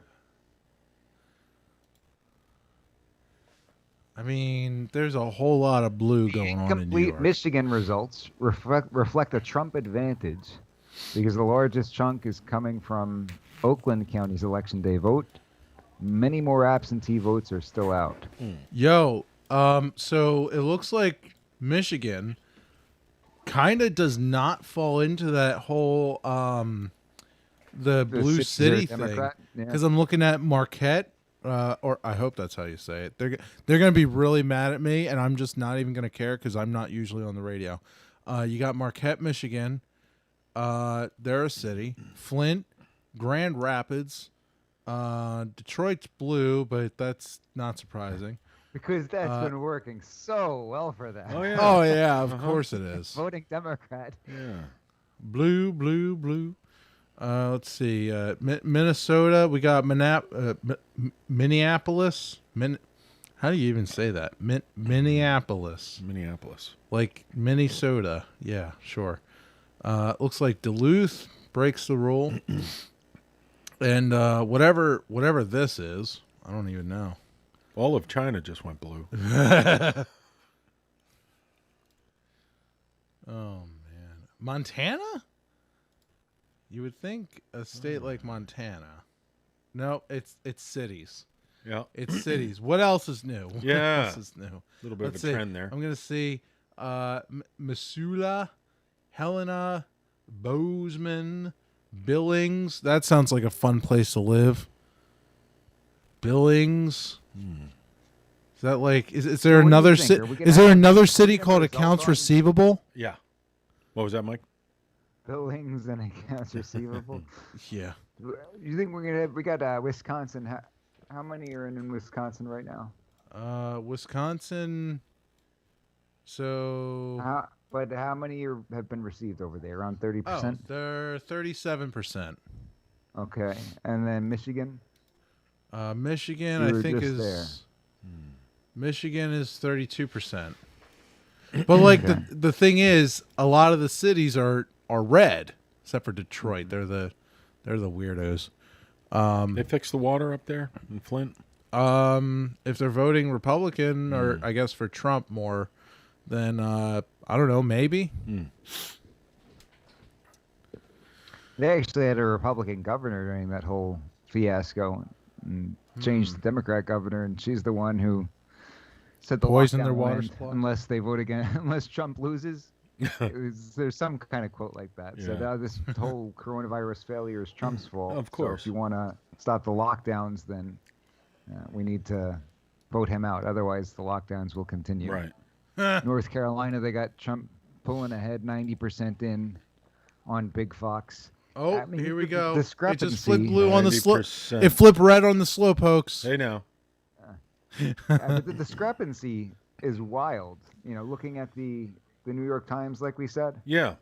I mean, there's a whole lot of blue going on in New Complete York. Michigan results reflect a Trump advantage because the largest chunk is coming from Oakland County's Election Day vote. Many more absentee votes are still out. Yo, so it looks like Michigan kind of does not fall into that whole the Blue cities are City thing Democrat, yeah. because I'm looking at Marquette, or I hope that's how you say it. They're gonna be really mad at me, and I'm just not even gonna care because I'm not usually on the radio. You got Marquette, Michigan. They're a city. Flint, Grand Rapids, Detroit's blue, but that's not surprising. Because that's been working so well for them. Oh yeah. Oh yeah, of course it is. Voting Democrat. Yeah. Blue, blue, blue. Let's see. Minnesota. We got Minneapolis. How do you even say that? Minneapolis. Minneapolis. Like Minnesota. Yeah, sure. Looks like Duluth breaks the rule. And whatever this is, I don't even know. All of China just went blue. Oh man, Montana? You would think a state like Montana. No, it's cities. Yeah, it's cities. What else is new? What Yeah, else is new? A little bit Let's of a see. trend there. I'm gonna see Missoula, Helena, Bozeman, Billings. That sounds like a fun place to live. Billings. Is that like? Is there another city? Is there another city called Accounts Receivable? Yeah. What was that, Mike? Billings and accounts receivable. Yeah. You think we got Wisconsin? How many are in Wisconsin right now? Wisconsin. So. But how many have been received over there? Around 30%. They're 37%. Okay, and then Michigan. Michigan, You I were think just is. there. Michigan is 32%. But like the thing is, a lot of the cities are red, except for Detroit. They're the weirdos. They fixed the water up there in Flint. If they're voting Republican, or I guess for Trump more, then I don't know, maybe. They actually had a Republican governor during that whole fiasco, and changed the Democrat governor, and she's the one who said the Poison lockdown their water will end supply? unless they vote again, unless Trump loses. There's some kind of quote like that. So Yeah. now this whole coronavirus failure is Trump's fault. Of So course. if you want to stop the lockdowns, then we need to vote him out. Otherwise, the lockdowns will continue. Right. North Carolina, they got Trump pulling ahead 90% in on Big Fox. Oh, I mean, here we the go. It discrepancy- just flipped blue on the slope. 90%. It flipped red on the slow pokes. Hey now. But the discrepancy is wild. You know, looking at the New York Times, like we said. Yeah.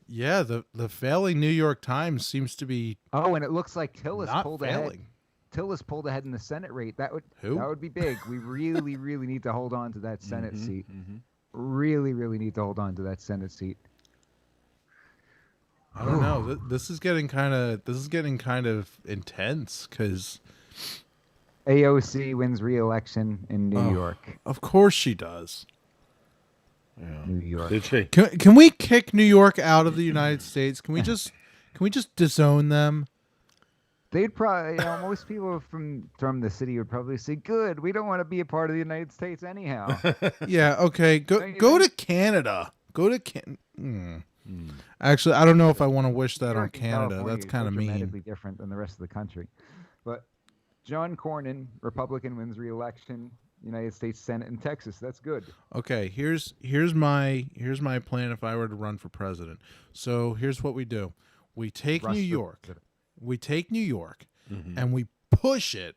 Yeah, the failing New York Times seems to be. Oh, and it looks like Tillis Not pulled failing. ahead. Tillis pulled ahead in the Senate rate. That Who? would be big. We really, really need to hold on to that Senate Mhm, seat. mhm. Really, really need to hold on to that Senate seat. I don't know. This is getting kind of intense because AOC wins re-election in New York. Of course she does. Yeah. New York. Did she? Can we kick New York out of the United States? Can we just disown them? They'd probably, most people from the city would probably say, "Good, we don't want to be a part of the United States anyhow." Yeah. Okay. Don't you Go think? to Canada. Go to Actually, I don't know if I want to wish that New on York and Canada. California That's is kind of so mean. dramatically different than the rest of the country. But John Cornyn, Republican, wins re-election, United States Senate in Texas. That's good. Okay, here's my plan if I were to run for president. So here's what we do: we take Russ New for York, Mhm. and we push it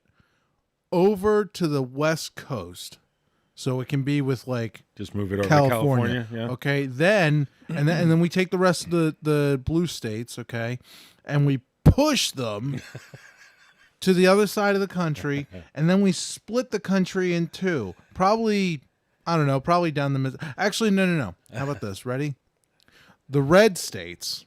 over to the West Coast, so it can be with like Just move it over to California. Yeah. Okay, then we take the rest of the blue states, okay, and we push them to the other side of the country, and then we split the country in two. Probably, I don't know, probably down the middle. Actually, no. How about this? Ready? The red states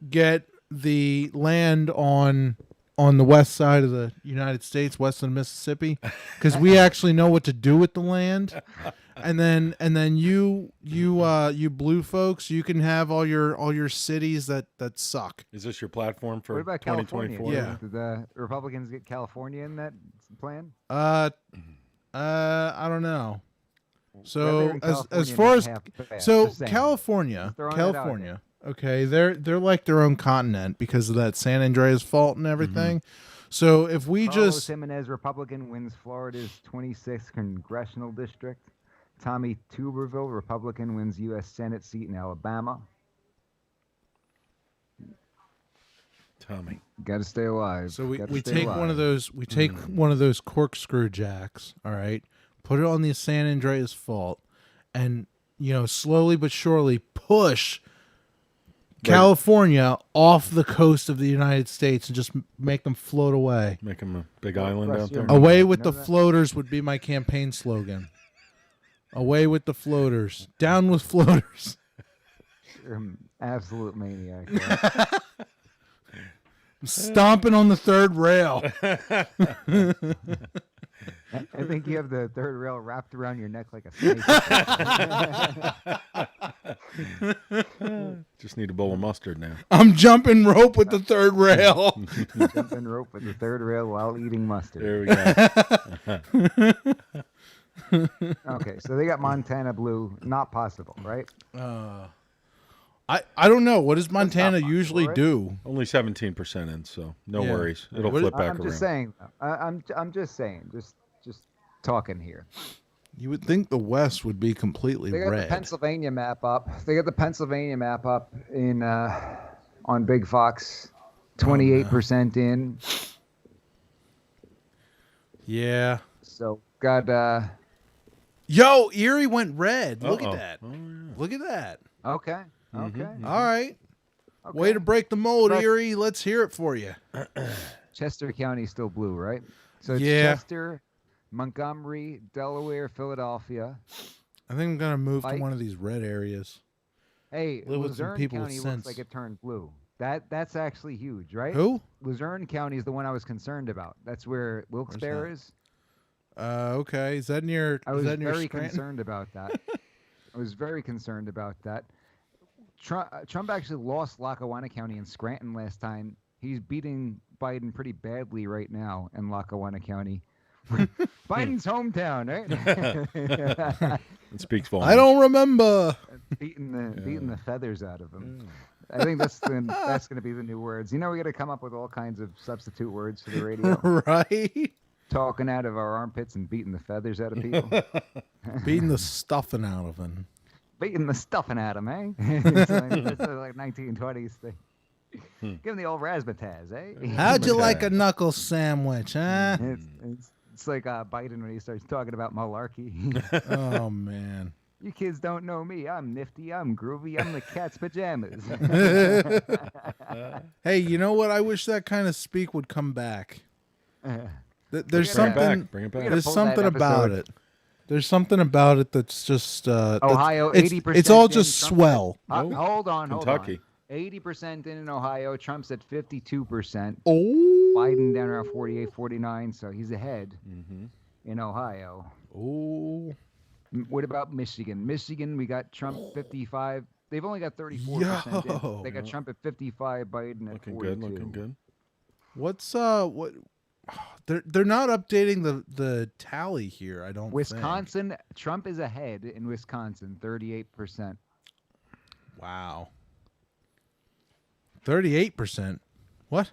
get the land on the west side of the United States, west of the Mississippi, because we actually know what to do with the land. And then you blue folks, you can have all your cities that suck. Is this your platform for What about California? 2024? Yeah. Did the Republicans get California in that plan? I don't know. Whether So in as California far not as half bad, so just saying. California, Just throwing that out Okay, they're like their own continent because of that San Andreas fault and everything. So if we Carlos Jimenez, Republican, wins Florida's 26th congressional district. Tommy Tuberville, Republican, wins U.S. Senate seat in Alabama. Tommy, got to stay alive. So we take one of those one of those corkscrew jacks, all right, put it on the San Andreas fault, and slowly but surely push California off the coast of the United States and just make them float away. Make them a big island out there. Away with the floaters would be my campaign slogan. Away with the floaters. Down with floaters. You're an absolute maniac. I'm stomping on the third rail. I think you have the third rail wrapped around your neck like a snake. Just need a bowl of mustard now. I'm jumping rope with the third rail. Jumping rope with the third rail while eating mustard. There we go. Okay, so they got Montana blue. Not possible, right? I don't know. What does Montana usually do? Only 17% in, so no worries. It'll flip back around. I'm just saying. I'm just saying. Just talking here. You would think the West would be completely They got red. the Pennsylvania map up. They got the Pennsylvania map up in on Big Fox. 28% in. Yeah. So got Yo, Erie went red. Look Uh-oh. at that. Oh, yeah. Look at that. Okay. Okay. All right. Way to break the mold, Erie. Let's hear it for you. Chester County still blue, right? So it's Yeah. Chester, Montgomery, Delaware, Philadelphia. I think I'm gonna move to Pike. one of these red areas. Hey, Live with some Luzerne people County with looks sense. like it turned blue. That's actually huge, right? Who? Luzerne County is the one I was concerned about. That's where Wilkes-Barre is. Okay. Is that near? I was is that near very Scranton? concerned about that. I was very concerned about that. Trump actually lost Lackawanna County and Scranton last time. He's beating Biden pretty badly right now in Lackawanna County. Biden's hometown, right? It speaks volumes. I don't remember. beating the feathers out of him. I think that's going to be the new words. We got to come up with all kinds of substitute words for the radio. Right. Talking out of our armpits and beating the feathers out of people. Beating the stuffing out of him. Beating the stuffing out of him, eh? It's like 1920s thing. Give him the old razzmatazz, eh? How'd you like a knuckle sandwich, huh? It's like Biden when he starts talking about malarkey. Oh, man. You kids don't know me. I'm nifty. I'm groovy. I'm the cat's pajamas. Hey, you know what? I wish that kind of speak would come back. There's Bring it something. back. Bring it back. There's pull that something about episode. it. There's something about it that's just Ohio, It's 80%. all in, just Trump- swell. Hold on. Kentucky. 80% in Ohio. Trump's at 52%. Oh. Biden down around 48, 49. So he's ahead in Ohio. Oh. What about Michigan? Michigan, we got Trump 55. They've only got 34% Yo. in. They got Trump at 55, Biden at Looking 42. good. Looking good. What's what? They're not updating the tally here. I don't. think. Wisconsin, Trump is ahead in Wisconsin, 38%. Wow. 38%. What?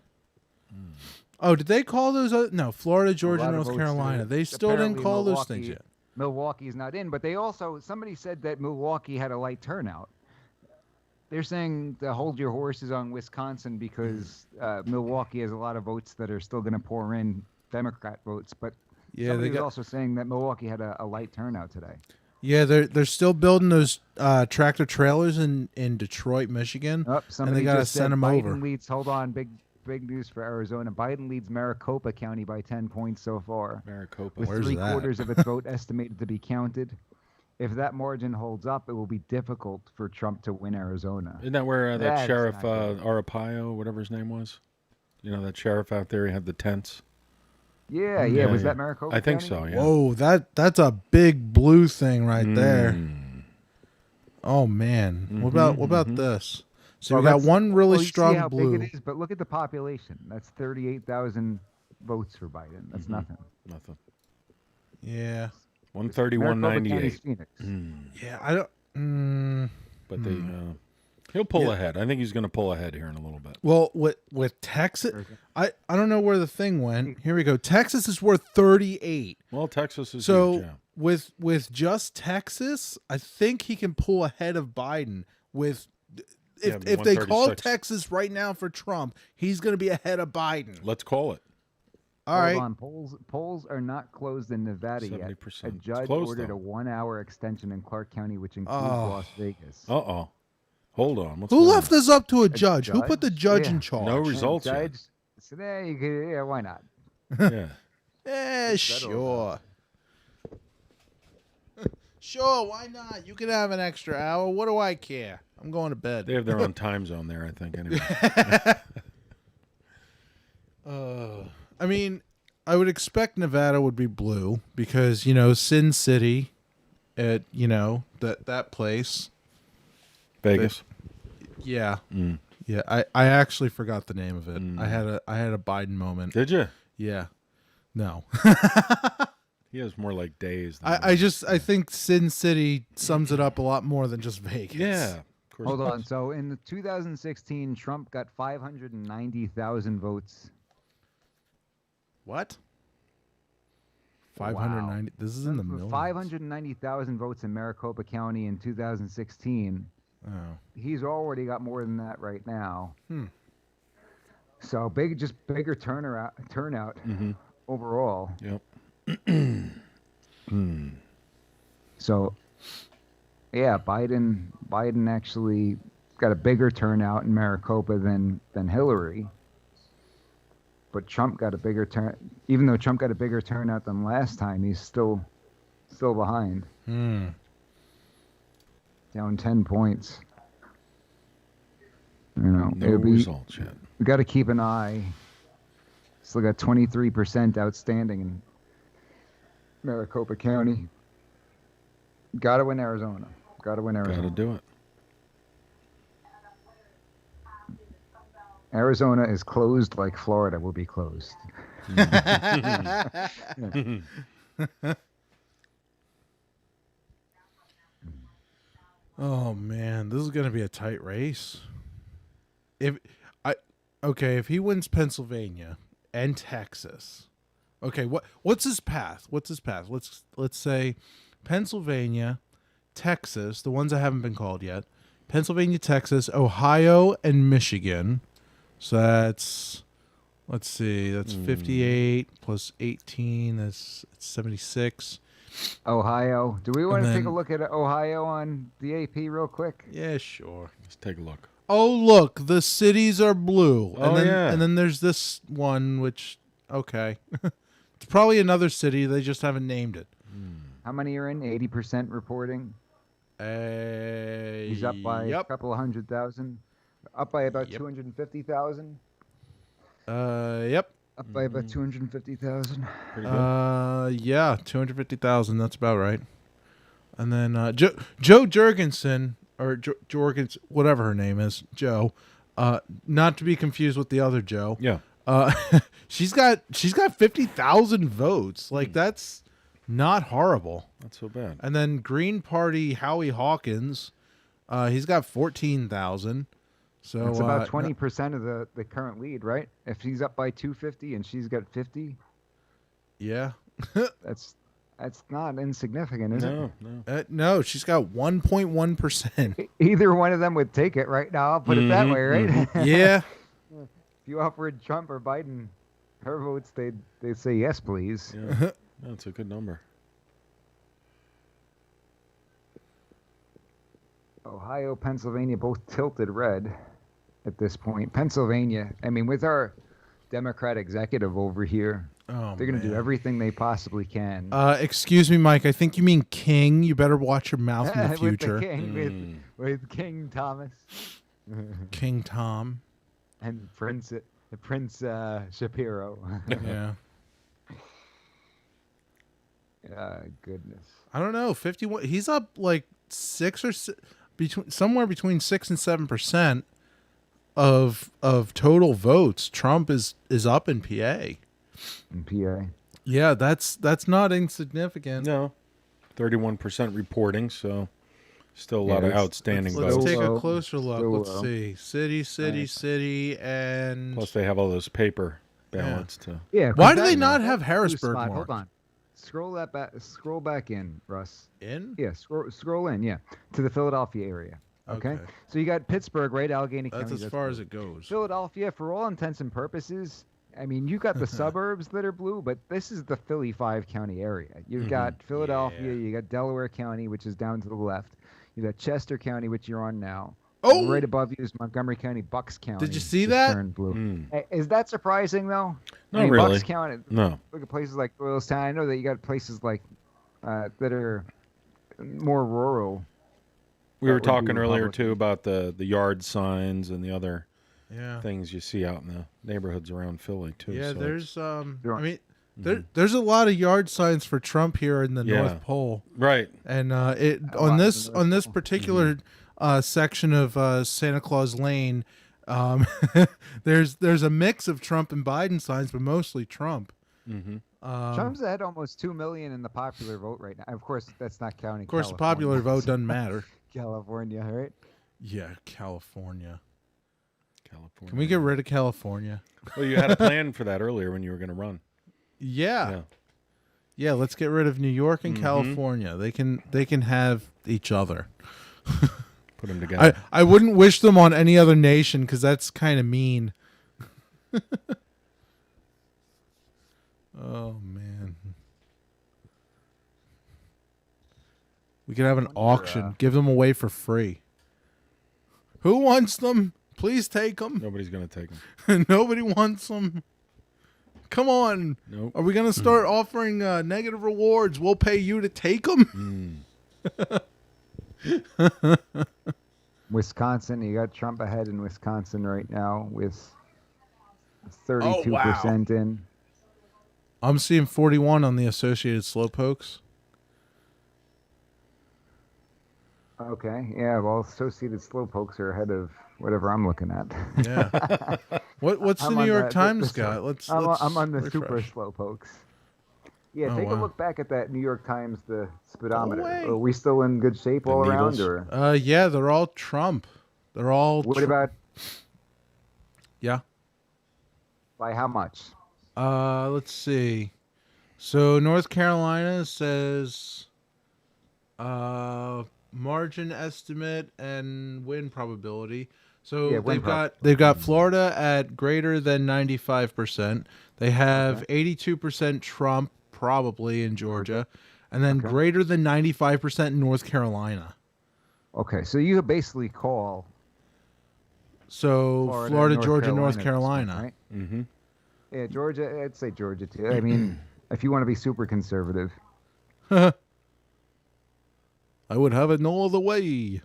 Oh, did they call those? No, Florida, Georgia, lot of North votes Carolina. there. They still didn't Apparently call those Milwaukee- things yet. Milwaukee's not in, but they also, somebody said that Milwaukee had a light turnout. They're saying to hold your horses on Wisconsin because Milwaukee has a lot of votes that are still going to pour in Democrat votes. But Yeah, somebody they was got. also saying that Milwaukee had a light turnout today. Yeah, they're still building those tractor trailers in Detroit, Michigan, Oh, and somebody they gotta just said send them Biden over. leads. Hold on, big news for Arizona. Biden leads Maricopa County by 10 points so far, Maricopa. with Where's that? 3/4 of its vote estimated to be counted. If that margin holds up, it will be difficult for Trump to win Arizona. Isn't that where that That's sheriff not good. Arpaio, whatever his name was? That sheriff out there. He had the tents. Yeah. Yeah, Was yeah. that Maricopa? I think County? so. Yeah. Whoa, that's a big blue thing right there. Oh man, what about this? So Well, we got that's- one really well, you strong see how blue. big it is, but look at the population. That's 38,000 votes for Biden. That's nothing. Nothing. Yeah, 131.98. Phoenix. yeah. I don't. But they He'll pull ahead. I think he's going to pull ahead here in a little bit. Well, with Texas, I don't know where the thing went. Here we go. Texas is worth 38. Well, Texas is so huge, yeah. with just Texas, I think he can pull ahead of Biden. With if they call Texas right now for Trump, he's going to be ahead of Biden. Let's call it. All right. Hold on. Polls are not closed in Nevada yet. A judge ordered a 1-hour extension in Clark County, which includes Las Vegas. Hold on. Who left this up to a judge? Who put the judge in charge? No results yet. So there you go. Yeah, why not? Yeah. Sure. Sure, why not? You can have an extra hour. What do I care? I'm going to bed. They have their own time zone there, I think, anyway. I mean, I would expect Nevada would be blue because, Sin City at, that place. Vegas. Yeah. Yeah, I actually forgot the name of it. I had a Biden moment. Did you? Yeah. No. He has more like days. I think Sin City sums it up a lot more than just Vegas. Yeah. Hold on. So in the 2016, Trump got 590,000 votes. What? 590. Wow. This is in the millions. 590,000 votes in Maricopa County in 2016. Oh. He's already got more than that right now. So bigger turnout overall. Yep. So, yeah, Biden actually got a bigger turnout in Maricopa than Hillary. But Trump got a bigger even though Trump got a bigger turnout than last time, he's still behind. Down 10 points. No results yet. We got to keep an eye. Still got 23% outstanding in Maricopa County. Got to win Arizona. Got to do it. Arizona is closed like Florida will be closed. Oh man, this is going to be a tight race. If he wins Pennsylvania and Texas. Okay, what's his path? Let's say Pennsylvania, Texas, the ones that haven't been called yet. Pennsylvania, Texas, Ohio, and Michigan. So that's, let's see, that's 58 plus 18, that's 76. Ohio. Do we want to take a look at Ohio on the AP real quick? Yeah, sure. Let's take a look. Oh, look, the cities are blue. And then there's this one, which, okay. It's probably another city. They just haven't named it. How many are in? 80% reporting? He's up by a couple of 100,000. Up by about 250,000. Yep. Up by about 250,000. Pretty good. Yeah, 250,000. That's about right. And then Joe Jorgensen, or Jorgens, whatever her name is, Joe. Not to be confused with the other Joe. Yeah. She's got 50,000 votes. Like that's not horrible. Not so bad. And then Green Party Howie Hawkins, he's got 14,000. So it's about 20% of the current lead, right? If he's up by 250 and she's got 50. Yeah. That's not insignificant, is it? No. No, she's got 1.1%. Either one of them would take it right now. I'll put it that way, right? Yeah. If you offered Trump or Biden her votes, they'd say yes, please. Yeah. That's a good number. Ohio, Pennsylvania, both tilted red at this point. Pennsylvania, I mean, with our Democrat executive over here, they're going to do everything they possibly can. Excuse me, Mike. I think you mean King. You better watch your mouth in the future. With the King, with King Thomas. King Tom. And Prince Shapiro. Yeah. Goodness. I don't know. 51. He's up like somewhere between 6 and 7% of total votes. Trump is up in PA. In PA. Yeah, that's not insignificant. No. 31% reporting, so Still a lot of outstanding Let's votes. take a closer look. Still Let's low. see. City, and Plus, they have all those paper ballots too. Yeah. Why 'cause do they that- not that have blue Harrisburg spot- marked? Hold on. Scroll that back. Scroll back in, Russ. In? Yeah. Scroll in. Yeah, to the Philadelphia area. Okay. Okay. So you got Pittsburgh, right? Allegheny That's County. as far blue. as it goes. Philadelphia, for all intents and purposes, I mean, you got the suburbs that are blue, but this is the Philly 5-county area. You've got Philadelphia, you got Delaware County, which is down to the left. You got Chester County, which you're on now. Oh! Right above you is Montgomery County, Bucks County. Did you see just that? Turned blue. Mm. Hey, is that surprising though? Not really. Bucks County. No. Look at places like Doylestown. I know that you got places like that are more rural. We were That would be talking earlier Republican. too about the yard signs and the other Yeah. things you see out in the neighborhoods around Philly too. Yeah, so there's I mean Mhm. there's a lot of yard signs for Trump here in the Yeah. North Pole. Right. And it A on lot this in the on North this particular section of Santa Claus Lane, there's a mix of Trump and Biden signs, but mostly Trump. Mm-hmm. Trump's at almost 2 million in the popular vote right now. Of course, that's not counting. Of course, the popular vote doesn't matter. California, right? Yeah, California. California. Can we get rid of California? Well, you had a plan for that earlier when you were going to run. Yeah. Yeah, let's get rid of New York and Mhm. California. They can have each other. Put them together. I wouldn't wish them on any other nation because that's kind of mean. Oh man. We could have an auction. Give them away for free. Who wants them? Please take them. Nobody's going to take them. Nobody wants them. Come on. Nope. Are we going to start offering negative rewards? We'll pay you to take them. Wisconsin, you got Trump ahead in Wisconsin right now with 32% in. I'm seeing 41 on the Associated Slowpokes. Okay, yeah, well, Associated Slowpokes are ahead of whatever I'm looking at. Yeah. What's the I'm New on York Times got? I'm on the refresh. super Slowpokes. Yeah, Oh, take a wow. look back at that New York Times, the speedometer. away. Are we still in good shape all around, needles. or Yeah, they're all Trump. They're all. what about Yeah. by how much? Let's see. So North Carolina says margin estimate and win probability. So Yeah, win they've got Florida at greater than 95%. They have 82% Trump probably in Georgia, and then greater than 95% in North Carolina. Okay, so you basically call So Florida, Georgia, North Carolina, Carolina. right? Mm-hmm. Yeah, Georgia. I'd say Georgia too. I mean, if you want to be super conservative. I would have it no other way.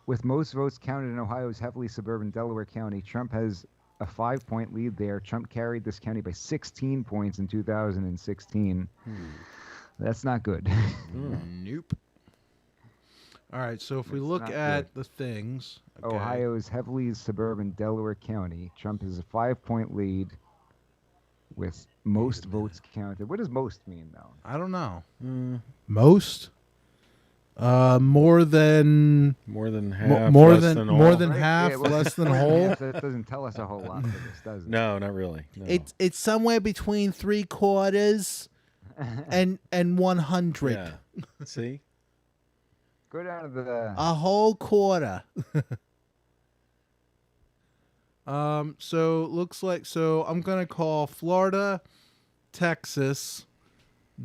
With most votes counted in Ohio's heavily suburban Delaware County, Trump has a 5-point lead there. Trump carried this county by 16 points in 2016. That's not good. Nope. All right, so if we It's look not at the things, okay. Ohio's heavily suburban Delaware County, Trump has a 5-point lead with most votes counted. What does most mean, though? I don't know. Most? More than half. more less than all. more than Right? half, Yeah, well, less than wait a whole. minute, That doesn't tell us a whole lot for this, does it? No, not really. No. It's somewhere between 3/4 and 100. Yeah. See? Go down to the. A whole quarter. So looks like I'm gonna call Florida, Texas,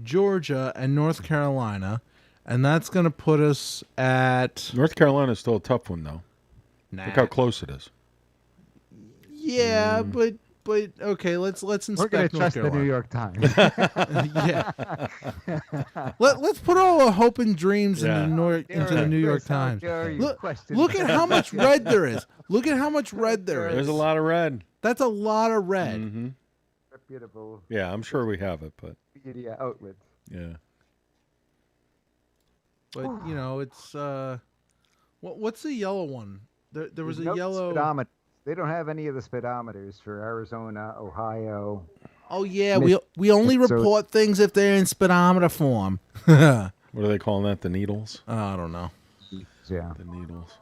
Georgia, and North Carolina, and that's gonna put us at North Carolina's still a tough one, though. Nah. Look how close it is. Yeah, but okay, let's inspect We're gonna North trust the Carolina. New York Times. Yeah. Let's put all our hope and dreams Yeah. into the New York Chris, how Times. dare you Look, question look at that. how much red there is. Look at how much red there is. There's a lot of red. That's a lot of red. Mm-hmm. Reputable Yeah, I'm sure we have it, but media outlets. yeah. But you know, it's what's the yellow one? There was There's a no yellow. speedometer. They don't have any of the speedometers for Arizona, Ohio. Oh yeah, we only So- report things if they're in speedometer form. What are they calling that? The needles? I don't know. Yeah. The needles.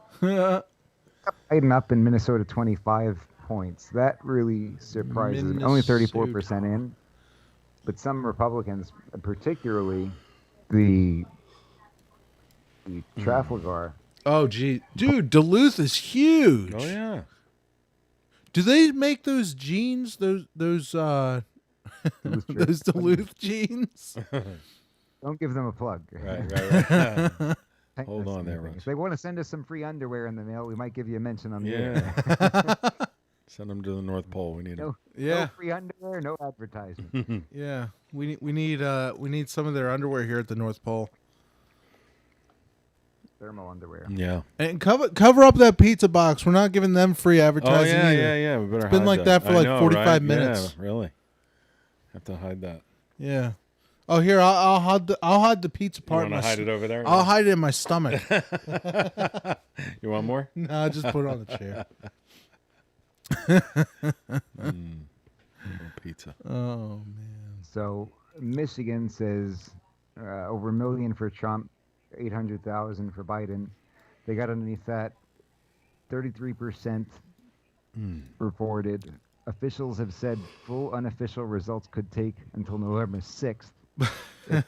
Biden up in Minnesota 25 points. That really surprises me. Only 34% in. But some Republicans, particularly the Trafalgar. Oh, gee. Dude, Duluth is huge. Oh, yeah. Do they make those jeans? Those those Duluth jeans? Don't give them a plug. Right. Hold on there, Russ. If they want to send us some free underwear in the mail, we might give you a mention on the air. Send them to the North Pole. We need them. No free underwear, no advertisement. Yeah, we need some of their underwear here at the North Pole. Thermal underwear. Yeah. And cover up that pizza box. We're not giving them free advertising. Oh, either. yeah. We better It's been hide like that for like 45 minutes. Yeah, really. Have to hide that. Yeah. Oh, here I'll hide the pizza part. You want to hide it over there? I'll hide it in my stomach. You want more? No, just put it on the chair. Pizza. Oh man. So Michigan says over 1 million for Trump, 800,000 for Biden. They got underneath that. 33% reported. Officials have said full unofficial results could take until November 6th.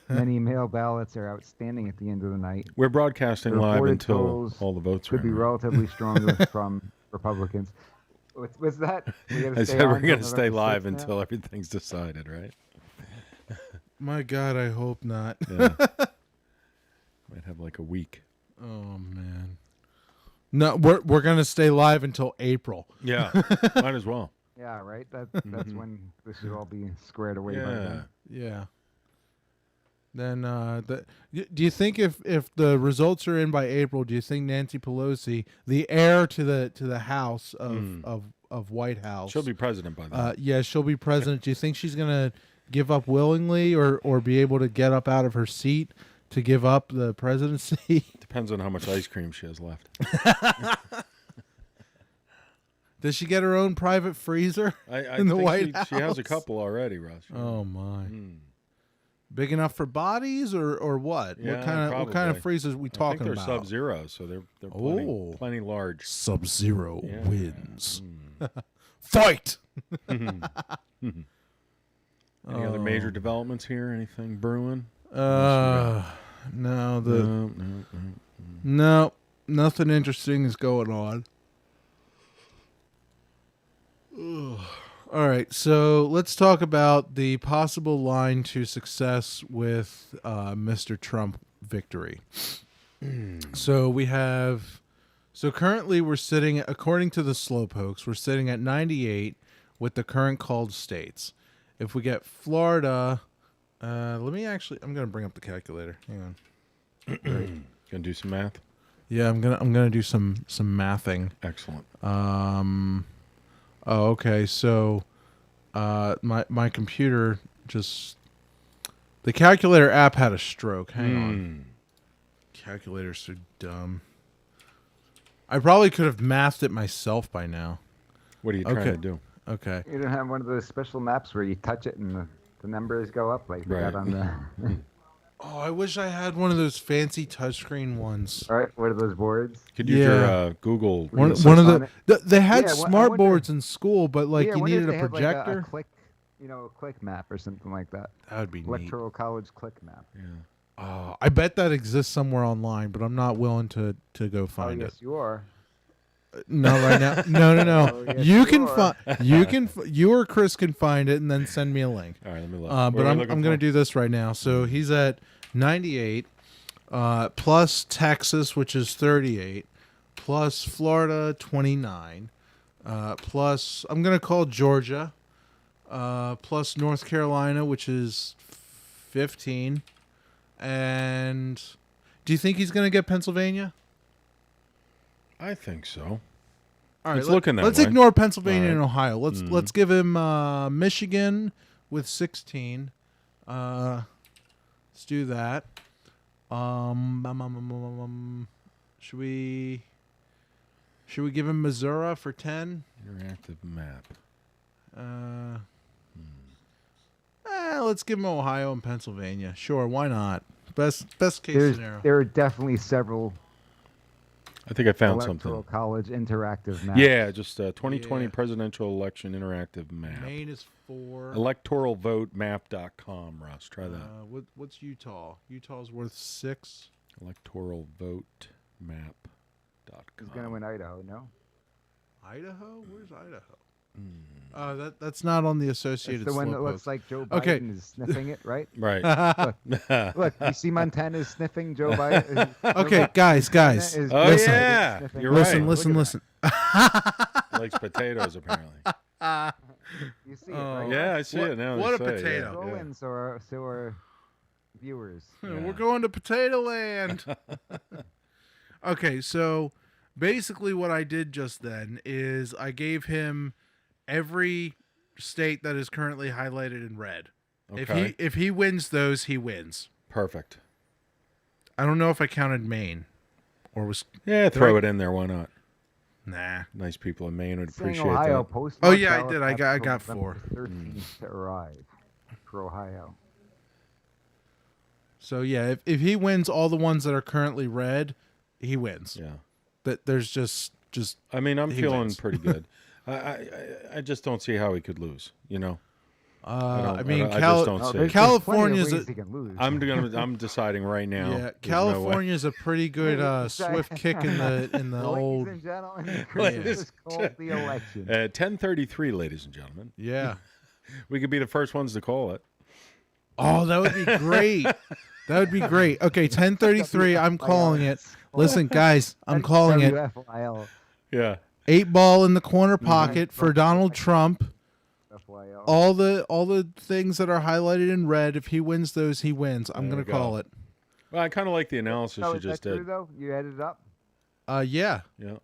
Many mail ballots are outstanding at the end of the night. We're broadcasting live until all the votes could be relatively stronger from Republicans. What's that? I said we're going to stay live until everything's decided, right? My God, I hope not. Yeah. Might have like a week. Oh man. No, we're going to stay live until April. Yeah, might as well. Yeah, right. That's when this should all be squared away. By then. Yeah. Then, do you think if the results are in by April, do you think Nancy Pelosi, the heir to the House of White House, she'll be president by then? Yeah, she'll be president. Do you think she's gonna give up willingly, or be able to get up out of her seat to give up the presidency? Depends on how much ice cream she has left. Does she get her own private freezer in the White House? She has a couple already, Russ. Oh my. Big enough for bodies or what? Yeah, what kind of freezers are we talking they're about? Sub-Zero, so they're plenty large. Sub-Zero wins. Fight. Any other major developments here? Anything brewing? No, nothing interesting is going on. All right, so let's talk about the possible line to success with Mr. Trump victory. So currently we're sitting, according to the Slowpokes, we're sitting at 98 with the current called states. If we get Florida, I'm going to bring up the calculator. Hang on. Gonna do some math? Yeah, I'm gonna do some mathing. Excellent. Oh, okay. So, my computer the calculator app had a stroke. Hang on. Calculator's so dumb. I probably could have mathed it myself by now. What are you trying to do? Okay. You don't have one of those special maps where you touch it and the numbers go up like they got on the. Oh, I wish I had one of those fancy touchscreen ones. All right, what are those boards? Could use your Google. One of they had smart boards in school, but like you needed a projector. Like a click, a click map or something like that. That would be neat. Electoral College click map. Yeah. Oh, I bet that exists somewhere online, but I'm not willing to go find it. Yes, you are. No, right now. No. Oh, yes, you can you or Chris can find it and then send me a link. All right, let me look. But I'm going to do this right now. So he's at 98 plus Texas, which is 38, plus Florida 29, plus I'm going to call Georgia, plus North Carolina, which is 15. And do you think he's going to get Pennsylvania? I think so. All right, let's ignore Pennsylvania and Ohio. Let's give him Michigan with 16. Let's do that. Should we give him Missouri for 10? Interactive map. Let's give him Ohio and Pennsylvania. Sure, why not? Best case scenario. There are definitely several I think I found Electoral something. College interactive map. Yeah, just 2020 presidential election interactive map. Maine is 4. Electoralvotemap.com, Russ. Try that. What's Utah? Utah's worth 6. Electoralvotemap.com. Who's going to win Idaho? No. Idaho? Where's Idaho? That's not on the Associated. It's the one that Slowpoke. looks like Joe Biden Okay. is sniffing it, right? Right. Look, you see Montana is sniffing Joe Biden. Okay, guys. Is Oh, listen, yeah. sniffing You're Joe right. Listen. Look at Likes potatoes, apparently. that. You see it, right? Yeah, I see it now. What a they say, potato. So Yeah. and so are viewers. We're going to Potato Land. Okay, so basically what I did just then is I gave him every state that is currently highlighted in red. Okay. If he wins those, he wins. Perfect. I don't know if I counted Maine or was Throw it in there. Why not? Nah. Nice people in Maine would Saying appreciate Ohio that. postmark Oh, yeah, I ballot did. I got after 4. November 13th to arrive for Ohio. So yeah, if he wins all the ones that are currently red, he wins. Yeah. That there's just. I mean, I'm he feeling wins. pretty good. I just don't see how he could lose. You know. I mean, I just don't see it. California's. I'm deciding right now. Yeah, There's California's a pretty good swift kick in the old. Ladies and gentlemen, Chris has called the election. 10:33, ladies and gentlemen. Yeah. We could be the first ones to call it. Oh, that would be great. That would be great. Okay, 10:33. I'm calling it. Listen, guys, I'm calling it. WFIL. Yeah. 8 ball in the corner pocket for Donald Trump. All the things that are highlighted in red. If he wins those, he wins. I'm There gonna we call go. it. Well, I kind of like the analysis Oh, you is just that true, did. though? You added it up? Yeah. Yeah.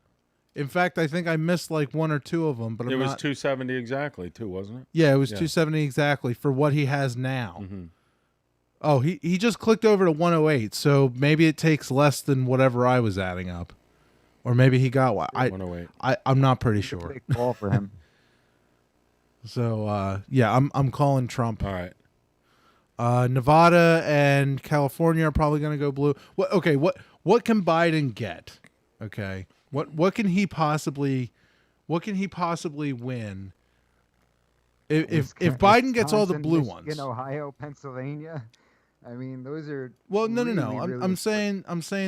In fact, I think I missed like 1 or 2 of them, but It I'm was not. 270 exactly, too, wasn't it? Yeah, it was 270 exactly for what he has now. Mm-hmm. Oh, he just clicked over to 108, so maybe it takes less than whatever I was adding up, or maybe he got 108. I'm not pretty sure. Big call for him. So yeah, I'm calling Trump. All right. Nevada and California are probably going to go blue. What can Biden get? Okay, what can he possibly win? If Biden gets all the Wisconsin, blue Michigan, ones. Ohio, Pennsylvania. I mean, those are Well, no. really I'm saying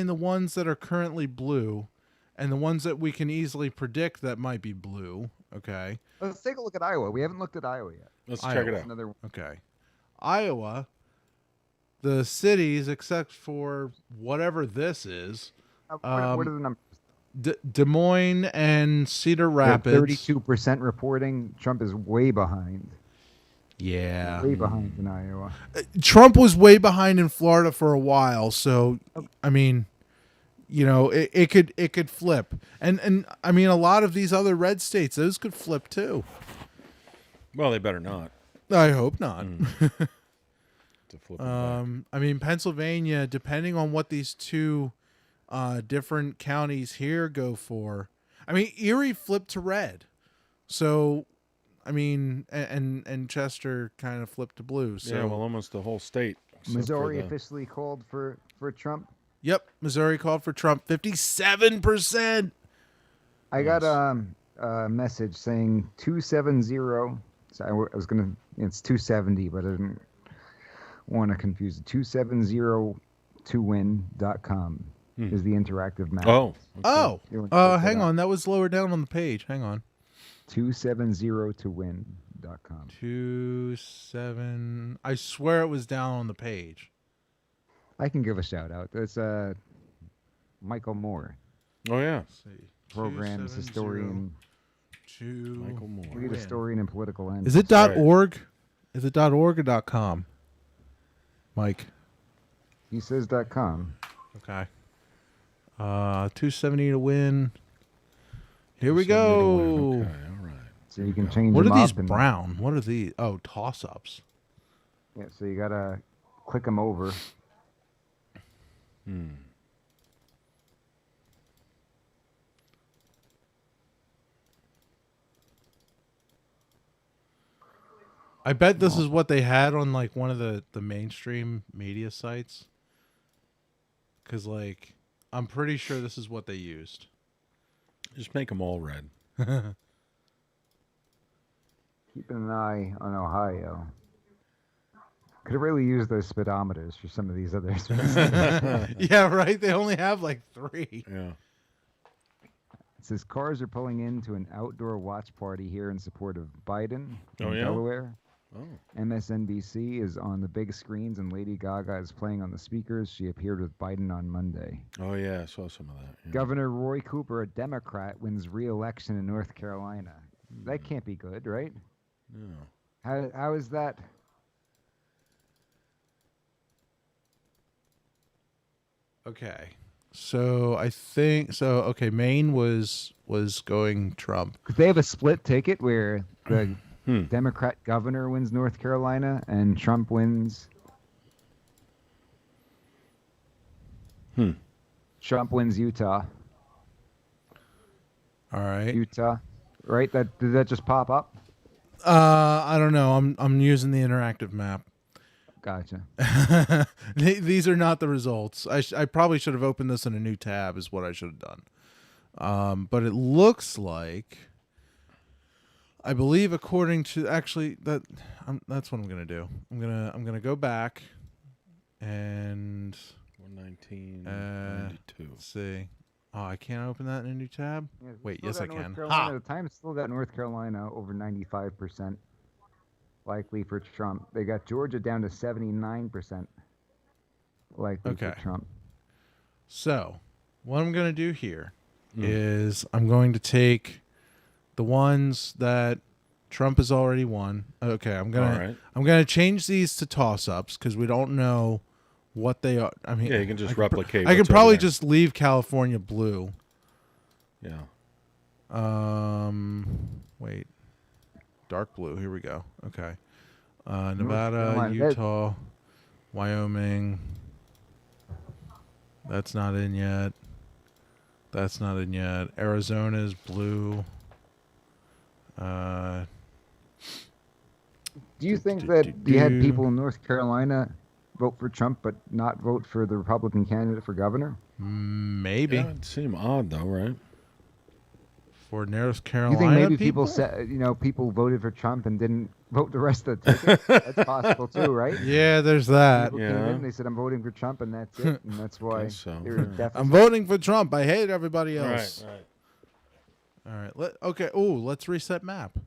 the ones that are currently blue, and the ones that we can easily predict that might be blue. Okay. Let's take a look at Iowa. We haven't looked at Iowa yet. Let's check it out. Another one. Okay. Iowa, the cities, except for whatever this is, What are the numbers? Des Moines and Cedar Rapids. 32% reporting. Trump is way behind. Yeah. Way behind in Iowa. Trump was way behind in Florida for a while, so I mean, you know, it could flip. And I mean, a lot of these other red states, those could flip too. Well, they better not. I hope not. To flip it back. I mean, Pennsylvania, depending on what these 2 different counties here go for. I mean, Erie flipped to red. So, I mean, and Chester kind of flipped to blue. So. Yeah, well, almost the whole state. except for Missouri the- officially called for Trump. Yep, Missouri called for Trump. 57%. I got a message saying 270. So I was gonna. It's 270, but I didn't want to confuse it. 270towin.com is the interactive map. Oh. Oh. You wanna check that Hang out? on. That was lower down on the page. Hang on. 270towin.com. 27. I swear it was down on the page. I can give a shout out. There's Michael Moore, Oh, yeah. Let's see. programs 270 historian, to Michael Moore. lead win. historian and political analyst. Is it Right. .org? Is it .org or .com? Mike. He says .com. Okay. 270 to win. Here we 270 to go. win. Okay, all right. So you can change What them are these up and- brown? What are these? Oh, toss-ups. Yeah, so you gotta click them over. I bet this is what they had on like one of the mainstream media sites. Cause like, I'm pretty sure this is what they used. Just make them all red. Keeping an eye on Ohio. Could have really used those speedometers for some of these other. Yeah, right. They only have like 3. Yeah. It says cars are pulling into an outdoor watch party here in support of Biden in yeah? Delaware. Oh. MSNBC is on the big screens, and Lady Gaga is playing on the speakers. She appeared with Biden on Monday. Oh, yeah, I saw some of that. Yeah. Governor Roy Cooper, a Democrat, wins re-election in North Carolina. That can't be good, right? No. How is that? Okay. So I think so. Okay, Maine was going Trump. Because they have a split ticket where the Democrat governor wins North Carolina and Trump wins. Trump wins Utah. All right. Utah, right? Did that just pop up? I don't know. I'm using the interactive map. Gotcha. These are not the results. I probably should have opened this in a new tab is what I should have done. But it looks like, I believe according to actually that's what I'm gonna do. I'm gonna go back and 119, 92. Let's see. Oh, I can't open that in a new tab. Yeah, Wait, still yes I got North can. Carolina, the Times still got North Carolina over 95%. Likely for Trump. They got Georgia down to 79% likely for Trump. So, what I'm going to do here is I'm going to take the ones that Trump has already won. Okay, I'm going to change these to toss-ups because we don't know what they are. I mean, yeah, you can just replicate. I can probably just leave California blue. Yeah. Wait. Dark blue. Here we go. Okay. Nevada, Utah, Wyoming. That's not in yet. That's not in yet. Arizona's blue. Do you think that you had people in North Carolina vote for Trump but not vote for the Republican candidate for governor? Maybe. Yeah, it'd seem odd though, right? For North Carolina, you think maybe people said, people voted for Trump and didn't vote the rest of the ticket? That's possible too, right? Yeah, there's that. People came in, they said, "I'm voting for Trump," and that's it, and that's why they were deficit. I'm voting for Trump. I hate everybody else. Right. All right. Okay. Oh, let's reset map.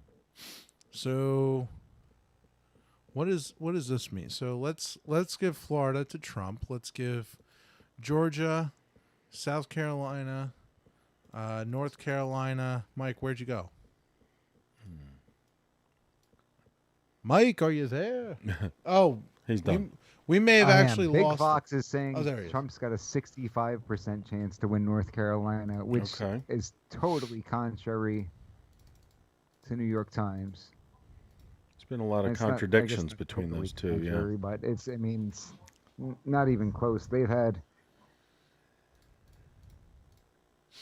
So, what does this mean? So let's give Florida to Trump. Let's give Georgia, South Carolina. North Carolina. Mike, where'd you go? Mike, are you there? Oh, he's done. We may have actually Big lost. Fox is saying there he is. Trump's got a 65% chance to win North Carolina, which is totally contrary to New York Times. There's been a lot of contradictions between those two, yeah. But it's not even close. They've had.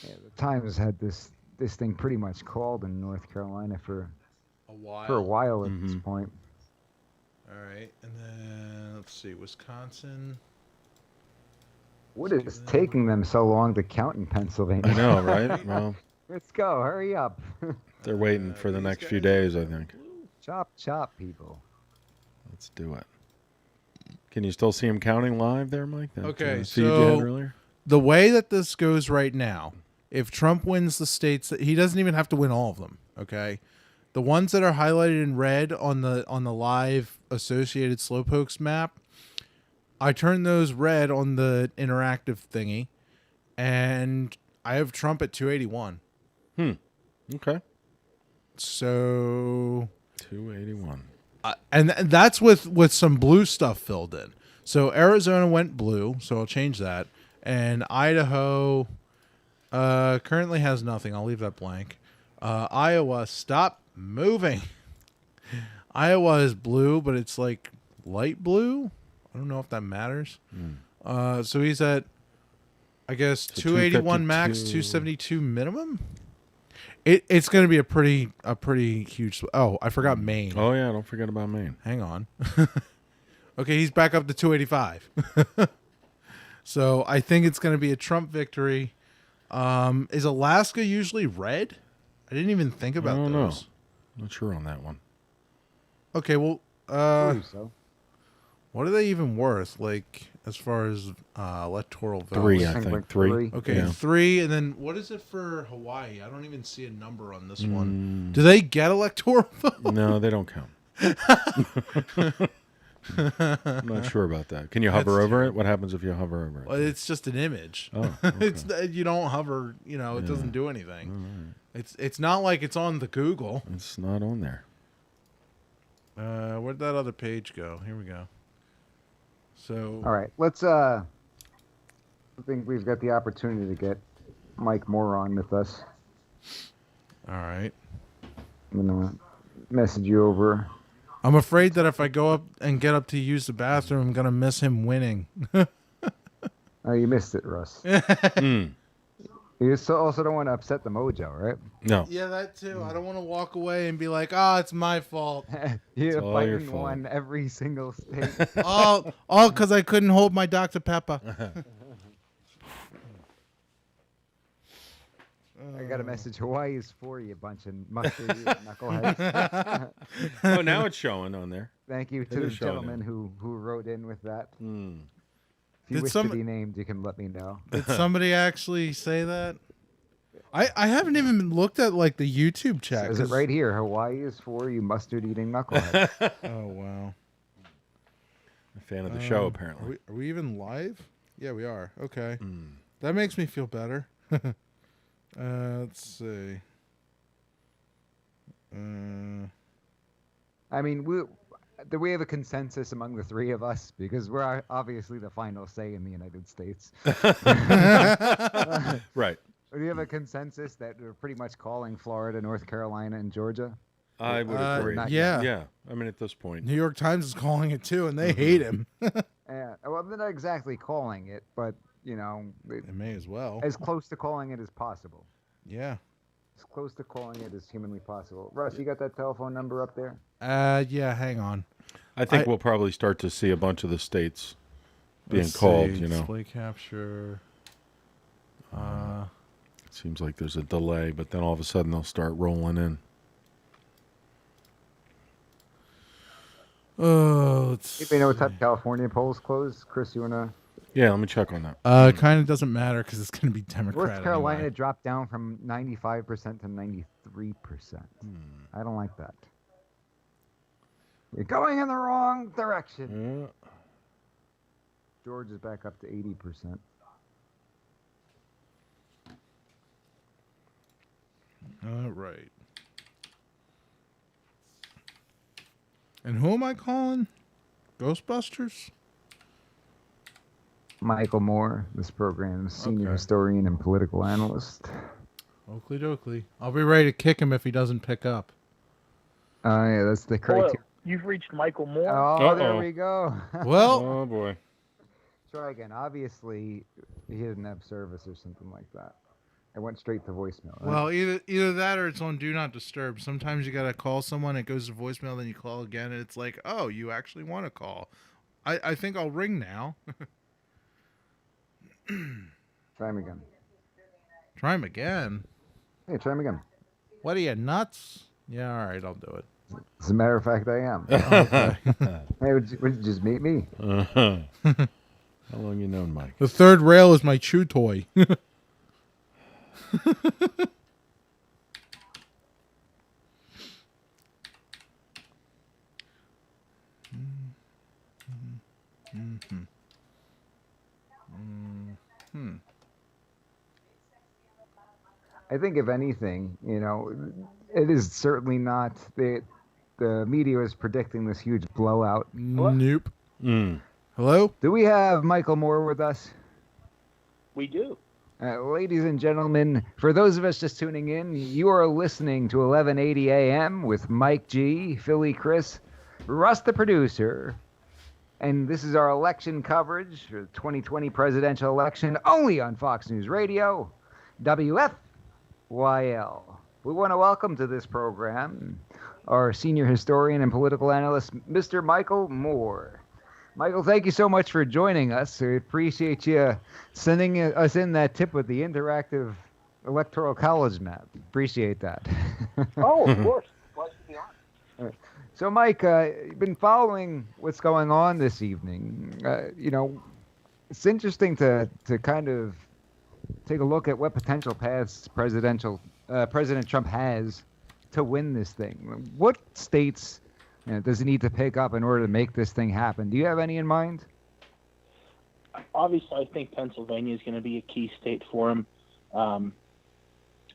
Yeah, the Times had this thing pretty much called in North Carolina for a while at this point. All right, and then let's see, Wisconsin. What is taking them so long to count in Pennsylvania? I know, right? Well, let's go. Hurry up. They're waiting for the next few days, I think. Chop, people. Let's do it. Can you still see them counting live there, Mike? That, Okay, feed you had earlier? The way that this goes right now, if Trump wins the states, he doesn't even have to win all of them. Okay, the ones that are highlighted in red on the live Associated Slowpokes map, I turn those red on the interactive thingy, and I have Trump at 281. Okay. So 281. And that's with some blue stuff filled in. So Arizona went blue, so I'll change that. And Idaho currently has nothing. I'll leave that blank. Iowa, stop moving. Iowa is blue, but it's like light blue. I don't know if that matters. So he's at, I guess, so 281 max, 272 minimum. It's going to be a pretty huge. Oh, I forgot Maine. Oh yeah, don't forget about Maine. Hang on. Okay, he's back up to 285. So I think it's going to be a Trump victory. Is Alaska usually red? I didn't even think about those. know. Not sure on that one. Okay, well, I believe so. what are they even worth? Like as far as electoral votes? 3, I think. 3. Okay, Yeah. 3, and then what is it for Hawaii? I don't even see a number on this one. Do they get electoral votes? No, they don't count. I'm not sure about that. Can you hover over it? What happens if you hover over it? Well, it's just an image. Oh, okay. It's you don't hover. You know, it doesn't do anything. It's not like it's on the Google. It's not on there. Where'd that other page go? Here we go. So All right, let's. I think we've got the opportunity to get Mike Moore on with us. all right. I'm gonna message you over. I'm afraid that if I go up and get up to use the bathroom, I'm gonna miss him winning. Oh, you missed it, Russ. You also don't want to upset the mojo, right? No. Yeah, that too. I don't want to walk away and be like, "Oh, it's my fault." You're all your fighting fault. one every single state. all because I couldn't hold my Dr. Pepper. I got a message. Hawaii is for you, bunch of mustard knuckleheads. Oh, now it's showing on there. Thank you to It the is showing gentleman who wrote in with that. If you Did wish some- to be named, you can let me know. Did somebody actually say that? I haven't even looked at like the YouTube chat. Is it 'cause- right here? Hawaii is for you, mustard-eating knuckleheads. Oh wow. A fan of the show, apparently. Are we even live? Yeah, we are. Okay. That makes me feel better. Let's see. I mean, do we have a consensus among the three of us? Because we're obviously the final say in the United States. Right. Do you have a consensus that we're pretty much calling Florida, North Carolina, and Georgia? I would agree. not yeah. Yeah. I mean, at this point. New York Times is calling it too, and they hate him. Yeah, well, they're not exactly calling it, but, you know, They may as well. as close to calling it as possible. Yeah. As close to calling it as humanly possible. Russ, you got that telephone number up there? Yeah. Hang on. I think we'll probably start to see a bunch of the states being Let's called, see, you know. Display capture. It seems like there's a delay, but then all of a sudden they'll start rolling in. Oh, let's. If you know what time California polls close, Chris, you wanna? Yeah, let me check on that. Kind of doesn't matter because it's going to be Democrat. North Carolina anyway. dropped down from 95% to 93%. I don't like that. You're going in the wrong direction. Yeah. Georgia's back up to 80%. All right. And who am I calling? Ghostbusters? Michael Moore, this program's senior historian and political analyst. Oakley dokley. I'll be ready to kick him if he doesn't pick up. Yeah, that's the Hello, criteria. you've reached Michael Moore. Oh, there we go. Well, Oh, boy. Try again. Obviously, he didn't have service or something like that. It went straight to voicemail. Right? well, either that or it's on Do Not Disturb. Sometimes you got to call someone, it goes to voicemail, then you call again, and it's like, oh, you actually want to call. I think I'll ring now. Try him again. Try him again. Hey, try him again. What are you, nuts? Yeah, all right, I'll do it. As a matter of fact, I am. Okay. Hey, would you just meet me? Uh-huh. How long you known Mike? The third rail is my chew toy. I think if anything, you know, it is certainly not the media is predicting this huge blowout. Nope. Mm. Hello? Do we have Michael Moore with us? We do. Ladies and gentlemen, for those of us just tuning in, you are listening to 1180 AM with Mike G, Philly Chris, Russ the producer, and this is our election coverage for the 2020 presidential election only on Fox News Radio, WFYL. We want to welcome to this program our senior historian and political analyst, Mr. Michael Moore. Michael, thank you so much for joining us. We appreciate you sending us in that tip with the interactive electoral college map. Appreciate that. Oh, of course. Glad to be on. So, Mike, you've been following what's going on this evening. It's interesting to kind of take a look at what potential paths President Trump has to win this thing. What states does he need to pick up in order to make this thing happen? Do you have any in mind? Obviously, I think Pennsylvania is going to be a key state for him.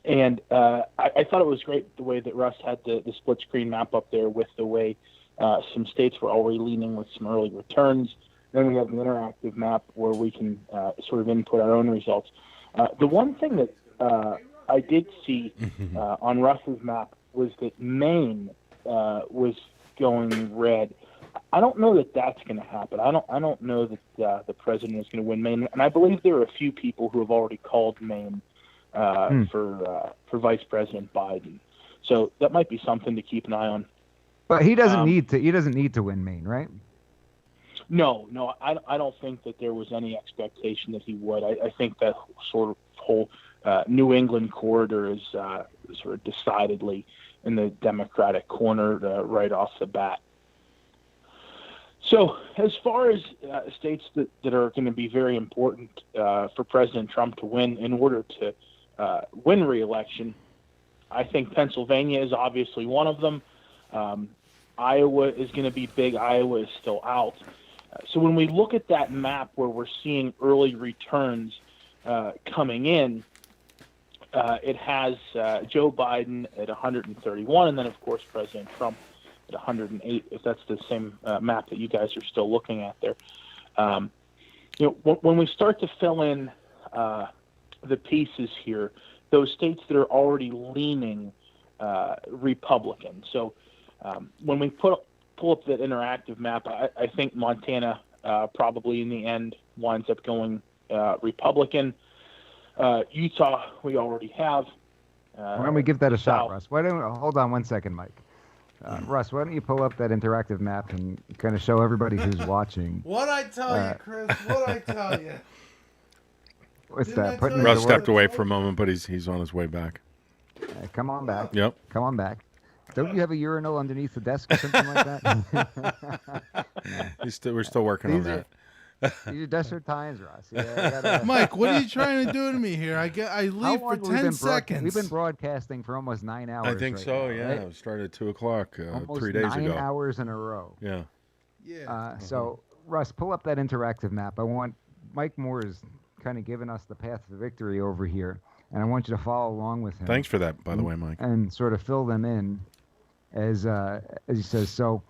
And I thought it was great the way that Russ had the split screen map up there with the way some states were already leaning with some early returns. Then we have an interactive map where we can sort of input our own results. The one thing that I did see on Russ's map was that Maine was going red. I don't know that that's going to happen. I don't know that the president is going to win Maine, and I believe there are a few people who have already called Maine for Vice President Biden. So that might be something to keep an eye on. But he doesn't need to. He doesn't need to win Maine, right? No, I don't think that there was any expectation that he would. I think that sort of whole New England corridor is sort of decidedly in the Democratic corner right off the bat. So as far as states that are going to be very important for President Trump to win in order to win re-election, I think Pennsylvania is obviously one of them. Iowa is going to be big. Iowa is still out. So when we look at that map where we're seeing early returns coming in, it has Joe Biden at 131, and then, of course, President Trump at 108, if that's the same map that you guys are still looking at there. When we start to fill in the pieces here, those states that are already leaning Republican. So when we pull up that interactive map, I think Montana probably in the end winds up going Republican. Utah, we already have. Why don't we give that a shot, Russ? Hold on one second, Mike. Russ, why don't you pull up that interactive map and kind of show everybody who's watching? What'd I tell you, Chris? What'd I tell you? What's that? Russ stepped away for a moment, but he's on his way back. Come on back. Yep. Come on back. Don't you have a urinal underneath the desk or something like that? We're still working on that. These are desperate times, Ross. Mike, what are you trying to do to me here? I leave for 10 seconds. We've been broadcasting for almost 9 hours. I think right so. now, yeah, right? it started at 2:00 3 days ago. 9 hours in a row. Yeah. Yeah. So, Russ, pull up that interactive map. I want Mike Moore is kind of giving us the path to victory over here, and I want you to follow along with him. Thanks for that, by the way, Mike. And sort of fill them in, as he says. So,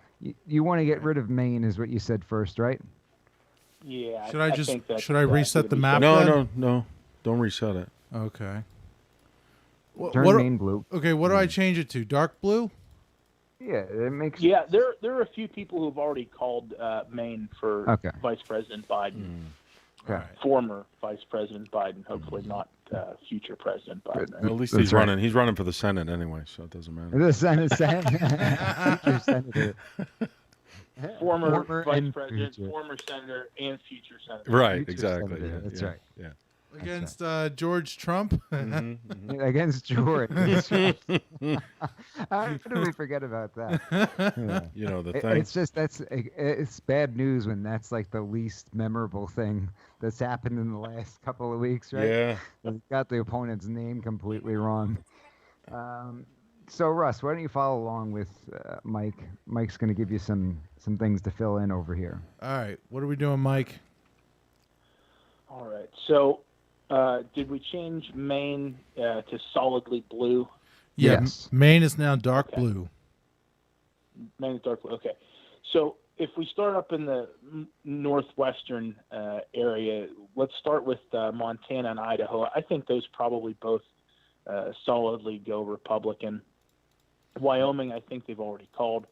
you want to get rid of Maine, is what you said first, right? Yeah. Should I reset the map? No. Don't reset it. Okay. Turn Maine blue. Okay, what do I change it to? Dark blue? Yeah, it makes. Yeah, there are a few people who've already called Maine for Vice President Biden. Okay. Former Vice President Biden, hopefully not future President Biden. Well, at least he's running. He's running for the Senate anyway, so it doesn't matter. The Senate, future senator. Former Vice President, former Senator, and future Senator. Right, exactly. Senator, Yeah, that's yeah, right. Yeah. Against George Trump? Against George. How did we forget about that? Yeah. You know, the thing. It's just it's bad news when that's like the least memorable thing that's happened in the last couple of weeks, right? Yeah. We've got the opponent's name completely wrong. So, Russ, why don't you follow along with Mike? Mike's going to give you some things to fill in over here. All right. What are we doing, Mike? All right. So, did we change Maine to solidly blue? Yeah, Yes. Maine is now dark blue. Maine is dark blue. Okay. So, if we start up in the northwestern area, let's start with Montana and Idaho. I think those probably both solidly go Republican. Wyoming, I think they've already called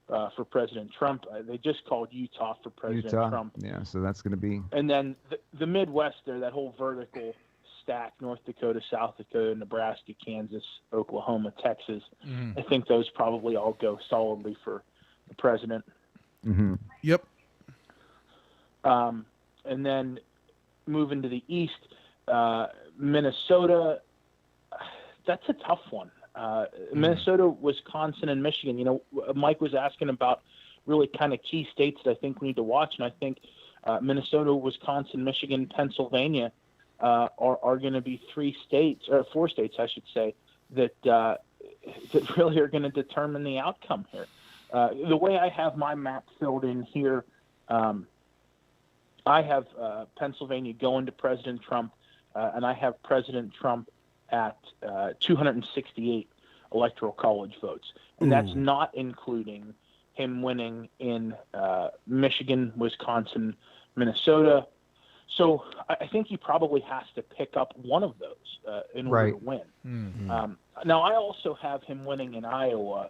for President Trump. They just called Utah for President Trump. Yeah, so that's going to be. And then the Midwest there, that whole vertical stack, North Dakota, South Dakota, Nebraska, Kansas, Oklahoma, Texas, I think those probably all go solidly for the president. Mm-hmm. Yep. And then moving to the east, Minnesota, that's a tough one. Minnesota, Wisconsin, and Michigan. You know, Mike was asking about really kind of key states that I think we need to watch, and I think Minnesota, Wisconsin, Michigan, Pennsylvania are going to be four states, I should say, that really are going to determine the outcome here. The way I have my map filled in here, I have Pennsylvania going to President Trump, and I have President Trump at 268 electoral college votes. And that's not including him winning in Michigan, Wisconsin, Minnesota. So I think he probably has to pick up one of those in order to win. Mm-hmm. Now, I also have him winning in Iowa.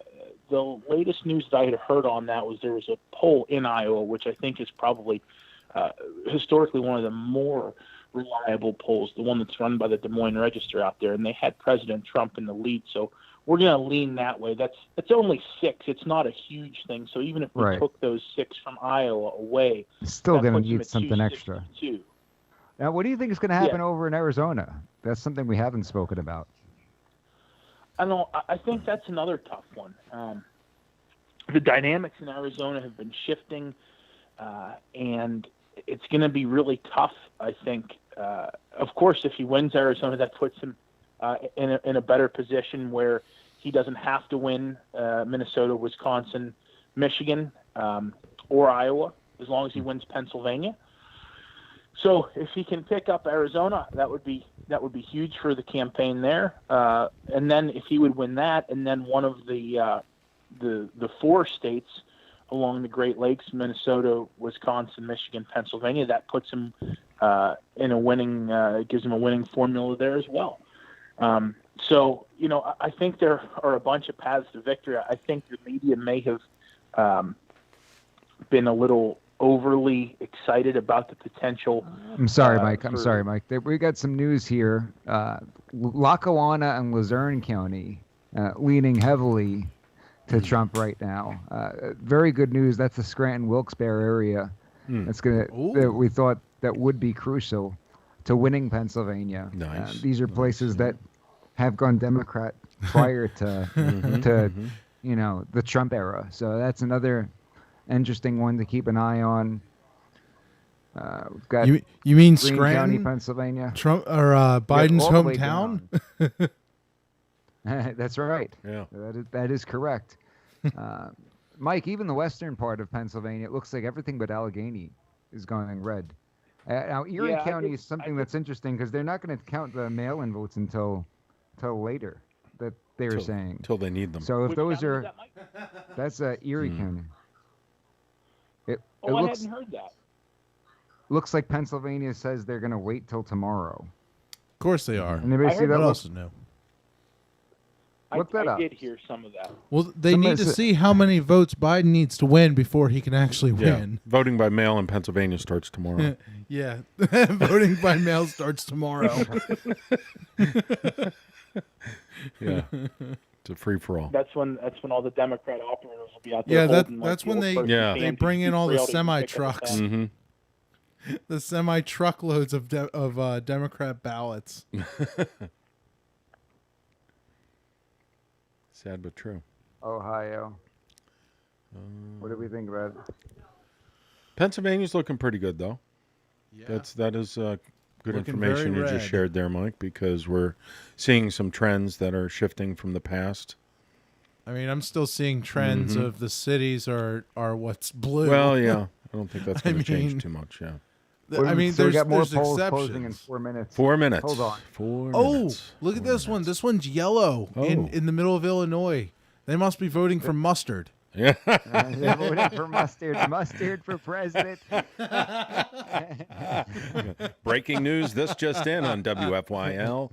The latest news that I had heard on that was there was a poll in Iowa, which I think is probably historically one of the more reliable polls, the one that's run by the Des Moines Register out there, and they had President Trump in the lead. So we're going to lean that way. That's only 6. It's not a huge thing. So even if we took those 6 from Iowa away, It's still going to puts him need at something extra. 262. Now, what do you think is going to happen over in Arizona? That's something we haven't spoken about. I think that's another tough one. The dynamics in Arizona have been shifting, and it's going to be really tough, I think. Of course, if he wins Arizona, that puts him in a better position where he doesn't have to win Minnesota, Wisconsin, Michigan, or Iowa, as long as he wins Pennsylvania. So if he can pick up Arizona, that would be huge for the campaign there. And then if he would win that, and then one of the 4 states along the Great Lakes, Minnesota, Wisconsin, Michigan, Pennsylvania, that puts him in a winning, gives him a winning formula there as well. So, you know, I think there are a bunch of paths to victory. I think the media may have been a little overly excited about the potential. I'm sorry, Mike. I'm sorry, Mike. We got some news here. Lackawanna and Luzerne County leaning heavily to Trump right now. Very good news. That's the Scranton Wilkes-Barre area. That's that we thought that would be crucial to winning Pennsylvania. Nice. These are places that have gone Democrat prior to you know, the Trump era. So that's another interesting one to keep an eye on. We've got you mean Greene Scranton, County, Pennsylvania, Trump or Biden's all the way hometown? That's right. Yeah, that is correct. Mike, even the western part of Pennsylvania, it looks like everything but Allegheny is going red. Now Erie County is something that's interesting because they're not going to count the mail-in votes until later. That they were saying until they need them. So if Which those county are, is that, Mike? that's Erie County. It I looks hadn't heard that. looks like Pennsylvania says they're going to wait till tomorrow. Of course they are. Anybody see that? What Look- else is new? Look that I up. did hear some of that. Well, they Somebody need to said- see how many votes Biden needs to win before he can actually Yeah, win. voting by mail in Pennsylvania starts tomorrow. Yeah, voting by mail starts tomorrow. Yeah, it's a free for all. That's when all the Democrat operators will be out there. Yeah, holding, like, that's the when old they person they stand bring in all the rail to pick up semi a trucks, pen. the semi truckloads of Democrat ballots. Sad but true. Ohio. What do we think about it? Pennsylvania's looking pretty good though. Yeah. That is good Looking information very you red. just shared there, Mike, because we're seeing some trends that are shifting from the past. I mean, I'm still seeing trends Mhm. of the cities are what's blue. Well, yeah, I don't think that's going to change mean, too much. Yeah. I mean, so we got more there's polls exceptions. closing in 4 minutes. 4 minutes. Hold on. 4 Oh, minutes. look at this one. This one's yellow in the middle of Illinois. They must be voting for mustard. Yeah. They're voting for mustard. Mustard for president. Breaking news. This just in on WFYL.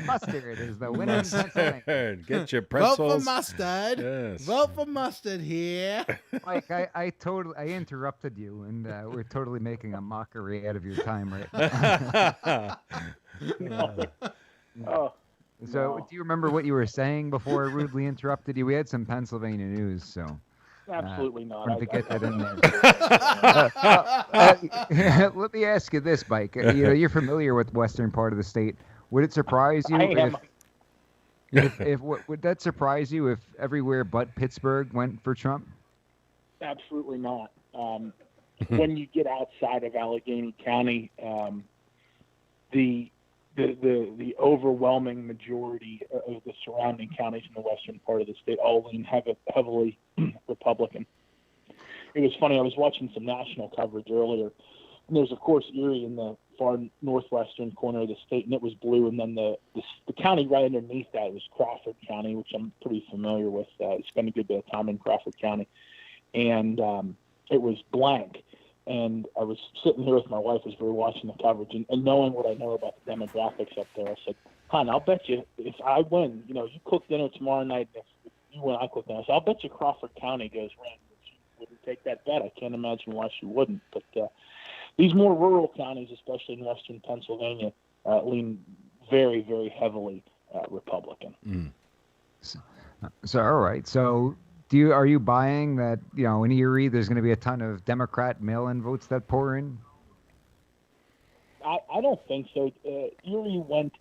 Mustard is the winner in Pennsylvania. Get your Vote pretzels. for mustard. Yes. Vote for mustard here. Mike, I interrupted you, and we're totally making a mockery out of your time right now. Oh. So, do you remember what you were saying before I rudely interrupted you? We had some Pennsylvania news, so. Absolutely not. Wanted to get that in there. Let me ask you this, Mike. You're familiar with western part of the state. Would it surprise you I am. would that surprise you if everywhere but Pittsburgh went for Trump? Absolutely not. When you get outside of Allegheny County, the overwhelming majority of the surrounding counties in the western part of the state all lean heavily Republican. It was funny. I was watching some national coverage earlier, and there's of course Erie in the far northwestern corner of the state, and it was blue. And then the county right underneath that was Crawford County, which I'm pretty familiar with. I spent a good bit of time in Crawford County, and it was blank. And I was sitting here with my wife as we were watching the coverage, and knowing what I know about the demographics up there, I said, "Hon, I'll bet you if I win, you cook dinner tomorrow night. If you win, I cook dinner. So I'll bet you Crawford County goes red. Would you take that bet? I can't imagine why she wouldn't. But these more rural counties, especially in western Pennsylvania, lean very, very heavily Republican. So all right. So are you buying that, in Erie there's going to be a ton of Democrat mail-in votes that pour in? I don't think so. Erie went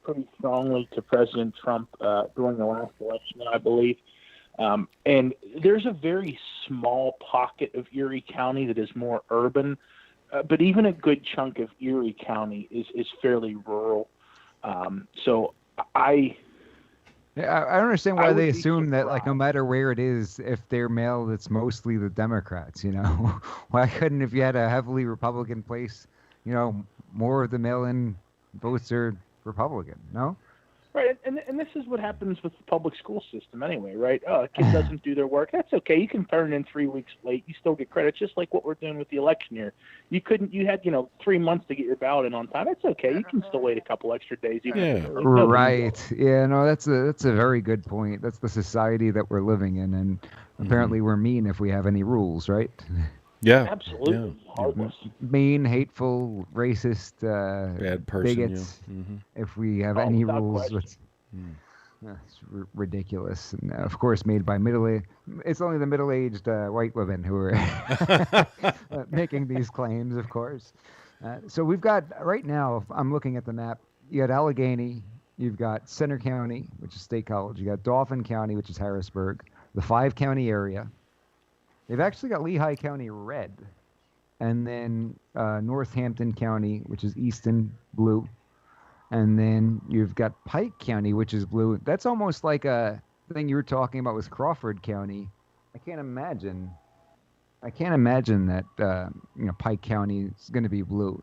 pretty strongly to President Trump during the last election, I believe. And there's a very small pocket of Erie County that is more urban, but even a good chunk of Erie County is fairly rural. So I don't understand why they assume that, like, no matter where it is, if they're mailed, it's mostly the Democrats, Why couldn't, if you had a heavily Republican place, more of the mail-in votes are Republican, no? Right, and this is what happens with the public school system anyway, right? Oh, a kid doesn't do their work. That's okay. You can turn in 3 weeks late. You still get credit, just like what we're doing with the election year. You had 3 months to get your ballot in on time. That's okay. You can still wait a couple extra days. Right. Yeah, no, that's a very good point. That's the society that we're living in, and apparently we're mean if we have any rules, right? Yeah. Absolutely. Yeah. Mean, hateful, racist, bad person, bigots. If we have any rules, it's ridiculous. And of course, made by it's only the middle-aged white women who are making these claims, of course. So we've got, right now, if I'm looking at the map, you got Allegheny, you've got Center County, which is State College, you got Dauphin County, which is Harrisburg, the 5-county area. They've actually got Lehigh County red, and then Northampton County, which is Easton, blue, and then you've got Pike County, which is blue. That's almost like a thing you were talking about with Crawford County. I can't imagine that Pike County is going to be blue.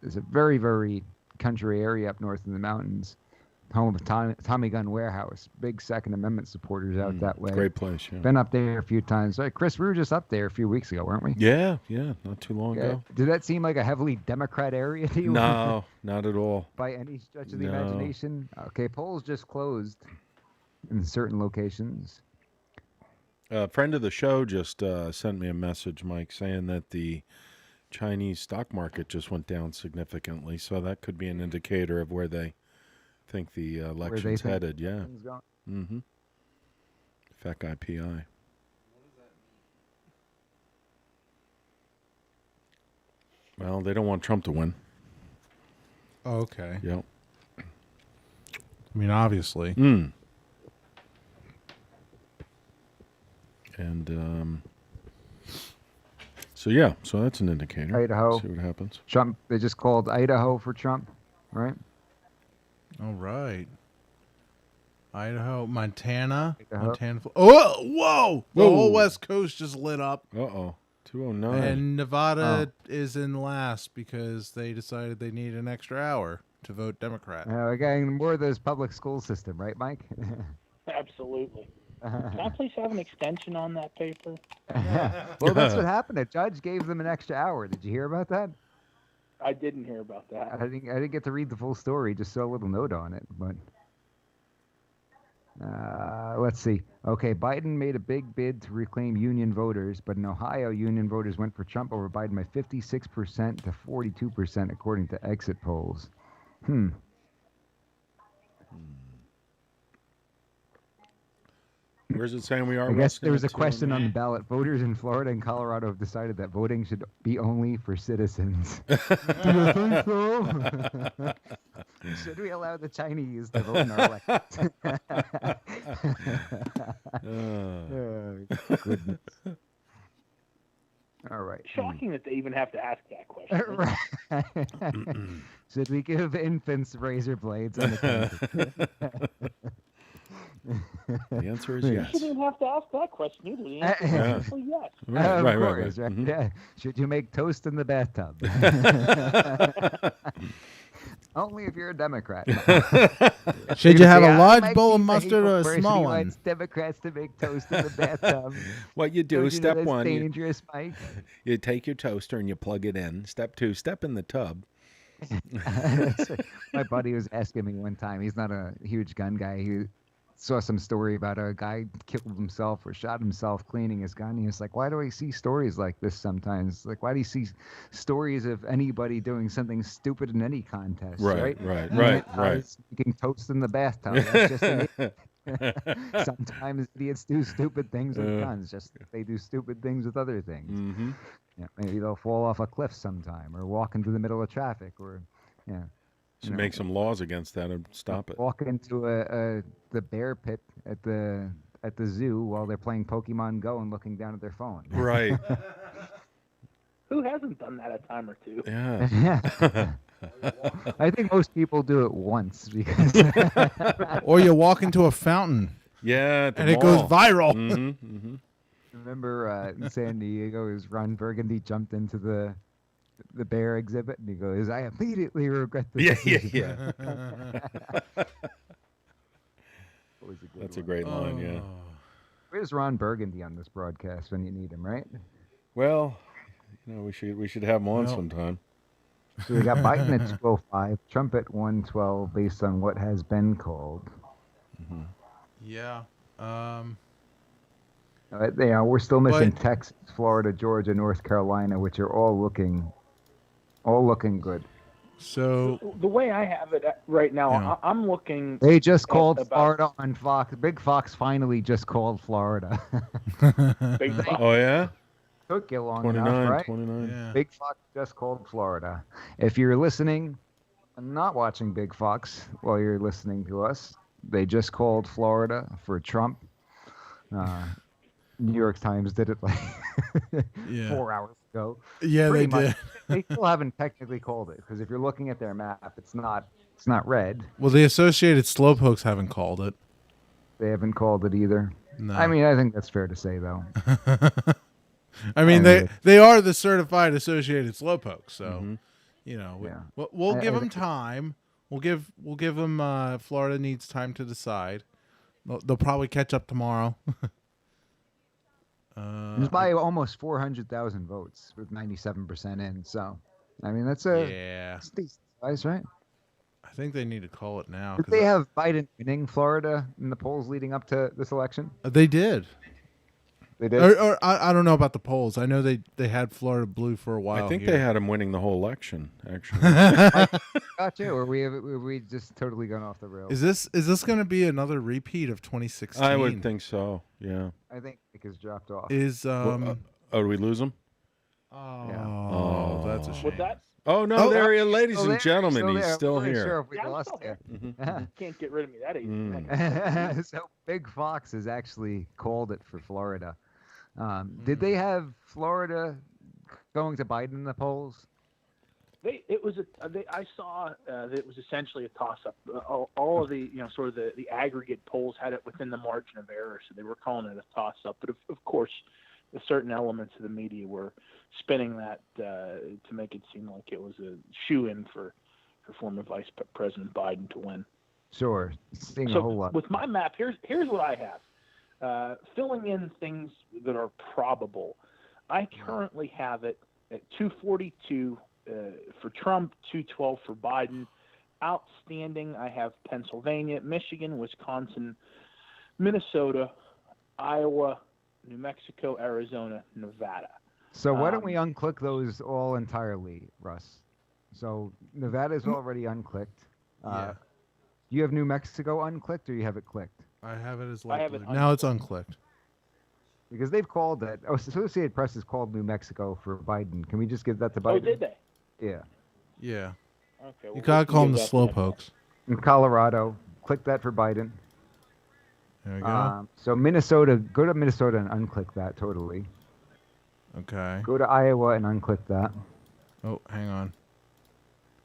It's a very, very country area up north in the mountains. Home of Tommy Gun Warehouse. Big Second Amendment supporters out that way. Great place, yeah. Been up there a few times. Chris, we were just up there a few weeks ago, weren't we? Yeah, not too long ago. Did that seem like a heavily Democrat area to you? No, not at all. By any stretch of the imagination? Okay, polls just closed in certain locations. A friend of the show just sent me a message, Mike, saying that the Chinese stock market just went down significantly, so that could be an indicator of where they think the election's headed. Yeah. Fat guy PI. Well, they don't want Trump to win. Oh, okay. Yep. I mean, obviously. And so that's an indicator. Idaho. See what happens. Trump. They just called Idaho for Trump, right? All right. Idaho, Montana. Idaho. Oh, whoa! The whole West Coast just lit up. 209. And Nevada is in last because they decided they need an extra hour to vote Democrat. We're getting more of this public school system, right, Mike? Absolutely. Can I please have an extension on that paper? Well, that's what happened. A judge gave them an extra hour. Did you hear about that? I didn't hear about that. I didn't get to read the full story. Just saw a little note on it. But let's see. Okay, Biden made a big bid to reclaim union voters, but in Ohio, union voters went for Trump over Biden by 56% to 42%, according to exit polls. Where's it saying we are? I guess there was a Rustin, at question on the 2:09? ballot. Voters in Florida and Colorado have decided that voting should be only for citizens. Do you think so? Should we allow the Chinese to vote in our elections? Oh, goodness. All right. Shocking that they even have to ask that question. Should we give infants razor blades on the The answer is You yes. shouldn't even have to ask that question either. The answer is Yeah. simply yes. Of Right. course, right. Mhm. Yeah. Should you make toast in the bathtub? Only if you're a Democrat. Should you have Yeah, a large Mike bowl of Dean, the mustard or a hateful person small who one? wants Democrats to make toast in the bathtub. What you do Don't is you know step that's one, dangerous, Mike. you take your toaster and you plug it in. Step two, step in the tub. My buddy was asking me one time. He's not a huge gun guy. He saw some story about a guy killed himself or shot himself cleaning his gun. He was like, "Why do I see stories like this sometimes? Like, why do you see stories of anybody doing something stupid in any contest?" Right. Guys making toast in the bathtub. That's just an idiot. Sometimes idiots do stupid things with guns. Just like they do stupid things with other things. Mm-hmm. Yeah, maybe they'll fall off a cliff sometime, or walk into the middle of traffic, or Should make some laws against that and stop it. walk into the bear pit at the zoo while they're playing Pokemon Go and looking down at their phone. Right. Who hasn't done that a time or two? Yeah. I think most people do it once because Or you walk into a fountain. Yeah. At the And it goes mall. viral. Mhm, mhm. Remember in San Diego, is Ron Burgundy jumped into the bear exhibit and he goes, "I immediately regret this." Yeah, decision." That's a great line, yeah. Where's Ron Burgundy on this broadcast when you need him, right? Well, we should have him on Well. sometime. So we got Biden at 205, Trump at 112, based on what has been called. Yeah. We're still missing But- Texas, Florida, Georgia, North Carolina, which are all looking good. So The way I have it right now, Yeah. I'm looking. They just at called about- Florida on Fox. Big Fox finally just called Florida. Big Fox. Oh, yeah? Took you long 29, enough, right? 29. Yeah. Big Fox just called Florida. If you're listening and not watching Big Fox while you're listening to us, they just called Florida for Trump. New York Times did it like Yeah. 4 hours ago. Yeah, Pretty they much. did. They still haven't technically called it because if you're looking at their map, it's not red. Well, the Associated Slowpokes haven't called it. They haven't called it either. No. I mean, I think that's fair to say, though. I mean, Anyway. they are the certified Associated Slowpokes, so Mm-hmm. Yeah. we'll I give them think- time. We'll give them. Florida needs time to decide. They'll probably catch up tomorrow. It was by almost 400,000 votes with 97% in. So, I mean, that's a Yeah. decent size, right? I think they need to call it now. Did 'cause they have Biden winning Florida in the polls leading up to this election? They did. They did. Or I don't know about the polls. I know they had Florida blue for a while. I think here. they had him winning the whole election, actually. Got you. Or we just totally gone off the rails? Is this going to be another repeat of 2016? I would think so, yeah. I think Nick has dropped off. Is oh, did we lose him? Oh, that's a shame. What's that? Oh, no, Oh, there he is, ladies still and there, gentlemen. still He's there. still I'm pretty here. Sure if we Yeah, I'm lost still here. him. Mhm. Can't get rid of me that easy. Mm. So Big Fox has actually called it for Florida. Mm. Did they have Florida going to Biden in the polls? I saw that it was essentially a toss-up. All of the, sort of the aggregate polls had it within the margin of error, so they were calling it a toss-up. But of course, certain elements of the media were spinning that to make it seem like it was a shoe-in for former Vice President Biden to win. Sure, seeing a So whole lot. with my map, here's what I have. Filling in things that are probable, I currently have it at 242 for Trump, 212 for Biden. Outstanding, I have Pennsylvania, Michigan, Wisconsin, Minnesota, Iowa, New Mexico, Arizona, Nevada. So why don't we unclick those all entirely, Russ? So Nevada's already unclicked. Yeah. You have New Mexico unclicked, or you have it clicked? I have it as I light have blue. it Now it's unclicked. Because they've called it. Oh, Associated Press has called New Mexico for Biden. Can we just give that to Biden? Oh, did they? Yeah. Yeah. Okay. You gotta call them the give that to them. slowpokes. In Colorado, click that for Biden. There we go. So Minnesota, go to Minnesota and unclick that totally. Okay. Go to Iowa and unclick that. Oh, hang on.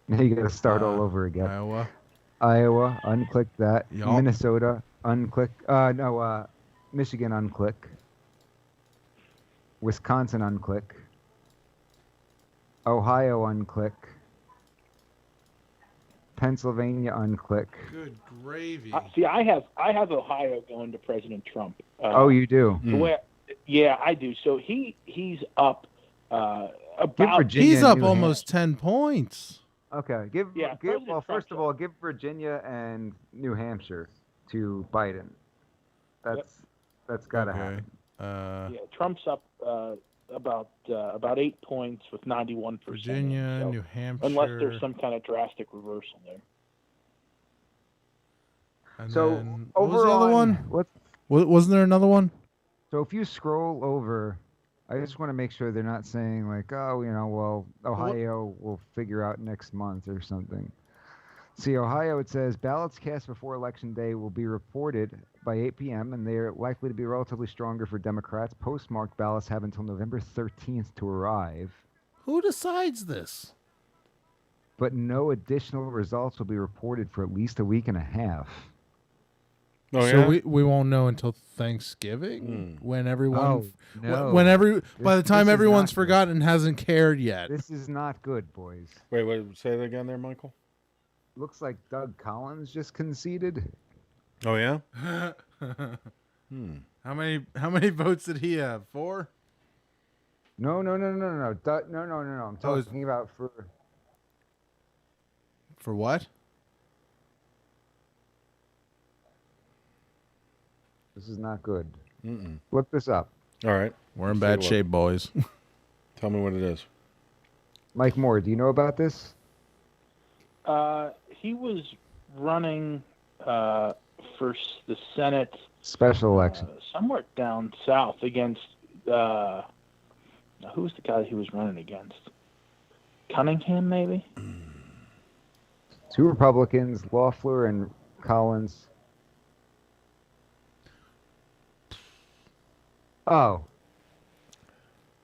Now you got to start all over again. Iowa. Iowa, unclick that. Yup. Minnesota, unclick. Michigan, unclick. Wisconsin, unclick. Ohio, unclick. Pennsylvania, unclick. Good gravy. See, I have Ohio going to President Trump. Oh, you do? Yeah, I do. So he's up about. Virginia He's and up New almost 10 points. Okay, first of all, give Virginia and New Hampshire to Biden. That's got to happen. Yeah, Trump's up about 8 points with 91%. Virginia, so, New Hampshire. Unless there's some kind of drastic reversal there. And So, then, what over was the other on- one? Wasn't there another one? So if you scroll over, I just want to make sure they're not saying like, oh, well, Ohio will figure out next month or something. See, Ohio, it says ballots cast before Election Day will be reported by 8 p.m., and they're likely to be relatively stronger for Democrats. Postmarked ballots have until November 13th to arrive, Who decides this? but no additional results will be reported for at least a week and a half. Oh, So yeah? we won't know until Thanksgiving when everyone Oh, no. by the time This is everyone's not good. forgotten and hasn't cared yet. This is not good, boys. Wait, say that again there, Michael? Looks like Doug Collins just conceded. Oh, yeah? How many votes did he have? 4? No. No. I'm Oh, is- talking about For what? This is not good. Mm-mm. Look this up. All right. We're in Let's bad take a shape, look. boys. Tell me what it is. Mike Moore, do you know about this? He was running for the Senate Special election. somewhere down south against who was the guy he was running against? Cunningham, maybe. Two Republicans, Loeffler and Collins. Oh,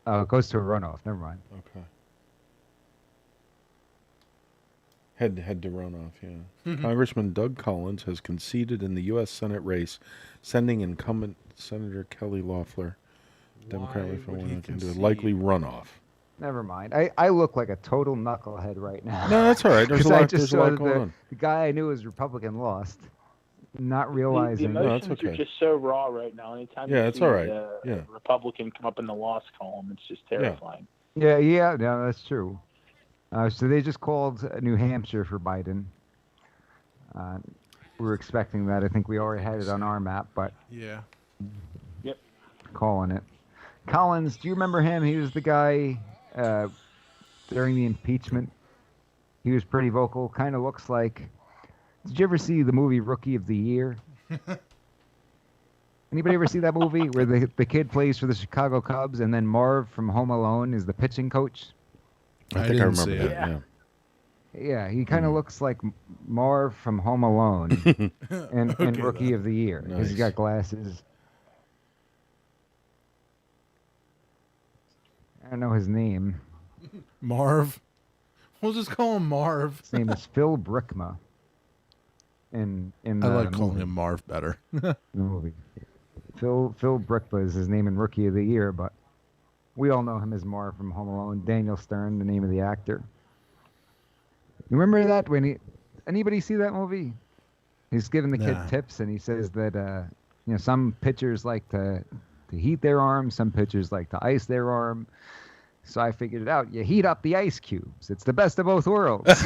it goes to a runoff. Never mind. Okay. Head to runoff, yeah. Congressman Doug Collins has conceded in the U.S. Senate race, sending incumbent Senator Kelly Loeffler, Democrat, into a likely runoff. Never mind. I look like a total knucklehead right now. No, that's all right. There's a 'Cause lot- I just there's a saw lot that going on. The guy I knew was Republican lost, not The realizing. emotions are just so raw right now. Anytime Yeah, you it's see all right. a Yeah. Republican come up in the loss column, it's just terrifying. Yeah, no, that's true. So they just called New Hampshire for Biden. We were expecting that. I think we already had it on our map, but Yeah. Yep. calling it. Collins, do you remember him? He was the guy during the impeachment. He was pretty vocal. Kind of looks like. Did you ever see the movie Rookie of the Year? Anybody ever see that movie where the kid plays for the Chicago Cubs and then Marv from Home Alone is the pitching coach? I think I remember that, yeah. Yeah, he kind of looks like Marv from Home Alone and Okay, Rookie of the Year because he's Nice. got glasses. I don't know his name. Marv. We'll just call him Marv. His name is Phil Brickma. In I the like calling movie. him Marv better. The movie. Phil Brickma is his name in Rookie of the Year, but we all know him as Marv from Home Alone. Daniel Stern, the name of the actor. You remember that when anybody see that movie? He's giving the kid Nah. tips, and he says that some pitchers like to heat their arm, some pitchers like to ice their arm, So I figured it out. You heat up the ice cubes. It's the best of both worlds.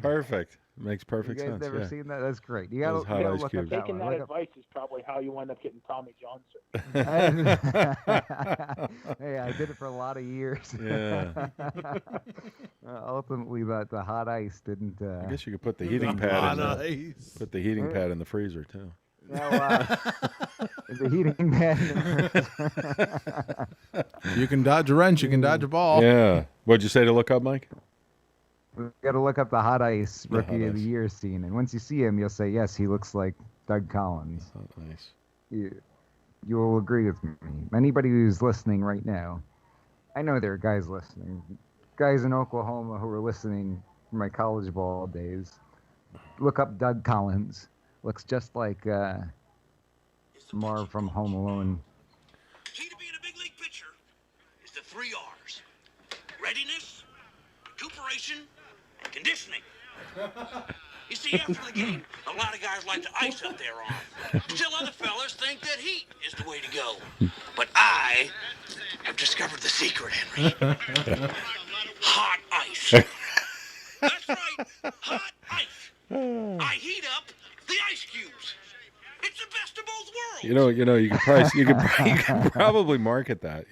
Perfect. Makes perfect You guys sense. never Yeah. seen that? That's great. You gotta, Those hot you gotta ice look cubes. up that Taking one. that Look up- advice is probably how you wind up getting Tommy John Hey, I did it for a lot of years. Yeah. Ultimately, the hot ice didn't. I guess you could put the heating pad in put the heating pad in the freezer too. No, the heating pad. You can dodge a wrench. You can dodge a ball. Yeah. What'd you say to look up, Mike? We got to look up the hot ice The rookie hot of the ice. year scene, and once you see him, you'll say, "Yes, he looks like Doug Collins." Nice. You will agree with me. Anybody who's listening right now, I know there are guys listening, guys in Oklahoma who were listening from my college ball days. Look up Doug Collins. Looks just like Marv from Home Alone. Key to being a big league pitcher is the 3 R's. Readiness, recuperation, conditioning. You see, after the game, a lot of guys like to ice up their arm. Still other fellas think that heat is the way to go. But I have discovered the secret, Henry. Hot ice. That's right, hot ice. I heat up the ice cubes. It's the best of both worlds. You could probably market that.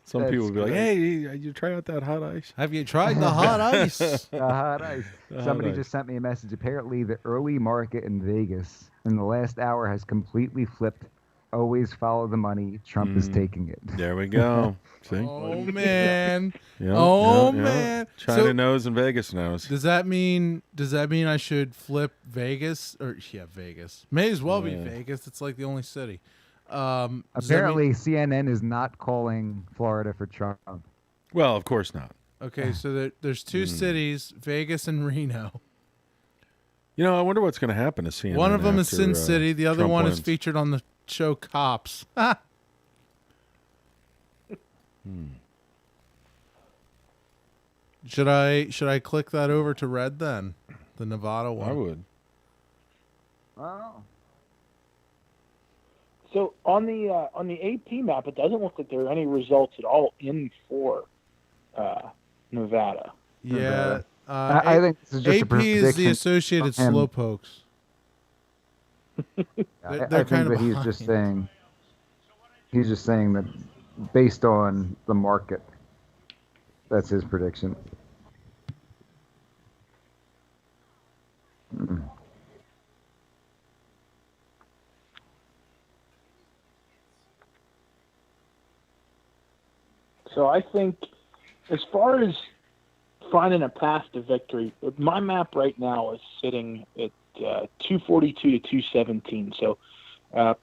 Some That's people would be like, great. "Hey, you try out that hot ice? Have you tried the hot ice? The hot ice. The hot Somebody ice. just sent me a message. Apparently, the early market in Vegas in the last hour has completely flipped. Always follow the money. Trump is taking it. There we go. See? Oh man. Yeah, Oh yeah, yeah. man. China So- knows and Vegas knows. Does that mean I should flip Vegas Vegas? May as well be Yeah. Vegas. It's like the only city. Does that mean- Apparently, CNN is not calling Florida for Trump. Well, of course not. Okay, so there's two cities, Vegas and Reno. I wonder what's going to happen to CNN. One of them is after, Sin City. The other Trump one is wins. featured on the show Cops. Should I click that over to red then? The Nevada one. I would. Oh. So on the AP map, it doesn't look like there are any results at all in for Nevada. Yeah. I think this is just a AP is the prediction Associated from him. Slowpokes. I They're think kind that of he's just saying that based on the market, that's his prediction. So I think, as far as finding a path to victory, my map right now is sitting at 242 to 217. So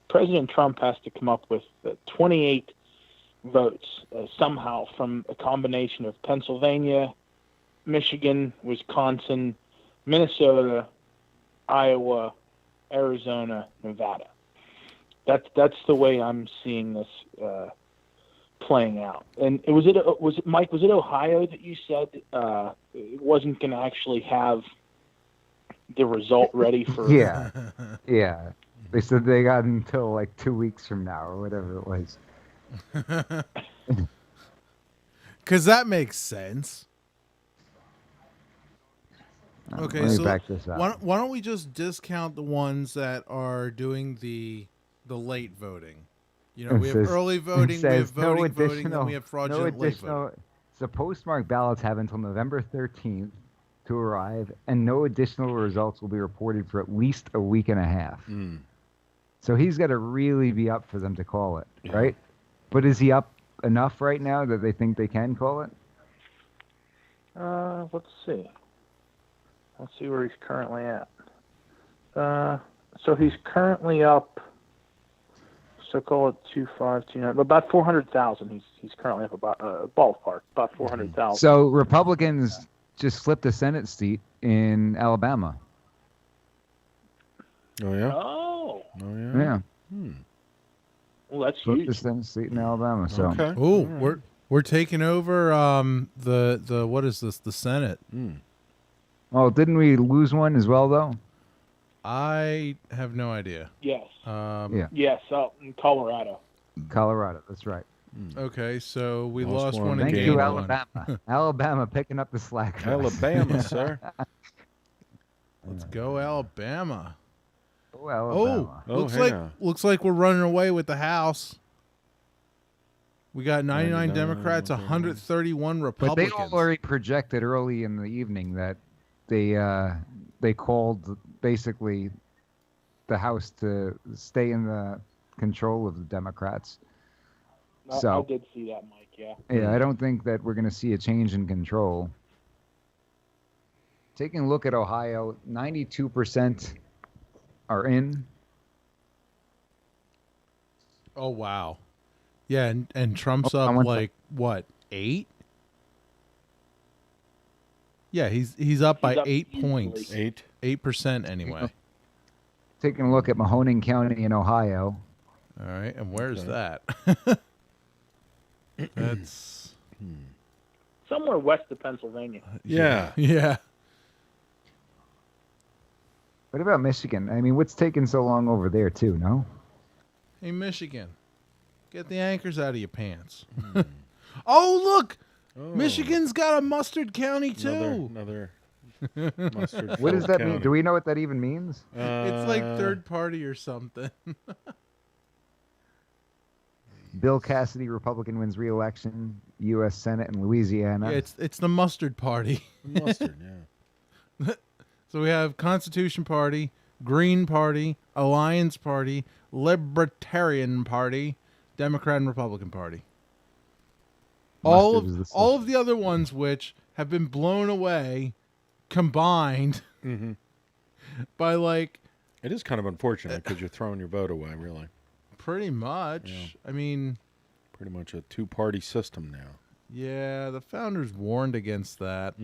President Trump has to come up with 28 votes somehow from a combination of Pennsylvania, Michigan, Wisconsin, Minnesota, Iowa, Arizona, Nevada. That's the way I'm seeing this playing out. And was it Mike? Was it Ohio that you said it wasn't going to actually have the result ready for? Yeah. They said they got until like 2 weeks from now or whatever it was. Because that makes sense. Okay, Let me so back this up. why don't we just discount the ones that are doing the late voting? We It have says- early it voting, we have says no voting, then we have fraudulent late voting. So postmarked ballots have until November 13th to arrive, and no additional results will be reported for at least a week and a half. So he's got to really be up for them to call it, right? But is he up enough right now that they think they can call it? Let's see. Let's see where he's currently at. So he's currently up. So call it 2,529, about 400,000. He's currently up about ballpark about 400,000. So Republicans just flipped a Senate seat in Alabama. Oh yeah. Oh. Oh Yeah. Well, that's Flipped huge. the Senate seat in Alabama. So Oh, we're taking over the what is this? The Senate. Well, didn't we lose one as well though? I have no idea. Yes. Yeah. Yes, in Colorado. Colorado. That's right. Okay, so we Lost lost one one and and Thank gained you, one. Alabama. Alabama picking up the slack. for us. Alabama, sir. Let's go, Alabama. Oh, Alabama. Oh, Looks like we're running away with the House. We got 99 Democrats, 131 But Republicans. they already projected early in the evening that they called basically the House to stay in the control of the Democrats. I did see that, Mike. Yeah. Yeah, I don't think that we're going to see a change in control. Taking a look at Ohio, 92% are in. Oh wow, yeah, and Trump's Oh, I up want like what 8? Yeah, he's up by He's up 8 easily. points. 8% anyway. Taking a look at Mahoning County in Ohio. All right, and where's that? That's Somewhere west of Pennsylvania. Yeah. yeah. What about Michigan? I mean, what's taking so long over there too? No. Hey, Michigan, get the anchors out of your pants. Oh, look! Michigan's got a mustard county, too. Another mustard. What does that mean? Do we know what that even means? It's like third party or something. Bill Cassidy, Republican, wins re-election, U.S. Senate in Louisiana. Yeah, it's the mustard party. Mustard, yeah. So we have Constitution Party, Green Party, Alliance Party, Libertarian Party, Democrat and Republican Party. All of the other ones which have been blown away, combined by like. It is kind of unfortunate because you're throwing your vote away, really. Pretty much. Yeah. I mean, pretty much a two-party system now. Yeah, the founders warned against that.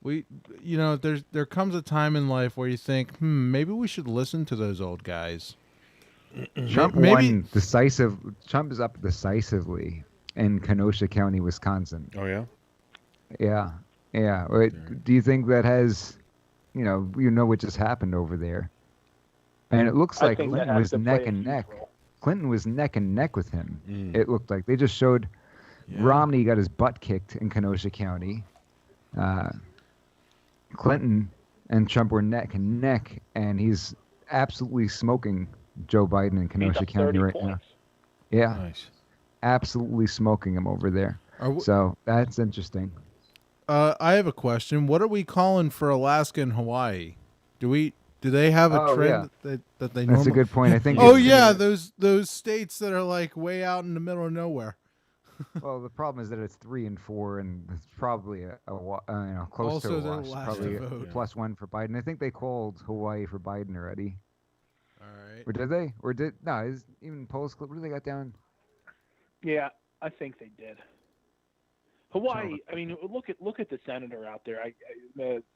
There comes a time in life where you think, maybe we should listen to those old guys. Trump won decisive. Trump is up decisively in Kenosha County, Wisconsin. Oh yeah. Yeah, yeah. Do you think that has, you know what just happened over there? And it looks like Clinton was neck and neck. Clinton was neck and neck with him. It looked like they just showed Romney got his butt kicked in Kenosha County. Clinton and Trump were neck and neck, and he's absolutely smoking Joe Biden in Kenosha County right now. Yeah, nice. Absolutely smoking him over there. So that's interesting. I have a question. What are we calling for Alaska and Hawaii? Do they have a trend that they? That's a good point. I think. Oh yeah, those states that are like way out in the middle of nowhere. Well, the problem is that it's 3 and 4, and it's probably close Also to a the wash. last Probably a vote. +1 for Biden. I think they called Hawaii for Biden already. All right. Or did they? Or did no? Is even polls? What do they got down? Yeah, I think they did. Hawaii. I mean, look at the senator out there,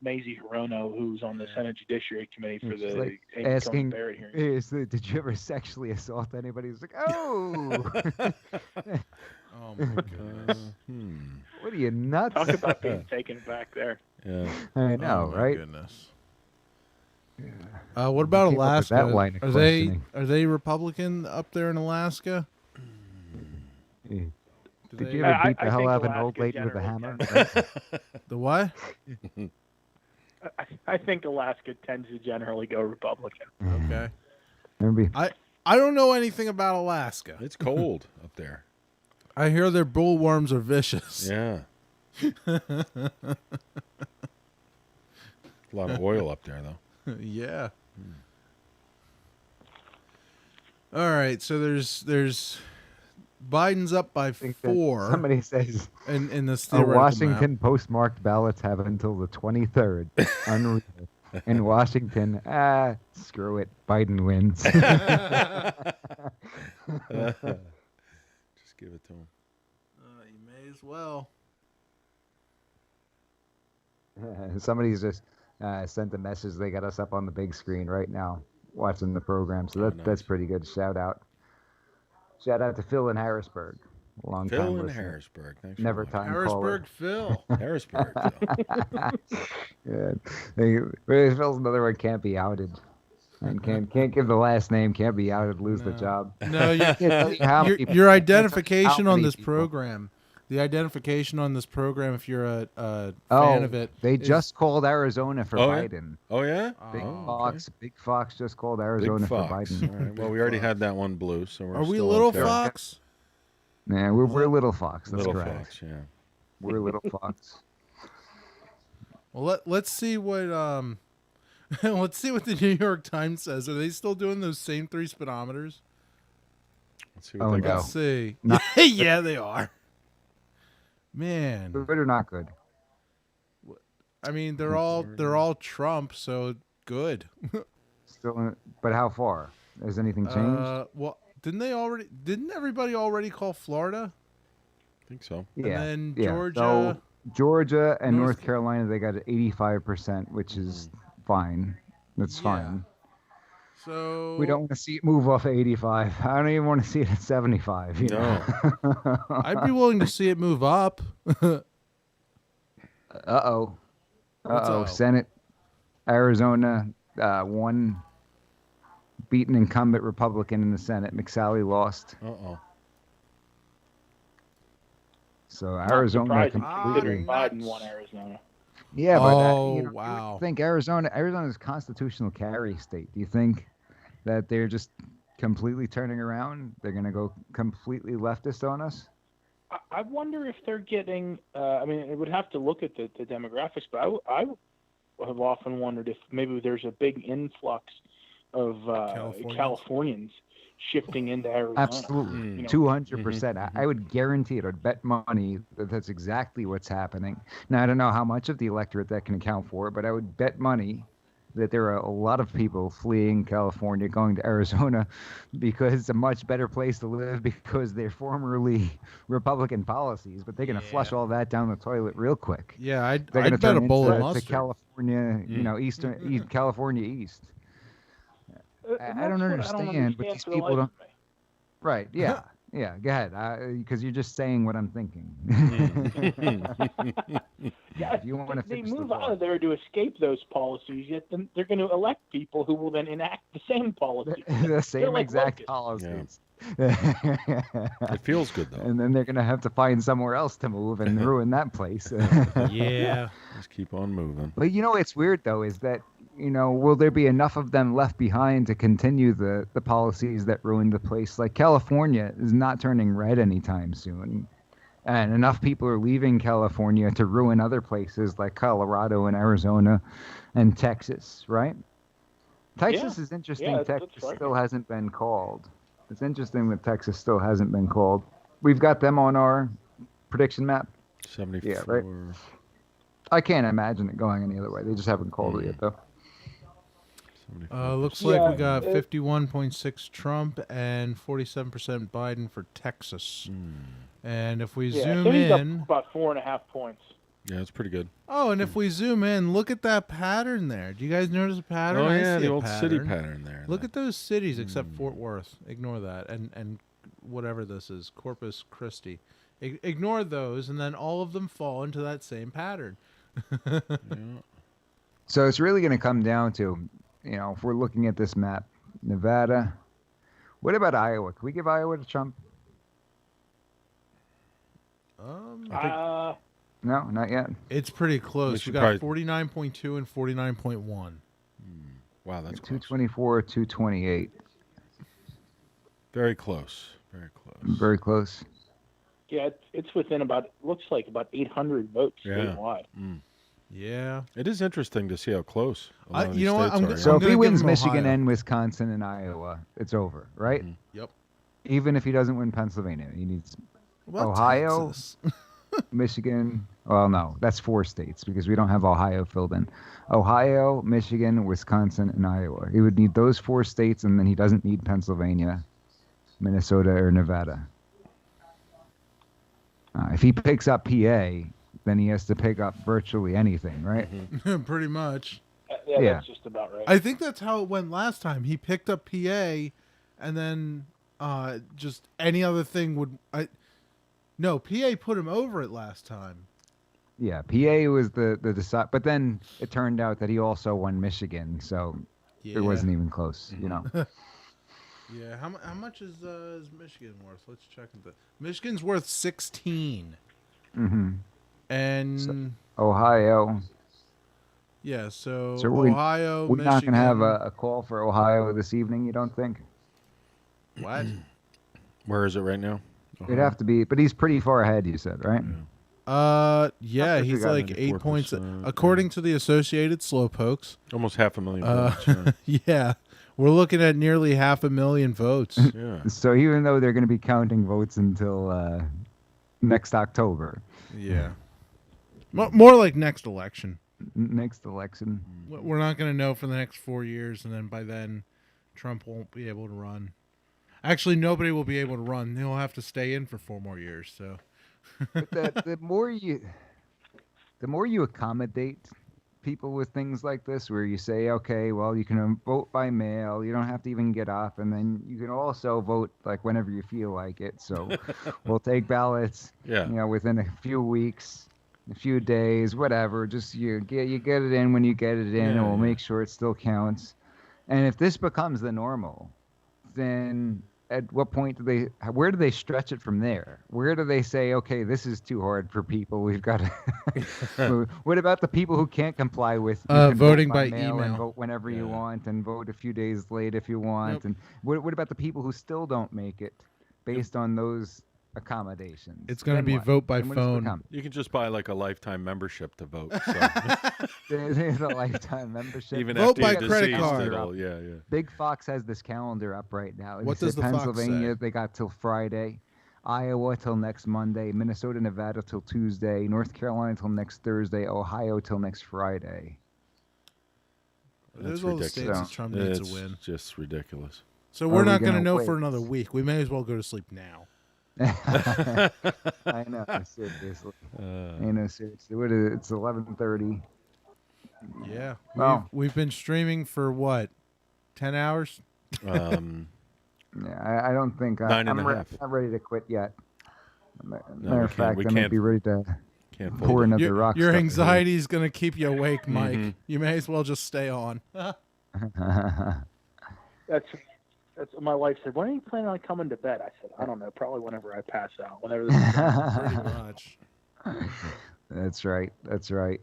Mazie Hirono, who's on the Senate Judiciary Committee for It's the like Amy asking, Coney Barrett hearing. did you ever sexually assault anybody? It's like, oh. Oh my goodness. What are you nuts? Talk about being taken back there. Yeah. I know, Oh my right? goodness. What about Came up with Alaska? that line of Are they Republican up there in Alaska? Did you ever beat the hell out of an old lady with a hammer? The what? I think Alaska tends to generally go Republican. Okay. Maybe. I don't know anything about Alaska. It's cold up there. I hear their bullworms are vicious. Yeah. A lot of oil up there, though. Yeah. All right, so there's Biden's up by 4. Somebody says in this the theoretical Washington map. postmarked ballots have until the 23rd. Unreal. In Washington, screw it. Biden wins. Just give it to him. You may as well. Somebody's just sent a message. They got us up on the big screen right now watching the program. So that's pretty good. Shout out to Phil in Harrisburg. Long time Phil in listener. Harrisburg. Thanks for Never watching. time Harrisburg Phil. Harrisburg Phil. Yeah. Phil's another one can't be outed. And can't give the last name. Can't be outed, lose the job. No, How your many identification on people. this program. The identification on this program, if you're a fan Oh, of it, they is- just called Arizona for Oh, yeah? Biden. Oh yeah. Big Fox just called Big Arizona for Fox. Biden. All right. Well, we already had that one blue, so we're Are we still Little okay. Fox? Yeah, we're Little Fox. That's Little correct. Fox, yeah. We're Little Fox. Well, let's see what let's see what the New York Times says. Are they still doing those same 3 speedometers? Let's see what they got. Let's see. Not- Yeah, they are. Man, Good or not good? I mean they're all Trump, so good. Still, but how far? Has anything changed? Well, didn't everybody already call Florida? I think so. Yeah. And then yeah. Georgia. So Georgia and North North Carolina, they got 85%, which is fine. That's fine. So We don't want to see it move off of 85. I don't even want to see it at 75. You know? I'd be willing to see it move up. Uh-oh. What's Uh-oh. up? Senate, Arizona, one beaten incumbent Republican in the Senate. McSally lost. Uh-oh. So Arizona Surprising, considering completely. Biden won Arizona. Yeah, but Oh, you wow. would think Arizona's a constitutional carry state. Do you think that they're just completely turning around? They're going to go completely leftist on us? I wonder if they're getting. I mean, it would have to look at the demographics, but I have often wondered if maybe there's a big influx of Californians shifting into Arizona. Absolutely, You know, 200%. I would guarantee it. I'd bet money that that's exactly what's happening. Now, I don't know how much of the electorate that can account for, but I would bet money that there are a lot of people fleeing California, going to Arizona, because it's a much better place to live because they're formerly Republican policies, but they're going to flush all that down the toilet real quick. Yeah, I'd They're gonna bet a turn bowl of into mustard. California, you know, California East. I don't understand, but these people don't. Right? Yeah, yeah. Go ahead, because you're just saying what I'm thinking. Yeah, if you want to they fix move the out of there to escape those policies, yet then they're going to elect people who will then enact the same policies. the They're same like exact locusts. policies. It feels good though. And then they're going to have to find somewhere else to move and ruin that place. Yeah. Just keep on moving. But you know what's weird though is that, you know, will there be enough of them left behind to continue the policies that ruined the place? Like California is not turning red anytime soon. And enough people are leaving California to ruin other places like Colorado and Arizona and Texas, right? Texas is interesting. Yeah, that's Texas right. still hasn't been called. It's interesting that Texas still hasn't been called. We've got them on our prediction map. 74. Yeah, right. I can't imagine it going any other way. They just haven't called it yet, though. Looks like we got it- 51.6 Trump and 47% Biden for Texas. And if we Yeah, zoom so he's up in, about 4.5 points. Yeah, it's pretty good. oh, and if we zoom in, look at that pattern there. Do you guys notice a pattern? Oh, I yeah, see the a old city pattern there. Look at those cities, except Fort Worth. Ignore that, and whatever this is, Corpus Christi. Ignore those, and then all of them fall into that same pattern. So it's really going to come down to, you know, if we're looking at this map, Nevada. What about Iowa? Can we give Iowa to Trump? No, not yet. It's pretty We close. We should got probably- 49.2 and 49.1. Wow, that's 224, 228. very close. Very close. Very close. Yeah, it's within looks like about 800 votes Yeah. statewide. Yeah. It is interesting to see how close. a lot of you these know what? states are, So yeah. if he wins Michigan and Wisconsin and Iowa, it's over, right? Yep. Even if he doesn't win Pennsylvania, he needs Well, Ohio, Texas. Michigan. Well, no, that's 4 states because we don't have Ohio filled in. Ohio, Michigan, Wisconsin, and Iowa. He would need those 4 states, and then he doesn't need Pennsylvania, Minnesota, or Nevada. If he picks up PA, then he has to pick up virtually anything, right? Pretty much. Yeah, Yeah. that's just about right. I think that's how it went last time. He picked up PA, and then just any other thing would. No, PA put him over it last time. Yeah, PA was the decide, but then it turned out that he also won Michigan, so It wasn't even close, you know. Yeah, how much is Michigan worth? Let's check into Michigan's worth 16. Mm-hmm. And so, Ohio. Yeah, so Ohio, we're not going to have a call for Ohio this evening, you don't think? What? Where is it right now? It'd have to be, but he's pretty far ahead, you said, right? Yeah, he's like 8 points. According to the Associated Slowpokes. Almost 500,000 votes. Yeah, we're looking at nearly 500,000 votes. Yeah. So even though they're going to be counting votes until next October. Yeah. More like next election. Next election. We're not going to know for the next 4 years, and then by then, Trump won't be able to run. Actually, nobody will be able to run. He'll have to stay in for 4 more years. So, but the more you accommodate people with things like this, where you say, okay, well, you can vote by mail, you don't have to even get up, and then you can also vote like whenever you feel like it. So, we'll take ballots, within a few weeks, a few days, whatever. Just you get it in when you get it in, and we'll make sure it still counts. And if this becomes the normal, then at what point where do they stretch it from there? Where do they say, okay, this is too hard for people, we've got to what about the people who can't comply with voting by mail email and vote whenever you want and vote a few days late if you want? And what about the people who still don't make it based on those accommodations? It's going to be vote by phone. You can just buy like a lifetime membership to vote. So. There's a lifetime membership. Even vote after by you're credit deceased, card. Yeah. Big Fox has this calendar up right now. What does the Fox Pennsylvania, say? They got till Friday. Iowa till next Monday. Minnesota, Nevada till Tuesday. North Carolina till next Thursday. Ohio till next Friday. There's all the states that Trump needs to win. It's just ridiculous. So we're not going to know for another week. We may as well go to sleep now. I know, seriously. Seriously. What is it? It's 11:30. Yeah. Well, we've been streaming for what? 10 hours? Yeah, I don't think I'm 9.5. not ready to quit yet. Matter we of fact, can't- I might be ready to can't pour fold it. another rock. Your star. anxiety is going to keep you awake, Mike. Mm-hmm. You may as well just stay on. That's my wife said, when are you planning on coming to bed? I said, I don't know, probably whenever I pass out. Whenever this is done. Pretty much. That's right.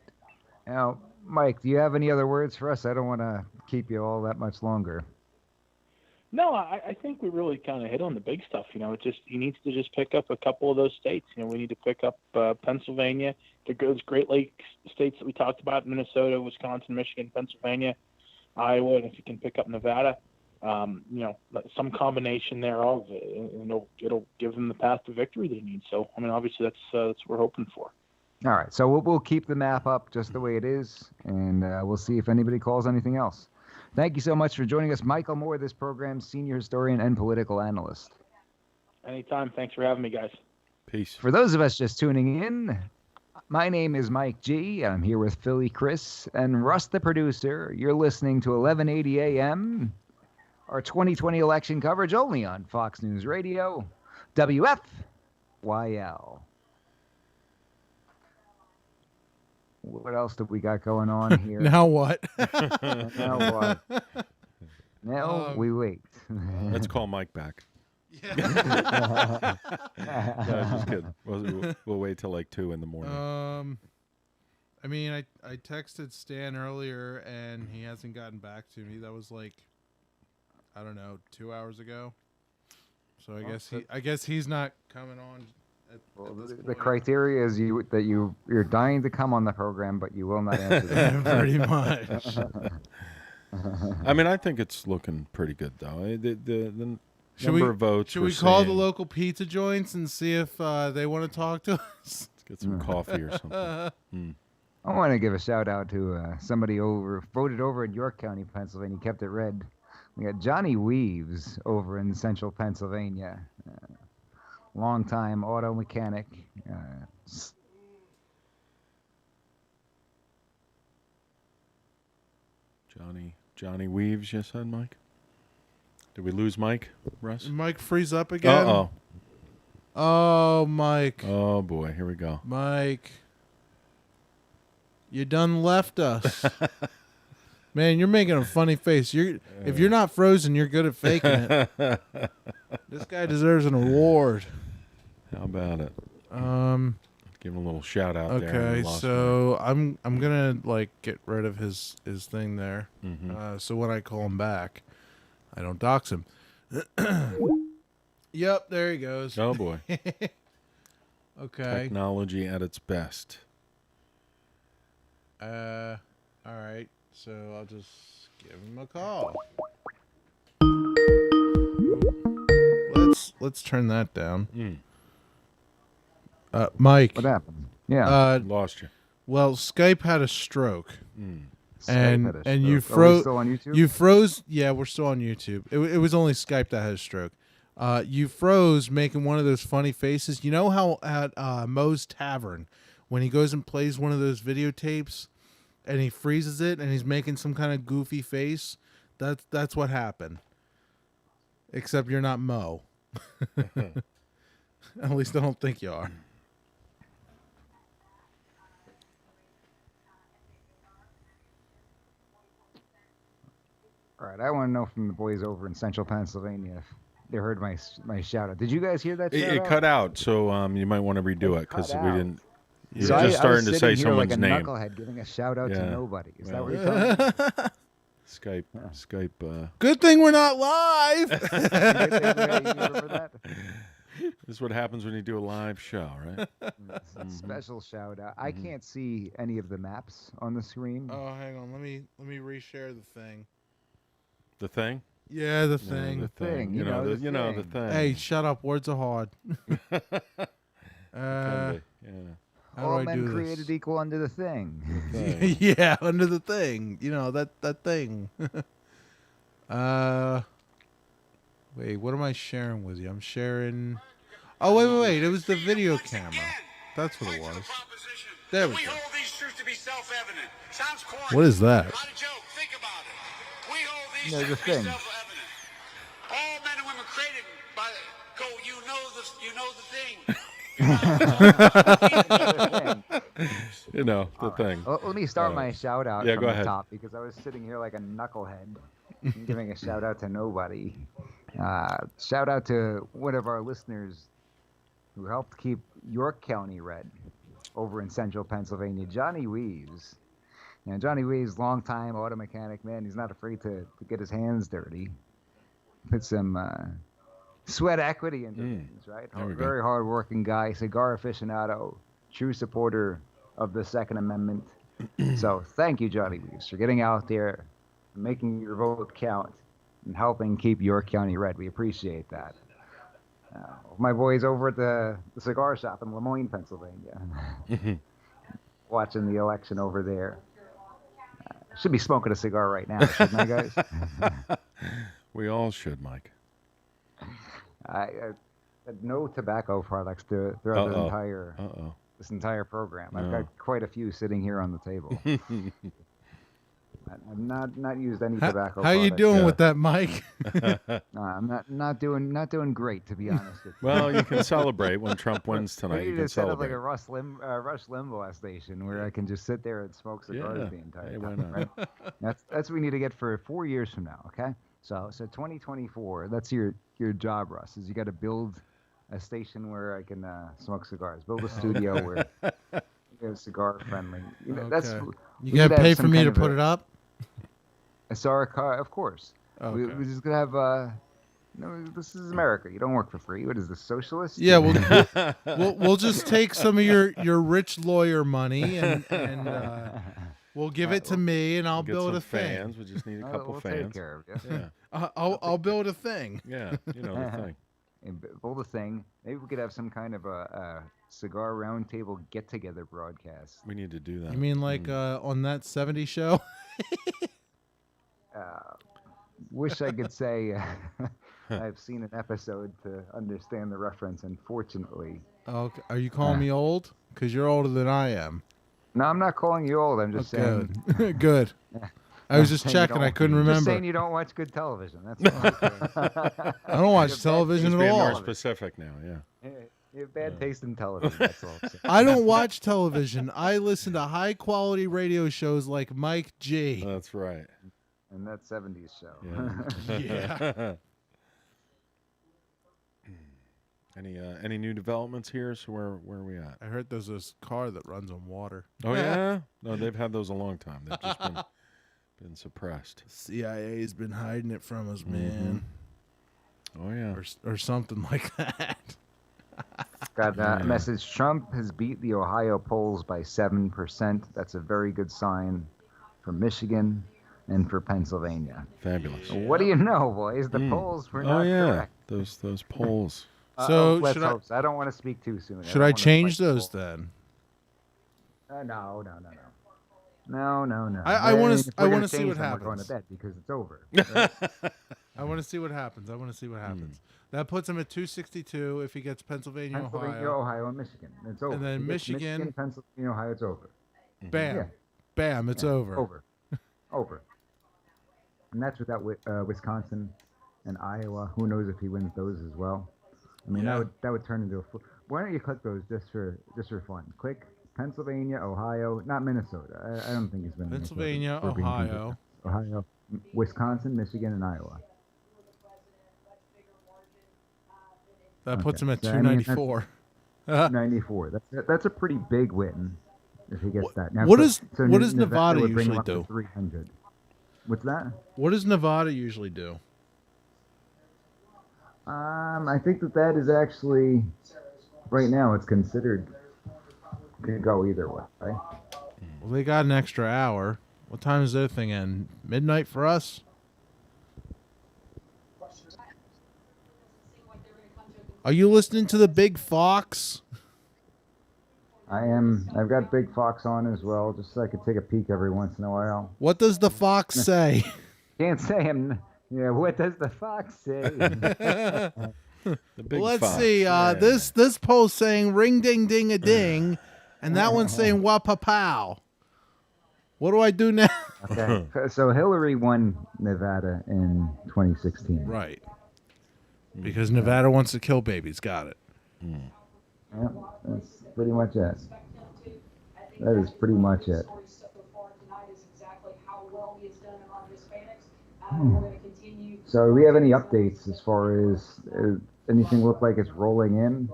Now, Mike, do you have any other words for us? I don't want to keep you all that much longer. No, I think we really kind of hit on the big stuff. He needs to just pick up a couple of those states. We need to pick up Pennsylvania, those Great Lakes states that we talked about, Minnesota, Wisconsin, Michigan, Pennsylvania, Iowa, and if you can pick up Nevada, some combination thereof, it'll give them the path to victory they need. So, obviously that's what we're hoping for. All right, so we'll keep the map up just the way it is, and we'll see if anybody calls anything else. Thank you so much for joining us, Michael Moore, this program's senior historian and political analyst. Anytime. Thanks for having me, guys. Peace. For those of us just tuning in, my name is Mike G. I'm here with Philly Chris and Russ, the producer. You're listening to 1180 AM, our 2020 election coverage only on Fox News Radio, WFYL. What else do we got going on here? Now what? Now what? Now we wait. Let's call Mike back. Yeah. No, just kidding. We'll wait till like 2 in the morning. I texted Stan earlier and he hasn't gotten back to me. That was like, I don't know, 2 hours ago. So I guess he's not coming on. The criteria is you're dying to come on the program, but you will not answer them. Pretty much. I think it's looking pretty good though. The number of votes. Should we call the local pizza joints and see if they want to talk to us? Let's get some coffee or something. I want to give a shout out to somebody voted over in York County, Pennsylvania, kept it red. We got Johnny Weaves over in central Pennsylvania. Longtime auto mechanic. Johnny Weaves, you said, Mike? Did we lose Mike, Russ? Mike freeze up again? Uh-oh. Oh, Mike. Oh, boy. Here we go. Mike. You done left us. Man, you're making a funny face. If you're not frozen, you're good at faking it. This guy deserves an award. How about it? Give him a little shout out there. Okay, so I'm gonna like get rid of his thing there. So when I call him back, I don't dox him. Yep, there he goes. Oh boy. Okay. Technology at its best. All right. So I'll just give him a call. Let's turn that down. Mike. What happened? Yeah. Lost you. Well, Skype had a stroke. Skype And you Are we froze. still on YouTube? You froze. Yeah, we're still on YouTube. It was only Skype that had a stroke. You froze, making one of those funny faces. You know how at Moe's Tavern, when he goes and plays one of those videotapes, and he freezes it, and he's making some kind of goofy face. That's what happened. Except you're not Mo. At least I don't think you are. All right, I want to know from the boys over in Central Pennsylvania if they heard my shout out. Did you guys hear that? It cut out, so you might want to redo it because we didn't. You're So just starting to say here someone's like a name. knucklehead giving a shout out to nobody. Is that what you're Well, talking about? Skype. Good thing we're not live. This is what happens when you do a live show, right? Special shout out. I can't see any of the maps on the screen. Oh, hang on. Let me reshare the thing. The thing? Yeah, the thing. The thing. You know the thing. Hey, shut up. Words are hard. How All do I men do created this? equal under the thing. Yeah, under the thing. You know, that thing. Wait, what am I sharing with you? I'm sharing. Oh, wait. It was the video camera. That's what it was. There we go. What is that? No, the thing. All men and women created by you know the thing. You know, the thing. Well, let me start my shout out Yeah, from go the ahead. top because I was sitting here like a knucklehead giving a shout out to nobody. Shout out to one of our listeners who helped keep York County red over in Central Pennsylvania, Johnny Weaves. And Johnny Weaves, longtime auto mechanic, man, he's not afraid to get his hands dirty. Put some sweat equity into things, right? There we go. Very hard-working guy, cigar aficionado, true supporter of the Second Amendment. So thank you, Johnny Weaves, for getting out there, making your vote count, and helping keep York County red. We appreciate that. My boys over at the cigar shop in Lemoyne, Pennsylvania, watching the election over there. Should be smoking a cigar right now, shouldn't I, guys? We all should, Mike. I had no tobacco products throughout this entire program. I've got quite a few sitting here on the table. I've not used any tobacco. How you doing with that, Mike? I'm not doing great, to be honest with you. Well, you can celebrate when Trump wins tonight. We You need can to set up like celebrate. a Rush Limbaugh station where I can just sit there and smoke cigars the entire why time. not? Right? That's what we need to get for 4 years from now. Okay, so 2024. That's your job, Russ. Is you got to build a station where I can smoke cigars. Build a studio where it's cigar friendly. You know, that's Okay. we You gotta could have pay some for me kind to of put a- it up? A cigar car, of course. Okay. We're just gonna have. No, this is America. You don't work for free. What is this, socialist? Yeah, we'll just take some of your rich lawyer money and we'll give it to me and I'll Get build some a thing. fans. We just need a couple we'll fans. take care of you. Yeah. I'll build a thing. Yeah, you know the thing. And build a thing. Maybe we could have some kind of a cigar roundtable get-together broadcast. We need to do that. You mean like on that 70s show? Wish I could say I've seen an episode to understand the reference. Unfortunately, Okay. Are you calling me old? Because you're older than I am. no, I'm not calling you old. I'm just saying. Good. Good. I was just saying you checking. I don't- couldn't Just remember. saying you don't watch good television. That's all. I don't watch television He's at being all. more specific now. Yeah. You have bad taste in television. That's all. I'm saying. I don't watch television. I listen to high quality radio shows like Mike G. That's right. And that 70s show. Yeah. Any new developments here? So where are we at? I heard there's this car that runs on water. Oh yeah? No, they've had those a long time. They've just been suppressed. CIA's been hiding it from us, man. Oh yeah. Or something like that. Got a message. Trump has beat the Ohio polls by 7%. That's a very good sign for Michigan and for Pennsylvania. Fabulous. What do you know, boys? The polls were not correct. Those polls. So let's should hope so. I don't want to speak too soon. Should I change those then? No. I want to. I want to see change what them, happens. We're going to bed because it's over. Right? I want to see what happens. That puts him at 262 if he gets Pennsylvania, Ohio, and Michigan. It's over. And then If he gets Michigan, Pennsylvania, Ohio, it's over. Bam, Yeah. bam, it's over. Over. And that's without Wisconsin and Iowa. Who knows if he wins those as well? I mean, that would turn into a. Why don't you click those just for fun? Click Pennsylvania, Ohio, not Minnesota. I don't think he's been Pennsylvania, Minnesota. Ohio, Wisconsin, Michigan, and Iowa. That puts him at So, I mean, 294. 94. That's a pretty big win if he gets that. Now, what does Nevada would bring him usually up to do? 300. What's that? What does Nevada usually do? I think that is actually right now it's considered could go either way. Right? Well, they got an extra hour. What time is their thing end? Midnight for us? Are you listening to the Big Fox? I am. I've got Big Fox on as well, just so I could take a peek every once in a while. What does the fox say? Can't say him. Yeah, what does the fox say? The big Let's fox. see. This poll's saying ring ding ding a ding, and that one's saying wapa pow. What do I do now? Okay. So Hillary won Nevada in 2016. Right. Because Nevada wants to kill babies. Got it. Yeah, that's pretty much it. That is pretty much it. So do we have any updates as far as anything look like it's rolling in?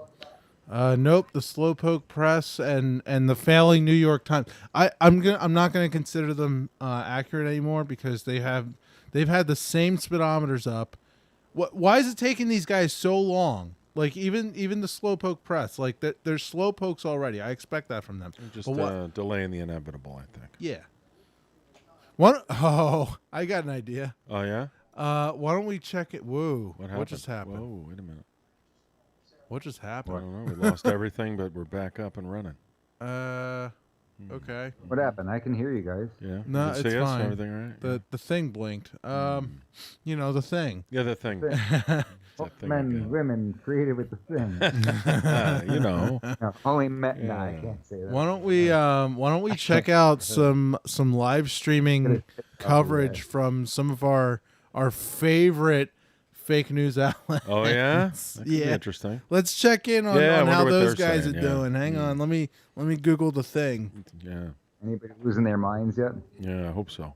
Nope. The Slowpoke Press and the failing New York Times. I'm not gonna consider them accurate anymore because they've had the same speedometers up. Why is it taking these guys so long? Like even the Slowpoke Press, like they're slowpokes already. I expect that from them. Just delaying the inevitable, I think. Yeah. I got an idea. Oh yeah. Why don't we check it? Whoa! What just happened? Whoa! Wait a minute. What just happened? Well, I don't know. We lost everything, but we're back up and running. Okay. What happened? I can hear you guys. Yeah. No, You it's see us? fine. Everything right? The thing blinked. You know the thing. Yeah, the thing. Men, women, created with the thing. You know. No, only men. No, I can't say that. Why don't we check out some live streaming coverage from some of our favorite fake news outlets? Oh yeah. That could be Yeah. interesting. Let's check in on, Yeah, I on wonder how what those they're guys saying, are yeah. doing. Hang on, let me Google the thing. Yeah. Anybody losing their minds yet? Yeah, I hope so.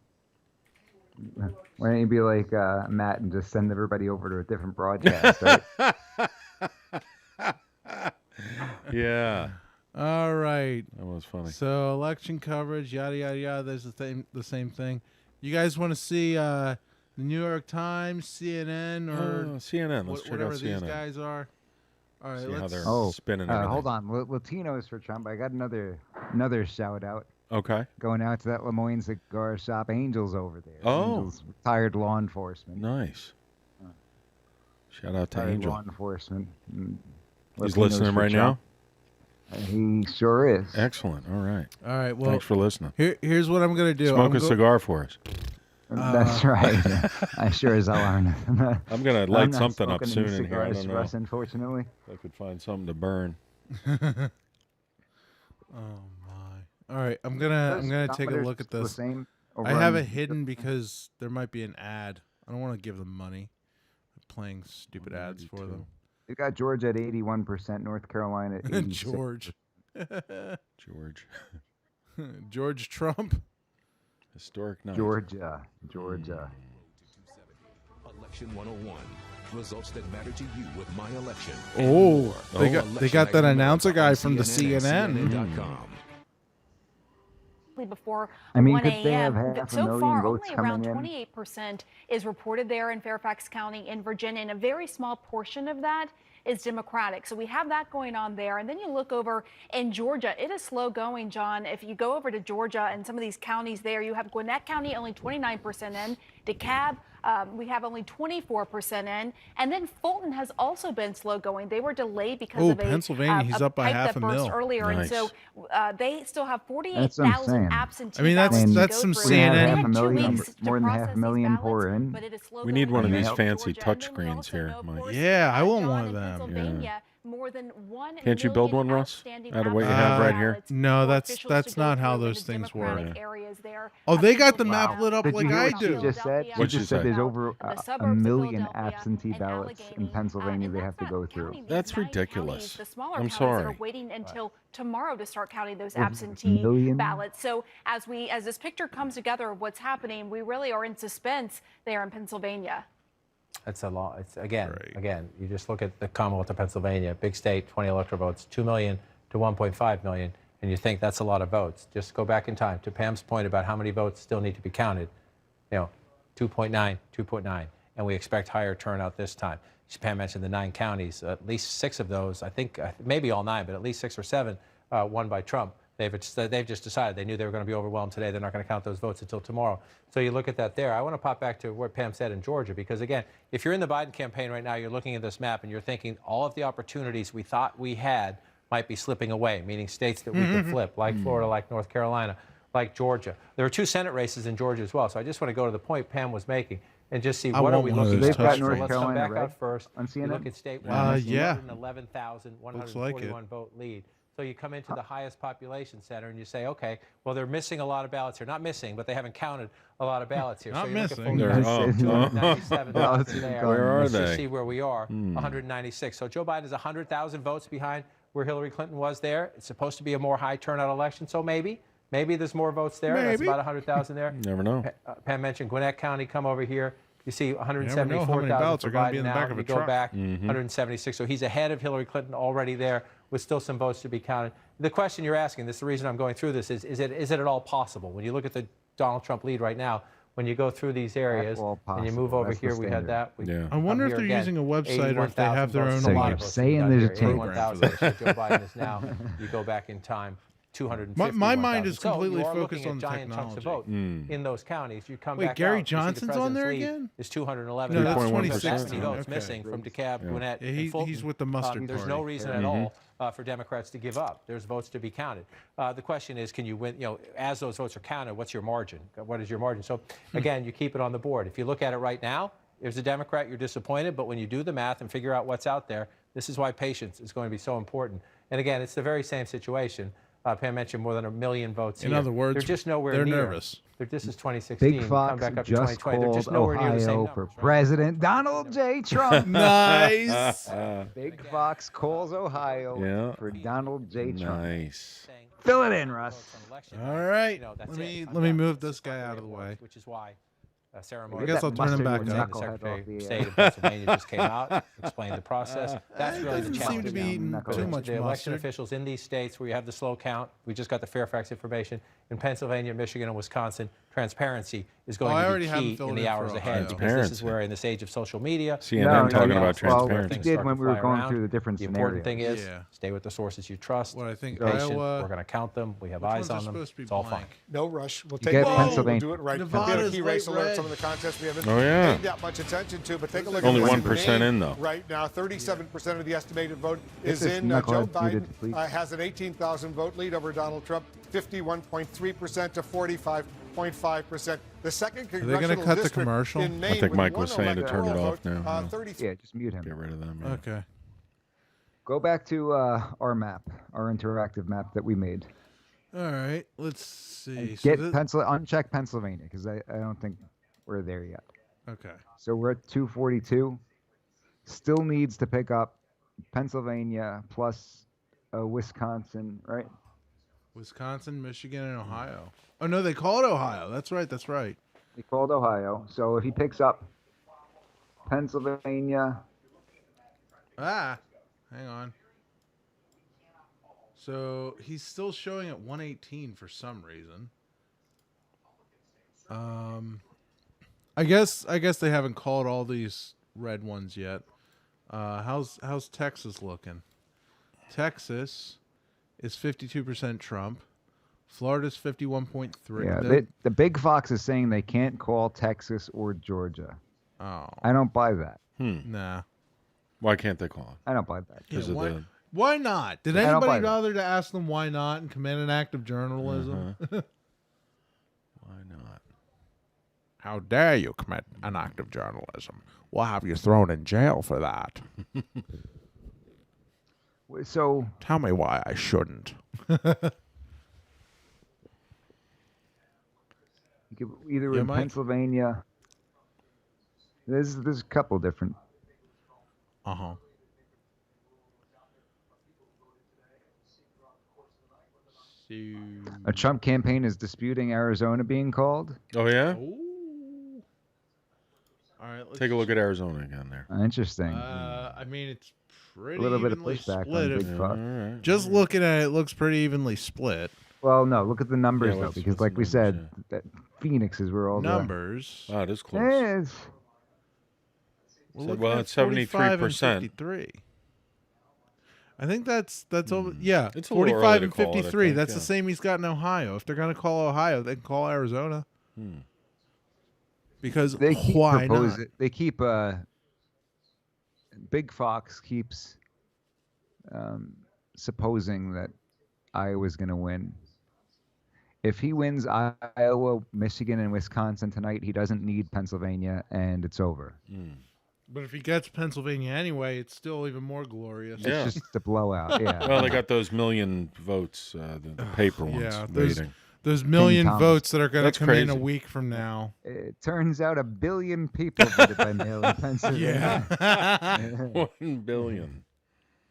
Why don't you be like Matt and just send everybody over to a different broadcast, right? Yeah. All right. That was funny. So election coverage, yada yada yada. There's the same thing. You guys want to see the New York Times, CNN, or CNN? Let's check whatever out these CNN. guys are. All right, See how let's. they're spinning everything. Hold on. Latinos for Trump. I got another shout out. Okay. Going out to that Lemoyne cigar shop. Angels over there. Oh. Angels, retired law enforcement. Nice. Shout out to Retired Angel. law enforcement. He's Latinos listening for right Trump. now. He sure is. Excellent. All right. All right. Well, thanks for listening. Here's what I'm gonna do. Smoke a cigar for us. That's right. I sure as hell aren't. I'm gonna I'm light not something up smoking soon any in here. I cigars, don't know. Russ, unfortunately. If I could find something to burn. Oh my! All right, I'm gonna take a look at The this. same I have over it on- hidden because there might be an ad. I don't want to give them money. I'm playing stupid ads for them. They've got Georgia at 81%, North Carolina at 86%. George. George. George Trump. Historic night. Georgia. Election 101. Results that matter to you with My Election. Oh, they got that announcer guy from the CNN. Before I mean, 1 could they have a.m. half a So million far, votes only around coming in? 28% is reported there in Fairfax County in Virginia, and a very small portion of that is Democratic. So we have that going on there. And then you look over in Georgia. It is slow going, John. If you go over to Georgia and some of these counties there, you have Gwinnett County only 29% in, DeKalb, we have only 24% in, and then Fulton has also been slow going. They were delayed because of a Pennsylvania, he's up by pipe half that a burst mil. earlier, Nice. and so they still have That's what I'm 48,000 saying. absentee I mean, ballots to that's go some through. We're gonna have CNN. half a million, weeks to more than half process a these million ballots, pour in. but it is slow We need going one of in these Georgia, fancy and then touch we screens also here, know, of Mike. course, Yeah, I want John, one of in them. Pennsylvania, more than 1 Can't you build million one, Russ? outstanding Out of what you have right here? ballots No, for that's officials to go not how through in those the things Democratic work. areas there. Oh, they got the Pennsylvania, map lit up Did like you hear I what she do. just said? She What'd she just said say? there's over the a suburbs of million Philadelphia absentee and ballots in Allegheny, Pennsylvania and they that's have to not go through. counting these That's 9 ridiculous. counties, the smaller I'm counties that are sorry. waiting until tomorrow to start counting those Over a absentee million? ballots. So as this picture comes together of what's happening, we really are in suspense there in Pennsylvania. That's a lot. It's again, you just look at the Commonwealth of Pennsylvania, big state, 20 electoral votes, 2 million to 1.5 million, and you think that's a lot of votes. Just go back in time to Pam's point about how many votes still need to be counted. 2.9, and we expect higher turnout this time. Pam mentioned the 9 counties, at least 6 of those, I think, maybe all 9, but at least 6 or 7 won by Trump. They've just decided they knew they were going to be overwhelmed today. They're not going to count those votes until tomorrow. So you look at that there. I want to pop back to what Pam said in Georgia, because again, if you're in the Biden campaign right now, you're looking at this map and you're thinking all of the opportunities we thought we had might be slipping away, meaning states that we could flip, like Florida, like North Carolina, like Georgia. There are 2 Senate races in Georgia as well. So I just want to go to the point Pam was making and just see what are we looking They've at. got So North let's come Carolina back right out first. on You CNN? look at statewide, Yeah. 111,141 vote lead. So you come into the highest population center and you say, okay, well, they're missing a lot of ballots here. Not missing, but they haven't counted a lot of ballots here. Not so you look at missing. Fulton They're County, up. 297 ballots in there. Where are Let's just they? see where we are, Hmm. 196. So Joe Biden is 100,000 votes behind where Hillary Clinton was there. It's supposed to be a more high turnout election, so maybe there's more votes there. That's Maybe. about 100,000 there. Never know. Pam mentioned Gwinnett County. Come over here. You see know how many 174,000 ballots for are gonna Biden be in the now. back of You a go truck. back, Mhm. 176. So he's ahead of Hillary Clinton already there with still some votes to be counted. The question you're asking, this is the reason I'm going through this, is it at all possible? When you look at the Donald Trump lead right now, when you go through these areas all and you possible. move over That's the here, we had standard. that. We Yeah. I wonder if come they're here using a again, website or if they have their 81,000 own votes. So A lot you're of us saying have done there's here. a tape. 81,000. So Joe Biden is now, you go back in time, 250. My mind is So completely you are focused looking on at the giant chunks of technology. vote in those counties. You come Wait, back Gary out, you see the Johnson's on there president's lead again? is 211. No, that's 2.1%. That's many votes Okay. missing from DeKalb, Gwinnett, Yeah, and Fulton. he's with the mustard There's party. no reason at all for Democrats to give up. There's votes to be counted. The question is, can you win? As those votes are counted, what's your margin? What is your margin? So again, you keep it on the board. If you look at it right now, as a Democrat, you're disappointed. But when you do the math and figure out what's out there, this is why patience is going to be so important. And again, it's the very same situation. Pam mentioned more than 1 million votes In here. other words, they're just nowhere they're near. nervous. This is 2016. Big Come Fox back up to just 2020. They're called just nowhere near the same Ohio numbers, for right? President Donald J. Trump. Nice. Big Fox calls Ohio Yeah. for Donald J. Trump. Nice. Fill it in, Russ. All right. That's Let me it. let me move this guy out of the way. Which is why Sarah I Moore, guess I'll turn him back the up. Secretary of State of Pennsylvania just came out, explained the process. That's It really the doesn't seem challenge to be now. eating Knucklehead. too much The election mustard. officials in these states where you have the slow count, we just got the Fairfax information, in Pennsylvania, Michigan, and Wisconsin, transparency is going I to already be have key filled in the in hours for ahead, Ohio. because this is where, in this age of social media, CNN talking about well, transparency. we did when we were going through the different The important scenarios. thing is, Yeah. stay with the sources you trust. What I think Patient. Iowa. We're going to count them. We have Which eyes ones are on them. supposed to be It's all blank? fine. No rush. We'll You take get it easy. Pennsylvania. We'll do it right. Nevada's We'll key race light alert. red. Some of the contests we haven't Oh, yeah. paid that much attention to, but take a look Only at 1% in, though. Right now, 37% of the estimated vote Get is this in. Joe knucklehead Biden seated, please. has an 18,000 vote lead over Donald Trump, 51.3% to 45.5%. The second gonna congressional cut the district commercial? in Maine, I think with Mike one was saying to turn it electoral off vote, now. 30 Yeah, just mute him. Get rid of them. Yeah. Okay. Go back to our map, our interactive map that we made. All right. Let's see. And So get this- uncheck Pennsylvania, because I don't think we're there yet. Okay. So we're at 242. Still needs to pick up Pennsylvania plus Wisconsin, right? Wisconsin, Michigan, and Ohio. Oh no, they call it Ohio. That's right. That's right. They called Ohio. So if he picks up Pennsylvania, hang on. So he's still showing at 118 for some reason. I guess they haven't called all these red ones yet. How's Texas looking? Texas is 52% Trump. Florida's 51.3. yeah, the Big Fox is saying they can't call Texas or Georgia. Oh, I don't buy that. nah. Why can't they call it? I don't buy that. Because of the Why not? Did I don't buy anybody that. bother to ask them why not and commit an act of journalism? why not? How dare you commit an act of journalism? We'll have you thrown in jail for that. So Tell me why I shouldn't. you could either Yeah, in Mike? Pennsylvania. There's a couple different. Uh-huh. A Trump campaign is disputing Arizona being called. Oh yeah. All right, let's Take a look at Arizona again there. Interesting. I mean, it's pretty A little bit of evenly pushback split. on If- Big Fox. Alright. Just looking at it, it looks pretty evenly split. Well, no, look at the numbers Yeah, though, what's because the like we numbers, said, that Phoenix is where all Numbers. Wow, it is the close. Yes. We're So- looking well, at it's 45 and 73%. 53. I think that's all. Yeah, It's a little 45 early and to call it, I 53. think, That's yeah. the same he's got in Ohio. If they're going to call Ohio, they can call Arizona. Because They keep why not? They keep Big Fox keeps supposing that Iowa's going to win. If he wins Iowa, Michigan, and Wisconsin tonight, he doesn't need Pennsylvania, and it's over. But if he gets Pennsylvania anyway, it's still even more glorious. Yeah. It's just a blowout. Yeah. Well, they got those million votes, the paper ones. Yeah, waiting. those million Thomas. votes that are going That's to come in a crazy. week from now. It turns out 1 billion people voted by mail in Pennsylvania. 1 billion.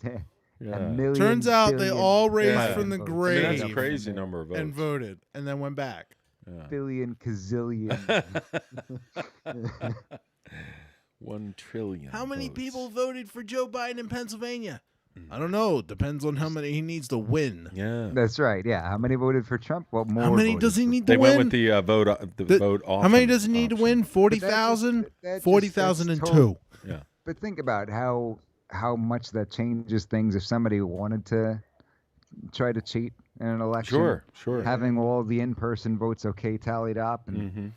A Yeah. million Turns out they billion all raised Yeah. from the votes. I mean, grave that's a crazy number of votes. and voted, and then went back. Yeah. Billion gazillion. 1 trillion. How many votes. people voted for Joe Biden in Pennsylvania? I don't know. Depends on how many he needs to win. Yeah. That's right. Yeah. How many voted for Trump? Well, more. How many voted does he for need to They win? went with the vote off. Oh, How many does he need to win? 40,000? But that just- 40,002. Yeah. But think about how much that changes things if somebody wanted to try to cheat in an election. Sure. Having all the in-person votes tallied up, and Mm-hmm.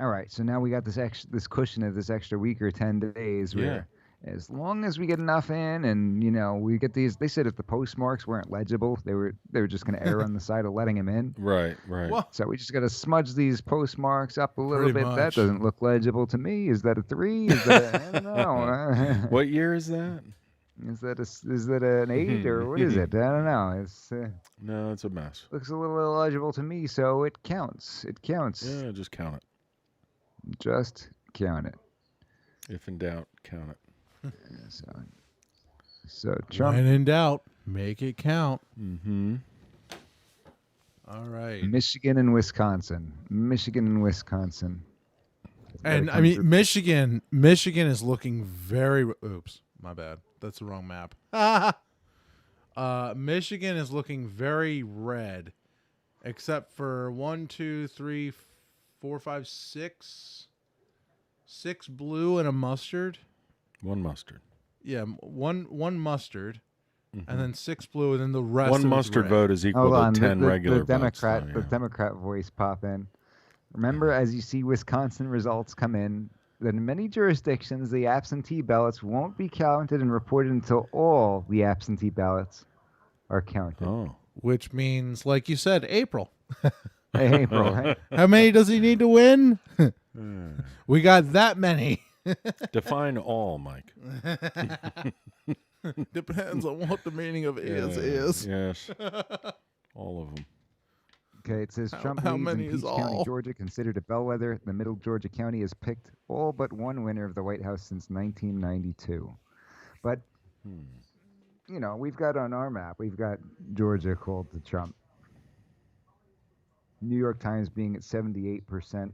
all right, so now we got this cushion of this extra week or 10 days where as long as we get enough in, and we get these. They said if the postmarks weren't legible, they were just going to err on the side of letting him in. Right. Well, So we just got to smudge these postmarks up a little Pretty bit. That much. doesn't look legible to me. Is that a 3? Is that I don't know. What year is that? Is that an 8 or what is it? I don't know. It's No, it's a mess. looks a little illegible to me, so it counts. It counts. Yeah, just count it. Just count it. If in doubt, count it. So Trump, when in doubt, make it count. Mm-hmm. All right. Michigan and Wisconsin. And I mean, Michigan is looking very. Oops, my bad. That's the wrong map. Michigan is looking very red, except for 1, 2, 3, 4, 5, 6 blue and a mustard. 1 mustard. Yeah, one mustard, and then 6 blue, and then the rest. 1 of it's mustard red. vote is equal Hold to on, 10 regular the Democrat, votes. though, the Democrat voice pop in. Remember, as you see Wisconsin results come in, that in many jurisdictions the absentee ballots won't be counted and reported until all the absentee ballots are counted. Oh, Which means, like you said, April. April, right? How many does he need to win? We got that many. Define all, Mike. Depends on what the meaning of is. Yes. All of them. Okay, it says Trump how leads many in is Peach County, all? Georgia, considered a bellwether. The Middle Georgia County has picked all but one winner of the White House since 1992. But we've got on our map, we've got Georgia called to Trump. New York Times being at 78%,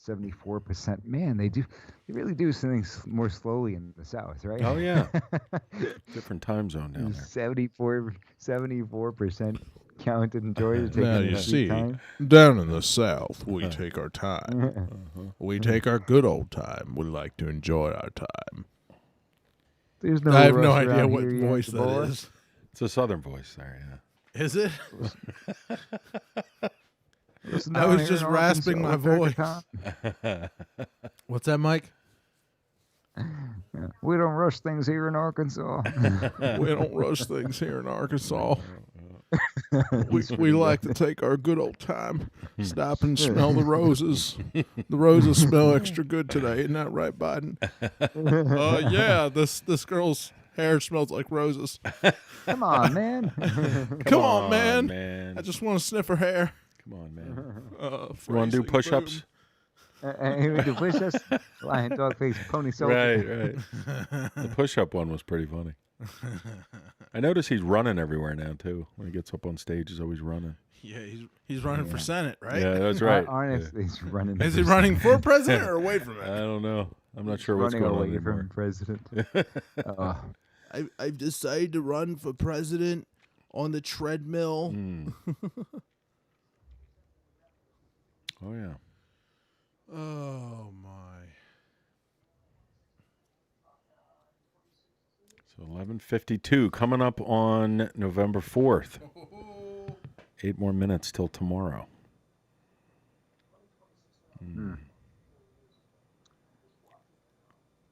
74%. Man, they really do things more slowly in the South, right? Oh yeah, different time zone down there. 74% counted in Georgia. Now taking you their see, time. down in the South, we take our time. We take our good old time. We like to enjoy our time. There's no I have no rush idea around what here yet, voice that boy. is. It's a Southern voice there, yeah. Is it? Listen I down was here just in rasping my Arkansas, voice. What's that, Mike? We don't rush things here in Arkansas. We don't rush things here in Arkansas. We like to take our good old time. Stop and smell the roses. The roses smell extra good today. Isn't that right, Biden? Yeah, this girl's hair smells like roses. Come on, man. Come on, man. I just want to sniff her hair. Come on, man. You want to do push-ups? We do push-ups. Lion, dog face, pony soldier. Right. The push-up one was pretty funny. I notice he's running everywhere now too. When he gets up on stage, he's always running. Yeah, he's running for Senate, right? Yeah, that's right. He's running. Is he running for president or away from it? I don't know. I'm not sure what's running going on away anymore. from president. I've decided to run for president on the treadmill. Oh yeah. Oh my. So 11:52 coming up on November 4th. 8 more minutes till tomorrow.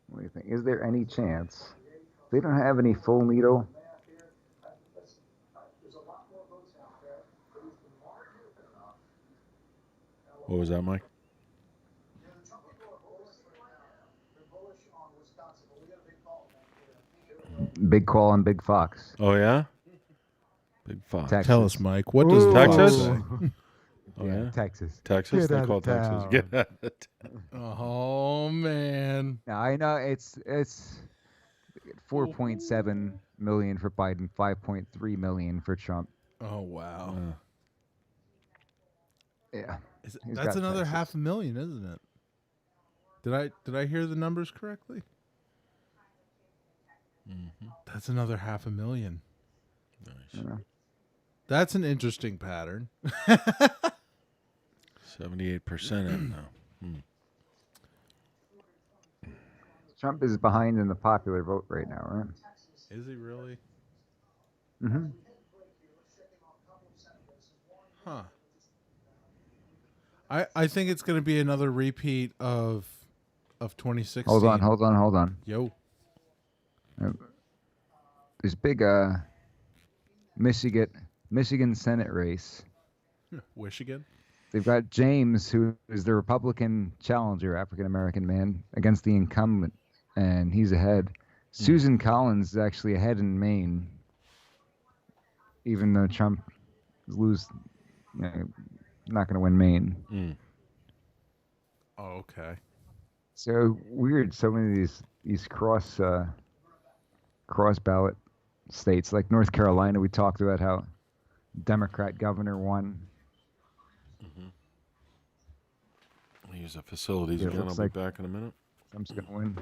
What do you think? Is there any chance they don't have any full needle? What was that, Mike? Big call on Big Fox. Oh yeah. Big Fox. Texas. Tell us, Mike. What does Texas? Fox say? Oh yeah. Texas. Texas. Get They out call of Texas. town. Get out of town. Oh man. Now, I know it's 4.7 million for Biden, 5.3 million for Trump. Oh wow. Yeah. Is He's that's got another Texas. 500,000, isn't it? Did I hear the numbers correctly? That's another 500,000. Nice. Yeah. That's an interesting pattern. 78% in now. Trump is behind in the popular vote right now, right? Is he really? Mm-hmm. Huh. I think it's going to be another repeat of 2016. Hold on. Yo. This big Michigan Senate race. Michigan? They've got James, who is the Republican challenger, African-American man, against the incumbent, and he's ahead. Susan Collins is actually ahead in Maine, even though Trump not going to win Maine. Oh, okay. So weird. So many of these cross ballot states, like North Carolina, we talked about how Democrat governor won. I'll use the facilities Yeah, again. I'll looks be like back in a minute. Trump's going to win.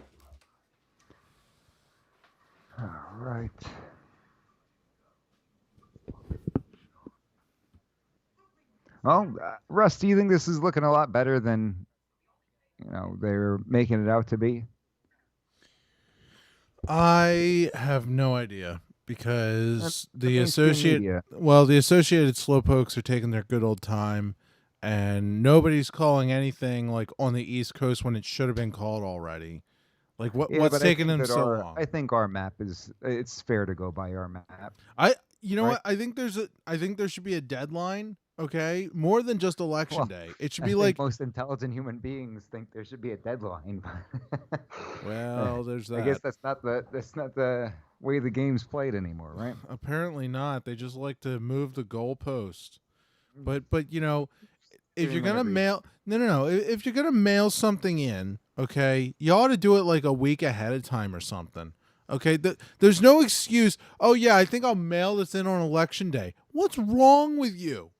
All right. Well, Russ, do you think this is looking a lot better than they're making it out to be? I have no idea because the mainstream media. Associated Slowpokes are taking their good old time, and nobody's calling anything like on the East Coast when it should have been called already. Like what's but taking them that so our- long? I think our map it's fair to go by our map. You know Right. what? I think there should be a deadline. Okay, more than just election Well, day. It should I be think like, most intelligent human beings think there should be a deadline. well, there's that. I guess that's not the way the game's played anymore, right? Apparently not. They just like to move the goalpost. But if you're Doing gonna whatever you- mail no, if you're gonna mail something in, okay, you ought to do it like a week ahead of time or something. Okay, there's no excuse. Oh yeah, I think I'll mail this in on election day. What's wrong with you?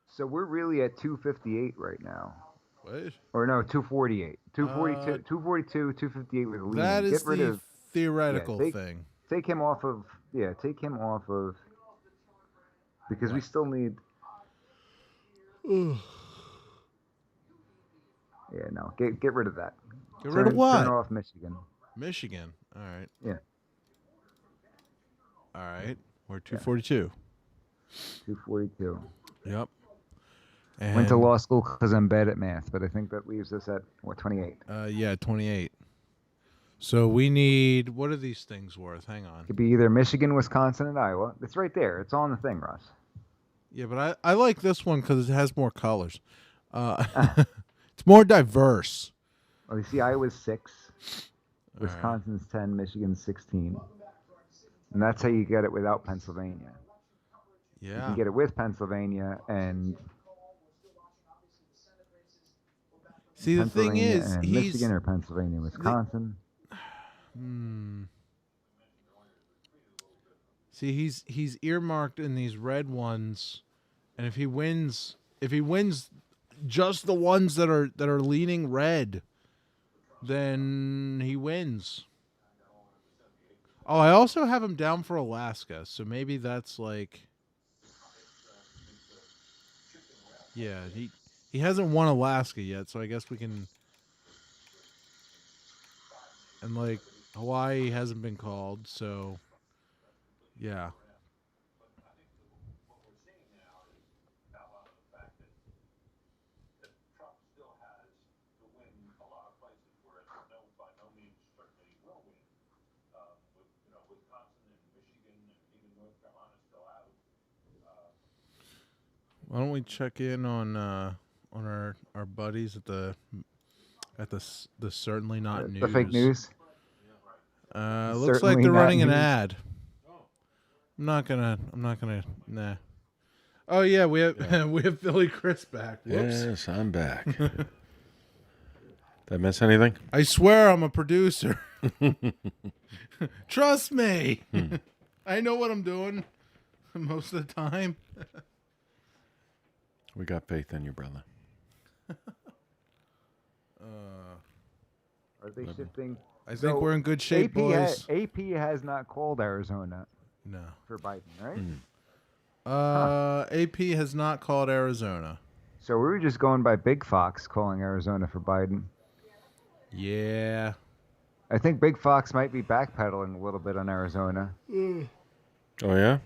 So we're really at 258 right now. What? Or no, 248. 242, 258 with Leland. That is Get rid the of theoretical thing. Take him off of because we still need. Ugh. Yeah, no. Get rid of that. Get rid of what? Turn off Michigan. Michigan. All right. Yeah. All right. We're 242. 242. Yep. Went to law school because I'm bad at math, but I think that leaves us at, what, 28? Yeah, 28. So we need, what are these things worth? Hang on. It could be either Michigan, Wisconsin, and Iowa. It's right there. It's on the thing, Russ. Yeah, but I like this one because it has more colors. It's more diverse. Oh, you see, Iowa's 6, Wisconsin's 10, Michigan's 16. And that's how you get it without Pennsylvania. Yeah. You can get it with Pennsylvania and... See, the thing is, he's... Michigan or Pennsylvania, Wisconsin. See, he's earmarked in these red ones, and if he wins just the ones that are leaning red, then he wins. Oh, I also have him down for Alaska, so maybe that's like, yeah, he hasn't won Alaska yet, so I guess we can. And like Hawaii hasn't been called, so yeah. Why don't we check in on our buddies at the certainly not news. The fake news. Looks like they're running an ad. I'm not gonna. Nah. Oh yeah, we have Philly Chris back. Whoops. Yes, I'm back. Did I miss anything? I swear I'm a producer. Trust me. I know what I'm doing most of the time. We got faith in you, brother. Are they shifting? I think we're in good shape, boys. AP has not called Arizona. No. For Biden, right? AP has not called Arizona. So we were just going by Big Fox calling Arizona for Biden. Yeah. I think Big Fox might be backpedaling a little bit on Arizona. Oh, yeah?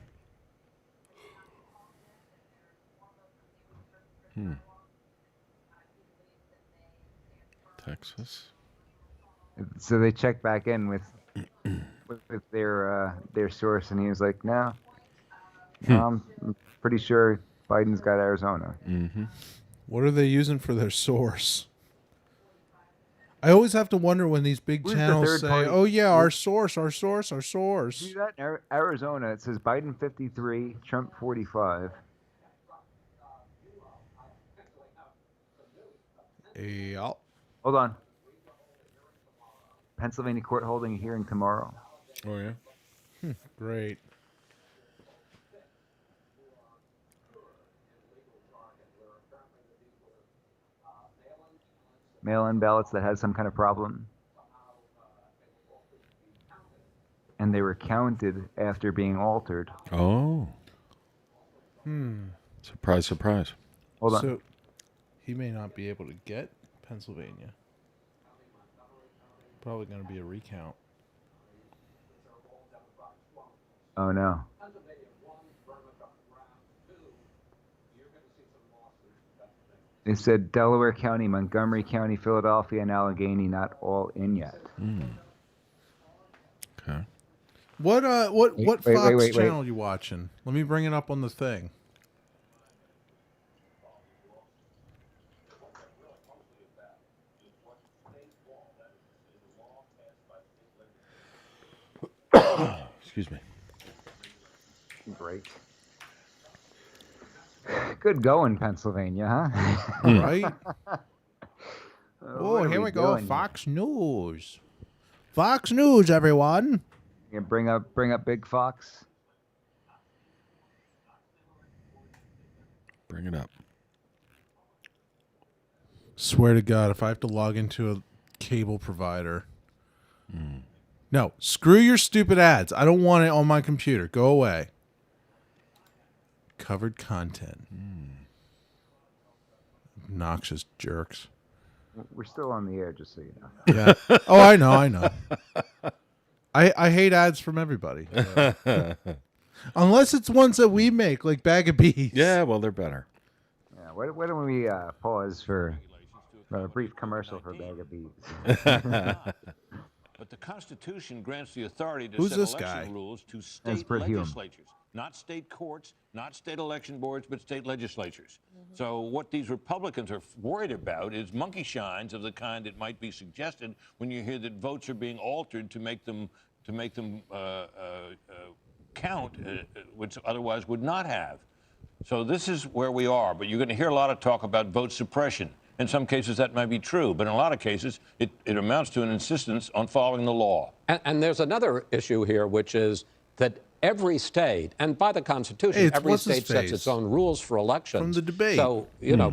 Texas. So they checked back in with their source, and he was like, "No, I'm pretty sure Biden's got Arizona." Mm-hmm. What are they using for their source? I always have to wonder when these big channels say, "Oh yeah, our source." See that in Arizona? It says Biden 53, Trump 45. Yeah. Hold on. Pennsylvania court holding a hearing tomorrow. Oh, yeah? Great. Mail-in ballots that had some kind of problem. And they were counted after being altered. Oh. Surprise, surprise. Hold on. So he may not be able to get Pennsylvania. Probably going to be a recount. Oh, no. They said Delaware County, Montgomery County, Philadelphia, and Allegheny not all in yet. Okay. What Fox wait. channel you watching? Let me bring it up on the thing. Excuse me. Great. Good going, Pennsylvania, huh? Right? What are Here we go. doing Fox News. Fox News, everyone. You bring up Big Fox. Bring it up. Swear to God, if I have to log into a cable provider. No, screw your stupid ads. I don't want it on my computer. Go away. Covered content. Obnoxious jerks. We're still on the air, just so you know. Yeah. Oh, I know. I hate ads from everybody. Unless it's ones that we make, like Bag of Bees. Yeah, well, they're better. Yeah, why don't we pause for a brief commercial for Bag of Bees? But the Constitution grants the authority to Who's set this election guy? rules to That's state Brit Hume. legislatures, not state courts, not state election boards, but state legislatures. So what these Republicans are worried about is monkey shines of the kind that might be suggested when you hear that votes are being altered to make them count, which otherwise would not have. So this is where we are. But you're going to hear a lot of talk about vote suppression. In some cases, that might be true, but in a lot of cases, it amounts to an insistence on following the law. And there's another issue here, which is that every state, and by the Constitution, every state sets its own rules for elections. From the debate. So,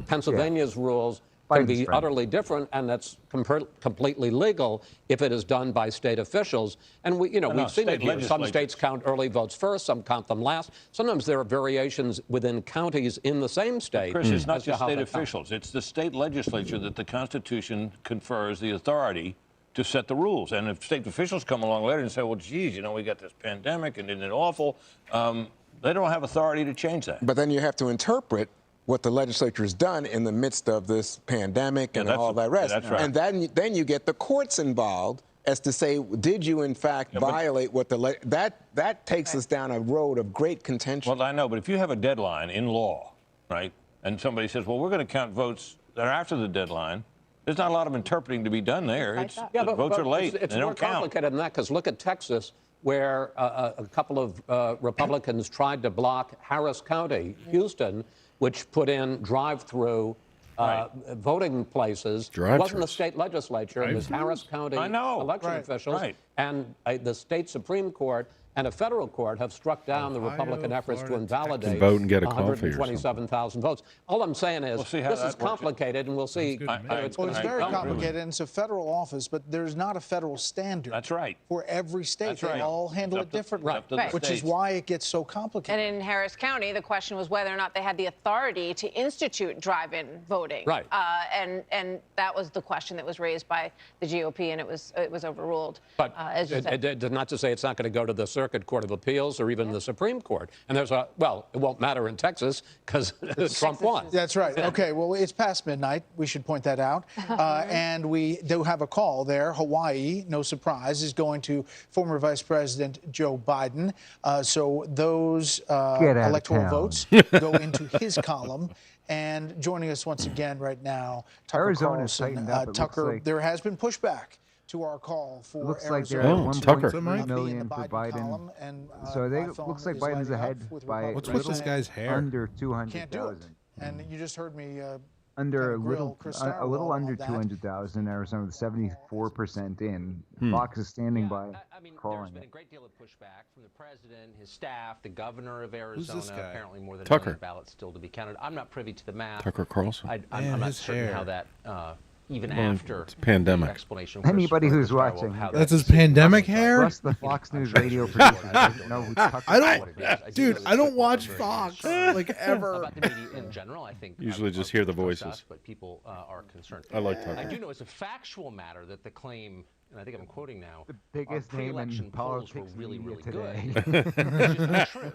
Pennsylvania's rules can be utterly different, and that's completely legal if it is done by state officials. And we've seen it here. Some states count early votes first, some count them last. Sometimes there are variations within counties in the same state. Chris, it's not just state officials. It's the state legislature that the Constitution confers the authority to set the rules. And if state officials come along later and say, well, geez, we got this pandemic and isn't it awful, they don't have authority to change that. But then you have to interpret what the legislature has done in the midst of this pandemic and all that rest. That's right. And then you get the courts involved as to say, did you in fact violate what that takes us down a road of great contention. Well, I know, but if you have a deadline in law, right, and somebody says, well, we're going to count votes that are after the deadline, there's not a lot of interpreting to be done there. But votes are late. It's they more don't count. complicated than that, because look at Texas, where a couple of Republicans tried to block Harris County, Houston, which put in drive-through voting places. It wasn't the state legislature. It was Harris County election officials. And the state Supreme Court and a federal court have struck down the Republican efforts to invalidate vote and get a coffee or something. 127,000 votes. All I'm saying is this is complicated, and we'll see how it's going Well, it's to be very complicated, and it's a federal office, but there's not a federal standard. That's right. For every state. That's They right. all handle It's it up to differently, the which is states. why it gets so complicated. And in Harris County, the question was whether or not they had the authority to institute drive-in voting. Right. And that was the question that was raised by the GOP, and it was overruled. But as you said. not to say it's not going to go to the Circuit Court of Appeals or even the Supreme Court. And it won't matter in Texas because Trump won. That's right. Okay, well, it's past midnight. We should point that out. And we do have a call there. Hawaii, no surprise, is going to former Vice President Joe Biden. So those electoral votes go into his column. And joining us once again right now, Tucker Arizona's Carlson. tightened up. It Tucker, looks like. there has been pushback to our call for Looks like Arizona. they're at 1.3 in million the for Biden. column, and, So my looks phone like is Biden's lighting up ahead with by Republican What's with this guy's hair? under Can't do it. 200,000. And you just heard me Under a grill little, Chris a little Starwell under on that. 200,000. Arizona with 74% in. Hmm. Fox is standing by, There's calling been it. a great deal of pushback from the president, his staff, the governor of this Arizona. guy? Apparently more than Tucker. 1 million ballots still to be counted. I'm not privy to the math. Tucker Carlson. I'm Man, not his certain hair. how that, even Well, after it's a pandemic. the explanation. from Anybody Chris who's Starwell, watching, how That's that his pandemic sequence- hair? Plus the Fox News radio producer doesn't know who Tucker I Carlson is. don't, dude. I don't watch Fox like ever. About the media in general, I think Usually just hear the voices. us, but people are concerned. I like Tucker. I do know as a factual matter that the claim, and I think I'm quoting now, The biggest our name in pre-election polls were politics really, media really today. good. Which is not true.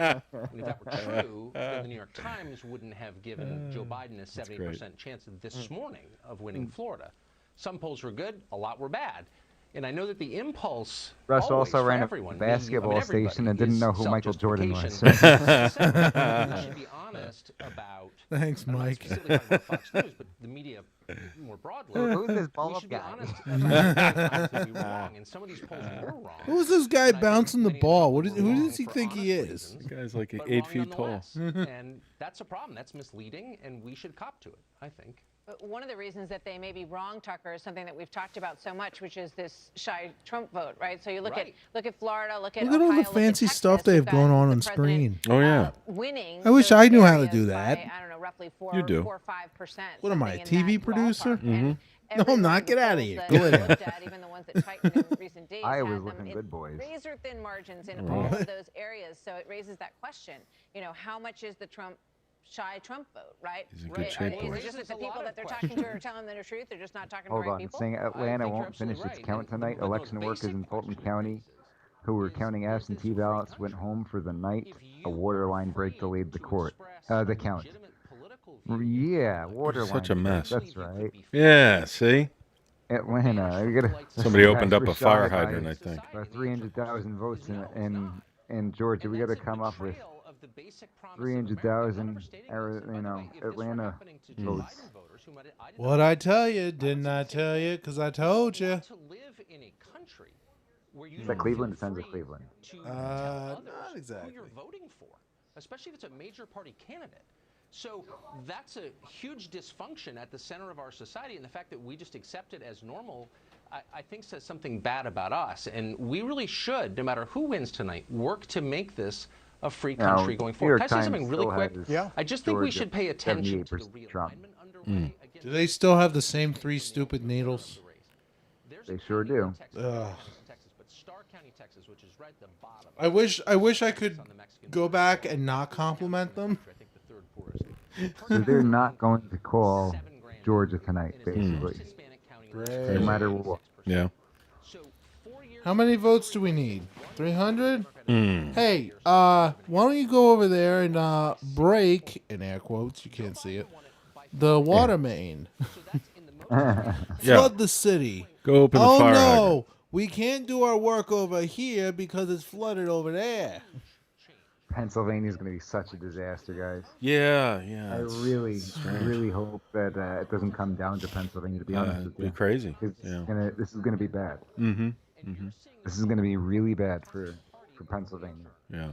And if that were true, then the New York Times wouldn't have given Joe Biden a 70% chance this morning of winning Florida. Some polls were good, a lot were bad. And I know that the impulse Russ always also for ran a everyone, basketball everybody, station and didn't is know who Michael Jordan was. self-justification. We should be honest about. Thanks, I'm not Mike. specifically talking about Fox News, but the media more broadly. Who's this we ball-up should be guy? honest about to be wrong, and some of these polls were wrong. Who's this guy bouncing the ball? Who does he for think he honest is? reasons, This guy's like but 8 wrong feet tall. nonetheless. And that's a problem. That's misleading, and we should cop to it, I think. But one of the reasons that they may be wrong, Tucker, is something that we've talked about so much, which is this shy Trump vote, right? So you look at Florida, look at Look at Ohio, all the fancy stuff they have going on screen. Oh yeah. Winning. I wish I knew how to do that. I don't know, roughly 4 You do. or 5%. What am I, a TV producer? Mm-hmm. No, I'm not. Get out of here. Go ahead. Even the ones that tightened in recent days, Iowa's had them looking in good, boys. razor-thin margins in all of those areas. So it raises that question. You know, how much is the shy Trump vote, right? He's in good shape, Is boys. it just that the people that they're talking to are telling them the truth? They're just not talking to Hold the right on, people? saying Atlanta won't finish its count tonight. Election workers in Fulton County who were counting absentee ballots went home for the night. A water line break delayed the count. Yeah, water line. Such a mess. That's right. Yeah. See. Atlanta. We gotta, Somebody opened up we're a fire shy hydrant, by, I think. 300,000 votes in Georgia. We got to come up with 300,000, Atlanta votes. What I tell you? Didn't I tell you? Because I told you. Is that Cleveland? It sounds like Cleveland. Not exactly. Who you're voting for, especially if it's a major party candidate. So that's a huge dysfunction at the center of our society, and the fact that we just accept it as normal, I think says something bad about us. And we really should, no matter who wins tonight, work to make this a free country going forward. Can I say something really quick? Yeah. I just think we should pay attention to the realignment underway. Do they still have the same 3 stupid needles? They sure do. I wish I could go back and not compliment them. So they're not going to call Georgia tonight, basically. No matter what. Yeah. How many votes do we need? 300? Hey, why don't you go over there and break, in air quotes, you can't see it, the water main. Flood the city. Go open the oh fire no, hydrant. we can't do our work over here because it's flooded over there. Pennsylvania's going to be such a disaster, guys. Yeah. I really hope that it doesn't come down to Pennsylvania, to be honest with you. It'd be crazy. This is going to be bad. Mm-hmm. This is going to be really bad for Pennsylvania. Yeah.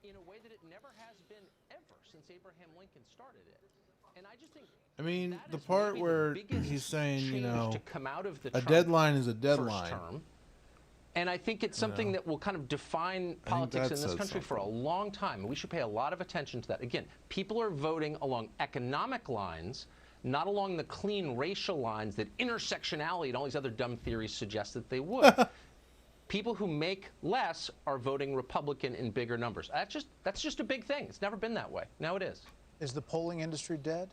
In a way that it never has been ever since Abraham Lincoln started it. And I just think I mean, the part where he's saying, you know, to come out of the a Trump deadline is a first deadline. term. And I think it's something that will kind of define politics in this country for a long time. And we should pay a lot of attention to that. Again, people are voting along economic lines, not along the clean racial lines that intersectionality and all these other dumb theories suggest that they would. People who make less are voting Republican in bigger numbers. That's just a big thing. It's never been that way. Now it is. Is the polling industry dead?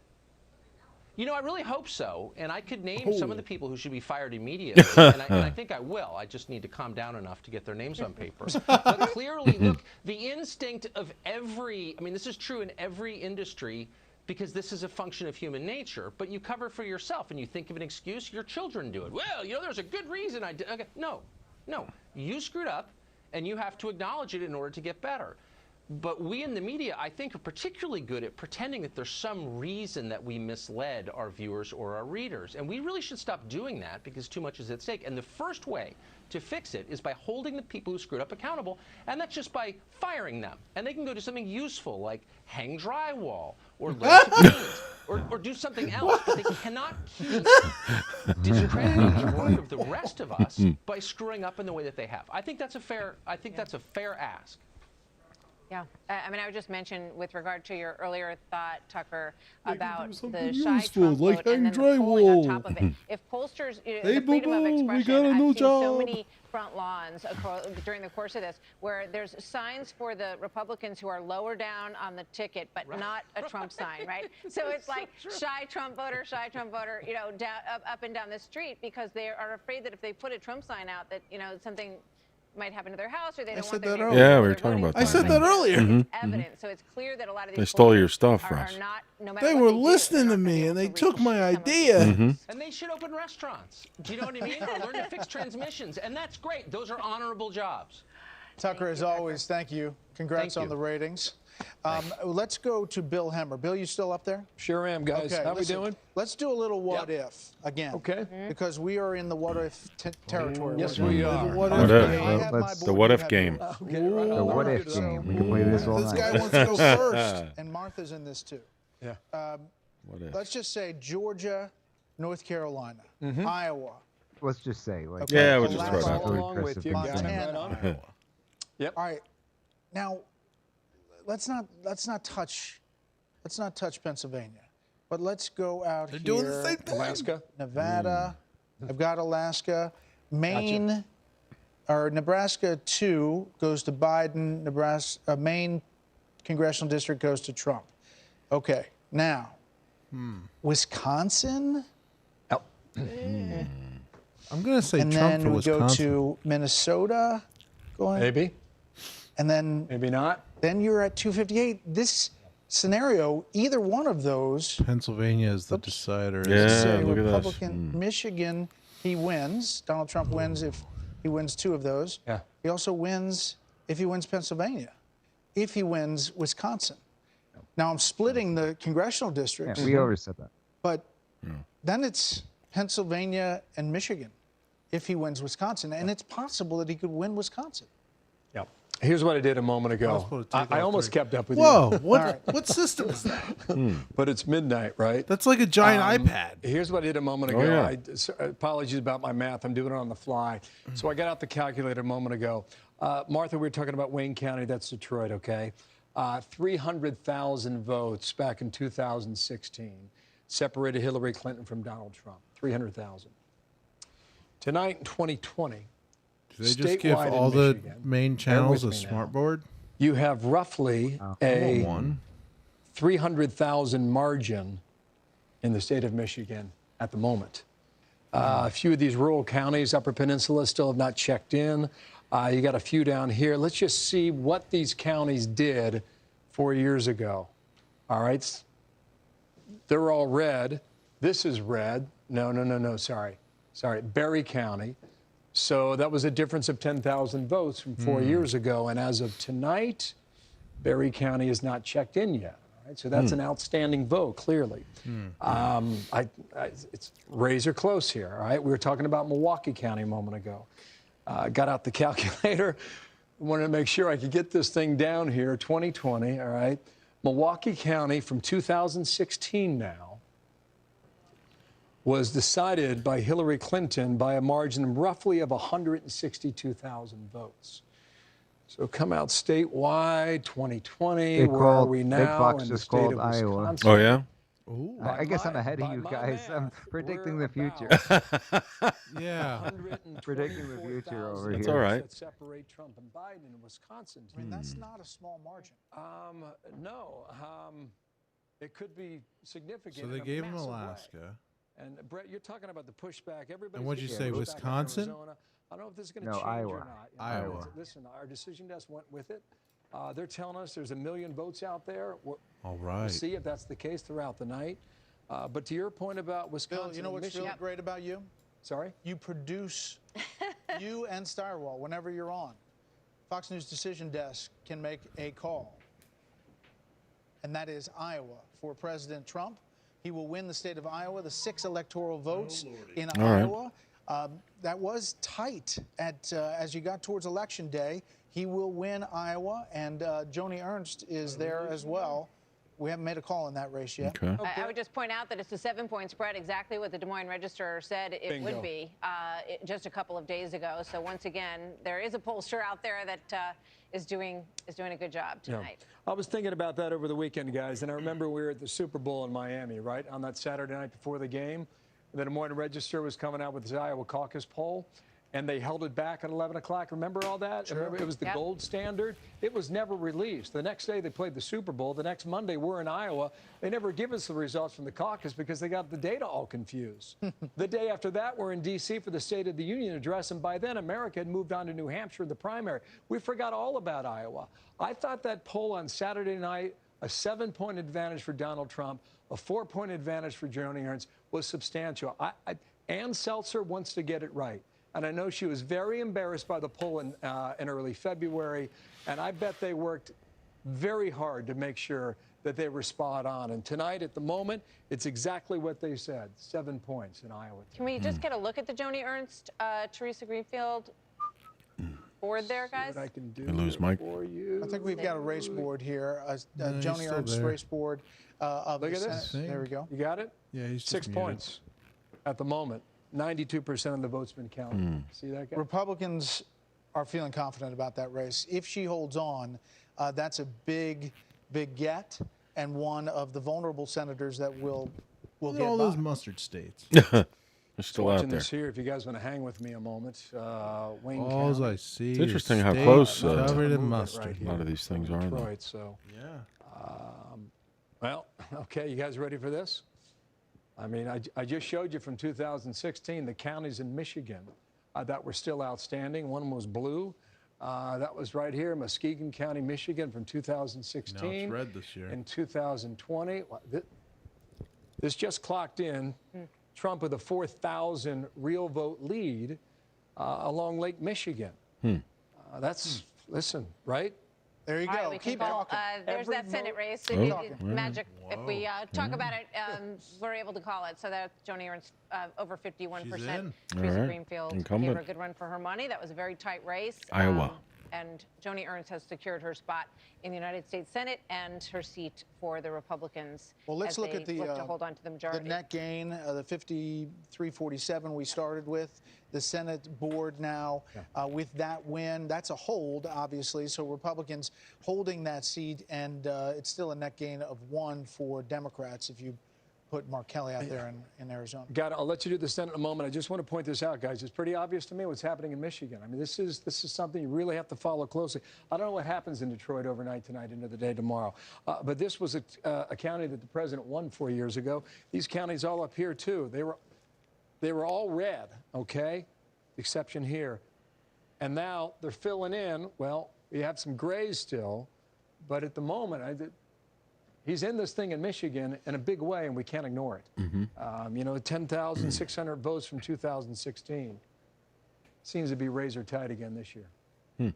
You know, I really hope so. And I could name some of the people who should be fired immediately. and I think I will. I just need to calm down enough to get their names on paper. But clearly, look, the instinct of this is true in every industry because this is a function of human nature. But you cover for yourself and you think of an excuse, your children do it. Well, you know, there's a good reason I did. Okay. No. You screwed up and you have to acknowledge it in order to get better. But we in the media, I think, are particularly good at pretending that there's some reason that we misled our viewers or our readers. And we really should stop doing that because too much is at stake. And the first way to fix it is by holding the people who screwed up accountable, and that's just by firing them. And they can go do something useful like hang drywall or learn to paint or do something else. But they cannot keep discrediting the work of the rest of us by screwing up in the way that they have. I think that's a fair ask. Yeah. I mean, I would just mention with regard to your earlier thought, Tucker, about the useful, shy Trump like vote and then the polling on top of it. If pollsters, the freedom of expression, I've seen so many front lawns during the course of this where there's signs for the Republicans who are lower down on the ticket, but not a Trump sign, right? So it's like shy Trump voter, you know, up and down the street because they are afraid that if they put a Trump sign out that, you know, something might happen to their house, or they don't want their name. Yeah, we were talking about that. I said that earlier. It's evident, so it's clear that a lot of these They stole your pollsters stuff, are Russ. not, no matter They what were do, listening to me and they took my idea. And they should open restaurants. Do you know what I mean? Or learn to fix transmissions. And that's great. Those are honorable jobs. Tucker, as always, thank you. Congrats on the ratings. Let's go to Bill Hemmer. Bill, you still up there? Sure am, guys. Okay, How we doing? Let's do a little what if again. Okay. Because we are in the what if territory. Yes, we are. The what if game. The what if game. We can play this all night. This guy wants to go first. And Martha's in this too. Yeah. let's just say Georgia, North Carolina, Iowa. Let's just say, like, Okay, Yeah, we'll just throw it out. really along with you, got it Montana. right on. Yeah. Yep. All right. Now, let's not touch Pennsylvania, but let's go out here. doing the same thing. Alaska, Nevada. I've got Alaska, Maine, or Nebraska 2 goes to Biden. Nebraska, Maine congressional district goes to Trump. Okay, now Wisconsin. I'm going to say And Trump then for we go Wisconsin. to Minnesota. Going. Maybe. And then Maybe not. Then you're at 258. This scenario, either one of those, Pennsylvania is the decider. Yeah, say look at this. Republican, Michigan, he wins. Donald Trump wins if he wins 2 of those. Yeah. He also wins if he wins Pennsylvania, if he wins Wisconsin. Now I'm splitting the congressional districts. we already said that. But then it's Pennsylvania and Michigan if he wins Wisconsin. And it's possible that he could win Wisconsin. Yep. Here's what I did a moment ago. I almost kept up with Whoa, you. what system is that? But it's midnight, right? That's like a giant iPad. Here's what I did a moment Oh, ago. yeah. Apologies about my math. I'm doing it on the fly. So I got out the calculator a moment ago. Martha, we were talking about Wayne County. That's Detroit, okay? 300,000 votes back in 2016 separated Hillary Clinton from Donald Trump. 300,000. Tonight in 2020, Do they just give statewide in all the Michigan, main bear channels a with me now, smart board? you have roughly a 300,000 margin in the state of Michigan at the moment. A few of these rural counties, Upper Peninsula, still have not checked in. You got a few down here. Let's just see what these counties did 4 years ago. All right. They're all red. This is red. No, sorry. Berry County. So that was a difference of 10,000 votes from 4 years ago. And as of tonight, Berry County is not checked in yet. All right? So that's an outstanding vote, clearly. It's razor close here. All right. We were talking about Milwaukee County a moment ago. Got out the calculator. Wanted to make sure I could get this thing down here. 2020. All right. Milwaukee County from 2016 now was decided by Hillary Clinton by a margin roughly of 162,000 votes. So come out statewide, 2020. Where are we now? Big Fox in the just state called of Iowa. Wisconsin? Oh, yeah? Ooh. I guess I'm ahead of you guys. I'm predicting the future. Yeah. Predicting the future over That's here. all right. That separate Trump and Biden in Wisconsin. I mean, that's not a small margin. No. It could be significant. So they in a gave him massive way. Alaska. And Brett, you're talking about the pushback. Everybody. And what'd you say, Wisconsin? I don't know if this is going to No, change Iowa. or not. Iowa. Listen, our decision desk went with it. They're telling us there's 1 million votes out there. All right. We'll see if that's the case throughout the night. But to your point about Wisconsin, Bill, you know what's Michigan, really great about you? Sorry? You produce, you and Styrewall, whenever you're on. Fox News Decision Desk can make a call. And that is Iowa for President Trump. He will win the state of Iowa, the 6 electoral votes in All right. Iowa. That was tight as you got towards Election Day. He will win Iowa, and Joni Ernst is there as well. We haven't made a call in that race yet. Okay. I would just point out that it's a 7-point spread, exactly what the Des Moines Register said it would be just a couple of days ago. So once again, there is a pollster out there that is doing a good job tonight. Yeah. I was thinking about that over the weekend, guys, and I remember we were at the Super Bowl in Miami, right, on that Saturday night before the game. The Des Moines Register was coming out with his Iowa caucus poll, and they held it back at 11 o'clock. Remember all that? Sure. Remember, it was the gold standard. It was never released. The next day they played the Super Bowl. The next Monday we're in Iowa. They never give us the results from the caucus because they got the data all confused. The day after that, we're in D.C. for the State of the Union address, and by then America had moved on to New Hampshire in the primary. We forgot all about Iowa. I thought that poll on Saturday night, a 7-point advantage for Donald Trump, a 4-point advantage for Joni Ernst, was substantial. Ann Seltzer wants to get it right. And I know she was very embarrassed by the poll in early February. And I bet they worked very hard to make sure that they were spot on. And tonight, at the moment, it's exactly what they said, 7 points in Iowa. Can we just get a look at the Joni Ernst, Teresa Greenfield board there, guys? What I can do I lose Mike. for you. I think we've got a race board here, No, he's Joni still Ernst there. race board of Look the at this. Senate. There we go. You got it? Yeah, he's just 6 muted. points at the moment. 92% of the votes been counted. See that guy? Republicans are feeling confident about that race. If she holds on, that's a big get, and one of the vulnerable senators that will Look at get all by. those mustard states. They're still Watching out there. this here, if you guys want to hang with me a moment. Wayne All County. I see It's is interesting how states close covered in movement mustard. right a lot of here these things from are, though. Detroit, so. Yeah. Well, okay, you guys ready for this? I mean, I just showed you from 2016 the counties in Michigan that were still outstanding. One was blue. That was right here, Muskegon County, Michigan from 2016. Now it's red this year. In 2020. This just clocked in. Trump with a 4,000 real vote lead along Lake Michigan. Listen, right? There you All go. right, we can Keep call, talking. there's that Senate race. Oh, It's magic. If we talk about it, we're able to call it. So that's Joni Ernst over 51%. in. Teresa All right. Greenfield gave Incumbent. her a good run for her money. That was a very tight race. Iowa. And Joni Ernst has secured her spot in the United States Senate and her seat for the Republicans. Well, let's as look they at the look to hold on to the majority. The net gain, the 53-47 we started with. The Senate board now with that win, that's a hold, obviously. So Republicans holding that seat, and it's still a net gain of 1 for Democrats if you put Mark Kelly out there in Arizona. I'll let you do the Senate in a moment. I just want to point this out, guys. It's pretty obvious to me what's happening in Michigan. I mean, this is something you really have to follow closely. I don't know what happens in Detroit overnight tonight into the day tomorrow. But this was a county that the president won 4 years ago. These counties all up here, too. They were all red, okay? Exception here. And now they're filling in. Well, we have some grays still. But at the moment, he's in this thing in Michigan in a big way, and we can't ignore it. 10,600 votes from 2016 seems to be razor tight again this year.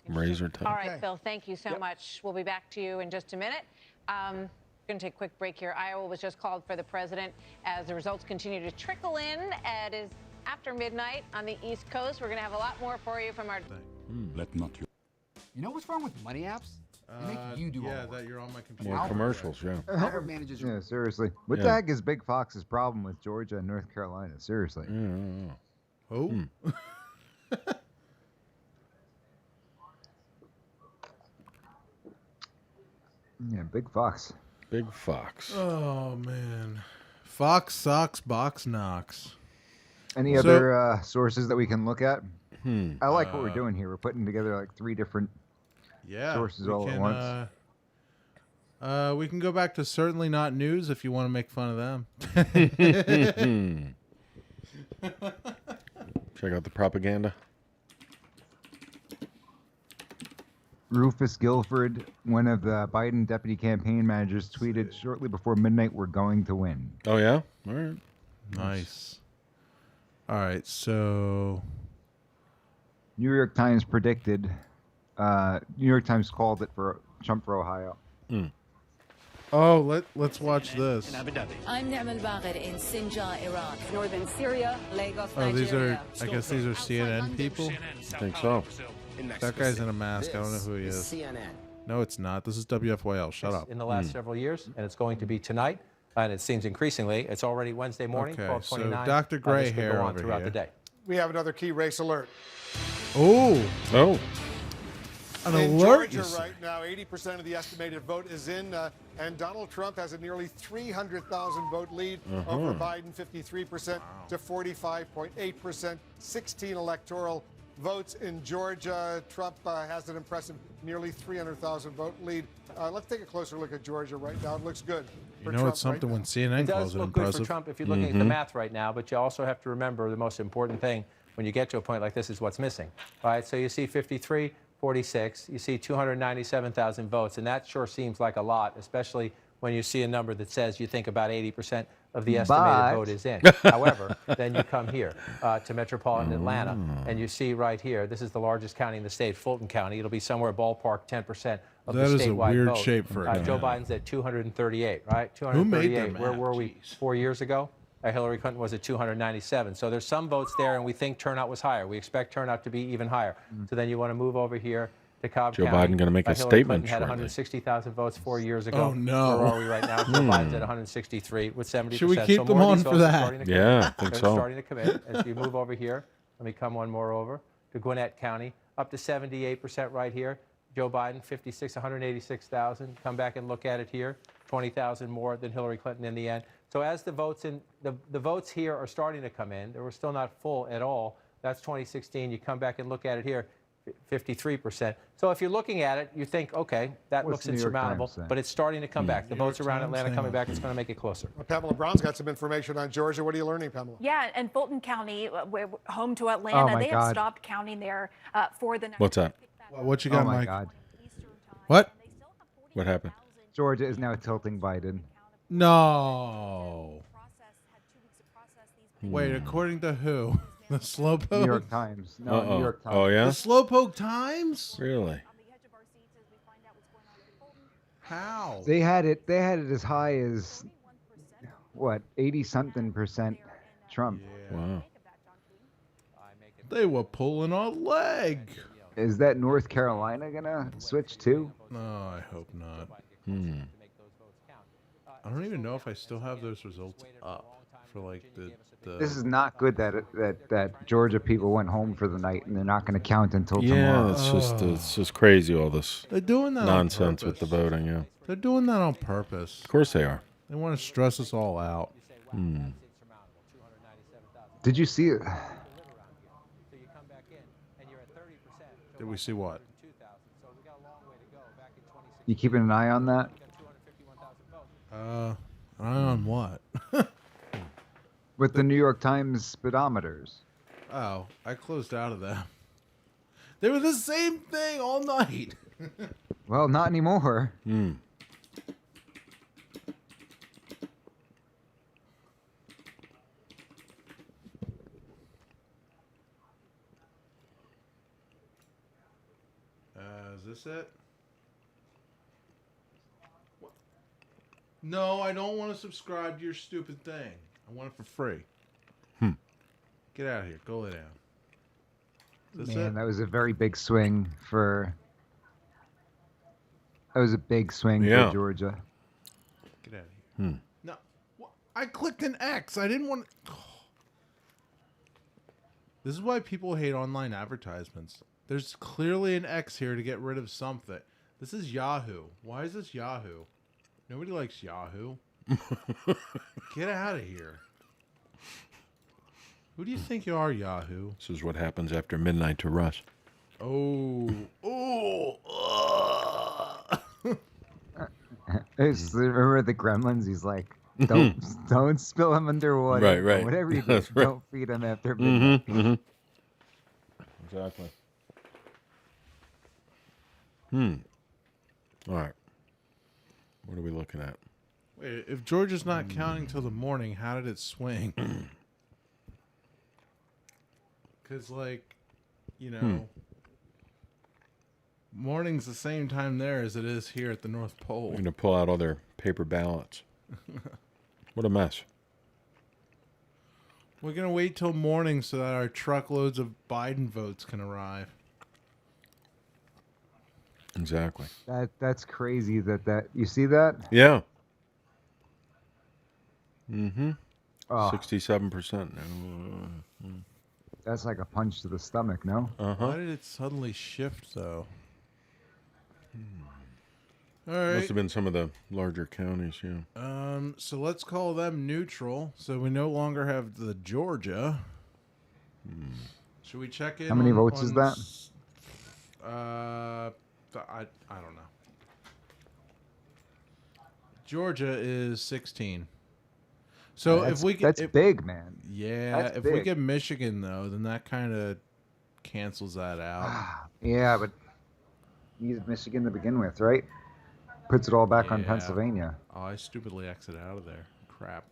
Razor tight. All right, Bill, thank you so much. We'll be back to you in just a minute. We're going to take a quick break here. Iowa was just called for the president as the results continue to trickle in. It is after midnight on the East Coast. We're going to have a lot more for you from our... Let not your... You know what's wrong with money apps? They make you do all the work. that you're on my computer. More commercials, yeah. Albert manages your... Yeah, seriously. What the heck is Big Fox's problem with Georgia and North Carolina? Seriously. Oh. Yeah, Big Fox. Big Fox. Oh, man. Fox Sox Box Knox. Any other sources that we can look at? I like what we're Uh, doing here. We're putting together like 3 different sources all at once. We can go back to Certainly Not News if you want to make fun of them. Check out the propaganda. Rufus Guilford, one of the Biden deputy campaign managers, tweeted shortly before midnight, "We're going to win." Oh, yeah? All right. Nice. All right, so... New York Times predicted, New York Times called it for Trump for Ohio. Oh, let's watch this. I'm Namal Bagher in Sinjar, Iraq. Northern Syria, Lagos, Oh, these are, Nigeria. I guess these are CNN people? I think so. That guy's in a mask. I don't know who he is. CNN. No, it's not. This is WFYL. Shut up. In the last several years, and it's going to be tonight. And it seems increasingly, it's already Wednesday morning, Okay, 12:29. so Dr. Gray this could hair go on over throughout here. the day. We have another key race alert. Oh. An In alert. Georgia right now, 80% of the estimated vote is in, and Donald Trump has a nearly 300,000 vote lead over Biden, 53% to 45.8%, 16 electoral votes in Georgia. Trump has an impressive nearly 300,000 vote lead. Let's take a closer look at Georgia right now. It looks good. You know, it's something when CNN It calls does it look good for impressive. Trump if you're looking at the math right now, but you also have to remember the most important thing when you get to a point like this is what's missing. All right, so you see 53, 46, you see 297,000 votes, and that sure seems like a lot, especially when you see a number that says you think about 80% of the estimated vote is in. However, then you come here to metropolitan Atlanta, and you see right here, this is the largest county in the state, Fulton County. It'll be somewhere ballpark 10% of That the is a statewide weird vote. shape for a Joe county. Biden's at 238, right? Who made 238. that Where map? were we 4 years ago? Hillary Clinton was at 297. So there's some votes there, and we think turnout was higher. We expect turnout to be even higher. So then you want to move over here to Cobb Joe County. Biden going to make a Hillary statement Clinton had shortly. 160,000 votes 4 years ago. Oh, no. Where are we right now? Joe Biden's at 163 with 70%. Should we keep so them more on of these for votes are that? starting to come Yeah, in. I think They're so. starting to come in. As you move over here, let me come one more over to Gwinnett County, up to 78% right here. Joe Biden, 186,000. Come back and look at it here, 20,000 more than Hillary Clinton in the end. So as the votes in the votes here are starting to come in, they were still not full at all. That's 2016. You come back and look at it here, 53%. So if you're looking at it, you think, okay, that What's looks the New York insurmountable, Times say? but it's starting to come back. The New York votes around Times, Atlanta hang coming on. back, it's going to make it closer. Well, Pamela Brown's got some information on Georgia. What are you learning, Pamela? Yeah, and Fulton County, we're home to Atlanta, my they have God. stopped counting there for the next. What's that? What you got, Oh my Mike? God. What? What happened? Georgia is now tilting Biden. No. Wait, according to who? The Slowpoke? New York Times. No, New York Times. Oh, yeah? The Slowpoke Times? Really? How? They had it as high as what, 80-something% Trump. Wow. They were pulling a leg. Is that North Carolina gonna switch too? No, I hope not. Hmm. I don't even know if I still have those results up for like the. This is not good that Georgia people went home for the night and they're not going to count until Yeah, tomorrow. it's just crazy, all this They're doing that nonsense on with the purpose. voting, yeah. They're doing that on purpose. Of course they are. They want to stress us all out. Hmm. Did you see it? Did we see what? You keeping an eye on that? Eye on what? With the New York Times speedometers. Oh, I closed out of that. They were the same thing all night. Well, not anymore. Hmm. Is this it? What? No, I don't want to subscribe to your stupid thing. I want it for free. Get out of here. Go lay down. Is this Man, it? that was a very big swing for. That was a big swing Yeah. for Georgia. Get out of here. No. What? I clicked an X. I didn't want to. This is why people hate online advertisements. There's clearly an X here to get rid of something. This is Yahoo. Why is this Yahoo? Nobody likes Yahoo. Get out of here. Who do you think you are, Yahoo? This is what happens after midnight to Russ. Oh. Remember the Gremlins? He's like, don't spill him underwater. Right, right. Whatever you do, That's right. don't feed him after midnight. Exactly. All right. What are we looking at? Wait, if Georgia's not counting till the morning, how did it swing? Because, like, you know, morning's the same time there as it is here at the North Pole. We're going to pull out all their paper ballots. What a mess. We're going to wait till morning so that our truckloads of Biden votes can arrive. Exactly. That's crazy that you see that? Yeah. Mm-hmm. Oh. 67% now. That's like a punch to the stomach, no? Why did it suddenly shift, though? All right. Must have been some of the larger counties, yeah. So let's call them neutral. So we no longer have the Georgia. Should we check in? How many votes is that? I don't know. Georgia is 16. So That's- if we get that's big, man. Yeah, That's if we big. get Michigan though, then that kind of cancels that out. Yeah, but needed Michigan to begin with, right? Puts it all back on Yeah. Pennsylvania. Oh, I stupidly exited out of there. Crap.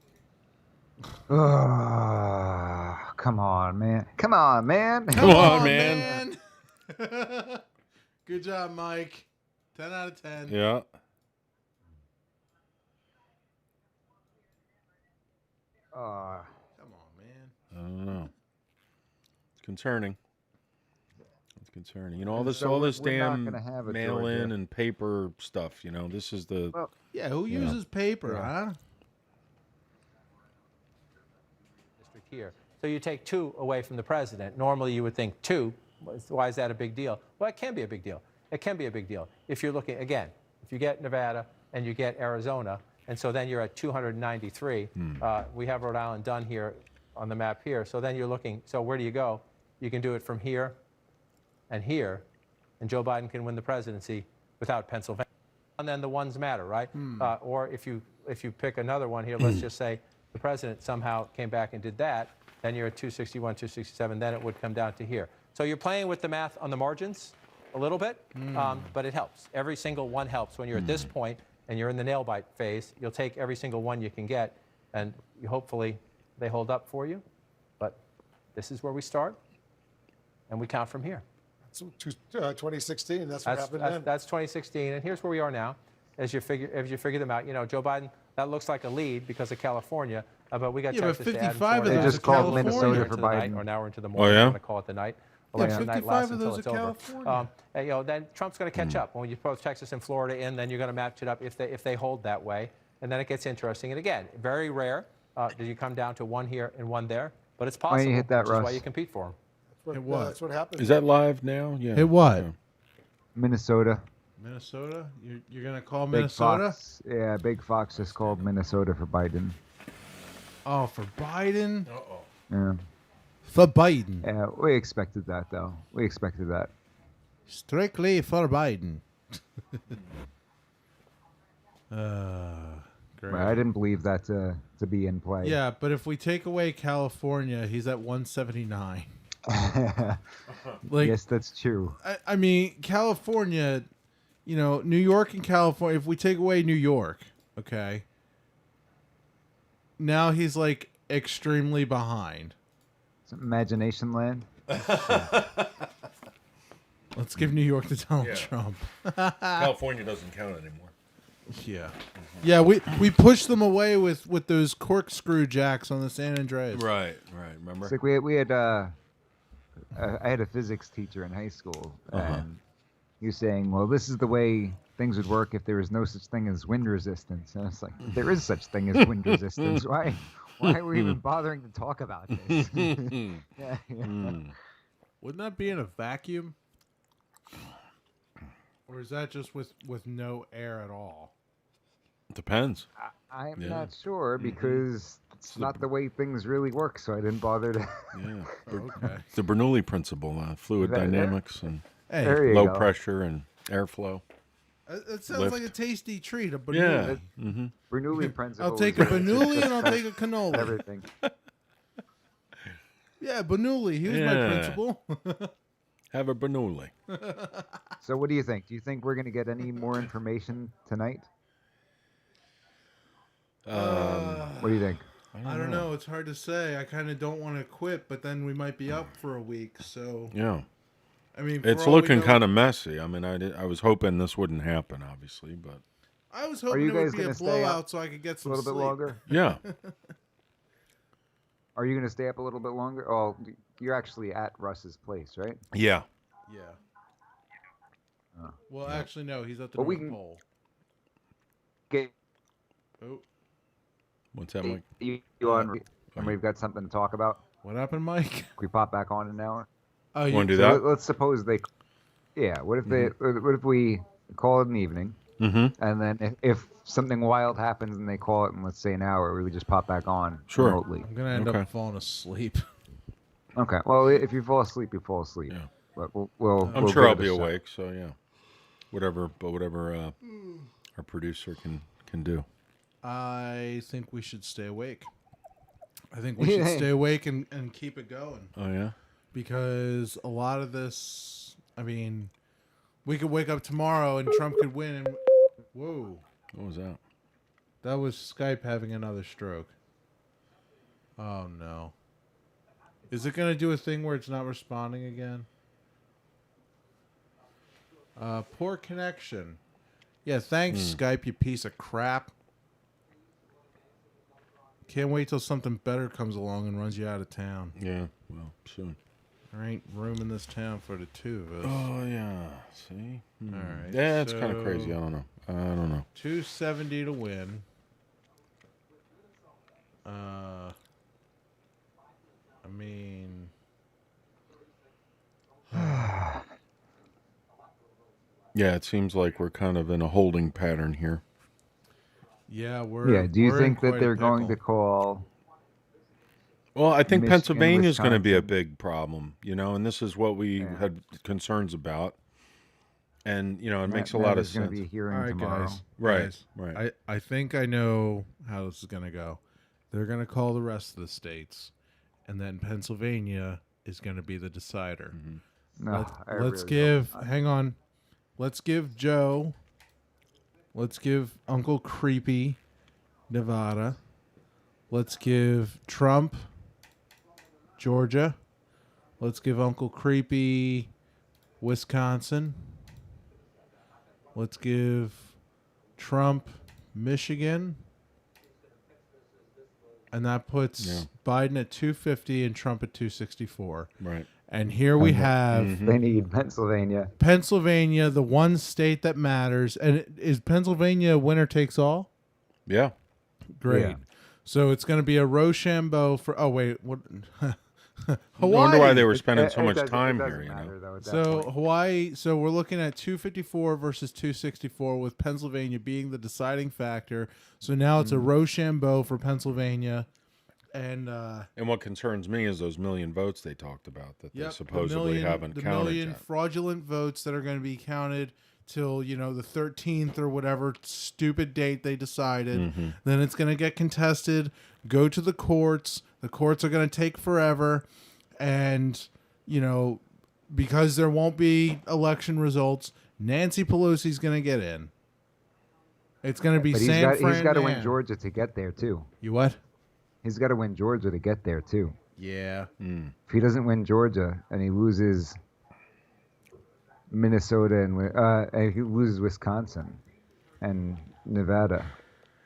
Come on, man. Come on, man. Come on, man. Good job, Mike. 10 out of 10. Yeah. Come on, man. I don't know. It's concerning. It's concerning. You know, all And this, so all this we're not damn gonna have it, mail-in Georgia. and paper stuff. You know, this is the. Well, Yeah, who you uses paper, huh? District here. So you take 2 away from the president. Normally you would think 2. Why is that a big deal? Well, it can be a big deal. It can be a big deal. If you're looking, again, if you get Nevada and you get Arizona, and so then you're at 293. We have Rhode Island done here on the map here. So then you're looking, so where do you go? You can do it from here, and Joe Biden can win the presidency without Pennsylvania. And then the ones matter, right? Or if you pick another one here, let's just say the president somehow came back and did that, then you're at 261, 267, then it would come down to here. So you're playing with the math on the margins a little bit, but it helps. Every single one helps. When you're at this point and you're in the nail bite phase, you'll take every single one you can get, and hopefully they hold up for you. But this is where we start, and we count from here. 2016, that's what happened then. That's 2016, and here's where we are now. As you figure them out, you know, Joe Biden, that looks like a lead because of California, but we got Texas but to add 55 of Florida. those just called California. Minnesota for Tonight, Biden. or now we're into the Oh, morning. yeah? I'm going to call it the night. Yeah, Election night 55 lasts of until those it's are over. California. And, you know, then Trump's going to catch up. When you put Texas and Florida in, then you're going to match it up if they hold that way, and then it gets interesting. And again, very rare that you come down to one here and one there, but it's possible. Why don't you hit that, which is why Russ? you compete for them. That's what happened. Is that live now? Yeah. Hit what? Yeah. Minnesota. Minnesota? You're gonna call Big Minnesota? Fox. Yeah, Big Fox just called Minnesota for Biden. Oh, for Biden? Yeah. For Biden. Yeah, we expected that, though. We expected that. Strictly for Biden. Great. But I didn't believe that to be in play. Yeah, but if we take away California, he's at 179. Like, yes, that's true. I mean, California, you know, New York and California, if we take away New York, okay, now he's like extremely behind. It's imagination land. Let's give New York to Donald Yeah. Trump. California doesn't count anymore. Yeah. Yeah, we pushed them away with those corkscrew jacks on the San Andreas. Right. Remember? It's like we had I had a physics teacher in high school, and he was saying, "Well, this is the way things would work if there was no such thing as wind resistance." And it's like, there is such thing as wind resistance. Why are we even bothering to talk about this? Yeah. Wouldn't that be in a vacuum? Or is that just with no air at all? Depends. I'm Yeah. not sure because it's not the way things really work, so I didn't bother to. Yeah. Okay. The Bernoulli principle, fluid There- dynamics and Hey. There you low go. pressure and airflow. It sounds Lift. like a tasty treat. A Yeah. Bernoulli. Bernoulli principle. I'll take is a Bernoulli and I'll take a cannoli. Everything. Yeah, Bernoulli. He was my Yeah. principal. Have a Bernoulli. So, what do you think? Do you think we're going to get any more information tonight? What do you think? I don't know. It's hard to say. I kind of don't want to quit, but then we might be up for a week. So Yeah. I mean, for It's all we looking know- kind of messy. I mean, I was hoping this wouldn't happen, obviously, but I was Are hoping you it would guys be a gonna stay up blowout so I could get a some little sleep. bit longer? yeah. Are you going to stay up a little bit longer? Oh, you're actually at Russ's place, right? Yeah. Yeah. Oh. Well, actually, no. He's at the Well, we North can- Pole. Okay. Oh, What's that, Mike? You on? And we've got something to talk about. what happened, Mike? Can we pop back on in an hour? Oh, Want to do So that? let's suppose they. Yeah. What if they? What if we call it an evening, Mm-hmm. and then if something wild happens and they call it in, let's say, an hour, we would just pop back on Sure. remotely. I'm gonna end Okay. up falling asleep. Okay. Well, if you fall asleep, you fall asleep. Yeah. But we'll I'm we'll sure give I'll it a be shot. awake, so yeah. Whatever our producer can do. I think we should stay awake. I think we should stay awake and keep it going. Oh yeah. Because a lot of this, I mean, we could wake up tomorrow and Trump could win. And whoa, What was that? that was Skype having another stroke. Oh no. Is it going to do a thing where it's not responding again? Poor connection. Yeah, thanks, Skype, you piece of crap. Can't wait till something better comes along and runs you out of town. Yeah, well, soon. There ain't room in this town for the two of us. Oh, yeah. See? All right. Yeah, it's kind of crazy. I don't know. 270 to win. I mean... Yeah, it seems like we're kind of in a holding pattern here. Yeah, we're... Yeah, do you we're in think that quite a they're going pickle. to call... Well, I think Michigan, Pennsylvania is going to be a Wisconsin? big problem, and this is what we had concerns about. And, it makes a lot of Matt is gonna sense. be hearing All right, tomorrow. guys. Right, Guys, right. I think I know how this is going to go. They're going to call the rest of the states, and then Pennsylvania is going to be the decider. No, I Let's really give... don't. Hang on. Let's give Joe... Let's give Uncle Creepy Nevada. Let's give Trump Georgia. Let's give Uncle Creepy Wisconsin. Let's give Trump Michigan. And that puts Biden at 250 and Trump at 264. Right. And here we have They need Pennsylvania. Pennsylvania, the one state that matters. And is Pennsylvania winner takes all? Yeah. Great. Yeah. So it's going to be a Rochambeau for... Oh, wait. What? I Hawaii. wonder why they were spending It so much doesn't- time it here, doesn't matter, though, at that So point. Hawaii, so we're looking at 254 versus 264 with Pennsylvania being the deciding factor. So now it's a Rochambeau for Pennsylvania. And what concerns me is those million votes they talked about that they the supposedly haven't the counted million yet. fraudulent votes that are going to be counted till, the 13th or whatever stupid date they decided. Then it's going to get contested, go to the courts. The courts are going to take forever. And, because there won't be election results, Nancy Pelosi's going to get in. It's going to be But San Fran. he's got to win Man. Georgia to get there, too. You what? He's got to win Georgia to get there, too. Yeah. If he doesn't win Georgia and he loses Minnesota and he loses Wisconsin and Nevada.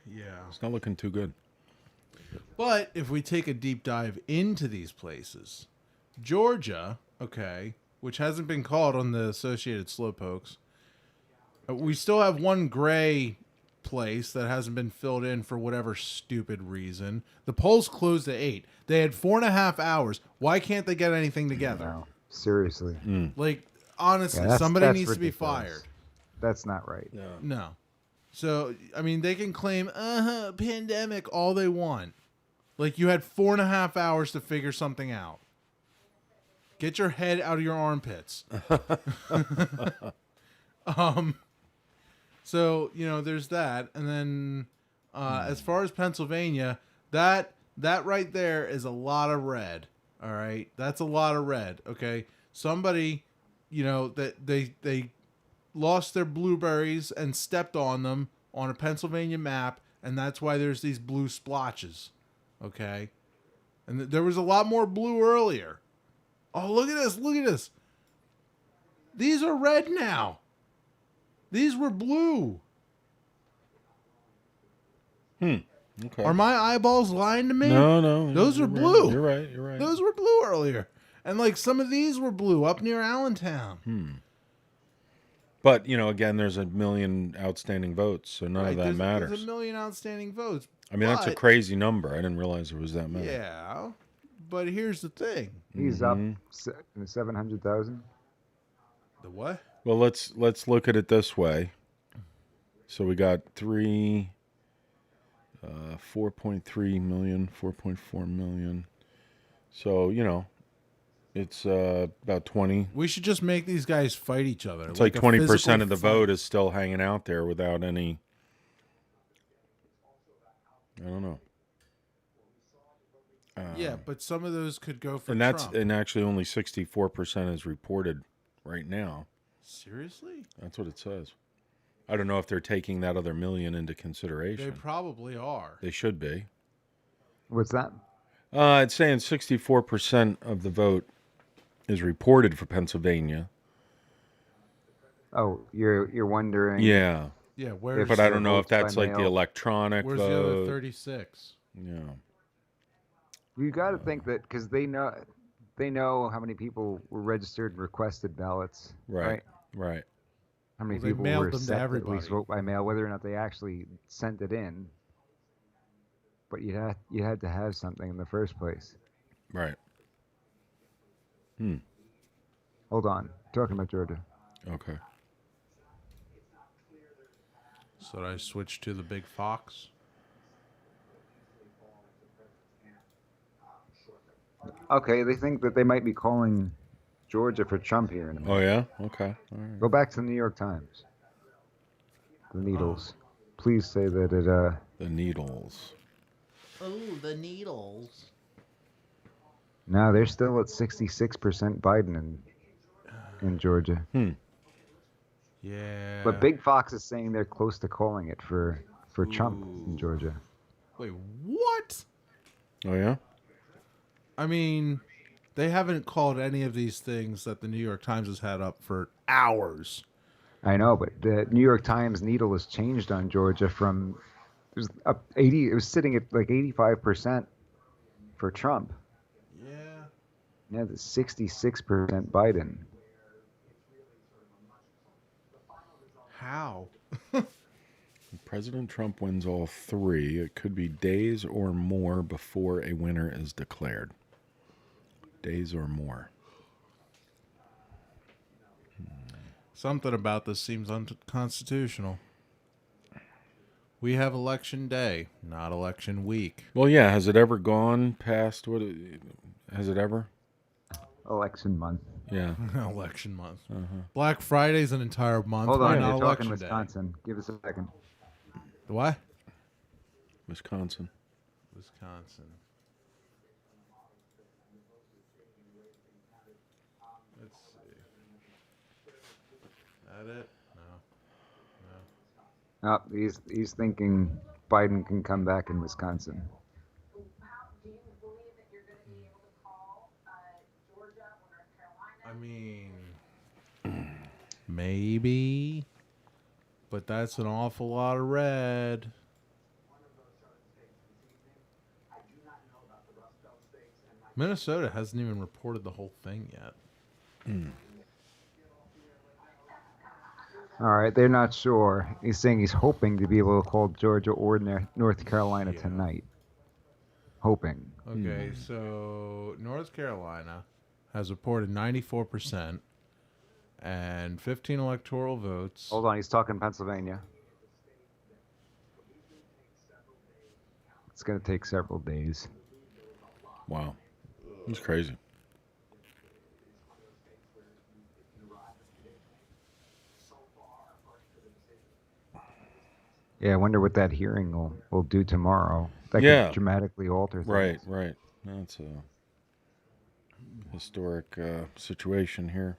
Yeah. It's not looking too good. But if we take a deep dive into these places, Georgia, okay, which hasn't been called on the Associated Slowpokes, we still have one gray place that hasn't been filled in for whatever stupid reason. The polls closed at 8. They had 4.5 hours. Why can't they get anything together? No, seriously. Like, honestly, Yeah, somebody that's needs to be ridiculous. fired. That's not right. No. So, I mean, they can claim, pandemic all they want. Like, you had 4.5 hours to figure something out. Get your head out of your armpits. So, there's that. And then, as far as Pennsylvania, that right there is a lot of red. All right? That's a lot of red, okay? Somebody, that they lost their blueberries and stepped on them on a Pennsylvania map, and that's why there's these blue splotches. Okay? And there was a lot more blue earlier. Oh, look at this. Look at this. These are red now. These were blue. Okay. Are my eyeballs lying to me? No. Those you're are right. blue. You're right. You're right. Those were blue earlier. And like some of these were blue up near Allentown. But, again, there's a million outstanding votes, so none of that matters. There's a million outstanding votes. I mean, that's a but- crazy number. I didn't realize there was that many. Yeah. But here's the thing. He's up 700,000. The what? Well, let's look at it this way. So we got 4.3 million, 4.4 million. So, it's about 20. We should just make these guys fight each other. It's like a 20% physical of the fight. vote is still hanging out there without any. I don't know. Yeah, but some of those could go for And that's Trump. and actually only 64% is reported right now. Seriously? That's what it says. I don't know if they're taking that other million into They consideration. probably are. They should be. What's that? It's saying 64% of the vote is reported for Pennsylvania. Oh, you're wondering. Yeah. Yeah, where's But I don't know if votes by that's like the mail? electronic Where's vote. the other 36? Yeah. You got to think that because they know how many people were registered and requested ballots, right? Right. How many Well, they people mailed were them to set to at everybody. least vote by mail, whether or not they actually sent it in. But you had to have something in the first place. Right. Hold on, talking about Georgia. Okay. So I switched to the Big Fox. Okay, they think that they might be calling Georgia for Trump here in a minute. Oh yeah. Okay. All right. Go back to the New York Times. The Needles. Please say that it. The Needles. Oh, the Needles. No, they're still at 66% Biden in Georgia. Yeah. But Big Fox is saying they're close to calling it for Trump in Georgia. Wait, what? Oh yeah. I mean, they haven't called any of these things that the New York Times has had up for hours. I know, but the New York Times needle has changed on Georgia from it was up 80. It was sitting at like 85% for Trump. Yeah. Now it's 66% Biden. How? President Trump wins all three. It could be days or more before a winner is declared. Days or more. Something about this seems unconstitutional. We have election day, not election week. Well, yeah. Has it ever gone past what? Has it ever? Election month. Yeah. Election month. Black Friday's an entire month. Hold Why on, not you're talking election day? Wisconsin. Give us a second. The what? Wisconsin. Wisconsin. Let's see. That it? No. Oh, he's thinking Biden can come back in Wisconsin. I mean, maybe, but that's an awful lot of red. Minnesota hasn't even reported the whole thing yet. All right, they're not sure. He's saying he's hoping to be able to call Georgia or North Carolina tonight. Hoping. Okay, so North Carolina has reported 94% and 15 electoral votes. Hold on, he's talking Pennsylvania. It's going to take several days. Wow. It's crazy. Yeah, I wonder what that hearing will do tomorrow. That could dramatically alter things. Right. That's a historic situation here.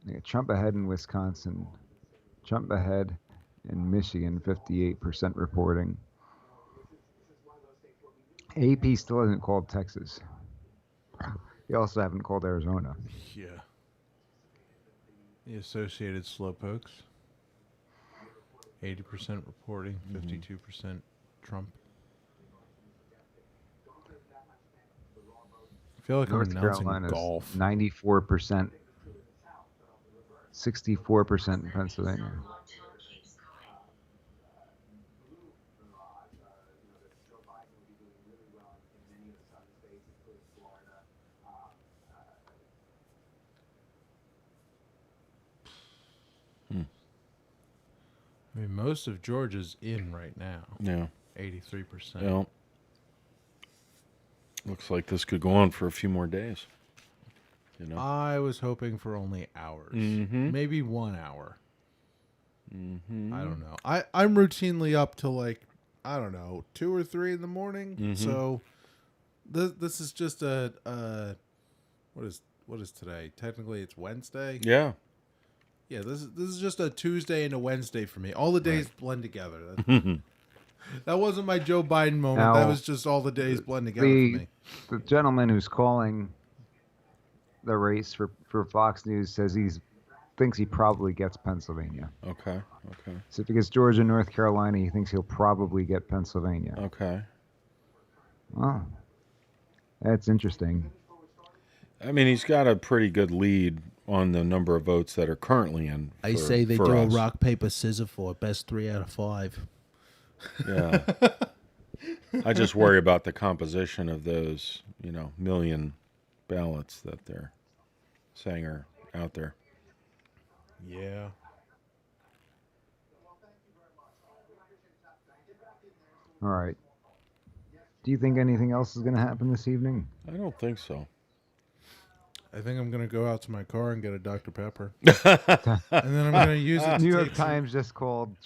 Yeah, Trump ahead in Wisconsin. Trump ahead in Michigan, 58% reporting. AP still hasn't called Texas. They also haven't called Arizona. Yeah. The Associated Slowpokes. 80% reporting, 52% Trump. I feel like North I'm announcing Carolina's golf. 94%. 64% in Pennsylvania. I mean, most of Georgia's in right now. Yeah. 83%. Yeah. Looks like this could go on for a few more days. You know? I was hoping for only hours. Maybe 1 hour. I don't know. I'm routinely up till like, I don't know, 2 or 3 in the morning. So this is just what is today? Technically it's Wednesday. Yeah. Yeah, this is just a Tuesday and a Wednesday for me. All the days blend together. That wasn't my Joe Biden moment. Now, that was just all the days blend together for me. The gentleman who's calling the race for Fox News says thinks he probably gets Pennsylvania. Okay. So if he gets Georgia, North Carolina, he thinks he'll probably get Pennsylvania. Okay. Oh, that's interesting. I mean, he's got a pretty good lead on the number of votes that are currently in. I for- say they for do us. a rock, paper, scissors for best 3 out of 5. Yeah. I just worry about the composition of those, million ballots that they're saying are out there. Yeah. All right. Do you think anything else is going to happen this evening? I don't think so. I think I'm gonna go out to my car and get a Dr. Pepper, and then I'm gonna use it. New York Times just called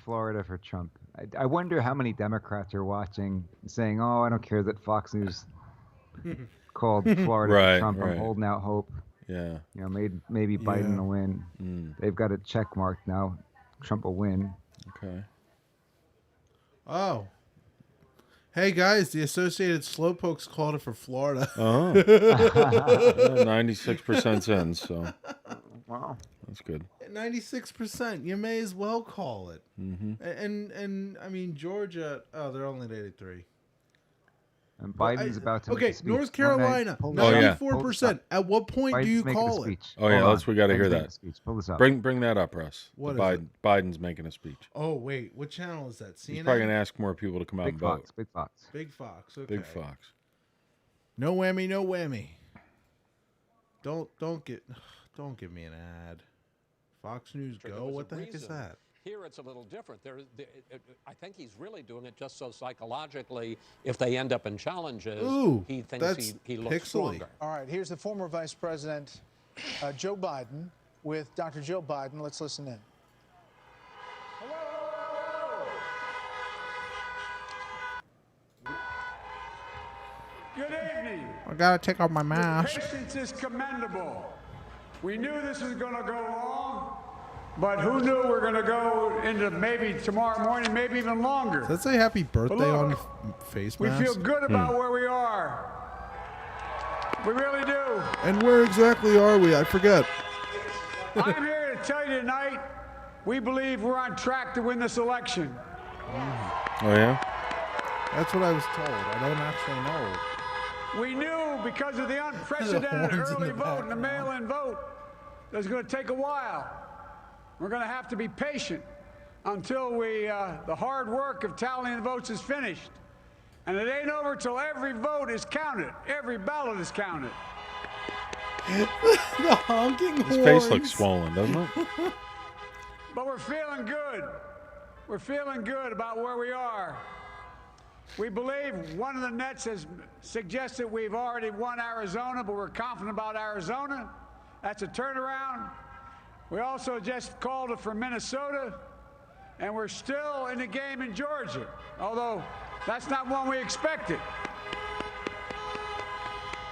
Florida for Trump. I wonder how many Democrats are watching, saying, "Oh, I don't care that Fox News called Florida Right, for Trump. right. I'm holding out hope." Yeah. Maybe Biden will win. They've got a check mark now. Trump will win. Okay. Oh. Hey guys, the Associated Slowpokes called it for Florida. Oh. 96% in, so. Wow. That's good. 96%. You may as well call it. Mm-hmm. And I mean Georgia. Oh, they're only at 83. And Biden's about to make okay, a speech. North Carolina, Pull this up. 94%. At what point do you Biden's making a call it? speech. Oh, yeah, Hold we got to on. hear Biden's making that. a speech. Pull this up. Bring that up, Russ. What The is Biden's making a speech. Oh wait, what channel is that? CNN. He's probably going to ask more people to come out Big and Fox. vote. Big Fox. Big Fox. Okay. Big Fox. No whammy, no whammy. Don't get me an ad. Fox News There Go. was What a the heck is reason. that? Here it's a little different. I think he's really doing it just so psychologically, if they end up in challenges, Ooh, he thinks that's he looks pixely. stronger. All right, here's the former Vice President Joe Biden with Dr. Joe Biden. Let's listen in. Good evening. I gotta take off my mask. Patience is commendable. We knew this was going to go long, but who knew we're going to go into maybe tomorrow morning, maybe even longer. Does that say happy birthday look, on your face We mask? feel good about where we are. We really do. And where exactly are we? I forget. I'm here to tell you tonight, we believe we're on track to win this election. Oh, yeah? That's what I was told. I don't actually know. We knew because of the unprecedented horns in early the vote and the mail-in vote that was going to take a while. We're going to have to be patient until the hard work of tallying the votes is finished. And it ain't over till every vote is counted. Every ballot is counted. The honking His face looks swollen, doesn't it? But we're feeling good. We're feeling good about where we are. We believe one of the nets has suggested we've already won Arizona, but we're confident about Arizona. That's a turnaround. We also just called it for Minnesota, and we're still in the game in Georgia, although that's not one we expected.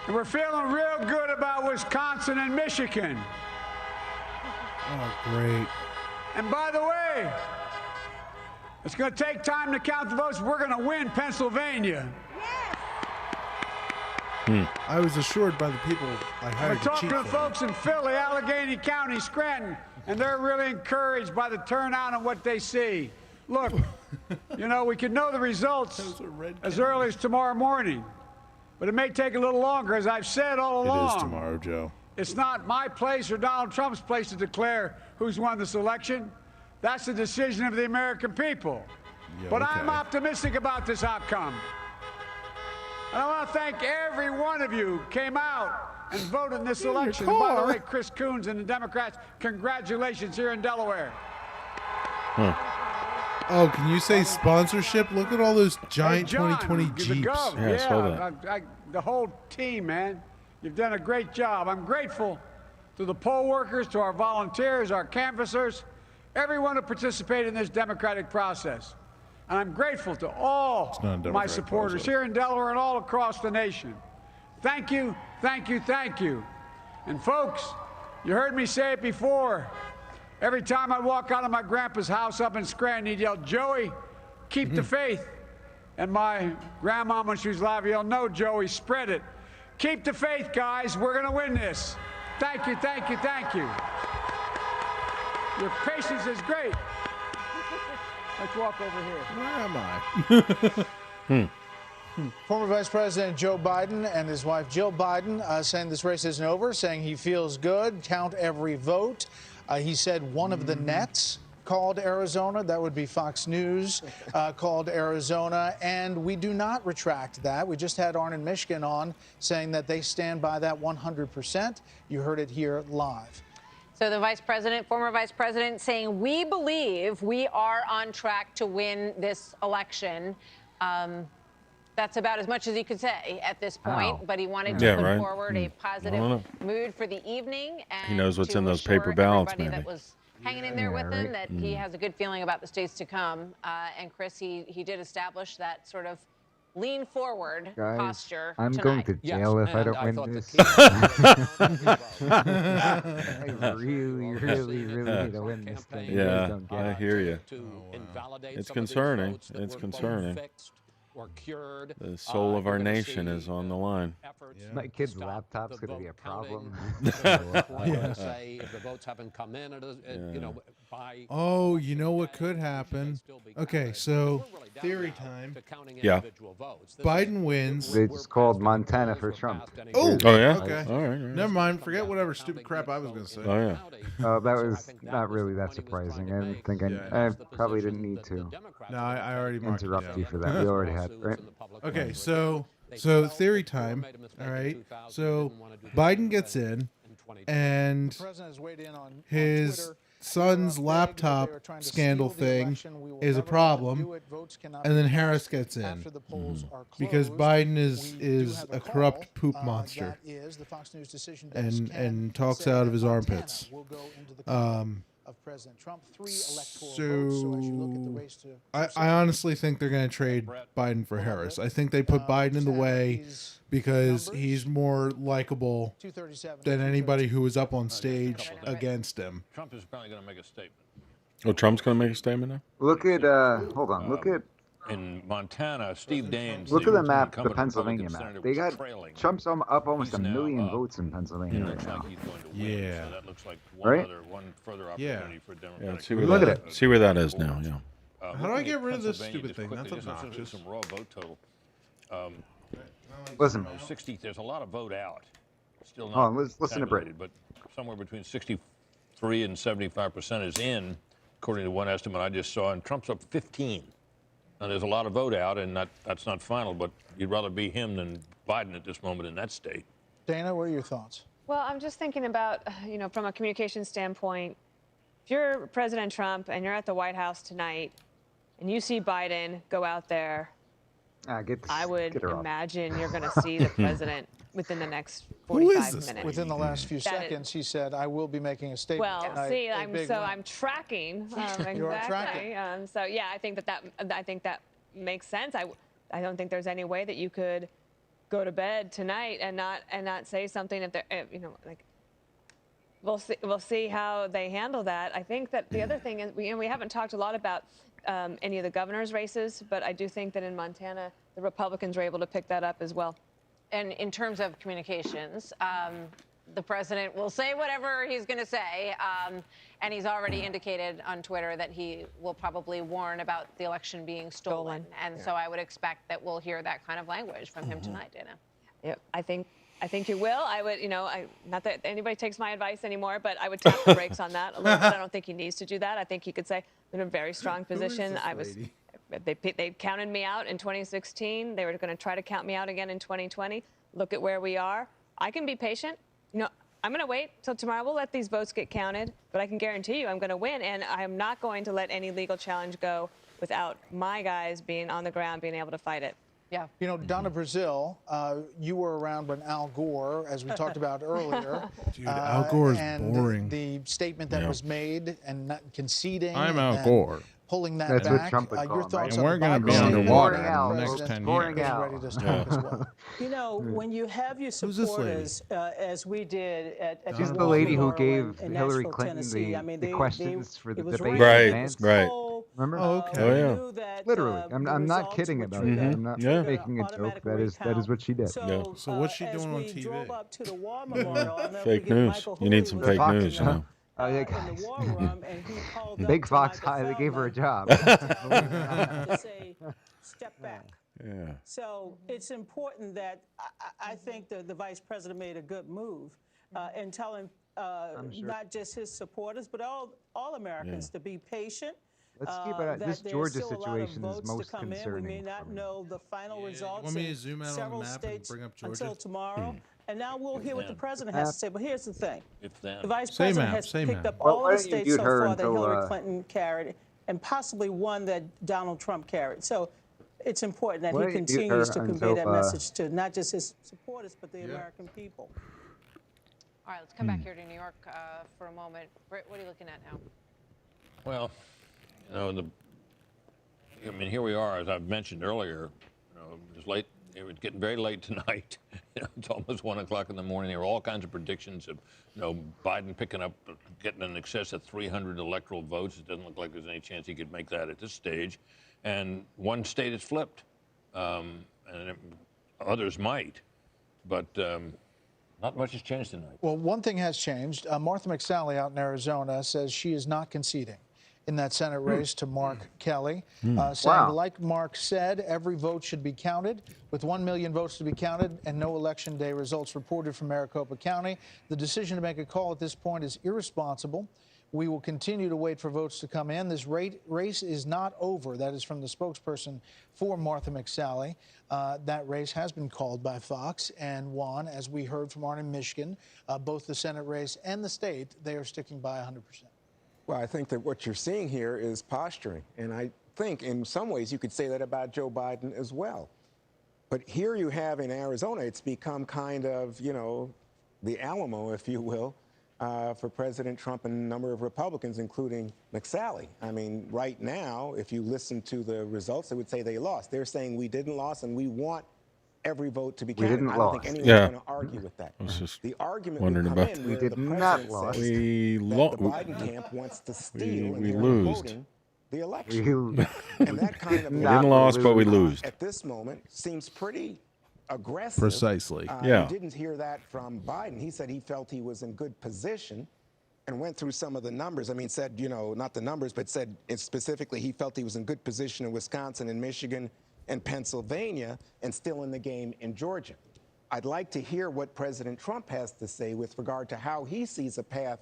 And we're feeling real good about Wisconsin and Michigan. Oh, great. And by the way, it's going to take time to count the votes. We're going to win Pennsylvania. I was assured by the people I We're hired to talking cheat to for me. folks in Philly, Allegheny County, Scranton, and they're really encouraged by the turnout and what they see. Look, we could know the results as early as tomorrow morning, but it may take a little longer, as I've said all along. It is tomorrow, Joe. It's not my place or Donald Trump's place to declare who's won this election. That's the decision of the American people. Yeah, But okay. I'm optimistic about this outcome. And I want to thank every one of you who came out and voted in this election. And by the way, Chris Coons and the Democrats, congratulations here in Delaware. Oh, can you say sponsorship? Look at all those giant Hey, John, 2020 the Jeeps. Gov, the whole team, man. You've done a great job. I'm grateful to the poll workers, to our volunteers, our canvassers, everyone who participated in this democratic process. And I'm grateful to all not a my democratic supporters process. here in Delaware and all across the nation. Thank you, thank you, thank you. And folks, you heard me say it before. Every time I walk out of my grandpa's house up in Scranton, he'd yell, "Joey, keep the faith." And my grandma, when she was alive, yelled, "No, Joey, spread it. Keep the faith, guys. We're going to win this." Thank you, thank you, thank you. Your patience is great. Let's walk over here. Where am I? Former Vice President Joe Biden and his wife Jill Biden saying this race isn't over, saying he feels good, count every vote. He said one of the Nets called Arizona. That would be Fox News called Arizona. And we do not retract that. We just had Arnon Mishkin on saying that they stand by that 100%. You heard it here live. So the vice president, former vice president, saying we believe we are on track to win this election. That's about as much as he could say at this point, but he wanted to put forward a positive mood for the evening. And he knows what's in those assure paper ballots, everybody maybe. That was hanging in there with him, that he has a good feeling about the states to come. And Chris, he did establish that sort of lean forward posture I'm tonight. going to jail if I don't win this. I really, really, really need to win this thing. Yeah, I hear you. It's concerning. It's concerning. The soul of our nation is on the line. My kid's laptop's going to be a problem. Oh, you know what could happen? Okay, so theory time. Yeah. Biden wins. They just called Montana for Trump. Oh, yeah? Okay. All right. Never mind. Forget whatever stupid crap I was going to say. Oh, yeah. Oh, that was not really that surprising. I didn't think I probably didn't need to. No, I already marked it interrupt down. you for that. We already had, right? Okay, so theory time. All right. So Biden gets in, and his son's laptop scandal thing is a problem, and then Harris gets in because Biden is a corrupt poop monster and talks out of his armpits. Of President Trump, 3 electoral So votes. So as you look at the race to I honestly think they're going to trade Biden for Harris. I think they put Biden in the way because he's more likable than anybody who was up on stage against him. Trump is apparently going to make a statement. Oh, Trump's going to make a statement now? Look at, hold on, look at. In Montana, Steve Daines. Look at the map, the incumbent Pennsylvania Republican map. senator, They was got trailing. Trump's up almost a He's now, million votes in Pennsylvania right looks now. like he's going to win. Yeah. So that looks like one further opportunity for Democratic. Yeah, see where Look that, at it. See where that is now, yeah. How do I get rid of this Pennsylvania, stupid thing? just That's quickly, just obnoxious. some raw vote total. Listen. 60. There's a lot of vote out. Still not. Hold on, let's listen to Britt. tabulated, but somewhere between 63 and 75% is in, according to one estimate I just saw, and Trump's up 15. Now, there's a lot of vote out, and that's not final, but you'd rather be him than Biden at this moment in that state. Dana, what are your thoughts? Well, I'm just thinking about, from a communication standpoint, if you're President Trump and you're at the White House tonight and you see Biden go out there, I would imagine you're going to see the president within the next 45 minutes. Within the last few seconds, he said, "I will be making a statement." Well, tonight, see, a big win. I'm tracking. Exactly. You are tracking. So yeah, I think that makes sense. I don't think there's any way that you could go to bed tonight and not say something if they're like. We'll see how they handle that. I think that the other thing is we haven't talked a lot about any of the governor's races, but I do think that in Montana the Republicans were able to pick that up as well. And in terms of communications, the president will say whatever he's going to say, and he's already indicated on Twitter that he will probably warn about the election being stolen. And so I would expect that we'll hear that kind of language from him tonight, Dana. Yep, I think you will. I would, not that anybody takes my advice anymore, but I would tap the brakes on that a little bit. I don't think he needs to do that. I think he could say, I'm in a very strong position. They counted me out in 2016. They were going to try to count me out again in 2020. Look at where we are. I can be patient. I'm going to wait till tomorrow. We'll let these votes get counted, but I can guarantee you I'm going to win, and I'm not going to let any legal challenge go without my guys being on the ground, being able to fight it. Yeah. Donna Brazil, you were around when Al Gore, as we talked about earlier. Dude, Al Gore is and boring. The statement that was made and not conceding. I'm Al and Gore. Pulling that That's what back. Trump would call Your him, thoughts right? on And we're going gonna to be underwater in the next 10 boring years. out. Ready to talk as well. When you have your supporters, as we did at She's the the lady who Memorial gave in Hillary Nashville, Clinton Tennessee. the questions for the it was debate. Right. Remember? Oh, okay. Oh, yeah. Literally. I'm not kidding about it. I'm not making a joke. That is what she did. So what's she doing on as we TV? drove up to the war memorial, I'll never Fake forget news. Michael You need Hooley some was fake Fox, news, you know. Yeah, in the war room, and he called up Big to Fox Michael highly gave her a Feldman job. to say, step back. Yeah. So it's important that I think the vice president made a good move in telling not just his supporters, but all Americans to be patient. Let's keep it. This Georgia situation is most We concerning. may not know the final results want me to in zoom out on the several map and states bring up Georgia? until tomorrow. And now we'll hear what the president Map. has to say. But here's the thing. It's them. The vice Say president map, has say picked map. up Well, all why the don't you states mute so her far that until, Hillary Clinton carried and possibly one that Donald Trump carried. So it's important that Why he don't you mute continues her to convey until, that message to not just his supporters, but the American people. All right, let's come back here to New York for a moment. Britt, what are you looking at now? Well, I mean, here we are, as I've mentioned earlier. It's late. It was getting very late tonight. It's almost 1 o'clock in the morning. There were all kinds of predictions of, Biden getting in excess of 300 electoral votes. It doesn't look like there's any chance he could make that at this stage. And one state has flipped, and others might, but not much has changed tonight. Well, one thing has changed. Martha McSally out in Arizona says she is not conceding in that Senate race to Mark Kelly, saying, like Mark said, every vote should be counted. With 1 million votes to be counted and no election day results reported from Maricopa County, the decision to make a call at this point is irresponsible. We will continue to wait for votes to come in. This race is not over. That is from the spokesperson for Martha McSally. That race has been called by Fox and won, as we heard from Arne in Michigan. Both the Senate race and the state, they are sticking by 100%. Well, I think that what you're seeing here is posturing. And I think in some ways you could say that about Joe Biden as well. But here you have in Arizona, it's become kind of, the Alamo, if you will, for President Trump and a number of Republicans, including McSally. I mean, right now, if you listen to the results, they would say they lost. They're saying we didn't lose and we want every vote to be counted. I don't think anyone's going to argue with that. I was just the argument wondering would come about in that. where We the did not president lose. says We that the Biden camp wants to steal we and losed. voting the election. And that kind of We didn't lose, but we lose. at this moment seems pretty aggressive. Precisely. Yeah. You didn't hear that from Biden. He said he felt he was in good position and went through some of the numbers. I mean, said, not the numbers, but said specifically he felt he was in good position in Wisconsin and Michigan and Pennsylvania and still in the game in Georgia. I'd like to hear what President Trump has to say with regard to how he sees a path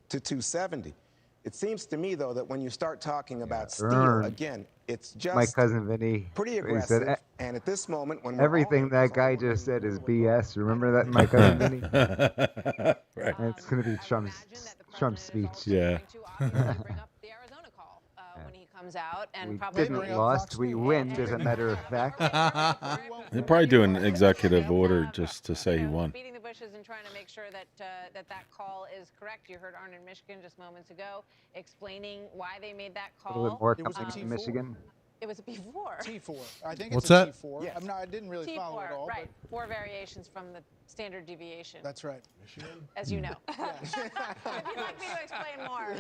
to 270. It seems to me, though, that when you start talking about steal, again, it's just My cousin Vinny. pretty he aggressive. said, And at this moment, when we're everything that guy just said is BS. Remember that, my cousin Vinny? Right. And it's going to be Trump's speech. Yeah. When he comes out and We probably didn't lost, we win, as a matter of fact. They'll probably do an executive order just to say he won. beating the bushes and trying to make sure that that call is correct. You heard Arne in Michigan just moments ago explaining why they made that A call. little bit more coming in Michigan. It was a P4. T4. I think What's it's a that? T4. I didn't really follow it all. Right. 4 variations from the standard deviation. That's right. As you know. If you'd like me to explain more,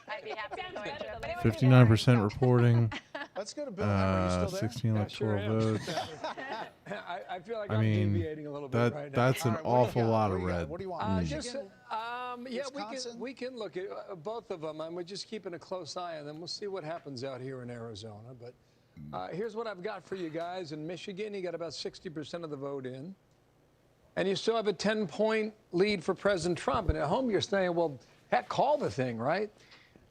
I'd be happy to go into it. But anyway, 59% reporting. Let's go to Bill. Are you still there? 16 electoral votes. I feel like I I'm mean, deviating a little bit right now. that's an awful lot of red. What do you want? Yeah, we can look at both of them, and we're just keeping a close eye on them. We'll see what happens out here in Arizona. But here's what I've got for you guys. In Michigan, you got about 60% of the vote in, and you still have a 10-point lead for President Trump. And at home, you're saying, well, heck, call the thing, right?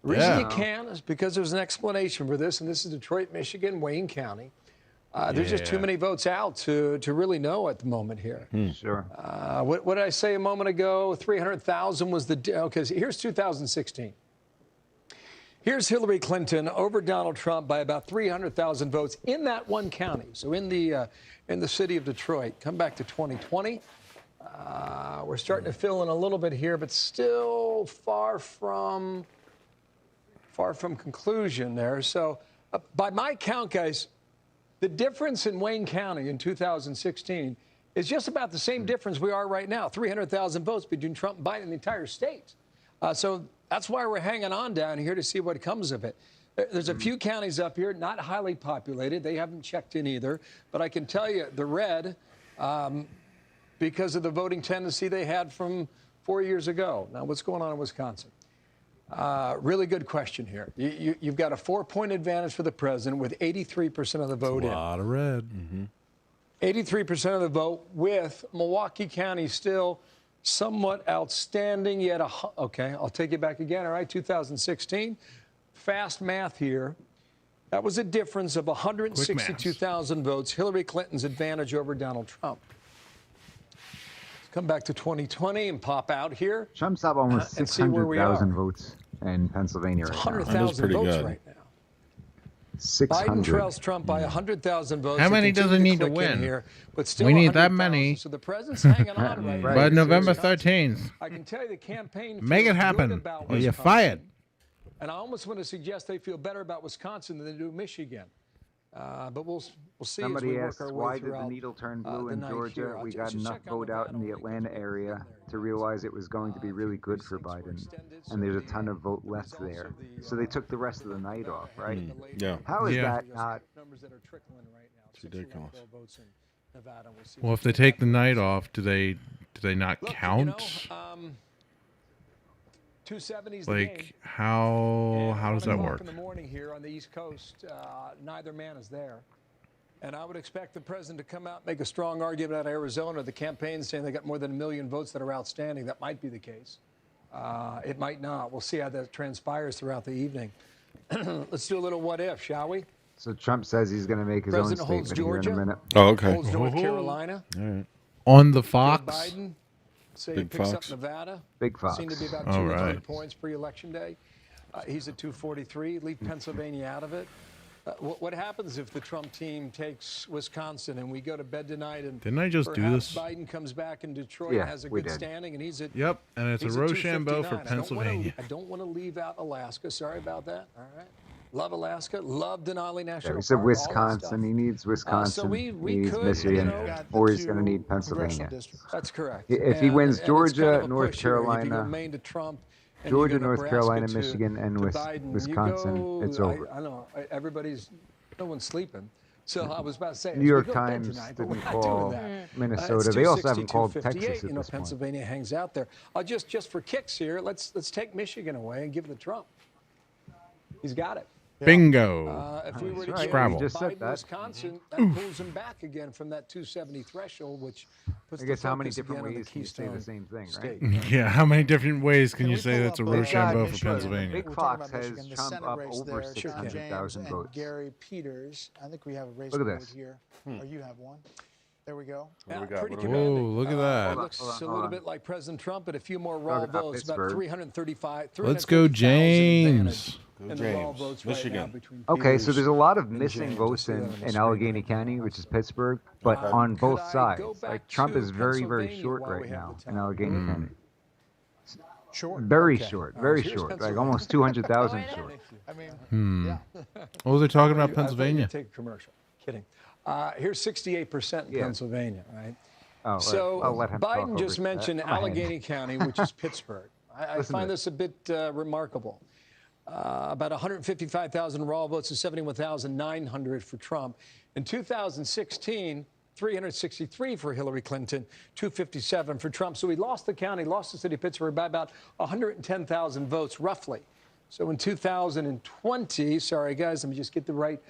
The reason you can is because there's an explanation for this, and this is Detroit, Michigan, Wayne County. There's just too many votes out to really know at the moment here. Sure. What did I say a moment ago? 300,000 was the... Okay, so here's 2016. Here's Hillary Clinton over Donald Trump by about 300,000 votes in that one county. So in the city of Detroit. Come back to 2020. We're starting to fill in a little bit here, but still far from conclusion there. So by my count, guys, the difference in Wayne County in 2016 is just about the same difference we are right now, 300,000 votes between Trump and Biden in the entire state. So that's why we're hanging on down here to see what comes of it. There's a few counties up here, not highly populated. They haven't checked in either. But I can tell you the red, because of the voting tendency they had from 4 years ago. Now, what's going on in Wisconsin? Really good question here. You've got a 4-point advantage for the president with 83% of the vote in. A lot of red. 83% of the vote, with Milwaukee County still somewhat outstanding. Yet, okay, I'll take it back again. All right, 2016. Fast math here. That was a difference of 162,000 votes. Hillary Clinton's advantage over Donald Trump. Let's come back to 2020 and pop out here. Trump's up almost and see where we are. 600,000 votes in Pennsylvania right now. 100,000 votes right now. 600. Biden trails Trump by 100,000 votes. How many does he need to win? Here, but still we need that 100,000. many. So the president's hanging on right now. By November 13th. I can tell you the campaign Make it feels good happen, about or you're Wisconsin. fired. And I almost want to suggest they feel better about Wisconsin than they do Michigan. But we'll see Somebody as we work asked, our way why did the throughout needle turn blue the in night Georgia? here. We I'll got just enough check on vote the out in the Atlanta area to realize it was going to be really good for Biden. And there's a ton of vote left there. So they took the rest of the night off, right? Yeah. How is that not? It's ridiculous. Well, if they take the night off, do they not count? 270's Like how does that 1 o'clock work? in the morning here on the East Coast, neither man is there. And I would expect the president to come out and make a strong argument out of Arizona. The campaign's saying they got more than 1 million votes that are outstanding. That might be the case. It might not. We'll see how that transpires throughout the evening. Let's do a little what if, shall we? So Trump says he's going to make his President own holds statement here in a Georgia. minute. Oh, okay. Holds North Carolina. All right. On the Joe Fox. Biden, say Big he picks Fox. up Nevada. Big Fox. Seemed to be about All 200 right. points pre-election day. He's at 243. Leave Pennsylvania out of it. What happens if the Trump team takes Wisconsin and we go to bed tonight and Didn't I just do perhaps this? Biden comes back in Detroit Yeah, and has a we good did. standing and he's at Yep, and it's a he's at Rochambeau 259. for Pennsylvania. I don't want to leave out Alaska. Sorry about that. All right. Love Alaska. Love Denali National Yeah, he said Park, all that Wisconsin. stuff. He needs Wisconsin. we he needs could, Michigan, you know, or he's going to need Pennsylvania. That's correct. If he And- wins and it's Georgia, kind of a North push here. If you go Carolina, Maine to Trump, and you Georgia, go North Nebraska Carolina, to- Michigan, and to Biden, you Wisconsin, go- it's over. I know no one's sleeping. So I was about to say, as New we York go to bed Times tonight, but didn't we're not call doing that. Minnesota. It's They also haven't 260, called 258. Texas at You know, this point. Pennsylvania hangs out there. Just for kicks here, let's take Michigan away and give it to Trump. He's got it. Bingo. If we were to That's right. Scrabble. We just said Biden, that. Wisconsin, that pulls him back again from that 270 threshold, which puts I guess the how many focus different again on the ways can you say Keystone the same thing, State. right? Yeah, how many different ways can you we say pull that's a up, Rochambeau for Michigan? Pennsylvania? Big We're Fox talking about has Michigan, the Trump Senate up race over there, Sean 600,000 James votes. and Gary Peters. I think we have a race Look at board this. here. Or you have one. There we go. What do we got? Pretty What do we Whoa, commanding. look at that. It looks Hold on, a hold little on. bit like President Trump, but a few more raw Talking about votes, about Pittsburgh. 335. Let's go, 350,000 advantage James. in the raw James. votes right now Michigan. between Okay, so Peters there's a lot of and missing James. votes You'll see in, that on the in screen Allegheny right County, now. which is Pittsburgh, but on Could both I sides. go back Like Trump to is very, very Pennsylvania short while right we have now the in time? Allegheny County. Short. Very Okay. short, Oh, very here's short, like Pennsylvania. almost 200,000 Oh, short. I mean, yeah. Oh, they're talking about I thought Pennsylvania. you'd take a commercial. Kidding. Here's 68% in Yeah. Pennsylvania, right? Oh, So I'll let him talk Biden over just that. mentioned Go ahead. Allegheny County, which is Pittsburgh. I Listen to find this a bit remarkable. About 155,000 raw votes and 71,900 for Trump. In 2016, 363 for Hillary Clinton, 257 for Trump. So he lost the county, lost the city of Pittsburgh by about 110,000 votes, roughly. So in 2020, sorry guys, let me just get the right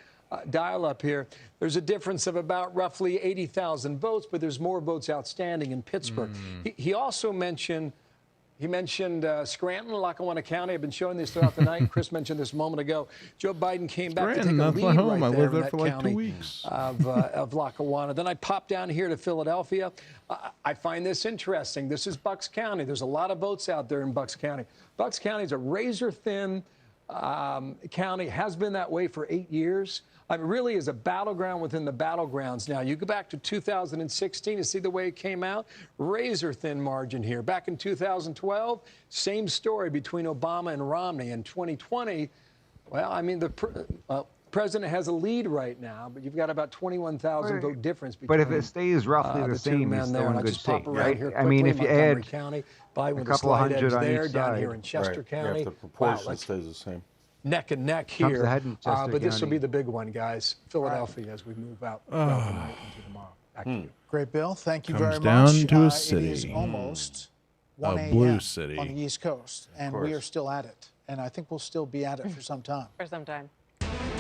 dial up here. There's a difference of about roughly 80,000 votes, but there's more votes outstanding in Pittsburgh. He also mentioned Scranton, Lackawanna County. I've been showing this throughout the night. Chris mentioned this a moment ago. Joe Biden came back to take Scranton, a lead Oklahoma. right I there lived in there that for like 2 county weeks. of Lackawanna. Then I popped down here to Philadelphia. I find this interesting. This is Bucks County. There's a lot of votes out there in Bucks County. Bucks County is a razor-thin county, has been that way for 8 years. It really is a battleground within the battlegrounds. Now, you go back to 2016 to see the way it came out. Razor-thin margin here. Back in 2012, same story between Obama and Romney. In 2020, well, I mean, the president has a lead right now, but you've got about 21,000 vote difference between But if it stays roughly the two same, men he's there. still And in I'll good just pop shape, it right here right? I mean, if you Montgomery add County, Biden with a couple slight hundred edge on there, each down side. here in Chester Right. County. Yeah, if the proportion stays the same. Neck and neck Trump's here. ahead in Chester But this will County. be the big one, guys. Philadelphia as we move out into tomorrow. Back to you. Great, Bill. Thank you Comes very down much. to a It is city. almost A 1 blue a.m. city. on the East Coast, and we are still at it. and I think we'll still be at it for some time. For some time.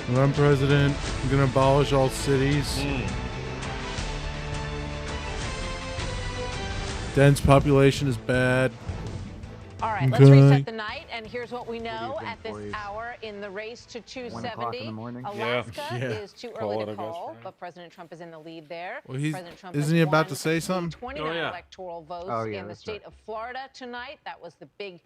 When I'm president, I'm going to abolish all cities. Dense population is bad. All right, let's reset the night, and here's what we know at this hour in the race to 270. Alaska is too early to call, but President Trump is in the lead there. Well, President Trump isn't he about to say something? 29 electoral votes in the state of Florida tonight. That was the big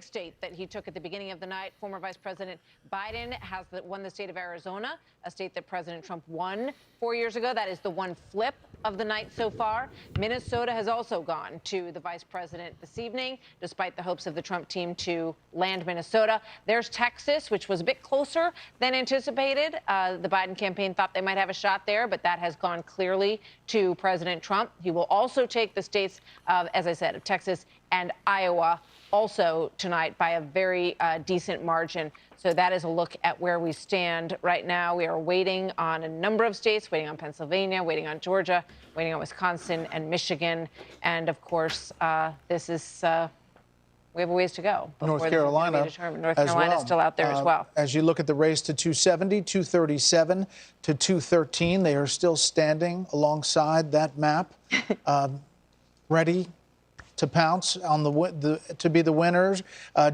state that he took at the beginning of the night. Former Vice President Biden has won the state of Arizona, a state that President Trump won 4 years ago. That is the one flip of the night so far. Minnesota has also gone to the vice president this evening, despite the hopes of the Trump team to land Minnesota. There's Texas, which was a bit closer than anticipated. The Biden campaign thought they might have a shot there, but that has gone clearly to President Trump. He will also take the states of, as I said, of Texas and Iowa also tonight by a very decent margin. So that is a look at where we stand right now. We are waiting on a number of states, waiting on Pennsylvania, waiting on Georgia, waiting on Wisconsin and Michigan. And of course, this is, we have a ways to go. North Carolina, North Carolina is still out there as well. As you look at the race to 270, 237 to 213, they are still standing alongside that map, ready to pounce on to be the winners.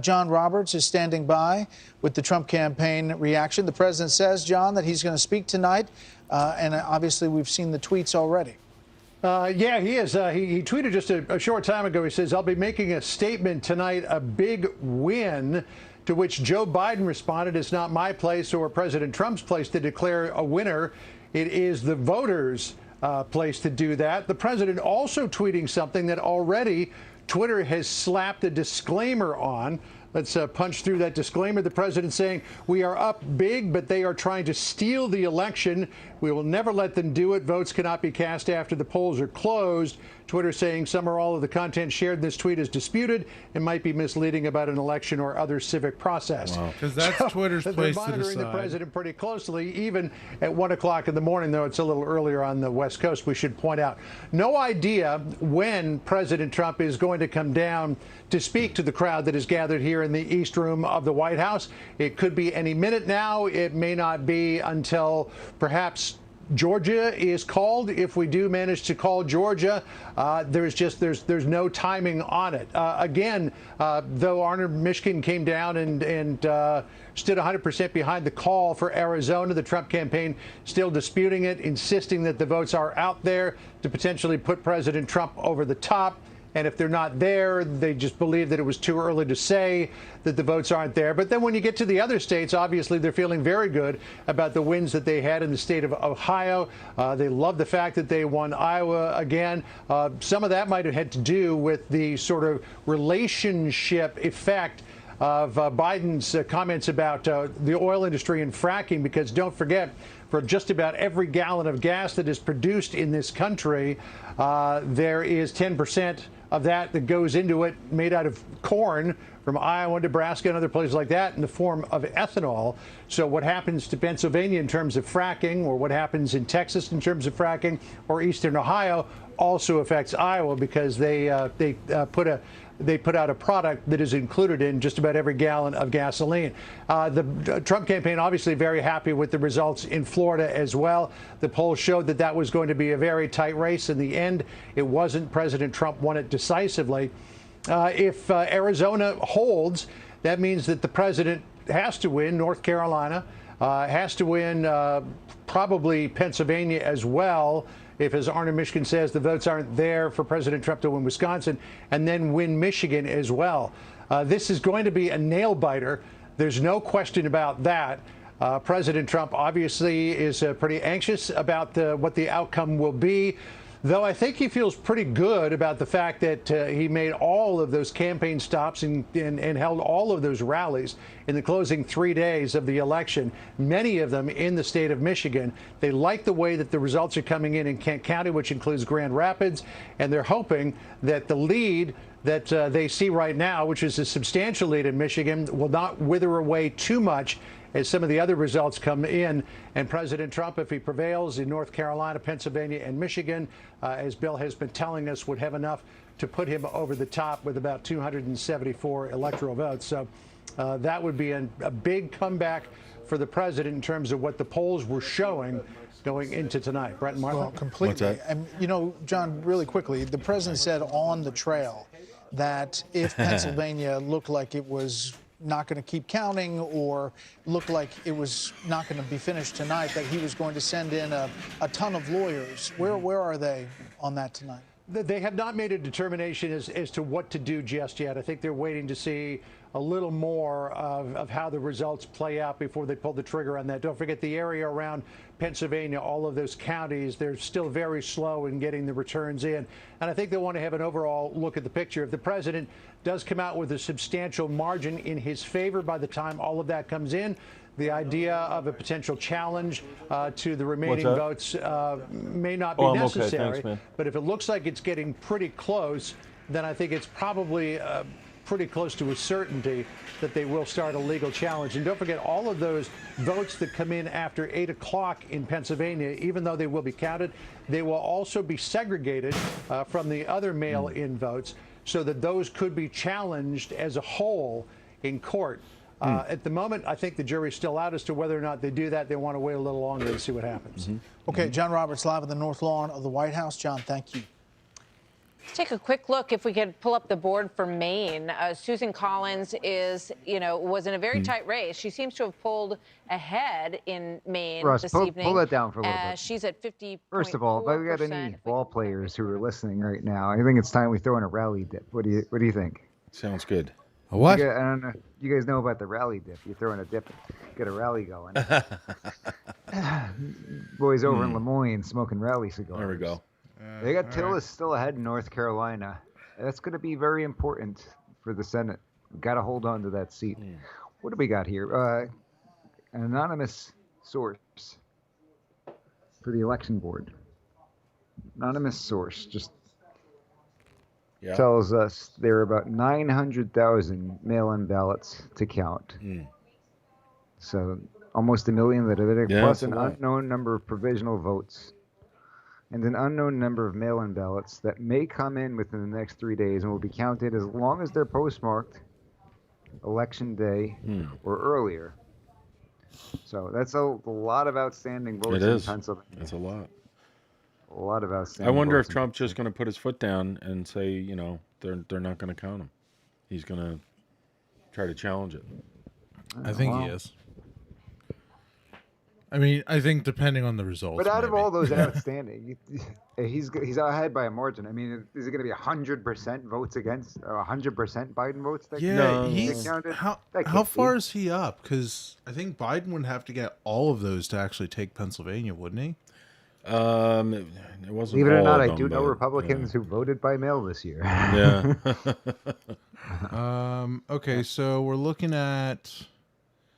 John Roberts is standing by with the Trump campaign reaction. The president says, John, that he's going to speak tonight, and obviously we've seen the tweets already. Yeah, he is. He tweeted just a short time ago. He says, I'll be making a statement tonight, a big win, to which Joe Biden responded, it's not my place or President Trump's place to declare a winner. It is the voters' place to do that. The president also tweeting something that already Twitter has slapped a disclaimer on. Let's punch through that disclaimer. The president saying, we are up big, but they are trying to steal the election. We will never let them do it. Votes cannot be cast after the polls are closed. Twitter saying some or all of the content shared in this tweet is disputed and might be misleading about an election or other civic process. Because that's Twitter's place to decide. They're monitoring the president pretty closely, even at 1 o'clock in the morning, though it's a little earlier on the West Coast, we should point out. No idea when President Trump is going to come down to speak to the crowd that is gathered here in the East Room of the White House. It could be any minute now. It may not be until perhaps Georgia is called. If we do manage to call Georgia, there's no timing on it. Again, though Arnold Mishkin came down and stood 100% behind the call for Arizona, the Trump campaign still disputing it, insisting that the votes are out there to potentially put President Trump over the top. And if they're not there, they just believe that it was too early to say that the votes aren't there. But then when you get to the other states, obviously they're feeling very good about the wins that they had in the state of Ohio. They love the fact that they won Iowa again. Some of that might have had to do with the sort of relationship effect of Biden's comments about the oil industry and fracking, because don't forget, for just about every gallon of gas that is produced in this country, there is 10% of that goes into it made out of corn from Iowa, Nebraska, and other places like that in the form of ethanol. So what happens to Pennsylvania in terms of fracking, or what happens in Texas in terms of fracking, or Eastern Ohio also affects Iowa, because they put out a product that is included in just about every gallon of gasoline. The Trump campaign obviously very happy with the results in Florida as well. The polls showed that that was going to be a very tight race. In the end, it wasn't. President Trump won it decisively. If Arizona holds, that means that the president has to win North Carolina, has to win probably Pennsylvania as well, if, as Arnold Mishkin says, the votes aren't there for President Trump to win Wisconsin, and then win Michigan as well. This is going to be a nail-biter. There's no question about that. President Trump obviously is pretty anxious about what the outcome will be, though I think he feels pretty good about the fact that he made all of those campaign stops and held all of those rallies in the closing 3 days of the election, many of them in the state of Michigan. They like the way that the results are coming in Kent County, which includes Grand Rapids, and they're hoping that the lead that they see right now, which is a substantial lead in Michigan, will not wither away too much as some of the other results come in. And President Trump, if he prevails in North Carolina, Pennsylvania, and Michigan, as Bill has been telling us, would have enough to put him over the top with about 274 electoral votes. So That would be a big comeback for the president in terms of what the polls were showing going into tonight. Brett and Martha? Well, completely. And, you know, John, really quickly, the president said on the trail that if Pennsylvania looked like it was not going to keep counting or looked like it was not going to be finished tonight, that he was going to send in a ton of lawyers. Where are they on that tonight? They have not made a determination as to what to do just yet. I think they're waiting to see a little more of how the results play out before they pull the trigger on that. Don't forget the area around Pennsylvania, all of those counties, they're still very slow in getting the returns in. And I think they want to have an overall look at the picture. If the president does come out with a substantial margin in his favor by the time all of that comes in, the idea of a potential challenge to the remaining votes may not be necessary. Okay. Thanks, but if it looks like it's getting pretty close, then I think it's probably pretty close to a certainty that they will start a legal challenge. And don't forget, all of those votes that come in after 8 o'clock in Pennsylvania, even though they will be counted, they will also be segregated from the other mail-in votes so that those could be challenged as a whole in court. At the moment, I think the jury's still out as to whether or not they do that. They want to wait a little longer and see what happens. Okay, John Roberts, live on the North Lawn of the White House. John, thank you. Let's take a quick look, if we could pull up the board for Maine. Susan Collins was in a very tight race. She seems to have pulled ahead in Maine Russ, this evening. pull that down for a little bit. She's at 50. First of all, if we got any ball players who are listening right now, I think it's time we throw in a rally dip. What do you think? Sounds good. A what? I don't know. You guys know about the rally dip. You throw in a dip, get a rally going. Boys over in Lemoyne smoking rally cigars. There we go. They got Tillis still ahead in North Carolina. That's going to be very important for the Senate. Got to hold on to that seat. What do we got here? An anonymous source for the election board. Anonymous source just tells us there are about 900,000 mail-in ballots to count. So almost 1 million that are there, plus an unknown number of provisional votes. And an unknown number of mail-in ballots that may come in within the next 3 days and will be counted as long as they're postmarked Election Day or earlier. So that's a lot of outstanding votes in Pennsylvania. It's a lot. A lot of outstanding I wonder votes if Trump's just going to put his foot down and say, they're not going to count them. He's going to try to challenge it. I think he is. I mean, I think depending on the results. But out of all those outstanding, he's ahead by a margin. I mean, is it going to be 100% votes against, 100% Biden votes? He's how far is he up? Because I think Biden would have to get all of those to actually take Pennsylvania, wouldn't he? It wasn't. Believe it or not, I do know Republicans who voted by mail this year. Yeah. Okay, so we're looking at.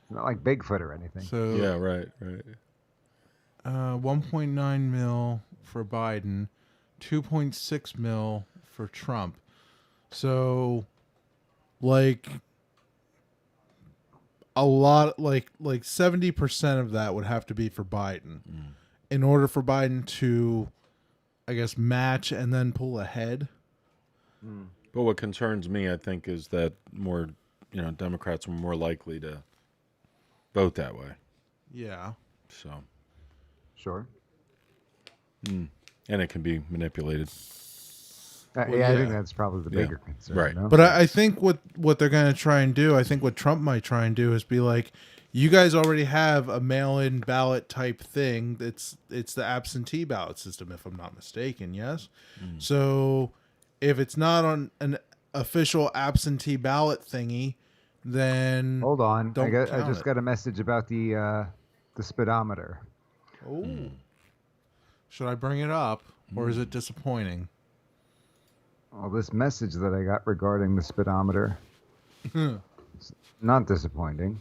Not like Bigfoot or anything. So yeah, right. 1.9 mil for Biden, 2.6 mil for Trump. So, like, a lot, like 70% of that would have to be for Biden, in order for Biden to, I guess, match and then pull ahead. But what concerns me, I think, is that more, Democrats are more likely to vote that way. Yeah. So. Sure. And it can be manipulated. I think that's probably the bigger concern. Right. No? But I think what they're going to try and do, I think what Trump might try and do is be like, you guys already have a mail-in ballot type thing. It's the absentee ballot system, if I'm not mistaken. Yes. So if it's not on an official absentee ballot thingy, then hold on. I just it. got a message about the speedometer. Oh. Should I bring it up, or is it disappointing? Well, this message that I got regarding the speedometer, not disappointing.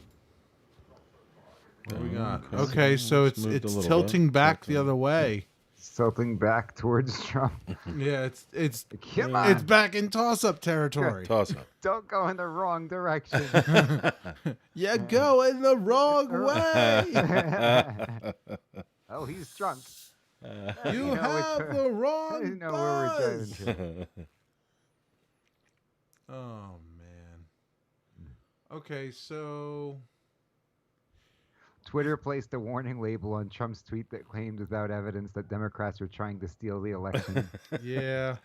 What do we got? Okay, so it's tilting back the other way. It's tilting back towards Trump. Yeah, it's Come on. It's back in toss-up territory. Toss-up. Don't go in the wrong direction. You go in the wrong way. Oh, he's drunk. You have the wrong I know where we're driving to. Oh, man. Okay, so Twitter placed a warning label on Trump's tweet that claimed without evidence that Democrats are trying to steal the election. yeah.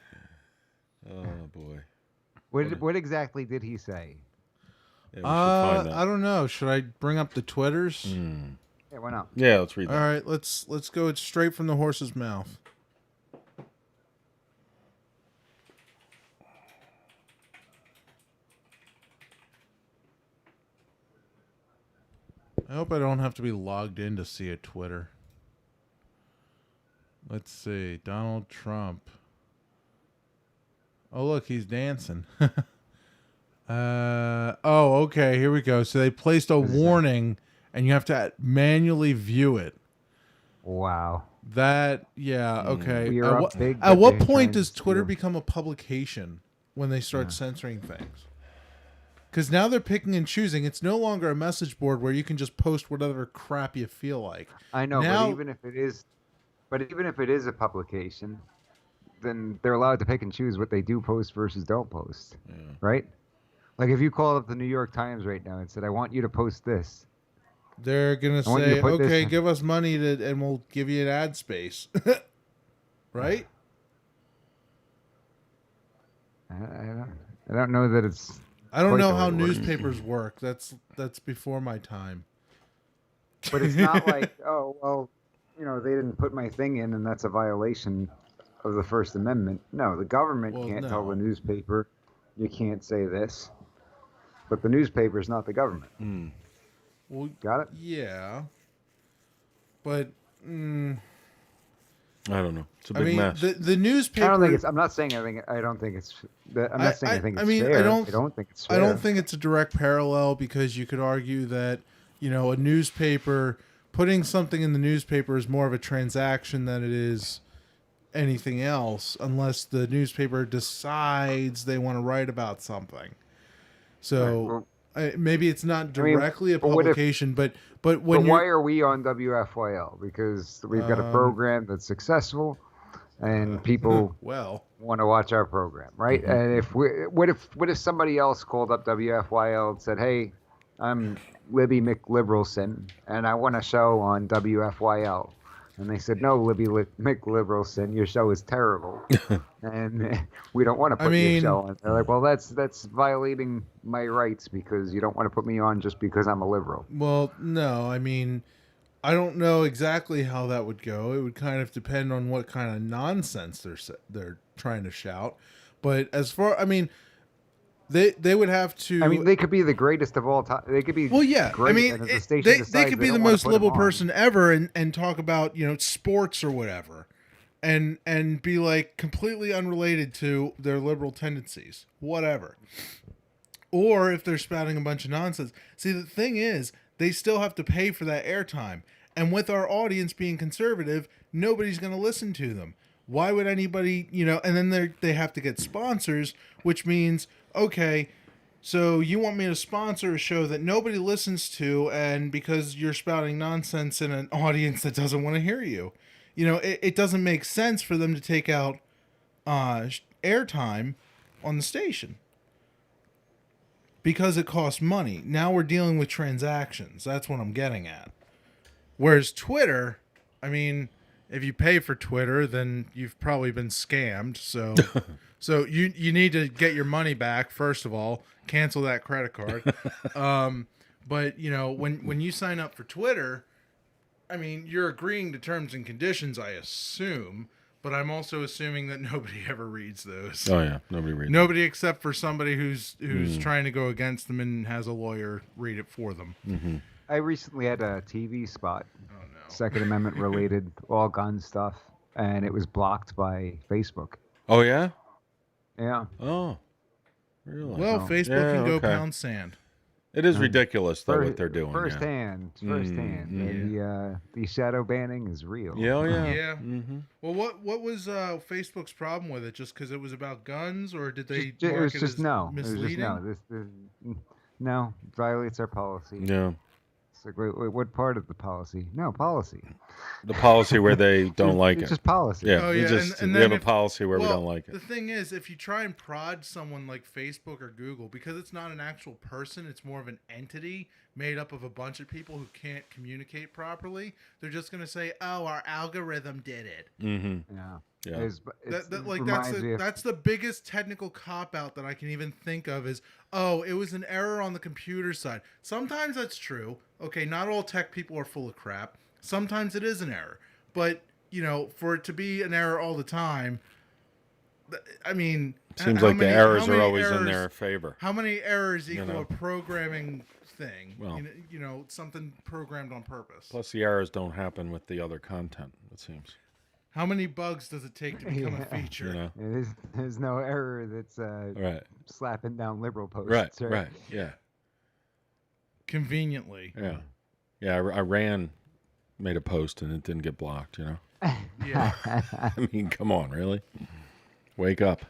Oh boy. What exactly did he say? Yeah, we should find that. I don't know. Should I bring up the Twitters? Yeah, why not? Yeah, let's read that. All right, let's go it straight from the horse's mouth. I hope I don't have to be logged in to see a Twitter. Let's see. Donald Trump. Oh, look, he's dancing. Okay, here we go. So they placed a warning, and you have to manually view it. Wow. Yeah, okay. At At what point does Twitter become a publication when they start censoring things? Because now they're picking and choosing. It's no longer a message board where you can just post whatever crap you feel like. I know, now, but even if it is a publication, then they're allowed to pick and choose what they do post versus don't post, right? Like if you call up the New York Times right now and said, "I want you to post this," they're gonna say, "Okay, give us money and we'll give you an ad space," right? I don't know that it's. I don't know how newspapers work. That's before my time. But it's not like, oh, well, they didn't put my thing in and that's a violation of the First Amendment. No, the government can't tell the newspaper you can't say this. But the newspaper is not the government. Well, got it? Yeah. But I don't know. It's a big mess. The newspaper. I don't think it's. I'm not saying I don't think it's. I'm not saying I think it's fair. I don't think it's fair. I don't think it's a direct parallel because you could argue that a newspaper putting something in the newspaper is more of a transaction than it is anything else, unless the newspaper decides they want to write about something. So maybe it's not directly a publication, but when why are we on WFYL? Because we've got a program that's successful, and people want to watch our program, right? And what if somebody else called up WFYL and said, "Hey, I'm Libby McLiberalson, and I want a show on WFYL." And they said, "No, Libby McLiberalson, your show is terrible, and we don't want to put your show on." They're like, "Well, that's violating my rights because you don't want to put me on just because I'm a liberal." Well, no, I don't know exactly how that would go. It would kind of depend on what kind of nonsense they're trying to shout. But as far, they would have to. They could be the greatest of all time. They could be. Well, yeah. Great, they could be the most liberal person ever and talk about sports or whatever, and be like completely unrelated to their liberal tendencies, whatever. Or if they're spouting a bunch of nonsense. See, the thing is, they still have to pay for that airtime, and with our audience being conservative, nobody's going to listen to them. Why would anybody, and then they have to get sponsors, which means, okay, so you want me to sponsor a show that nobody listens to, and because you're spouting nonsense in an audience that doesn't want to hear you. It doesn't make sense for them to take out airtime on the station because it costs money. Now we're dealing with transactions. That's what I'm getting at. Whereas Twitter, if you pay for Twitter, then you've probably been scammed. So so you need to get your money back, first of all. Cancel that credit card. But, when you sign up for Twitter, you're agreeing to terms and conditions, I assume. But I'm also assuming that nobody ever reads those. Oh, yeah. Nobody reads Nobody except for somebody who's trying to go against them and has a lawyer read it for them. Mm-hmm. I recently had a TV spot, Second Amendment related, all gun stuff, and it was blocked by Facebook. Oh, yeah? Yeah. Oh, really? Well, Facebook can go pound sand. It is ridiculous, though, what they're doing. Firsthand. The shadow banning is real. Yeah, yeah. Mm-hmm. Well, what was Facebook's problem with it? Just because it was about guns, or did they it was just misleading? no. It was just no. No, violates our policy. Yeah. It's like, wait, what part of the policy? No, policy. The policy where they don't like it. It's just policy. Yeah, Oh, we yeah, just and we have then a policy where we well, don't like it. The thing is, if you try and prod someone like Facebook or Google, because it's not an actual person, it's more of an entity made up of a bunch of people who can't communicate properly, they're just going to say, oh, our algorithm did it. Mm-hmm. Yeah. Yeah. That's the biggest technical cop-out that I can even think of is, oh, it was an error on the computer side. Sometimes that's true. Okay, not all tech people are full of crap. Sometimes it is an error. But, you know, for it to be an error all the time, I mean... Seems like the errors are always in their favor. How many errors equal know? a programming thing? Well, you know, something programmed on purpose. Plus, the errors don't happen with the other content, it seems. How many bugs does it take to become a feature? You know? There's no error that's right. slapping down liberal posts. Right, yeah. Conveniently. Yeah. Yeah, Iran made a post and it didn't get blocked, you know? Yeah. I mean, come on, really? Wake up.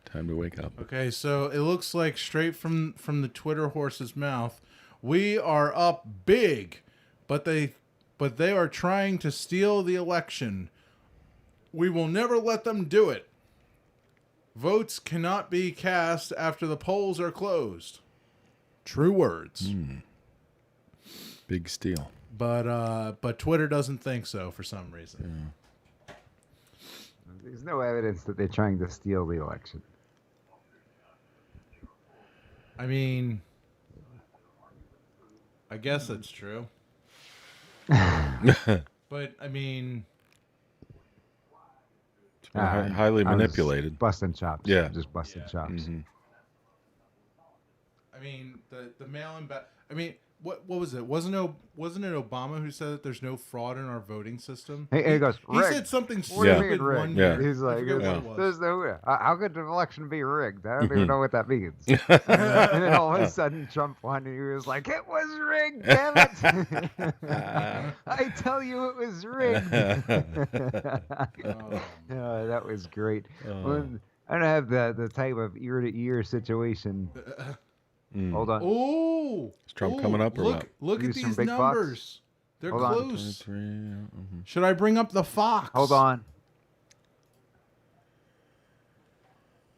Time to wake up. Okay, so it looks like straight from the Twitter horse's mouth, we are up big, but they are trying to steal the election. We will never let them do it. Votes cannot be cast after the polls are closed. True words. Big steal. But Twitter doesn't think so for some reason. Yeah. There's no evidence that they're trying to steal the election. I mean, I guess that's true. But I mean, It's been highly manipulated. Busting chops. Yeah. Just busting chops. Mm-hmm. I mean, the mail-in ballot. I mean, what was it? Wasn't it Obama who said that there's no fraud in our voting system? He goes, He rigged. said something What do you stupid mean rigged? one year. He's like, I forget what it was. there's no, how could the election be rigged? I don't Mm-hmm. even know what that means. And then all of a sudden Trump won and he was like, it was rigged, damn it. I tell you it was rigged. Oh, that was great. I don't have the type of ear-to-ear situation. Hold on. Oh, Is Trump coming up or look, what? Look at Use some these big bucks. numbers. They're Hold on. close. 23, mm-hmm. Should I bring up the Fox? Hold on.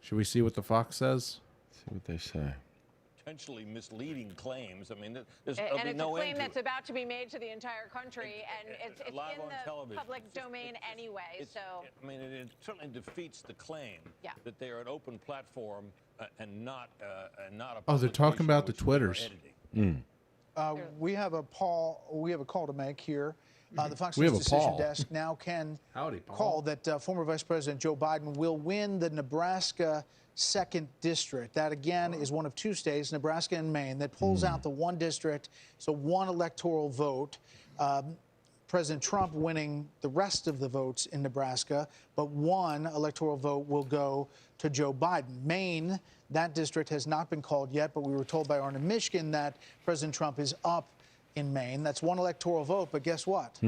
Should we see what the Fox says? See what they say. Potentially misleading claims. I mean, there's And there'll be it's no a claim end to that's it. about to be made to the entire country, and it's in live on the television. public domain anyway. So I mean, it certainly defeats the claim that they are an open platform and not a. Oh, they're talking about the publication which Twitters. we are editing. We have a call to make here. The Fox We News have a decision Paul. desk now can Howdy, Paul. call that former Vice President Joe Biden will win the Nebraska 2nd District. That, again, is one of two states, Nebraska and Maine, that pulls out the one district, so one electoral vote. President Trump winning the rest of the votes in Nebraska, but one electoral vote will go to Joe Biden. Maine, that district has not been called yet, but we were told by Arne Mishkin that President Trump is up in Maine. That's one electoral vote, but guess what?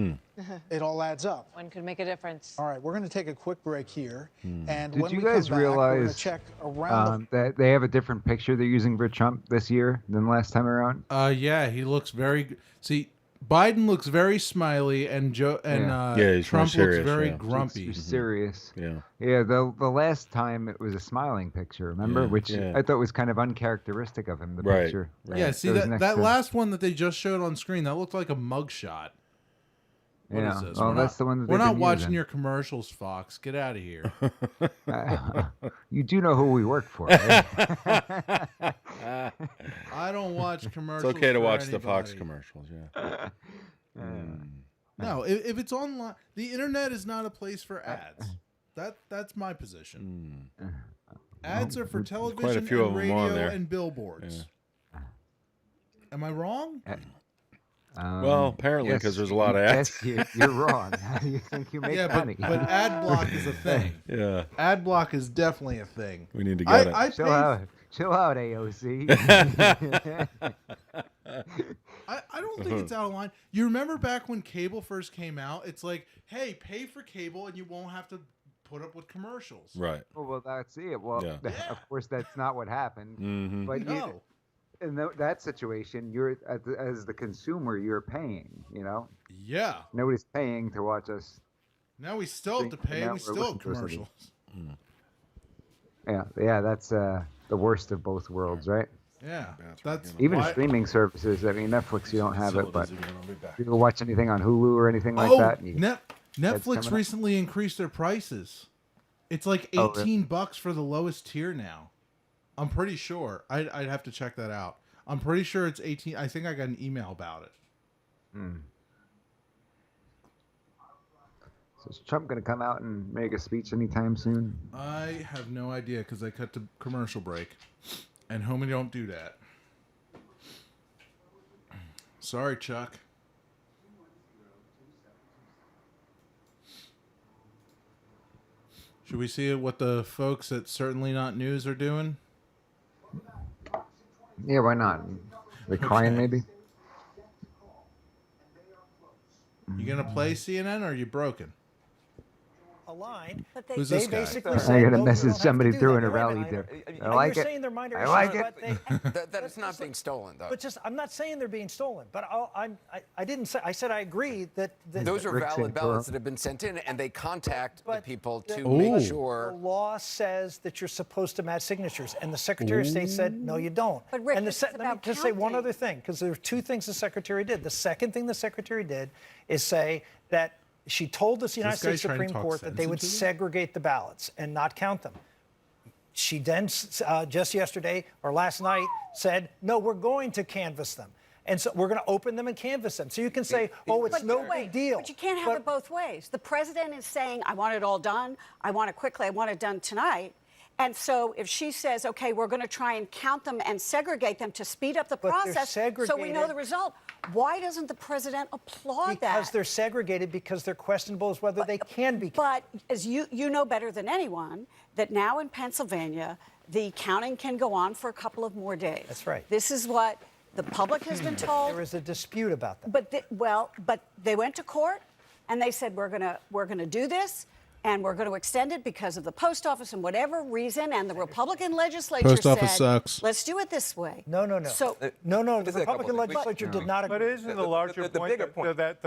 It all adds up. one could make a difference. All right, we're going to take a quick break here. And Did when you we guys come back, we're going to realize check around that they have a different picture they're using for Trump this year than last time around? Yeah, he looks very good. See, Biden looks very smiley, and Yeah, he's Trump more serious, looks very yeah. grumpy. He's serious. Yeah. Yeah, the last time it was a smiling picture, remember? Yeah, Which yeah. I thought was kind of uncharacteristic of him, the Right, picture. right. Yeah, see was that next to- last one that they just showed on screen, that looked like a mugshot. What Yeah, is this? well, We're that's not, the one that we're they've not been watching using. your commercials, Fox. Get out of here. You do know who we work for, right? I don't watch It's commercials. okay to for watch the Fox anybody. commercials, yeah. No, if it's online, the internet is not a place for ads. That's my position. Ads are for television Quite a few and of them on radio there. and billboards. Am I wrong? Well, apparently, yes, because there's a lot of ads. Yes, you're wrong. You think you make Yeah, money. but ad block is a thing. Yeah. Ad block is definitely a thing. We need to get it. I Chill pay- out. Chill out, AOC. I don't think it's out of line. You remember back when cable first came out? It's like, hey, pay for cable and you won't have to put up with commercials. Right. Well, that's it. Well, Yeah. of course, that's not what happened. Mm-hmm. But No. in that situation, you're as the consumer, you're paying. Yeah. Nobody's paying to watch us. Now we still have to pay. We still have commercials. Yeah. That's the worst of both worlds, right? Yeah. That's even streaming services. I mean, Netflix, you don't have it, but you can watch anything on Hulu or anything like that. Netflix recently increased their prices. It's like $18 for the lowest tier now. I'm pretty sure. I'd have to check that out. I'm pretty sure it's 18. I think I got an email about it. So is Trump going to come out and make a speech anytime soon? I have no idea because I cut to commercial break. And homie, don't do that. Sorry, Chuck. Should we see what the folks at Certainly Not News are doing? Yeah, why not? They're crying, maybe? You going to play CNN or are you broken? Aligned, but Who's this guy? I got to message somebody through in a rally there. I like it. I like it. That is not being stolen, though. But I'm not saying they're being stolen. But I didn't say. I said I agree that those are valid ballots that have been sent in, and they contact the people to make sure. The law says that you're supposed to match signatures, and the Secretary of State said no, you don't. But Rick, and let me just say one other thing, because there are two things the Secretary did. The second thing the Secretary did is say that she told the United States Supreme Court that they would segregate the ballots and not count them. She then, just yesterday or last night, said, no, we're going to canvass them. And so we're going to open them and canvass them. So you can say, it's no big deal. But you can't have it both ways. The president is saying, I want it all done. I want it quickly. I want it done tonight. And so if she says, okay, we're going to try and count them and segregate them to speed up the process so we know the result, why doesn't the president applaud that? Because they're segregated because they're questionable as whether they can be. But as you know better than anyone, that now in Pennsylvania, the counting can go on for a couple of more days. That's right. This is what the public has been told. There is a dispute about that. But they went to court and they said, we're going to do this. And we're going to extend it because of the post office and whatever reason. And the Republican legislature post office sucks. Let's do it this way. No. So, no. The Republican legislature did not agree. But isn't the larger point that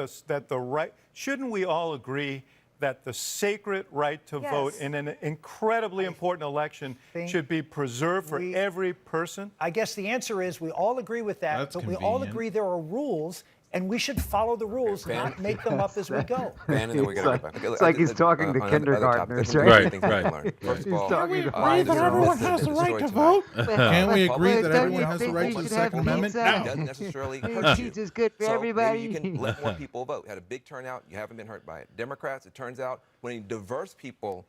the right, shouldn't we all agree that the sacred right to vote in an incredibly important election should be preserved for every person? I guess the answer is we all agree with that, but we all agree there are rules. And we should follow the rules, not make them up as we go. It's like he's talking to kindergartners, right? Right. He's talking to that everyone has the right to vote? Can't we agree that everyone has the right to the Second Amendment? It doesn't necessarily hurt you. Pizza's good for everybody. You can let more people vote. Had a big turnout. You haven't been hurt by it. Democrats, it turns out, when diverse people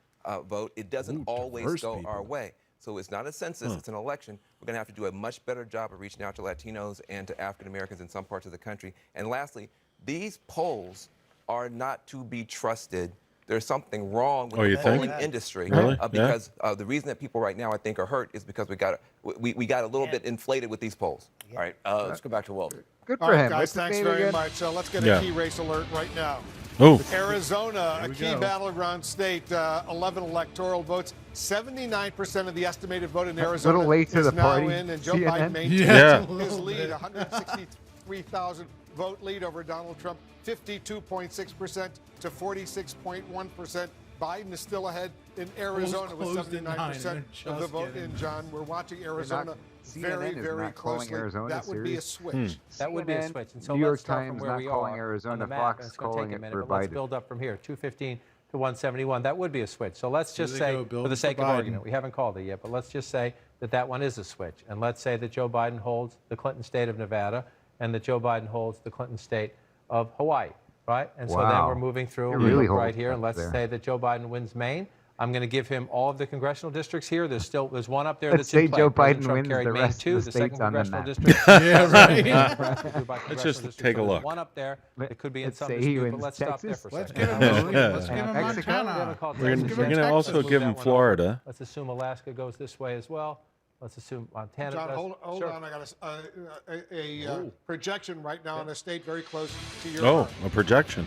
vote, it doesn't always go our way. So it's not a census, it's an election. We're going to have to do a much better job of reaching out to Latinos and to African Americans in some parts of the country. And lastly, these polls are not to be trusted. There's something wrong with the polling industry. Because the reason that people right now, I think, are hurt is because we got a little bit inflated with these polls. All right, let's go back to Walter. Good for him. Guys, thanks very much. Let's get a key race alert right now. Arizona, a key battleground state, 11 electoral votes. 79% of the estimated vote in Arizona a little late to is the now party. in, and Joe CNN. Biden maintains his lead, 163,000 vote lead over Donald Trump, 52.6% to 46.1%. Biden is still ahead in Arizona with 79% of the vote in, John. We're watching Arizona very, very closely. That would be a switch. That would be a switch. And so New York let's start Times from where not we calling are Arizona, on the map. Fox It's going to calling take a it minute, for but let's Biden. build up from here. 215 to 171. That would be a switch. So let's just say, for the sake of Biden. argument, we haven't called it yet, but let's just say that one is a switch. And let's say that Joe Biden holds the Clinton state of Nevada and that Joe Biden holds the Clinton state of Hawaii, right? And so then we're moving through right here. And let's say that Joe Biden wins Maine. I'm going to give him all of the congressional districts here. There's one up there that's in play. Joe President Biden Trump wins carried the Maine rest too, of the the second states on the congressional map. district. Let's just take a look. One up there. It could be in Let's some say he dispute, but wins let's stop there Texas. for a Let's second. give him Montana. We're going to also give him Florida. Let's assume Alaska goes this way as well. Let's assume Montana John, does. hold on. I got a projection right now in a state very close to your Oh, a projection.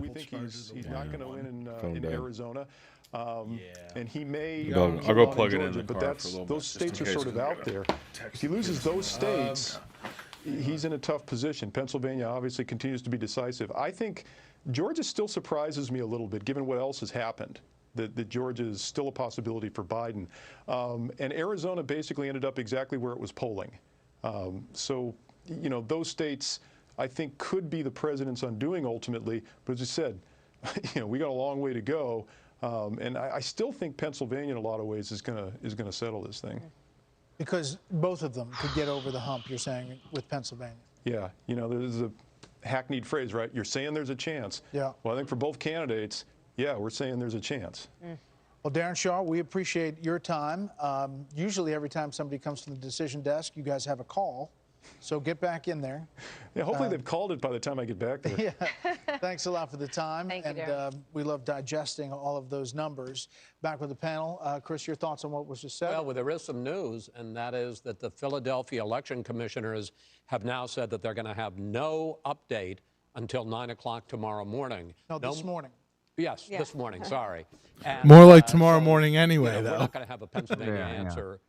we think he's not going to win in Arizona. And he may. I'll go plug it in the but car for a little those bit, states are sort of out there. If he loses those states, he's in a tough position. Pennsylvania obviously continues to be decisive. I think Georgia still surprises me a little bit, given what else has happened. That Georgia is still a possibility for Biden. And Arizona basically ended up exactly where it was polling. So, you know, those states, I think, could be the president's undoing ultimately. But as I said, you know, we got a long way to go. And I still think Pennsylvania, in a lot of ways, is going to settle this thing. Because both of them could get over the hump, you're saying, with Pennsylvania. Yeah, there's a hackneyed phrase, right? You're saying there's a chance. Yeah. Well, I think for both candidates, yeah, we're saying there's a chance. Well, Darren Shaw, we appreciate your time. Usually every time somebody comes to the decision desk, you guys have a call. So get back in there. Yeah, hopefully they've called it by the time I get back there. Yeah. Thanks a lot for the time. Thank you, and Darren. we love digesting all of those numbers. Back with the panel. Chris, your thoughts on what was just said? Well, there is some news, and that is that the Philadelphia election commissioners have now said that they're going to have no update until 9 o'clock tomorrow morning. No, this morning. Yes, Yeah. this morning, sorry. And, More like tomorrow morning anyway, We're though. not going to have a Pennsylvania Yeah, yeah. answer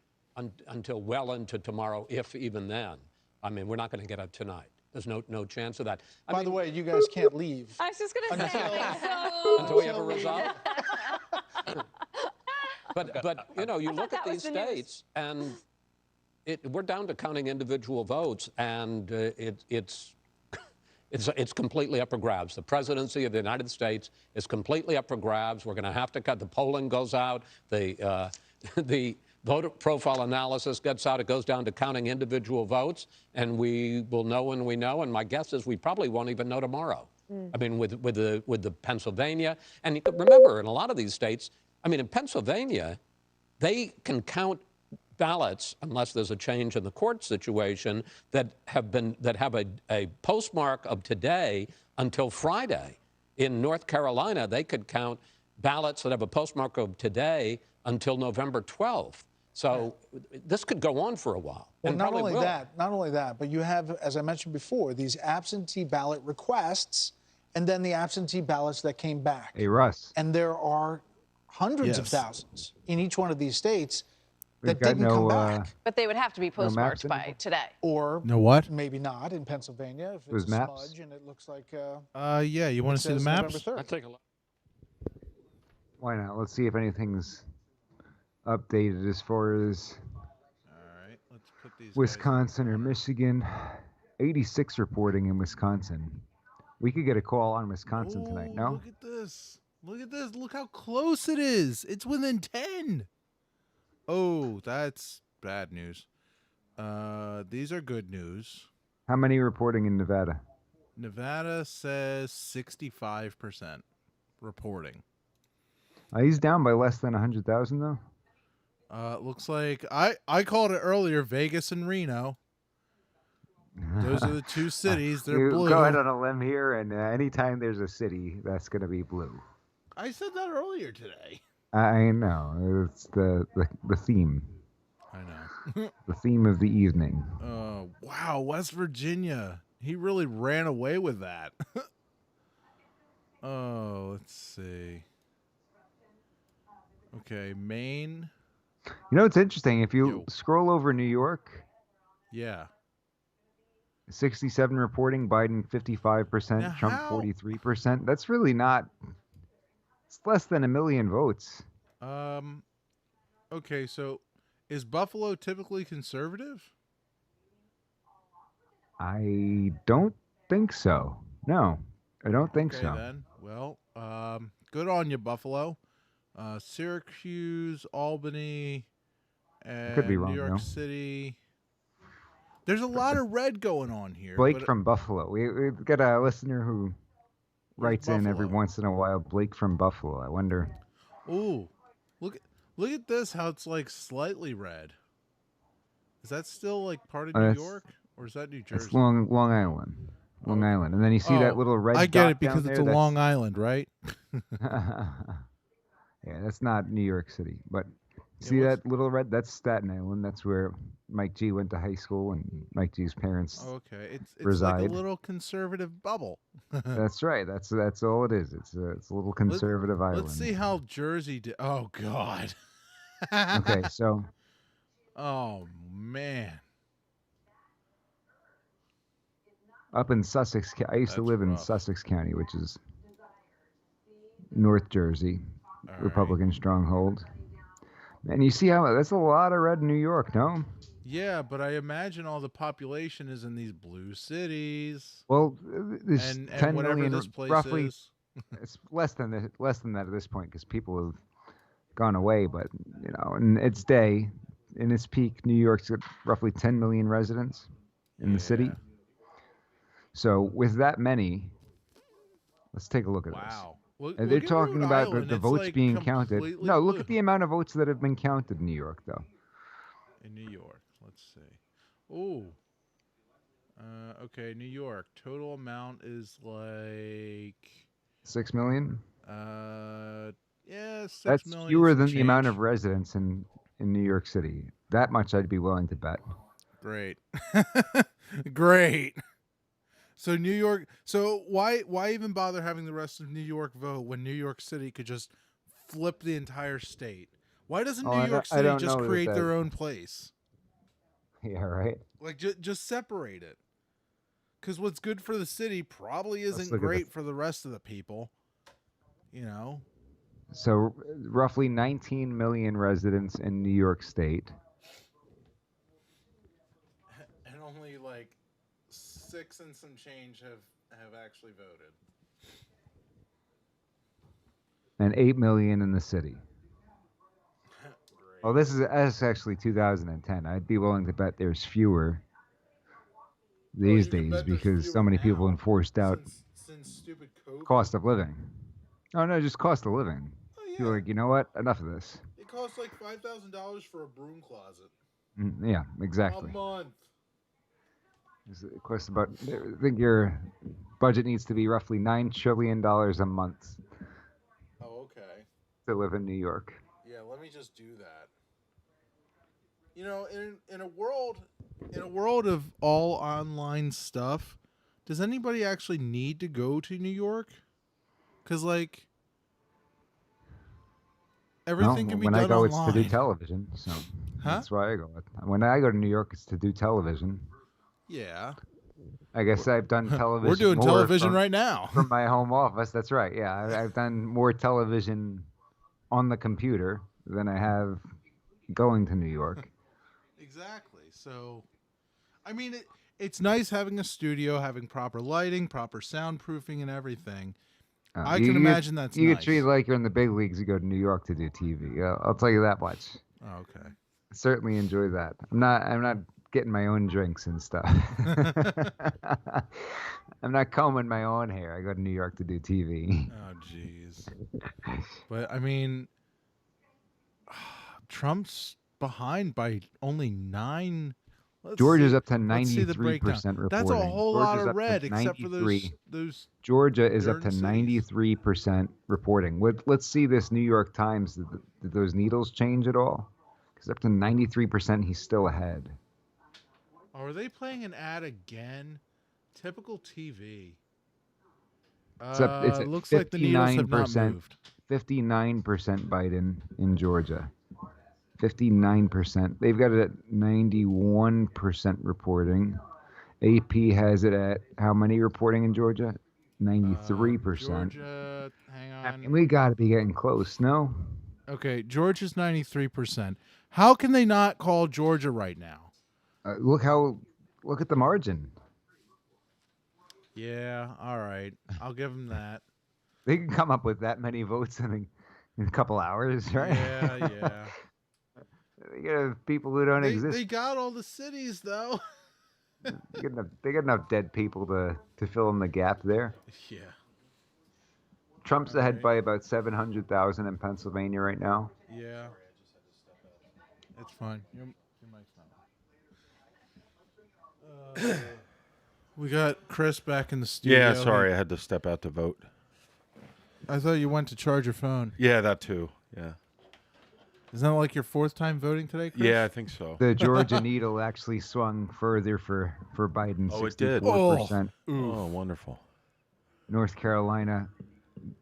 until well into tomorrow, if even then. I mean, we're not going to get it tonight. There's no chance of that. By the way, you guys can't leave. I was just going to say, Until we have a result. But you look at that was these the news. states, and we're down to counting individual votes, and it's completely up for grabs. The presidency of the United States is completely up for grabs. We're going to have to cut. The polling goes out. The voter profile analysis gets out. It goes down to counting individual votes, and we will know when we know. And my guess is we probably won't even know tomorrow. I mean, with the Pennsylvania, and remember, in a lot of these states, I mean, in Pennsylvania, they can count ballots unless there's a change in the court situation that have a postmark of today until Friday. In North Carolina, they could count ballots that have a postmark of today until November 12th. So this could go on for a while. Well, and not probably only will. that, but you have, as I mentioned before, these absentee ballot requests and then the absentee ballots that came back. Hey, Russ. And there are hundreds of Yes. thousands in each one of these states that We've got didn't come no, back. But they would have to be No maps postmarked by today. Or No what? maybe not in Pennsylvania if it's Those a maps? smudge and it looks like Yeah, you want it to see the says maps? November 3rd. I'll take a look. Why not? Let's see if anything's updated as far as Let's put these Wisconsin or Michigan. 86 reporting in Wisconsin. We could get a call on Wisconsin tonight, no? Look at this. Look at this. Look how close it is. It's within 10. Oh, that's bad news. These are good news. How many reporting in Nevada? Nevada says 65% reporting. He's down by less than 100,000, though. Looks like I called it earlier, Vegas and Reno. Those are the two cities. They're You blue. Go ahead on a limb here, and anytime there's a city, that's going to be blue. I said that earlier today. I know. It's the theme. I know. The theme of the evening. Oh, wow. West Virginia. He really ran away with that. Oh, let's see. Okay, Maine. You know, it's interesting. If you scroll over New York, Yeah. 67 reporting, Biden 55%, Now Trump how- 43%. That's really not. It's less than 1 million votes. Okay, so is Buffalo typically conservative? I don't think so. No, I don't think Okay, so. then. Well, good on you, Buffalo. Syracuse, Albany, and could be wrong, New York though. City. There's a lot of red going on here. Blake but- from Buffalo. We've got a listener who writes in every Buffalo? once in a while. Blake from Buffalo. I wonder. Ooh, look at this. How it's like slightly red. Is that still like part of New That's- York, or is that New Jersey? It's Long Island. Long Island. And then you see that little red I get dot it because down it's a there, Long Island, right? Yeah, that's not New York City. But see that little red? That's Staten Island. That's where Mike G went to high school, and Mike G's parents Okay, it's reside. like a little conservative bubble. That's right. That's all it is. It's a little conservative island. Let's see how Jersey did. Oh God. Okay, so Oh man. up in Sussex, I used to live in Sussex County, which is North Jersey, Republican stronghold. And you see how that's a lot of red in New York, no? Yeah, but I imagine all the population is in these blue cities. Well, there's and 10 whatever million, this place roughly is. It's less than that at this point because people have gone away. But in its day, in its peak, New York's got roughly 10 million residents in the city. So with that many, let's take a look at this. They're talking about the votes being counted. No, look at the amount of votes that have been counted in New York, though. In New York, let's see. Oh. Okay, New York. Total amount is like 6 million. Yeah, 6 That's million. fewer than the amount of residents in New York City. That much I'd be willing to bet. Great. Great. So New York. So why even bother having the rest of New York vote when New York City could just flip the entire state? Why doesn't New York City just create their own place? Yeah, right. Like just separate it. Because what's good for the city probably isn't great for the rest of the people. So roughly 19 million residents in New York State. And only like 6 and some change have actually voted. And 8 million in the city. Oh, that's actually 2010. I'd be willing to bet there's fewer these days because so many people enforced out since stupid COVID. Cost of living. Oh no, just cost of living. You're like, you know what? Enough of this. It costs like $5,000 for a broom closet. Yeah, exactly. A month. It costs about. I think your budget needs to be roughly $9 trillion a month. Oh, okay. To live in New York. Yeah, let me just do that. In a world of all online stuff, does anybody actually need to go to New York? Because everything can be done online. When I go, it's to do television. So that's why I go. When I go to New York, it's to do television. Yeah. I guess I've done television. We're doing television right now. From my home office. That's right. Yeah, I've done more television on the computer than I have going to New York. Exactly. So, I mean, it's nice having a studio, having proper lighting, proper soundproofing, and everything. I can imagine that's you nice. get treated like you're in the big leagues. You go to New York to do TV. I'll tell you that much. Oh, okay. Certainly enjoy that. I'm not getting my own drinks and stuff. I'm not combing my own hair. I go to New York to do TV. Oh, jeez. But I mean, Trump's behind by only 9. Georgia's up to 93% reporting. That's a whole lot of red, except for those. Georgia is up to 93% reporting. Let's see this New York Times. Did those needles change at all? Because up to 93%, he's still ahead. Oh, are they playing an ad again? Typical TV. It's at looks like the needles have not moved. 59% Biden in Georgia. 59%. They've got it at 91% reporting. AP has it at how many reporting in Georgia? 93%. Georgia, hang on. I mean, we got to be getting close, no? Okay, Georgia's 93%. How can they not call Georgia right now? Look at the margin. Yeah, all right. I'll give them that. They can come up with that many votes in a couple hours, right? Yeah. You have people who don't exist. They got all the cities, though. They got enough dead people to fill in the gap there. Yeah. Trump's ahead by about 700,000 in Pennsylvania right now. Yeah. It's fine. Your mic's not on. We got Chris back in the studio. Yeah, sorry, I had to step out to vote. I thought you went to charge your phone. Yeah, that too. Yeah. Isn't that like your 4th time voting today, Chris? Yeah, I think so. The Georgia needle actually swung further for Biden. Oh, it did. 64%. Oh, wonderful. North Carolina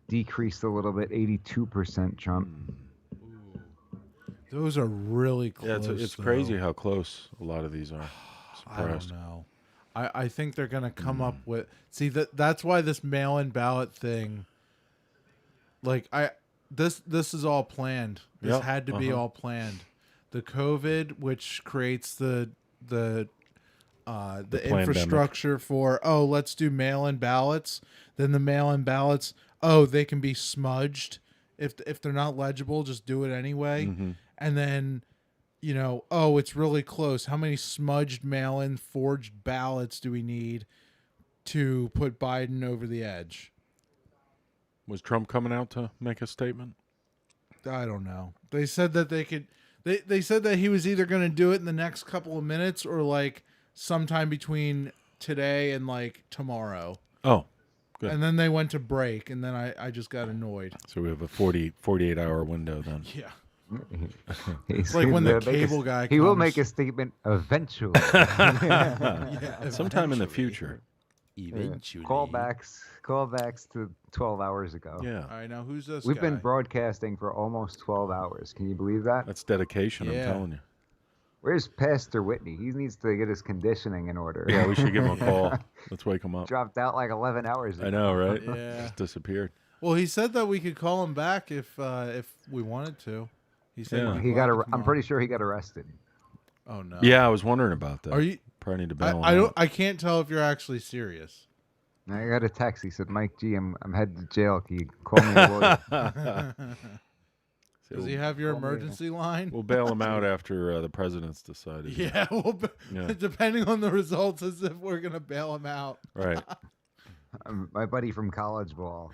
decreased a little bit, 82% Trump. Those are really close. Yeah, it's crazy how close a lot of these are. I don't know. I think they're going to come up with... See, that's why this mail-in ballot thing... This is all planned. This had to be all planned. The COVID, which creates the infrastructure for, let's do mail-in ballots. Then the mail-in ballots, oh, they can be smudged if they're not legible, just do it anyway. And then, oh, it's really close. How many smudged mail-in forged ballots do we need to put Biden over the edge? Was Trump coming out to make a statement? I don't know. They said that they could. They said that he was either going to do it in the next couple of minutes or like sometime between today and like tomorrow. Oh, good. And then they went to break, and then I just got annoyed. So we have a 48-hour window then. Yeah. It's like when the cable guy He will comes. make a statement eventually. Sometime in the future. Eventually. Callbacks to 12 hours ago. Yeah. All right, now who's this We've guy? been broadcasting for almost 12 hours. Can you believe that? That's dedication, Yeah. I'm telling you. Where's Pastor Whitney? He needs to get his conditioning in order. Yeah, we should give him a call. Let's wake him up. Dropped out like 11 hours ago. I know, right? Yeah. Just disappeared. Well, he said that we could call him back if we wanted to. He said Yeah. we He could got. call him I'm tomorrow. pretty sure he got arrested. Oh no. Yeah, I was wondering about that. Are you? Probably need to bail him I don't. out. I can't tell if you're actually serious. I got a text. He said, "Mike G, I'm headed to jail. Can you call me a lawyer?" Does he have your emergency line? We'll bail him out after the president's decided. Yeah, Yeah. depending on the results, as if we're gonna bail him out. Right. My buddy from college ball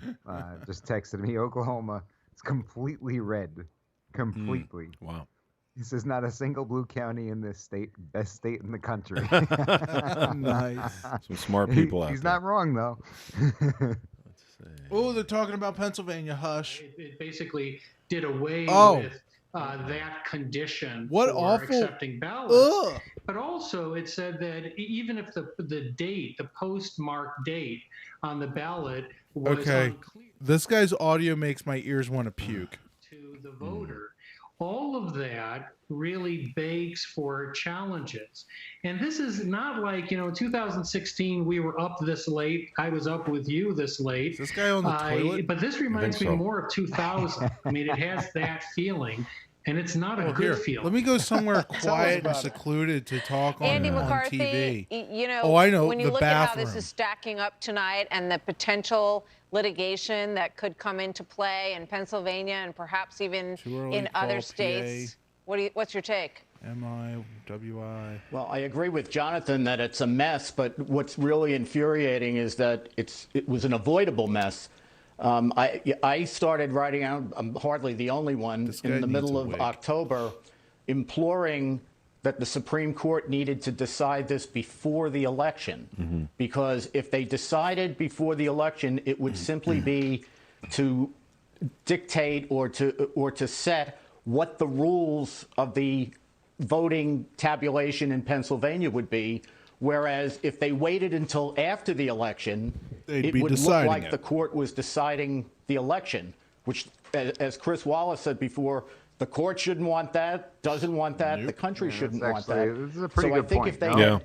just texted me, Oklahoma, it's completely red. Completely. Wow. He says, not a single blue county in this state, best state in the country. Nice. Some smart people out He's there. not wrong, though. Oh, they're talking about Pennsylvania. Hush. It basically did away Oh. with that condition What for awful- accepting ballots. Ugh. But also, it said that even if the date, the postmark date on the ballot was Okay. unclear This guy's audio makes my ears want to puke. to the voter, all of that really begs for challenges. And this is not like, in 2016, we were up this late. I was up with you this late. Is this guy on the toilet? But this reminds me so. more of 2000. I mean, it has that feeling, and it's not a Oh, good here, feeling. let me go somewhere quiet and about it. secluded to talk on, Andy on McCarthy, TV. Oh, I know, when you the look at how bathroom. this is stacking up tonight and the potential litigation that could come into play in Pennsylvania and perhaps even Too early in to call other PA. states, what's your take? MIWI. Well, I agree with Jonathan that it's a mess, but what's really infuriating is that it was an avoidable mess. I started writing out, I'm hardly the only one, This guy in the needs middle a of wig. October, imploring that the Supreme Court needed to decide this before the election. Because if they decided before the election, it would simply be to dictate or to set what the rules of the voting tabulation in Pennsylvania would be. Whereas if they waited until after the election, They'd it be would look deciding like it. the court was deciding the election, which, as Chris Wallace said before, the court shouldn't want that, doesn't want that, the country Yeah, shouldn't that's want actually- that. this is a pretty so good I think point, if they no? Yeah.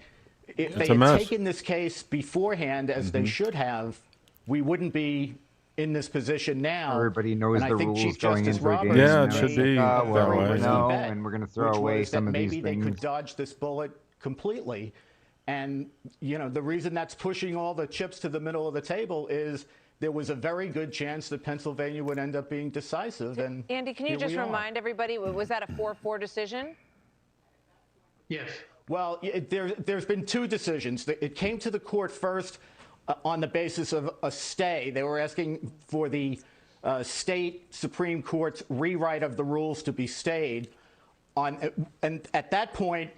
if It's they a had mess. taken this case beforehand, as they should have, we wouldn't be in this position now. Everybody knows and I the think rules Chief going Justice into a game. Roberts Yeah, it now. should made be a that very way. risky No, bet, and we're going to throw which away was some that of these maybe they things. could dodge this bullet completely. And, the reason that's pushing all the chips to the middle of the table is there was a very good chance that Pennsylvania would end up being decisive. And Andy, can you here just we are. remind everybody, was that a 4-4 decision? Yes. Well, there's been two decisions. It came to the court first on the basis of a stay. They were asking for the state Supreme Court's rewrite of the rules to be stayed. And at that point,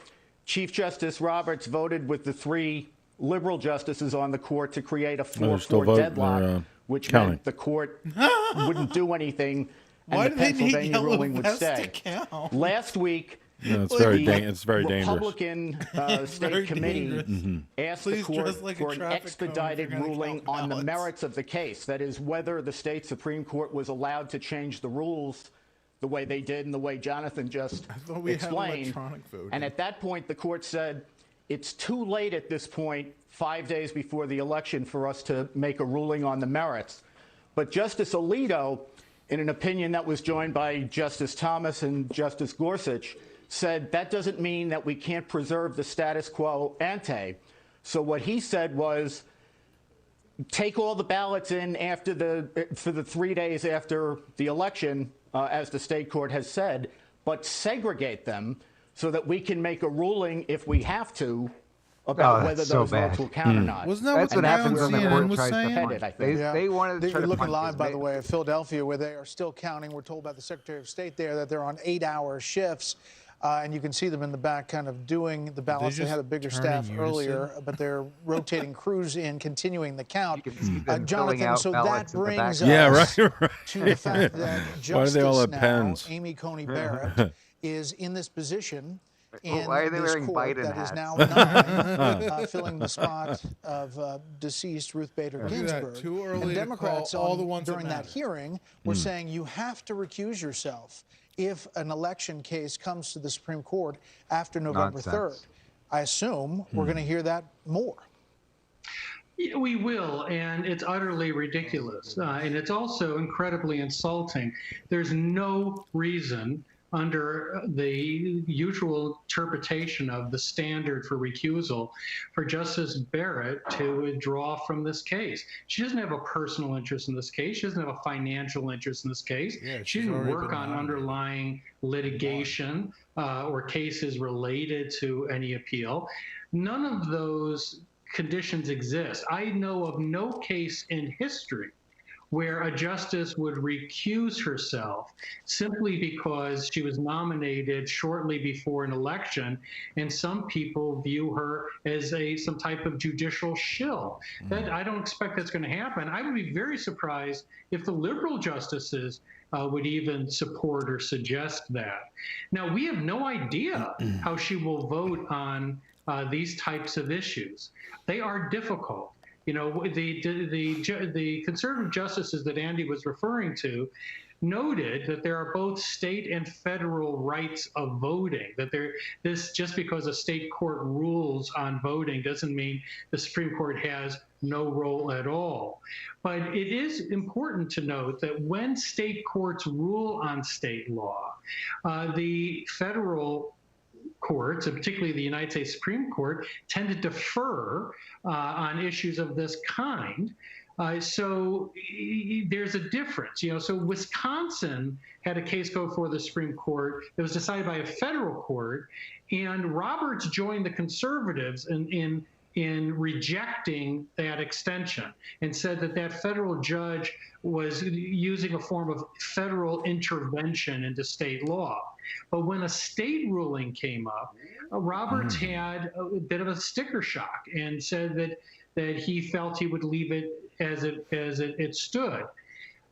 Chief Justice Roberts voted with the three liberal justices on the court to create a they're still 4-4 voting, deadlock, they're, which counting. meant the court wouldn't do anything, and Why the do they need Pennsylvania yellow ruling would vests to stay. count? Last week, Yeah, it's the very it's very dangerous. Republican very state committee dangerous. asked Please the court dress like a for an traffic cone if expedited you're gonna ruling count on the ballots. merits of the case. That is, whether the state Supreme Court was allowed to change the rules the way they did and the way Jonathan just thought we had explained. electronic voting. And at that point, the court said, it's too late at this point, 5 days before the election, for us to make a ruling on the merits. But Justice Alito, in an opinion that was joined by Justice Thomas and Justice Gorsuch, said that doesn't mean that we can't preserve the status quo ante. So what he said was, take all the ballots in for the 3 days after the election, as the state court has said, but segregate them so that we can make a ruling if we have to about whether those votes will count or not. Wasn't that what happens when the court tries to headed, I think. Yeah. They wanted to try You're to looking punt live, this. by the way, at Philadelphia, where they are still counting. We're told by the Secretary of State there that they're on 8-hour shifts. And you can see them in the back kind of doing the ballots. They had a bigger staff earlier, but they're rotating crews in, continuing the count. Jonathan, so that brings us to the fact that Justice now, Amy Coney Barrett, is in this position in Why are they this wearing court Biden that is hats? now 9, filling the spot of deceased Ruth Bader Ginsburg. Too early And to Democrats call all the ones that during that matter. hearing were saying you have to recuse yourself if an election case comes to the Supreme Court after November 3rd. I assume we're going to hear that more. Yeah, we will, and it's utterly ridiculous. And it's also incredibly insulting. There's no reason under the usual interpretation of the standard for recusal for Justice Barrett to withdraw from this case. She doesn't have a personal interest in this case. She doesn't have a financial interest in this case. She didn't work on underlying litigation or cases related to any appeal. None of those conditions exist. I know of no case in history where a justice would recuse herself simply because she was nominated shortly before an election, and some people view her as some type of judicial shill. That I don't expect that's going to happen. I would be very surprised if the liberal justices would even support or suggest that. Now, we have no idea how she will vote on these types of issues. They are difficult. You know, the conservative justices that Andy was referring to noted that there are both state and federal rights of voting, that this just because a state court rules on voting doesn't mean the Supreme Court has no role at all. But it is important to note that when state courts rule on state law, the federal courts, and particularly the United States Supreme Court, tend to defer on issues of this kind. So there's a difference, you know. So Wisconsin had a case go before the Supreme Court that was decided by a federal court, and Roberts joined the conservatives in rejecting that extension and said that that federal judge was using a form of federal intervention into state law. But when a state ruling came up, Roberts had a bit of a sticker shock and said that he felt he would leave it as it stood.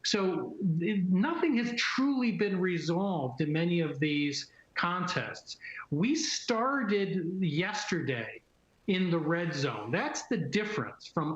So nothing has truly been resolved in many of these contests. We started yesterday in the red zone. That's the difference from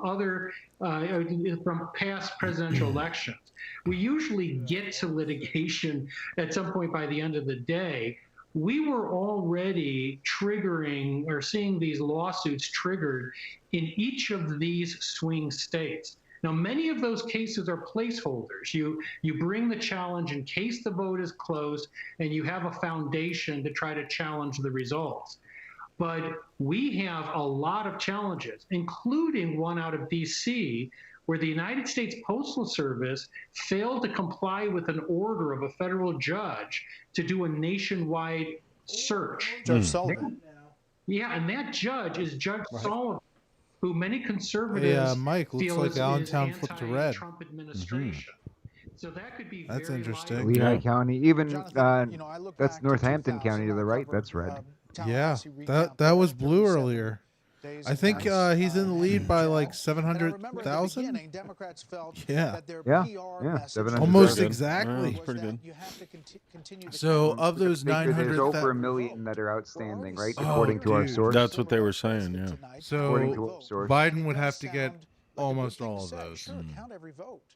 from past presidential elections. We usually get to litigation at some point by the end of the day. We were already triggering or seeing these lawsuits triggered in each of these swing states. Now, many of those cases are placeholders. You bring the challenge in case the vote is closed, and you have a foundation to try to challenge the results. But we have a lot of challenges, including one out of D.C., where the United States Postal Service failed to comply with an order of a federal judge to do a nationwide search. Judge Sullivan. Yeah, and that judge is Judge Sullivan, who many conservatives Mike, looks feel like is Allentown flipped to red. Trump administration. So that could be That's very interesting. Lehigh County, even Jonathan, that's Northampton County to the right. That's red. Yeah, that was blue earlier. I think he's in the lead by like 700,000. Democrats felt Yeah. that their Yeah, PR yeah, message 700,000. Almost Yeah, exactly. was pretty that good. you have to continue to So of those There's 900,000, over 1 million that are outstanding, right? Oh, According to our dude. source. That's what they were saying, yeah. According to so our source. Biden would have to get almost all of those. Sure, count every vote,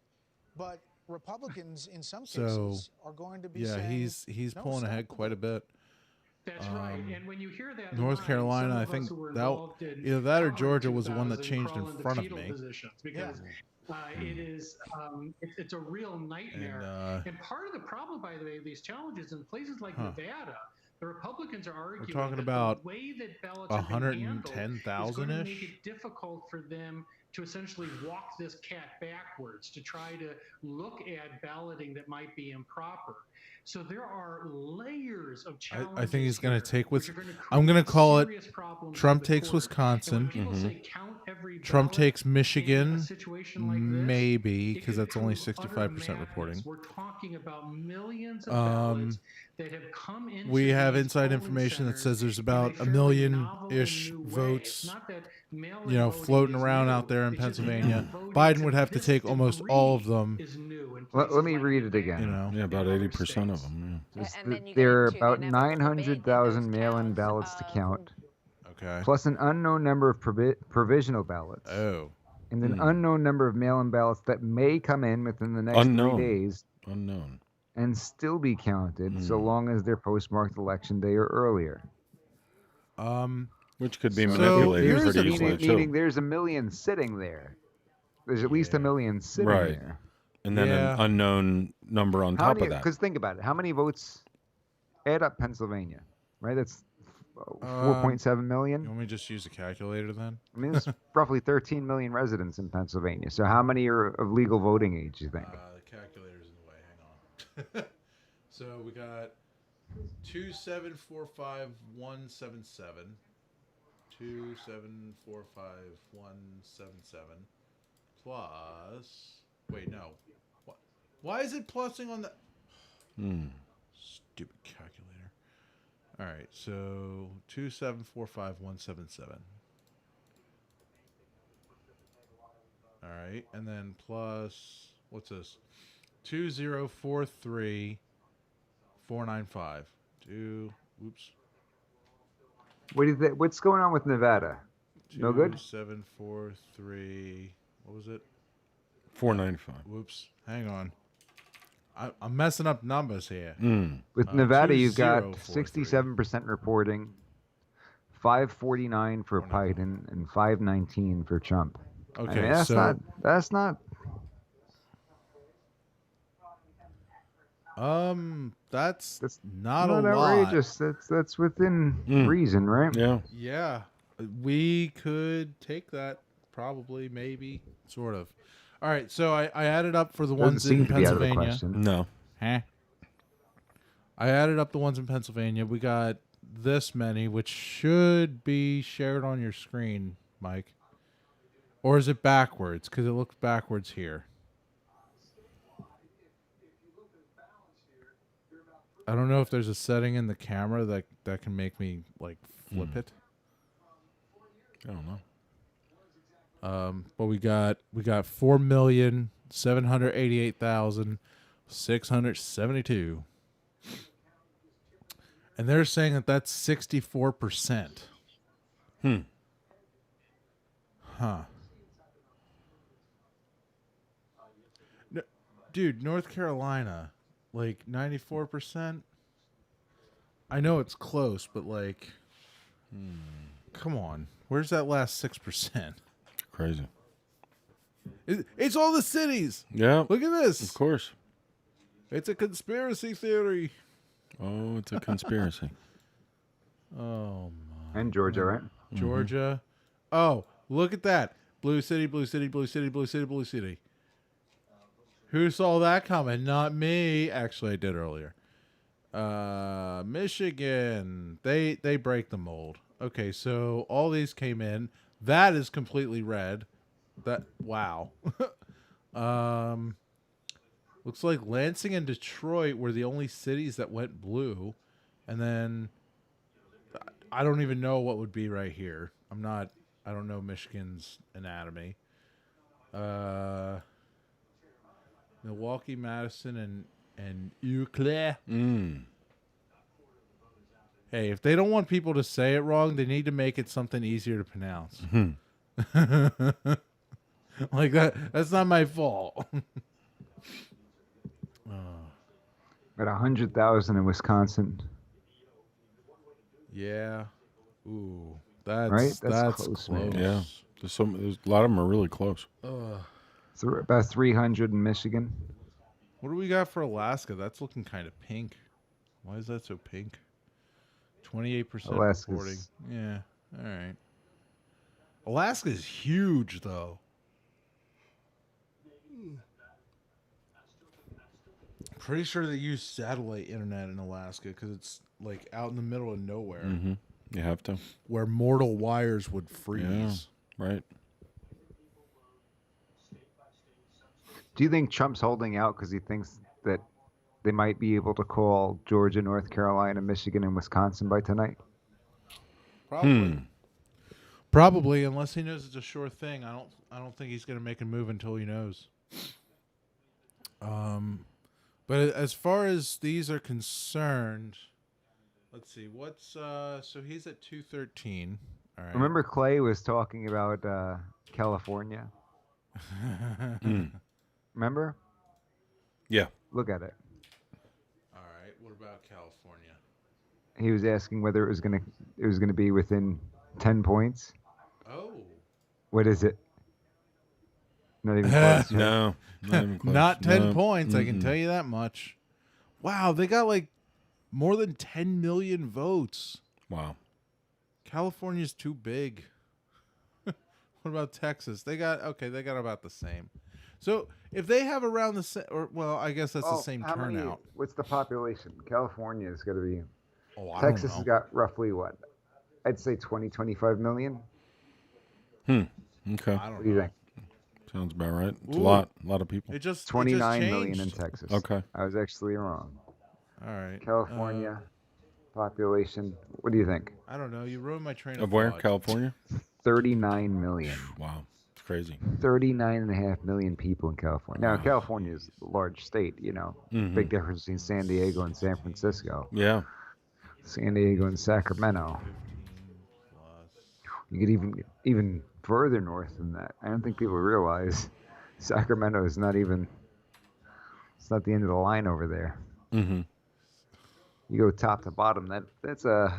but Republicans in some So cases are going to be yeah, saying, he's "No, pulling stop ahead the quite a vote." bit. That's right. And when you hear that North line, Carolina, some I of us think who were that involved in either that or covering Georgia was the one that 2000 changed crawl in into front of fetal me. positions because it is it's a real nightmare. And part of the problem, by the way, of these challenges in places like Nevada, the Republicans are arguing talking that about the way that ballots are being handled is going to 110,000-ish? make it difficult for them to essentially walk this cat backwards, to try to look at balloting that might be improper. So there are layers of challenges. I think he's going to take I'm going to call it Trump takes Wisconsin. Trump takes Michigan, maybe, because that's only 65% reporting. We're talking about millions of ballots that have come into we have these inside polling information that centers says there's in about a a fairly million-ish novel and new way. votes, It's not that mail-in you know, voting floating is around new. out there in It's just Pennsylvania. voting Biden to would have to this take almost all of degree them. is new in Let me read it again. You know, Yeah, about 80% of them. There are about 900,000 mail-in ballots to count. Okay. Plus an unknown number of provisional ballots. Oh. And an unknown number of mail-in ballots that may come in within the next 3 days. Unknown. And still be counted so long as they're postmarked election day or earlier. Which could be manipulated pretty easily, too. Meaning there's a million sitting there. There's at least a million sitting there. And then an unknown number on top of that. Because think about it. How many votes add up Pennsylvania? Right? That's 4.7 million. You want me to just use a calculator then? I mean, there's roughly 13 million residents in Pennsylvania. So how many are of legal voting age, you think? The calculator's in the way. Hang on. So we got 2745177. 2745177 plus. Wait, no. What? Why is it plussing on the? Stupid calculator. All right, so 2745177. All right, and then plus what's this? 2043495. Oops. What's going on with Nevada? No good? 2743. What was it? 495. Whoops. Hang on. I'm messing up numbers here. With Nevada, you've got 67% reporting, 549 for Biden, and 519 for Trump. Okay, I mean, that's not. That's not a lot. Outrageous. That's within reason, right? Yeah. Yeah, we could take that, probably, maybe, sort of. All right, so I added up for the ones in Pennsylvania. No. Huh? I added up the ones in Pennsylvania. We got this many, which should be shared on your screen, Mike. Or is it backwards? Because it looks backwards here. I don't know if there's a setting in the camera that can make me like flip it. I don't know. But we got 4,788,672, and they're saying that that's 64%. Huh. No, dude, North Carolina, like 94%. I know it's close, but like, come on, where's that last 6%? Crazy. It's all the cities. Yeah. Look at this. Of course. It's a conspiracy theory. Oh, it's a conspiracy. Oh my. And Georgia, right? Georgia. Oh, look at that. Blue city, blue city, blue city, blue city, blue city. Who saw that coming? Not me. Actually, I did earlier. Michigan. They break the mold. Okay, so all these came in. That is completely red. Wow. Looks like Lansing and Detroit were the only cities that went blue. And then I don't even know what would be right here. I don't know Michigan's anatomy. Milwaukee, Madison, and Eau Claire. Hey, if they don't want people to say it wrong, they need to make it something easier to pronounce. Like that's not my fault. At 100,000 in Wisconsin. Yeah. Ooh, that's right? That's close. Yeah. There's a lot of them are really close. So about 300 in Michigan. What do we got for Alaska? That's looking kind of pink. Why is that so pink? 28% reporting. Yeah. All right. Alaska's huge, though. Pretty sure they use satellite internet in Alaska because it's like out in the middle of nowhere. Mm-hmm. You have to. Where mortal wires would freeze. Yeah, right. Do you think Trump's holding out because he thinks that they might be able to call Georgia, North Carolina, Michigan, and Wisconsin by tonight? Probably. Probably, unless he knows it's a sure thing. I don't think he's going to make a move until he knows. But as far as these are concerned, let's see. What's so he's at 213. All right. Remember Clay was talking about California? Remember? Yeah. Look at it. All right. What about California? He was asking whether it was gonna be within 10 points. Oh. What is it? Not even close. No, not even close. Not 10 No. points, I can tell you that much. Wow, they got like more than 10 million votes. Wow. California's too big. What about Texas? They got about the same. So if they have around the same, or well, I guess that's the same how many- turnout. what's the population? California is going to be. I don't Texas know. has got roughly what? I'd say 20, 25 million. Okay. What do you think? Sounds about right. It's a Ooh. lot of people. It just 29 million in changed. Texas. Okay. I was actually wrong. All right. California population. What do you think? I don't know. You ruined my train Of where? thought. California? 39 million. Wow. It's crazy. 39.5 million people in California. Now, California is a large state, you know. Mhm. Big difference between San Diego and San Francisco. Yeah. San Diego and Sacramento. You get even further north than that. I don't think people realize Sacramento is not even. It's not the end of the line over there. Mm-hmm. You go top to bottom. That's a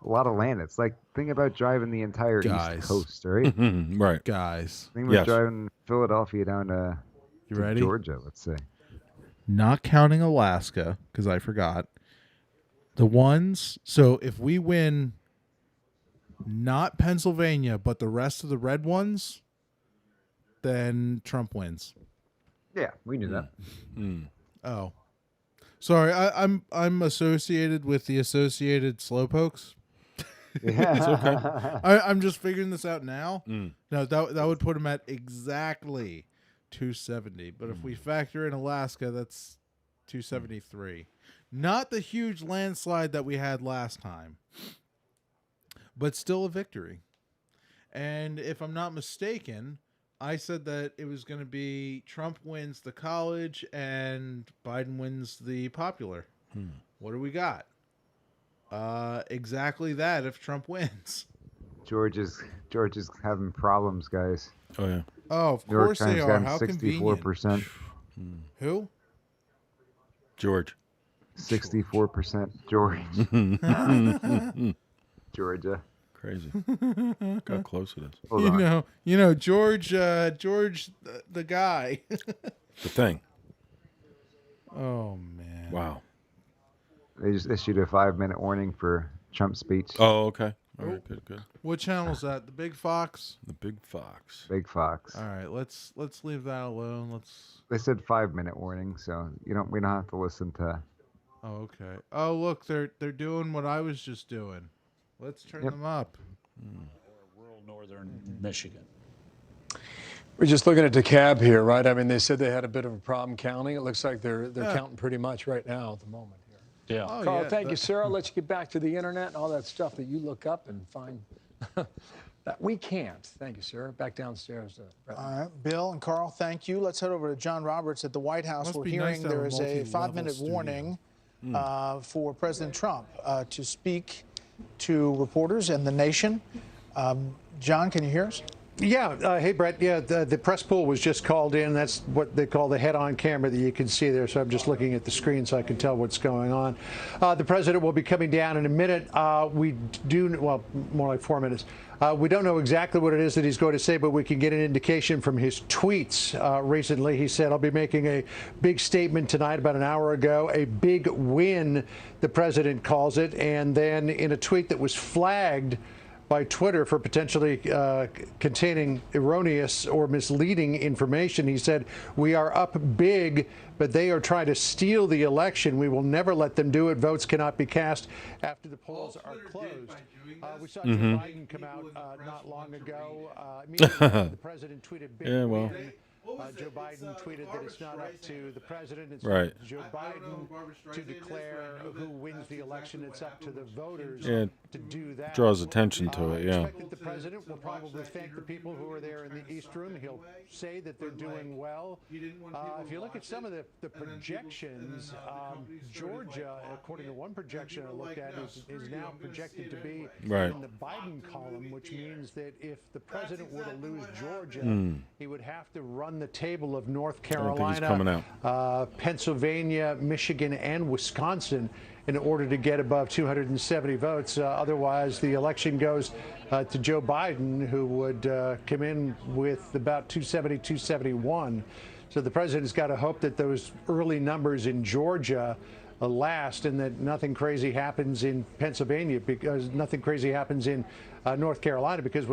lot of land. It's like think about driving the entire Guys. East Coast, right? Right. Guys. Think about driving Philadelphia down to, You to ready? Georgia, let's say. Not counting Alaska, because I forgot. The ones, so if we win not Pennsylvania, but the rest of the red ones, then Trump wins. Yeah, we knew that. Oh. Sorry, I'm associated with the Associated Slowpokes. Yeah. It's okay. I'm just figuring this out now. No, that would put him at exactly 270. But if we factor in Alaska, that's 273. Not the huge landslide that we had last time, but still a victory. And if I'm not mistaken, I said that it was going to be Trump wins the college and Biden wins the popular. What do we got? Exactly that if Trump wins. George is having problems, guys. Oh yeah. Oh, of New York course they Times are. got him How 64%. Who? George. 64% George. Georgia. Crazy. Got close to this. Hold on. You know, George, the guy. The thing. Oh man. Wow. They just issued a 5-minute warning for Trump's speech. Oh, okay. All right. Good. What channel's that? The Big Fox? The Big Fox. Big Fox. All right, let's leave that alone. They said 5-minute warning, so we don't have to listen to. Oh, okay. Oh, look, they're doing what I was just doing. Let's turn them up. Rural northern Michigan. We're just looking at DeKalb here, right? I mean, they said they had a bit of a problem counting. It looks like they're counting pretty much right now at the moment here. Yeah. Carl, thank you, sir. I'll let you get back to the internet and all that stuff that you look up and find that we can't. Thank you, sir. Back downstairs. All right, Bill and Carl, thank you. Let's head over to John Roberts at the White House. Must We're be nice hearing to have there a is a multi-level 5-minute studio. warning for President Trump to speak to reporters and the nation. John, can you hear us? Yeah. Hey, Brett. Yeah, the press pool was just called in. That's what they call the head-on camera that you can see there. So I'm just looking at the screen so I can tell what's going on. The president will be coming down in a minute. We do, well, more like 4 minutes. We don't know exactly what it is that he's going to say, but we can get an indication from his tweets recently. He said, I'll be making a big statement tonight about an hour ago, a big win, the president calls it. And then in a tweet that was flagged by Twitter for potentially containing erroneous or misleading information. He said, "We are up big, but they are trying to steal the election. We will never let them do it. Votes cannot be cast after the polls are closed." We saw Joe Biden come out not long ago. Immediately the president tweeted big win. Joe Biden tweeted that it's not up to the president, it's right. Joe Biden to declare who wins the election. It's up to the voters to do that. Draws attention to it, I expect that the president will probably thank the people who are there in the East Room. He'll say that they're doing well. If you look at some of the projections, Georgia, according to one projection I looked at, is now projected to be in the Biden column, which means that if the president were to lose Georgia, he would have to run the table of North Carolina, Pennsylvania, Michigan, and Wisconsin in order to get above 270 votes. Otherwise, the election goes to Joe Biden, who would come in with about 270, 271. So the president's got to hope that those early numbers in Georgia last and that nothing crazy happens in Pennsylvania, because nothing crazy happens in North Carolina, because when